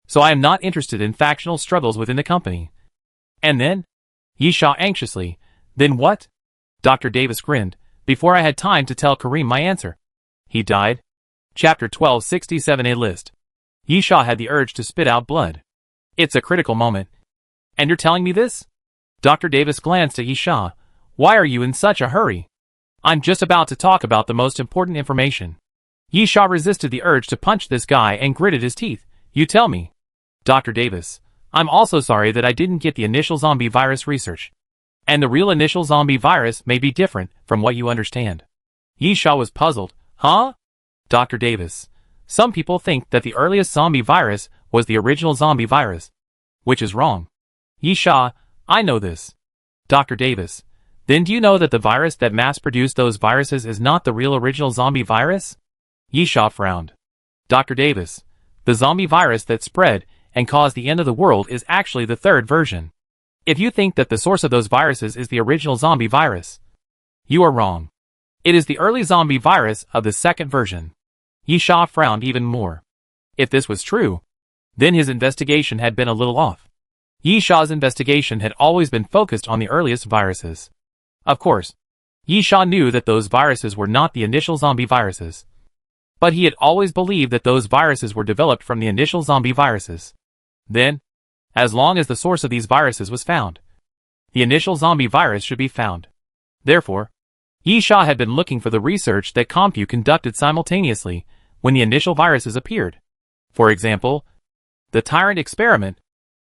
So I am not interested in factional struggles within the company. And then? Yi Sha anxiously. Then what? Dr. Davis grinned, before I had time to tell Kareem my answer. He died. Chapter 1267 A list. Yi Sha had the urge to spit out blood. It's a critical moment. And you're telling me this? Dr. Davis glanced at Yi Sha. Why are you in such a hurry? I'm just about to talk about the most important information. Yi Sha resisted the urge to punch this guy and gritted his teeth. You tell me. Dr. Davis, I'm also sorry that I didn't get the initial zombie virus research. And the real initial zombie virus may be different from what you understand. Yi Sha was puzzled. Huh? Dr. Davis, some people think that the earliest zombie virus was the original zombie virus. Which is wrong. Yi Sha, I know this. Dr. Davis, then do you know that the virus that mass-produced those viruses is not the real original zombie virus? Yi Sha frowned. Dr. Davis, the zombie virus that spread and caused the end of the world is actually the third version. If you think that the source of those viruses is the original zombie virus, you are wrong. It is the early zombie virus of the second version. Yi Sha frowned even more. If this was true, then his investigation had been a little off. Yi Sha's investigation had always been focused on the earliest viruses. Of course, Yi Sha knew that those viruses were not the initial zombie viruses. But he had always believed that those viruses were developed from the initial zombie viruses. Then, as long as the source of these viruses was found, the initial zombie virus should be found. Therefore, Yi Sha had been looking for the research that Compu conducted simultaneously when the initial viruses appeared. For example, the Tyrant experiment.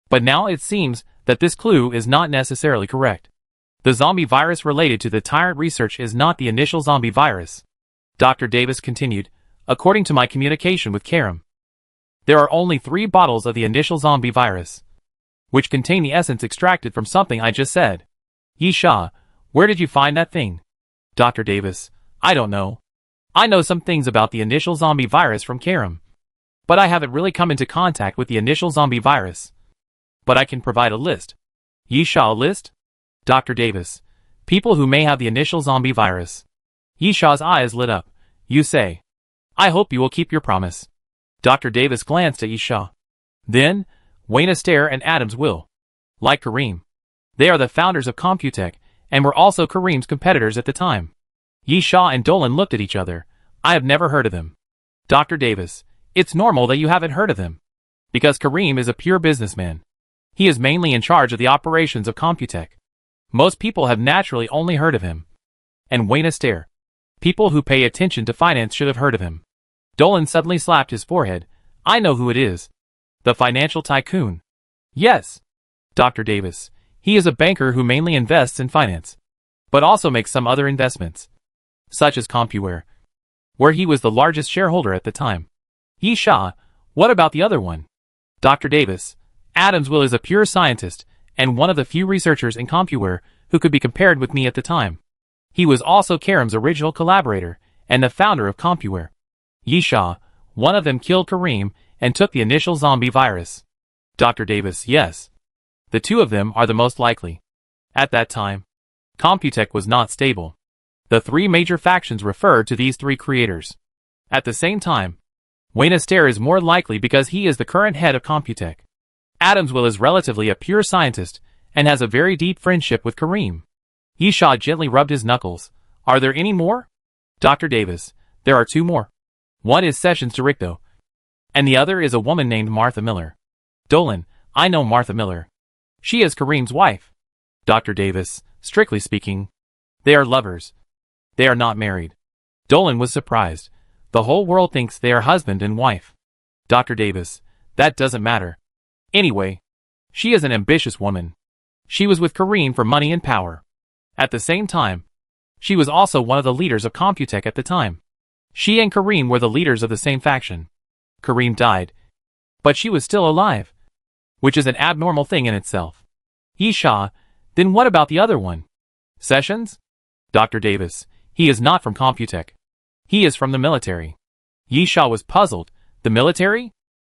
But now it seems that this clue is not necessarily correct. The zombie virus related to the Tyrant research is not the initial zombie virus. Dr. Davis continued, according to my communication with Karam. There are only 3 bottles of the initial zombie virus, which contain the essence extracted from something I just said. Yi Sha, where did you find that thing? Dr. Davis, I don't know. I know some things about the initial zombie virus from Karam, but I haven't really come into contact with the initial zombie virus. But I can provide a list. Yi Sha, a list? Dr. Davis, people who may have the initial zombie virus. Yi Sha's eyes lit up. You say. I hope you will keep your promise. Dr. Davis glanced at Yi Sha. Then, Wayne Astaire and Adams will. Like Kareem. They are the founders of Computech, and were also Kareem's competitors at the time. Yi Sha and Dolan looked at each other. I have never heard of them. Dr. Davis, it's normal that you haven't heard of them. Because Kareem is a pure businessman. He is mainly in charge of the operations of Computech. Most people have naturally only heard of him. And Wayne Astaire. People who pay attention to finance should have heard of him. Dolan suddenly slapped his forehead. I know who it is. The financial tycoon. Yes. Dr. Davis. He is a banker who mainly invests in finance, but also makes some other investments, such as CompuWare, where he was the largest shareholder at the time. Yi Sha, what about the other one? Dr. Davis. Adams Will is a pure scientist, and one of the few researchers in CompuWare who could be compared with me at the time. He was also Karam's original collaborator, and the founder of CompuWare. Yi Sha, one of them killed Kareem, and took the initial zombie virus. Dr. Davis, yes. The 2 of them are the most likely. At that time, Computech was not stable. The 3 major factions referred to these 3 creators. At the same time, Wayne Astaire is more likely because he is the current head of Computech. Adams Will is relatively a pure scientist, and has a very deep friendship with Kareem. Yi Sha gently rubbed his knuckles. Are there any more? Dr. Davis, there are 2 more. One is Sessions Directo, and the other is a woman named Martha Miller. Dolan, I know Martha Miller. She is Kareem's wife. Dr. Davis, strictly speaking, they are lovers. They are not married. Dolan was surprised. The whole world thinks they are husband and wife. Dr. Davis, that doesn't matter. Anyway, she is an ambitious woman. She was with Kareem for money and power. At the same time, she was also one of the leaders of Computech at the time. She and Kareem were the leaders of the same faction. Kareem died, but she was still alive, which is an abnormal thing in itself. Yi Sha, then what about the other one? Sessions? Dr. Davis, he is not from Computech. He is from the military. Yi Sha was puzzled. The military?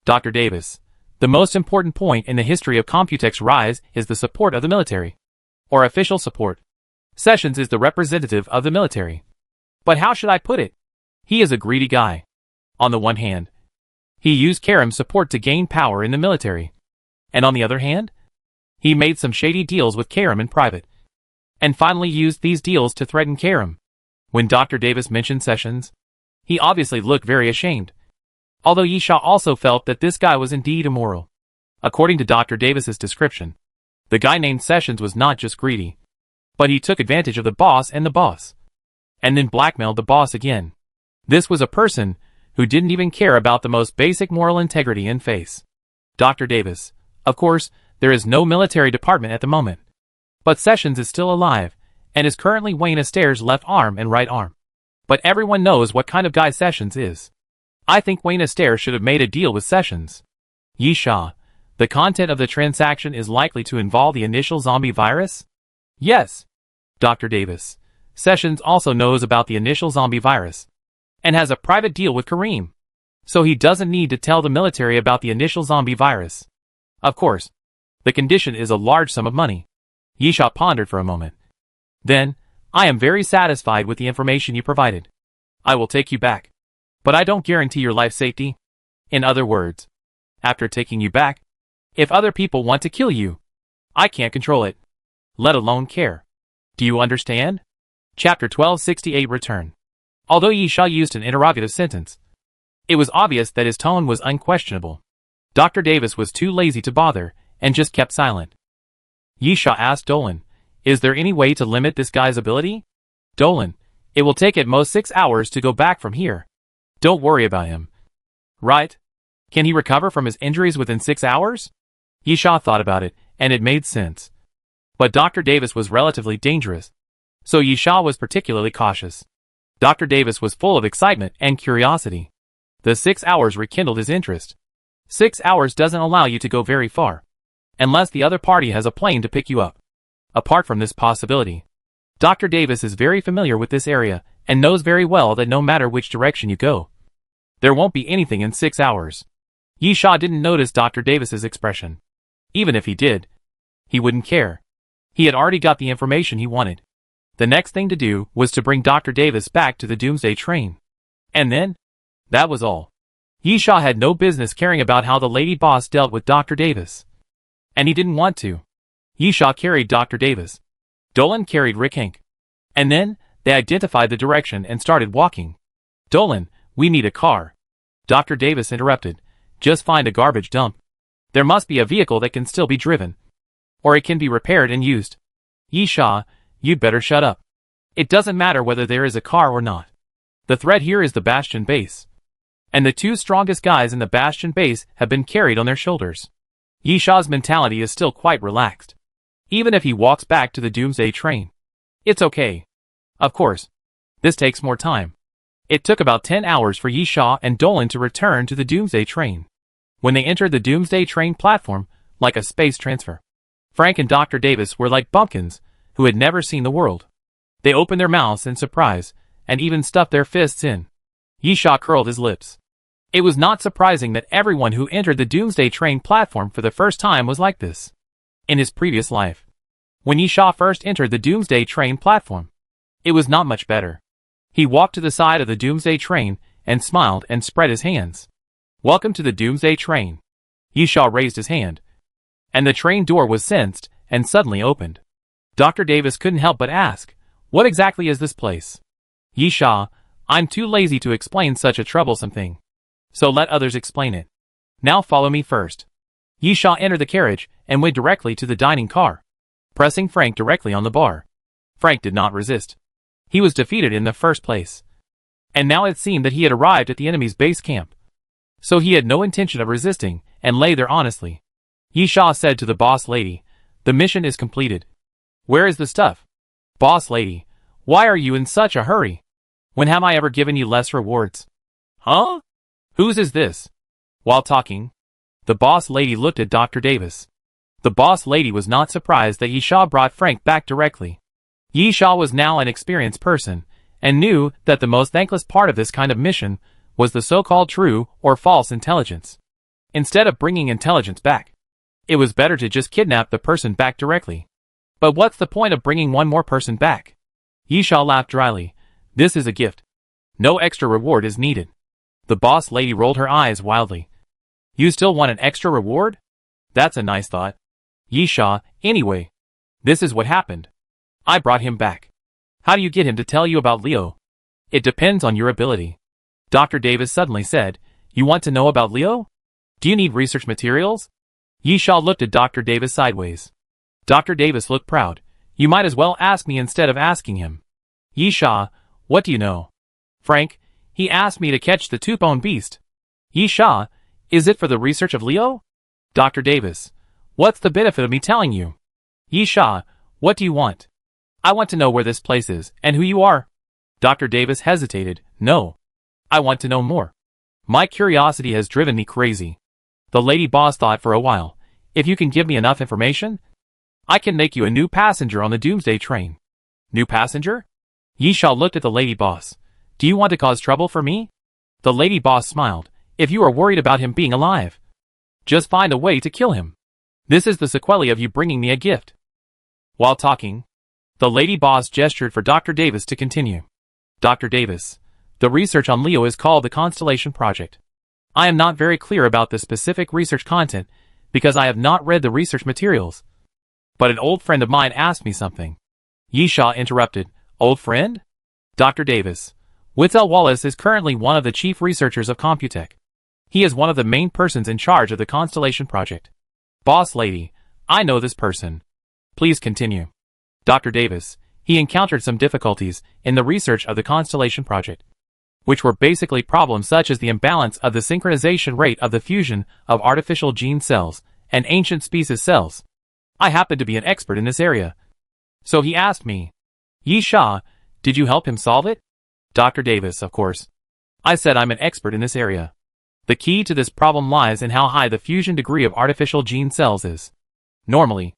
Dr. Davis, the most important point in the history of Computech's rise is the support of the military. Or official support. Sessions is the representative of the military. But how should I put it? He is a greedy guy. On the one hand, he used Karam's support to gain power in the military. And on the other hand, he made some shady deals with Karam in private, and finally used these deals to threaten Karam. When Dr. Davis mentioned Sessions, he obviously looked very ashamed. Although Yi Sha also felt that this guy was indeed immoral. According to Dr. Davis's description, the guy named Sessions was not just greedy, but he took advantage of the boss, and then blackmailed the boss again. This was a person who didn't even care about the most basic moral integrity and face. Dr. Davis, of course, there is no military department at the moment. But Sessions is still alive, and is currently Wayne Astaire's left arm and right arm. But everyone knows what kind of guy Sessions is. I think Wayne Astaire should have made a deal with Sessions. Yi Sha, the content of the transaction is likely to involve the initial zombie virus? Yes. Dr. Davis, Sessions also knows about the initial zombie virus, and has a private deal with Kareem. So he doesn't need to tell the military about the initial zombie virus. Of course, the condition is a large sum of money. Yi Sha pondered for a moment. Then, I am very satisfied with the information you provided. I will take you back. But I don't guarantee your life safety. In other words, after taking you back, if other people want to kill you, I can't control it, let alone care. Do you understand? Chapter 1268 Return. Although Yi Sha used an interrogative sentence, it was obvious that his tone was unquestionable. Dr. Davis was too lazy to bother, and just kept silent. Yi Sha asked Dolan, is there any way to limit this guy's ability? Dolan, it will take at most 6 hours to go back from here. Don't worry about him. Right? Can he recover from his injuries within 6 hours? Yi Sha thought about it, and it made sense. But Dr. Davis was relatively dangerous, so Yi Sha was particularly cautious. Dr. Davis was full of excitement and curiosity. The 6 hours rekindled his interest. 6 hours doesn't allow you to go very far, unless the other party has a plane to pick you up. Apart from this possibility, Dr. Davis is very familiar with this area and knows very well that no matter which direction you go, there won't be anything in 6 hours. Yi Sha didn't notice Dr. Davis's expression. Even if he did, he wouldn't care. He had already got the information he wanted. The next thing to do was to bring Dr. Davis back to the Doomsday train. And then, that was all. Yi Sha had no business caring about how the lady boss dealt with Dr. Davis. And he didn't want to. Yi Sha carried Dr. Davis. Dolan carried Rick Hank. And then, they identified the direction and started walking. Dolan, we need a car. Dr. Davis interrupted. Just find a garbage dump. There must be a vehicle that can still be driven. Or it can be repaired and used. Yi Sha, you'd better shut up. It doesn't matter whether there is a car or not. The threat here is the Bastion base. And the 2 strongest guys in the Bastion base have been carried on their shoulders. Yi Sha's mentality is still quite relaxed. Even if he walks back to the Doomsday train, it's okay. Of course, this takes more time. It took about 10 hours for Yi Sha and Dolan to return to the Doomsday train. When they entered the Doomsday train platform, like a space transfer, Frank and Dr. Davis were like bumpkins who had never seen the world. They opened their mouths in surprise, and even stuffed their fists in. Yi Sha curled his lips. It was not surprising that everyone who entered the Doomsday train platform for the first time was like this. In his previous life, when Yi Sha first entered the Doomsday train platform, it was not much better. He walked to the side of the Doomsday train and smiled and spread his hands. Welcome to the Doomsday train. Yi Sha raised his hand, and the train door was sensed and suddenly opened. Dr. Davis couldn't help but ask, what exactly is this place? Yi Sha, I'm too lazy to explain such a troublesome thing. So let others explain it. Now follow me first. Yi Sha entered the carriage and went directly to the dining car, pressing Frank directly on the bar. Frank did not resist. He was defeated in the first place. And now it seemed that he had arrived at the enemy's base camp. So he had no intention of resisting and lay there honestly. Yi Sha said to the boss lady, the mission is completed. Where is the stuff? Boss lady, why are you in such a hurry? When have I ever given you less rewards? Huh? Whose is this? While talking, the boss lady looked at Dr. Davis. The boss lady was not surprised that Yi Sha brought Frank back directly. Yi Sha was now an experienced person, and knew that the most thankless part of this kind of mission was the so-called true or false intelligence. Instead of bringing intelligence back, it was better to just kidnap the person back directly. But what's the point of bringing one more person back? Yi Sha laughed dryly. This is a gift. No extra reward is needed. The boss lady rolled her eyes wildly. You still want an extra reward? That's a nice thought. Yi Sha, anyway, this is what happened. I brought him back. How do you get him to tell you about Leo? It depends on your ability. Dr. Davis suddenly said, you want to know about Leo? Do you need research materials? Yi Sha looked at Dr. Davis sideways. Dr. Davis looked proud. You might as well ask me instead of asking him. Yi Sha, what do you know? Frank, he asked me to catch the two-bone beast. Yi Sha, is it for the research of Leo? Dr. Davis, what's the benefit of me telling you? Yi Sha, what do you want? I want to know where this place is, and who you are. Dr. Davis hesitated. No. I want to know more. My curiosity has driven me crazy. The lady boss thought for a while. If you can give me enough information, I can make you a new passenger on the Doomsday train. New passenger? Yi Sha looked at the lady boss. Do you want to cause trouble for me? The lady boss smiled. If you are worried about him being alive, just find a way to kill him. This is the sequelae of you bringing me a gift. While talking, the lady boss gestured for Dr. Davis to continue. Dr. Davis, the research on Leo is called the Constellation Project. I am not very clear about the specific research content because I have not read the research materials. But an old friend of mine asked me something. Yi Sha interrupted. Old friend? Dr. Davis, Witzel Wallace is currently one of the chief researchers of Computech. He is one of the main persons in charge of the Constellation Project. Boss lady, I know this person. Please continue. Dr. Davis, he encountered some difficulties in the research of the Constellation Project, which were basically problems such as the imbalance of the synchronization rate of the fusion of artificial gene cells and ancient species cells. I happen to be an expert in this area. So he asked me, Yi Sha, did you help him solve it? Dr. Davis, of course. I said I'm an expert in this area. The key to this problem lies in how high the fusion degree of artificial gene cells is. Normally,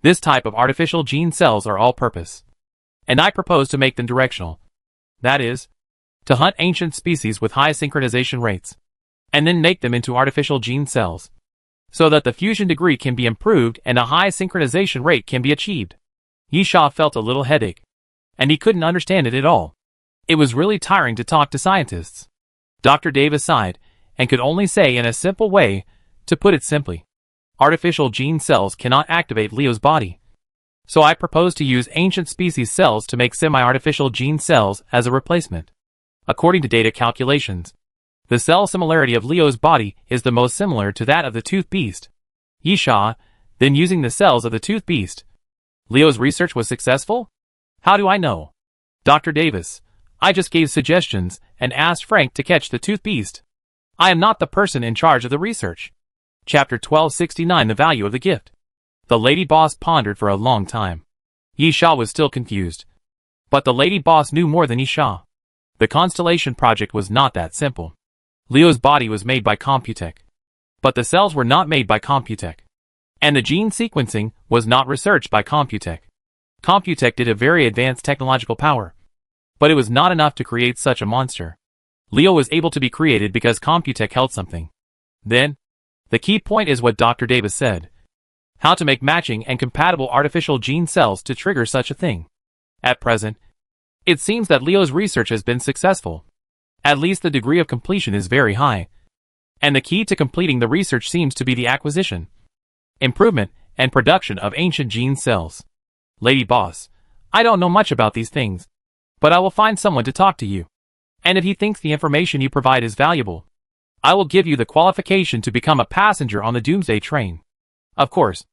this type of artificial gene cells are all-purpose. And I propose to make them directional. That is, to hunt ancient species with high synchronization rates, and then make them into artificial gene cells, so that the fusion degree can be improved and a high synchronization rate can be achieved. Yi Sha felt a little headache, and he couldn't understand it at all. It was really tiring to talk to scientists. Dr. Davis sighed, and could only say in a simple way, to put it simply, artificial gene cells cannot activate Leo's body. So I propose to use ancient species cells to make semi-artificial gene cells as a replacement. According to data calculations, the cell similarity of Leo's body is the most similar to that of the tooth beast. Yi Sha, then using the cells of the tooth beast. Leo's research was successful? How do I know? Dr. Davis, I just gave suggestions and asked Frank to catch the tooth beast. I am not the person in charge of the research. Chapter 1269 The Value of the Gift. The lady boss pondered for a long time. Yi Sha was still confused. But the lady boss knew more than Yi Sha. The Constellation project was not that simple. Leo's body was made by Computech. But the cells were not made by Computech. And the gene sequencing was not researched by Computech. Computech did a very advanced technological power. But it was not enough to create such a monster. Leo was able to be created because Computech held something. Then, the key point is what Dr. Davis said. How to make matching and compatible artificial gene cells to trigger such a thing. At present, it seems that Leo's research has been successful. At least the degree of completion is very high. And the key to completing the research seems to be the acquisition, improvement, and production of ancient gene cells. Lady Boss, I don't know much about these things, but I will find someone to talk to you. And if he thinks the information you provide is valuable, I will give you the qualification to become a passenger on the Doomsday train. Of course,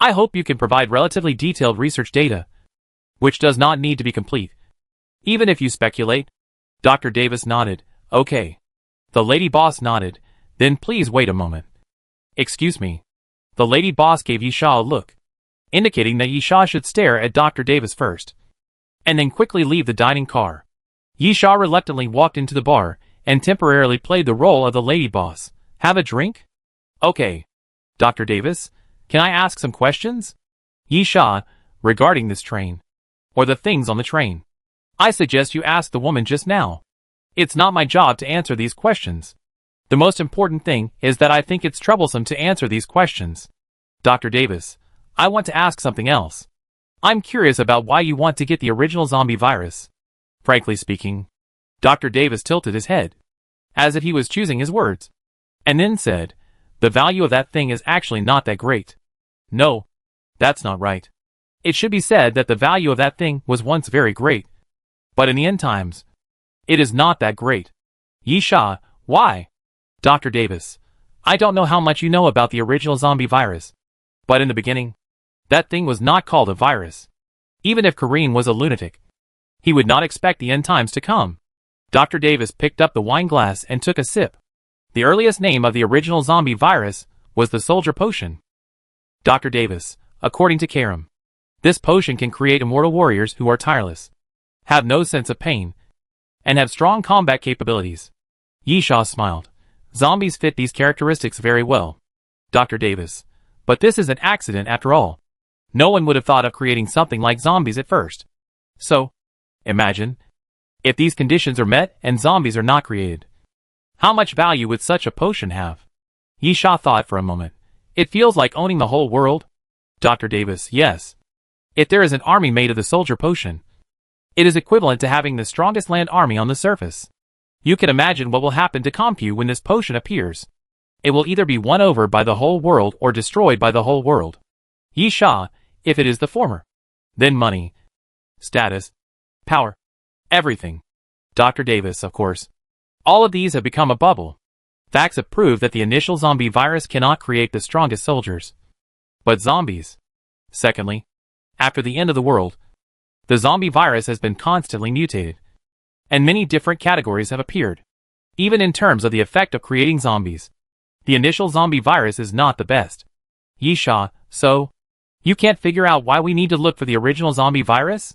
I hope you can provide relatively detailed research data, which does not need to be complete. Even if you speculate. Dr. Davis nodded. Okay. The lady boss nodded. Then please wait a moment. Excuse me. The lady boss gave Yi Sha a look, indicating that Yi Sha should stare at Dr. Davis first, and then quickly leave the dining car. Yi Sha reluctantly walked into the bar, and temporarily played the role of the lady boss. Have a drink? Okay. Dr. Davis, can I ask some questions? Yi Sha, regarding this train, or the things on the train. I suggest you ask the woman just now. It's not my job to answer these questions. The most important thing is that I think it's troublesome to answer these questions. Dr. Davis, I want to ask something else. I'm curious about why you want to get the original zombie virus. Frankly speaking, Dr. Davis tilted his head, as if he was choosing his words, and then said, the value of that thing is actually not that great. No, that's not right. It should be said that the value of that thing was once very great. But in the end times, it is not that great. Yi Sha, why? Dr. Davis, I don't know how much you know about the original zombie virus, but in the beginning, that thing was not called a virus. Even if Kareem was a lunatic, he would not expect the end times to come. Dr. Davis picked up the wine glass and took a sip. The earliest name of the original zombie virus was the soldier potion. Dr. Davis, according to Kareem, this potion can create immortal warriors who are tireless, have no sense of pain, and have strong combat capabilities. Yi Sha smiled. Zombies fit these characteristics very well. Dr. Davis, but this is an accident after all. No one would have thought of creating something like zombies at first. So, imagine, if these conditions are met and zombies are not created. How much value would such a potion have? Yi Sha thought for a moment. It feels like owning the whole world. Dr. Davis, yes. If there is an army made of the soldier potion, it is equivalent to having the strongest land army on the surface. You can imagine what will happen to Compu when this potion appears. It will either be won over by the whole world or destroyed by the whole world. Yi Sha, if it is the former, then money, status, power, everything. Dr. Davis, of course. All of these have become a bubble. Facts have proved that the initial zombie virus cannot create the strongest soldiers, but zombies. Secondly, after the end of the world, the zombie virus has been constantly mutated, and many different categories have appeared. Even in terms of the effect of creating zombies, the initial zombie virus is not the best. Yi Sha, so, You can't figure out why we need to look for the original zombie virus?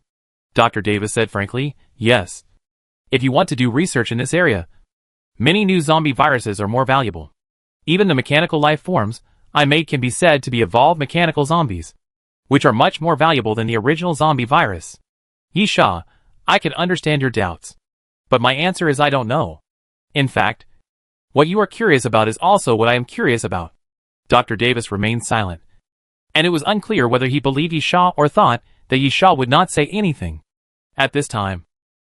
Dr. Davis said frankly, yes. If you want to do research in this area, many new zombie viruses are more valuable. Even the mechanical life forms I made can be said to be evolved mechanical zombies, which are much more valuable than the original zombie virus. Yisha, I can understand your doubts. But my answer is I don't know. In fact, what you are curious about is also what I am curious about. Dr. Davis remained silent, and it was unclear whether he believed Yisha or thought that Yisha would not say anything. At this time,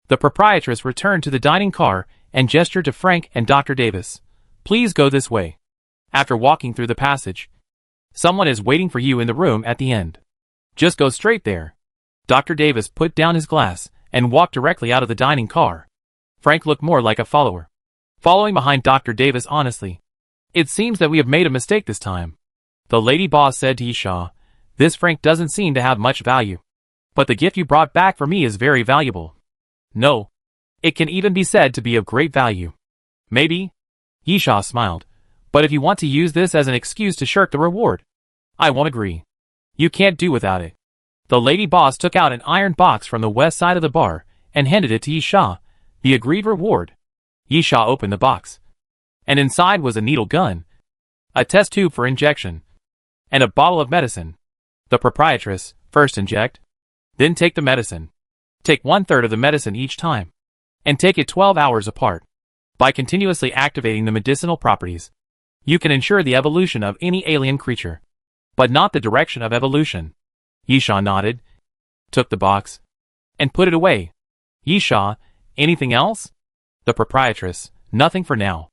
the proprietress returned to the dining car and gestured to Frank and Dr. Davis. Please go this way. After walking through the passage, someone is waiting for you in the room at the end. Just go straight there. Dr. Davis put down his glass and walked directly out of the dining car. Frank looked more like a follower, following behind Dr. Davis honestly. It seems that we have made a mistake this time. The lady boss said to Yisha, this Frank doesn't seem to have much value. But the gift you brought back for me is very valuable. No. It can even be said to be of great value. Maybe? Yisha smiled. But if you want to use this as an excuse to shirk the reward, I won't agree. You can't do without it. The lady boss took out an iron box from the west side of the bar and handed it to Yisha, the agreed reward. Yisha opened the box, and inside was a needle gun, a test tube for injection, and a bottle of medicine. The proprietress, first inject, then take the medicine. Take 1/3 of the medicine each time, and take it 12 hours apart. By continuously activating the medicinal properties, you can ensure the evolution of any alien creature, but not the direction of evolution. Yisha nodded, took the box, and put it away. Yisha, anything else? The proprietress, nothing for now.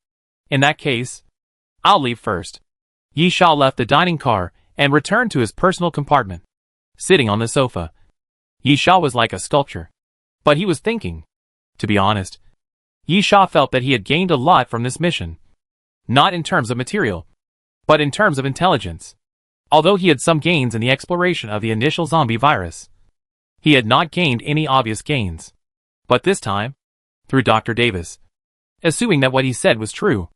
In that case, I'll leave first. Yisha left the dining car and returned to his personal compartment. Sitting on the sofa, Yisha was like a sculpture. But he was thinking. To be honest, Yisha felt that he had gained a lot from this mission. Not in terms of material, but in terms of intelligence. Although he had some gains in the exploration of the initial zombie virus, he had not gained any obvious gains. But this time, through Dr. Davis, assuming that what he said was true,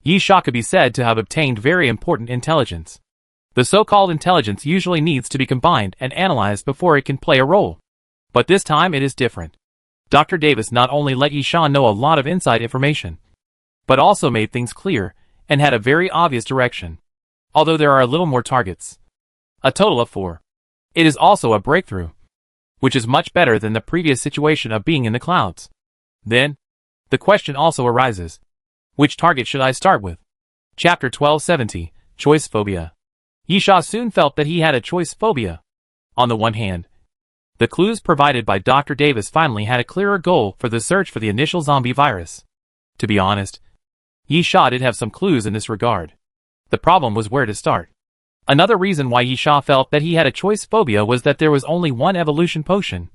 Yisha could be said to have obtained very important intelligence. The so-called intelligence usually needs to be combined and analyzed before it can play a role. But this time it is different. Dr. Davis not only let Yisha know a lot of inside information, but also made things clear and had a very obvious direction. Although there are a little more targets. A total of 4. It is also a breakthrough, which is much better than the previous situation of being in the clouds. Then, the question also arises. Which target should I start with? Chapter 1270, Choice Phobia. Yisha soon felt that he had a choice phobia. On the one hand, the clues provided by Dr. Davis finally had a clearer goal for the search for the initial zombie virus. To be honest, Yisha did have some clues in this regard. The problem was where to start. Another reason why Yisha felt that he had a choice phobia was that there was only one evolution potion,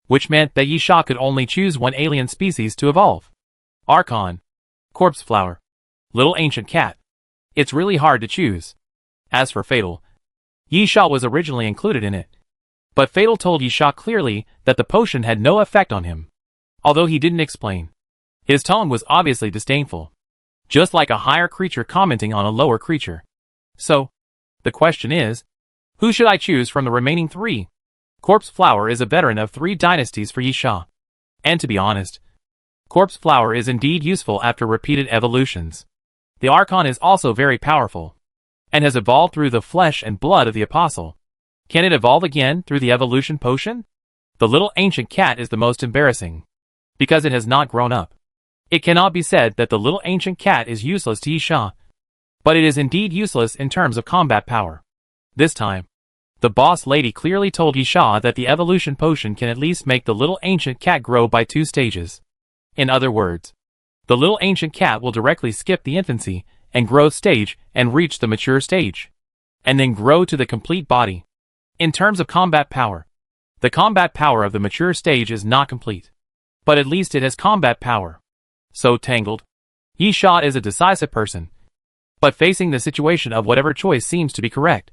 which meant that Yisha could only choose one alien species to evolve. Archon, Corpse Flower, Little Ancient Cat. It's really hard to choose. As for Fatal, Yisha was originally included in it. But Fatal told Yisha clearly that the potion had no effect on him. Although he didn't explain. His tone was obviously disdainful. Just like a higher creature commenting on a lower creature. So, the question is, who should I choose from the remaining 3? Corpse Flower is a veteran of 3 dynasties for Yisha. And to be honest, Corpse Flower is indeed useful after repeated evolutions. The Archon is also very powerful, and has evolved through the flesh and blood of the Apostle. Can it evolve again through the evolution potion? The Little Ancient Cat is the most embarrassing, because it has not grown up. It cannot be said that the Little Ancient Cat is useless to Yisha, but it is indeed useless in terms of combat power. This time, the boss lady clearly told Yisha that the evolution potion can at least make the Little Ancient Cat grow by 2 stages. In other words, the Little Ancient Cat will directly skip the infancy and growth stage and reach the mature stage, and then grow to the complete body. In terms of combat power, the combat power of the mature stage is not complete, but at least it has combat power. So Tangled, Yisha is a decisive person, but facing the situation of whatever choice seems to be correct.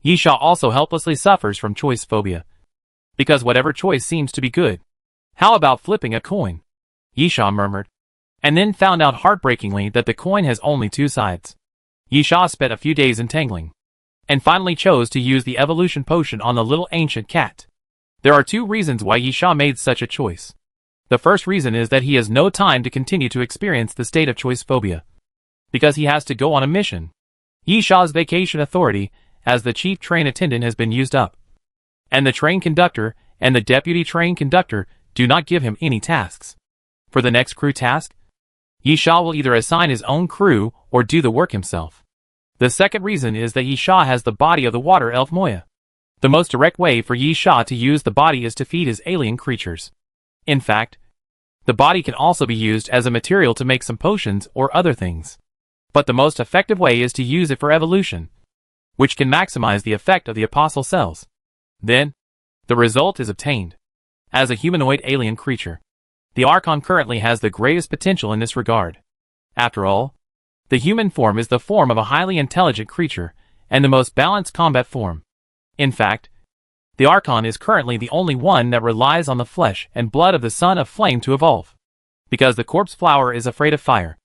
Yisha also helplessly suffers from choice phobia, because whatever choice seems to be good. How about flipping a coin? Yisha murmured, and then found out heartbreakingly that the coin has only 2 sides. Yisha spent a few days entangling, and finally chose to use the evolution potion on the little ancient cat. There are two reasons why Yi Sha made such a choice. The first reason is that he has no time to continue to experience the state of choice phobia, because he has to go on a mission. Yi Sha's vacation authority as the chief train attendant has been used up, and the train conductor and the deputy train conductor do not give him any tasks. For the next crew task, Yi Sha will either assign his own crew or do the work himself. The second reason is that Yi Sha has the body of the water elf Moya. The most direct way for Yi Sha to use the body is to feed his alien creatures. In fact, the body can also be used as a material to make some potions or other things. But the most effective way is to use it for evolution, which can maximize the effect of the apostle cells. Then, the result is obtained. As a humanoid alien creature, the Archon currently has the greatest potential in this regard. After all, the human form is the form of a highly intelligent creature, and the most balanced combat form. In fact, the Archon is currently the only one that relies on the flesh and blood of the Son of Flame to evolve. Because the corpse flower is afraid of fire,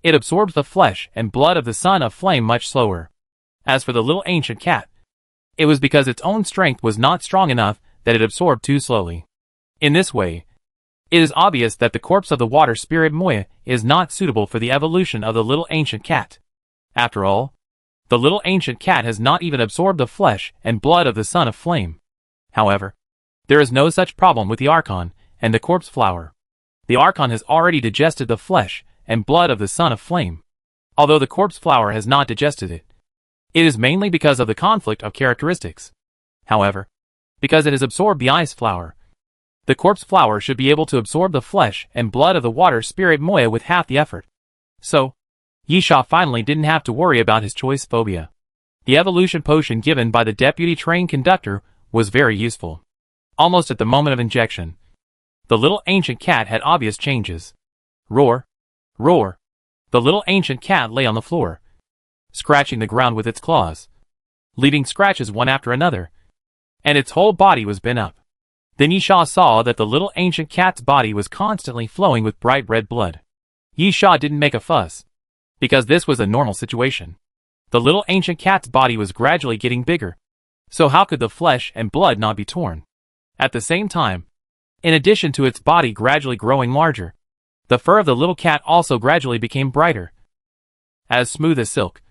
it absorbs the flesh and blood of the Son of Flame much slower. As for the little ancient cat, it was because its own strength was not strong enough that it absorbed too slowly. In this way, it is obvious that the corpse of the water spirit Moya is not suitable for the evolution of the little ancient cat. After all, the little ancient cat has not even absorbed the flesh and blood of the Son of Flame. However, there is no such problem with the Archon and the corpse flower. The Archon has already digested the flesh and blood of the Son of Flame. Although the corpse flower has not digested it, it is mainly because of the conflict of characteristics. However, because it has absorbed the ice flower, the corpse flower should be able to absorb the flesh and blood of the water spirit Moya with half the effort. So, Yi Sha finally didn't have to worry about his choice phobia. The evolution potion given by the deputy train conductor was very useful. Almost at the moment of injection, the little ancient cat had obvious changes. Roar! Roar! The little ancient cat lay on the floor, scratching the ground with its claws, leaving scratches one after another, and its whole body was bent up. Then Yi Sha saw that the little ancient cat's body was constantly flowing with bright red blood. Yi Sha didn't make a fuss, because this was a normal situation. The little ancient cat's body was gradually getting bigger, so how could the flesh and blood not be torn? At the same time, in addition to its body gradually growing larger, the fur of the little cat also gradually became brighter, as smooth as silk.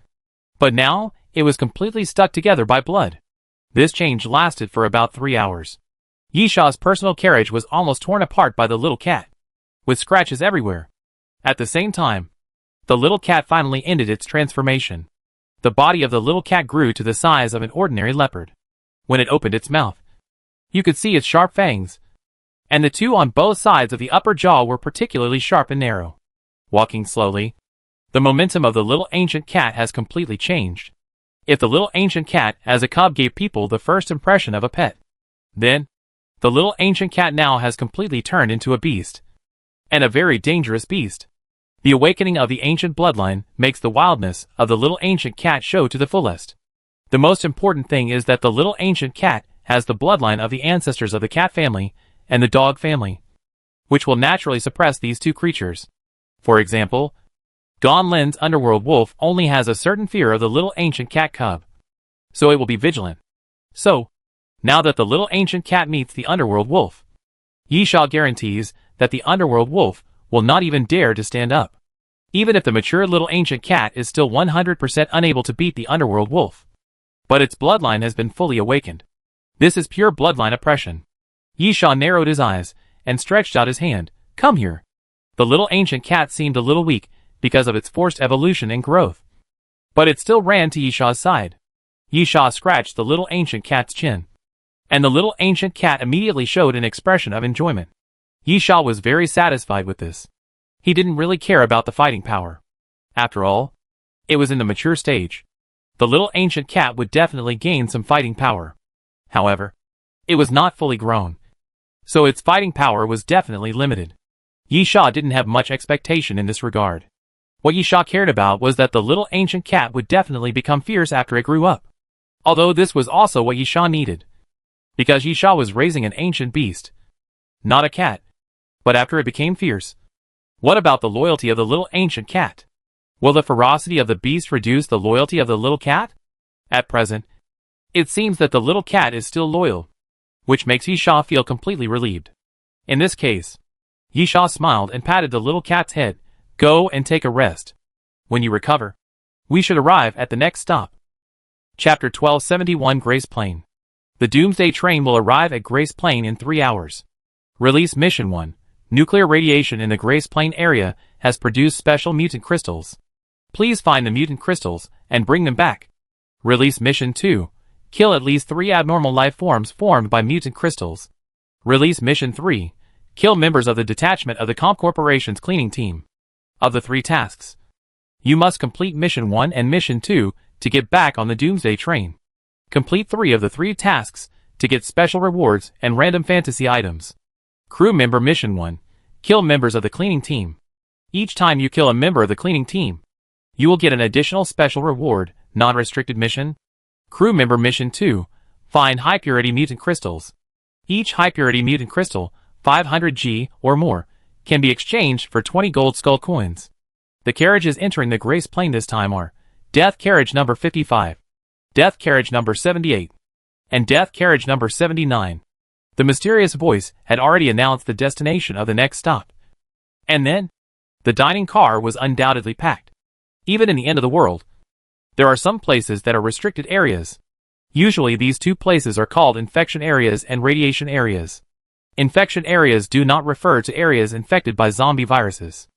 But now, it was completely stuck together by blood. This change lasted for about 3 hours. Yi Sha's personal carriage was almost torn apart by the little cat, with scratches everywhere. At the same time, the little cat finally ended its transformation. The body of the little cat grew to the size of an ordinary leopard. When it opened its mouth, you could see its sharp fangs, and the two on both sides of the upper jaw were particularly sharp and narrow. Walking slowly, the momentum of the little ancient cat has completely changed. If the little ancient cat as a cub gave people the first impression of a pet, then the little ancient cat now has completely turned into a beast, and a very dangerous beast. The awakening of the ancient bloodline makes the wildness of the little ancient cat show to the fullest. The most important thing is that the little ancient cat has the bloodline of the ancestors of the cat family and the dog family, which will naturally suppress these two creatures. For example, Gon Lin's underworld wolf only has a certain fear of the little ancient cat cub, so it will be vigilant. So, now that the little ancient cat meets the underworld wolf, Yi Sha guarantees that the underworld wolf will not even dare to stand up, even if the mature little ancient cat is still 100% unable to beat the underworld wolf. But its bloodline has been fully awakened. This is pure bloodline oppression. Yi Sha narrowed his eyes and stretched out his hand. Come here. The little ancient cat seemed a little weak because of its forced evolution and growth, but it still ran to Yi Sha's side. Yi Sha scratched the little ancient cat's chin, and the little ancient cat immediately showed an expression of enjoyment. Yi Sha was very satisfied with this. He didn't really care about the fighting power. After all, it was in the mature stage. The little ancient cat would definitely gain some fighting power. However, it was not fully grown, so its fighting power was definitely limited. Yi Sha didn't have much expectation in this regard. What Yi Sha cared about was that the little ancient cat would definitely become fierce after it grew up. Although this was also what Yi Sha needed, because Yi Sha was raising an ancient beast, not a cat. But after it became fierce, what about the loyalty of the little ancient cat? Will the ferocity of the beast reduce the loyalty of the little cat? At present, It seems that the little cat is still loyal, which makes Yisha feel completely relieved. In this case, Yisha smiled and patted the little cat's head. Go and take a rest. When you recover, we should arrive at the next stop. Chapter 1271 Grace Plain. The Doomsday train will arrive at Grace Plain in 3 hours. Release Mission 1. Nuclear radiation in the Grace Plain area has produced special mutant crystals. Please find the mutant crystals and bring them back. Release Mission 2. Kill at least 3 abnormal life forms formed by mutant crystals. Release Mission 3. Kill members of the detachment of the Comp Corporation's cleaning team. Of the 3 tasks, you must complete Mission 1 and Mission 2 to get back on the Doomsday train. Complete 3 of the 3 tasks to get special rewards and random fantasy items. Crew Member Mission 1. Kill members of the cleaning team. Each time you kill a member of the cleaning team, you will get an additional special reward, non-restricted mission. Crew Member Mission 2. Find high-purity mutant crystals. Each high-purity mutant crystal, 500 G or more, can be exchanged for 20 gold skull coins. The carriages entering the Grace Plain this time are Death Carriage number 55, Death Carriage number 78, and Death Carriage number 79. The mysterious voice had already announced the destination of the next stop. And then, the dining car was undoubtedly packed. Even in the end of the world, there are some places that are restricted areas. Usually these 2 places are called infection areas and radiation areas. Infection areas do not refer to areas infected by zombie viruses.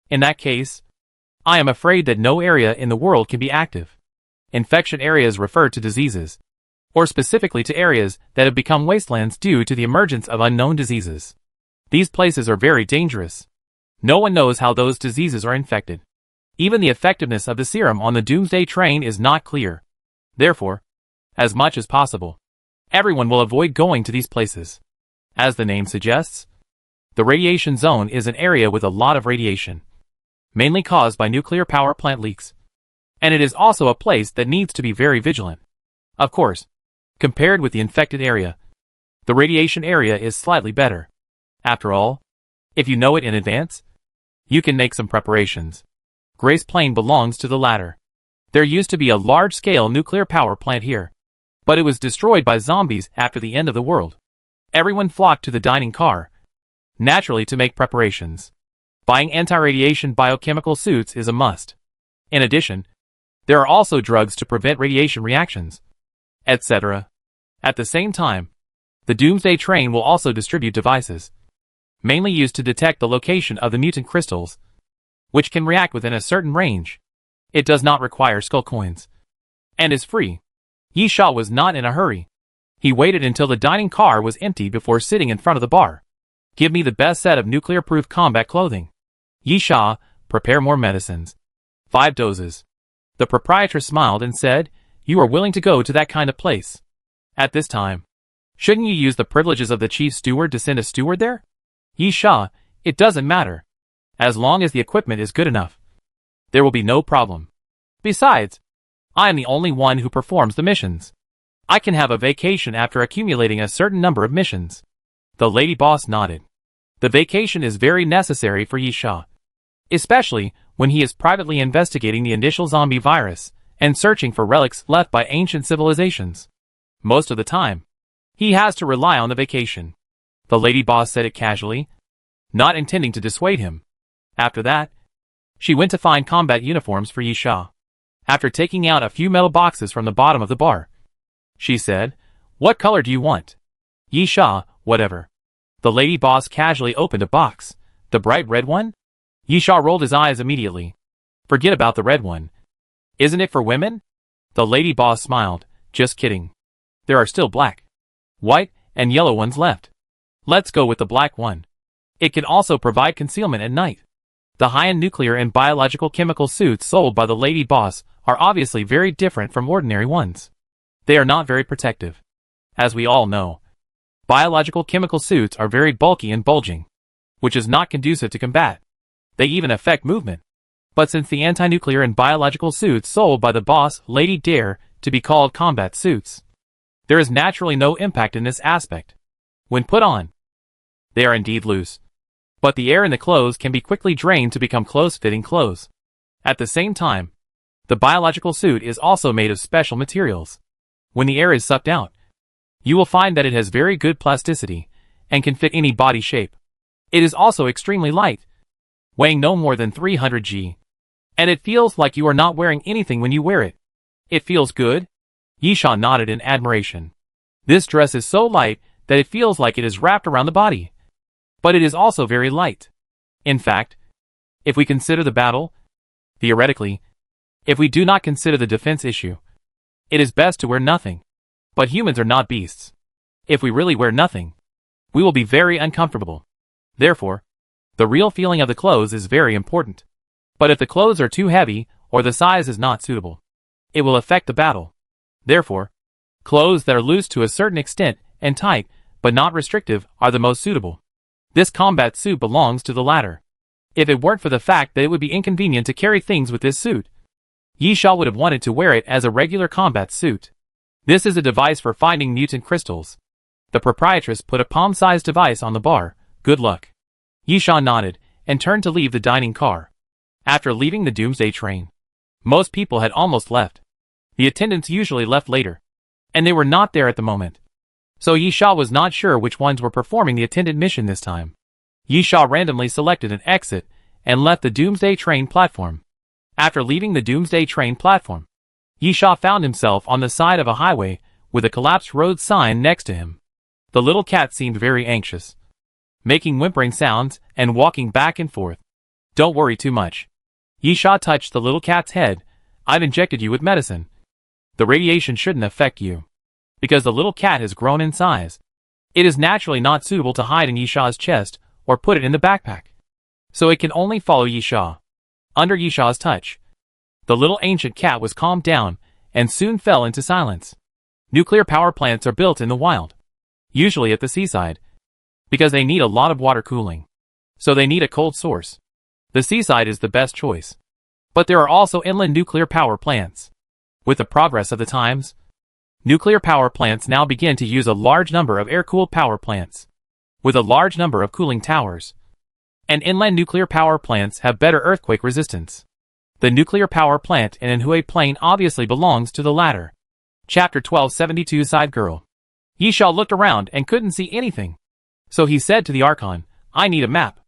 In that case, I am afraid that no area in the world can be active. Infection areas refer to diseases, or specifically to areas that have become wastelands due to the emergence of unknown diseases. These places are very dangerous. No one knows how those diseases are infected. Even the effectiveness of the serum on the Doomsday train is not clear. Therefore, as much as possible, everyone will avoid going to these places. As the name suggests, the radiation zone is an area with a lot of radiation, mainly caused by nuclear power plant leaks. And it is also a place that needs to be very vigilant. Of course, compared with the infected area, the radiation area is slightly better. After all, if you know it in advance, you can make some preparations. Grace Plain belongs to the latter. There used to be a large-scale nuclear power plant here, but it was destroyed by zombies after the end of the world. Everyone flocked to the dining car, naturally to make preparations. Buying anti-radiation biochemical suits is a must. In addition, there are also drugs to prevent radiation reactions, etc. At the same time, the Doomsday train will also distribute devices, mainly used to detect the location of the mutant crystals, which can react within a certain range. It does not require skull coins, and is free. Yisha was not in a hurry. He waited until the dining car was empty before sitting in front of the bar. Give me the best set of nuclear-proof combat clothing. Yisha, prepare more medicines. 5 doses. The proprietress smiled and said, you are willing to go to that kind of place. At this time, shouldn't you use the privileges of the chief steward to send a steward there? Yisha, it doesn't matter. As long as the equipment is good enough, there will be no problem. Besides, I am the only one who performs the missions. I can have a vacation after accumulating a certain number of missions. The lady boss nodded. The vacation is very necessary for Yisha, especially when he is privately investigating the initial zombie virus and searching for relics left by ancient civilizations. Most of the time, he has to rely on the vacation. The lady boss said it casually, not intending to dissuade him. After that, she went to find combat uniforms for Yisha. After taking out a few metal boxes from the bottom of the bar, she said, what color do you want? Yisha, whatever. The lady boss casually opened a box. The bright red one? Yisha rolled his eyes immediately. Forget about the red one. Isn't it for women? The lady boss smiled. Just kidding. There are still black, white, and yellow ones left. Let's go with the black one. It can also provide concealment at night. The high-end nuclear and biological chemical suits sold by the lady boss are obviously very different from ordinary ones. They are not very protective. As we all know, biological chemical suits are very bulky and bulging, which is not conducive to combat. They even affect movement. But since the anti-nuclear and biological suits sold by the boss lady dare to be called combat suits, there is naturally no impact in this aspect. When put on, they are indeed loose. But the air in the clothes can be quickly drained to become close-fitting clothes. At the same time, the biological suit is also made of special materials. When the air is sucked out, you will find that it has very good plasticity and can fit any body shape. It is also extremely light, weighing no more than 300 g. And it feels like you are not wearing anything when you wear it. It feels good? Yisha nodded in admiration. This dress is so light that it feels like it is wrapped around the body. But it is also very light. In fact, if we consider the battle, theoretically, if we do not consider the defense issue, it is best to wear nothing. But humans are not beasts. If we really wear nothing, we will be very uncomfortable. Therefore, the real feeling of the clothes is very important. But if the clothes are too heavy or the size is not suitable, it will affect the battle. Therefore, clothes that are loose to a certain extent and tight, but not restrictive, are the most suitable. This combat suit belongs to the latter. If it weren't for the fact that it would be inconvenient to carry things with this suit, Yisha would have wanted to wear it as a regular combat suit. This is a device for finding mutant crystals. The proprietress put a palm-sized device on the bar. Good luck. Yisha nodded and turned to leave the dining car. After leaving the Doomsday train, most people had almost left. The attendants usually left later, and they were not there at the moment. So Yisha was not sure which ones were performing the attendant mission this time. Yisha randomly selected an exit and left the Doomsday train platform. After leaving the Doomsday train platform, Yisha found himself on the side of a highway with a collapsed road sign next to him. The little cat seemed very anxious, making whimpering sounds and walking back and forth. Don't worry too much. Yisha touched the little cat's head. I've injected you with medicine. The radiation shouldn't affect you, because the little cat has grown in size. It is naturally not suitable to hide in Yisha's chest or put it in the backpack. So it can only follow Yisha. Under Yisha's touch, the little ancient cat was calmed down and soon fell into silence. Nuclear power plants are built in the wild, usually at the seaside, because they need a lot of water cooling. So they need a cold source. The seaside is the best choice. But there are also inland nuclear power plants. With the progress of the times, nuclear power plants now begin to use a large number of air-cooled power plants, with a large number of cooling towers. And inland nuclear power plants have better earthquake resistance. The nuclear power plant in Anhui Plain obviously belongs to the latter. Chapter 1272 Side Girl. Yisha looked around and couldn't see anything. So he said to the Archon, I need a map.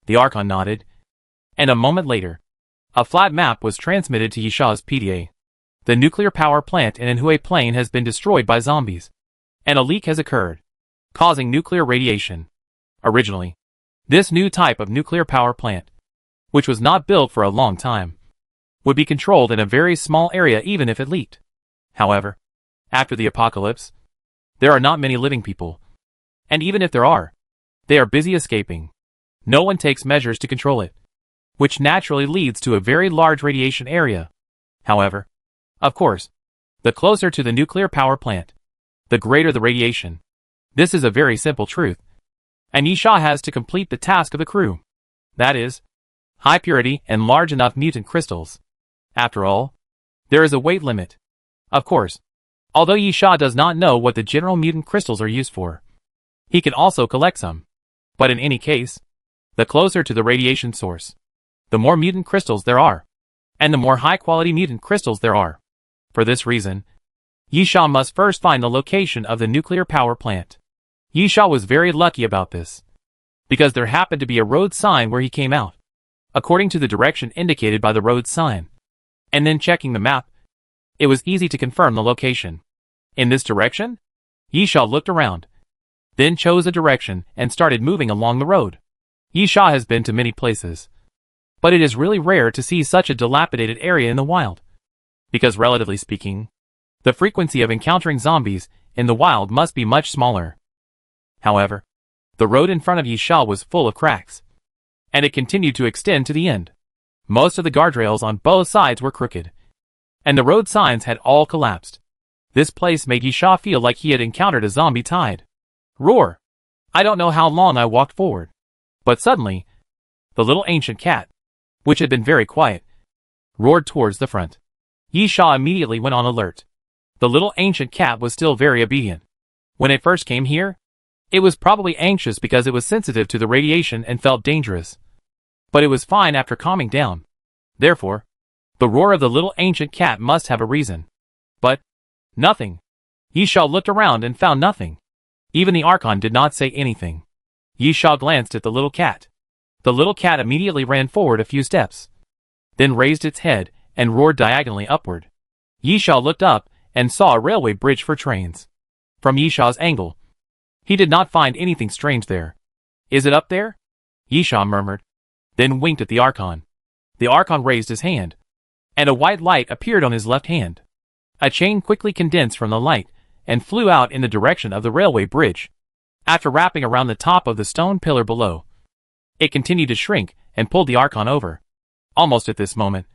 The Archon nodded. And a moment later, a flat map was transmitted to Yisha's PDA. The nuclear power plant in Anhui Plain has been destroyed by zombies, and a leak has occurred, causing nuclear radiation. Originally, this new type of nuclear power plant, which was not built for a long time, would be controlled in a very small area even if it leaked. However, after the apocalypse, there are not many living people, and even if there are, they are busy escaping. No one takes measures to control it, which naturally leads to a very large radiation area. However, of course, the closer to the nuclear power plant, the greater the radiation. This is a very simple truth, and Yisha has to complete the task of the crew. That is, high purity and large enough mutant crystals. After all, there is a weight limit. Of course, although Yisha does not know what the general mutant crystals are used for, he can also collect some. But in any case, the closer to the radiation source, the more mutant crystals there are, and the more high-quality mutant crystals there are. For this reason, Yisha must first find the location of the nuclear power plant. Yisha was very lucky about this, because there happened to be a road sign where he came out, according to the direction indicated by the road sign. And then checking the map, it was easy to confirm the location. In this direction? Yisha looked around, then chose a direction and started moving along the road. Yisha has been to many places, but it is really rare to see such a dilapidated area in the wild, because relatively speaking, the frequency of encountering zombies in the wild must be much smaller. However, the road in front of Yisha was full of cracks, and it continued to extend to the end. Most of the guardrails on both sides were crooked, and the road signs had all collapsed. This place made Yisha feel like he had encountered a zombie tide. Roar! I don't know how long I walked forward, but suddenly, the little ancient cat, which had been very quiet, roared towards the front. Yisha immediately went on alert. The little ancient cat was still very obedient. When it first came here, it was probably anxious because it was sensitive to the radiation and felt dangerous. But it was fine after calming down. Therefore, the roar of the little ancient cat must have a reason. But nothing. Yisha looked around and found nothing. Even the Archon did not say anything. Yisha glanced at the little cat. The little cat immediately ran forward a few steps, then raised its head and roared diagonally upward. Yisha looked up and saw a railway bridge for trains. From Yisha's angle, he did not find anything strange there. "Is it up there?" Yisha murmured, then winked at the Archon. The Archon raised his hand, and a white light appeared on his left hand. A chain quickly condensed from the light and flew out in the direction of the railway bridge. After wrapping around the top of the stone pillar below, it continued to shrink and pulled the Archon over. Almost at this moment,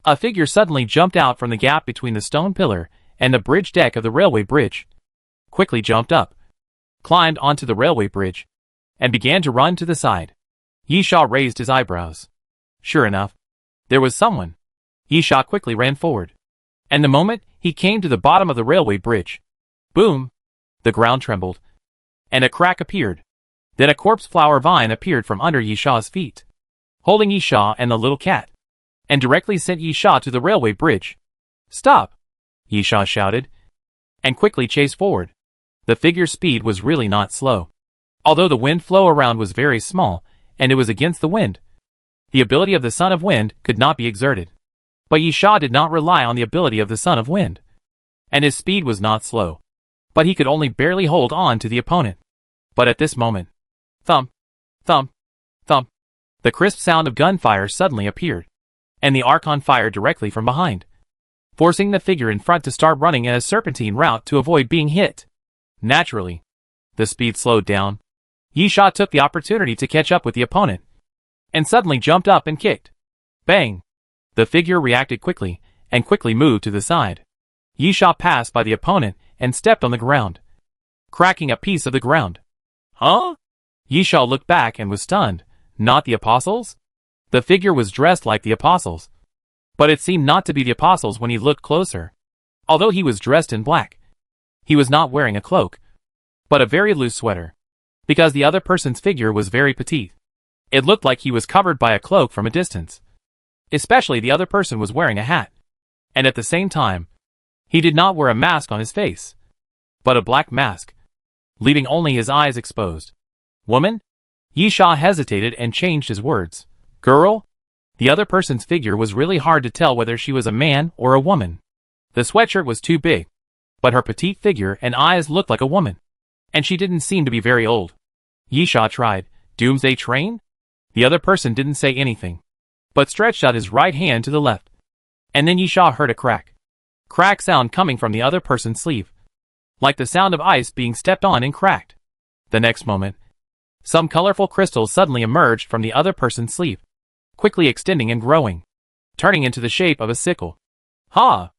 a figure suddenly jumped out from the gap between the stone pillar and the bridge deck of the railway bridge, quickly jumped up, climbed onto the railway bridge, and began to run to the side. Yisha raised his eyebrows. Sure enough, there was someone. Yisha quickly ran forward, and the moment he came to the bottom of the railway bridge, boom! The ground trembled, and a crack appeared. Then a corpse flower vine appeared from under Yisha's feet, holding Yisha and the little cat, and directly sent Yisha to the railway bridge. "Stop!" Yisha shouted, and quickly chased forward. The figure's speed was really not slow. Although the wind flow around was very small, and it was against the wind, the ability of the Son of Wind could not be exerted. But Yisha did not rely on the ability of the Son of Wind, and his speed was not slow. But he could only barely hold on to the opponent. But at this moment, thump, thump, thump, the crisp sound of gunfire suddenly appeared, and the Archon fired directly from behind, forcing the figure in front to start running in a serpentine route to avoid being hit. Naturally, the speed slowed down. Yisha took the opportunity to catch up with the opponent, and suddenly jumped up and kicked. Bang! The figure reacted quickly, and quickly moved to the side. Yisha passed by the opponent and stepped on the ground, cracking a piece of the ground. Huh? Yisha looked back and was stunned. Not the apostles? The figure was dressed like the apostles, but it seemed not to be the apostles when he looked closer. Although he was dressed in black, he was not wearing a cloak, but a very loose sweater, because the other person's figure was very petite. It looked like he was covered by a cloak from a distance. Especially the other person was wearing a hat, and at the same time, he did not wear a mask on his face, but a black mask, leaving only his eyes exposed. "Woman?" Yisha hesitated and changed his words. "Girl?" The other person's figure was really hard to tell whether she was a man or a woman. The sweatshirt was too big, but her petite figure and eyes looked like a woman, and she didn't seem to be very old. Yisha tried, "Doomsday train?" The other person didn't say anything, but stretched out his right hand to the left. And then Yisha heard a crack sound coming from the other person's sleeve, like the sound of ice being stepped on and cracked. The next moment, some colorful crystals suddenly emerged from the other person's sleeve, quickly extending and growing, turning into the shape of a sickle. "Ha!"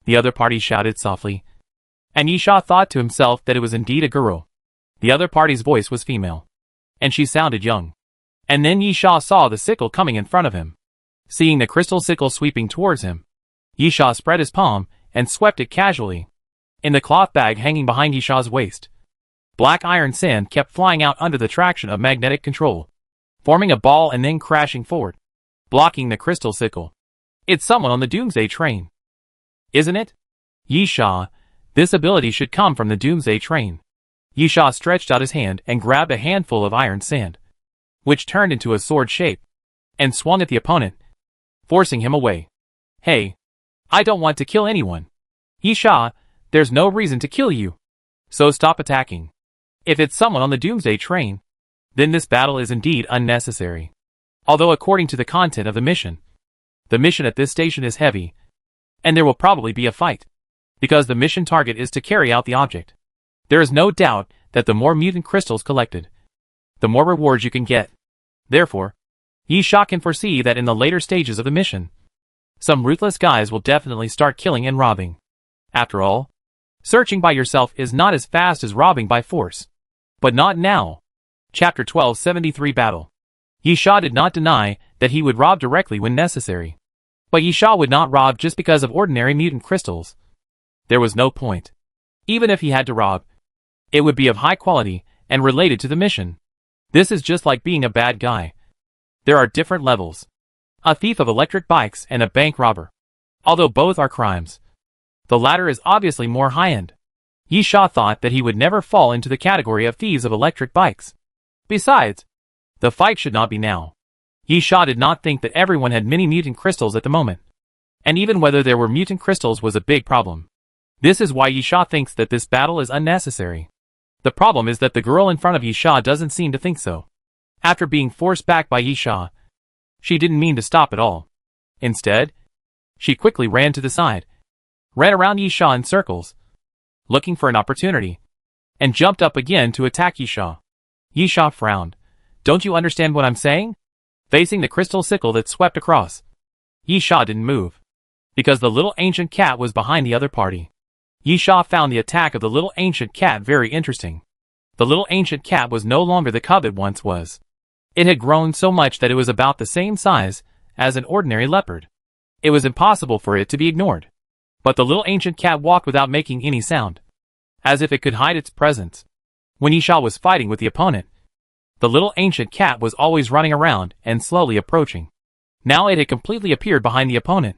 the other party shouted softly, and Yisha thought to himself that it was indeed a girl. The other party's voice was female, and she sounded young. And then Yisha saw the sickle coming in front of him. Seeing the crystal sickle sweeping towards him, Yisha spread his palm and swept it casually. In the cloth bag hanging behind Yisha's waist, black iron sand kept flying out under the traction of magnetic control, forming a ball and then crashing forward, blocking the crystal sickle. "It's someone on the Doomsday train, isn't it?" "Yisha, this ability should come from the Doomsday train." Yisha stretched out his hand and grabbed a handful of iron sand, which turned into a sword shape, and swung at the opponent, forcing him away. "Hey, I don't want to kill anyone. Yisha, there's no reason to kill you, so stop attacking. If it's someone on the Doomsday train, then this battle is indeed unnecessary." Although according to the content of the mission at this station is heavy, and there will probably be a fight, because the mission target is to carry out the object. There is no doubt that the more mutant crystals collected, the more rewards you can get. Therefore, Yisha can foresee that in the later stages of the mission, some ruthless guys will definitely start killing and robbing. After all, searching by yourself is not as fast as robbing by force. But not now. Chapter 1273 Battle. Yisha did not deny that he would rob directly when necessary. But Yisha would not rob just because of ordinary mutant crystals. There was no point. Even if he had to rob, it would be of high quality and related to the mission. This is just like being a bad guy. There are different levels. A thief of electric bikes and a bank robber. Although both are crimes, the latter is obviously more high-end. Yi Sha thought that he would never fall into the category of thieves of electric bikes. Besides, the fight should not be now. Yi Sha did not think that everyone had many mutant crystals at the moment. And even whether there were mutant crystals was a big problem. This is why Yi Sha thinks that this battle is unnecessary. The problem is that the girl in front of Yi Sha doesn't seem to think so. After being forced back by Yi Sha, she didn't mean to stop at all. Instead, she quickly ran to the side, ran around Yi Sha in circles, looking for an opportunity, and jumped up again to attack Yi Sha. Yi Sha frowned. Don't you understand what I'm saying? Facing the crystal sickle that swept across, Yi Sha didn't move, because the little ancient cat was behind the other party. Yi Sha found the attack of the little ancient cat very interesting. The little ancient cat was no longer the cub it once was. It had grown so much that it was about the same size as an ordinary leopard. It was impossible for it to be ignored. But the little ancient cat walked without making any sound, as if it could hide its presence. When Yi Sha was fighting with the opponent, the little ancient cat was always running around and slowly approaching. Now it had completely appeared behind the opponent,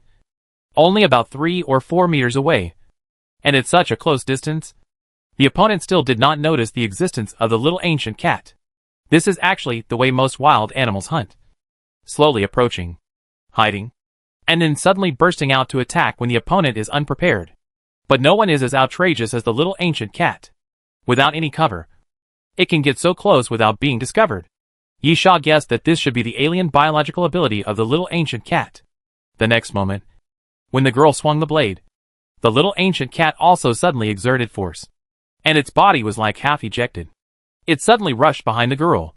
only about 3 or 4 meters away. And at such a close distance, the opponent still did not notice the existence of the little ancient cat. This is actually the way most wild animals hunt. Slowly approaching, hiding, and then suddenly bursting out to attack when the opponent is unprepared. But no one is as outrageous as the little ancient cat. Without any cover, it can get so close without being discovered. Yi Sha guessed that this should be the alien biological ability of the little ancient cat. The next moment, when the girl swung the blade, the little ancient cat also suddenly exerted force, and its body was like half ejected. It suddenly rushed behind the girl,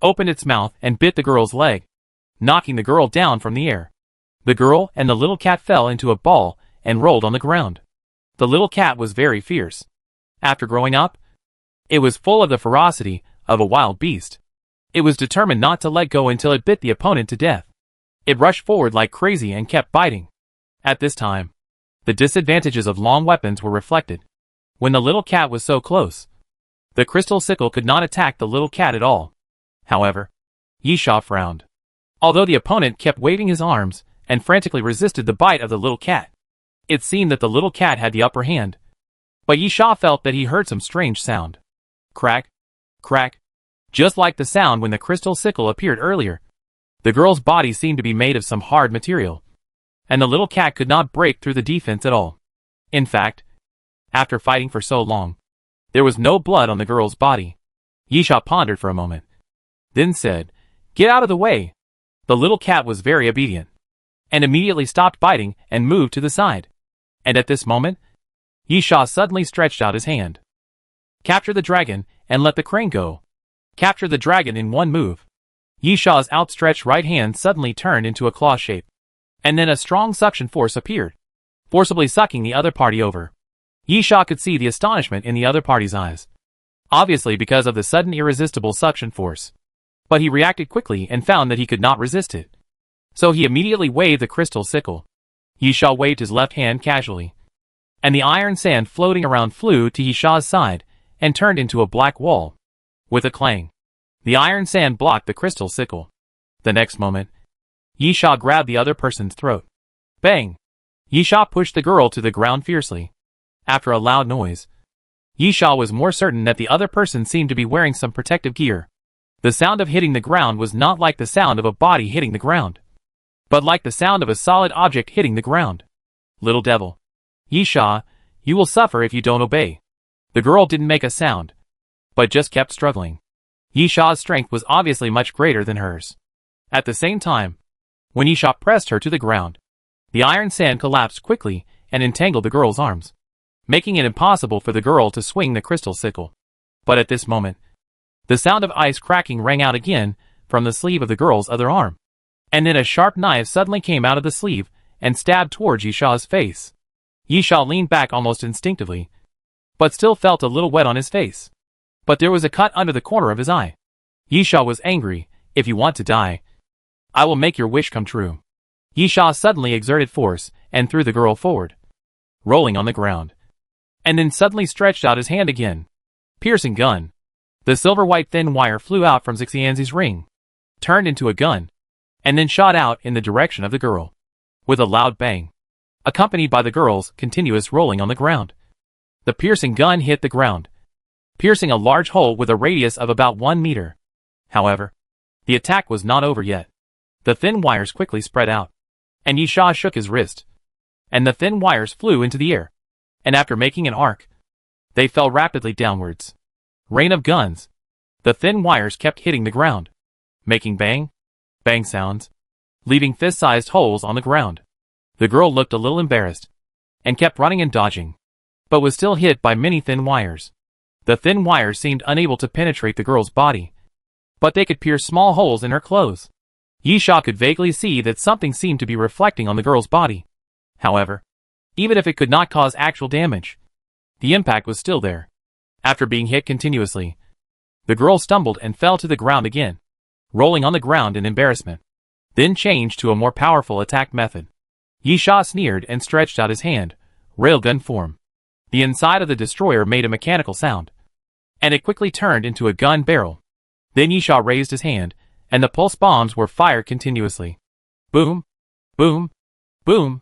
opened its mouth and bit the girl's leg, knocking the girl down from the air. The girl and the little cat fell into a ball and rolled on the ground. The little cat was very fierce. After growing up, it was full of the ferocity of a wild beast. It was determined not to let go until it bit the opponent to death. It rushed forward like crazy and kept biting. At this time, the disadvantages of long weapons were reflected. When the little cat was so close, the crystal sickle could not attack the little cat at all. However, Yi Sha frowned. Although the opponent kept waving his arms and frantically resisted the bite of the little cat, it seemed that the little cat had the upper hand. But Yi Sha felt that he heard some strange sound. Crack, crack, just like the sound when the crystal sickle appeared earlier. The girl's body seemed to be made of some hard material, and the little cat could not break through the defense at all. In fact, after fighting for so long, there was no blood on the girl's body. Yi Sha pondered for a moment, then said, "Get out of the way." The little cat was very obedient, and immediately stopped biting and moved to the side. And at this moment, Yi Sha suddenly stretched out his hand. Capture the dragon and let the crane go. Capture the dragon in one move. Yi Sha's outstretched right hand suddenly turned into a claw shape, and then a strong suction force appeared, forcibly sucking the other party over. Yi Sha could see the astonishment in the other party's eyes, obviously because of the sudden irresistible suction force. But he reacted quickly and found that he could not resist it. So he immediately waved the crystal sickle. Yi Sha waved his left hand casually, and the iron sand floating around flew to Yi Sha's side and turned into a black wall. With a clang, the iron sand blocked the crystal sickle. The next moment, Yi Sha grabbed the other person's throat. Bang! Yi Sha pushed the girl to the ground fiercely. After a loud noise, Yi Sha was more certain that the other person seemed to be wearing some protective gear. The sound of hitting the ground was not like the sound of a body hitting the ground, but like the sound of a solid object hitting the ground. Little devil. Yi Sha, you will suffer if you don't obey. The girl didn't make a sound, but just kept struggling. Yi Sha's strength was obviously much greater than hers. At the same time, when Yi Sha pressed her to the ground, the iron sand collapsed quickly and entangled the girl's arms, making it impossible for the girl to swing the crystal sickle. But at this moment, the sound of ice cracking rang out again from the sleeve of the girl's other arm. And then a sharp knife suddenly came out of the sleeve and stabbed towards Yi Sha's face. Yi Sha leaned back almost instinctively, but still felt a little wet on his face. But there was a cut under the corner of his eye. Yi Sha was angry. If you want to die, I will make your wish come true. Yi Sha suddenly exerted force and threw the girl forward, rolling on the ground, and then suddenly stretched out his hand again. Piercing gun. The silver-white thin wire flew out from Xianzi's ring, turned into a gun, and then shot out in the direction of the girl, with a loud bang, accompanied by the girl's continuous rolling on the ground. The piercing gun hit the ground, piercing a large hole with a radius of about 1 meter. However, the attack was not over yet. The thin wires quickly spread out, and Yisha shook his wrist, and the thin wires flew into the air, and after making an arc, they fell rapidly downwards. Rain of guns. The thin wires kept hitting the ground, making bang, bang sounds, leaving fist-sized holes on the ground. The girl looked a little embarrassed, and kept running and dodging, but was still hit by many thin wires. The thin wires seemed unable to penetrate the girl's body, but they could pierce small holes in her clothes. Yisha could vaguely see that something seemed to be reflecting on the girl's body. However, even if it could not cause actual damage, the impact was still there. After being hit continuously, the girl stumbled and fell to the ground again, rolling on the ground in embarrassment, then changed to a more powerful attack method. Yisha sneered and stretched out his hand, railgun form. The inside of the destroyer made a mechanical sound, and it quickly turned into a gun barrel. Then Yisha raised his hand, and the pulse bombs were fired continuously. Boom, boom, boom.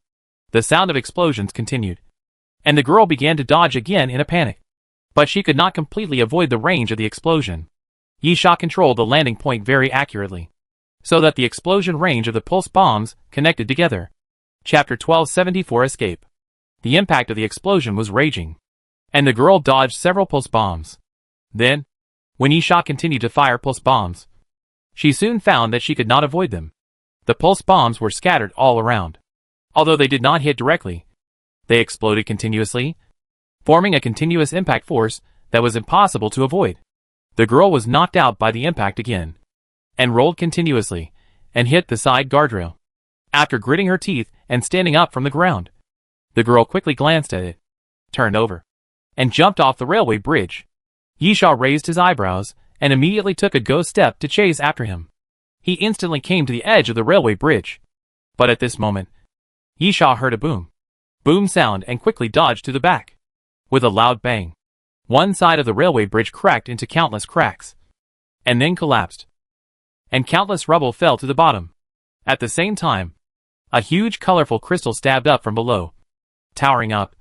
The sound of explosions continued, and the girl began to dodge again in a panic. But she could not completely avoid the range of the explosion. Yisha controlled the landing point very accurately, so that the explosion range of the pulse bombs connected together. Chapter 1274 Escape. The impact of the explosion was raging, and the girl dodged several pulse bombs. Then, when Yisha continued to fire pulse bombs, she soon found that she could not avoid them. The pulse bombs were scattered all around. Although they did not hit directly, they exploded continuously, forming a continuous impact force that was impossible to avoid. The girl was knocked out by the impact again, and rolled continuously, and hit the side guardrail. After gritting her teeth and standing up from the ground, the girl quickly glanced at it, turned over, and jumped off the railway bridge. Yisha raised his eyebrows and immediately took a ghost step to chase after him. He instantly came to the edge of the railway bridge, but at this moment, Yisha heard a boom sound and quickly dodged to the back. With a loud bang, one side of the railway bridge cracked into countless cracks, and then collapsed, and countless rubble fell to the bottom. At the same time, a huge colorful crystal stabbed up from below, towering up,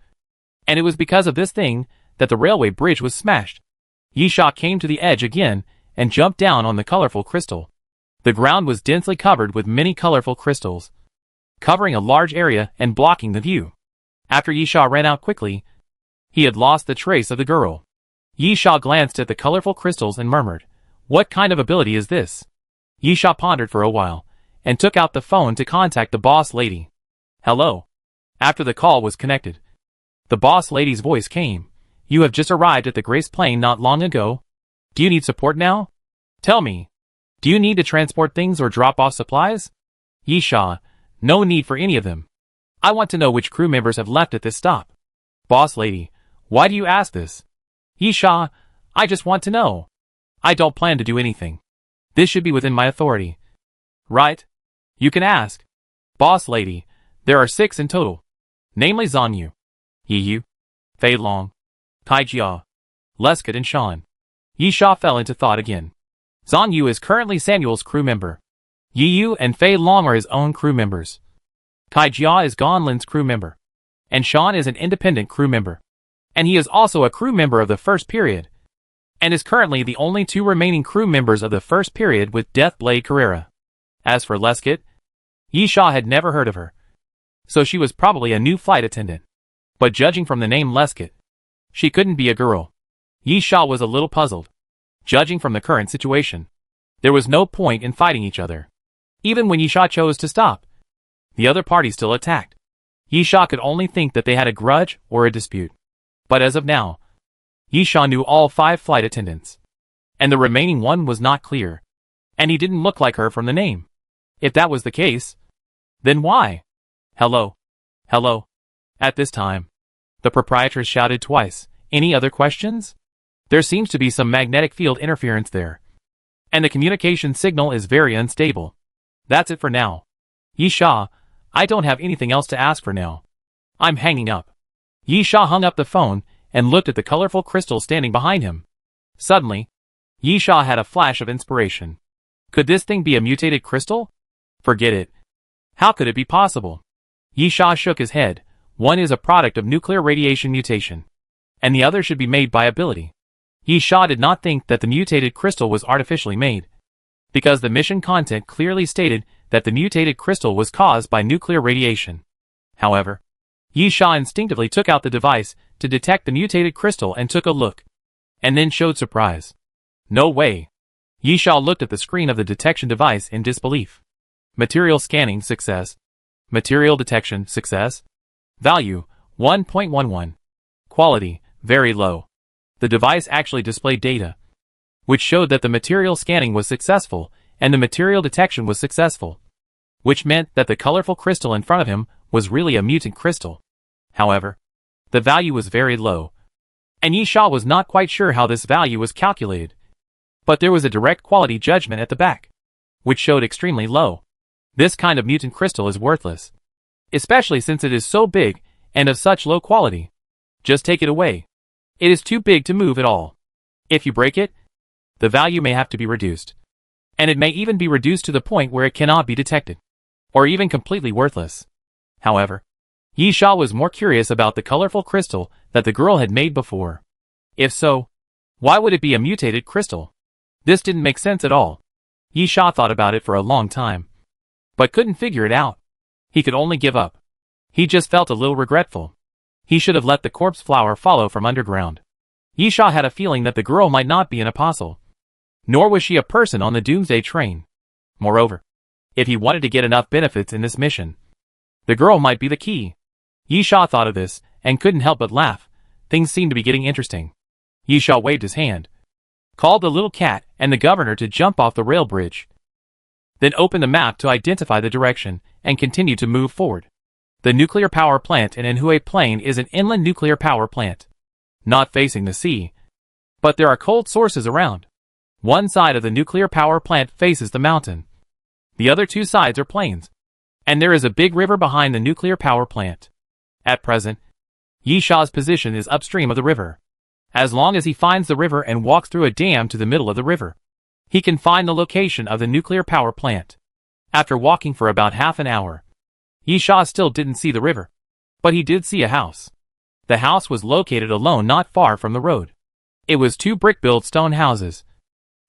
and it was because of this thing that the railway bridge was smashed. Yisha came to the edge again and jumped down on the colorful crystal. The ground was densely covered with many colorful crystals, covering a large area and blocking the view. After Yisha ran out quickly, he had lost the trace of the girl. Yisha glanced at the colorful crystals and murmured, "What kind of ability is this?" Yisha pondered for a while, and took out the phone to contact the boss lady. "Hello." After the call was connected, the boss lady's voice came. "You have just arrived at the Grace Plane not long ago. Do you need support now? Tell me, do you need to transport things or drop off supplies?" Yisha, "No need for any of them. I want to know which crew members have left at this stop." Boss lady, "Why do you ask this?" Yisha, "I just want to know. I don't plan to do anything. This should be within my authority." "Right. You can ask." Boss lady, "There are 6 in total, namely Zanyu, Yiyu, Fei Long, Tai Jia, Lescott and Sean." Yisha fell into thought again. Zanyu is currently Samuel's crew member. Yiyu and Fei Long are his own crew members. Tai Jia is Gonlin's crew member. And Sean is an independent crew member. And he is also a crew member of the first period, and is currently the only 2 remaining crew members of the first period with Deathblade Carrera. As for Lescott, Yisha had never heard of her, so she was probably a new flight attendant. But judging from the name Lescott, she couldn't be a girl. Yisha was a little puzzled. Judging from the current situation, there was no point in fighting each other. Even when Yisha chose to stop, the other party still attacked. Yisha could only think that they had a grudge or a dispute. But as of now, Yisha knew all 5 flight attendants, and the remaining one was not clear, and he didn't look like her from the name. If that was the case, then why? "Hello. Hello." At this time, the proprietress shouted twice, "Any other questions? There seems to be some magnetic field interference there, and the communication signal is very unstable. That's it for now. Yisha, I don't have anything else to ask for now. I'm hanging up." Yisha hung up the phone and looked at the colorful crystal standing behind him. Suddenly, Yisha had a flash of inspiration. Could this thing be a mutated crystal? Forget it. How could it be possible? Yisha shook his head. One is a product of nuclear radiation mutation, and the other should be made by ability. Yi Sha did not think that the mutated crystal was artificially made, because the mission content clearly stated that the mutated crystal was caused by nuclear radiation. However, Yi Sha instinctively took out the device to detect the mutated crystal and took a look, and then showed surprise. No way. Yi Sha looked at the screen of the detection device in disbelief. Material scanning success. Material detection success. Value 1.11. Quality very low. The device actually displayed data, which showed that the material scanning was successful and the material detection was successful, which meant that the colorful crystal in front of him was really a mutant crystal. However, the value was very low, and Yi Sha was not quite sure how this value was calculated. But there was a direct quality judgment at the back, which showed extremely low. This kind of mutant crystal is worthless, especially since it is so big and of such low quality. Just take it away. It is too big to move at all. If you break it, the value may have to be reduced, and it may even be reduced to the point where it cannot be detected, or even completely worthless. However, Yi Sha was more curious about the colorful crystal that the girl had made before. If so, why would it be a mutated crystal? This didn't make sense at all. Yi Sha thought about it for a long time, but couldn't figure it out. He could only give up. He just felt a little regretful. He should have let the corpse flower follow from underground. Yi Sha had a feeling that the girl might not be an apostle, nor was she a person on the Doomsday train. Moreover, if he wanted to get enough benefits in this mission, the girl might be the key. Yi Sha thought of this and couldn't help but laugh. Things seemed to be getting interesting. Yi Sha waved his hand, called the little cat and the governor to jump off the rail bridge, then opened the map to identify the direction and continued to move forward. The nuclear power plant in Anhui Plain is an inland nuclear power plant, not facing the sea, but there are cold sources around. One side of the nuclear power plant faces the mountain. The other two sides are plains, and there is a big river behind the nuclear power plant. At present, Yi Sha's position is upstream of the river. As long as he finds the river and walks through a dam to the middle of the river, he can find the location of the nuclear power plant. After walking for about half an hour, Yi Sha still didn't see the river, but he did see a house. The house was located alone not far from the road. It was two brick-built stone houses,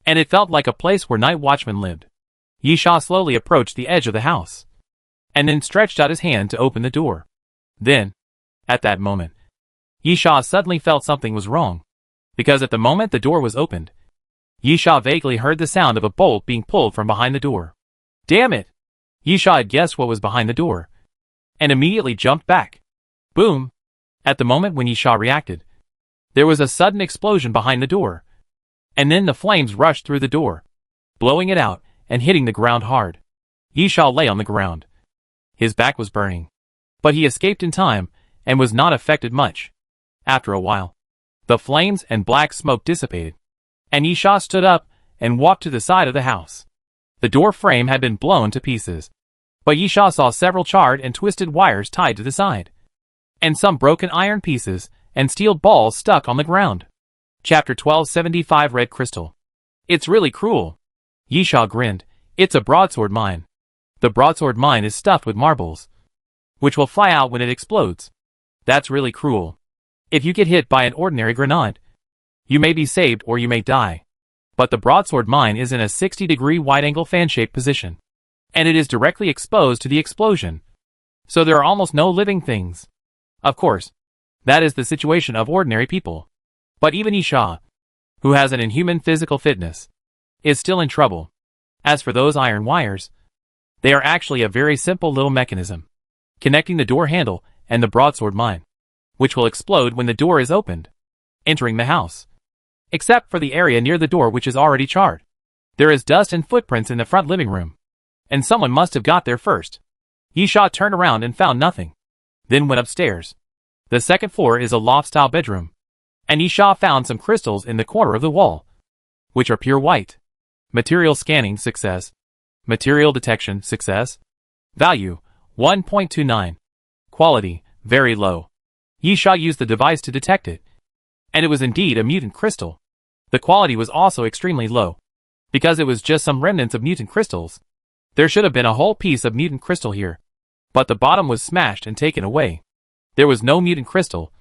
and it felt like a place where night watchmen lived. Yi Sha slowly approached the edge of the house, and then stretched out his hand to open the door. Then, at that moment, Yi Sha suddenly felt something was wrong, because at the moment the door was opened, Yi Sha vaguely heard the sound of a bolt being pulled from behind the door. Damn it! Yi Sha had guessed what was behind the door, and immediately jumped back. Boom! At the moment when Yi Sha reacted, there was a sudden explosion behind the door, and then the flames rushed through the door, blowing it out and hitting the ground hard. Yi Sha lay on the ground. His back was burning, but he escaped in time and was not affected much. After a while, the flames and black smoke dissipated, and Yi Sha stood up and walked to the side of the house. The door frame had been blown to pieces, but Yi Sha saw several charred and twisted wires tied to the side, and some broken iron pieces and steel balls stuck on the ground. Chapter 1275 Red Crystal. It's really cruel. Yi Sha grinned. It's a broadsword mine. The broadsword mine is stuffed with marbles, which will fly out when it explodes. That's really cruel. If you get hit by an ordinary grenade, you may be saved or you may die. But the broadsword mine is in a 60-degree wide-angle fan-shaped position, and it is directly exposed to the explosion, so there are almost no living things. Of course, that is the situation of ordinary people. But even Yi Sha, who has an inhuman physical fitness, is still in trouble. As for those iron wires, they are actually a very simple little mechanism, connecting the door handle and the broadsword mine, which will explode when the door is opened, entering the house. Except for the area near the door which is already charred. There is dust and footprints in the front living room, and someone must have got there first. Yi Sha turned around and found nothing, then went upstairs. The second floor is a loft-style bedroom, and Yi Sha found some crystals in the corner of the wall, which are pure white. Material scanning success. Material detection success. Value 1.29. Quality very low. Yi Sha used the device to detect it, and it was indeed a mutant crystal. The quality was also extremely low, because it was just some remnants of mutant crystals. There should have been a whole piece of mutant crystal here, but the bottom was smashed and taken away. There was no mutant crystal,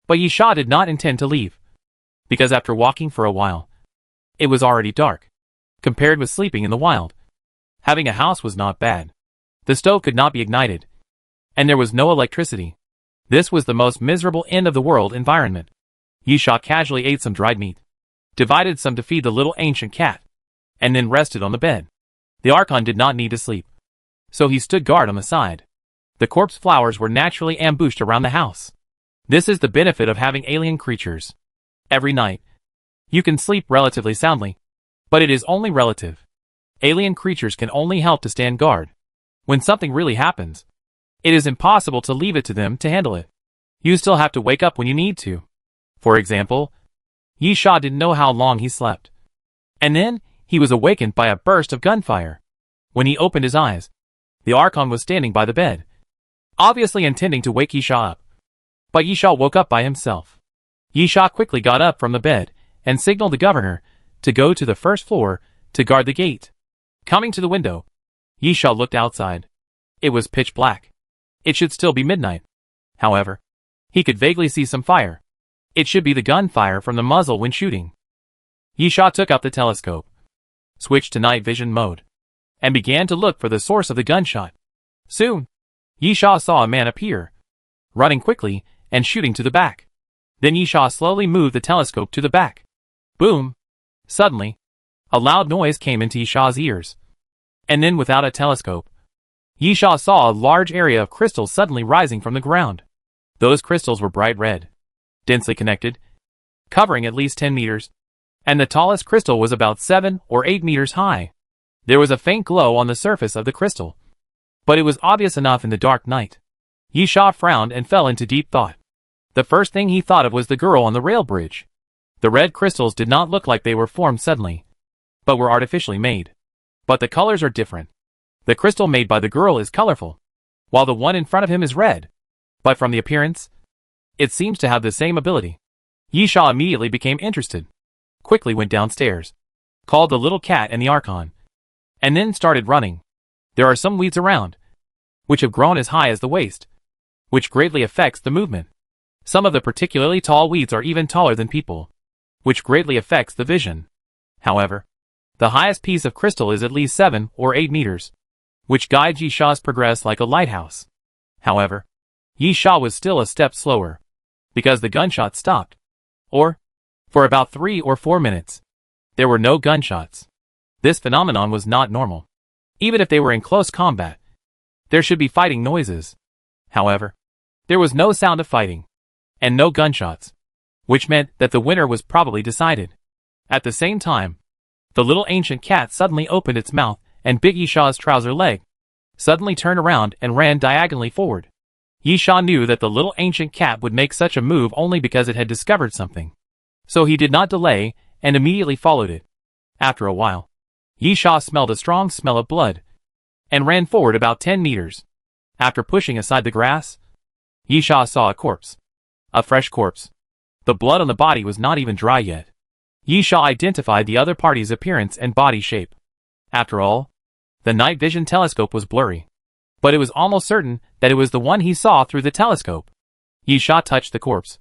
But Yisha did not intend to leave, because after walking for a while, it was already dark. Compared with sleeping in the wild, having a house was not bad. The stove could not be ignited, and there was no electricity. This was the most miserable end of the world environment. Yisha casually ate some dried meat, divided some to feed the little ancient cat, and then rested on the bed. The Archon did not need to sleep, so he stood guard on the side. The corpse flowers were naturally ambushed around the house. This is the benefit of having alien creatures. Every night, you can sleep relatively soundly, but it is only relative. Alien creatures can only help to stand guard. When something really happens, it is impossible to leave it to them to handle it. You still have to wake up when you need to. For example, Yisha didn't know how long he slept. And then, he was awakened by a burst of gunfire. When he opened his eyes, the Archon was standing by the bed, obviously intending to wake Yisha up. But Yisha woke up by himself. Yisha quickly got up from the bed and signaled the governor to go to the first floor to guard the gate. Coming to the window, Yisha looked outside. It was pitch black. It should still be midnight. However, he could vaguely see some fire. It should be the gunfire from the muzzle when shooting. Yisha took up the telescope, switched to night vision mode, and began to look for the source of the gunshot. Soon, Yisha saw a man appear, running quickly and shooting to the back. Then Yisha slowly moved the telescope to the back. Boom! Suddenly, a loud noise came into Yisha's ears. And then without a telescope, Yisha saw a large area of crystals suddenly rising from the ground. Those crystals were bright red, densely connected, covering at least 10 meters, and the tallest crystal was about 7 or 8 meters high. There was a faint glow on the surface of the crystal, but it was obvious enough in the dark night. Yisha frowned and fell into deep thought. The first thing he thought of was the girl on the rail bridge. The red crystals did not look like they were formed suddenly, but were artificially made. But the colors are different. The crystal made by the girl is colorful, while the one in front of him is red. But from the appearance, it seems to have the same ability. Yisha immediately became interested, quickly went downstairs, called the little cat and the Archon, and then started running. There are some weeds around, which have grown as high as the waist, which greatly affects the movement. Some of the particularly tall weeds are even taller than people, which greatly affects the vision. However, the highest piece of crystal is at least 7 or 8 meters, which guides Yisha's progress like a lighthouse. However, Yisha was still a step slower, because the gunshot stopped. Or, for about 3 or 4 minutes, there were no gunshots. This phenomenon was not normal. Even if they were in close combat, there should be fighting noises. However, there was no sound of fighting, and no gunshots, which meant that the winner was probably decided. At the same time, the little ancient cat suddenly opened its mouth and bit Yisha's trouser leg, suddenly turned around and ran diagonally forward. Yisha knew that the little ancient cat would make such a move only because it had discovered something. So he did not delay and immediately followed it. After a while, Yisha smelled a strong smell of blood and ran forward about 10 meters. After pushing aside the grass, Yisha saw a corpse. A fresh corpse. The blood on the body was not even dry yet. Yisha identified the other party's appearance and body shape. After all, the night vision telescope was blurry, but it was almost certain that it was the one he saw through the telescope. Yisha touched the corpse,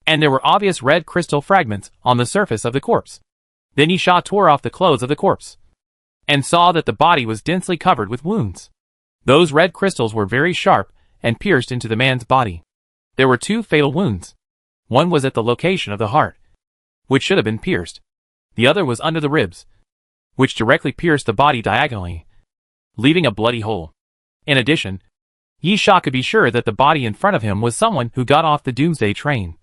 and there were obvious red crystal fragments on the surface of the corpse. Then Yisha tore off the clothes of the corpse, and saw that the body was densely covered with wounds. Those red crystals were very sharp and pierced into the man's body. There were 2 fatal wounds. One was at the location of the heart, which should have been pierced. The other was under the ribs, which directly pierced the body diagonally, leaving a bloody hole. In addition, Yisha could be sure that the body in front of him was someone who got off the Doomsday train,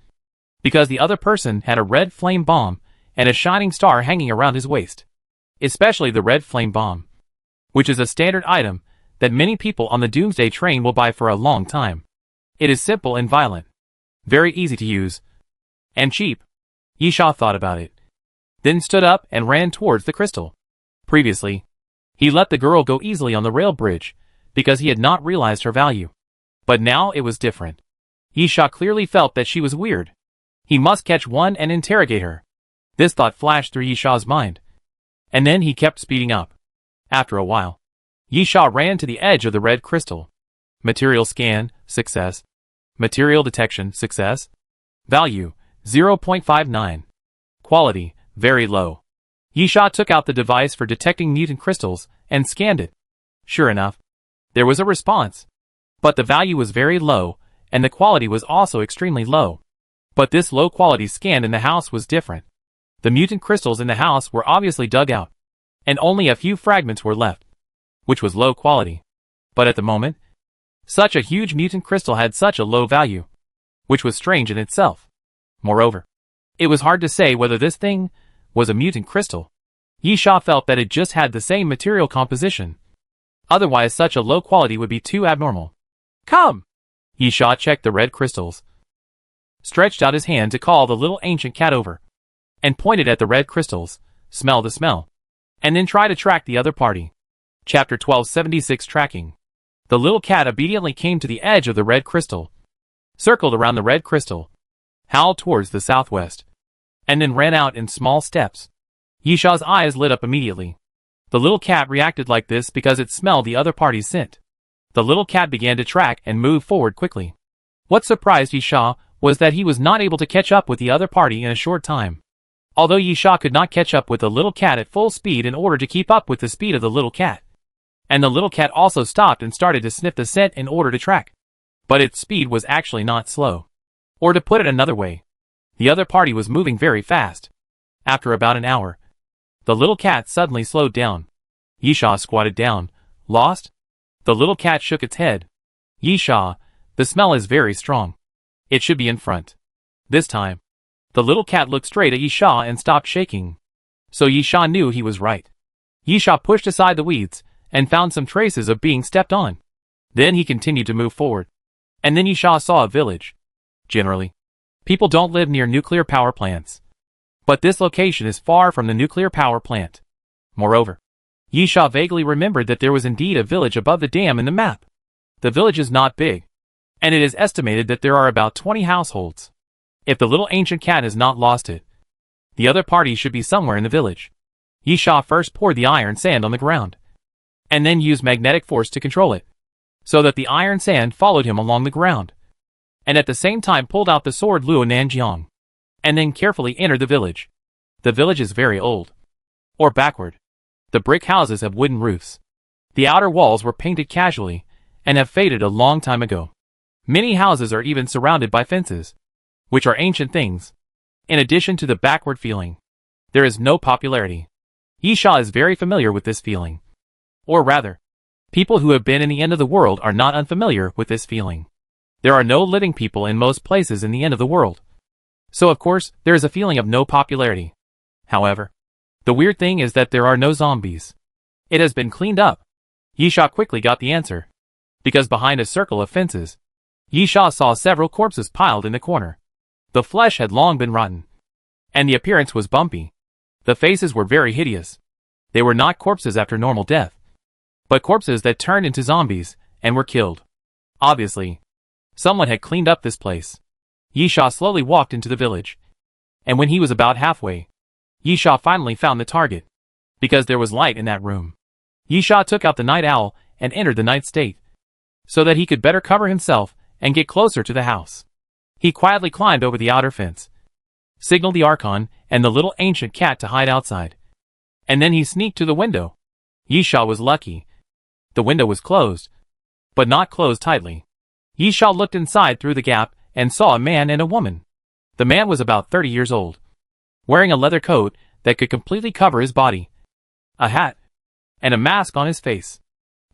because the other person had a red flame bomb and a shining star hanging around his waist. Especially the red flame bomb, which is a standard item that many people on the Doomsday train will buy for a long time. It is simple and violent, very easy to use, and cheap. Yisha thought about it, then stood up and ran towards the crystal. Previously, he let the girl go easily on the rail bridge because he had not realized her value. But now it was different. Yisha clearly felt that she was weird. He must catch one and interrogate her. This thought flashed through Yisha's mind, and then he kept speeding up. After a while, Yisha ran to the edge of the red crystal. Material scan, success. Material detection, success. Value, 0.59. Quality, very low. Yisha took out the device for detecting mutant crystals and scanned it. Sure enough, there was a response. But the value was very low, and the quality was also extremely low. But this low quality scan in the house was different. The mutant crystals in the house were obviously dug out, and only a few fragments were left, which was low quality. But at the moment, such a huge mutant crystal had such a low value, which was strange in itself. Moreover, it was hard to say whether this thing was a mutant crystal. Yisha felt that it just had the same material composition. Otherwise such a low quality would be too abnormal. Come! Yisha checked the red crystals, stretched out his hand to call the little ancient cat over, and pointed at the red crystals. Smell the smell. And then try to track the other party. Chapter 1276 Tracking. The little cat obediently came to the edge of the red crystal, circled around the red crystal, howled towards the southwest, and then ran out in small steps. Yisha's eyes lit up immediately. The little cat reacted like this because it smelled the other party's scent. The little cat began to track and move forward quickly. What surprised Yisha was that he was not able to catch up with the other party in a short time. Although Yisha could not catch up with the little cat at full speed in order to keep up with the speed of the little cat. And the little cat also stopped and started to sniff the scent in order to track. But its speed was actually not slow. Or to put it another way, the other party was moving very fast. After about an hour, the little cat suddenly slowed down. Yisha squatted down. Lost? The little cat shook its head. Yisha, the smell is very strong. It should be in front. This time, the little cat looked straight at Yisha and stopped shaking. So Yisha knew he was right. Yisha pushed aside the weeds and found some traces of being stepped on. Then he continued to move forward. And then Yisha saw a village. Generally, people don't live near nuclear power plants. But this location is far from the nuclear power plant. Moreover, Yisha vaguely remembered that there was indeed a village above the dam in the map. The village is not big, and it is estimated that there are about 20 households. If the little ancient cat has not lost it, the other party should be somewhere in the village. Yisha first poured the iron sand on the ground, and then used magnetic force to control it, so that the iron sand followed him along the ground, and at the same time pulled out the sword Luo Nanjiang, and then carefully entered the village. The village is very old. Or backward. The brick houses have wooden roofs. The outer walls were painted casually, and have faded a long time ago. Many houses are even surrounded by fences, which are ancient things. In addition to the backward feeling, there is no popularity. Yisha is very familiar with this feeling. Or rather, people who have been in the end of the world are not unfamiliar with this feeling. There are no living people in most places in the end of the world. So of course, there is a feeling of no popularity. However, the weird thing is that there are no zombies. It has been cleaned up. Yisha quickly got the answer. Because behind a circle of fences, Yisha saw several corpses piled in the corner. The flesh had long been rotten, and the appearance was bumpy. The faces were very hideous. They were not corpses after normal death, but corpses that turned into zombies and were killed. Obviously, someone had cleaned up this place. Yisha slowly walked into the village, and when he was about halfway, Yisha finally found the target, because there was light in that room. Yisha took out the night owl and entered the night state, so that he could better cover himself and get closer to the house. He quietly climbed over the outer fence, signaled the Archon and the little ancient cat to hide outside, and then he sneaked to the window. Yisha was lucky. The window was closed, but not closed tightly. Yisha looked inside through the gap and saw a man and a woman. The man was about 30 years old, wearing a leather coat that could completely cover his body, a hat, and a mask on his face.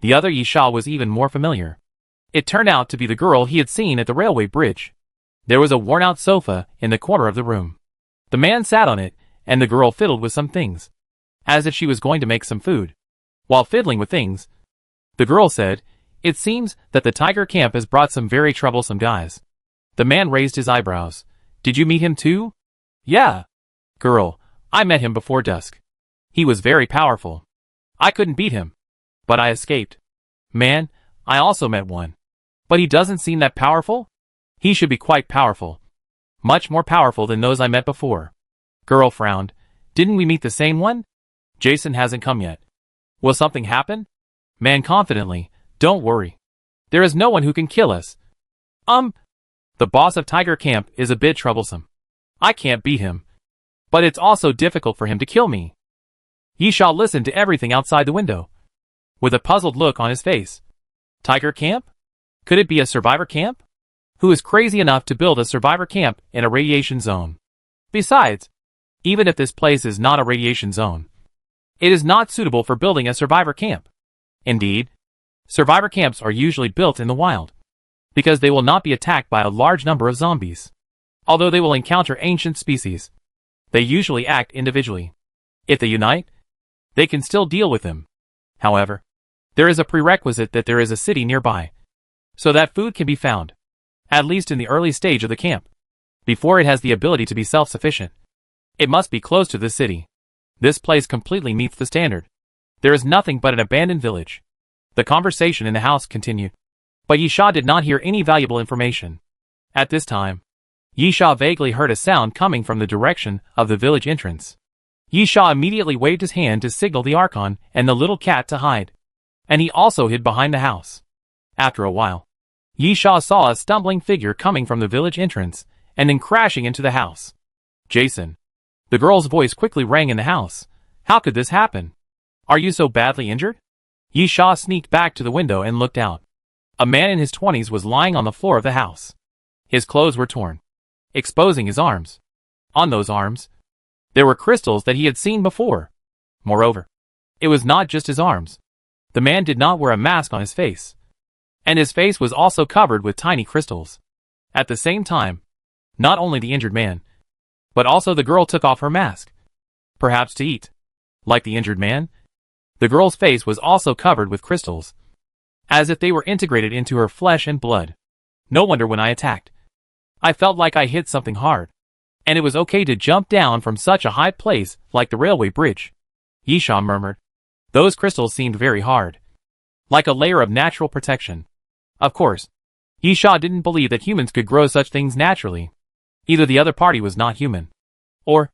The other Yisha was even more familiar. It turned out to be the girl he had seen at the railway bridge. There was a worn-out sofa in the corner of the room. The man sat on it, and the girl fiddled with some things, as if she was going to make some food. While fiddling with things, the girl said, "It seems that the tiger camp has brought some very troublesome guys." The man raised his eyebrows. "Did you meet him too?" "Yeah." "Girl, I met him before dusk. He was very powerful. I couldn't beat him, but I escaped." "Man, I also met one. But he doesn't seem that powerful?" "He should be quite powerful. Much more powerful than those I met before." Girl frowned. "Didn't we meet the same one?" "Jason hasn't come yet." "Will something happen?" Man confidently, "Don't worry. There is no one who can kill us." The boss of Tiger Camp is a bit troublesome. I can't beat him. But it's also difficult for him to kill me. Yisha listened to everything outside the window, with a puzzled look on his face. Tiger Camp? Could it be a survivor camp? Who is crazy enough to build a survivor camp in a radiation zone? Besides, even if this place is not a radiation zone, it is not suitable for building a survivor camp. Indeed, survivor camps are usually built in the wild, because they will not be attacked by a large number of zombies. Although they will encounter ancient species, they usually act individually. If they unite, they can still deal with them. However, there is a prerequisite that there is a city nearby, so that food can be found, at least in the early stage of the camp, before it has the ability to be self-sufficient. It must be close to the city. This place completely meets the standard. There is nothing but an abandoned village. The conversation in the house continued, but Yisha did not hear any valuable information. At this time, Yisha vaguely heard a sound coming from the direction of the village entrance. Yisha immediately waved his hand to signal the Archon and the little cat to hide, and he also hid behind the house. After a while, Yisha saw a stumbling figure coming from the village entrance and then crashing into the house. Jason. The girl's voice quickly rang in the house. How could this happen? Are you so badly injured? Yisha sneaked back to the window and looked out. A man in his 20s was lying on the floor of the house. His clothes were torn, exposing his arms. On those arms, there were crystals that he had seen before. Moreover, it was not just his arms. The man did not wear a mask on his face, and his face was also covered with tiny crystals. At the same time, not only the injured man, but also the girl took off her mask, perhaps to eat. Like the injured man, the girl's face was also covered with crystals, as if they were integrated into her flesh and blood. No wonder when I attacked, I felt like I hit something hard, and it was okay to jump down from such a high place like the railway bridge. Yisha murmured. Those crystals seemed very hard, like a layer of natural protection. Of course, Yisha didn't believe that humans could grow such things naturally. Either the other party was not human, or...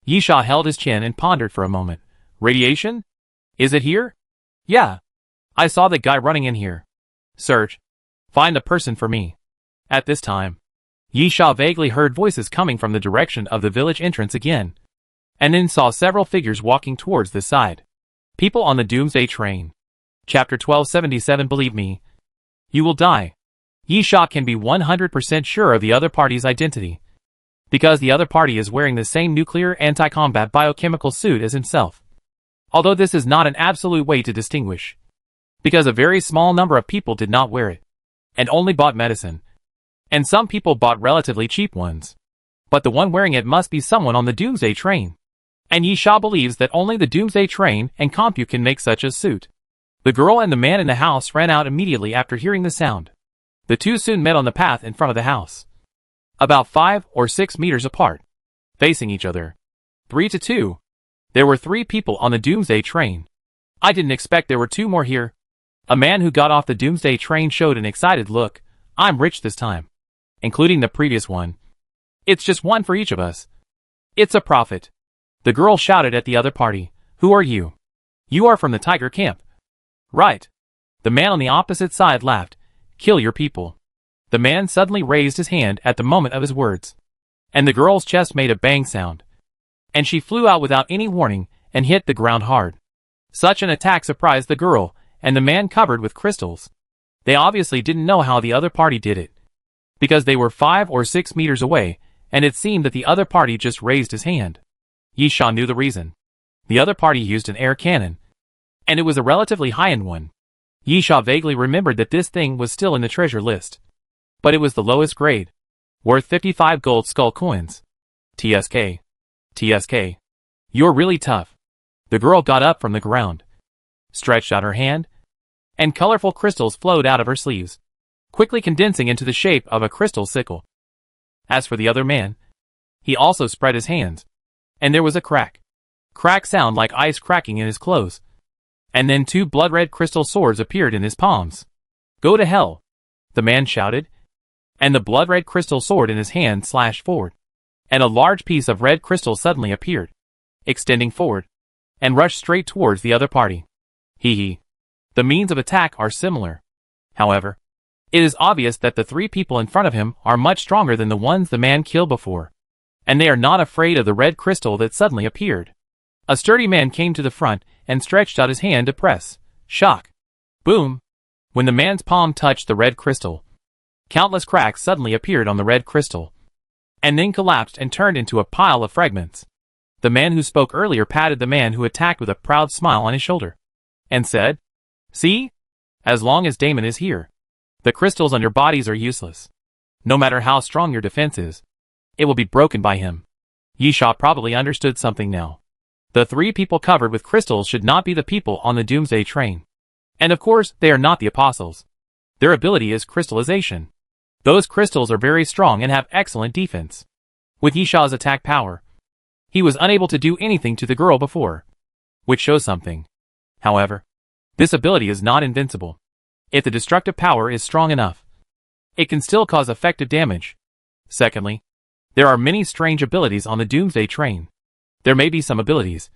Yisha held his chin and pondered for a moment. Radiation? Is it here? Yeah. I saw that guy running in here. Search. Find the person for me. At this time, Yisha vaguely heard voices coming from the direction of the village entrance again, and then saw several figures walking towards this side. People on the Doomsday train. Chapter 1277. Believe me, you will die. Yisha can be 100% sure of the other party's identity, because the other party is wearing the same nuclear anti-combat biochemical suit as himself. Although this is not an absolute way to distinguish, because a very small number of people did not wear it, and only bought medicine, and some people bought relatively cheap ones. But the one wearing it must be someone on the Doomsday train, and Yisha believes that only the Doomsday train and Compu can make such a suit. The girl and the man in the house ran out immediately after hearing the sound. The two soon met on the path in front of the house, about 5 or 6 meters apart, facing each other. 3-2. There were 3 people on the Doomsday train. I didn't expect there were 2 more here. A man who got off the Doomsday train showed an excited look. I'm rich this time, including the previous one. It's just one for each of us. It's a profit. The girl shouted at the other party. Who are you? You are from the Tiger Camp. Right. The man on the opposite side laughed. Kill your people. The man suddenly raised his hand at the moment of his words, and the girl's chest made a bang sound, and she flew out without any warning and hit the ground hard. Such an attack surprised the girl and the man covered with crystals. They obviously didn't know how the other party did it, because they were 5 or 6 meters away, and it seemed that the other party just raised his hand. Yisha knew the reason. The other party used an air cannon, and it was a relatively high-end one. Yisha vaguely remembered that this thing was still in the treasure list, but it was the lowest grade, worth 55 gold skull coins. TSK. TSK. You're really tough. The girl got up from the ground, stretched out her hand, and colorful crystals flowed out of her sleeves, quickly condensing into the shape of a crystal sickle. As for the other man, he also spread his hands, and there was a crack sound like ice cracking in his clothes, and then 2 blood-red crystal swords appeared in his palms. Go to hell, the man shouted, and the blood-red crystal sword in his hand slashed forward, and a large piece of red crystal suddenly appeared, extending forward, and rushed straight towards the other party. Hee hee. The means of attack are similar. However, It is obvious that the three people in front of him are much stronger than the ones the man killed before, and they are not afraid of the red crystal that suddenly appeared. A sturdy man came to the front and stretched out his hand to press. Shock. Boom. When the man's palm touched the red crystal, countless cracks suddenly appeared on the red crystal, and then collapsed and turned into a pile of fragments. The man who spoke earlier patted the man who attacked with a proud smile on his shoulder, and said, "See? As long as Damon is here, the crystals on your bodies are useless. No matter how strong your defense is, it will be broken by him." Yisha probably understood something now. The three people covered with crystals should not be the people on the Doomsday train. And of course, they are not the apostles. Their ability is crystallization. Those crystals are very strong and have excellent defense. With Yisha's attack power, he was unable to do anything to the girl before, which shows something. However, this ability is not invincible. If the destructive power is strong enough, it can still cause effective damage. Secondly, there are many strange abilities on the Doomsday train. There may be some abilities,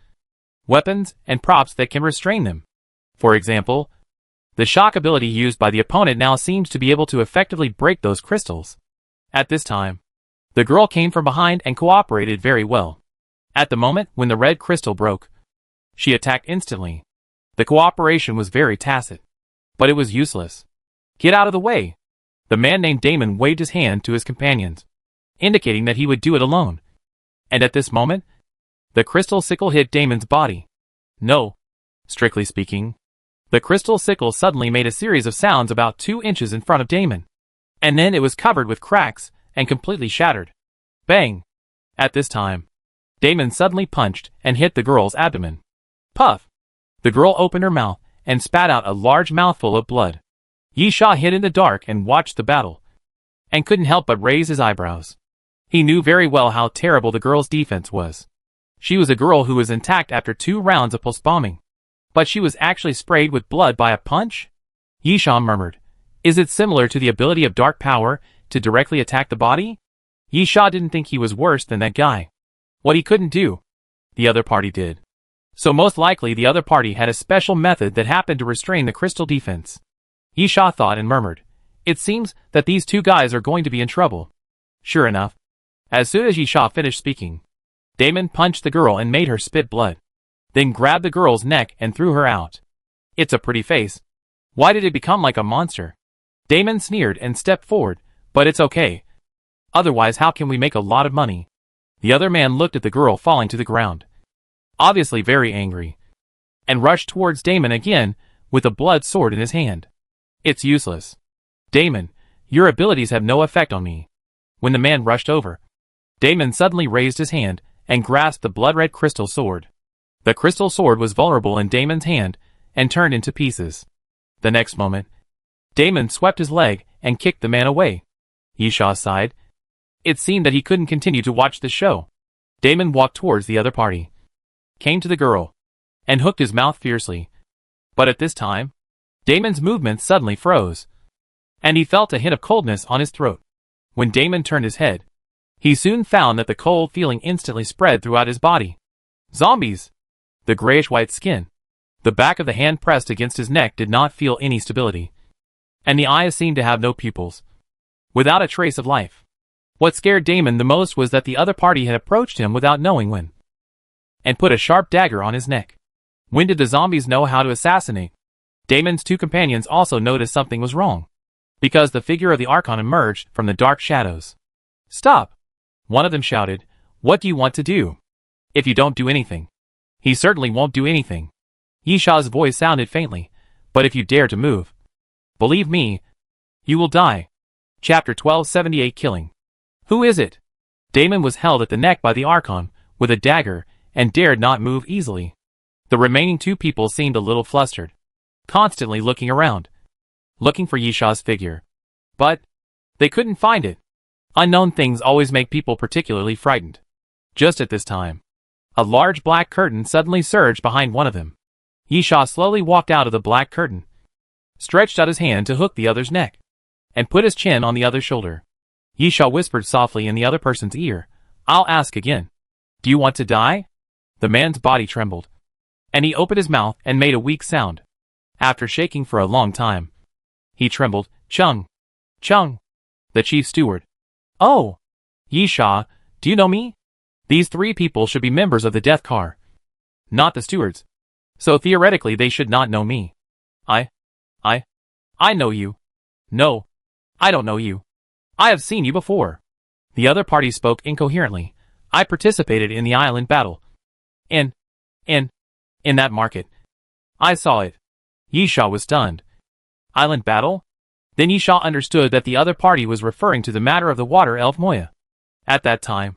weapons, and props that can restrain them. For example, the shock ability used by the opponent now seems to be able to effectively break those crystals. At this time, the girl came from behind and cooperated very well. At the moment when the red crystal broke, she attacked instantly. The cooperation was very tacit, but it was useless. "Get out of the way!" The man named Damon waved his hand to his companions, indicating that he would do it alone. And at this moment, the crystal sickle hit Damon's body. No, strictly speaking, the crystal sickle suddenly made a series of sounds about 2 inches in front of Damon, and then it was covered with cracks and completely shattered. Bang! At this time, Damon suddenly punched and hit the girl's abdomen. Puff! The girl opened her mouth and spat out a large mouthful of blood. Yisha hid in the dark and watched the battle, and couldn't help but raise his eyebrows. He knew very well how terrible the girl's defense was. She was a girl who was intact after 2 rounds of pulse bombing, but she was actually sprayed with blood by a punch? Yisha murmured, "Is it similar to the ability of dark power to directly attack the body?" Yisha didn't think he was worse than that guy. What he couldn't do, the other party did. So most likely the other party had a special method that happened to restrain the crystal defense. Yisha thought and murmured, "It seems that these 2 guys are going to be in trouble." Sure enough, as soon as Yisha finished speaking, Damon punched the girl and made her spit blood, then grabbed the girl's neck and threw her out. "It's a pretty face. Why did it become like a monster?" Damon sneered and stepped forward, "But it's okay. Otherwise how can we make a lot of money?" The other man looked at the girl falling to the ground, obviously very angry, and rushed towards Damon again with a blood sword in his hand. "It's useless. Damon, your abilities have no effect on me." When the man rushed over, Damon suddenly raised his hand and grasped the blood-red crystal sword. The crystal sword was vulnerable in Damon's hand and turned into pieces. The next moment, Damon swept his leg and kicked the man away. Yisha sighed. It seemed that he couldn't continue to watch the show. Damon walked towards the other party, came to the girl, and hooked his mouth fiercely. But at this time, Damon's movements suddenly froze, and he felt a hint of coldness on his throat. When Damon turned his head, he soon found that the cold feeling instantly spread throughout his body. Zombies! The grayish-white skin, the back of the hand pressed against his neck did not feel any stability, and the eyes seemed to have no pupils, without a trace of life. What scared Damon the most was that the other party had approached him without knowing when, and put a sharp dagger on his neck. When did the zombies know how to assassinate? Damon's 2 companions also noticed something was wrong, because the figure of the Archon emerged from the dark shadows. "Stop!" One of them shouted. "What do you want to do? If you don't do anything, he certainly won't do anything." Yisha's voice sounded faintly, "But if you dare to move, believe me, you will die." Chapter 1278 Killing. Who is it? Damon was held at the neck by the Archon with a dagger and dared not move easily. The remaining 2 people seemed a little flustered, constantly looking around, looking for Yisha's figure. But they couldn't find it. Unknown things always make people particularly frightened. Just at this time, a large black curtain suddenly surged behind one of them. Yisha slowly walked out of the black curtain, stretched out his hand to hook the other's neck, and put his chin on the other's shoulder. Yisha whispered softly in the other person's ear, "I'll ask again. Do you want to die?" The man's body trembled, and he opened his mouth and made a weak sound. After shaking for a long time, he trembled, "Chung." Chung, the chief steward. Oh, Yi Sha, do you know me? These 3 people should be members of the death car, not the stewards. So theoretically they should not know me. I know you. No, I don't know you. I have seen you before. The other party spoke incoherently. I participated in the island battle. In that market. I saw it. Yi Sha was stunned. Island battle? Then Yi Sha understood that the other party was referring to the matter of the water elf Moya. At that time,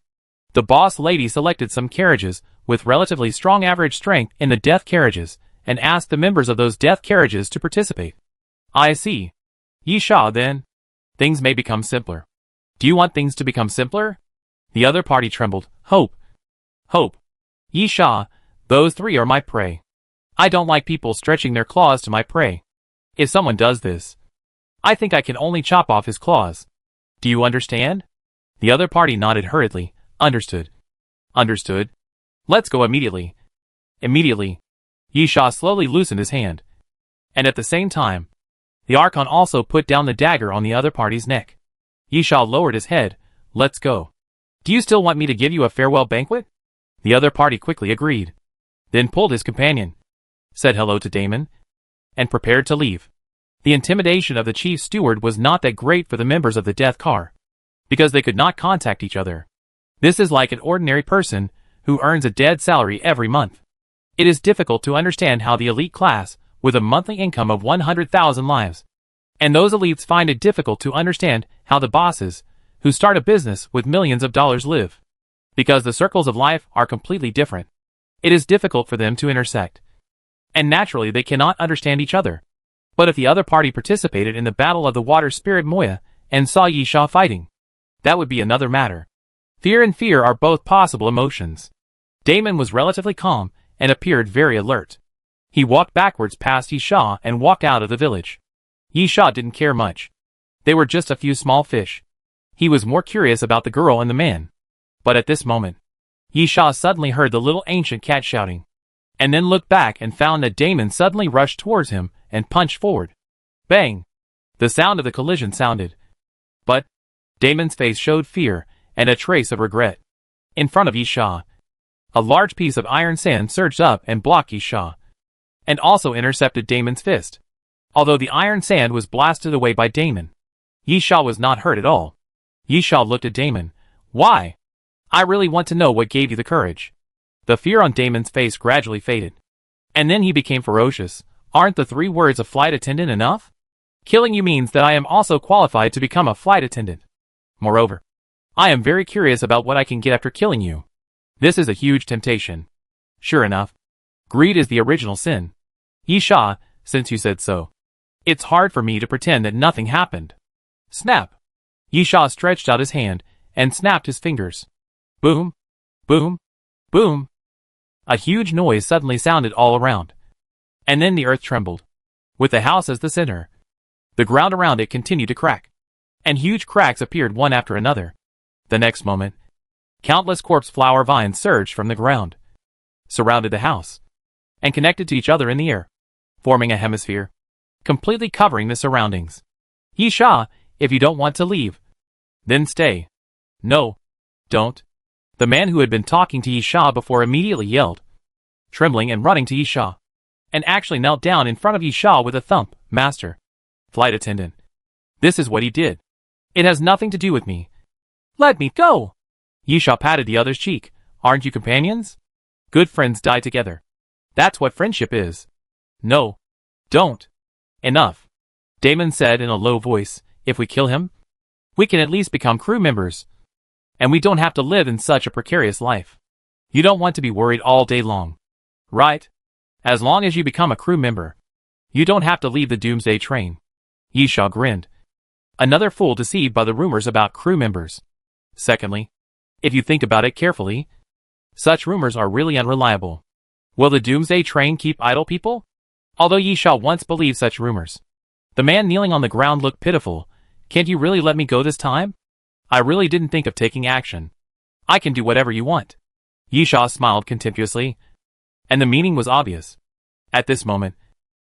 the boss lady selected some carriages with relatively strong average strength in the death carriages and asked the members of those death carriages to participate. I see. Yi Sha, then. Things may become simpler. Do you want things to become simpler? The other party trembled. Hope. Yi Sha, those 3 are my prey. I don't like people stretching their claws to my prey. If someone does this, I think I can only chop off his claws. Do you understand? The other party nodded hurriedly. Understood. Understood. Let's go immediately. Immediately. Yi Sha slowly loosened his hand. And at the same time, the Archon also put down the dagger on the other party's neck. Yi Sha lowered his head. Let's go. Do you still want me to give you a farewell banquet? The other party quickly agreed. Then pulled his companion, said hello to Damon, and prepared to leave. The intimidation of the chief steward was not that great for the members of the death car, because they could not contact each other. This is like an ordinary person who earns a dead salary every month. It is difficult to understand how the elite class, with a monthly income of 100,000 lives, and those elites find it difficult to understand how the bosses, who start a business with millions of dollars, live. Because the circles of life are completely different. It is difficult for them to intersect. And naturally they cannot understand each other. But if the other party participated in the battle of the water spirit Moya and saw Yi Sha fighting, that would be another matter. Fear and fear are both possible emotions. Damon was relatively calm and appeared very alert. He walked backwards past Yi Sha and walked out of the village. Yi Sha didn't care much. They were just a few small fish. He was more curious about the girl and the man. But at this moment, Yi Sha suddenly heard the little ancient cat shouting, and then looked back and found that Damon suddenly rushed towards him and punched forward. Bang! The sound of the collision sounded. But Damon's face showed fear and a trace of regret. In front of Yi Sha, a large piece of iron sand surged up and blocked Yi Sha, and also intercepted Damon's fist. Although the iron sand was blasted away by Damon, Yi Sha was not hurt at all. Yi Sha looked at Damon. Why? I really want to know what gave you the courage. The fear on Damon's face gradually faded. And then he became ferocious. Aren't the 3 words of flight attendant enough? Killing you means that I am also qualified to become a flight attendant. Moreover, I am very curious about what I can get after killing you. This is a huge temptation. Sure enough, greed is the original sin. Yi Sha, since you said so, it's hard for me to pretend that nothing happened. Snap! Yi Sha stretched out his hand and snapped his fingers. Boom! Boom! Boom! A huge noise suddenly sounded all around. And then the earth trembled. With the house as the center, the ground around it continued to crack. And huge cracks appeared one after another. The next moment, countless corpse flower vines surged from the ground, surrounded the house, and connected to each other in the air, forming a hemisphere, completely covering the surroundings. Yi Sha, if you don't want to leave, then stay. No, don't. The man who had been talking to Yi Sha before immediately yelled, trembling and running to Yi Sha, and actually knelt down in front of Yi Sha with a thump. Master, flight attendant, this is what he did. It has nothing to do with me. Let me go. Yi Sha patted the other's cheek. Aren't you companions? Good friends die together. That's what friendship is. No. Don't. Enough. Damon said in a low voice, if we kill him, we can at least become crew members. And we don't have to live in such a precarious life. You don't want to be worried all day long, right? As long as you become a crew member, you don't have to leave the Doomsday train. Yi Sha grinned. Another fool deceived by the rumors about crew members. Secondly, if you think about it carefully, such rumors are really unreliable. Will the Doomsday train keep idle people? Although Yi Sha once believed such rumors. The man kneeling on the ground looked pitiful. Can't you really let me go this time? I really didn't think of taking action. I can do whatever you want. Yi Sha smiled contemptuously, and the meaning was obvious. At this moment,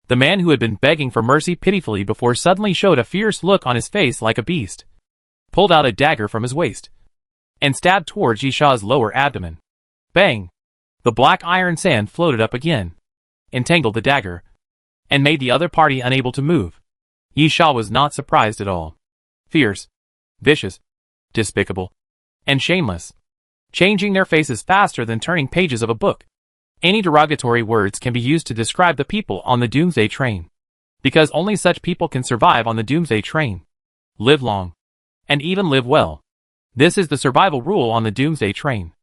The man who had been begging for mercy pitifully before suddenly showed a fierce look on his face like a beast, pulled out a dagger from his waist, and stabbed towards Yishah's lower abdomen. Bang! The black iron sand floated up again, entangled the dagger, and made the other party unable to move. Yishah was not surprised at all. Fierce, vicious, despicable, and shameless, changing their faces faster than turning pages of a book. Any derogatory words can be used to describe the people on the Doomsday train, because only such people can survive on the Doomsday train, live long, and even live well. This is the survival rule on the Doomsday train.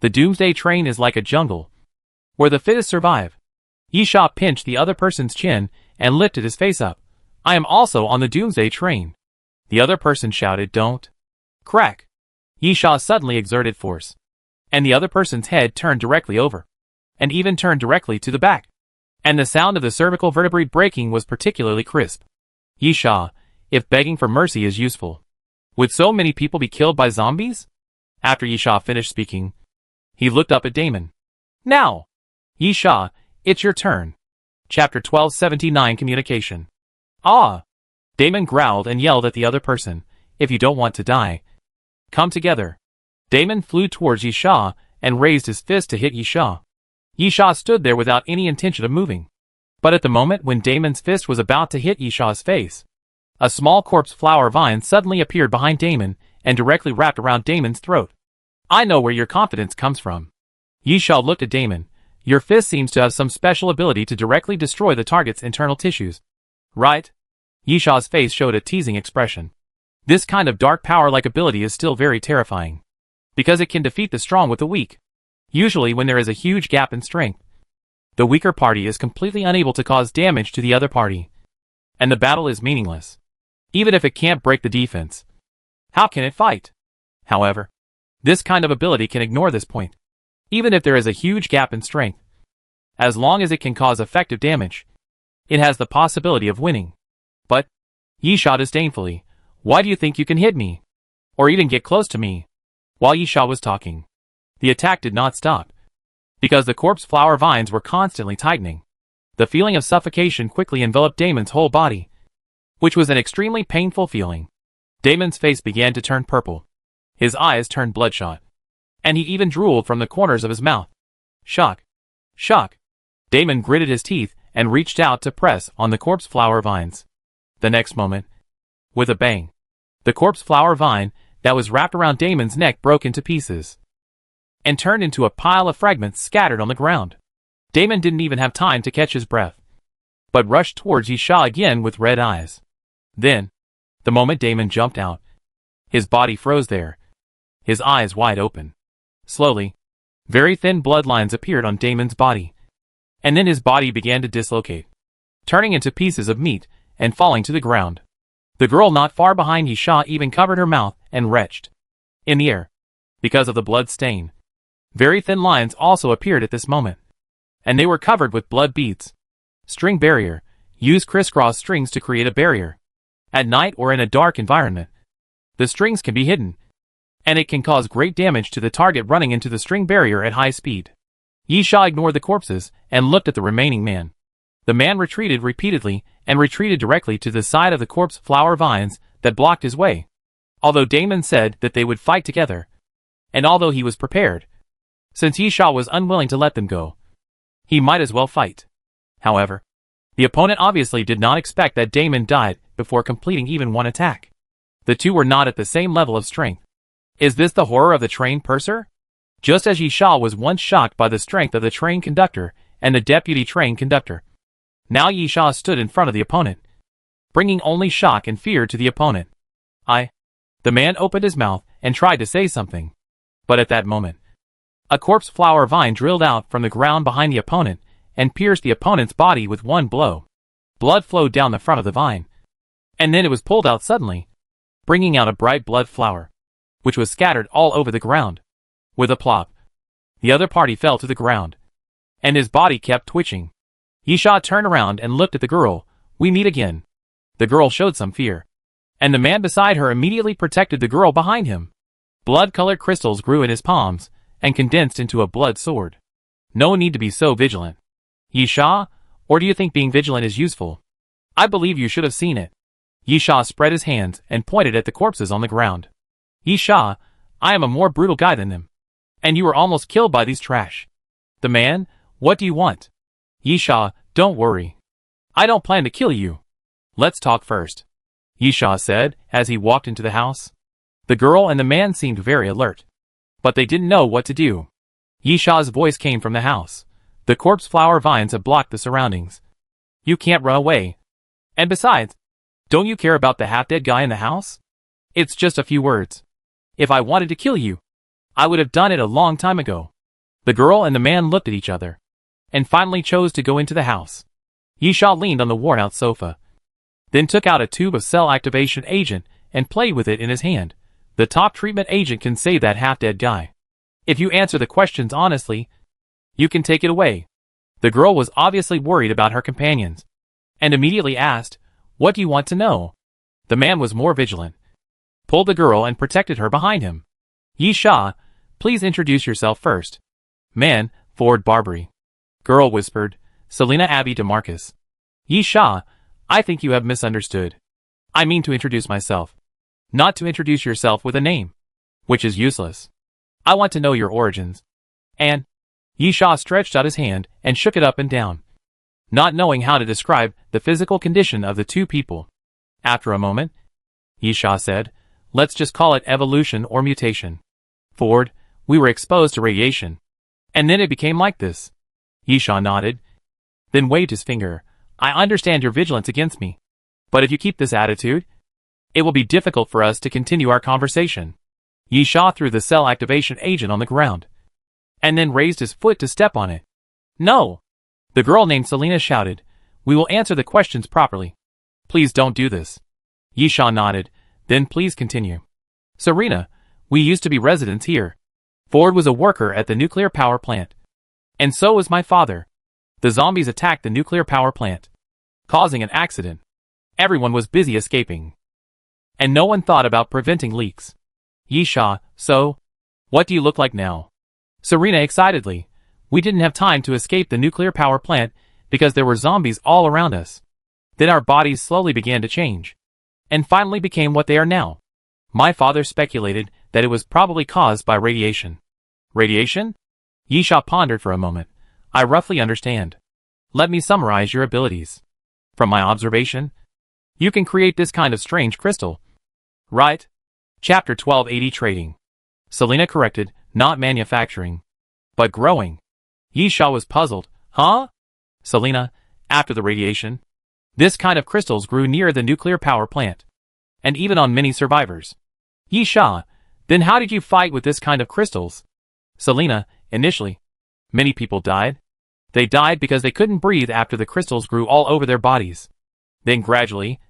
The Doomsday train is like a jungle, where the fittest survive. Yishah pinched the other person's chin and lifted his face up. I am also on the Doomsday train. The other person shouted, don't. Crack. Yishah suddenly exerted force, and the other person's head turned directly over, and even turned directly to the back. And the sound of the cervical vertebrae breaking was particularly crisp. Yishah, if begging for mercy is useful, would so many people be killed by zombies? After Yishah finished speaking, he looked up at Damon. Now, Yishah, it's your turn. Chapter 1279 Communication. Ah! Damon growled and yelled at the other person, if you don't want to die, come together. Damon flew towards Yishah and raised his fist to hit Yishah. Yishah stood there without any intention of moving. But at the moment when Damon's fist was about to hit Yishah's face, a small corpse flower vine suddenly appeared behind Damon and directly wrapped around Damon's throat. I know where your confidence comes from. Yishah looked at Damon. Your fist seems to have some special ability to directly destroy the target's internal tissues. Right? Yishah's face showed a teasing expression. This kind of dark power-like ability is still very terrifying, because it can defeat the strong with the weak. Usually when there is a huge gap in strength, the weaker party is completely unable to cause damage to the other party, and the battle is meaningless. Even if it can't break the defense, how can it fight? However, this kind of ability can ignore this point. Even if there is a huge gap in strength, as long as it can cause effective damage, it has the possibility of winning. But, Yishah disdainfully, why do you think you can hit me? Or even get close to me? While Yishah was talking, the attack did not stop, because the corpse flower vines were constantly tightening. The feeling of suffocation quickly enveloped Damon's whole body, which was an extremely painful feeling. Damon's face began to turn purple. His eyes turned bloodshot, and he even drooled from the corners of his mouth. Shock. Shock. Damon gritted his teeth and reached out to press on the corpse flower vines. The next moment, with a bang, the corpse flower vine that was wrapped around Damon's neck broke into pieces and turned into a pile of fragments scattered on the ground. Damon didn't even have time to catch his breath, but rushed towards Yishah again with red eyes. Then, the moment Damon jumped out, his body froze there, his eyes wide open. Slowly, very thin bloodlines appeared on Damon's body, and then his body began to dislocate, turning into pieces of meat and falling to the ground. The girl not far behind Yishah even covered her mouth and retched in the air because of the blood stain. Very thin lines also appeared at this moment, and they were covered with blood beads. String barrier. Use crisscross strings to create a barrier. At night or in a dark environment, the strings can be hidden, and it can cause great damage to the target running into the string barrier at high speed. Yishah ignored the corpses and looked at the remaining man. The man retreated repeatedly and retreated directly to the side of the corpse flower vines that blocked his way. Although Damon said that they would fight together, and although he was prepared, since Yishah was unwilling to let them go, he might as well fight. However, the opponent obviously did not expect that Damon died before completing even one attack. The two were not at the same level of strength. Is this the horror of the train purser? Just as Yishah was once shocked by the strength of the train conductor and the deputy train conductor, now Yishah stood in front of the opponent, bringing only shock and fear to the opponent. The man opened his mouth and tried to say something, but at that moment, a corpse flower vine drilled out from the ground behind the opponent and pierced the opponent's body with one blow. Blood flowed down the front of the vine, and then it was pulled out suddenly, bringing out a bright blood flower, which was scattered all over the ground. With a plop, the other party fell to the ground, and his body kept twitching. Yishah turned around and looked at the girl. We meet again. The girl showed some fear, and the man beside her immediately protected the girl behind him. Blood-colored crystals grew in his palms and condensed into a blood sword. No need to be so vigilant. Yishah, Or do you think being vigilant is useful? I believe you should have seen it. Yisha spread his hands and pointed at the corpses on the ground. Yisha, I am a more brutal guy than them. And you were almost killed by these trash. The man, what do you want? Yisha, don't worry. I don't plan to kill you. Let's talk first. Yisha said as he walked into the house. The girl and the man seemed very alert. But they didn't know what to do. Yisha's voice came from the house. The corpse flower vines have blocked the surroundings. You can't run away. And besides, don't you care about the half-dead guy in the house? It's just a few words. If I wanted to kill you, I would have done it a long time ago. The girl and the man looked at each other, and finally chose to go into the house. Yisha leaned on the worn-out sofa, then took out a tube of cell activation agent and played with it in his hand. The top treatment agent can save that half-dead guy. If you answer the questions honestly, you can take it away. The girl was obviously worried about her companions, and immediately asked, what do you want to know? The man was more vigilant, pulled the girl and protected her behind him. Yisha, please introduce yourself first. Man, Ford Barbary. Girl whispered, Selena Abby DeMarcus. Yisha, I think you have misunderstood. I mean to introduce myself, not to introduce yourself with a name, which is useless. I want to know your origins. And Yisha stretched out his hand and shook it up and down, not knowing how to describe the physical condition of the two people. After a moment, Yisha said, let's just call it evolution or mutation. Ford, we were exposed to radiation, and then it became like this. Yisha nodded, then waved his finger. I understand your vigilance against me, but if you keep this attitude, it will be difficult for us to continue our conversation. Yisha threw the cell activation agent on the ground, and then raised his foot to step on it. No! The girl named Selena shouted, we will answer the questions properly. Please don't do this. Yisha nodded, then please continue. Serena, we used to be residents here. Ford was a worker at the nuclear power plant. And so was my father. The zombies attacked the nuclear power plant, causing an accident. Everyone was busy escaping, and no one thought about preventing leaks. Yisha, so, what do you look like now? Serena excitedly, we didn't have time to escape the nuclear power plant because there were zombies all around us. Then our bodies slowly began to change, and finally became what they are now. My father speculated that it was probably caused by radiation. Radiation? Yisha pondered for a moment. I roughly understand. Let me summarize your abilities. From my observation, you can create this kind of strange crystal. Right? Chapter 1280 Trading. Selena corrected, not manufacturing, but growing. Yisha was puzzled. Huh? Selena, after the radiation, this kind of crystals grew near the nuclear power plant, and even on many survivors. Yisha, then how did you fight with this kind of crystals? Selena, initially, many people died. They died because they couldn't breathe after the crystals grew all over their bodies. Then gradually,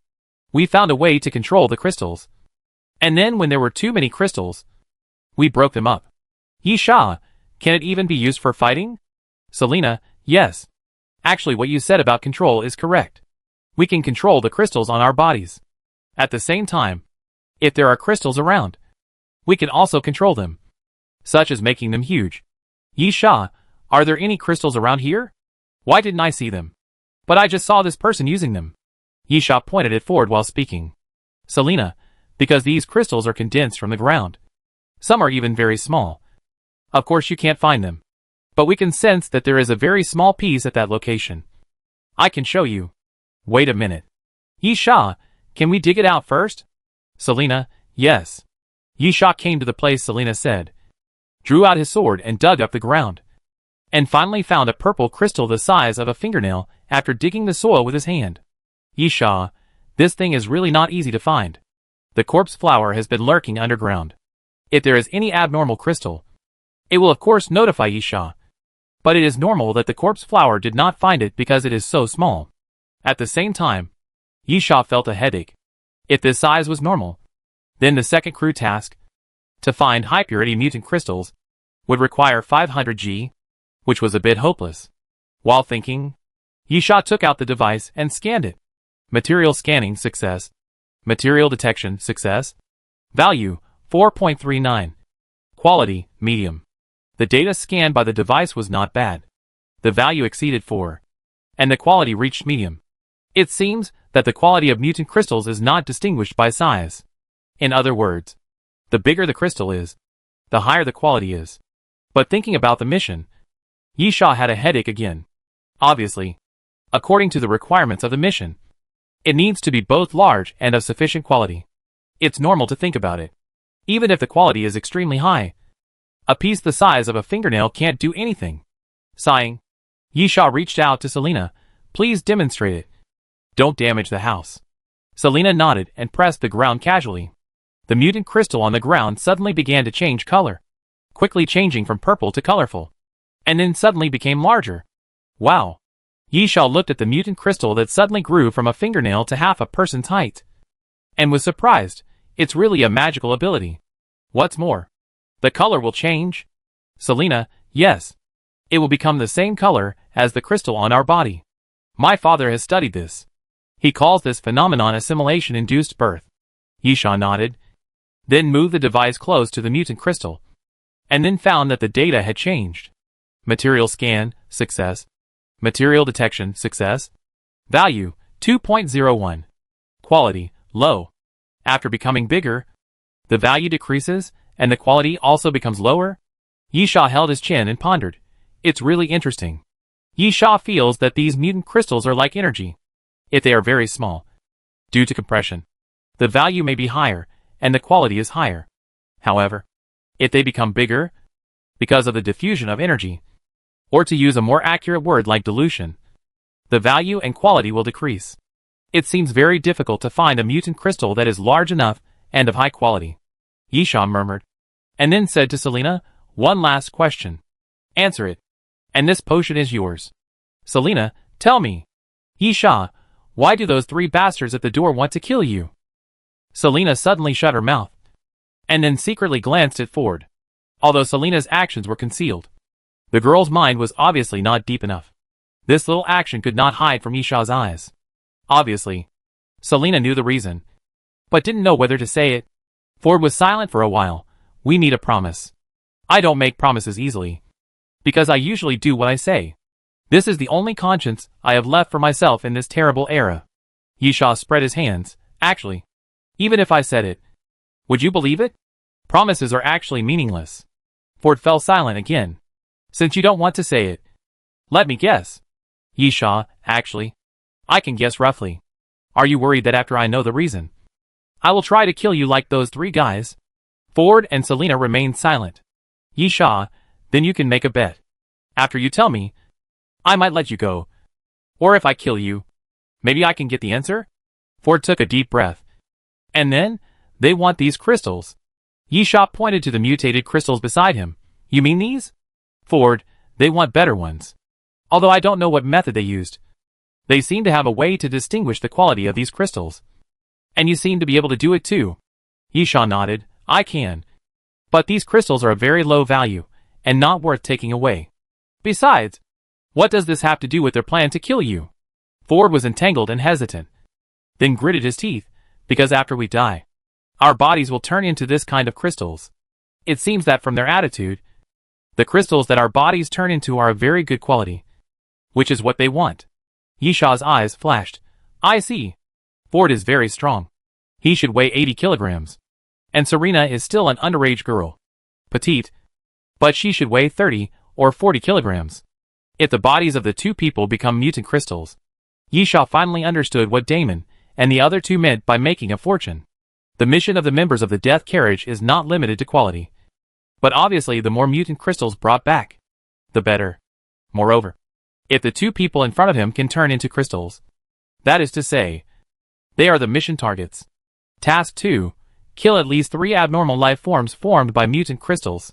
we found a way to control the crystals. And then when there were too many crystals, we broke them up. Yisha, can it even be used for fighting? Selena, yes. Actually, what you said about control is correct. We can control the crystals on our bodies. At the same time, if there are crystals around, we can also control them, such as making them huge. Yisha, are there any crystals around here? Why didn't I see them? But I just saw this person using them. Yisha pointed at Ford while speaking. Selena, because these crystals are condensed from the ground. Some are even very small. Of course you can't find them, but we can sense that there is a very small piece at that location. I can show you. Wait a minute. Yisha, can we dig it out first? Selena, yes. Yisha came to the place Selena said, drew out his sword and dug up the ground, and finally found a purple crystal the size of a fingernail after digging the soil with his hand. Yisha, this thing is really not easy to find. The corpse flower has been lurking underground. If there is any abnormal crystal, it will of course notify Yisha. But it is normal that the corpse flower did not find it because it is so small. At the same time, Yisha felt a headache. If this size was normal, then the second crew task, to find high-purity mutant crystals, would require 500 G, which was a bit hopeless. While thinking, Yisha took out the device and scanned it. Material scanning success. Material detection success. Value 4.39. Quality medium. The data scanned by the device was not bad. The value exceeded 4. and the quality reached medium. It seems that the quality of mutant crystals is not distinguished by size. In other words, the bigger the crystal is, the higher the quality is. But thinking about the mission, Yisha had a headache again. Obviously, according to the requirements of the mission, it needs to be both large and of sufficient quality. It's normal to think about it. Even if the quality is extremely high, a piece the size of a fingernail can't do anything. Sighing, Yisha reached out to Selena. Please demonstrate it. Don't damage the house. Selena nodded and pressed the ground casually. The mutant crystal on the ground suddenly began to change color, quickly changing from purple to colorful, and then suddenly became larger. Wow! Yisha looked at the mutant crystal that suddenly grew from a fingernail to half a person's height, and was surprised. It's really a magical ability. What's more, the color will change. Selena, yes. It will become the same color as the crystal on our body. My father has studied this. He calls this phenomenon assimilation-induced birth. Yisha nodded, then moved the device close to the mutant crystal, and then found that the data had changed. Material scan, success. Material detection, success. Value, 2.01. Quality, low. After becoming bigger, the value decreases, and the quality also becomes lower. Yisha held his chin and pondered. It's really interesting. Yisha feels that these mutant crystals are like energy. If they are very small, due to compression, the value may be higher, and the quality is higher. However, if they become bigger, because of the diffusion of energy, or to use a more accurate word like dilution, the value and quality will decrease. It seems very difficult to find a mutant crystal that is large enough and of high quality. Yisha murmured, and then said to Selena, one last question. Answer it. And this potion is yours. Selena, tell me. Yisha, why do those three bastards at the door want to kill you? Selena suddenly shut her mouth, and then secretly glanced at Ford. Although Selena's actions were concealed, the girl's mind was obviously not deep enough. This little action could not hide from Yisha's eyes. Obviously, Selena knew the reason, but didn't know whether to say it. Ford was silent for a while. We need a promise. I don't make promises easily, because I usually do what I say. This is the only conscience I have left for myself in this terrible era. Yisha spread his hands. Actually, even if I said it, would you believe it? Promises are actually meaningless. Ford fell silent again. Since you don't want to say it, let me guess. Yisha, actually, I can guess roughly. Are you worried that after I know the reason, I will try to kill you like those three guys? Ford and Selena remained silent. Yisha, then you can make a bet. After you tell me, I might let you go. Or if I kill you, maybe I can get the answer? Ford took a deep breath. And then, they want these crystals. Yisha pointed to the mutated crystals beside him. You mean these? Ford, they want better ones. Although I don't know what method they used. They seem to have a way to distinguish the quality of these crystals. And you seem to be able to do it too. Yisha nodded. I can. But these crystals are of very low value, and not worth taking away. Besides, what does this have to do with their plan to kill you? Ford was entangled and hesitant, then gritted his teeth, because after we die, our bodies will turn into this kind of crystals. It seems that from their attitude, the crystals that our bodies turn into are of very good quality, which is what they want. Yisha's eyes flashed. I see. Ford is very strong. He should weigh 80 kilograms. And Serena is still an underage girl. Petite. But she should weigh 30 or 40 kilograms. If the bodies of the two people become mutant crystals, Yisha finally understood what Damon and the other two meant by making a fortune. The mission of the members of the Death Carriage is not limited to quality. But obviously the more mutant crystals brought back, the better. Moreover, if the two people in front of him can turn into crystals, that is to say, they are the mission targets. Task 2. Kill at least 3 abnormal life forms formed by mutant crystals.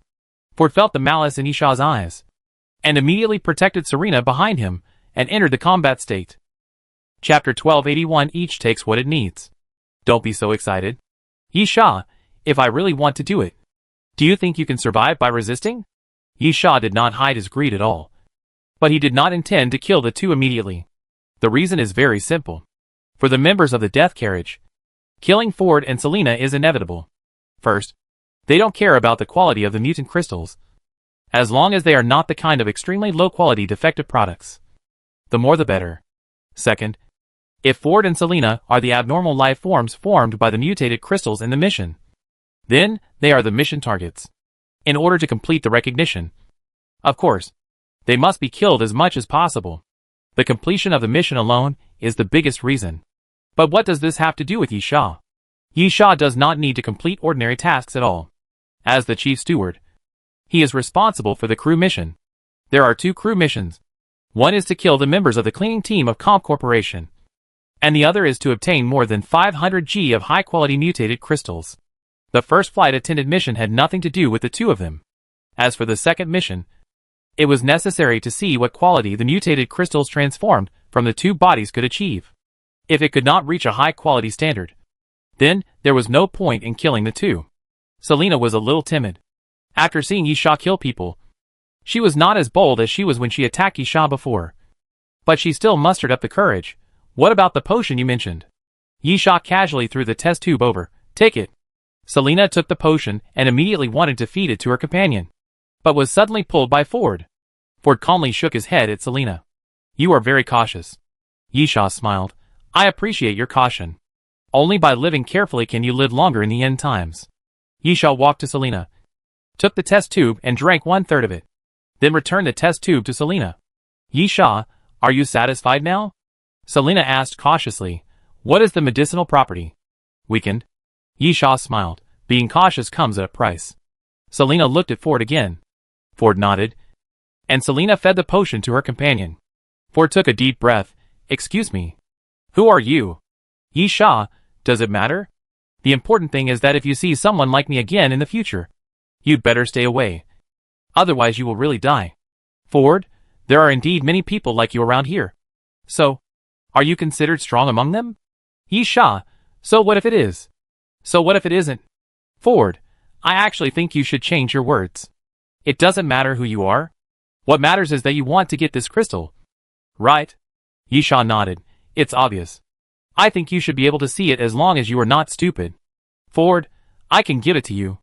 Ford felt the malice in Yisha's eyes, and immediately protected Serena behind him, and entered the combat state. Chapter 1281. Each takes what it needs. Don't be so excited. Yisha, if I really want to do it, do you think you can survive by resisting? Yisha did not hide his greed at all. But he did not intend to kill the two immediately. The reason is very simple. For the members of the Death Carriage, killing Ford and Selena is inevitable. First, they don't care about the quality of the mutant crystals, as long as they are not the kind of extremely low-quality defective products. the more the better. Second, if Ford and Selena are the abnormal life forms formed by the mutated crystals in the mission, then they are the mission targets. In order to complete the recognition, of course, they must be killed as much as possible. The completion of the mission alone is the biggest reason. But what does this have to do with Yi Sha? Yi Sha does not need to complete ordinary tasks at all. As the chief steward, he is responsible for the crew mission. There are 2 crew missions. One is to kill the members of the cleaning team of Comp Corporation, and the other is to obtain more than 500 G of high-quality mutated crystals. The first flight attendant mission had nothing to do with the 2 of them. As for the second mission, it was necessary to see what quality the mutated crystals transformed from the 2 bodies could achieve. If it could not reach a high-quality standard, then there was no point in killing the 2. Selena was a little timid. After seeing Yi Sha kill people, she was not as bold as she was when she attacked Yi Sha before. But she still mustered up the courage. What about the potion you mentioned? Yi Sha casually threw the test tube over. Take it. Selena took the potion and immediately wanted to feed it to her companion, but was suddenly pulled by Ford. Ford calmly shook his head at Selena. You are very cautious. Yi Sha smiled. I appreciate your caution. Only by living carefully can you live longer in the end times. Yi Sha walked to Selena, took the test tube and drank 1/3 of it, then returned the test tube to Selena. Yi Sha, are you satisfied now? Selena asked cautiously. What is the medicinal property? Weakened. Yi Sha smiled. Being cautious comes at a price. Selena looked at Ford again. Ford nodded, and Selena fed the potion to her companion. Ford took a deep breath. Excuse me. Who are you? Yi Sha, does it matter? The important thing is that if you see someone like me again in the future, you'd better stay away. Otherwise you will really die. Ford, there are indeed many people like you around here. So, are you considered strong among them? Yi Sha, so what if it is? So what if it isn't? Ford, I actually think you should change your words. It doesn't matter who you are. What matters is that you want to get this crystal. Right? Yi Sha nodded. It's obvious. I think you should be able to see it as long as you are not stupid. Ford, I can give it to you.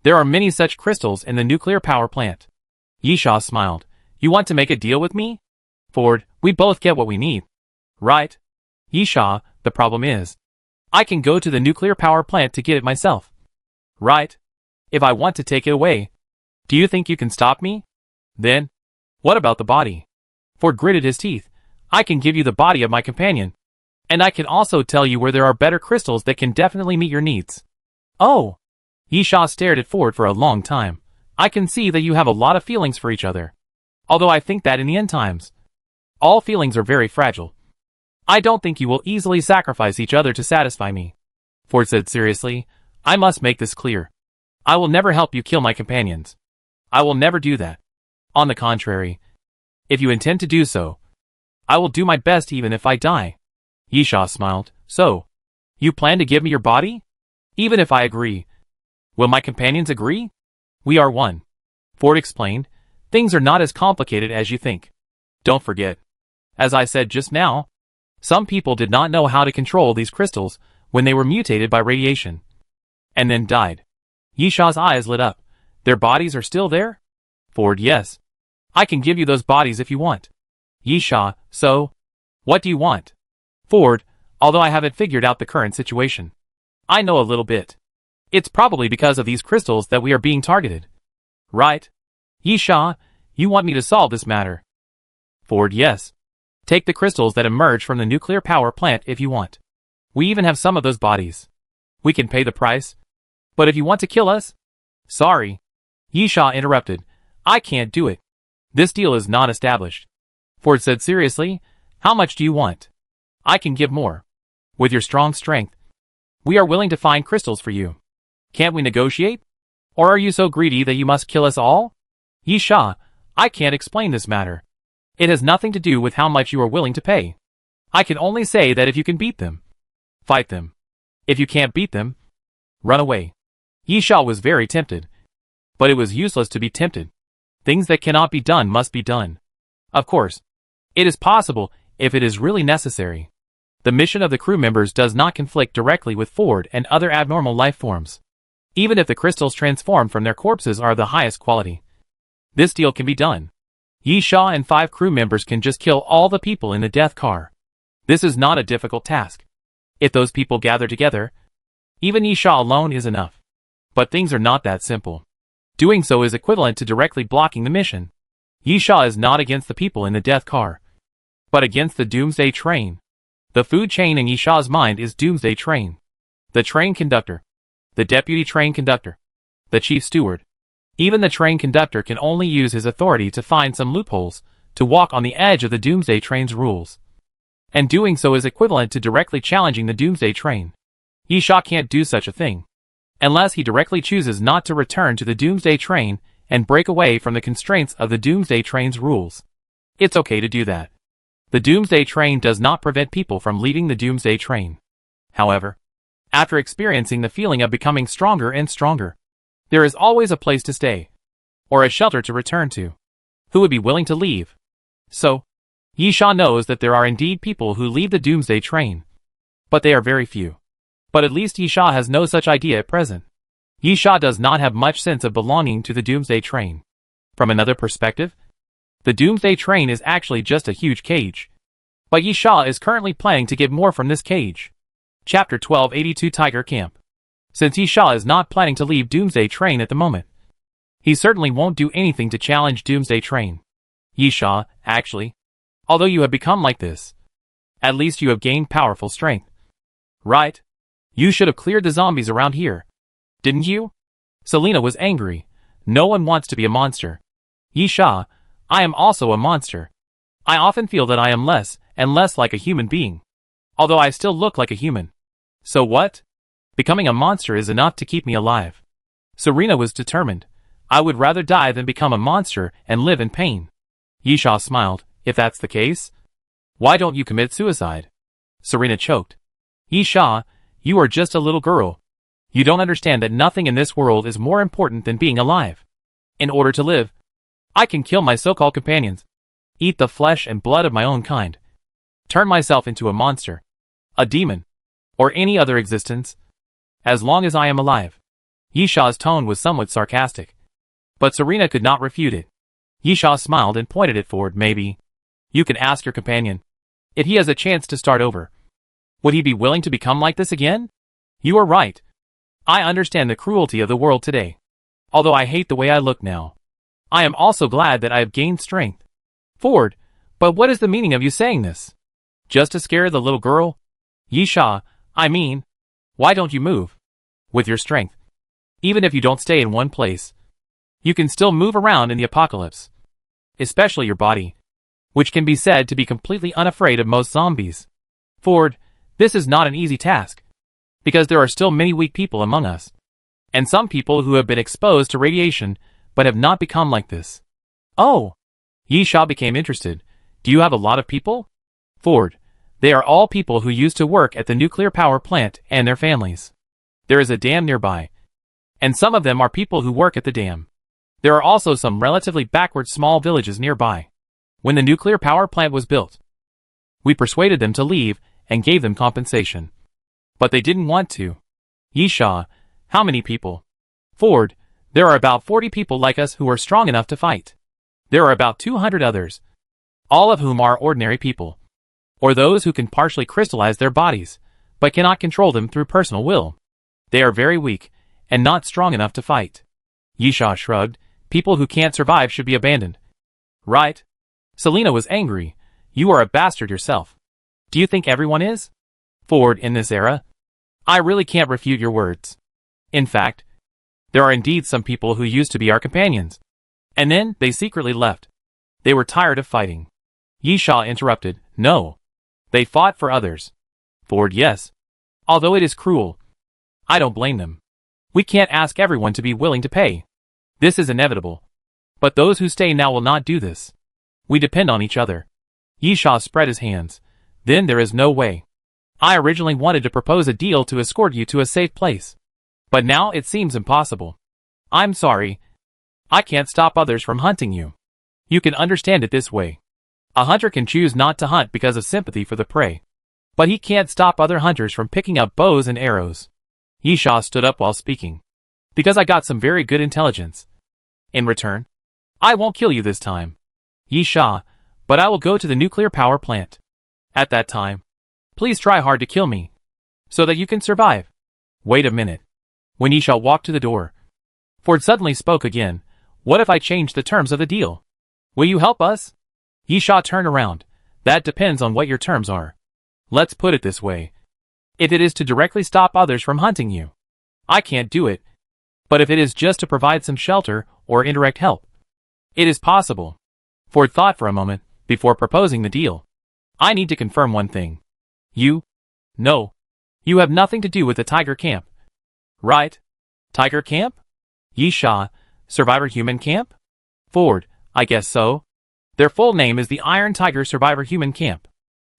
There are many such crystals in the nuclear power plant. Yi Sha smiled. You want to make a deal with me? Ford, we both get what we need. Right? Yi Sha, the problem is, I can go to the nuclear power plant to get it myself. Right? If I want to take it away, do you think you can stop me? Then, what about the body? Ford gritted his teeth. I can give you the body of my companion. And I can also tell you where there are better crystals that can definitely meet your needs. Oh! Yi Sha stared at Ford for a long time. I can see that you have a lot of feelings for each other. Although I think that in the end times, all feelings are very fragile. I don't think you will easily sacrifice each other to satisfy me. Ford said seriously. I must make this clear. I will never help you kill my companions. I will never do that. On the contrary, if you intend to do so, I will do my best even if I die. Yi Sha smiled. So, you plan to give me your body? Even if I agree, will my companions agree? We are one. Ford explained. Things are not as complicated as you think. Don't forget, as I said just now, some people did not know how to control these crystals when they were mutated by radiation, and then died. Yi Sha's eyes lit up. Their bodies are still there? Ford, yes. I can give you those bodies if you want. Yi Sha, so, what do you want? Ford, although I haven't figured out the current situation, I know a little bit. It's probably because of these crystals that we are being targeted. Right? Yi Sha, you want me to solve this matter? Ford, yes. Take the crystals that emerge from the nuclear power plant if you want. We even have some of those bodies. We can pay the price. But if you want to kill us? Sorry. Yi Sha interrupted. I can't do it. This deal is not established. Ford said seriously. How much do you want? I can give more. With your strong strength, we are willing to find crystals for you. Can't we negotiate? Or are you so greedy that you must kill us all? Yi Sha, I can't explain this matter. It has nothing to do with how much you are willing to pay. I can only say that if you can beat them, fight them. If you can't beat them, run away. Yi Sha was very tempted. But it was useless to be tempted. Things that cannot be done must be done. Of course, it is possible if it is really necessary. The mission of the crew members does not conflict directly with Ford and other abnormal life forms, even if the crystals transformed from their corpses are of the highest quality. This deal can be done. Yi Sha and 5 crew members can just kill all the people in the death car. This is not a difficult task. If those people gather together, even Yi Sha alone is enough. But things are not that simple. Doing so is equivalent to directly blocking the mission. Yi Sha is not against the people in the death car, but against the Doomsday train. The food chain in Yi Sha's mind is Doomsday train. The train conductor, the deputy train conductor, the chief steward. Even the train conductor can only use his authority to find some loopholes, to walk on the edge of the Doomsday train's rules. And doing so is equivalent to directly challenging the Doomsday train. Yi Sha can't do such a thing, unless he directly chooses not to return to the Doomsday train and break away from the constraints of the Doomsday train's rules. It's okay to do that. The Doomsday train does not prevent people from leaving the Doomsday train. However, after experiencing the feeling of becoming stronger and stronger, there is always a place to stay, or a shelter to return to. Who would be willing to leave? So, Yi Sha knows that there are indeed people who leave the Doomsday train, but they are very few. But at least Yi Sha has no such idea at present. Yi Sha does not have much sense of belonging to the Doomsday train. From another perspective, the Doomsday train is actually just a huge cage. But Yi Sha is currently planning to get more from this cage. Chapter 1282 Tiger Camp. Since Yi Sha is not planning to leave Doomsday train at the moment, he certainly won't do anything to challenge Doomsday train. Yi Sha, actually, although you have become like this, at least you have gained powerful strength. Right? You should have cleared the zombies around here. Didn't you? Selena was angry. No one wants to be a monster. Yi Sha, I am also a monster. I often feel that I am less and less like a human being, although I still look like a human. So what? Becoming a monster is enough to keep me alive. Serena was determined. I would rather die than become a monster and live in pain. Yi Sha smiled. If that's the case, why don't you commit suicide? Serena choked. Yi Sha, you are just a little girl. You don't understand that nothing in this world is more important than being alive. In order to live, I can kill my so-called companions, eat the flesh and blood of my own kind, turn myself into a monster, a demon, or any other existence, as long as I am alive. Yi Sha's tone was somewhat sarcastic, but Serena could not refute it. Yi Sha smiled and pointed at Ford. Maybe you can ask your companion, if he has a chance to start over, would he be willing to become like this again? You are right. I understand the cruelty of the world today. Although I hate the way I look now, I am also glad that I have gained strength. Ford, but what is the meaning of you saying this? Just to scare the little girl? Yi Sha, I mean, why don't you move? With your strength, even if you don't stay in one place, you can still move around in the apocalypse. Especially your body, which can be said to be completely unafraid of most zombies. Ford, this is not an easy task, because there are still many weak people among us, and some people who have been exposed to radiation but have not become like this. Oh! Yi Sha became interested. Do you have a lot of people? Ford, they are all people who used to work at the nuclear power plant and their families. There is a dam nearby, and some of them are people who work at the dam. There are also some relatively backward small villages nearby. When the nuclear power plant was built, we persuaded them to leave and gave them compensation. But they didn't want to. Yi Sha, how many people? Ford, there are about 40 people like us who are strong enough to fight. There are about 200 others, all of whom are ordinary people, or those who can partially crystallize their bodies, but cannot control them through personal will. They are very weak, and not strong enough to fight. Yi Sha shrugged. People who can't survive should be abandoned. Right? Selena was angry. You are a bastard yourself. Do you think everyone is? Ford, in this era, I really can't refute your words. In fact, there are indeed some people who used to be our companions, and then they secretly left. They were tired of fighting. Yi Sha interrupted. No. They fought for others. Ford, yes. Although it is cruel, I don't blame them. We can't ask everyone to be willing to pay. This is inevitable. But those who stay now will not do this. We depend on each other. Yi Sha spread his hands. Then there is no way. I originally wanted to propose a deal to escort you to a safe place, but now it seems impossible. I'm sorry. I can't stop others from hunting you. You can understand it this way. A hunter can choose not to hunt because of sympathy for the prey, but he can't stop other hunters from picking up bows and arrows. Yi Sha stood up while speaking. Because I got some very good intelligence. In return, I won't kill you this time. Yisha, but I will go to the nuclear power plant. At that time, please try hard to kill me, so that you can survive. Wait a minute. When Yisha walked to the door, Ford suddenly spoke again. What if I change the terms of the deal? Will you help us? Yisha turned around. That depends on what your terms are. Let's put it this way. If it is to directly stop others from hunting you, I can't do it. But if it is just to provide some shelter or indirect help, it is possible. Ford thought for a moment before proposing the deal. I need to confirm one thing. No. You have nothing to do with the Tiger Camp. Right? Tiger Camp? Yisha, Survivor Human Camp? Ford, I guess so. Their full name is the Iron Tiger Survivor Human Camp.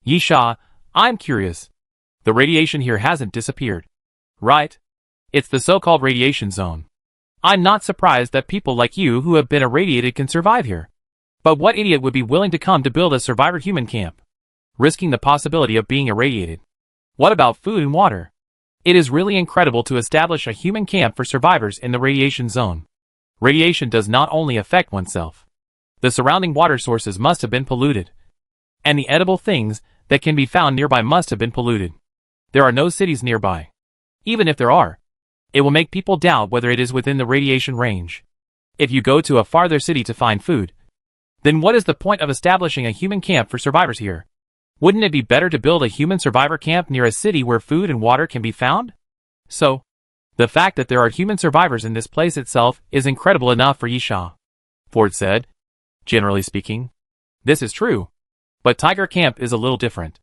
Yisha, I'm curious. The radiation here hasn't disappeared. Right? It's the so-called radiation zone. I'm not surprised that people like you who have been irradiated can survive here. But what idiot would be willing to come to build a Survivor Human Camp, risking the possibility of being irradiated? What about food and water? It is really incredible to establish a human camp for survivors in the radiation zone. Radiation does not only affect oneself. The surrounding water sources must have been polluted. And the edible things that can be found nearby must have been polluted. There are no cities nearby. Even if there are, it will make people doubt whether it is within the radiation range. If you go to a farther city to find food, then what is the point of establishing a human camp for survivors here? Wouldn't it be better to build a human survivor camp near a city where food and water can be found? So, the fact that there are human survivors in this place itself is incredible enough for Yisha. Ford said. Generally speaking, this is true. But Tiger Camp is a little different.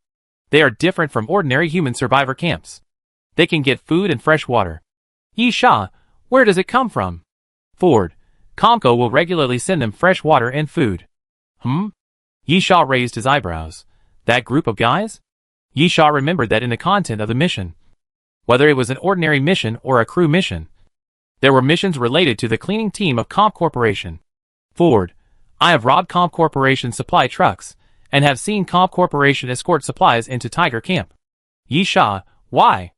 They are different from ordinary human survivor camps. They can get food and fresh water. Yisha, where does it come from? Ford, Comco will regularly send them fresh water and food. Yisha raised his eyebrows. That group of guys? Yisha remembered that in the content of the mission, whether it was an ordinary mission or a crew mission, there were missions related to the cleaning team of Comp Corporation. Ford, I have robbed Comp Corporation supply trucks, and have seen Comp Corporation escort supplies into Tiger Camp. Yisha, why?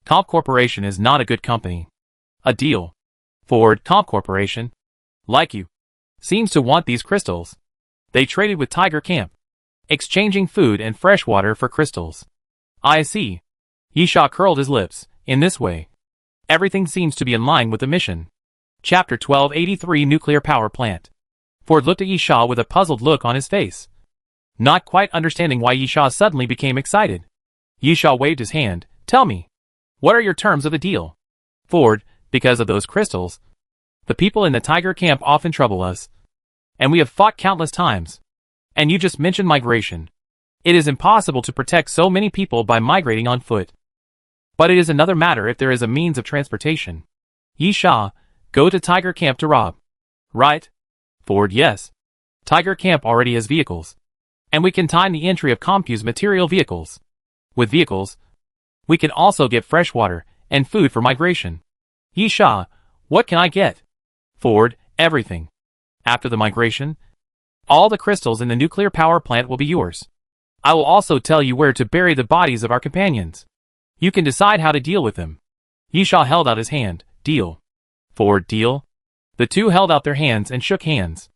Comp Corporation is not a good company. A deal. Ford, Comp Corporation, like you, seems to want these crystals. They traded with Tiger Camp, exchanging food and fresh water for crystals. I see. Yisha curled his lips. In this way, everything seems to be in line with the mission. Chapter 1283 Nuclear Power Plant. Ford looked at Yisha with a puzzled look on his face, not quite understanding why Yisha suddenly became excited. Yisha waved his hand. Tell me, what are your terms of the deal? Ford, because of those crystals, the people in the Tiger Camp often trouble us, and we have fought countless times. And you just mentioned migration. It is impossible to protect so many people by migrating on foot. But it is another matter if there is a means of transportation. Yisha, go to Tiger Camp to rob. Right? Ford, yes. Tiger Camp already has vehicles. And we can time the entry of Compu's material vehicles. With vehicles, we can also get fresh water and food for migration. Yisha, what can I get? Ford, everything. After the migration, all the crystals in the nuclear power plant will be yours. I will also tell you where to bury the bodies of our companions. You can decide how to deal with them. Yisha held out his hand. Deal. Ford, deal. The two held out their hands and shook hands.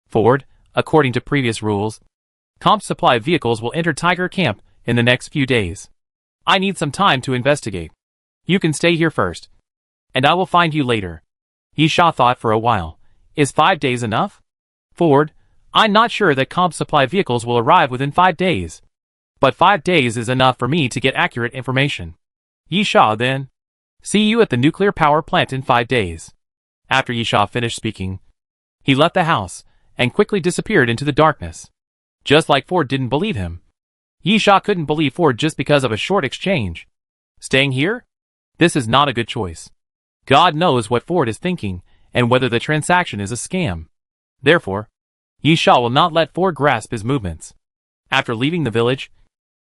Ford, according to previous rules, Comp supply vehicles will enter Tiger Camp in the next few days. I need some time to investigate. You can stay here first, and I will find you later. Yisha thought for a while. Is 5 days enough? Ford, I'm not sure that Comp supply vehicles will arrive within 5 days. But 5 days is enough for me to get accurate information. Yisha, then. See you at the nuclear power plant in 5 days. After Yisha finished speaking, he left the house and quickly disappeared into the darkness. Just like Ford didn't believe him. Yisha couldn't believe Ford just because of a short exchange. Staying here? This is not a good choice. God knows what Ford is thinking and whether the transaction is a scam. Therefore, Yisha will not let Ford grasp his movements. After leaving the village,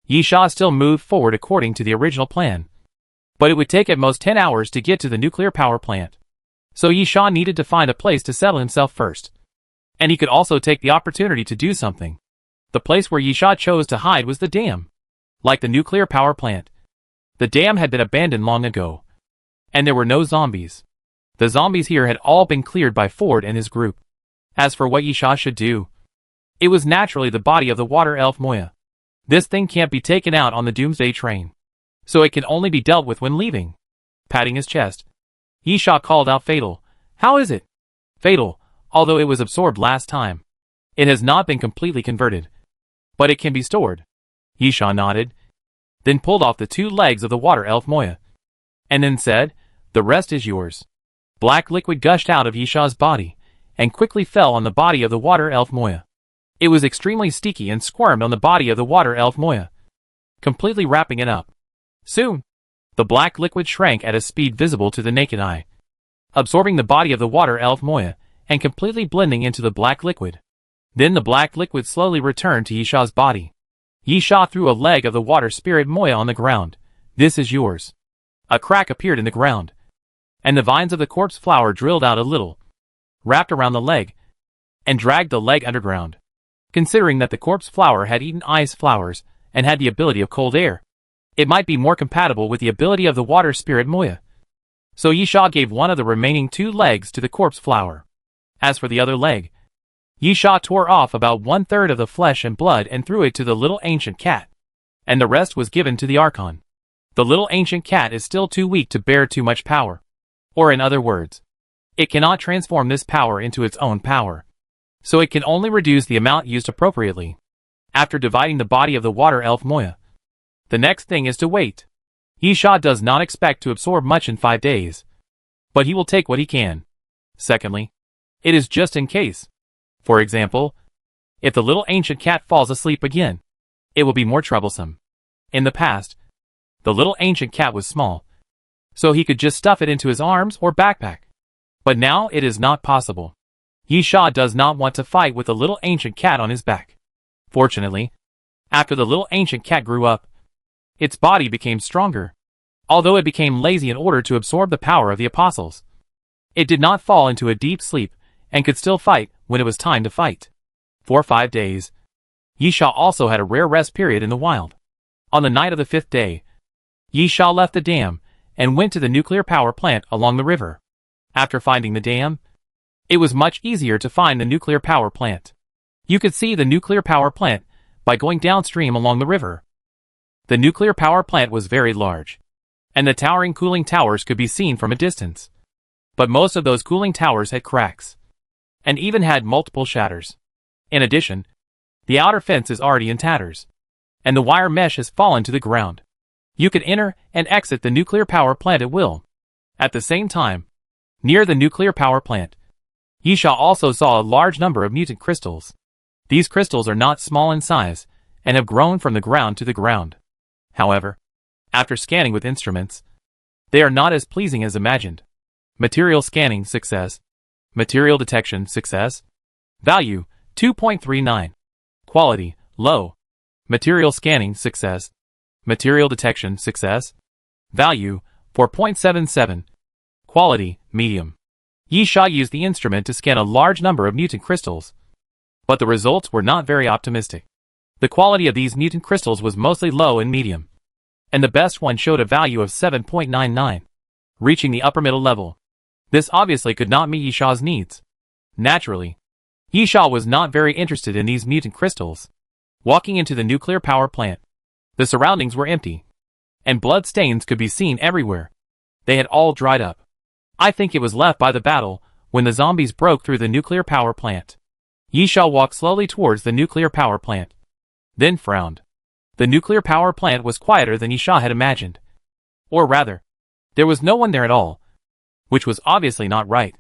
Yisha still moved forward according to the original plan. But it would take at most 10 hours to get to the nuclear power plant. So Yisha needed to find a place to settle himself first. And he could also take the opportunity to do something. The place where Yisha chose to hide was the dam. Like the nuclear power plant, the dam had been abandoned long ago. And there were no zombies. The zombies here had all been cleared by Ford and his group. As for what Yisha should do, It was naturally the body of the water elf Moya. This thing can't be taken out on the Doomsday train, so it can only be dealt with when leaving. Patting his chest, Yisha called out, "Fatal, how is it?" "Fatal, although it was absorbed last time. It has not been completely converted, but it can be stored." Yisha nodded, then pulled off the 2 legs of the water elf Moya, and then said, "The rest is yours." Black liquid gushed out of Yisha's body, and quickly fell on the body of the water elf Moya. It was extremely sticky and squirmed on the body of the water elf Moya, completely wrapping it up. Soon, the black liquid shrank at a speed visible to the naked eye, absorbing the body of the water elf Moya, and completely blending into the black liquid. Then the black liquid slowly returned to Yisha's body. Yisha threw a leg of the water spirit Moya on the ground. "This is yours." A crack appeared in the ground, and the vines of the corpse flower drilled out a little, wrapped around the leg, and dragged the leg underground. Considering that the corpse flower had eaten ice flowers and had the ability of cold air, it might be more compatible with the ability of the water spirit Moya. So Yisha gave one of the remaining 2 legs to the corpse flower. As for the other leg, Yisha tore off about 1/3 of the flesh and blood and threw it to the little ancient cat, and the rest was given to the Archon. The little ancient cat is still too weak to bear too much power. Or in other words, it cannot transform this power into its own power, so it can only reduce the amount used appropriately. After dividing the body of the water elf Moya, the next thing is to wait. Yisha does not expect to absorb much in 5 days, but he will take what he can. Secondly, it is just in case. For example, if the little ancient cat falls asleep again, it will be more troublesome. In the past, the little ancient cat was small, so he could just stuff it into his arms or backpack. But now it is not possible. Yisha does not want to fight with the little ancient cat on his back. Fortunately, after the little ancient cat grew up, its body became stronger. Although it became lazy in order to absorb the power of the apostles, it did not fall into a deep sleep and could still fight when it was time to fight. For 5 days, Yisha also had a rare rest period in the wild. On the night of the 5th day, Yisha left the dam and went to the nuclear power plant along the river. After finding the dam, it was much easier to find the nuclear power plant. You could see the nuclear power plant by going downstream along the river. The nuclear power plant was very large, and the towering cooling towers could be seen from a distance. But most of those cooling towers had cracks, and even had multiple shatters. In addition, the outer fence is already in tatters, and the wire mesh has fallen to the ground. You could enter and exit the nuclear power plant at will. At the same time, near the nuclear power plant, Yisha also saw a large number of mutant crystals. These crystals are not small in size, and have grown from the ground to the ground. However, after scanning with instruments, they are not as pleasing as imagined. Material scanning success. Material detection success. Value 2.39. Quality low. Material scanning success. Material detection success. Value 4.77. Quality medium. Yisha used the instrument to scan a large number of mutant crystals, but the results were not very optimistic. The quality of these mutant crystals was mostly low and medium, and the best one showed a value of 7.99, reaching the upper middle level. This obviously could not meet Yisha's needs. Naturally, Yisha was not very interested in these mutant crystals. Walking into the nuclear power plant, the surroundings were empty, and blood stains could be seen everywhere. They had all dried up. I think it was left by the battle when the zombies broke through the nuclear power plant. Yisha walked slowly towards the nuclear power plant, then frowned. The nuclear power plant was quieter than Yisha had imagined. Or rather, there was no one there at all, which was obviously not right.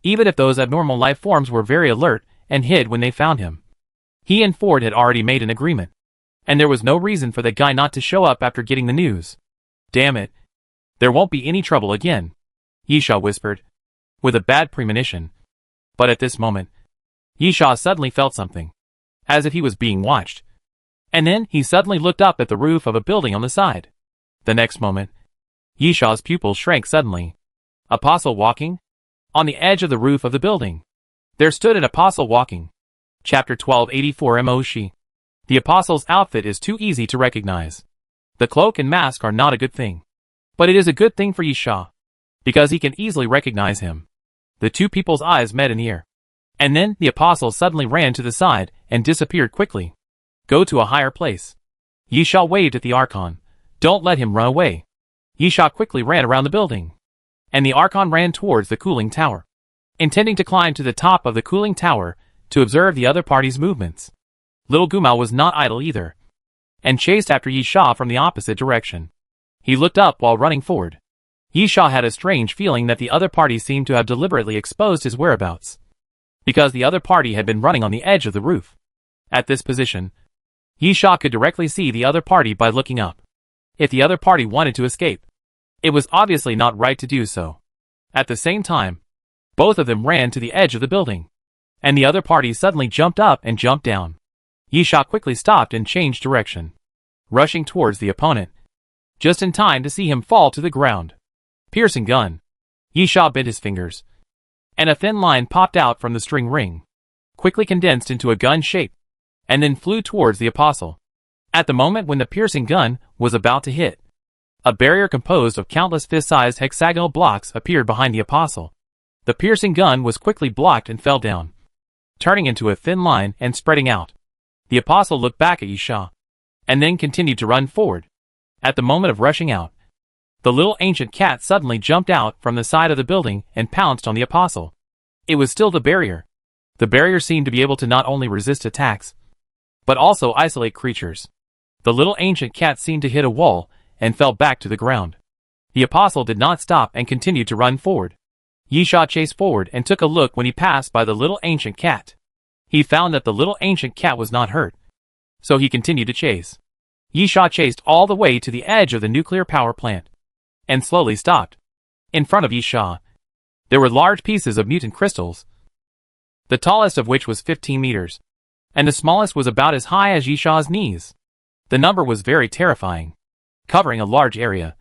Even if those abnormal life forms were very alert and hid when they found him. He and Ford had already made an agreement, and there was no reason for the guy not to show up after getting the news. Damn it. There won't be any trouble again, Yisha whispered, with a bad premonition. But at this moment, Yisha suddenly felt something, as if he was being watched. And then he suddenly looked up at the roof of a building on the side. The next moment, Yisha's pupils shrank suddenly. Apostle walking? On the edge of the roof of the building, there stood an apostle walking. Chapter 1284 Moshi. The apostle's outfit is too easy to recognize. The cloak and mask are not a good thing. But it is a good thing for Yisha, because he can easily recognize him. The two people's eyes met in the air. And then the apostle suddenly ran to the side and disappeared quickly. Go to a higher place. Yisha waved at the Archon. Don't let him run away. Yisha quickly ran around the building. And the Archon ran towards the cooling tower, intending to climb to the top of the cooling tower to observe the other party's movements. Little Guma was not idle either, and chased after Yisha from the opposite direction. He looked up while running forward. Yisha had a strange feeling that the other party seemed to have deliberately exposed his whereabouts, because the other party had been running on the edge of the roof. At this position, Yisha could directly see the other party by looking up. If the other party wanted to escape, it was obviously not right to do so. At the same time, both of them ran to the edge of the building, and the other party suddenly jumped up and jumped down. Yisha quickly stopped and changed direction, rushing towards the opponent, just in time to see him fall to the ground. Piercing gun. Yisha bit his fingers, and a thin line popped out from the string ring, quickly condensed into a gun shape, and then flew towards the apostle. At the moment when the piercing gun was about to hit, a barrier composed of countless fist-sized hexagonal blocks appeared behind the apostle. The piercing gun was quickly blocked and fell down, turning into a thin line and spreading out. The apostle looked back at Yisha, and then continued to run forward. At the moment of rushing out, the little ancient cat suddenly jumped out from the side of the building and pounced on the apostle. It was still the barrier. The barrier seemed to be able to not only resist attacks, but also isolate creatures. The little ancient cat seemed to hit a wall and fell back to the ground. The apostle did not stop and continued to run forward. Yisha chased forward and took a look when he passed by the little ancient cat. He found that the little ancient cat was not hurt, so he continued to chase. Yisha chased all the way to the edge of the nuclear power plant, and slowly stopped. In front of Yisha, there were large pieces of mutant crystals, the tallest of which was 15 meters, and the smallest was about as high as Yisha's knees. The number was very terrifying, covering a large area,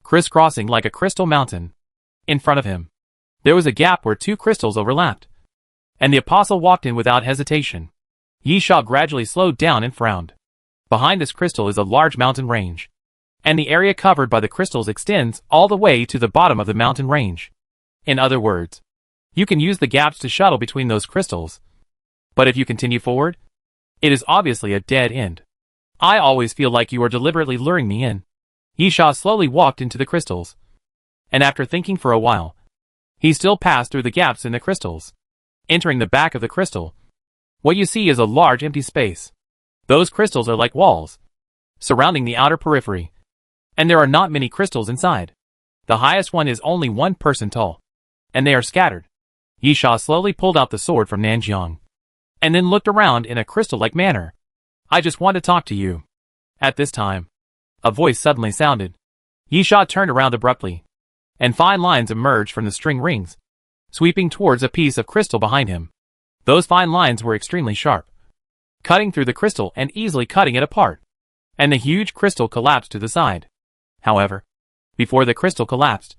crisscrossing like a crystal mountain. In front of him, there was a gap where two crystals overlapped, and the apostle walked in without hesitation. Yisha gradually slowed down and frowned. Behind this crystal is a large mountain range, and the area covered by the crystals extends all the way to the bottom of the mountain range. In other words, you can use the gaps to shuttle between those crystals, but if you continue forward, it is obviously a dead end. I always feel like you are deliberately luring me in. Yisha slowly walked into the crystals, and after thinking for a while, he still passed through the gaps in the crystals. Entering the back of the crystal, what you see is a large empty space. Those crystals are like walls, surrounding the outer periphery, and there are not many crystals inside. The highest one is only 1 person tall, and they are scattered. Yisha slowly pulled out the sword from Nanjiang, and then looked around in a crystal-like manner. I just want to talk to you. At this time, a voice suddenly sounded. Yisha turned around abruptly, and fine lines emerged from the string rings, sweeping towards a piece of crystal behind him. Those fine lines were extremely sharp, cutting through the crystal and easily cutting it apart, and the huge crystal collapsed to the side. However, before the crystal collapsed,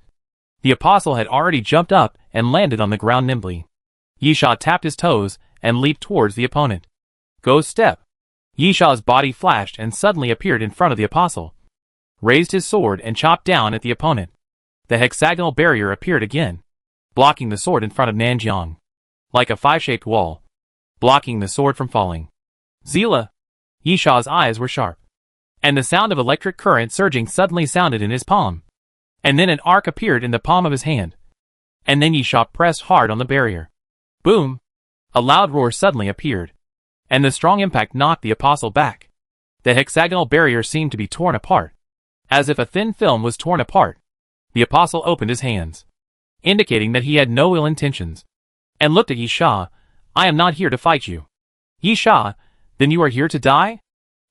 the apostle had already jumped up and landed on the ground nimbly. Yisha tapped his toes and leaped towards the opponent. Ghost step. Yisha's body flashed and suddenly appeared in front of the apostle, raised his sword and chopped down at the opponent. The hexagonal barrier appeared again, blocking the sword in front of Nanjiang, like a 5-shaped wall, blocking the sword from falling. Zila! Yisha's eyes were sharp, and the sound of electric current surging suddenly sounded in his palm. And then an arc appeared in the palm of his hand, and then Yisha pressed hard on the barrier. Boom! A loud roar suddenly appeared, and the strong impact knocked the apostle back. The hexagonal barrier seemed to be torn apart, as if a thin film was torn apart. The apostle opened his hands, indicating that he had no ill intentions, and looked at Yisha. I am not here to fight you. Yisha, then you are here to die?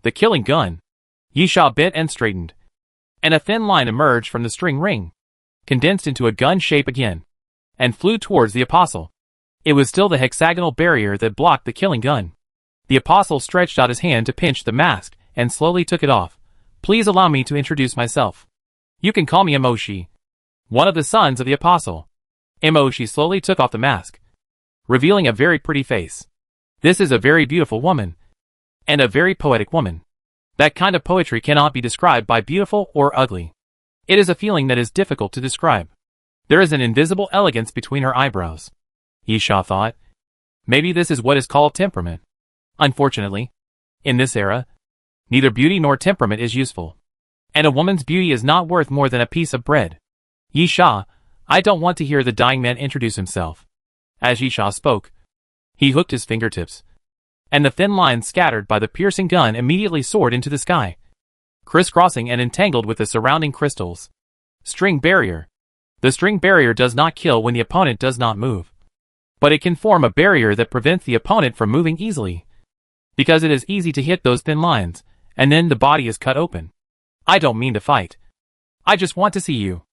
The killing gun. Yisha bit and straightened, and a thin line emerged from the string ring, condensed into a gun shape again, and flew towards the apostle. It was still the hexagonal barrier that blocked the killing gun. The apostle stretched out his hand to pinch the mask and slowly took it off. Please allow me to introduce myself. You can call me Emoshi, one of the sons of the apostle. Emoshi slowly took off the mask, revealing a very pretty face. This is a very beautiful woman, and a very poetic woman. That kind of poetry cannot be described by beautiful or ugly. It is a feeling that is difficult to describe. There is an invisible elegance between her eyebrows. Yisha thought. Maybe this is what is called temperament. Unfortunately, in this era, neither beauty nor temperament is useful. And a woman's beauty is not worth more than a piece of bread. Yi Sha, I don't want to hear the dying man introduce himself. As Yi Sha spoke, he hooked his fingertips, and the thin lines scattered by the piercing gun immediately soared into the sky, crisscrossing and entangled with the surrounding crystals. String barrier. The string barrier does not kill when the opponent does not move, but it can form a barrier that prevents the opponent from moving easily, because it is easy to hit those thin lines, and then the body is cut open. I don't mean to fight. I just want to see you.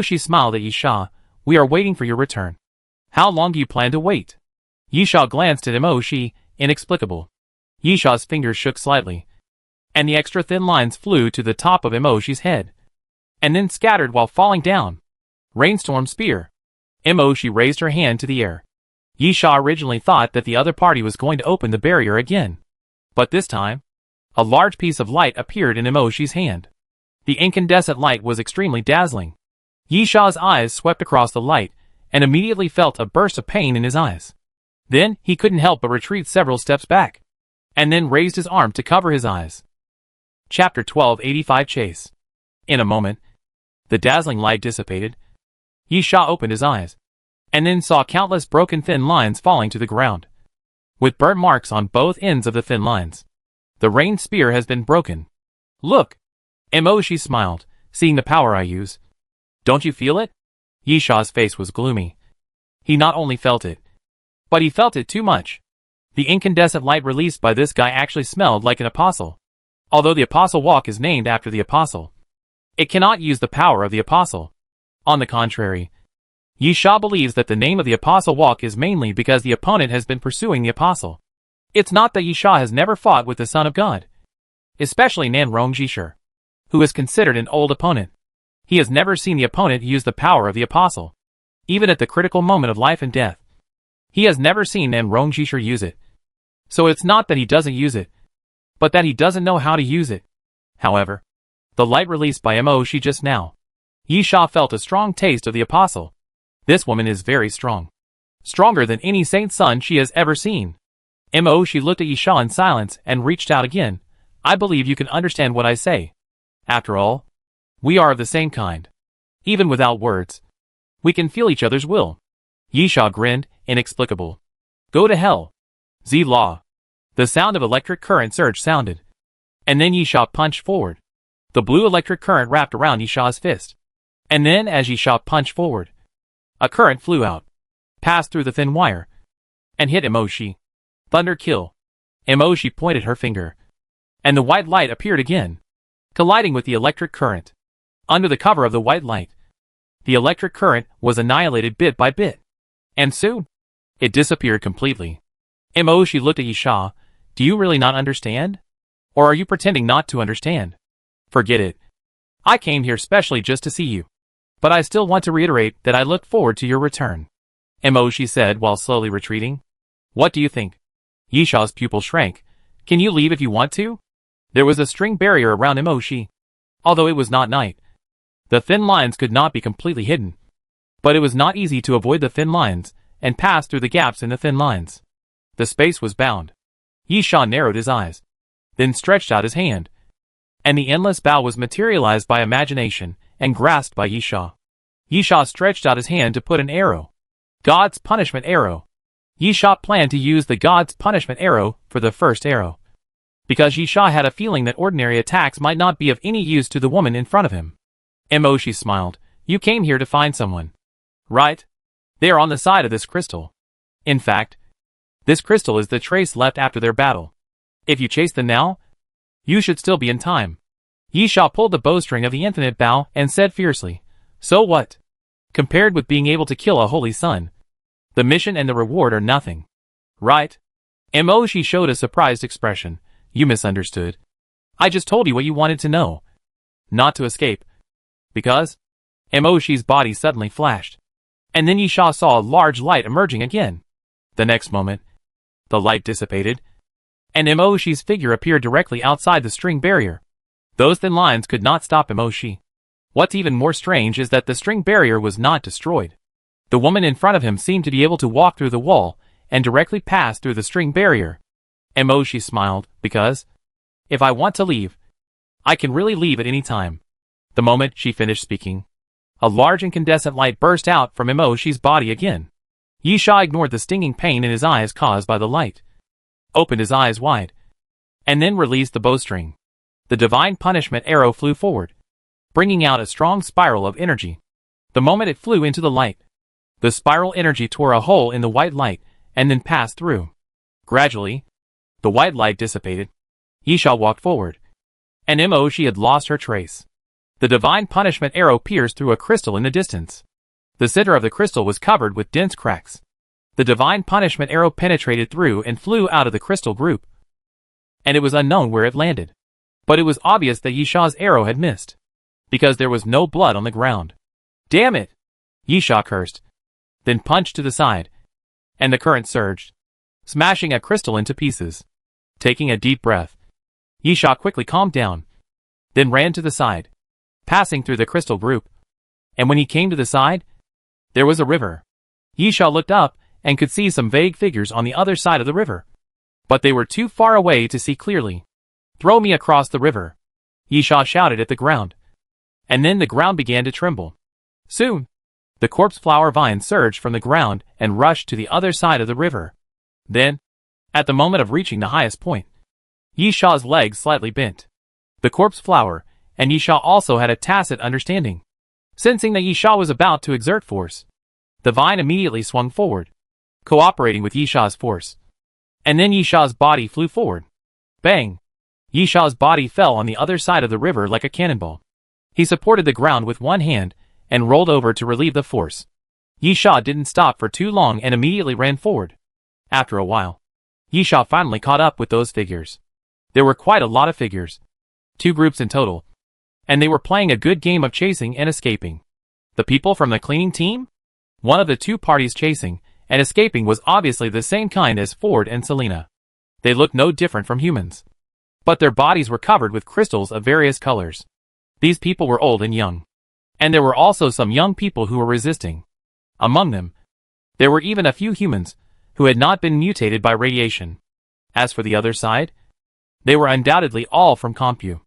She smiled at Yi Sha. We are waiting for your return. How long do you plan to wait? Yi Sha glanced at She, inexplicable. Yi Sha's fingers shook slightly, and the extra thin lines flew to the top of She's head, and then scattered while falling down. Rainstorm spear. She raised her hand to the air. Yi Sha originally thought that the other party was going to open the barrier again, but this time, a large piece of light appeared in She's hand. The incandescent light was extremely dazzling. Yi Sha's eyes swept across the light, and immediately felt a burst of pain in his eyes. Then, he couldn't help but retreat several steps back, and then raised his arm to cover his eyes. Chapter 1285 Chase. In a moment, the dazzling light dissipated. Yi Sha opened his eyes, and then saw countless broken thin lines falling to the ground, with burnt marks on both ends of the thin lines. The rain spear has been broken. Look! She smiled, seeing the power I use. Don't you feel it? Yi Sha's face was gloomy. He not only felt it, but he felt it too much. The incandescent light released by this guy actually smelled like an apostle. Although the apostle walk is named after the apostle, it cannot use the power of the apostle. On the contrary, Yi Sha believes that the name of the apostle walk is mainly because the opponent has been pursuing the apostle. It's not that Yi Sha has never fought with the Son of God, especially Nanrong Jishur, who is considered an old opponent. He has never seen the opponent use the power of the apostle, even at the critical moment of life and death. He has never seen Nanrong Jishur use it. So it's not that he doesn't use it, but that he doesn't know how to use it. However, the light released by She just now, Yi Sha felt a strong taste of the apostle. This woman is very strong. Stronger than any saint's son she has ever seen. She looked at Yi Sha in silence and reached out again. I believe you can understand what I say. After all, we are of the same kind. Even without words, we can feel each other's will. Yi Sha grinned, inexplicable. Go to hell. Z-Law. The sound of electric current surge sounded, and then Yi Sha punched forward. The blue electric current wrapped around Yi Sha's fist. And then as Yi Sha punched forward, a current flew out, passed through the thin wire, and hit She. Thunder kill. She pointed her finger, and the white light appeared again, colliding with the electric current. Under the cover of the white light, the electric current was annihilated bit by bit, and soon, it disappeared completely. She looked at Yi Sha. Do you really not understand? Or are you pretending not to understand? Forget it. I came here specially just to see you. But I still want to reiterate that I look forward to your return. She said while slowly retreating. What do you think? Yi Sha's pupil shrank. Can you leave if you want to? There was a string barrier around She. Although it was not night, the thin lines could not be completely hidden. But it was not easy to avoid the thin lines and pass through the gaps in the thin lines. The space was bound. Yi Sha narrowed his eyes, then stretched out his hand, and the endless bow was materialized by imagination and grasped by Yi Sha. Yi Sha stretched out his hand to put an arrow. God's punishment arrow. Yi Sha planned to use the God's punishment arrow for the first arrow, because Yi Sha had a feeling that ordinary attacks might not be of any use to the woman in front of him. She smiled. You came here to find someone, right? They are on the side of this crystal. In fact, this crystal is the trace left after their battle. If you chase them now, you should still be in time. Yi Sha pulled the bowstring of the infinite bow and said fiercely, so what? Compared with being able to kill a holy son, the mission and the reward are nothing. Right? She showed a surprised expression. You misunderstood. I just told you what you wanted to know. Not to escape. Because? She's body suddenly flashed. And then Yi Sha saw a large light emerging again. The next moment, the light dissipated, and She's figure appeared directly outside the string barrier. Those thin lines could not stop She. What's even more strange is that the string barrier was not destroyed. The woman in front of him seemed to be able to walk through the wall and directly pass through the string barrier. Mo, she smiled, because if I want to leave, I can really leave at any time. The moment she finished speaking, a large incandescent light burst out from Emoshi's body again. Yisha ignored the stinging pain in his eyes caused by the light, opened his eyes wide, and then released the bowstring. The divine punishment arrow flew forward, bringing out a strong spiral of energy. The moment it flew into the light, the spiral energy tore a hole in the white light and then passed through. Gradually, the white light dissipated. Yisha walked forward, and Emoshi had lost her trace. The divine punishment arrow pierced through a crystal in the distance. The center of the crystal was covered with dense cracks. The divine punishment arrow penetrated through and flew out of the crystal group, and it was unknown where it landed. But it was obvious that Yisha's arrow had missed, because there was no blood on the ground. Damn it! Yisha cursed, then punched to the side, and the current surged, smashing a crystal into pieces. Taking a deep breath, Yisha quickly calmed down, then ran to the side, passing through the crystal group. And when he came to the side, there was a river. Yisha looked up and could see some vague figures on the other side of the river, but they were too far away to see clearly. Throw me across the river, Yisha shouted at the ground. And then the ground began to tremble. Soon, the corpse flower vine surged from the ground and rushed to the other side of the river. Then, at the moment of reaching the highest point, Yisha's legs slightly bent. The corpse flower and Yisha also had a tacit understanding. Sensing that Yisha was about to exert force, the vine immediately swung forward, cooperating with Yisha's force. And then Yisha's body flew forward. Bang! Yisha's body fell on the other side of the river like a cannonball. He supported the ground with one hand and rolled over to relieve the force. Yisha didn't stop for too long and immediately ran forward. After a while, Yisha finally caught up with those figures. There were quite a lot of figures, 2 groups in total, and they were playing a good game of chasing and escaping. The people from the cleaning team? One of the 2 parties chasing and escaping was obviously the same kind as Ford and Selena. They looked no different from humans, but their bodies were covered with crystals of various colors. These people were old and young, and there were also some young people who were resisting. Among them, there were even a few humans who had not been mutated by radiation. As for the other side, they were undoubtedly all from Compu.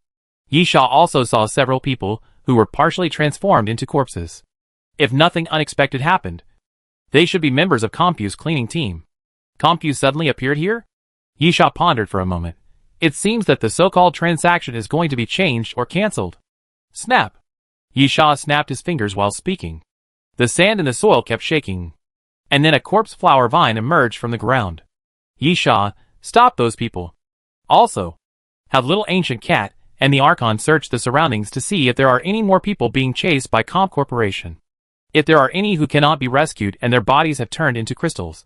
Yisha also saw several people who were partially transformed into corpses. If nothing unexpected happened, they should be members of Compu's cleaning team. Compu suddenly appeared here? Yisha pondered for a moment. It seems that the so-called transaction is going to be changed or cancelled. Snap! Yisha snapped his fingers while speaking. The sand in the soil kept shaking, and then a corpse flower vine emerged from the ground. Yisha, stop those people. Also, have Little Ancient Cat and the Archon search the surroundings to see if there are any more people being chased by Comp Corporation. If there are any who cannot be rescued and their bodies have turned into crystals,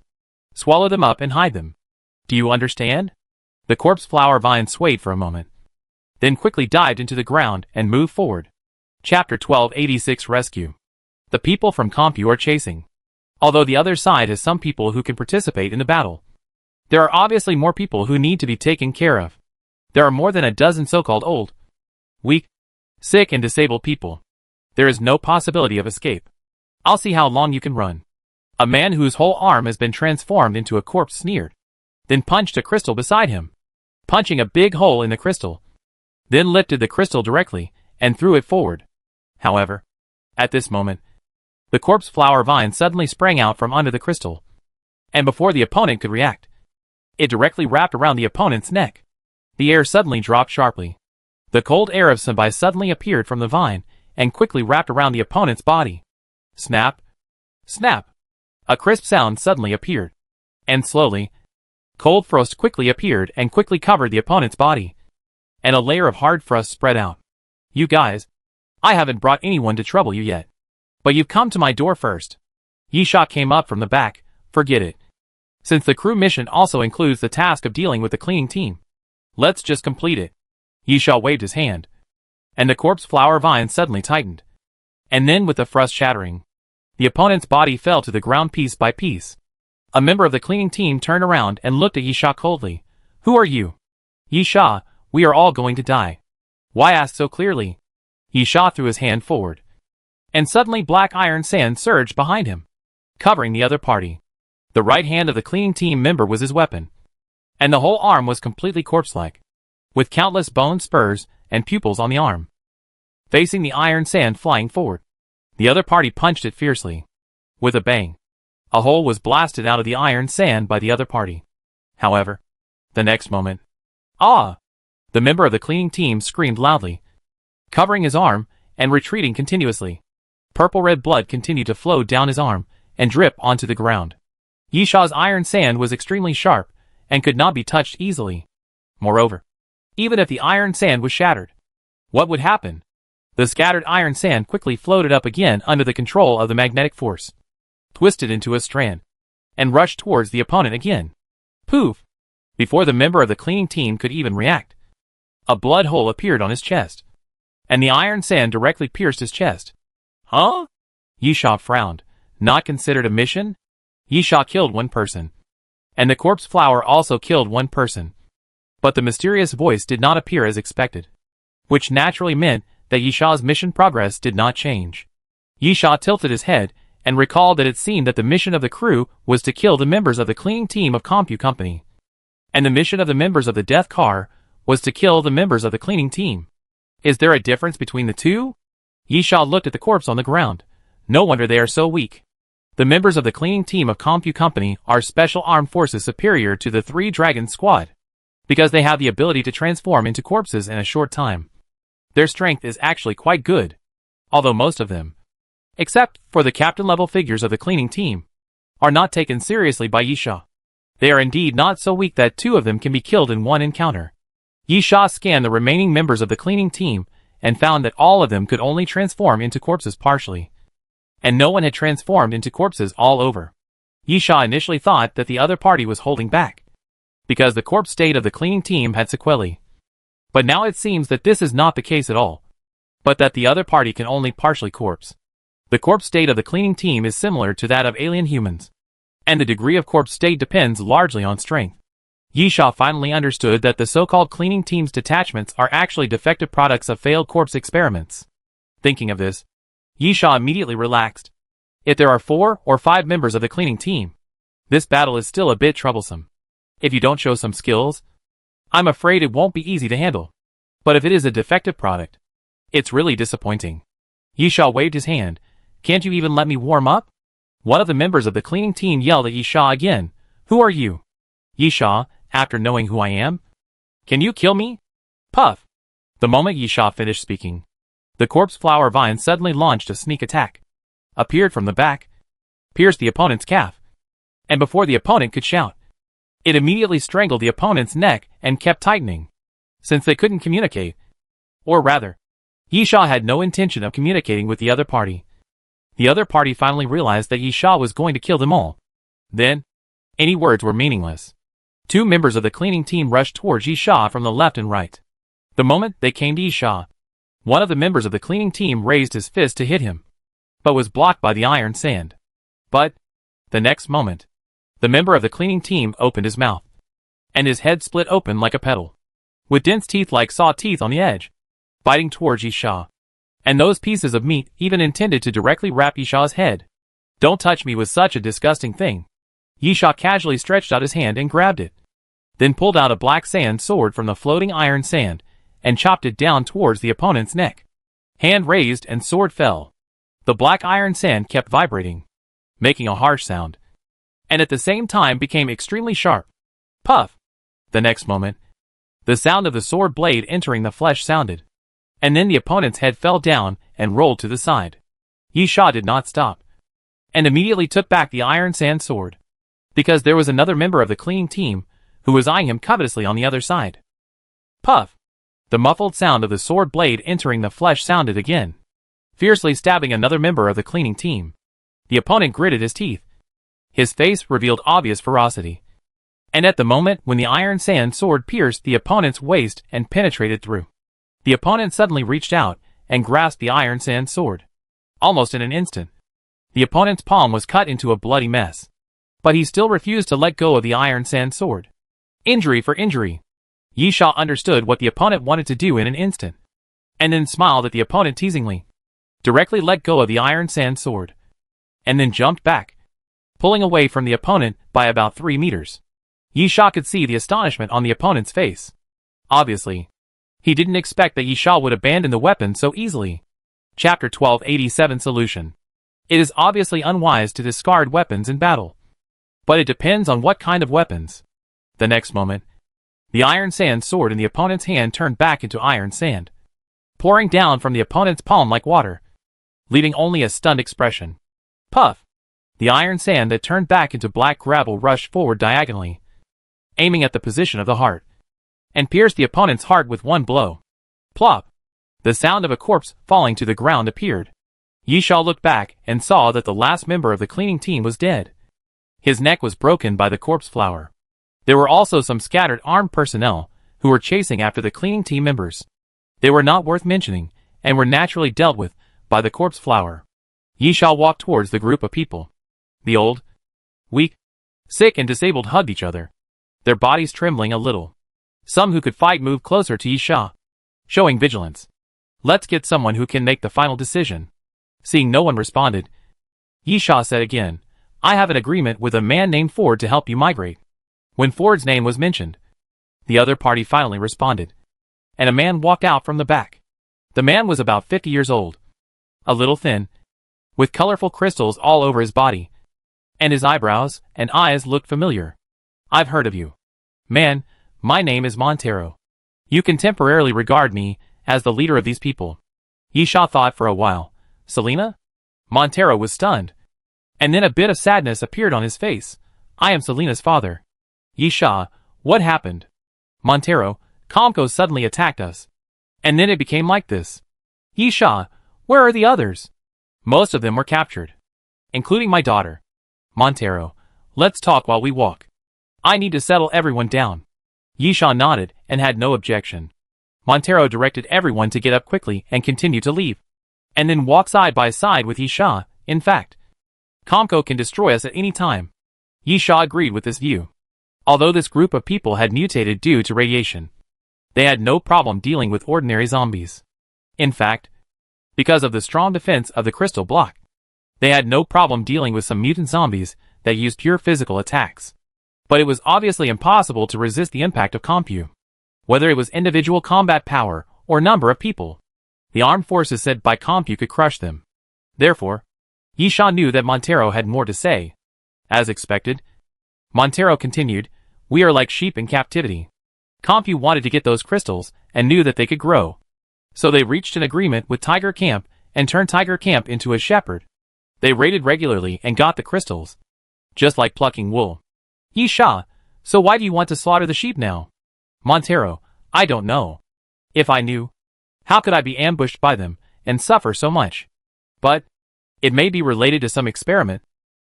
swallow them up and hide them. Do you understand? The corpse flower vine swayed for a moment, then quickly dived into the ground and moved forward. Chapter 1286 Rescue. The people from Compu are chasing. Although the other side has some people who can participate in the battle, there are obviously more people who need to be taken care of. There are more than a dozen so-called old, weak, sick and disabled people. There is no possibility of escape. I'll see how long you can run. A man whose whole arm has been transformed into a corpse sneered, then punched a crystal beside him, punching a big hole in the crystal, then lifted the crystal directly and threw it forward. However, at this moment, the corpse flower vine suddenly sprang out from under the crystal, and before the opponent could react, it directly wrapped around the opponent's neck. The air suddenly dropped sharply. The cold air of Senbai suddenly appeared from the vine and quickly wrapped around the opponent's body. Snap! Snap! A crisp sound suddenly appeared, and slowly, cold frost quickly appeared and quickly covered the opponent's body, and a layer of hard frost spread out. You guys, I haven't brought anyone to trouble you yet, but you've come to my door first. Yisha came up from the back. Forget it. Since the crew mission also includes the task of dealing with the cleaning team, let's just complete it. Yisha waved his hand, and the corpse flower vine suddenly tightened. And then with the frost shattering, the opponent's body fell to the ground piece by piece. A member of the cleaning team turned around and looked at Yisha coldly. Who are you? Yisha, we are all going to die. Why ask so clearly? Yisha threw his hand forward, and suddenly black iron sand surged behind him, covering the other party. The right hand of the cleaning team member was his weapon. and the whole arm was completely corpse-like, with countless bone spurs and pupils on the arm. Facing the iron sand flying forward, the other party punched it fiercely. With a bang, a hole was blasted out of the iron sand by the other party. However, the next moment, "Ah!" the member of the cleaning team screamed loudly, covering his arm and retreating continuously. Purple-red blood continued to flow down his arm and drip onto the ground. Yisha's iron sand was extremely sharp and could not be touched easily. Moreover, even if the iron sand was shattered, what would happen? The scattered iron sand quickly floated up again under the control of the magnetic force, twisted into a strand, and rushed towards the opponent again. Poof! Before the member of the cleaning team could even react, a blood hole appeared on his chest, and the iron sand directly pierced his chest. Huh? Yisha frowned. Not considered a mission? Yisha killed one person, and the corpse flower also killed one person. But the mysterious voice did not appear as expected, which naturally meant that Yisha's mission progress did not change. Yisha tilted his head and recalled that it seemed that the mission of the crew was to kill the members of the cleaning team of Compu Company, and the mission of the members of the death car was to kill the members of the cleaning team. Is there a difference between the two? Yisha looked at the corpse on the ground. No wonder they are so weak. The members of the cleaning team of Compu Company are special armed forces superior to the Three Dragons Squad, because they have the ability to transform into corpses in a short time. Their strength is actually quite good, although most of them, except for the captain-level figures of the cleaning team, are not taken seriously by Yisha. They are indeed not so weak that two of them can be killed in one encounter. Yisha scanned the remaining members of the cleaning team and found that all of them could only transform into corpses partially, and no one had transformed into corpses all over. Yisha initially thought that the other party was holding back, because the corpse state of the cleaning team had sequelae. But now it seems that this is not the case at all, but that the other party can only partially corpse. The corpse state of the cleaning team is similar to that of alien humans, and the degree of corpse state depends largely on strength. Yisha finally understood that the so-called cleaning team's detachments are actually defective products of failed corpse experiments. Thinking of this, Yisha immediately relaxed. If there are 4 or 5 members of the cleaning team, this battle is still a bit troublesome. If you don't show some skills, I'm afraid it won't be easy to handle. But if it is a defective product, it's really disappointing. Yisha waved his hand. Can't you even let me warm up? One of the members of the cleaning team yelled at Yisha again. Who are you? Yisha, after knowing who I am? Can you kill me? Puff! The moment Yisha finished speaking, the corpse flower vine suddenly launched a sneak attack, appeared from the back, pierced the opponent's calf, and before the opponent could shout, it immediately strangled the opponent's neck and kept tightening. Since they couldn't communicate, or rather, Yisha had no intention of communicating with the other party. The other party finally realized that Yisha was going to kill them all. Then, any words were meaningless. 2 members of the cleaning team rushed towards Yisha from the left and right. The moment they came to Yisha, one of the members of the cleaning team raised his fist to hit him, but was blocked by the iron sand. But, the next moment, the member of the cleaning team opened his mouth, and his head split open like a petal, with dense teeth like saw teeth on the edge, biting towards Yisha. And those pieces of meat even intended to directly wrap Yisha's head. Don't touch me with such a disgusting thing. Yisha casually stretched out his hand and grabbed it, then pulled out a black sand sword from the floating iron sand, and chopped it down towards the opponent's neck. Hand raised and sword fell. The black iron sand kept vibrating, making a harsh sound, and at the same time became extremely sharp. Puff! The next moment, the sound of the sword blade entering the flesh sounded, and then the opponent's head fell down and rolled to the side. Yisha did not stop, and immediately took back the iron sand sword, because there was another member of the cleaning team who was eyeing him covetously on the other side. Puff! The muffled sound of the sword blade entering the flesh sounded again, fiercely stabbing another member of the cleaning team. The opponent gritted his teeth. His face revealed obvious ferocity. And at the moment when the iron sand sword pierced the opponent's waist and penetrated through, the opponent suddenly reached out and grasped the iron sand sword. Almost in an instant, the opponent's palm was cut into a bloody mess. But he still refused to let go of the iron sand sword. Injury for injury. Yisha understood what the opponent wanted to do in an instant, and then smiled at the opponent teasingly, directly let go of the iron sand sword, and then jumped back, pulling away from the opponent by about 3 meters. Yi Sha could see the astonishment on the opponent's face. Obviously, he didn't expect that Yi Sha would abandon the weapon so easily. Chapter 1287 Solution. It is obviously unwise to discard weapons in battle. But it depends on what kind of weapons. The next moment, the iron sand sword in the opponent's hand turned back into iron sand, pouring down from the opponent's palm like water, leaving only a stunned expression. Puff! The iron sand that turned back into black gravel rushed forward diagonally, aiming at the position of the heart, and pierced the opponent's heart with one blow. Plop! The sound of a corpse falling to the ground appeared. Yi Sha looked back and saw that the last member of the cleaning team was dead. His neck was broken by the corpse flower. There were also some scattered armed personnel who were chasing after the cleaning team members. They were not worth mentioning and were naturally dealt with by the corpse flower. Yi Sha walked towards the group of people. The old, weak, sick and disabled hugged each other, their bodies trembling a little. Some who could fight moved closer to Yi Sha, showing vigilance. Let's get someone who can make the final decision. Seeing no one responded, Yi Sha said again, I have an agreement with a man named Ford to help you migrate. When Ford's name was mentioned, the other party finally responded, and a man walked out from the back. The man was about 50 years old, a little thin, with colorful crystals all over his body, and his eyebrows and eyes looked familiar. I've heard of you. Man, my name is Montero. You can temporarily regard me as the leader of these people. Yi Sha thought for a while. Selena? Montero was stunned. And then a bit of sadness appeared on his face. I am Selena's father. Yi Sha, what happened? Montero, Comco suddenly attacked us. And then it became like this. Yi Sha, where are the others? Most of them were captured, including my daughter. Montero, let's talk while we walk. I need to settle everyone down. Yi Sha nodded and had no objection. Montero directed everyone to get up quickly and continue to leave, and then walk side by side with Yi Sha. In fact, Comco can destroy us at any time. Yi Sha agreed with this view. Although this group of people had mutated due to radiation, they had no problem dealing with ordinary zombies. In fact, because of the strong defense of the crystal block, they had no problem dealing with some mutant zombies that used pure physical attacks. But it was obviously impossible to resist the impact of Compu. Whether it was individual combat power or number of people, the armed forces sent by Compu could crush them. Therefore, Yi Sha knew that Montero had more to say. As expected, Montero continued, we are like sheep in captivity. Compu wanted to get those crystals and knew that they could grow. So they reached an agreement with Tiger Camp and turned Tiger Camp into a shepherd. They raided regularly and got the crystals, just like plucking wool. Yi Sha, so why do you want to slaughter the sheep now? Montero, I don't know. If I knew, how could I be ambushed by them and suffer so much? But it may be related to some experiment.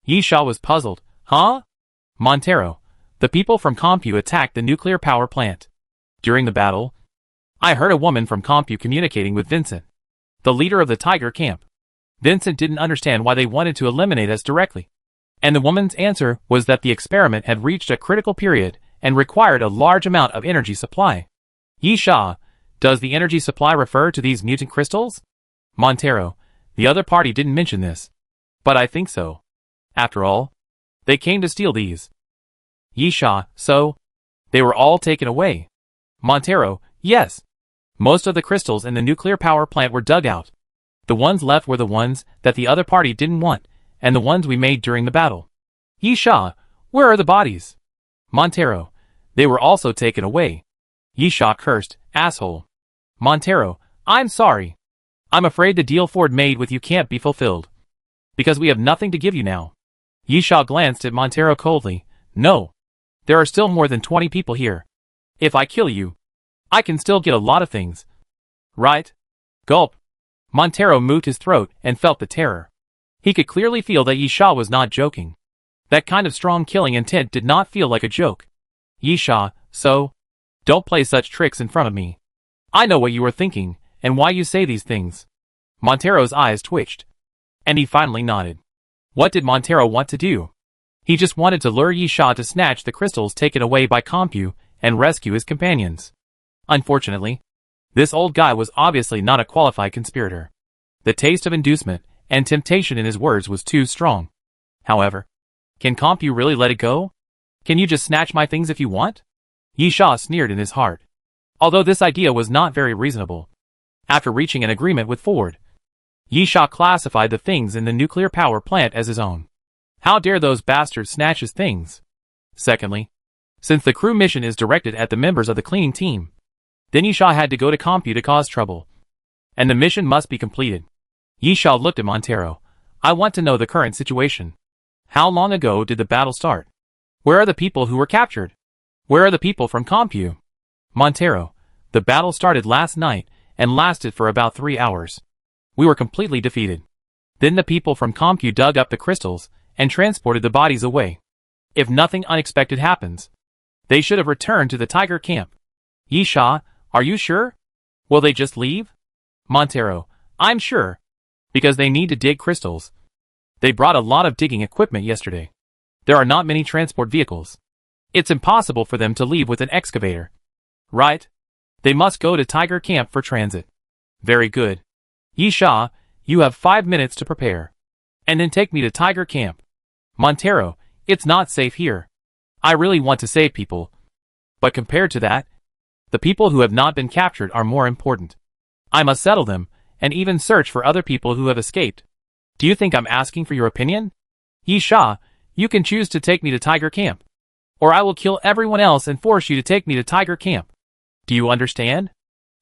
Yi Sha was puzzled. Huh? Montero, the people from Compu attacked the nuclear power plant. During the battle, I heard a woman from Compu communicating with Vincent, the leader of the Tiger Camp. Vincent didn't understand why they wanted to eliminate us directly, and the woman's answer was that the experiment had reached a critical period and required a large amount of energy supply. Yi Sha, does the energy supply refer to these mutant crystals? Montero, the other party didn't mention this, but I think so. After all, they came to steal these. Yi Sha, so? They were all taken away. Montero, yes. Most of the crystals in the nuclear power plant were dug out. The ones left were the ones that the other party didn't want, and the ones we made during the battle. Yi Sha, where are the bodies? Montero, they were also taken away. Yi Sha cursed, asshole. Montero, I'm sorry. I'm afraid the deal Ford made with you can't be fulfilled, because we have nothing to give you now. Yi Sha glanced at Montero coldly. No. There are still more than 20 people here. If I kill you, I can still get a lot of things. Right? Gulp. Montero moved his throat and felt the terror. He could clearly feel that Yi Sha was not joking. That kind of strong killing intent did not feel like a joke. Yi Sha, so? Don't play such tricks in front of me. I know what you are thinking, and why you say these things. Montero's eyes twitched, and he finally nodded. What did Montero want to do? He just wanted to lure Yi Sha to snatch the crystals taken away by Compu and rescue his companions. Unfortunately, this old guy was obviously not a qualified conspirator. The taste of inducement and temptation in his words was too strong. However, can Compu really let it go? Can you just snatch my things if you want? Yi Sha sneered in his heart. Although this idea was not very reasonable. After reaching an agreement with Ford, Yi Sha classified the things in the nuclear power plant as his own. How dare those bastards snatch his things? Secondly, since the crew mission is directed at the members of the cleaning team, then Yi Sha had to go to Compu to cause trouble. And the mission must be completed. Yi Sha looked at Montero. I want to know the current situation. How long ago did the battle start? Where are the people who were captured? Where are the people from Compu? Montero, the battle started last night and lasted for about 3 hours. We were completely defeated. Then the people from Compu dug up the crystals and transported the bodies away. If nothing unexpected happens, they should have returned to the Tiger camp. Yi Sha, are you sure? Will they just leave? Montero, I'm sure. Because they need to dig crystals. They brought a lot of digging equipment yesterday. There are not many transport vehicles. It's impossible for them to leave with an excavator. Right? They must go to Tiger camp for transit. Very good. Yi Sha, you have 5 minutes to prepare. And then take me to Tiger camp. Montero, it's not safe here. I really want to save people. But compared to that, the people who have not been captured are more important. I must settle them, and even search for other people who have escaped. Do you think I'm asking for your opinion? Yi Sha, you can choose to take me to Tiger camp. Or I will kill everyone else and force you to take me to Tiger camp. Do you understand?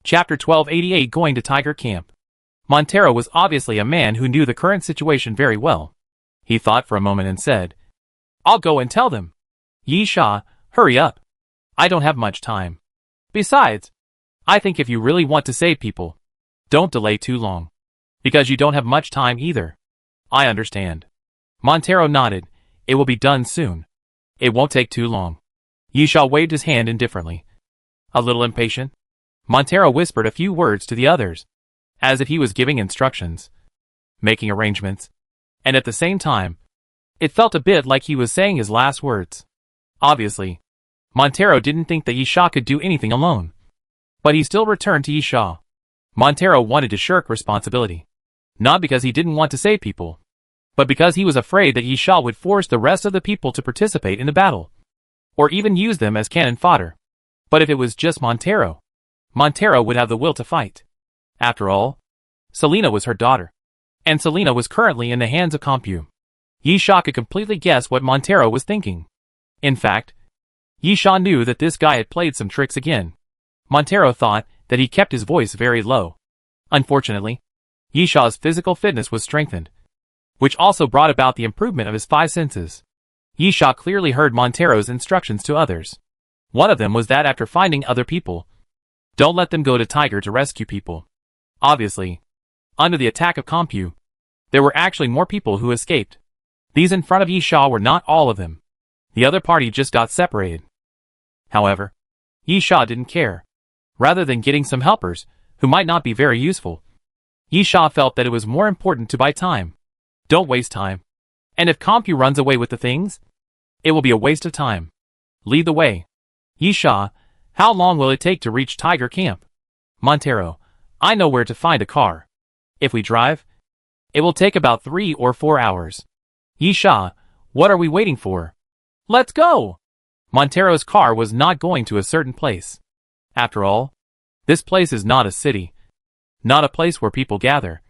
Chapter 1288 Going to Tiger camp. Montero was obviously a man who knew the current situation very well. He thought for a moment and said, I'll go and tell them. Yi Sha, hurry up. I don't have much time. Besides, I think if you really want to save people, don't delay too long. Because you don't have much time either. I understand. Montero nodded. It will be done soon. It won't take too long. Yi Sha waved his hand indifferently. A little impatient, Montero whispered a few words to the others, as if he was giving instructions, making arrangements, and at the same time, it felt a bit like he was saying his last words. Obviously, Montero didn't think that Yi Sha could do anything alone. But he still returned to Yi Sha. Montero wanted to shirk responsibility. Not because he didn't want to save people, but because he was afraid that Yi Sha would force the rest of the people to participate in the battle, or even use them as cannon fodder. But if it was just Montero, Montero would have the will to fight. After all, Selena was her daughter, and Selena was currently in the hands of Compu. Yi Sha could completely guess what Montero was thinking. In fact, Yi Sha knew that this guy had played some tricks again. Montero thought that he kept his voice very low. Unfortunately, Yi Sha's physical fitness was strengthened, which also brought about the improvement of his 5 senses. Yi Sha clearly heard Montero's instructions to others. One of them was that after finding other people, don't let them go to Tiger to rescue people. Obviously, under the attack of Compu, there were actually more people who escaped. These in front of Yi Sha were not all of them. The other party just got separated. However, Yi Sha didn't care. Rather than getting some helpers, who might not be very useful, Yi Sha felt that it was more important to buy time. Don't waste time. And if Compu runs away with the things, it will be a waste of time. Lead the way. Yi Sha, how long will it take to reach Tiger camp? Montero, I know where to find a car. If we drive, it will take about 3 or 4 hours. Yi Sha, what are we waiting for? Let's go! Montero's car was not going to a certain place. After all, this place is not a city. Not a place where people gather.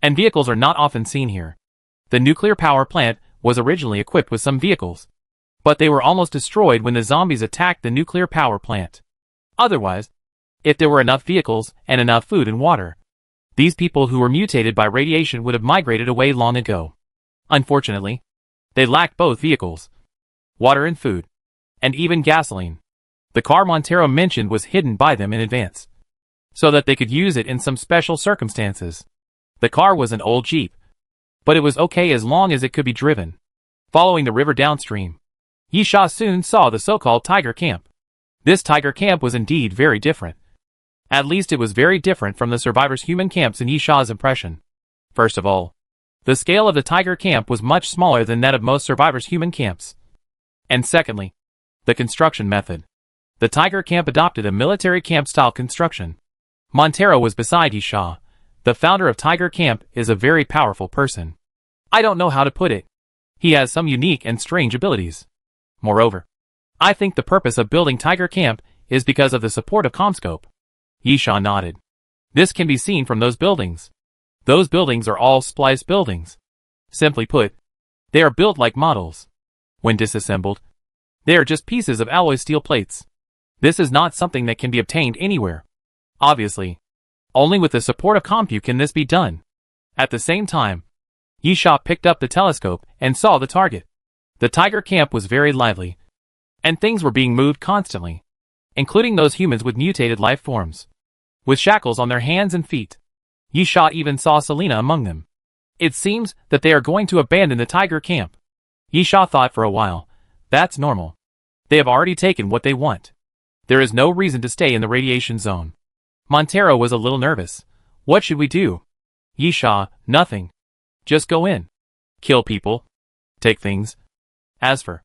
And vehicles are not often seen here. The nuclear power plant was originally equipped with some vehicles, but they were almost destroyed when the zombies attacked the nuclear power plant. Otherwise, if there were enough vehicles and enough food and water, these people who were mutated by radiation would have migrated away long ago. Unfortunately, they lacked both vehicles, water and food, and even gasoline. The car Montero mentioned was hidden by them in advance, so that they could use it in some special circumstances. The car was an old Jeep, but it was okay as long as it could be driven. Following the river downstream, Yi Sha soon saw the so-called Tiger camp. This Tiger camp was indeed very different. At least it was very different from the survivors' human camps in Yi Sha's impression. First of all, the scale of the Tiger camp was much smaller than that of most survivors' human camps. And secondly, the construction method. The Tiger camp adopted a military camp-style construction. Montero was beside Yi Sha. The founder of Tiger camp is a very powerful person. I don't know how to put it. He has some unique and strange abilities. Moreover, I think the purpose of building Tiger Camp is because of the support of Comscope. Yisha nodded. This can be seen from those buildings. Those buildings are all splice buildings. Simply put, they are built like models. When disassembled, they are just pieces of alloy steel plates. This is not something that can be obtained anywhere. Obviously, only with the support of Compu can this be done. At the same time, Yisha picked up the telescope and saw the target. The Tiger Camp was very lively, and things were being moved constantly, including those humans with mutated life forms, with shackles on their hands and feet. Yisha even saw Selena among them. It seems that they are going to abandon the Tiger Camp. Yisha thought for a while. That's normal. They have already taken what they want. There is no reason to stay in the radiation zone. Montero was a little nervous. What should we do? Yisha, nothing. Just go in. Kill people. Take things. As for...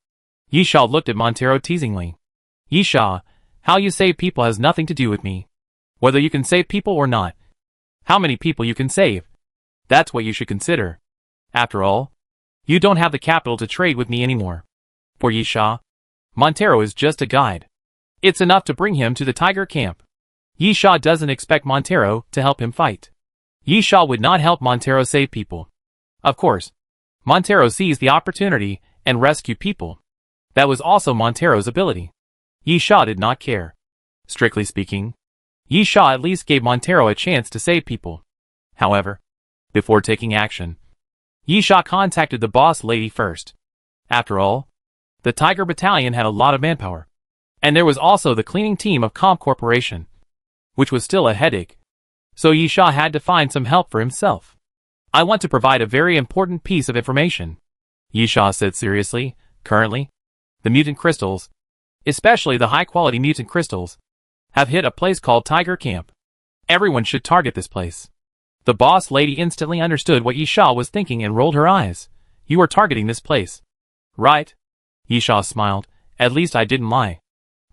Yisha looked at Montero teasingly. Yisha, how you save people has nothing to do with me. Whether you can save people or not. How many people you can save. That's what you should consider. After all, you don't have the capital to trade with me anymore. For Yisha, Montero is just a guide. It's enough to bring him to the Tiger Camp. Yisha doesn't expect Montero to help him fight. Yisha would not help Montero save people. Of course, Montero seized the opportunity and rescued people. That was also Montero's ability. Yisha did not care. Strictly speaking, Yisha at least gave Montero a chance to save people. However, before taking action, Yisha contacted the boss lady first. After all, the Tiger Battalion had a lot of manpower. And there was also the cleaning team of Comp Corporation, which was still a headache. So Yisha had to find some help for himself. I want to provide a very important piece of information, Yisha said seriously. Currently, the mutant crystals, especially the high-quality mutant crystals, have hit a place called Tiger Camp. Everyone should target this place. The boss lady instantly understood what Yisha was thinking and rolled her eyes. You are targeting this place, right? Yisha smiled. At least I didn't lie.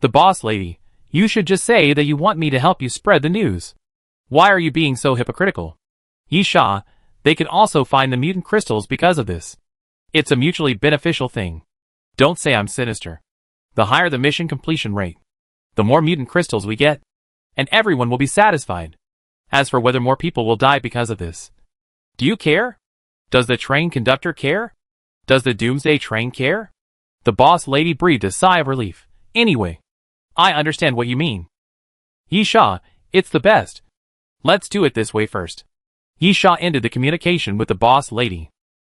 The boss lady, you should just say that you want me to help you spread the news. Why are you being so hypocritical? Yisha, they can also find the mutant crystals because of this. It's a mutually beneficial thing. Don't say I'm sinister. The higher the mission completion rate, the more mutant crystals we get, and everyone will be satisfied. As for whether more people will die because of this, do you care? Does the train conductor care? Does the Doomsday train care? The boss lady breathed a sigh of relief. Anyway, I understand what you mean. Yisha, it's the best. Let's do it this way first. Yisha ended the communication with the boss lady.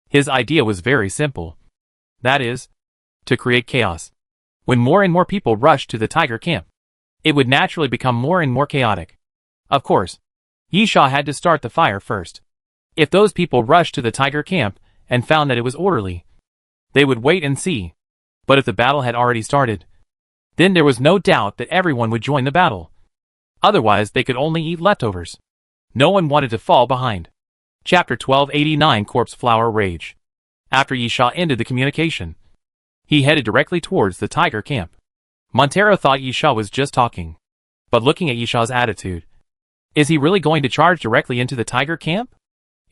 His idea was very simple. That is, to create chaos. When more and more people rushed to the Tiger Camp, it would naturally become more and more chaotic. Of course, Yisha had to start the fire first. If those people rushed to the Tiger Camp and found that it was orderly, they would wait and see. But if the battle had already started, then there was no doubt that everyone would join the battle. Otherwise, they could only eat leftovers. No one wanted to fall behind. Chapter 1289 Corpse Flower Rage. After Yisha ended the communication, he headed directly towards the Tiger Camp. Montero thought Yisha was just talking. But looking at Yisha's attitude, is he really going to charge directly into the Tiger Camp?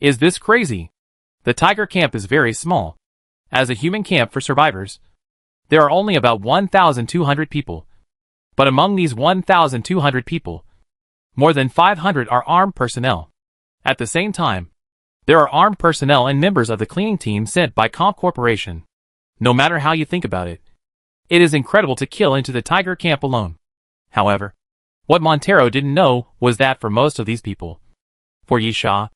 Is this crazy? The Tiger Camp is very small. As a human camp for survivors, there are only about 1,200 people. But among these 1,200 people, more than 500 are armed personnel. At the same time, there are armed personnel and members of the cleaning team sent by Comp Corporation. No matter how you think about it, it is incredible to kill into the Tiger Camp alone. However, what Montero didn't know was that for most of these people, for Yisha,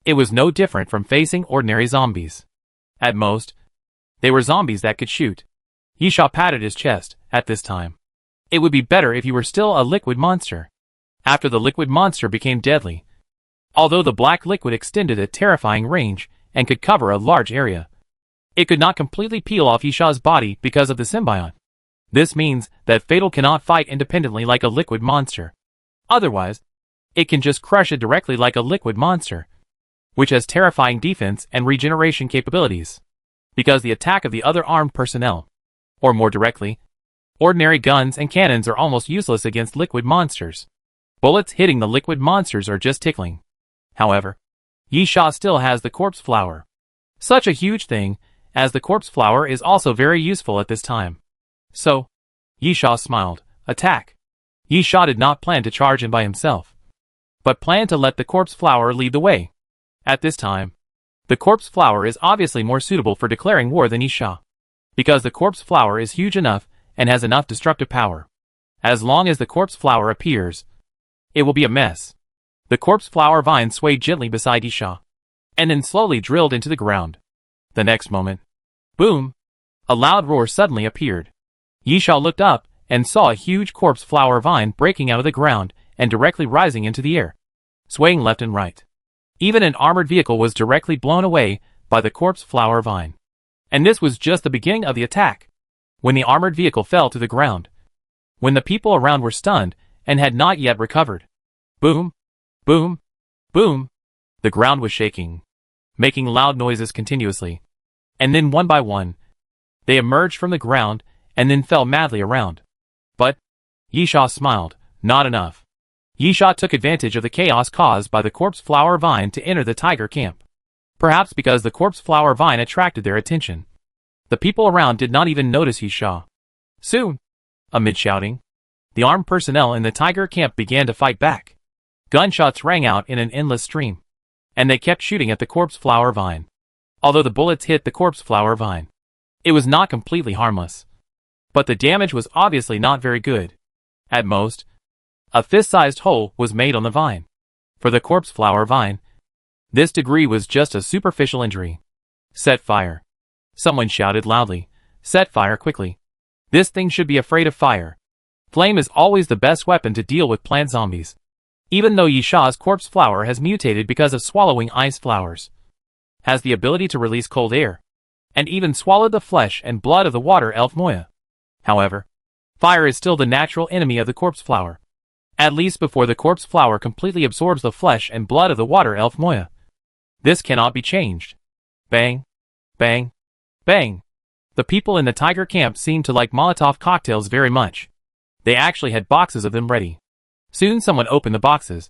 it was no different from facing ordinary zombies. At most, they were zombies that could shoot. Yisha patted his chest. At this time, it would be better if you were still a liquid monster. After the liquid monster became deadly, although the black liquid extended a terrifying range and could cover a large area, it could not completely peel off Yisha's body because of the symbiont. This means that Fatal cannot fight independently like a liquid monster. Otherwise, it can just crush it directly like a liquid monster, which has terrifying defense and regeneration capabilities, because the attack of the other armed personnel, or more directly, ordinary guns and cannons are almost useless against liquid monsters. Bullets hitting the liquid monsters are just tickling. However, Yisha still has the corpse flower. Such a huge thing, as the corpse flower is also very useful at this time. So, Yisha smiled. Attack. Yisha did not plan to charge in by himself, but planned to let the corpse flower lead the way. At this time, the corpse flower is obviously more suitable for declaring war than Yisha, because the corpse flower is huge enough and has enough destructive power. As long as the corpse flower appears, it will be a mess. The corpse flower vine swayed gently beside Yisha, and then slowly drilled into the ground. The next moment, boom! A loud roar suddenly appeared. Yisha looked up and saw a huge corpse flower vine breaking out of the ground and directly rising into the air, swaying left and right. Even an armored vehicle was directly blown away by the corpse flower vine. And this was just the beginning of the attack, when the armored vehicle fell to the ground, when the people around were stunned and had not yet recovered. Boom! Boom! Boom! The ground was shaking, making loud noises continuously. And then one by one, they emerged from the ground and then fell madly around. But Yisha smiled. Not enough. Yisha took advantage of the chaos caused by the corpse flower vine to enter the tiger camp. Perhaps because the corpse flower vine attracted their attention, the people around did not even notice Yisha. Soon, amid shouting, the armed personnel in the tiger camp began to fight back. Gunshots rang out in an endless stream, and they kept shooting at the corpse flower vine. Although the bullets hit the corpse flower vine, it was not completely harmless. But the damage was obviously not very good. At most, a fist-sized hole was made on the vine. For the corpse flower vine, this degree was just a superficial injury. Set fire. Someone shouted loudly. Set fire quickly. This thing should be afraid of fire. Flame is always the best weapon to deal with plant zombies. Even though Yisha's corpse flower has mutated because of swallowing ice flowers, has the ability to release cold air, and even swallowed the flesh and blood of the water elf Moya. However, fire is still the natural enemy of the corpse flower, at least before the corpse flower completely absorbs the flesh and blood of the water elf Moya. This cannot be changed. Bang, bang, bang. The people in the tiger camp seemed to like Molotov cocktails very much. They actually had boxes of them ready. Soon someone opened the boxes,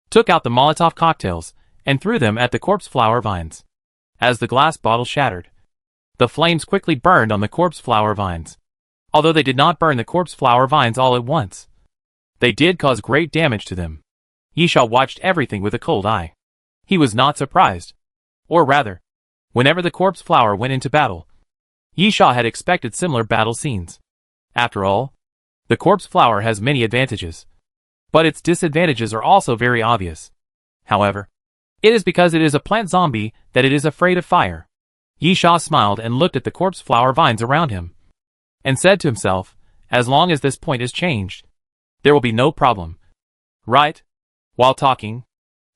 took out the Molotov cocktails, and threw them at the corpse flower vines. As the glass bottle shattered, the flames quickly burned on the corpse flower vines. Although they did not burn the corpse flower vines all at once, they did cause great damage to them. Yisha watched everything with a cold eye. He was not surprised. Or rather, whenever the corpse flower went into battle, Yisha had expected similar battle scenes. After all, the corpse flower has many advantages, but its disadvantages are also very obvious. However, it is because it is a plant zombie that it is afraid of fire. Yisha smiled and looked at the corpse flower vines around him, and said to himself, as long as this point is changed, there will be no problem. Right? While talking,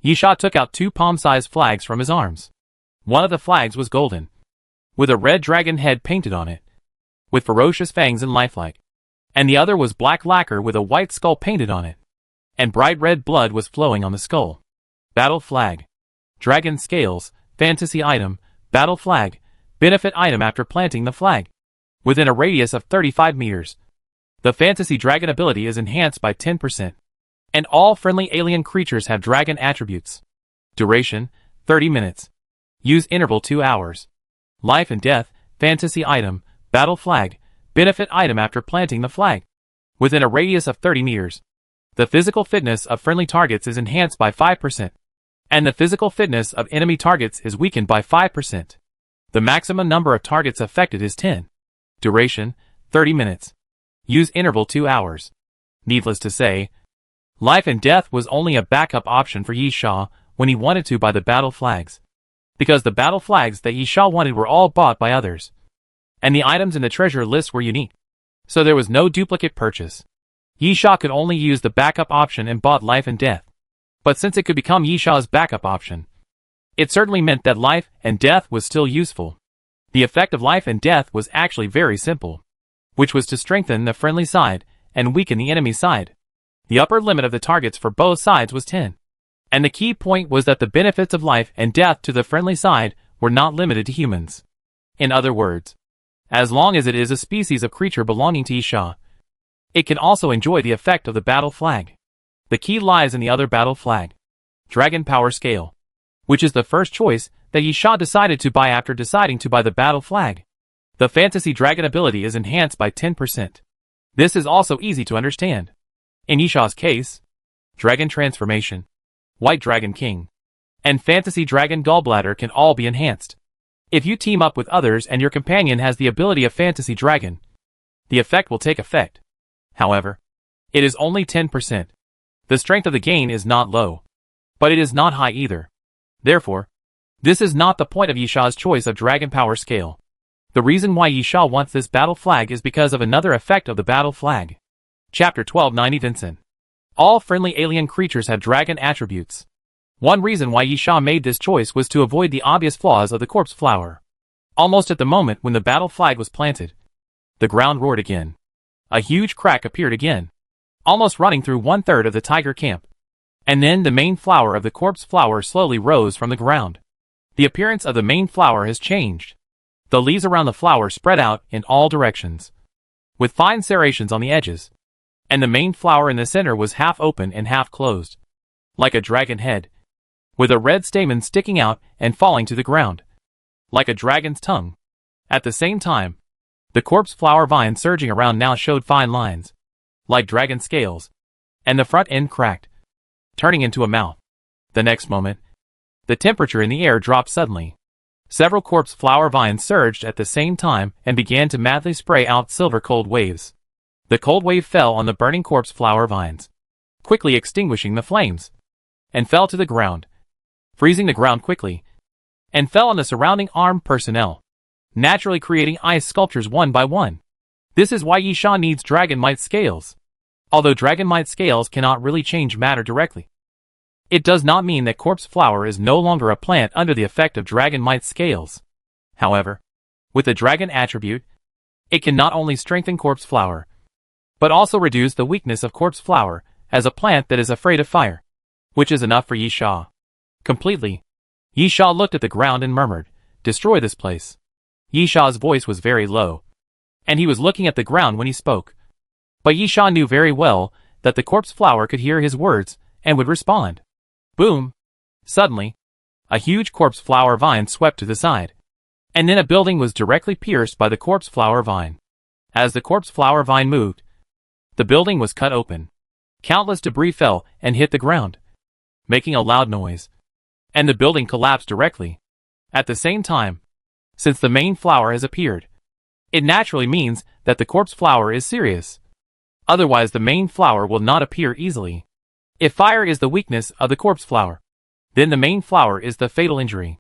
Yisha took out two palm-sized flags from his arms. One of the flags was golden, with a red dragon head painted on it, with ferocious fangs and lifelike. And the other was black lacquer with a white skull painted on it, and bright red blood was flowing on the skull. Battle flag. Dragon scales, fantasy item, battle flag, benefit item after planting the flag, within a radius of 35 meters. The fantasy dragon ability is enhanced by 10%. And all friendly alien creatures have dragon attributes. Duration, 30 minutes. Use interval 2 hours. Life and death, fantasy item, battle flag, benefit item after planting the flag, within a radius of 30 meters. The physical fitness of friendly targets is enhanced by 5%. And the physical fitness of enemy targets is weakened by 5%. The maximum number of targets affected is 10. Duration, 30 minutes. Use interval 2 hours. Needless to say, life and death was only a backup option for Yisha when he wanted to buy the battle flags, because the battle flags that Yisha wanted were all bought by others, and the items in the treasure list were unique, so there was no duplicate purchase. Yisha could only use the backup option and bought life and death. But since it could become Yisha's backup option, it certainly meant that life and death was still useful. The effect of life and death was actually very simple, which was to strengthen the friendly side and weaken the enemy side. The upper limit of the targets for both sides was 10. And the key point was that the benefits of life and death to the friendly side were not limited to humans. In other words, as long as it is a species of creature belonging to Yisha, it can also enjoy the effect of the battle flag. The key lies in the other battle flag, Dragon Power Scale, which is the first choice that Yisha decided to buy after deciding to buy the battle flag. The fantasy dragon ability is enhanced by 10%. This is also easy to understand. In Yisha's case, Dragon Transformation, White Dragon King, and Fantasy Dragon Gallbladder can all be enhanced. If you team up with others and your companion has the ability of Fantasy Dragon, the effect will take effect. However, it is only 10%. The strength of the gain is not low, but it is not high either. Therefore, this is not the point of Yisha's choice of Dragon Power Scale. The reason why Yisha wants this battle flag is because of another effect of the battle flag. Chapter 1290 Vincent. All friendly alien creatures have dragon attributes. One reason why Yisha made this choice was to avoid the obvious flaws of the corpse flower. Almost at the moment when the battle flag was planted, the ground roared again. A huge crack appeared again, almost running through 1/3 of the tiger camp. And then the main flower of the corpse flower slowly rose from the ground. The appearance of the main flower has changed. The leaves around the flower spread out in all directions, with fine serrations on the edges, and the main flower in the center was half open and half closed, like a dragon head, with a red stamen sticking out and falling to the ground, like a dragon's tongue. At the same time, the corpse flower vine surging around now showed fine lines, like dragon scales, and the front end cracked, turning into a mouth. The next moment, the temperature in the air dropped suddenly. Several corpse flower vines surged at the same time and began to madly spray out silver cold waves. The cold wave fell on the burning corpse flower vines, quickly extinguishing the flames, and fell to the ground, freezing the ground quickly, and fell on the surrounding armed personnel, naturally creating ice sculptures one by one. This is why Yisha needs Dragon Might Scales. Although Dragon Might Scales cannot really change matter directly, it does not mean that corpse flower is no longer a plant under the effect of Dragon Might Scales. However, with the dragon attribute, it can not only strengthen corpse flower, but also reduce the weakness of corpse flower as a plant that is afraid of fire, which is enough for Yisha. Completely, Yisha looked at the ground and murmured, "Destroy this place." Yisha's voice was very low, and he was looking at the ground when he spoke. But Yisha knew very well that the corpse flower could hear his words and would respond. Boom! Suddenly, a huge corpse flower vine swept to the side, and then a building was directly pierced by the corpse flower vine. As the corpse flower vine moved, the building was cut open. Countless debris fell and hit the ground, making a loud noise, and the building collapsed directly. At the same time, since the main flower has appeared, it naturally means that the corpse flower is serious. Otherwise the main flower will not appear easily. If fire is the weakness of the corpse flower, then the main flower is the fatal injury.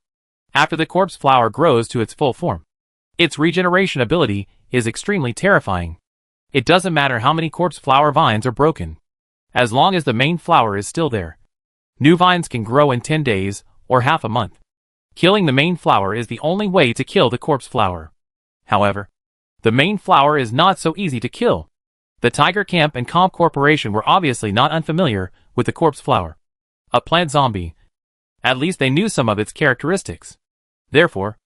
After the corpse flower grows to its full form, its regeneration ability is extremely terrifying. It doesn't matter how many corpse flower vines are broken. As long as the main flower is still there, new vines can grow in 10 days or half a month. Killing the main flower is the only way to kill the corpse flower. However, the main flower is not so easy to kill. The Tiger Camp and Comp Corporation were obviously not unfamiliar with the corpse flower, a plant zombie. At least they knew some of its characteristics. Therefore,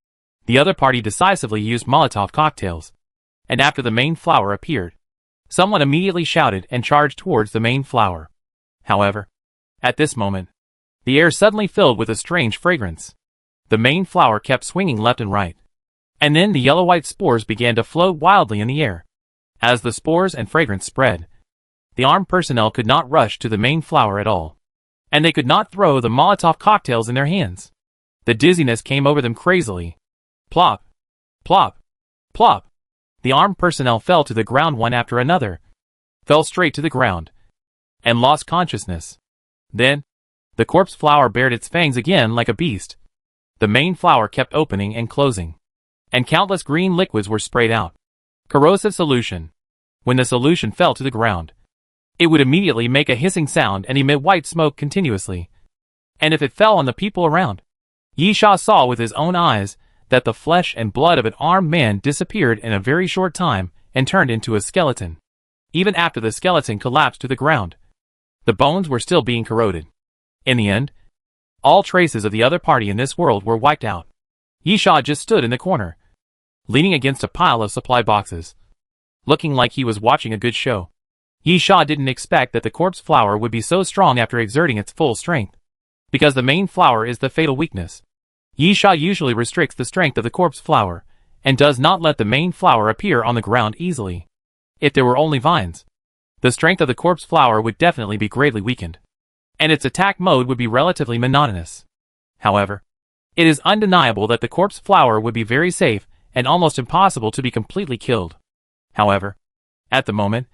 the other party decisively used Molotov cocktails, and after the main flower appeared, someone immediately shouted and charged towards the main flower. However, at this moment, the air suddenly filled with a strange fragrance. The main flower kept swinging left and right, and then the yellow-white spores began to float wildly in the air. As the spores and fragrance spread, the armed personnel could not rush to the main flower at all, and they could not throw the Molotov cocktails in their hands. The dizziness came over them crazily. Plop! Plop! Plop! The armed personnel fell to the ground one after another, fell straight to the ground, and lost consciousness. Then, the corpse flower bared its fangs again like a beast. The main flower kept opening and closing, and countless green liquids were sprayed out. Corrosive solution. When the solution fell to the ground, it would immediately make a hissing sound and emit white smoke continuously. And if it fell on the people around, Yisha saw with his own eyes that the flesh and blood of an armed man disappeared in a very short time and turned into a skeleton. Even after the skeleton collapsed to the ground, the bones were still being corroded. In the end, all traces of the other party in this world were wiped out. Yisha just stood in the corner, leaning against a pile of supply boxes, looking like he was watching a good show. Yisha didn't expect that the corpse flower would be so strong after exerting its full strength, because the main flower is the fatal weakness. Yisha usually restricts the strength of the corpse flower, and does not let the main flower appear on the ground easily. If there were only vines, the strength of the corpse flower would definitely be greatly weakened, and its attack mode would be relatively monotonous. However, it is undeniable that the corpse flower would be very safe and almost impossible to be completely killed. However, at the moment,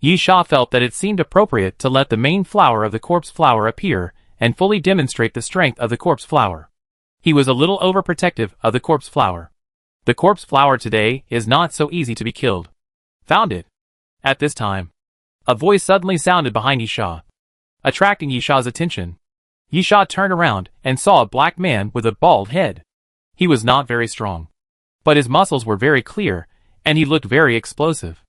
Yi Sha felt that it seemed appropriate to let the main flower of the corpse flower appear and fully demonstrate the strength of the corpse flower. He was a little overprotective of the corpse flower. The corpse flower today is not so easy to be killed. Found it. At this time, a voice suddenly sounded behind Yi Sha, attracting Yi Sha's attention. Yi Sha turned around and saw a black man with a bald head. He was not very strong, but his muscles were very clear, and he looked very explosive.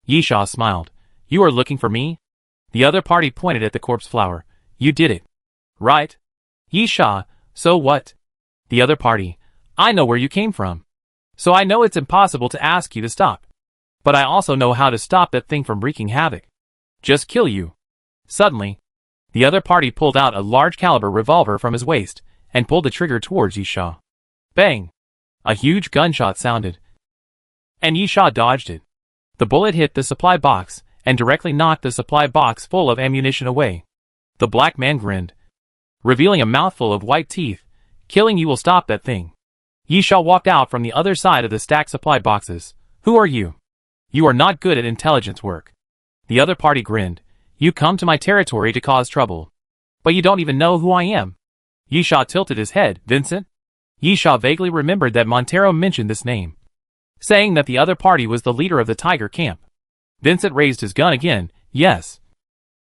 Yi Sha smiled. "You are looking for me?" The other party pointed at the corpse flower. "You did it. Right?" Yi Sha, "So what?" The other party, "I know where you came from. So I know it's impossible to ask you to stop. But I also know how to stop that thing from wreaking havoc. Just kill you." Suddenly, the other party pulled out a large caliber revolver from his waist and pulled the trigger towards Yi Sha. Bang! A huge gunshot sounded, and Yi Sha dodged it. The bullet hit the supply box and directly knocked the supply box full of ammunition away. The black man grinned, revealing a mouthful of white teeth. "Killing you will stop that thing." Yi Sha walked out from the other side of the stacked supply boxes. "Who are you?" "You are not good at intelligence work." The other party grinned. "You come to my territory to cause trouble. But you don't even know who I am." Yi Sha tilted his head. "Vincent?" Yi Sha vaguely remembered that Montero mentioned this name, saying that the other party was the leader of the tiger camp. Vincent raised his gun again. "Yes.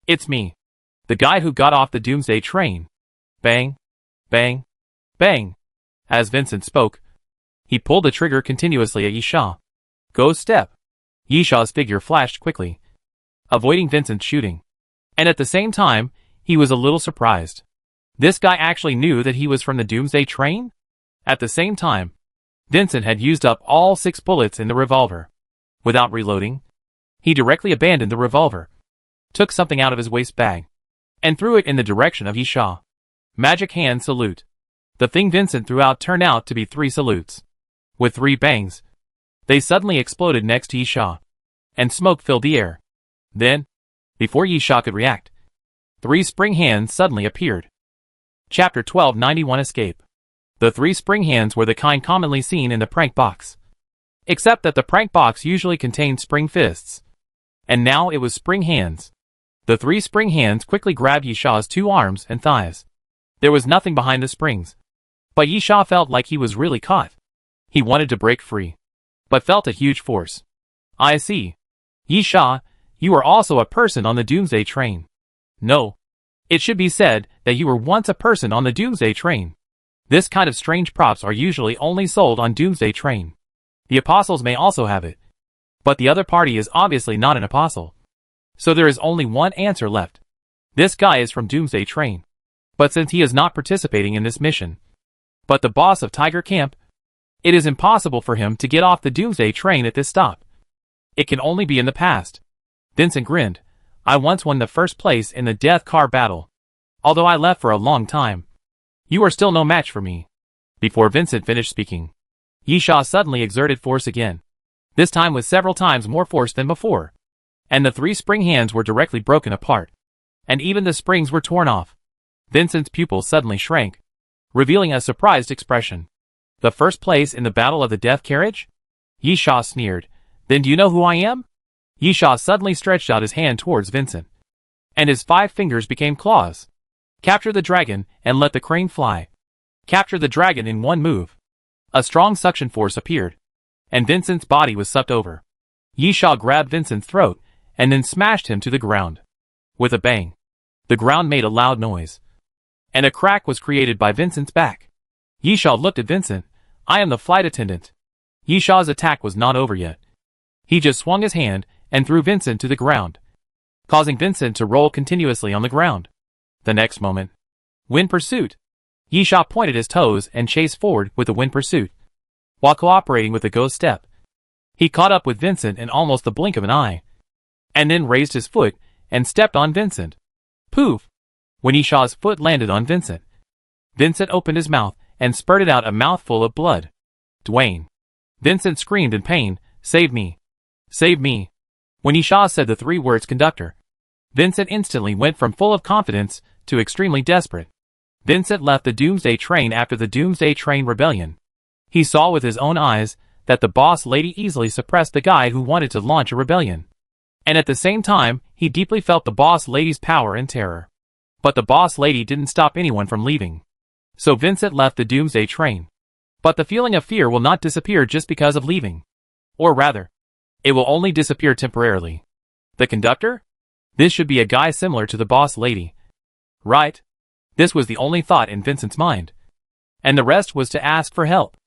It's me. The guy who got off the Doomsday train." Bang! Bang! Bang! As Vincent spoke, he pulled the trigger continuously at Yi Sha. "Go step." Yi Sha's figure flashed quickly, avoiding Vincent's shooting. And at the same time, he was a little surprised. This guy actually knew that he was from the Doomsday train? At the same time, Vincent had used up all 6 bullets in the revolver. Without reloading, he directly abandoned the revolver, took something out of his waist bag, and threw it in the direction of Yi Sha. Magic hand salute. The thing Vincent threw out turned out to be 3 salutes. With 3 bangs, they suddenly exploded next to Yi Sha, and smoke filled the air. Then, before Yi Sha could react, 3 spring hands suddenly appeared. Chapter 1291 Escape. The 3 spring hands were the kind commonly seen in the prank box, except that the prank box usually contained spring fists, and now it was spring hands. The 3 spring hands quickly grabbed Yi Sha's 2 arms and thighs. There was nothing behind the springs, but Yi Sha felt like he was really caught. He wanted to break free, but felt a huge force. "I see. Yi Sha, you are also a person on the Doomsday train." "No. It should be said that you were once a person on the Doomsday train. This kind of strange props are usually only sold on Doomsday train. The apostles may also have it. But the other party is obviously not an apostle. So there is only one answer left. This guy is from Doomsday train. But since he is not participating in this mission, but the boss of Tiger Camp, it is impossible for him to get off the Doomsday train at this stop. It can only be in the past." Vincent grinned. "I once won the first place in the death car battle. Although I left for a long time. You are still no match for me." Before Vincent finished speaking, Yi Sha suddenly exerted force again, this time with several times more force than before, and the 3 spring hands were directly broken apart, and even the springs were torn off. Vincent's pupils suddenly shrank, revealing a surprised expression. "The first place in the battle of the death carriage?" Yi Sha sneered. "Then do you know who I am?" Yi Sha suddenly stretched out his hand towards Vincent, and his 5 fingers became claws. "Capture the dragon and let the crane fly." Capture the dragon in one move. A strong suction force appeared, and Vincent's body was sucked over. Yi Sha grabbed Vincent's throat and then smashed him to the ground. With a bang, the ground made a loud noise, and a crack was created by Vincent's back. Yi Sha looked at Vincent. "I am the flight attendant." Yi Sha's attack was not over yet. He just swung his hand and threw Vincent to the ground, causing Vincent to roll continuously on the ground. The next moment, wind pursuit. Yi Sha pointed his toes and chased forward with the wind pursuit, while cooperating with the ghost step. He caught up with Vincent in almost the blink of an eye, and then raised his foot and stepped on Vincent. Poof! When Yi Sha's foot landed on Vincent, Vincent opened his mouth and spurted out a mouthful of blood. Dwayne! Vincent screamed in pain. "Save me! Save me!" When Yisha said the 3 words conductor, Vincent instantly went from full of confidence to extremely desperate. Vincent left the Doomsday train after the Doomsday train rebellion. He saw with his own eyes that the boss lady easily suppressed the guy who wanted to launch a rebellion. And at the same time, he deeply felt the boss lady's power and terror. But the boss lady didn't stop anyone from leaving. So Vincent left the Doomsday train. But the feeling of fear will not disappear just because of leaving. Or rather, it will only disappear temporarily. The conductor? This should be a guy similar to the boss lady. Right? This was the only thought in Vincent's mind. And the rest was to ask for help.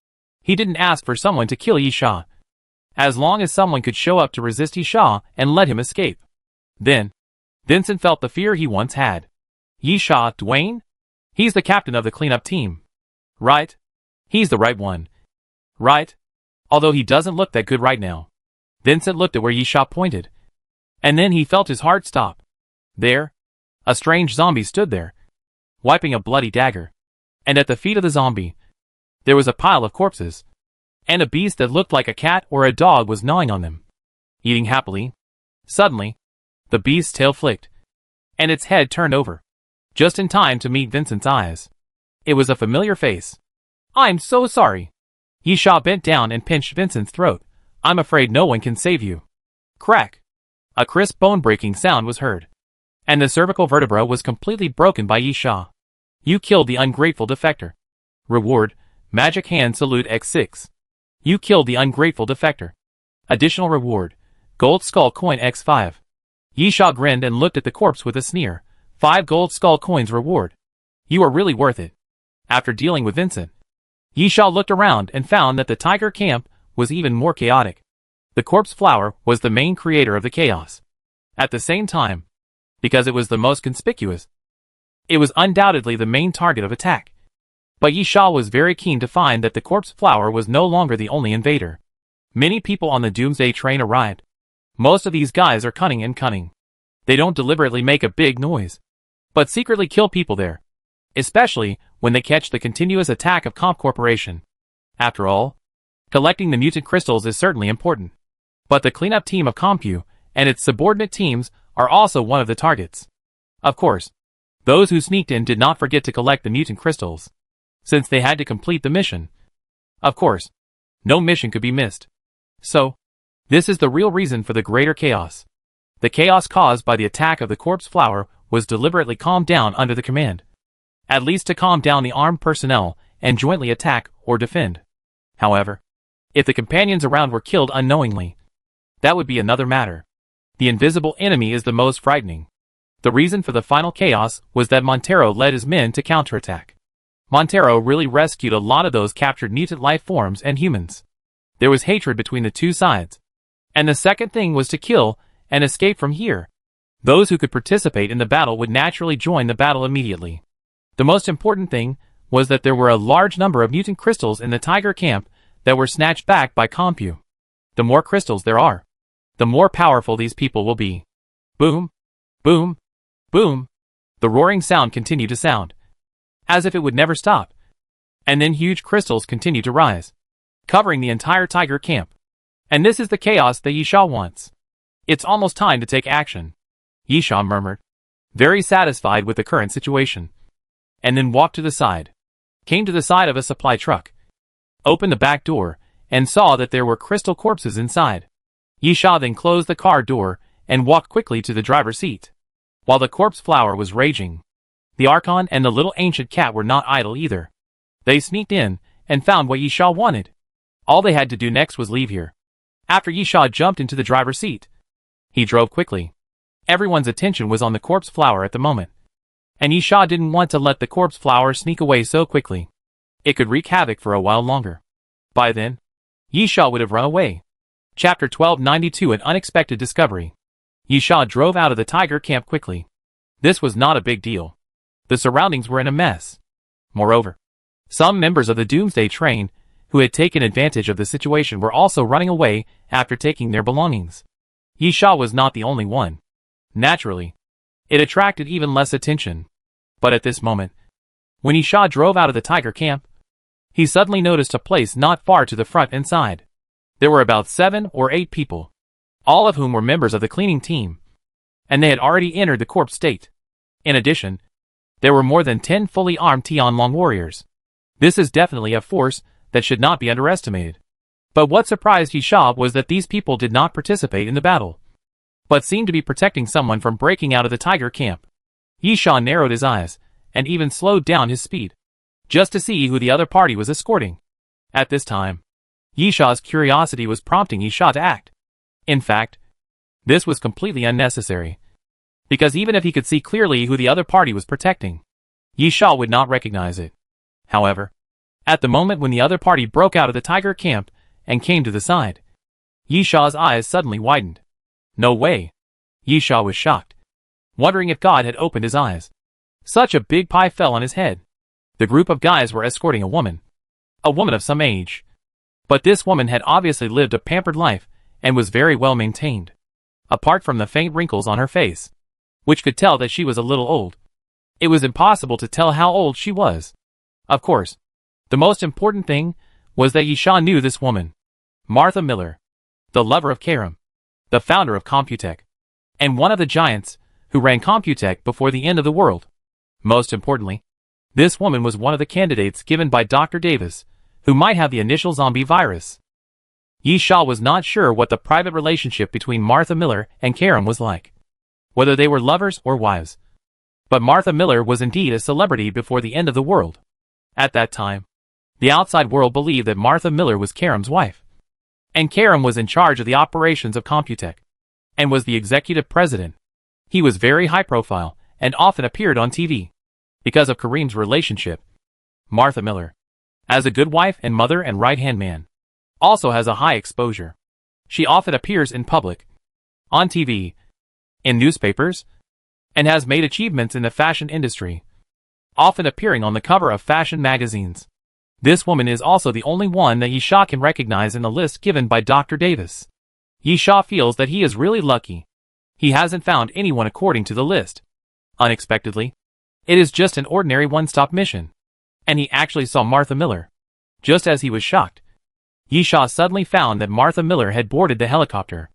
He didn't ask for someone to kill Yisha. As long as someone could show up to resist Yisha and let him escape. Then, Vincent felt the fear he once had. Yisha, Dwayne? He's the captain of the cleanup team. Right? He's the right one. Right? Although he doesn't look that good right now. Vincent looked at where Yisha pointed. And then he felt his heart stop. There, a strange zombie stood there, wiping a bloody dagger. And at the feet of the zombie, there was a pile of corpses. And a beast that looked like a cat or a dog was gnawing on them, eating happily. Suddenly, the beast's tail flicked, and its head turned over, just in time to meet Vincent's eyes. It was a familiar face. I'm so sorry. Yisha bent down and pinched Vincent's throat. I'm afraid no one can save you. Crack. A crisp bone-breaking sound was heard, and the cervical vertebra was completely broken by Yisha. You killed the ungrateful defector. Reward, Magic Hand Salute X6. You killed the ungrateful defector. Additional reward, Gold Skull Coin X5. Yisha grinned and looked at the corpse with a sneer. 5 Gold Skull Coins reward. You are really worth it. After dealing with Vincent, Yisha looked around and found that the tiger camp was even more chaotic. The corpse flower was the main creator of the chaos. At the same time, because it was the most conspicuous, it was undoubtedly the main target of attack. But Yisha was very keen to find that the corpse flower was no longer the only invader. Many people on the Doomsday train arrived. Most of these guys are cunning. They don't deliberately make a big noise, but secretly kill people there. Especially when they catch the continuous attack of Comp Corporation. After all, collecting the mutant crystals is certainly important. But the cleanup team of Compu and its subordinate teams are also one of the targets. Of course, those who sneaked in did not forget to collect the mutant crystals, since they had to complete the mission. Of course, no mission could be missed. So, this is the real reason for the greater chaos. The chaos caused by the attack of the corpse flower was deliberately calmed down under the command. At least to calm down the armed personnel and jointly attack or defend. However, if the companions around were killed unknowingly, that would be another matter. The invisible enemy is the most frightening. The reason for the final chaos was that Montero led his men to counterattack. Montero really rescued a lot of those captured mutant life forms and humans. There was hatred between the two sides. And the second thing was to kill and escape from here. Those who could participate in the battle would naturally join the battle immediately. The most important thing was that there were a large number of mutant crystals in the Tiger camp that were snatched back by Compu. The more crystals there are, the more powerful these people will be. Boom, boom, boom. The roaring sound continued to sound, as if it would never stop. And then huge crystals continued to rise, covering the entire Tiger camp. And this is the chaos that Yisha wants. It's almost time to take action, Yisha murmured, very satisfied with the current situation. And then walked to the side, came to the side of a supply truck, opened the back door, and saw that there were crystal corpses inside. Yisha then closed the car door and walked quickly to the driver's seat. While the corpse flower was raging, the Archon and the little ancient cat were not idle either. They sneaked in and found what Yisha wanted. All they had to do next was leave here. After Yisha jumped into the driver's seat, he drove quickly. Everyone's attention was on the corpse flower at the moment. And Yisha didn't want to let the corpse flower sneak away so quickly. It could wreak havoc for a while longer. By then, Yisha would have run away. Chapter 1292 An Unexpected Discovery. Yisha drove out of the Tiger camp quickly. This was not a big deal. The surroundings were in a mess. Moreover, some members of the Doomsday train who had taken advantage of the situation were also running away after taking their belongings. Yisha was not the only one. Naturally, it attracted even less attention. But at this moment, when Yisha drove out of the Tiger camp, he suddenly noticed a place not far to the front and side. There were about 7 or 8 people. all of whom were members of the cleaning team, and they had already entered the corpse state. In addition, there were more than 10 fully armed Tianlong warriors. This is definitely a force that should not be underestimated. But what surprised Yisha was that these people did not participate in the battle, but seemed to be protecting someone from breaking out of the tiger camp. Yisha narrowed his eyes, and even slowed down his speed, just to see who the other party was escorting. At this time, Yisha's curiosity was prompting Yisha to act. In fact, this was completely unnecessary, because even if he could see clearly who the other party was protecting, Yisha would not recognize it. However, at the moment when the other party broke out of the tiger camp and came to the side, Yisha's eyes suddenly widened. No way! Yisha was shocked, wondering if God had opened his eyes. Such a big pie fell on his head. The group of guys were escorting a woman of some age. But this woman had obviously lived a pampered life and was very well maintained, apart from the faint wrinkles on her face, which could tell that she was a little old. It was impossible to tell how old she was. Of course, the most important thing was that Yisha knew this woman, Martha Miller, the lover of Karam, the founder of Computech, and one of the giants who ran Computech before the end of the world. Most importantly, this woman was one of the candidates given by Dr. Davis, who might have the initial zombie virus. Yisha was not sure what the private relationship between Martha Miller and Karam was like, whether they were lovers or wives. But Martha Miller was indeed a celebrity before the end of the world. At that time, the outside world believed that Martha Miller was Karam's wife, and Karam was in charge of the operations of Computech, and was the executive president. He was very high profile, and often appeared on TV. Because of Karim's relationship, Martha Miller, as a good wife and mother and right-hand man, also has a high exposure. She often appears in public, on TV, in newspapers, and has made achievements in the fashion industry, often appearing on the cover of fashion magazines. This woman is also the only one that Yisha can recognize in the list given by Dr. Davis. Yisha feels that he is really lucky. He hasn't found anyone according to the list. Unexpectedly, it is just an ordinary one-stop mission, and he actually saw Martha Miller. Just as he was shocked, Yisha suddenly found that Martha Miller had boarded the helicopter.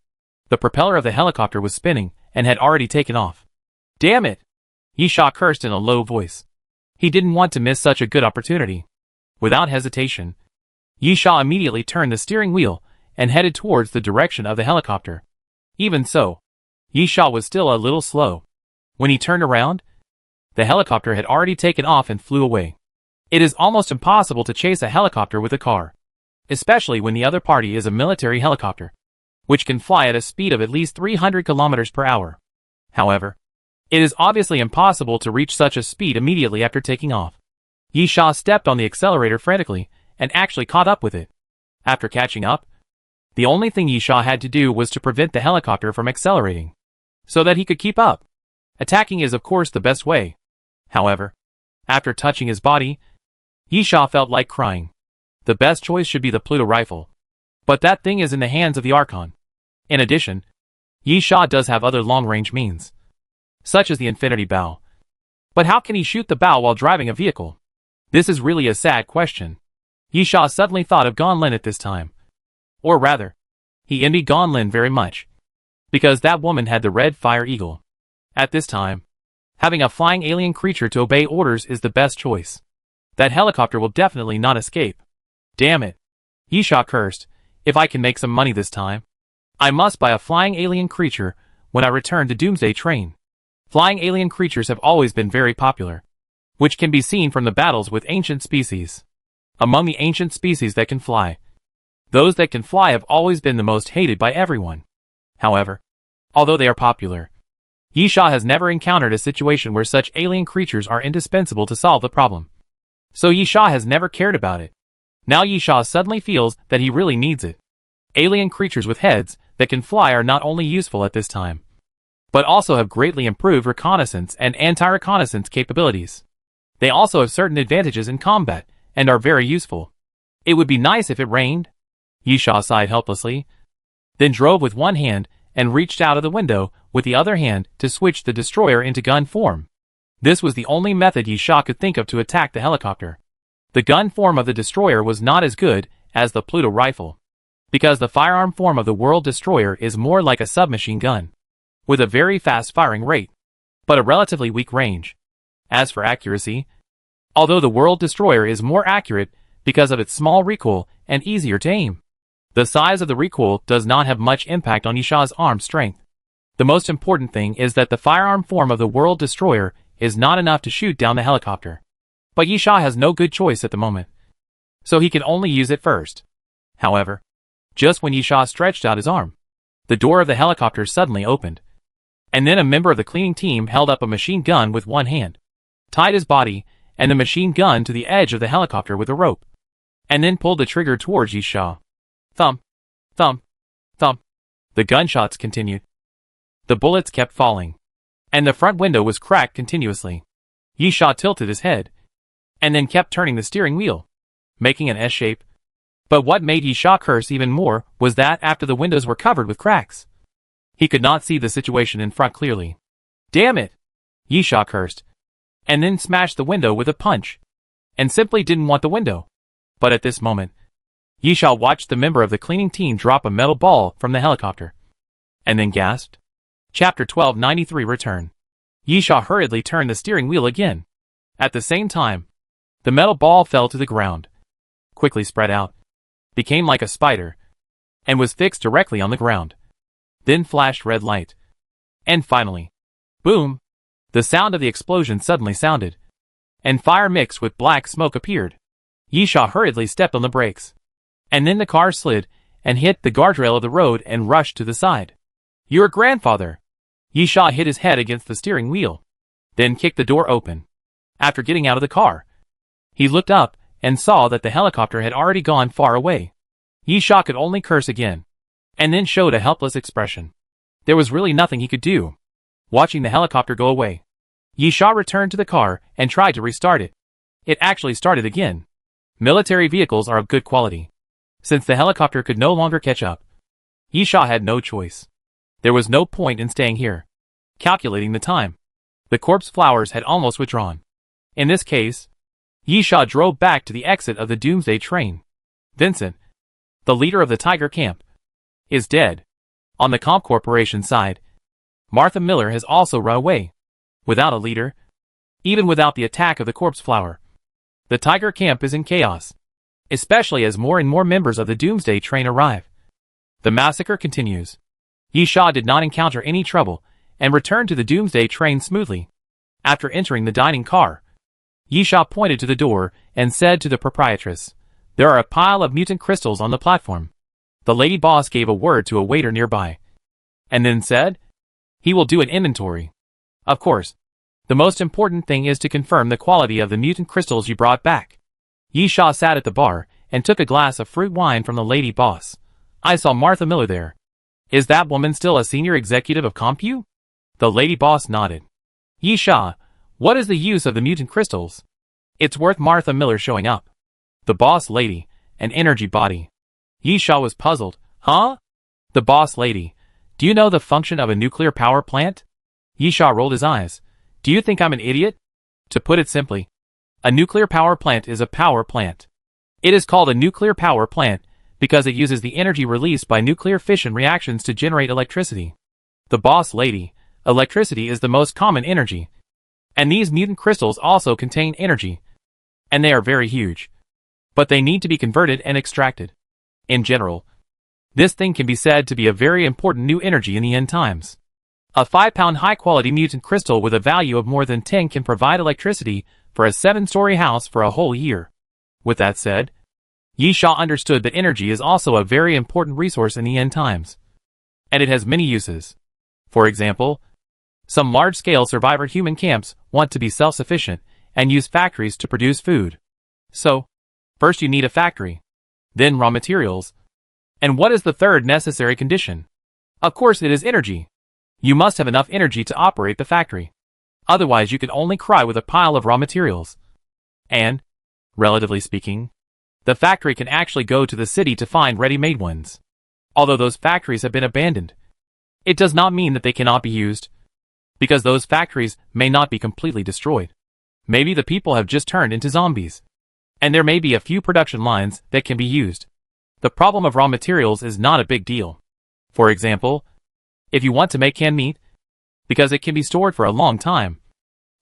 The propeller of the helicopter was spinning and had already taken off. Damn it! Yisha cursed in a low voice. He didn't want to miss such a good opportunity. Without hesitation, Yisha immediately turned the steering wheel and headed towards the direction of the helicopter. Even so, Yisha was still a little slow. When he turned around, the helicopter had already taken off and flew away. It is almost impossible to chase a helicopter with a car, especially when the other party is a military helicopter, which can fly at a speed of at least 300 kilometers per hour. However, it is obviously impossible to reach such a speed immediately after taking off. Yisha stepped on the accelerator frantically and actually caught up with it. After catching up, the only thing Yisha had to do was to prevent the helicopter from accelerating, so that he could keep up. Attacking is of course the best way. However, after touching his body, Yisha felt like crying. The best choice should be the Pluto rifle, but that thing is in the hands of the Archon. In addition, Yisha does have other long-range means, such as the Infinity Bow. But how can he shoot the bow while driving a vehicle? This is really a sad question. Yisha suddenly thought of Gonlin at this time. Or rather, he envied Gonlin very much, because that woman had the red fire eagle. At this time, having a flying alien creature to obey orders is the best choice. That helicopter will definitely not escape. Damn it! Yisha cursed. If I can make some money this time, I must buy a flying alien creature when I return to Doomsday train. Flying alien creatures have always been very popular, which can be seen from the battles with ancient species. Among the ancient species that can fly, those that can fly have always been the most hated by everyone. However, although they are popular, Yisha has never encountered a situation where such alien creatures are indispensable to solve the problem. So Yisha has never cared about it. Now Yisha suddenly feels that he really needs it. Alien creatures with heads that can fly are not only useful at this time, but also have greatly improved reconnaissance and anti-reconnaissance capabilities. They also have certain advantages in combat, and are very useful. It would be nice if it rained. Yisha sighed helplessly, then drove with one hand and reached out of the window with the other hand to switch the destroyer into gun form. This was the only method Yisha could think of to attack the helicopter. The gun form of the destroyer was not as good as the Pluto rifle, because the firearm form of the World Destroyer is more like a submachine gun, with a very fast firing rate, but a relatively weak range. As for accuracy, although the World Destroyer is more accurate because of its small recoil and easier to aim, the size of the recoil does not have much impact on Yisha's arm strength. The most important thing is that the firearm form of the World Destroyer is not enough to shoot down the helicopter. But Yisha has no good choice at the moment, so he can only use it first. However, just when Yisha stretched out his arm, the door of the helicopter suddenly opened, and then a member of the cleaning team held up a machine gun with one hand, tied his body and the machine gun to the edge of the helicopter with a rope, and then pulled the trigger towards Yisha. Thump, thump, thump. The gunshots continued. The bullets kept falling, and the front window was cracked continuously. Yisha tilted his head, and then kept turning the steering wheel, making an S shape. But what made Yisha curse even more was that after the windows were covered with cracks, he could not see the situation in front clearly. Damn it! Yisha cursed, and then smashed the window with a punch, and simply didn't want the window. But at this moment, Yisha watched the member of the cleaning team drop a metal ball from the helicopter, and then gasped. Chapter 1293 Return. Yisha hurriedly turned the steering wheel again. At the same time, the metal ball fell to the ground, quickly spread out, became like a spider, and was fixed directly on the ground. Then flashed red light. And finally, boom! The sound of the explosion suddenly sounded, and fire mixed with black smoke appeared. Yisha hurriedly stepped on the brakes, and then the car slid and hit the guardrail of the road and rushed to the side. Your grandfather! Yisha hit his head against the steering wheel, then kicked the door open. After getting out of the car, he looked up and saw that the helicopter had already gone far away. Yisha could only curse again, and then showed a helpless expression. There was really nothing he could do. Watching the helicopter go away, Yisha returned to the car and tried to restart it. It actually started again. Military vehicles are of good quality. Since the helicopter could no longer catch up, Yisha had no choice. There was no point in staying here. Calculating the time, the corpse flowers had almost withdrawn. In this case, Yisha drove back to the exit of the Doomsday train. Vincent, the leader of the Tiger Camp, is dead. On the Comp Corporation side, Martha Miller has also run away. Without a leader, even without the attack of the corpse flower, the Tiger Camp is in chaos, especially as more and more members of the Doomsday train arrive. The massacre continues. Yisha did not encounter any trouble and returned to the Doomsday train smoothly. After entering the dining car, Yisha pointed to the door and said to the proprietress, "There are a pile of mutant crystals on the platform." The lady boss gave a word to a waiter nearby, and then said, "He will do an inventory. Of course, the most important thing is to confirm the quality of the mutant crystals you brought back." Yisha sat at the bar and took a glass of fruit wine from the lady boss. "I saw Martha Miller there. Is that woman still a senior executive of Compu?" The lady boss nodded. "Yisha, what is the use of the mutant crystals? It's worth Martha Miller showing up." The boss lady, an energy body. Yisha was puzzled. Huh? The boss lady, do you know the function of a nuclear power plant? Yisha rolled his eyes. Do you think I'm an idiot? To put it simply, a nuclear power plant is a power plant. It is called a nuclear power plant because it uses the energy released by nuclear fission reactions to generate electricity. The boss lady, electricity is the most common energy. And these mutant crystals also contain energy. And they are very huge. But they need to be converted and extracted. In general, this thing can be said to be a very important new energy in the end times. A 5-pound high-quality mutant crystal with a value of more than 10 can provide electricity for a 7-story house for a whole year. With that said, Yisha understood that energy is also a very important resource in the end times. And it has many uses. For example, some large-scale survivor human camps want to be self-sufficient and use factories to produce food. So, first you need a factory, then raw materials. And what is the third necessary condition? Of course it is energy. You must have enough energy to operate the factory. Otherwise you can only cry with a pile of raw materials. And, relatively speaking, the factory can actually go to the city to find ready-made ones. Although those factories have been abandoned, it does not mean that they cannot be used, because those factories may not be completely destroyed. Maybe the people have just turned into zombies, and there may be a few production lines that can be used. The problem of raw materials is not a big deal. For example, if you want to make canned meat, because it can be stored for a long time,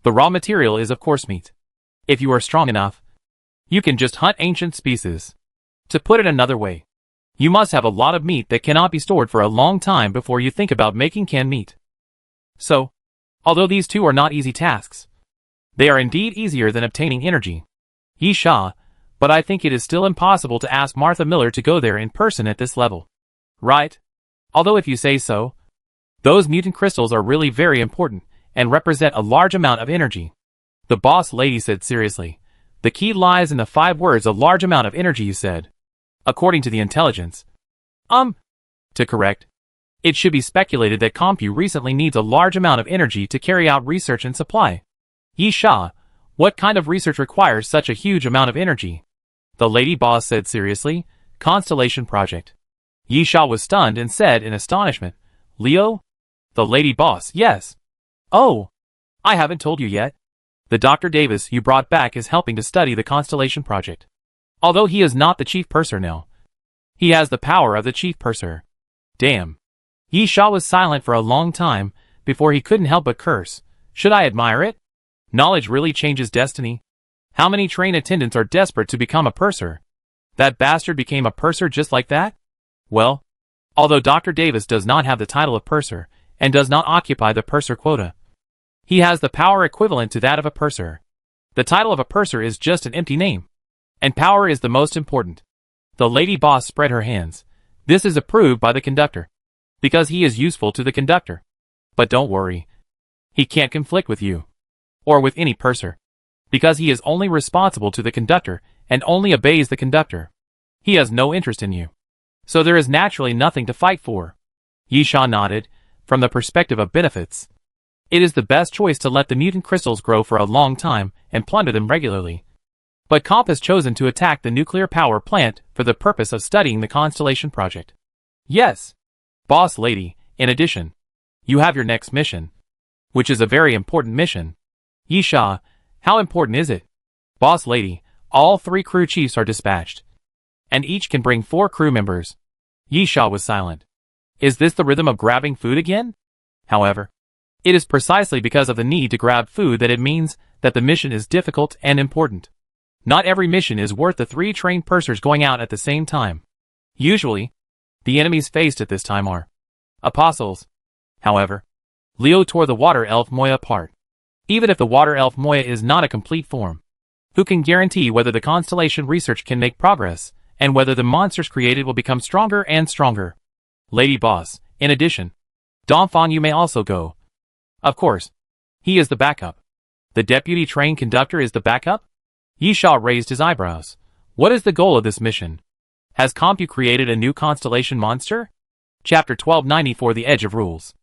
the raw material is of course meat. If you are strong enough, you can just hunt ancient species. To put it another way, you must have a lot of meat that cannot be stored for a long time before you think about making canned meat. So, although these two are not easy tasks, they are indeed easier than obtaining energy. Yeehaw, but I think it is still impossible to ask Martha Miller to go there in person at this level. Right? Although if you say so, those mutant crystals are really very important and represent a large amount of energy. The boss lady said seriously. The key lies in the 5 words a large amount of energy you said. According to the intelligence. To correct. It should be speculated that Compu recently needs a large amount of energy to carry out research and supply. Yeehaw, what kind of research requires such a huge amount of energy? The lady boss said seriously. Constellation Project. Yeehaw was stunned and said in astonishment. Leo? The lady boss, yes. Oh, I haven't told you yet. The Dr. Davis you brought back is helping to study the Constellation Project. Although he is not the chief purser now, he has the power of the chief purser. Damn. Yeehaw was silent for a long time before he couldn't help but curse. Should I admire it? Knowledge really changes destiny. How many train attendants are desperate to become a purser? That bastard became a purser just like that? Well, although Dr. Davis does not have the title of purser and does not occupy the purser quota, he has the power equivalent to that of a purser. The title of a purser is just an empty name, and power is the most important. The lady boss spread her hands. This is approved by the conductor, because he is useful to the conductor. But don't worry, he can't conflict with you, or with any purser, because he is only responsible to the conductor and only obeys the conductor. He has no interest in you, so there is naturally nothing to fight for. Yeehaw nodded. From the perspective of benefits, it is the best choice to let the mutant crystals grow for a long time and plunder them regularly. But Comp has chosen to attack the nuclear power plant for the purpose of studying the Constellation Project. Yes, boss lady, in addition, you have your next mission, which is a very important mission. Yeehaw, how important is it? Boss lady, all 3 crew chiefs are dispatched, and each can bring 4 crew members. Yeehaw was silent. Is this the rhythm of grabbing food again? However, it is precisely because of the need to grab food that it means that the mission is difficult and important. Not every mission is worth the 3 trained pursers going out at the same time. Usually, the enemies faced at this time are apostles. However, Leo tore the water elf Moya apart. Even if the water elf Moya is not a complete form, who can guarantee whether the constellation research can make progress, and whether the monsters created will become stronger and stronger? Lady boss, in addition, Domfang you may also go. Of course, he is the backup. The deputy train conductor is the backup? Yeehaw raised his eyebrows. What is the goal of this mission? Has Compu created a new constellation monster? Chapter 1294 The Edge of Rules.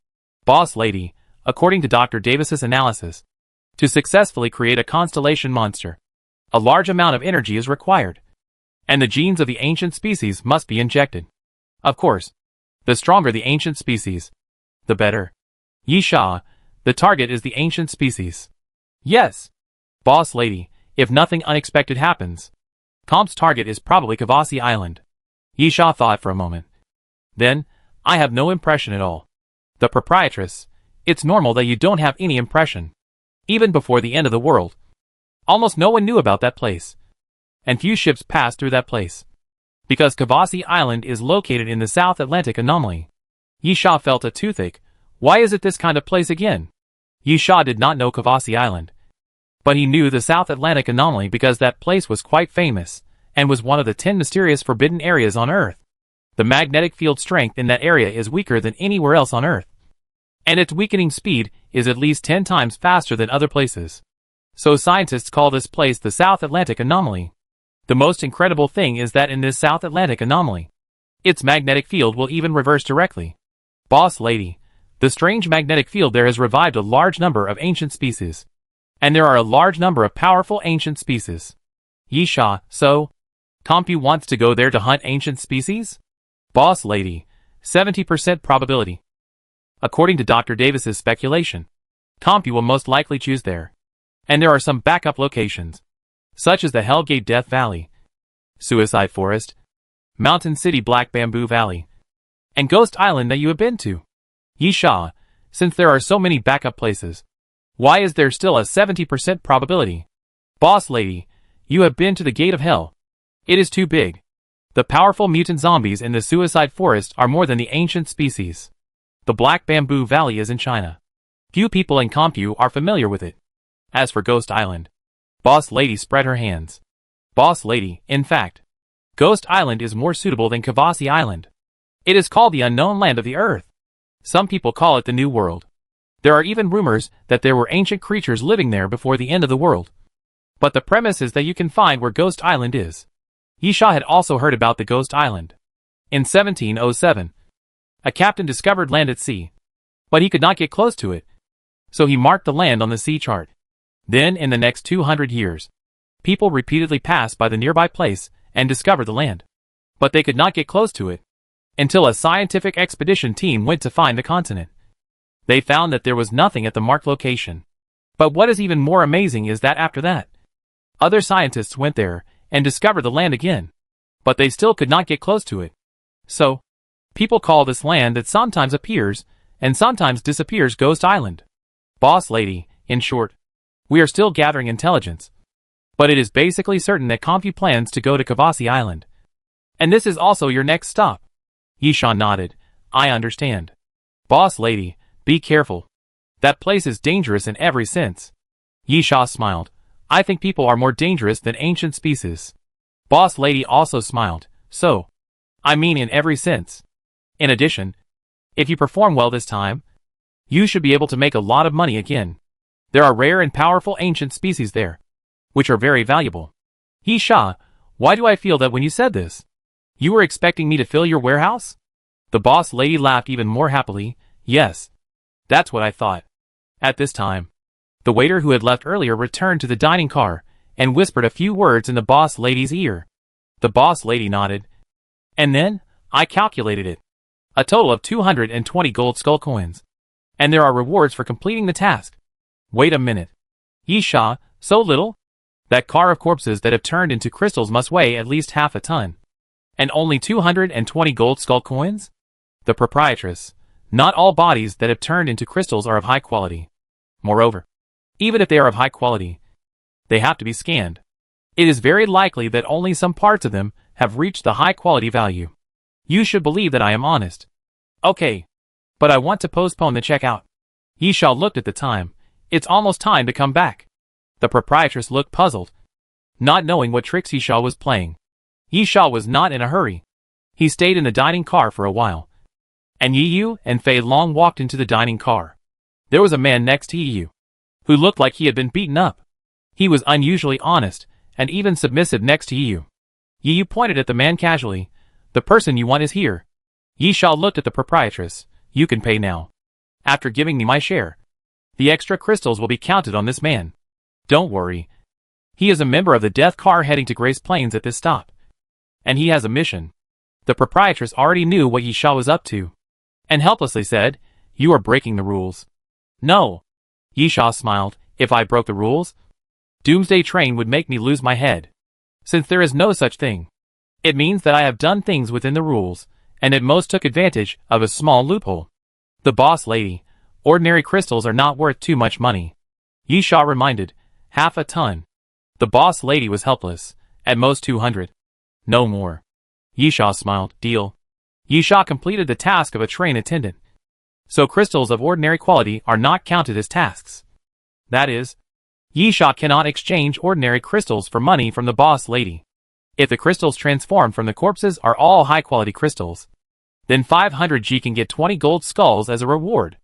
Boss lady, according to Dr. Davis's analysis, to successfully create a constellation monster, a large amount of energy is required, and the genes of the ancient species must be injected. Of course, the stronger the ancient species, the better. Yeehaw, the target is the ancient species. Yes. Boss lady, if nothing unexpected happens, Comp's target is probably Kavasi Island. Yeehaw thought for a moment. Then, I have no impression at all. The proprietress, it's normal that you don't have any impression. Even before the end of the world, almost no one knew about that place, and few ships passed through that place, because Kavasi Island is located in the South Atlantic anomaly. Yeehaw felt a toothache. Why is it this kind of place again? Yeehaw did not know Kavasi Island, but he knew the South Atlantic anomaly because that place was quite famous, and was one of the 10 mysterious forbidden areas on Earth. The magnetic field strength in that area is weaker than anywhere else on Earth, and its weakening speed is at least 10 times faster than other places. So scientists call this place the South Atlantic anomaly. The most incredible thing is that in this South Atlantic anomaly, its magnetic field will even reverse directly. Boss lady, the strange magnetic field there has revived a large number of ancient species, and there are a large number of powerful ancient species. Yeehaw, so Compu wants to go there to hunt ancient species? Boss lady, 70% probability. According to Dr. Davis's speculation, Compu will most likely choose there, and there are some backup locations, such as the Hellgate Death Valley, Suicide Forest, Mountain City Black Bamboo Valley. And Ghost Island that you have been to. Yisha, since there are so many backup places, why is there still a 70% probability? Boss lady, you have been to the Gate of Hell. It is too big. The powerful mutant zombies in the Suicide Forest are more than the ancient species. The Black Bamboo Valley is in China. Few people in Compu are familiar with it. As for Ghost Island, Boss lady spread her hands. Boss lady, in fact, Ghost Island is more suitable than Kavasi Island. It is called the unknown land of the earth. Some people call it the New World. There are even rumors that there were ancient creatures living there before the end of the world. But the premise is that you can find where Ghost Island is. Yisha had also heard about the Ghost Island. In 1707, a captain discovered land at sea, but he could not get close to it, so he marked the land on the sea chart. Then, in the next 200 years, people repeatedly passed by the nearby place and discovered the land, but they could not get close to it, until a scientific expedition team went to find the continent. They found that there was nothing at the marked location. But what is even more amazing is that after that, other scientists went there and discovered the land again, but they still could not get close to it. So, people call this land that sometimes appears and sometimes disappears Ghost Island. Boss lady, in short, we are still gathering intelligence, but it is basically certain that Compu plans to go to Kavasi Island. And this is also your next stop. Yisha nodded. I understand. Boss lady, be careful. That place is dangerous in every sense. Yisha smiled. I think people are more dangerous than ancient species. Boss lady also smiled. So, I mean in every sense. In addition, if you perform well this time, you should be able to make a lot of money again. There are rare and powerful ancient species there, which are very valuable. Yisha, why do I feel that when you said this, you were expecting me to fill your warehouse? The boss lady laughed even more happily. Yes. That's what I thought. At this time, the waiter who had left earlier returned to the dining car and whispered a few words in the boss lady's ear. The boss lady nodded. And then, I calculated it. A total of 220 gold skull coins. And there are rewards for completing the task. Wait a minute. Yisha, so little? That car of corpses that have turned into crystals must weigh at least half a ton. And only 220 gold skull coins? The proprietress. Not all bodies that have turned into crystals are of high quality. Moreover, even if they are of high quality, they have to be scanned. It is very likely that only some parts of them have reached the high quality value. You should believe that I am honest. Okay. But I want to postpone the checkout. Yisha looked at the time. It's almost time to come back. The proprietress looked puzzled, not knowing what tricks Yisha was playing. Yisha was not in a hurry. He stayed in the dining car for a while. And Yiyu and Fei Long walked into the dining car. There was a man next to Yiyu, who looked like he had been beaten up. He was unusually honest, and even submissive next to Yiyu. Yiyu pointed at the man casually. The person you want is here. Yisha looked at the proprietress. You can pay now. After giving me my share, the extra crystals will be counted on this man. Don't worry. He is a member of the death car heading to Grace Plains at this stop. And he has a mission. The proprietress already knew what Yisha was up to, and helplessly said, You are breaking the rules. No. Yisha smiled. If I broke the rules, Doomsday train would make me lose my head. Since there is no such thing, it means that I have done things within the rules, and at most took advantage of a small loophole. The boss lady, ordinary crystals are not worth too much money. Yisha reminded, half a ton. The boss lady was helpless, at most 200. No more. Yisha smiled, deal. Yisha completed the task of a train attendant. So crystals of ordinary quality are not counted as tasks. That is, Yisha cannot exchange ordinary crystals for money from the boss lady. If the crystals transformed from the corpses are all high-quality crystals, then 500G can get 20 gold skulls as a reward.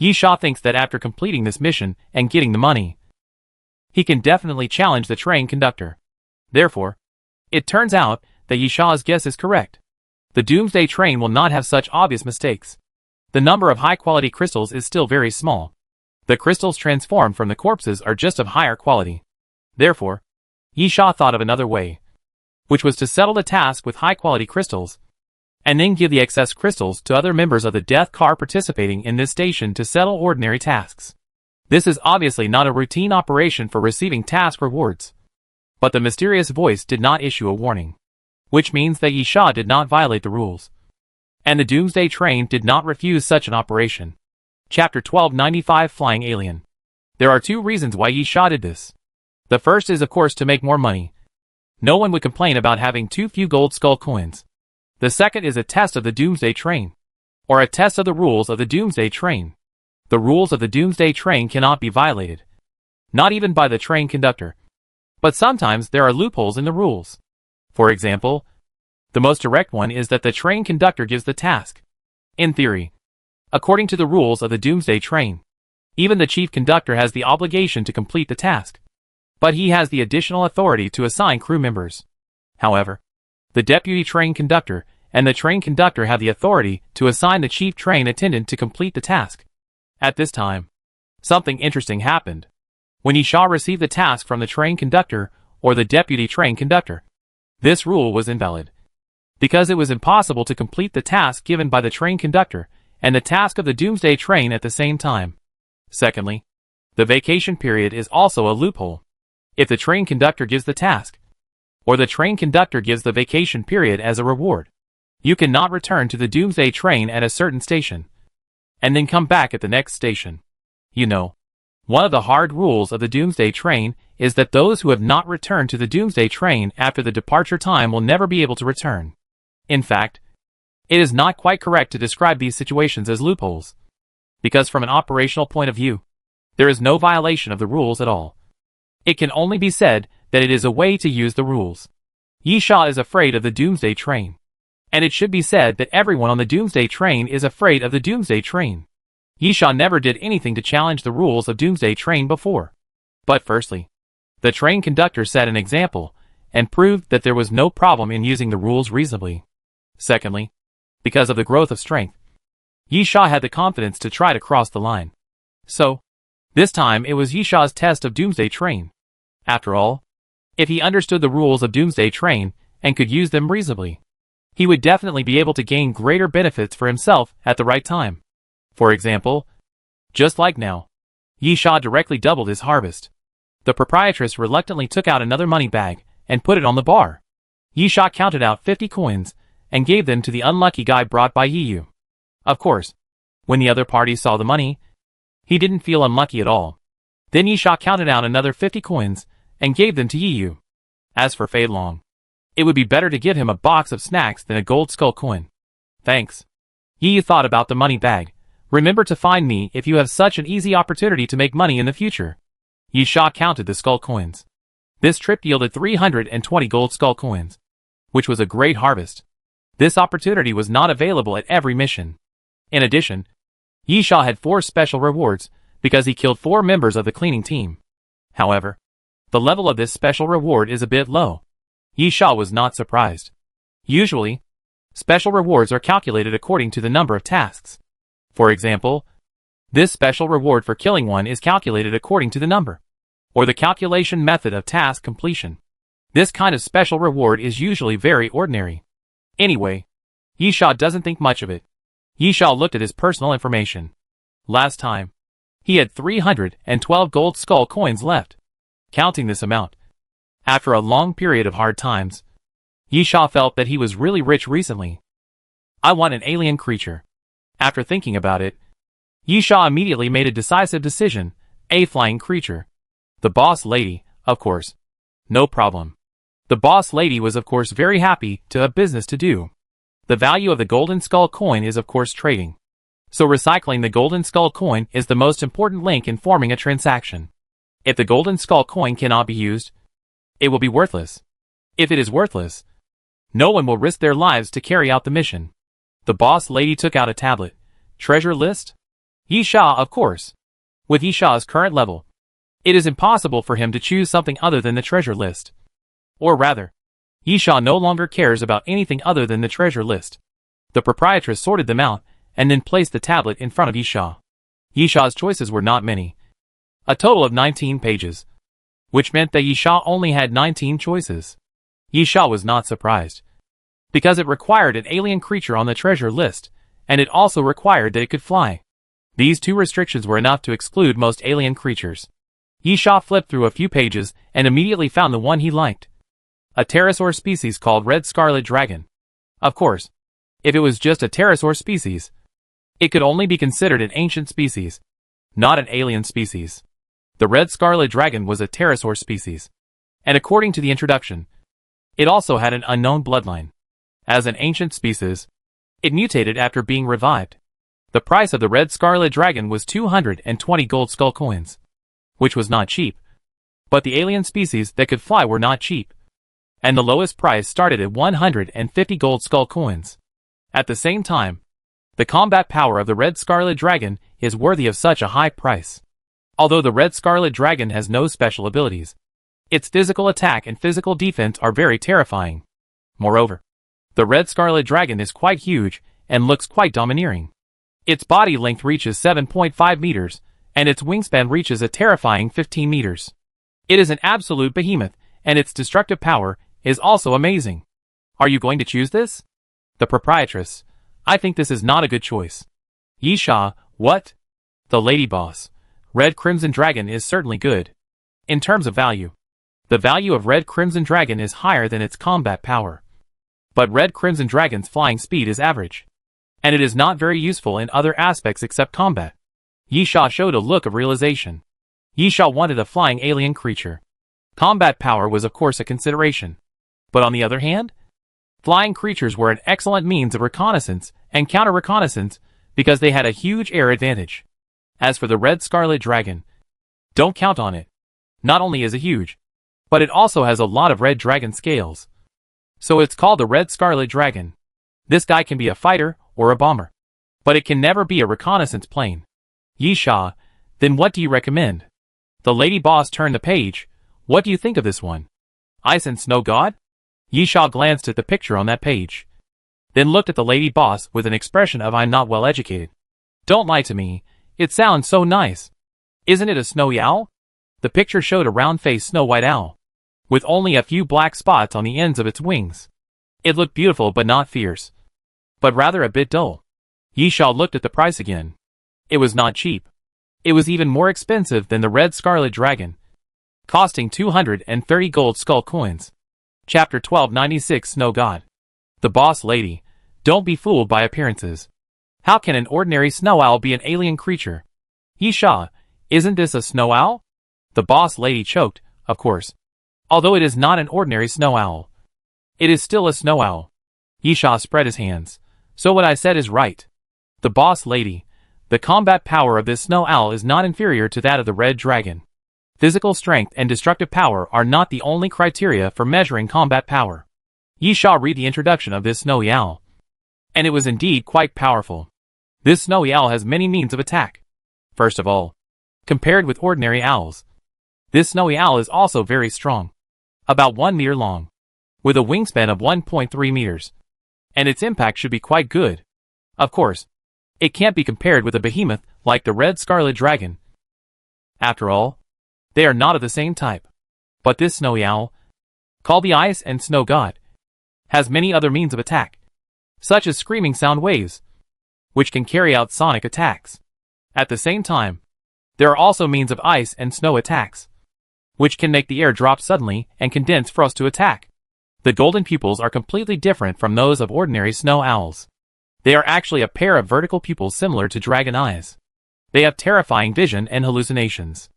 Yisha thinks that after completing this mission and getting the money, he can definitely challenge the train conductor. Therefore, it turns out that Yisha's guess is correct. The Doomsday train will not have such obvious mistakes. The number of high-quality crystals is still very small. The crystals transformed from the corpses are just of higher quality. Therefore, Yisha thought of another way, which was to settle the task with high-quality crystals, and then give the excess crystals to other members of the death car participating in this station to settle ordinary tasks. This is obviously not a routine operation for receiving task rewards. But the mysterious voice did not issue a warning, which means that Yi Sha did not violate the rules. And the Doomsday Train did not refuse such an operation. Chapter 1295 Flying Alien. There are two reasons why Yi Sha did this. The first is of course to make more money. No one would complain about having too few gold skull coins. The second is a test of the Doomsday Train. Or a test of the rules of the Doomsday Train. The rules of the Doomsday Train cannot be violated. Not even by the train conductor. But sometimes there are loopholes in the rules. For example, the most direct one is that the train conductor gives the task. In theory, according to the rules of the Doomsday Train, even the chief conductor has the obligation to complete the task. But he has the additional authority to assign crew members. However, the deputy train conductor and the train conductor have the authority to assign the chief train attendant to complete the task. At this time, something interesting happened. When Yi Sha received the task from the train conductor or the deputy train conductor, this rule was invalid. Because it was impossible to complete the task given by the train conductor and the task of the Doomsday Train at the same time. Secondly, the vacation period is also a loophole. If the train conductor gives the task, or the train conductor gives the vacation period as a reward, you cannot return to the Doomsday Train at a certain station, and then come back at the next station. You know, one of the hard rules of the Doomsday Train is that those who have not returned to the Doomsday Train after the departure time will never be able to return. In fact, it is not quite correct to describe these situations as loopholes, because from an operational point of view, there is no violation of the rules at all. It can only be said that it is a way to use the rules. Yi Sha is afraid of the Doomsday Train. And it should be said that everyone on the Doomsday Train is afraid of the Doomsday Train. Yi Sha never did anything to challenge the rules of Doomsday Train before. But firstly, the train conductor set an example and proved that there was no problem in using the rules reasonably. Secondly, because of the growth of strength, Yi Sha had the confidence to try to cross the line. So, this time it was Yi Sha's test of Doomsday Train. After all, if he understood the rules of Doomsday Train and could use them reasonably, he would definitely be able to gain greater benefits for himself at the right time. For example, just like now, Yi Sha directly doubled his harvest. The proprietress reluctantly took out another money bag and put it on the bar. Yi Sha counted out 50 coins and gave them to the unlucky guy brought by Yi Yu. Of course, when the other party saw the money, he didn't feel unlucky at all. Then Yi Sha counted out another 50 coins and gave them to Yi Yu. As for Fei Long, it would be better to give him a box of snacks than a gold skull coin. Thanks. Yi Yu thought about the money bag. Remember to find me if you have such an easy opportunity to make money in the future. Yi Sha counted the skull coins. This trip yielded 320 gold skull coins, which was a great harvest. This opportunity was not available at every mission. In addition, Yi Sha had 4 special rewards because he killed 4 members of the cleaning team. However, the level of this special reward is a bit low. Yi Sha was not surprised. Usually, special rewards are calculated according to the number of tasks. For example, this special reward for killing one is calculated according to the number, or the calculation method of task completion. This kind of special reward is usually very ordinary. Anyway, Yi Sha doesn't think much of it. Yi Sha looked at his personal information. Last time, he had 312 gold skull coins left. Counting this amount, after a long period of hard times, Yi Sha felt that he was really rich recently. I want an alien creature. After thinking about it, Yi Sha immediately made a decisive decision, a flying creature. The boss lady, of course. No problem. The boss lady was of course very happy to have business to do. The value of the golden skull coin is of course trading. So recycling the golden skull coin is the most important link in forming a transaction. If the golden skull coin cannot be used, it will be worthless. If it is worthless, no one will risk their lives to carry out the mission. The boss lady took out a tablet. Treasure list? Yi Sha, of course. With Yi Sha's current level, it is impossible for him to choose something other than the treasure list. Or rather, Yi Sha no longer cares about anything other than the treasure list. The proprietress sorted them out and then placed the tablet in front of Yi Sha. Yi Sha's choices were not many. A total of 19 pages, which meant that Yi Sha only had 19 choices. Yi Sha was not surprised, because it required an alien creature on the treasure list, and it also required that it could fly. These 2 restrictions were enough to exclude most alien creatures. Yi Sha flipped through a few pages and immediately found the one he liked. A pterosaur species called red scarlet dragon. Of course, if it was just a pterosaur species, it could only be considered an ancient species, not an alien species. The red scarlet dragon was a pterosaur species, and according to the introduction, it also had an unknown bloodline. As an ancient species, it mutated after being revived. The price of the red scarlet dragon was 220 gold skull coins, which was not cheap. But the alien species that could fly were not cheap, and the lowest price started at 150 gold skull coins. At the same time, the combat power of the red scarlet dragon is worthy of such a high price. Although the red scarlet dragon has no special abilities, its physical attack and physical defense are very terrifying. Moreover, the red scarlet dragon is quite huge and looks quite domineering. Its body length reaches 7.5 meters, and its wingspan reaches a terrifying 15 meters. It is an absolute behemoth, and its destructive power is also amazing. Are you going to choose this? The proprietress: I think this is not a good choice. Yisha: what? The lady boss: Red Crimson Dragon is certainly good. In terms of value, the value of Red Crimson Dragon is higher than its combat power. But Red Crimson Dragon's flying speed is average, and it is not very useful in other aspects except combat. Yisha showed a look of realization. Yisha wanted a flying alien creature. Combat power was of course a consideration. But on the other hand, flying creatures were an excellent means of reconnaissance and counter-reconnaissance because they had a huge air advantage. As for the red scarlet dragon, don't count on it. Not only is it huge, but it also has a lot of red dragon scales. So it's called the red scarlet dragon. This guy can be a fighter or a bomber, but it can never be a reconnaissance plane. Yisha: then what do you recommend? The lady boss turned the page. What do you think of this one? Ice and Snow God? Yisha glanced at the picture on that page, then looked at the lady boss with an expression of I'm not well educated. Don't lie to me, it sounds so nice. Isn't it a snowy owl? The picture showed a round-faced snow-white owl, with only a few black spots on the ends of its wings. It looked beautiful but not fierce, but rather a bit dull. Yisha looked at the price again. It was not cheap. It was even more expensive than the red scarlet dragon, costing 230 gold skull coins. Chapter 1296 Snow God. The boss lady: don't be fooled by appearances. How can an ordinary snow owl be an alien creature? Yisha: isn't this a snow owl? The boss lady choked. Of course. Although it is not an ordinary snow owl, it is still a snow owl. Yisha spread his hands. So what I said is right. The boss lady: the combat power of this snow owl is not inferior to that of the red dragon. Physical strength and destructive power are not the only criteria for measuring combat power. Yisha read the introduction of this snowy owl, and it was indeed quite powerful. This snowy owl has many means of attack. First of all, compared with ordinary owls, this snowy owl is also very strong, about 1 meter long, with a wingspan of 1.3 meters, and its impact should be quite good. Of course, it can't be compared with a behemoth like the red scarlet dragon. After all, they are not of the same type. But this snowy owl, called the Ice and Snow God, has many other means of attack, such as screaming sound waves, which can carry out sonic attacks. At the same time, there are also means of ice and snow attacks, which can make the air drop suddenly and condense frost to attack. The golden pupils are completely different from those of ordinary snow owls. They are actually a pair of vertical pupils similar to dragon eyes. They have terrifying vision and hallucinations.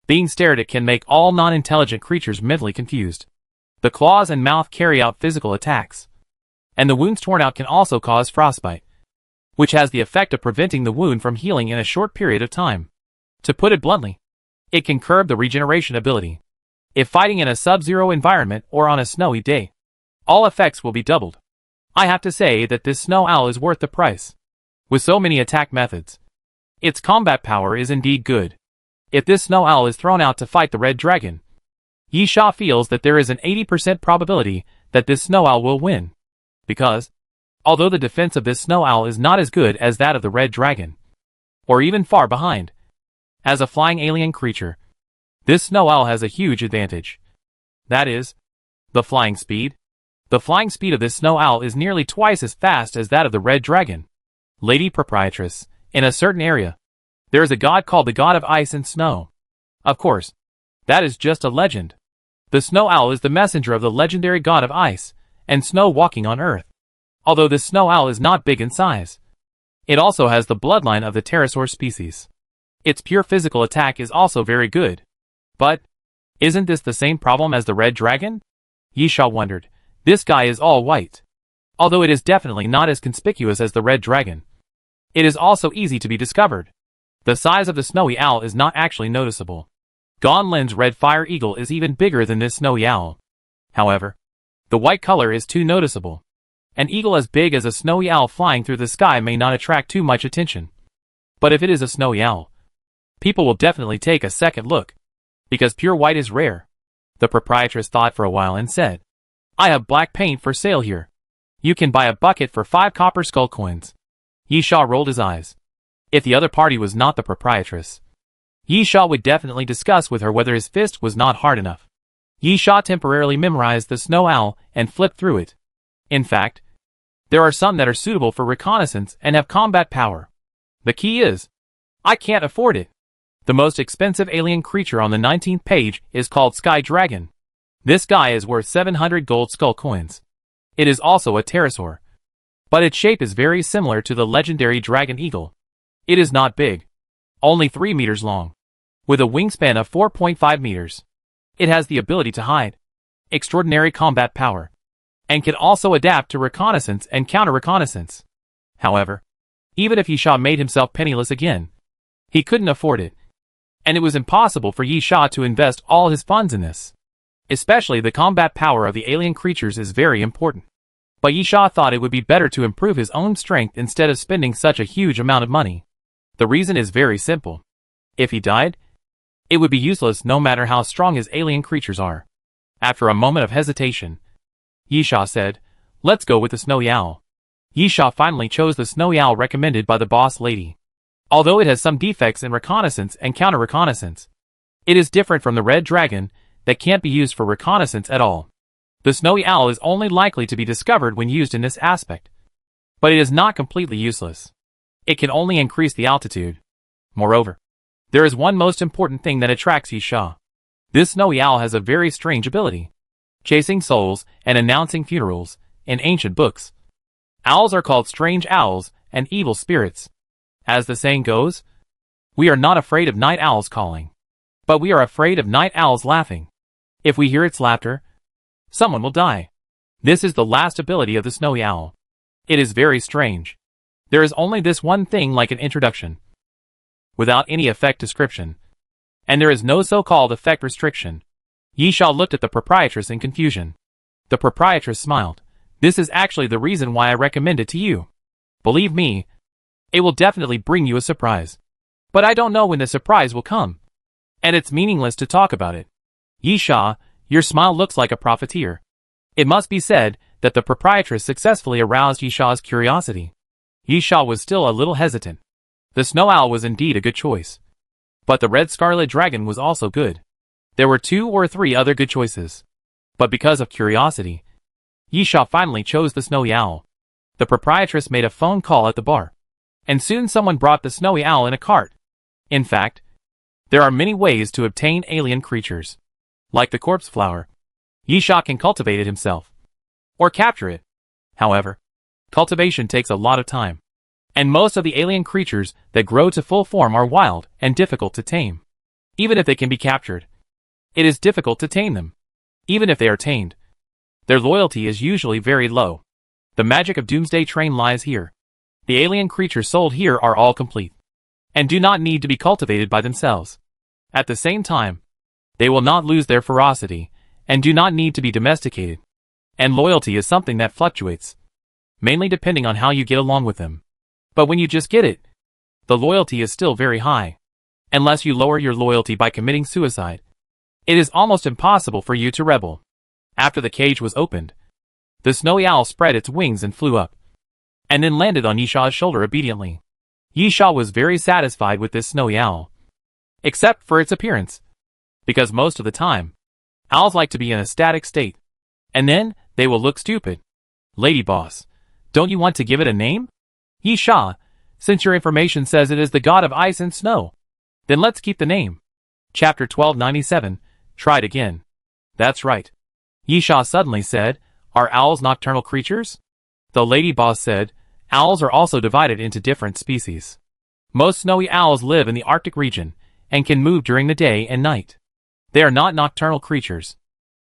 Being stared at can make all non-intelligent creatures mentally confused. The claws and mouth carry out physical attacks, and the wounds torn out can also cause frostbite, which has the effect of preventing the wound from healing in a short period of time. To put it bluntly, it can curb the regeneration ability. If fighting in a sub-zero environment or on a snowy day, all effects will be doubled. I have to say that this snow owl is worth the price. With so many attack methods, its combat power is indeed good. If this snow owl is thrown out to fight the red dragon, Yisha feels that there is an 80% probability that this snow owl will win. Because, although the defense of this snow owl is not as good as that of the red dragon, or even far behind, as a flying alien creature, this snow owl has a huge advantage. That is, the flying speed. The flying speed of this snow owl is nearly twice as fast as that of the red dragon. Lady Proprietress, in a certain area, there is a god called the God of Ice and Snow. Of course, that is just a legend. The snow owl is the messenger of the legendary god of ice and snow walking on Earth. Although this snow owl is not big in size, it also has the bloodline of the pterosaur species. Its pure physical attack is also very good. But, isn't this the same problem as the red dragon? Yisha wondered. This guy is all white. Although it is definitely not as conspicuous as the red dragon, it is also easy to be discovered. The size of the snowy owl is not actually noticeable. Gon Lin's red fire eagle is even bigger than this snowy owl. However, the white color is too noticeable. An eagle as big as a snowy owl flying through the sky may not attract too much attention. But if it is a snowy owl, people will definitely take a second look, because pure white is rare. The proprietress thought for a while and said, I have black paint for sale here. You can buy a bucket for 5 copper skull coins. Yisha rolled his eyes. If the other party was not the proprietress, Yisha would definitely discuss with her whether his fist was not hard enough. Yisha temporarily memorized the snow owl and flipped through it. In fact, there are some that are suitable for reconnaissance and have combat power. The key is, I can't afford it. The most expensive alien creature on the 19th page is called Sky Dragon. This guy is worth 700 gold skull coins. It is also a pterosaur, but its shape is very similar to the legendary dragon eagle. It is not big, only 3 meters long, with a wingspan of 4.5 meters. It has the ability to hide, extraordinary combat power, and can also adapt to reconnaissance and counter-reconnaissance. However, even if Yisha made himself penniless again, he couldn't afford it, and it was impossible for Yisha to invest all his funds in this. Especially the combat power of the alien creatures is very important. But Yisha thought it would be better to improve his own strength instead of spending such a huge amount of money. The reason is very simple. If he died, it would be useless no matter how strong his alien creatures are. After a moment of hesitation, Yisha said, let's go with the snowy owl. Yisha finally chose the snowy owl recommended by the boss lady. Although it has some defects in reconnaissance and counter-reconnaissance, it is different from the red dragon that can't be used for reconnaissance at all. The snowy owl is only likely to be discovered when used in this aspect. But it is not completely useless. It can only increase the altitude. Moreover, there is one most important thing that attracts Yisha. This snowy owl has a very strange ability. Chasing souls and announcing funerals in ancient books. Owls are called strange owls and evil spirits. As the saying goes, we are not afraid of night owls calling, but we are afraid of night owls laughing. If we hear its laughter, someone will die. This is the last ability of the snowy owl. It is very strange. There is only this one thing like an introduction, without any effect description, and there is no so-called effect restriction. Yisha looked at the proprietress in confusion. The proprietress smiled. This is actually the reason why I recommend it to you. Believe me, it will definitely bring you a surprise. But I don't know when the surprise will come, and it's meaningless to talk about it. Yisha, your smile looks like a profiteer. It must be said that the proprietress successfully aroused Yisha's curiosity. Yisha was still a little hesitant. The snow owl was indeed a good choice, but the red scarlet dragon was also good. There were 2 or 3 other good choices, but because of curiosity, Yisha finally chose the snowy owl. The proprietress made a phone call at the bar, and soon someone brought the snowy owl in a cart. In fact, there are many ways to obtain alien creatures. Like the corpse flower, Yisha can cultivate it himself, or capture it. However, cultivation takes a lot of time, and most of the alien creatures that grow to full form are wild and difficult to tame. Even if they can be captured, it is difficult to tame them. Even if they are tamed, their loyalty is usually very low. The magic of Doomsday Train lies here. The alien creatures sold here are all complete, and do not need to be cultivated by themselves. At the same time, they will not lose their ferocity, and do not need to be domesticated. And loyalty is something that fluctuates, mainly depending on how you get along with them. But when you just get it, the loyalty is still very high. Unless you lower your loyalty by committing suicide, it is almost impossible for you to rebel. After the cage was opened, the snowy owl spread its wings and flew up, and then landed on Yisha's shoulder obediently. Yisha was very satisfied with this snowy owl, except for its appearance, because most of the time, owls like to be in a static state, and then they will look stupid. Lady boss, don't you want to give it a name? Yisha, since your information says it is the god of ice and snow, then let's keep the name. Chapter 1297, Tried Again. That's right. Yisha suddenly said, are owls nocturnal creatures? The lady boss said, owls are also divided into different species. Most snowy owls live in the Arctic region, and can move during the day and night. They are not nocturnal creatures.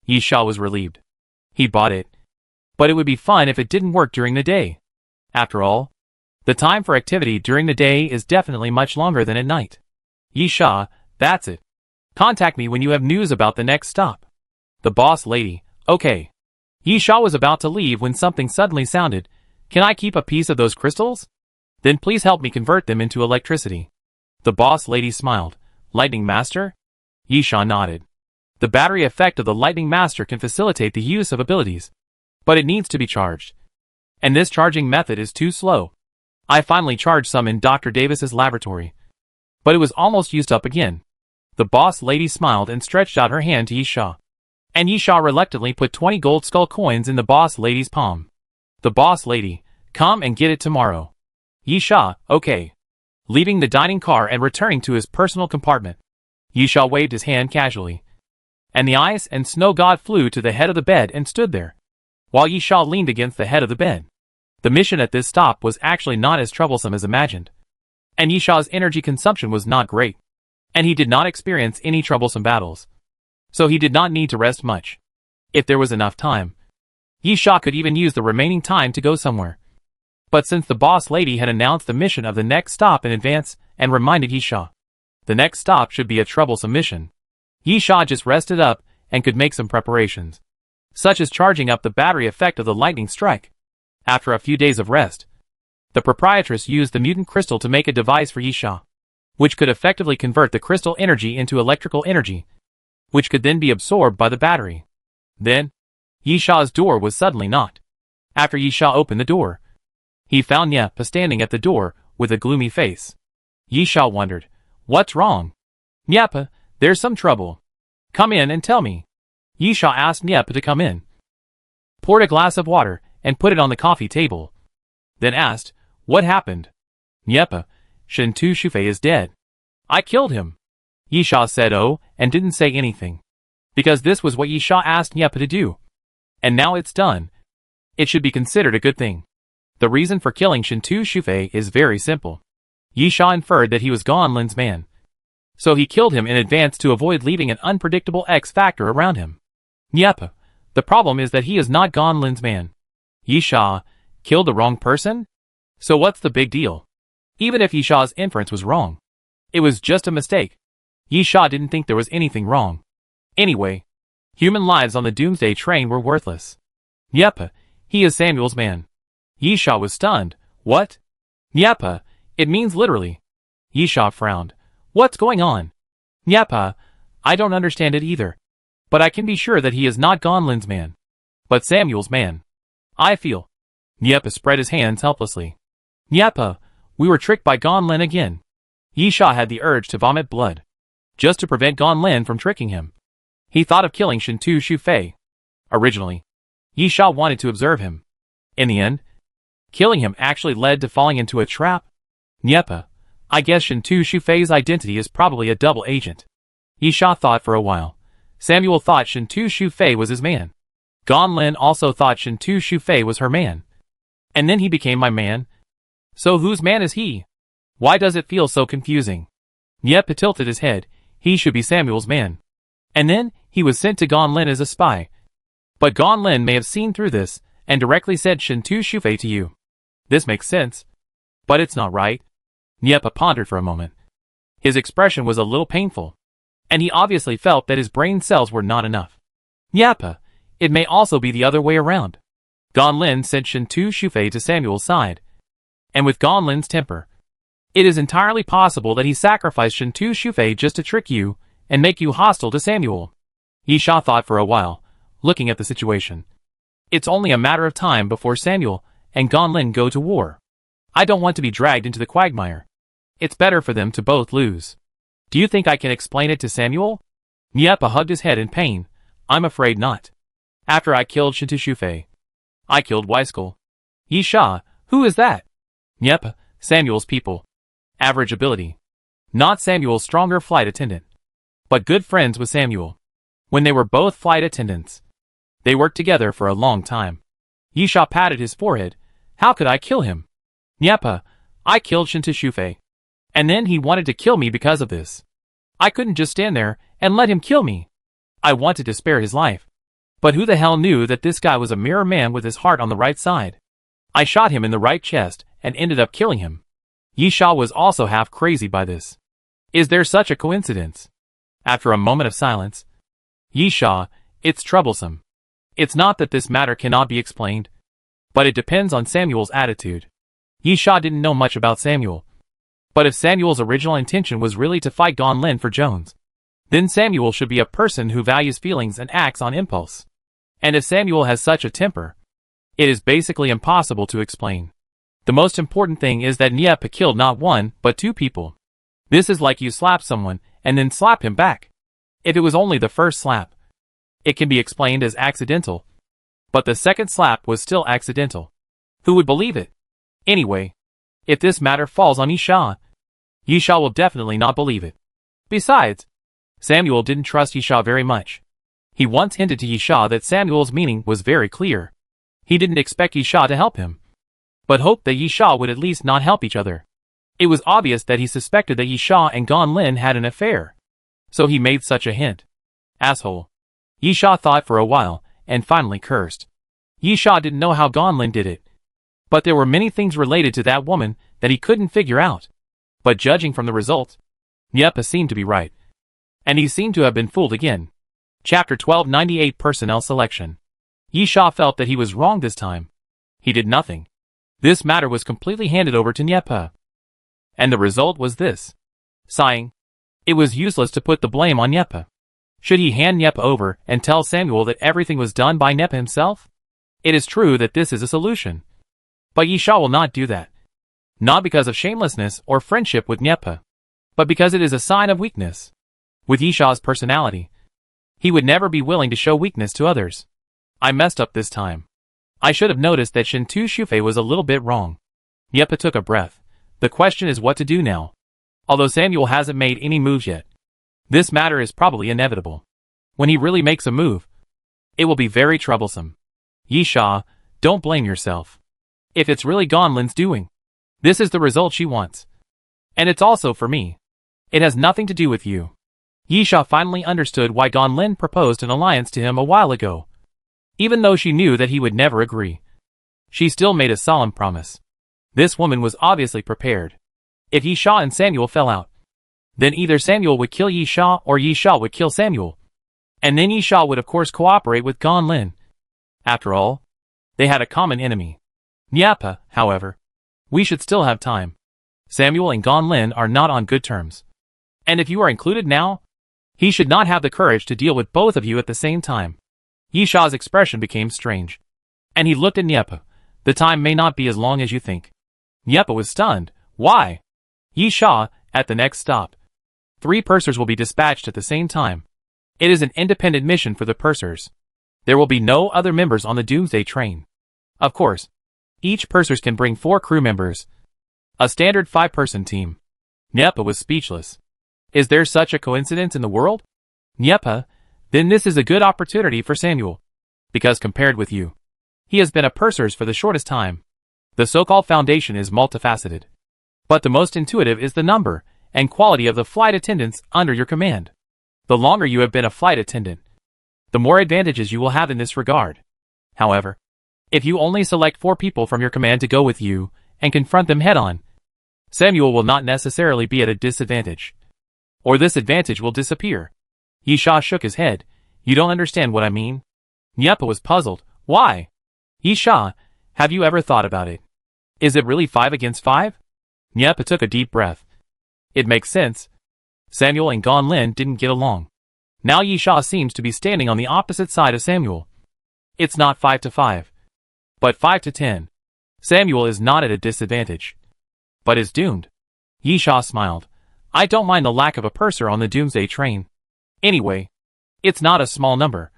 Yisha was relieved. He bought it. But it would be fun if it didn't work during the day. After all, the time for activity during the day is definitely much longer than at night. Yisha, that's it. Contact me when you have news about the next stop. The boss lady, okay. Yisha was about to leave when something suddenly sounded. Can I keep a piece of those crystals? Then please help me convert them into electricity. The boss lady smiled. Lightning Master? Yisha nodded. The battery effect of the Lightning Master can facilitate the use of abilities. But it needs to be charged. And this charging method is too slow. I finally charged some in Dr. Davis's laboratory. But it was almost used up again. The boss lady smiled and stretched out her hand to Yisha. And Yisha reluctantly put 20 gold skull coins in the boss lady's palm. The boss lady, come and get it tomorrow. Yisha, okay. Leaving the dining car and returning to his personal compartment. Yisha waved his hand casually. And the ice and snow god flew to the head of the bed and stood there. While Yisha leaned against the head of the bed. The mission at this stop was actually not as troublesome as imagined. And Yisha's energy consumption was not great. And he did not experience any troublesome battles. So he did not need to rest much. If there was enough time, Yisha could even use the remaining time to go somewhere. But since the boss lady had announced the mission of the next stop in advance and reminded Yisha, the next stop should be a troublesome mission, Yisha just rested up and could make some preparations, such as charging up the battery effect of the lightning strike. After a few days of rest, the proprietress used the mutant crystal to make a device for Yisha, which could effectively convert the crystal energy into electrical energy, which could then be absorbed by the battery. Then, Yisha's door was suddenly knocked. After Yisha opened the door, he found Nyepa standing at the door with a gloomy face. Yisha wondered, what's wrong? Nyepa, there's some trouble. Come in and tell me. Yisha asked Nyepa to come in, poured a glass of water, and put it on the coffee table. Then asked, what happened? Nyepa, Shintu Shufei is dead. I killed him. Yisha said oh, and didn't say anything. Because this was what Yisha asked Nyepa to do. And now it's done. It should be considered a good thing. The reason for killing Shintu Shufei is very simple. Yisha inferred that he was Gonlin's man. So he killed him in advance to avoid leaving an unpredictable X factor around him. Nyepa, the problem is that he is not Gonlin's man. Yisha, killed the wrong person? So what's the big deal? Even if Yisha's inference was wrong, it was just a mistake. Yisha didn't think there was anything wrong. Anyway, human lives on the Doomsday train were worthless. Nyepa, he is Samuel's man. Yisha was stunned. What? Nyepa, it means literally. Yisha frowned. What's going on? Nyepa, I don't understand it either. But I can be sure that he is not Gonlin's man. But Samuel's man. I feel. Nyepa spread his hands helplessly. Nyepa, we were tricked by Gonlin again. Yisha had the urge to vomit blood. Just to prevent Gonlin from tricking him. He thought of killing Shintu Shufei. Originally, Yisha wanted to observe him. In the end, killing him actually led to falling into a trap. Nyepa, I guess Shintu Shufei's identity is probably a double agent. Yisha thought for a while. Samuel thought Shintu Shufei was his man. Gonlin also thought Shintu Shufei was her man. And then he became my man. So whose man is he? Why does it feel so confusing? Nyepa tilted his head. He should be Samuel's man. And then, he was sent to Gonlin as a spy. But Gonlin may have seen through this, and directly said Shintu Shufei to you. This makes sense. But it's not right. Nyepa pondered for a moment. His expression was a little painful. And he obviously felt that his brain cells were not enough. Nyepa, it may also be the other way around. Gonlin sent Shintu Shufei to Samuel's side. And with Gonlin's temper, it is entirely possible that he sacrificed Shintu Shufei just to trick you, and make you hostile to Samuel. Yisha thought for a while, looking at the situation. It's only a matter of time before Samuel and Gonlin go to war. I don't want to be dragged into the quagmire. It's better for them to both lose. Do you think I can explain it to Samuel? Nyepa hugged his head in pain. I'm afraid not. After I killed Shintu Shufei, I killed Weiskel. Yisha, who is that? Nyepa, Samuel's people. Average ability. Not Samuel's stronger flight attendant. But good friends with Samuel. when they were both flight attendants. They worked together for a long time. Yisha patted his forehead. How could I kill him? Nyepa, I killed Shintashufei. And then he wanted to kill me because of this. I couldn't just stand there and let him kill me. I wanted to spare his life. But who the hell knew that this guy was a mirror man with his heart on the right side? I shot him in the right chest and ended up killing him. Yisha was also half crazy by this. Is there such a coincidence? After a moment of silence, Yisha, it's troublesome. It's not that this matter cannot be explained, but it depends on Samuel's attitude. Yisha didn't know much about Samuel. But if Samuel's original intention was really to fight Gan Lin for Jones, then Samuel should be a person who values feelings and acts on impulse. And if Samuel has such a temper, it is basically impossible to explain. The most important thing is that Nyepa killed not one, but two people. This is like you slap someone, and then slap him back. If it was only the first slap, it can be explained as accidental. But the second slap was still accidental. Who would believe it? Anyway, if this matter falls on Yisha, Yisha will definitely not believe it. Besides, Samuel didn't trust Yisha very much. He once hinted to Yisha that Samuel's meaning was very clear. He didn't expect Yisha to help him, but hoped that Yisha would at least not help each other. It was obvious that he suspected that Yisha and Gan Lin had an affair, so he made such a hint. Asshole. Yisha thought for a while, and finally cursed. Yisha didn't know how Gan Lin did it, but there were many things related to that woman that he couldn't figure out. But judging from the result, Nyepa seemed to be right. And he seemed to have been fooled again. Chapter 1298 Personnel Selection. Yisha felt that he was wrong this time. He did nothing. This matter was completely handed over to Nyepa. And the result was this. Sighing, it was useless to put the blame on Nyepa. Should he hand Nyepa over and tell Samuel that everything was done by Nyepa himself? It is true that this is a solution. But Yisha will not do that. Not because of shamelessness or friendship with Nyepa, but because it is a sign of weakness. With Yisha's personality, he would never be willing to show weakness to others. I messed up this time. I should have noticed that Shintu Shufei was a little bit wrong. Nyepa took a breath. The question is what to do now. Although Samuel hasn't made any moves yet, this matter is probably inevitable. When he really makes a move, it will be very troublesome. Yisha, don't blame yourself. If it's really Gan Lin's doing, this is the result she wants. And it's also for me. It has nothing to do with you. Yisha finally understood why Gan Lin proposed an alliance to him a while ago. Even though she knew that he would never agree, she still made a solemn promise. This woman was obviously prepared. If Yisha and Samuel fell out, then either Samuel would kill Yisha or Yisha would kill Samuel. And then Yisha would of course cooperate with Gan Lin. After all, they had a common enemy. Nyepa, however. We should still have time. Samuel and Gan Lin are not on good terms. And if you are included now, he should not have the courage to deal with both of you at the same time. Yisha's expression became strange. And he looked at Nyepa. The time may not be as long as you think. Nyepa was stunned. Why? Yisha, at the next stop. 3 pursers will be dispatched at the same time. It is an independent mission for the pursers. There will be no other members on the Doomsday train. Of course, each pursers can bring 4 crew members. A standard 5-person team. Nyepa was speechless. Is there such a coincidence in the world? Nyepa, then this is a good opportunity for Samuel. Because compared with you, he has been a pursers for the shortest time. The so-called foundation is multifaceted. But the most intuitive is the number and quality of the flight attendants under your command. The longer you have been a flight attendant, the more advantages you will have in this regard. However, if you only select 4 people from your command to go with you and confront them head-on, Samuel will not necessarily be at a disadvantage. Or this advantage will disappear. Yisha shook his head. You don't understand what I mean? Nyepa was puzzled. Why? Yisha, have you ever thought about it? Is it really 5 against 5? Nyepa took a deep breath. It makes sense. Samuel and Gan Lin didn't get along. Now Yisha seems to be standing on the opposite side of Samuel. It's not 5 to 5, but 5 to 10. Samuel is not at a disadvantage, but is doomed. Yisha smiled. I don't mind the lack of a purser on the Doomsday train. Anyway, it's not a small number.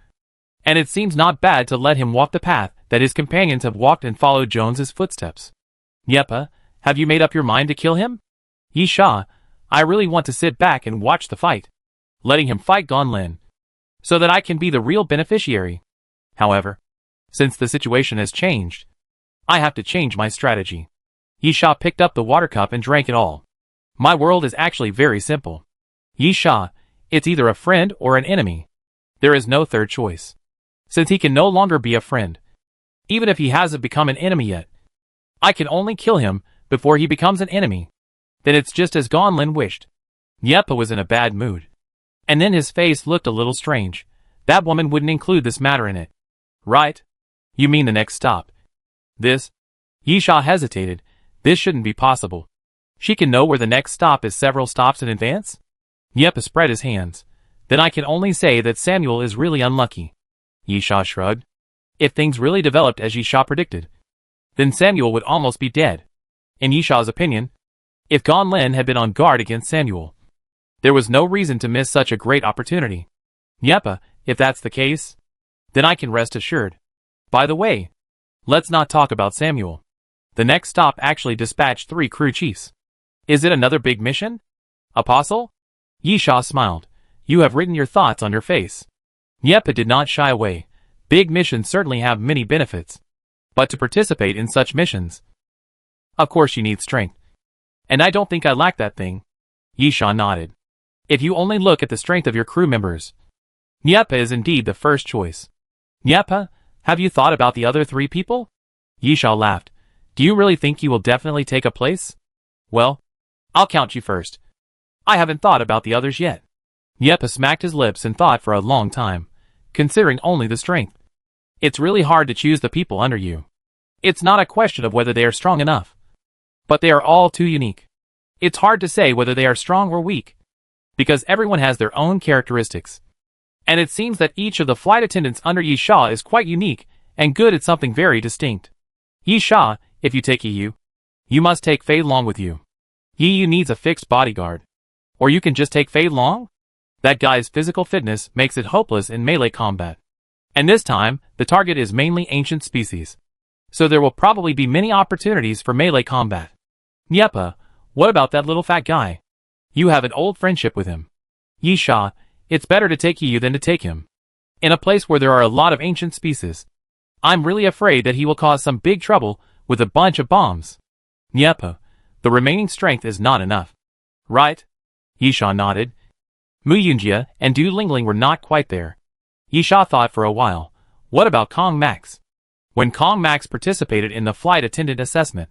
And it seems not bad to let him walk the path that his companions have walked and followed Jones's footsteps. Nyepa, have you made up your mind to kill him? Yisha, I really want to sit back and watch the fight. Letting him fight Gan Lin. so that I can be the real beneficiary. However, since the situation has changed, I have to change my strategy. Yisha picked up the water cup and drank it all. My world is actually very simple. Yisha, it's either a friend or an enemy. There is no third choice. Since he can no longer be a friend, even if he hasn't become an enemy yet, I can only kill him before he becomes an enemy. Then it's just as Gonlin wished. Yepa was in a bad mood. And then his face looked a little strange. That woman wouldn't include this matter in it. Right? You mean the next stop? This? Yisha hesitated. This shouldn't be possible. She can know where the next stop is several stops in advance? Yepa spread his hands. Then I can only say that Samuel is really unlucky. Yisha shrugged. If things really developed as Yisha predicted, then Samuel would almost be dead. In Yisha's opinion, if Gonlin had been on guard against Samuel, there was no reason to miss such a great opportunity. Yepa, if that's the case, then I can rest assured. By the way, let's not talk about Samuel. The next stop actually dispatched 3 crew chiefs. Is it another big mission? Apostle? Yisha smiled. You have written your thoughts on your face. Yepa did not shy away. Big missions certainly have many benefits. But to participate in such missions, of course you need strength. And I don't think I lack that thing. Yisha nodded. If you only look at the strength of your crew members, Yepa is indeed the first choice. Yepa, have you thought about the other 3 people? Yisha laughed. Do you really think you will definitely take a place? Well, I'll count you first. I haven't thought about the others yet. Yepa smacked his lips and thought for a long time, considering only the strength. It's really hard to choose the people under you. It's not a question of whether they are strong enough, but they are all too unique. It's hard to say whether they are strong or weak, because everyone has their own characteristics. And it seems that each of the flight attendants under Yisha is quite unique and good at something very distinct. Yisha, if you take Yiyu, you must take Fei Long with you. Yiyu needs a fixed bodyguard. Or you can just take Fei Long? That guy's physical fitness makes it hopeless in melee combat. And this time, the target is mainly ancient species. So there will probably be many opportunities for melee combat. Yepa, what about that little fat guy? You have an old friendship with him. Yisha, it's better to take Yiyu than to take him. In a place where there are a lot of ancient species, I'm really afraid that he will cause some big trouble with a bunch of bombs. Yepa, the remaining strength is not enough. Right? Yisha nodded. Mu Yunjia and Du Lingling were not quite there. Yisha thought for a while. What about Kong Max? When Kong Max participated in the flight attendant assessment,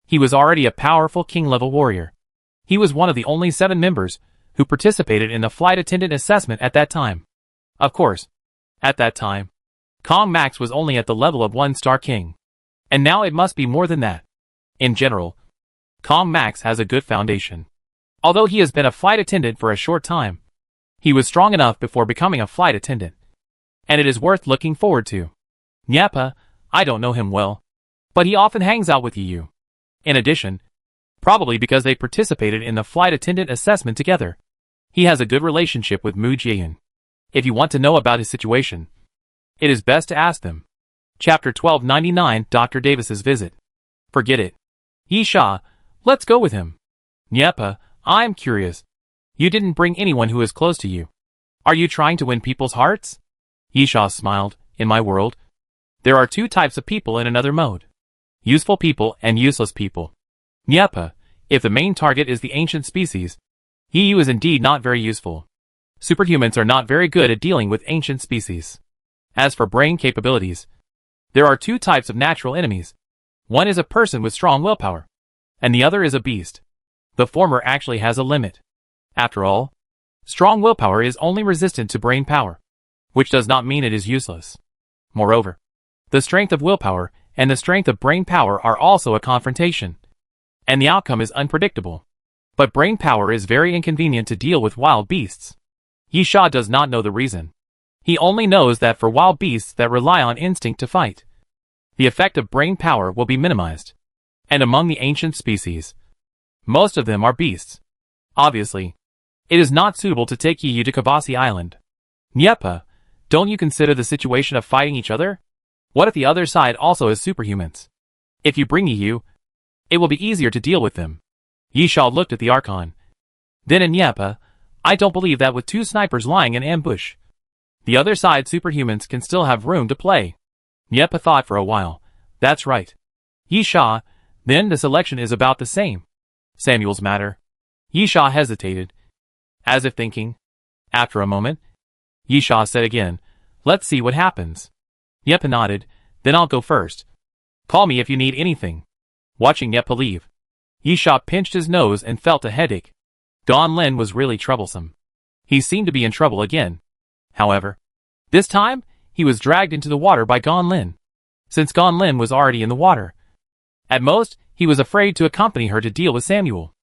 he was already a powerful king-level warrior. He was one of the only 7 members who participated in the flight attendant assessment at that time. Of course, at that time, Kong Max was only at the level of 1-star king. And now it must be more than that. In general, Kong Max has a good foundation. Although he has been a flight attendant for a short time, he was strong enough before becoming a flight attendant. And it is worth looking forward to. Yepa, I don't know him well, but he often hangs out with Yiyu. In addition, probably because they participated in the flight attendant assessment together, he has a good relationship with Mu Jian. If you want to know about his situation, it is best to ask them. Chapter 1299, Dr. Davis's visit. Forget it. Yisha, let's go with him. Yepa, I'm curious. You didn't bring anyone who is close to you. Are you trying to win people's hearts? Yisha smiled. In my world, there are 2 types of people in another mode. Useful people and useless people. Yepa, if the main target is the ancient species, Yiyu is indeed not very useful. Superhumans are not very good at dealing with ancient species. As for brain capabilities, there are 2 types of natural enemies. One is a person with strong willpower, and the other is a beast. The former actually has a limit. After all, strong willpower is only resistant to brain power, which does not mean it is useless. Moreover, the strength of willpower and the strength of brain power are also a confrontation, and the outcome is unpredictable. But brain power is very inconvenient to deal with wild beasts. Yisha does not know the reason. He only knows that for wild beasts that rely on instinct to fight, the effect of brain power will be minimized. And among the ancient species, most of them are beasts. Obviously, it is not suitable to take Yiyu to Kavasi Island. Yepa, don't you consider the situation of fighting each other? What if the other side also has superhumans? If you bring Yiyu, it will be easier to deal with them. Yisha looked at the Archon. Then in Yepa, I don't believe that with 2 snipers lying in ambush, The other side superhumans can still have room to play. Niepa thought for a while. That's right. Yisha, then the selection is about the same. Samuel's matter. Yisha hesitated, as if thinking. After a moment, Yisha said again, let's see what happens. Niepa nodded, then I'll go first. Call me if you need anything. Watching Niepa leave, Yisha pinched his nose and felt a headache. Don Lin was really troublesome. He seemed to be in trouble again. However, this time, he was dragged into the water by Gon Lin. Since Gon Lin was already in the water. At most, he was afraid to accompany her to deal with Samuel.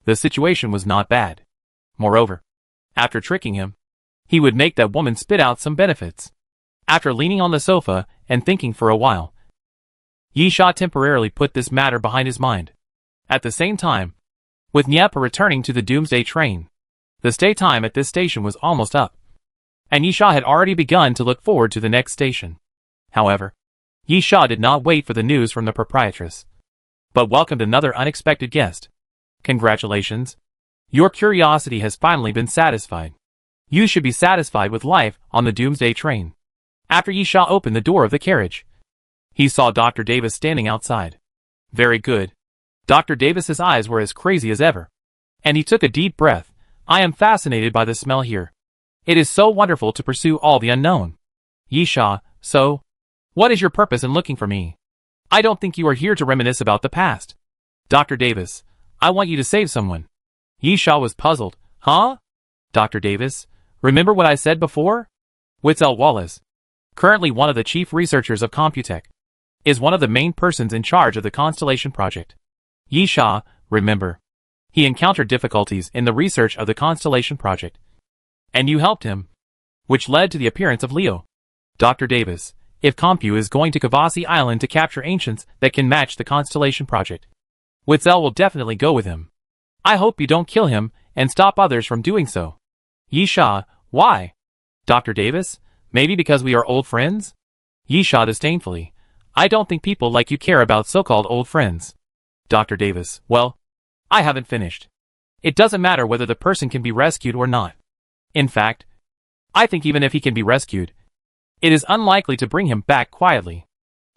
The situation was not bad. Moreover, after tricking him, he would make that woman spit out some benefits. After leaning on the sofa and thinking for a while, Yisha temporarily put this matter behind his mind. At the same time, with Niepa returning to the Doomsday train, the stay time at this station was almost up, and Yisha had already begun to look forward to the next station. However, Yisha did not wait for the news from the proprietress, but welcomed another unexpected guest. Congratulations. Your curiosity has finally been satisfied. You should be satisfied with life on the Doomsday train. After Yisha opened the door of the carriage, he saw Dr. Davis standing outside. Very good. Dr. Davis's eyes were as crazy as ever, and he took a deep breath. I am fascinated by the smell here. It is so wonderful to pursue all the unknown. Yisha, so, what is your purpose in looking for me? I don't think you are here to reminisce about the past. Dr. Davis, I want you to save someone. Yisha was puzzled. Huh? Dr. Davis, remember what I said before? Witzel Wallace, currently one of the chief researchers of Computech, is one of the main persons in charge of the Constellation Project. Yisha, remember, he encountered difficulties in the research of the Constellation Project, and you helped him, which led to the appearance of Leo. Dr. Davis, if Compu is going to Kavasi Island to capture ancients that can match the Constellation Project, Witzel will definitely go with him. I hope you don't kill him and stop others from doing so. Yisha, why? Dr. Davis, maybe because we are old friends? Yisha disdainfully, I don't think people like you care about so-called old friends. Dr. Davis, well, I haven't finished. It doesn't matter whether the person can be rescued or not. In fact, I think even if he can be rescued, it is unlikely to bring him back quietly.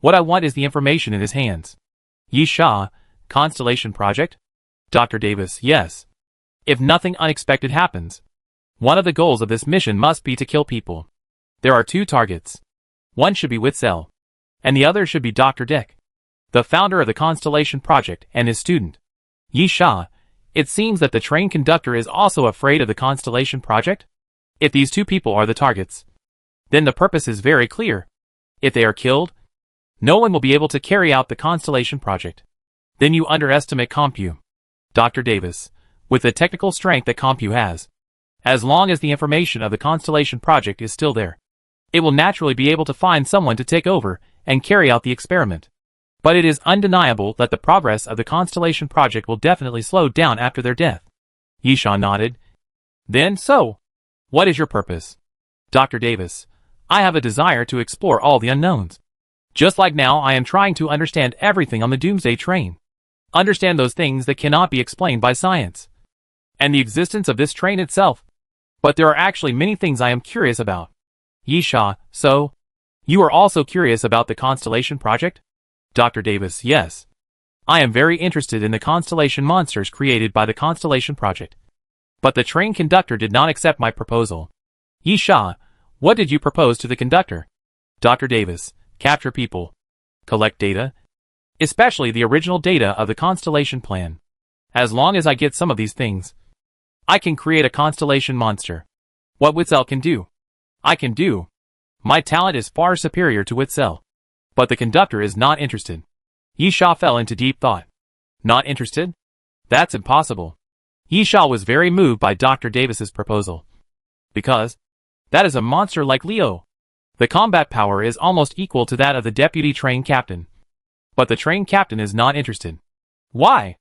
What I want is the information in his hands. Yisha, Constellation Project? Dr. Davis, yes. If nothing unexpected happens, one of the goals of this mission must be to kill people. There are two targets. One should be Witzel, and the other should be Dr. Dick, the founder of the Constellation Project and his student. Yisha, it seems that the train conductor is also afraid of the Constellation Project? If these two people are the targets, then the purpose is very clear. If they are killed, no one will be able to carry out the Constellation Project. Then you underestimate Compu. Dr. Davis, with the technical strength that Compu has, as long as the information of the Constellation Project is still there, it will naturally be able to find someone to take over and carry out the experiment. But it is undeniable that the progress of the Constellation Project will definitely slow down after their death. Yisha nodded. Then so, what is your purpose? Dr. Davis, I have a desire to explore all the unknowns. Just like now I am trying to understand everything on the Doomsday train. Understand those things that cannot be explained by science, and the existence of this train itself. But there are actually many things I am curious about. Yisha, so, you are also curious about the Constellation Project? Dr. Davis, yes. I am very interested in the constellation monsters created by the Constellation Project. But the train conductor did not accept my proposal. Yisha, what did you propose to the conductor? Dr. Davis, capture people, collect data, especially the original data of the Constellation Plan. As long as I get some of these things, I can create a constellation monster. What Witzel can do, I can do. My talent is far superior to Witzel. But the conductor is not interested. Yisha fell into deep thought. Not interested? That's impossible. Yisha was very moved by Dr. Davis's proposal. Because that is a monster like Leo. The combat power is almost equal to that of the deputy train captain. But the train captain is not interested. Why?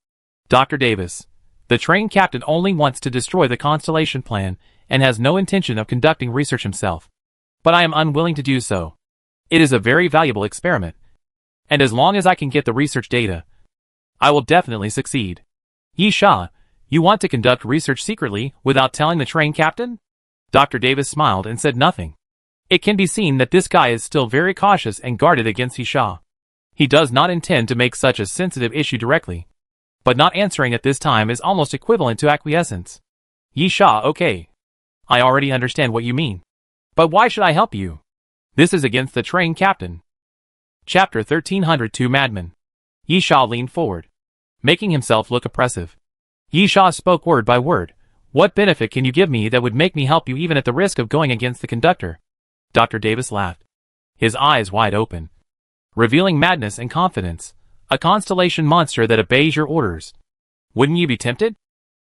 Dr. Davis, the train captain only wants to destroy the Constellation Plan and has no intention of conducting research himself. But I am unwilling to do so. It is a very valuable experiment, and as long as I can get the research data, I will definitely succeed. Yisha, you want to conduct research secretly without telling the train captain? Dr. Davis smiled and said nothing. It can be seen that this guy is still very cautious and guarded against Yi Sha. He does not intend to make such a sensitive issue directly. But not answering at this time is almost equivalent to acquiescence. Yi Sha, okay. I already understand what you mean. But why should I help you? This is against the train captain. Chapter 1302 Madman. Yi Sha leaned forward, making himself look oppressive. Yi Sha spoke word by word. What benefit can you give me that would make me help you even at the risk of going against the conductor? Dr. Davis laughed, his eyes wide open, revealing madness and confidence, a constellation monster that obeys your orders. Wouldn't you be tempted?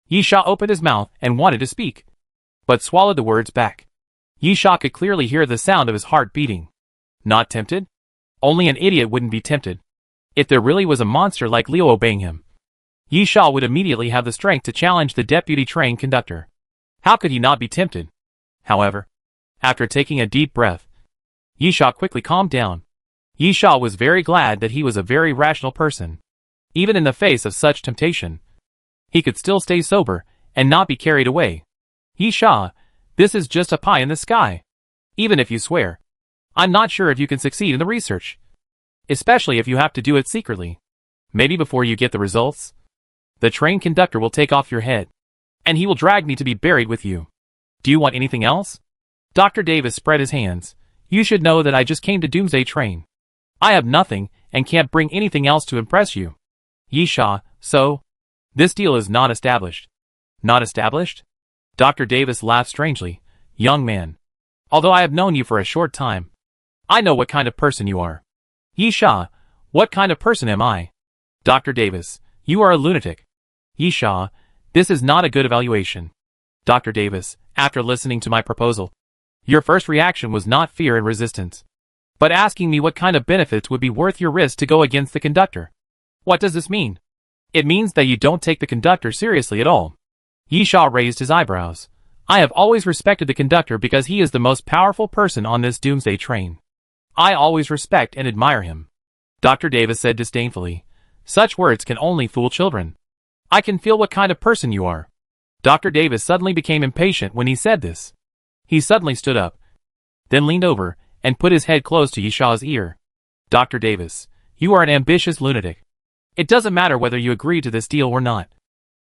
Yi Sha opened his mouth and wanted to speak, but swallowed the words back. Yi Sha could clearly hear the sound of his heart beating. Not tempted? Only an idiot wouldn't be tempted. If there really was a monster like Leo obeying him, Yi Sha would immediately have the strength to challenge the deputy train conductor. How could he not be tempted? However, after taking a deep breath, Yi Sha quickly calmed down. Yi Sha was very glad that he was a very rational person. Even in the face of such temptation, he could still stay sober and not be carried away. Yi Sha, this is just a pie in the sky. Even if you swear, I'm not sure if you can succeed in the research. Especially if you have to do it secretly. Maybe before you get the results, the train conductor will take off your head, and he will drag me to be buried with you. Do you want anything else? Dr. Davis spread his hands. You should know that I just came to Doomsday train. I have nothing, and can't bring anything else to impress you. Yi Sha, so? This deal is not established. Not established? Dr. Davis laughed strangely. Young man, although I have known you for a short time, I know what kind of person you are. Yi Sha, what kind of person am I? Dr. Davis, you are a lunatic. Yi Sha, this is not a good evaluation. Dr. Davis, after listening to my proposal, your first reaction was not fear and resistance, but asking me what kind of benefits would be worth your risk to go against the conductor. What does this mean? It means that you don't take the conductor seriously at all. Yi Sha raised his eyebrows. I have always respected the conductor because he is the most powerful person on this Doomsday train. I always respect and admire him. Dr. Davis said disdainfully. Such words can only fool children. I can feel what kind of person you are. Dr. Davis suddenly became impatient when he said this. He suddenly stood up, then leaned over, and put his head close to Yi Sha's ear. Dr. Davis, you are an ambitious lunatic. It doesn't matter whether you agree to this deal or not,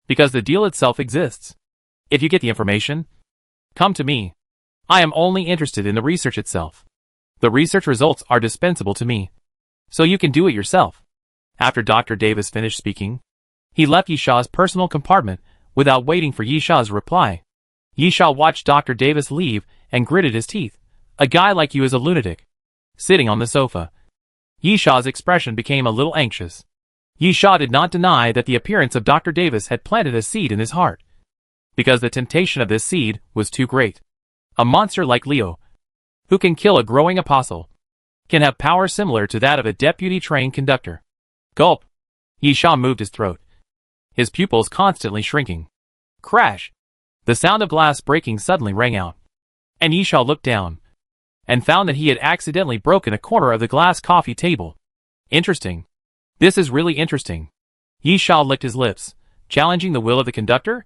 because the deal itself exists. If you get the information, come to me. I am only interested in the research itself. The research results are dispensable to me, so you can do it yourself. After Dr. Davis finished speaking, he left Yi Sha's personal compartment without waiting for Yi Sha's reply. Yi Sha watched Dr. Davis leave and gritted his teeth. A guy like you is a lunatic. Sitting on the sofa, Yi Sha's expression became a little anxious. Yi Sha did not deny that the appearance of Dr. Davis had planted a seed in his heart, because the temptation of this seed was too great. A monster like Leo, who can kill a growing apostle, can have power similar to that of a deputy train conductor. Gulp. Yi Sha moved his throat, his pupils constantly shrinking. Crash! The sound of glass breaking suddenly rang out, and Yi Sha looked down, and found that he had accidentally broken a corner of the glass coffee table. Interesting. This is really interesting. Yi Sha licked his lips, challenging the will of the conductor?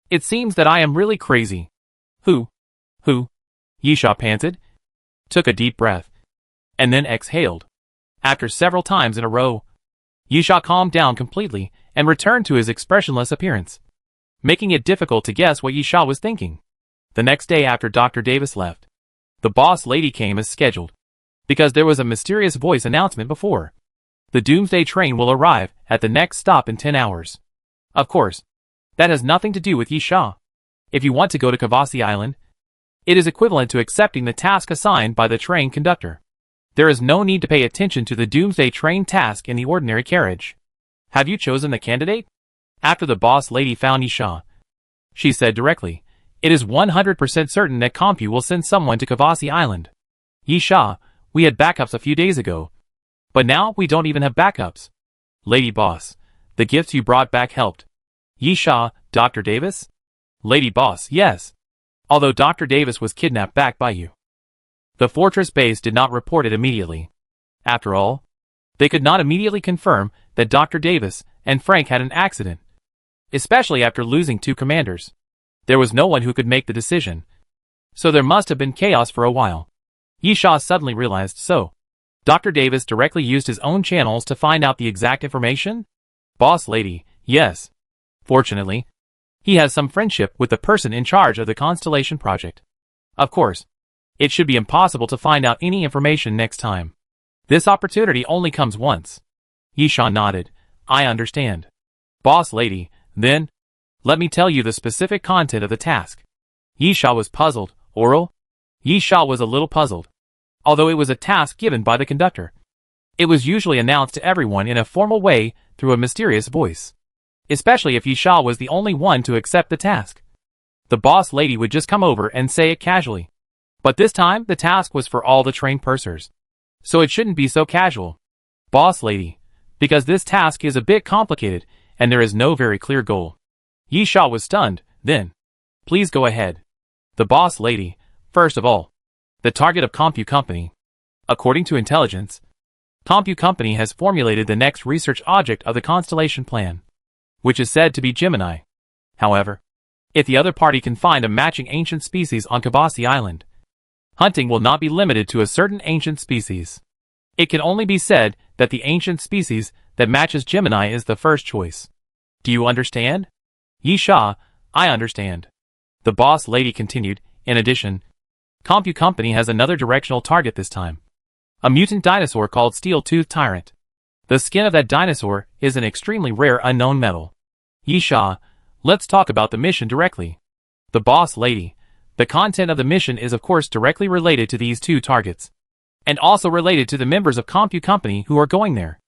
It seems that I am really crazy. Who? Yi Sha panted, took a deep breath, and then exhaled. After several times in a row, Yi Sha calmed down completely and returned to his expressionless appearance, making it difficult to guess what Yi Sha was thinking. The next day after Dr. Davis left, the boss lady came as scheduled, because there was a mysterious voice announcement before. The Doomsday train will arrive at the next stop in 10 hours. Of course, that has nothing to do with Yi Sha. If you want to go to Kavasi Island, it is equivalent to accepting the task assigned by the train conductor. There is no need to pay attention to the Doomsday train task in the ordinary carriage. Have you chosen the candidate? After the boss lady found Yi Sha, she said directly, it is 100% certain that Compu will send someone to Kavasi Island. Yi Sha, we had backups a few days ago, but now we don't even have backups. Lady Boss, the gifts you brought back helped. Yi Sha, Dr. Davis? Lady Boss, yes. Although Dr. Davis was kidnapped back by you. The fortress base did not report it immediately. After all, they could not immediately confirm that Dr. Davis and Frank had an accident, especially after losing 2 commanders. There was no one who could make the decision, so there must have been chaos for a while. Yisha suddenly realized so. Dr. Davis directly used his own channels to find out the exact information? Boss lady, yes. Fortunately, he has some friendship with the person in charge of the Constellation project. Of course, it should be impossible to find out any information next time. This opportunity only comes once. Yisha nodded. I understand. Boss lady, then, let me tell you the specific content of the task. Yisha was puzzled. Oral? Yisha was a little puzzled. Although it was a task given by the conductor, it was usually announced to everyone in a formal way through a mysterious voice. Especially if Yisha was the only one to accept the task. The boss lady would just come over and say it casually. But this time, the task was for all the trained pursers. So it shouldn't be so casual. Boss lady, because this task is a bit complicated, and there is no very clear goal. Yisha was stunned. Then, please go ahead. The boss lady, first of all, the target of Compu Company. According to intelligence, Compu Company has formulated the next research object of the Constellation Plan, which is said to be Gemini. However, if the other party can find a matching ancient species on Kabasi Island, hunting will not be limited to a certain ancient species. It can only be said that the ancient species that matches Gemini is the first choice. Do you understand? Yisha, I understand. The boss lady continued. In addition, Compu Company has another directional target this time. A mutant dinosaur called Steel-Toothed Tyrant. The skin of that dinosaur is an extremely rare unknown metal. Yisha, let's talk about the mission directly. The boss lady. The content of the mission is of course directly related to these two targets. And also related to the members of Compu Company who are going there.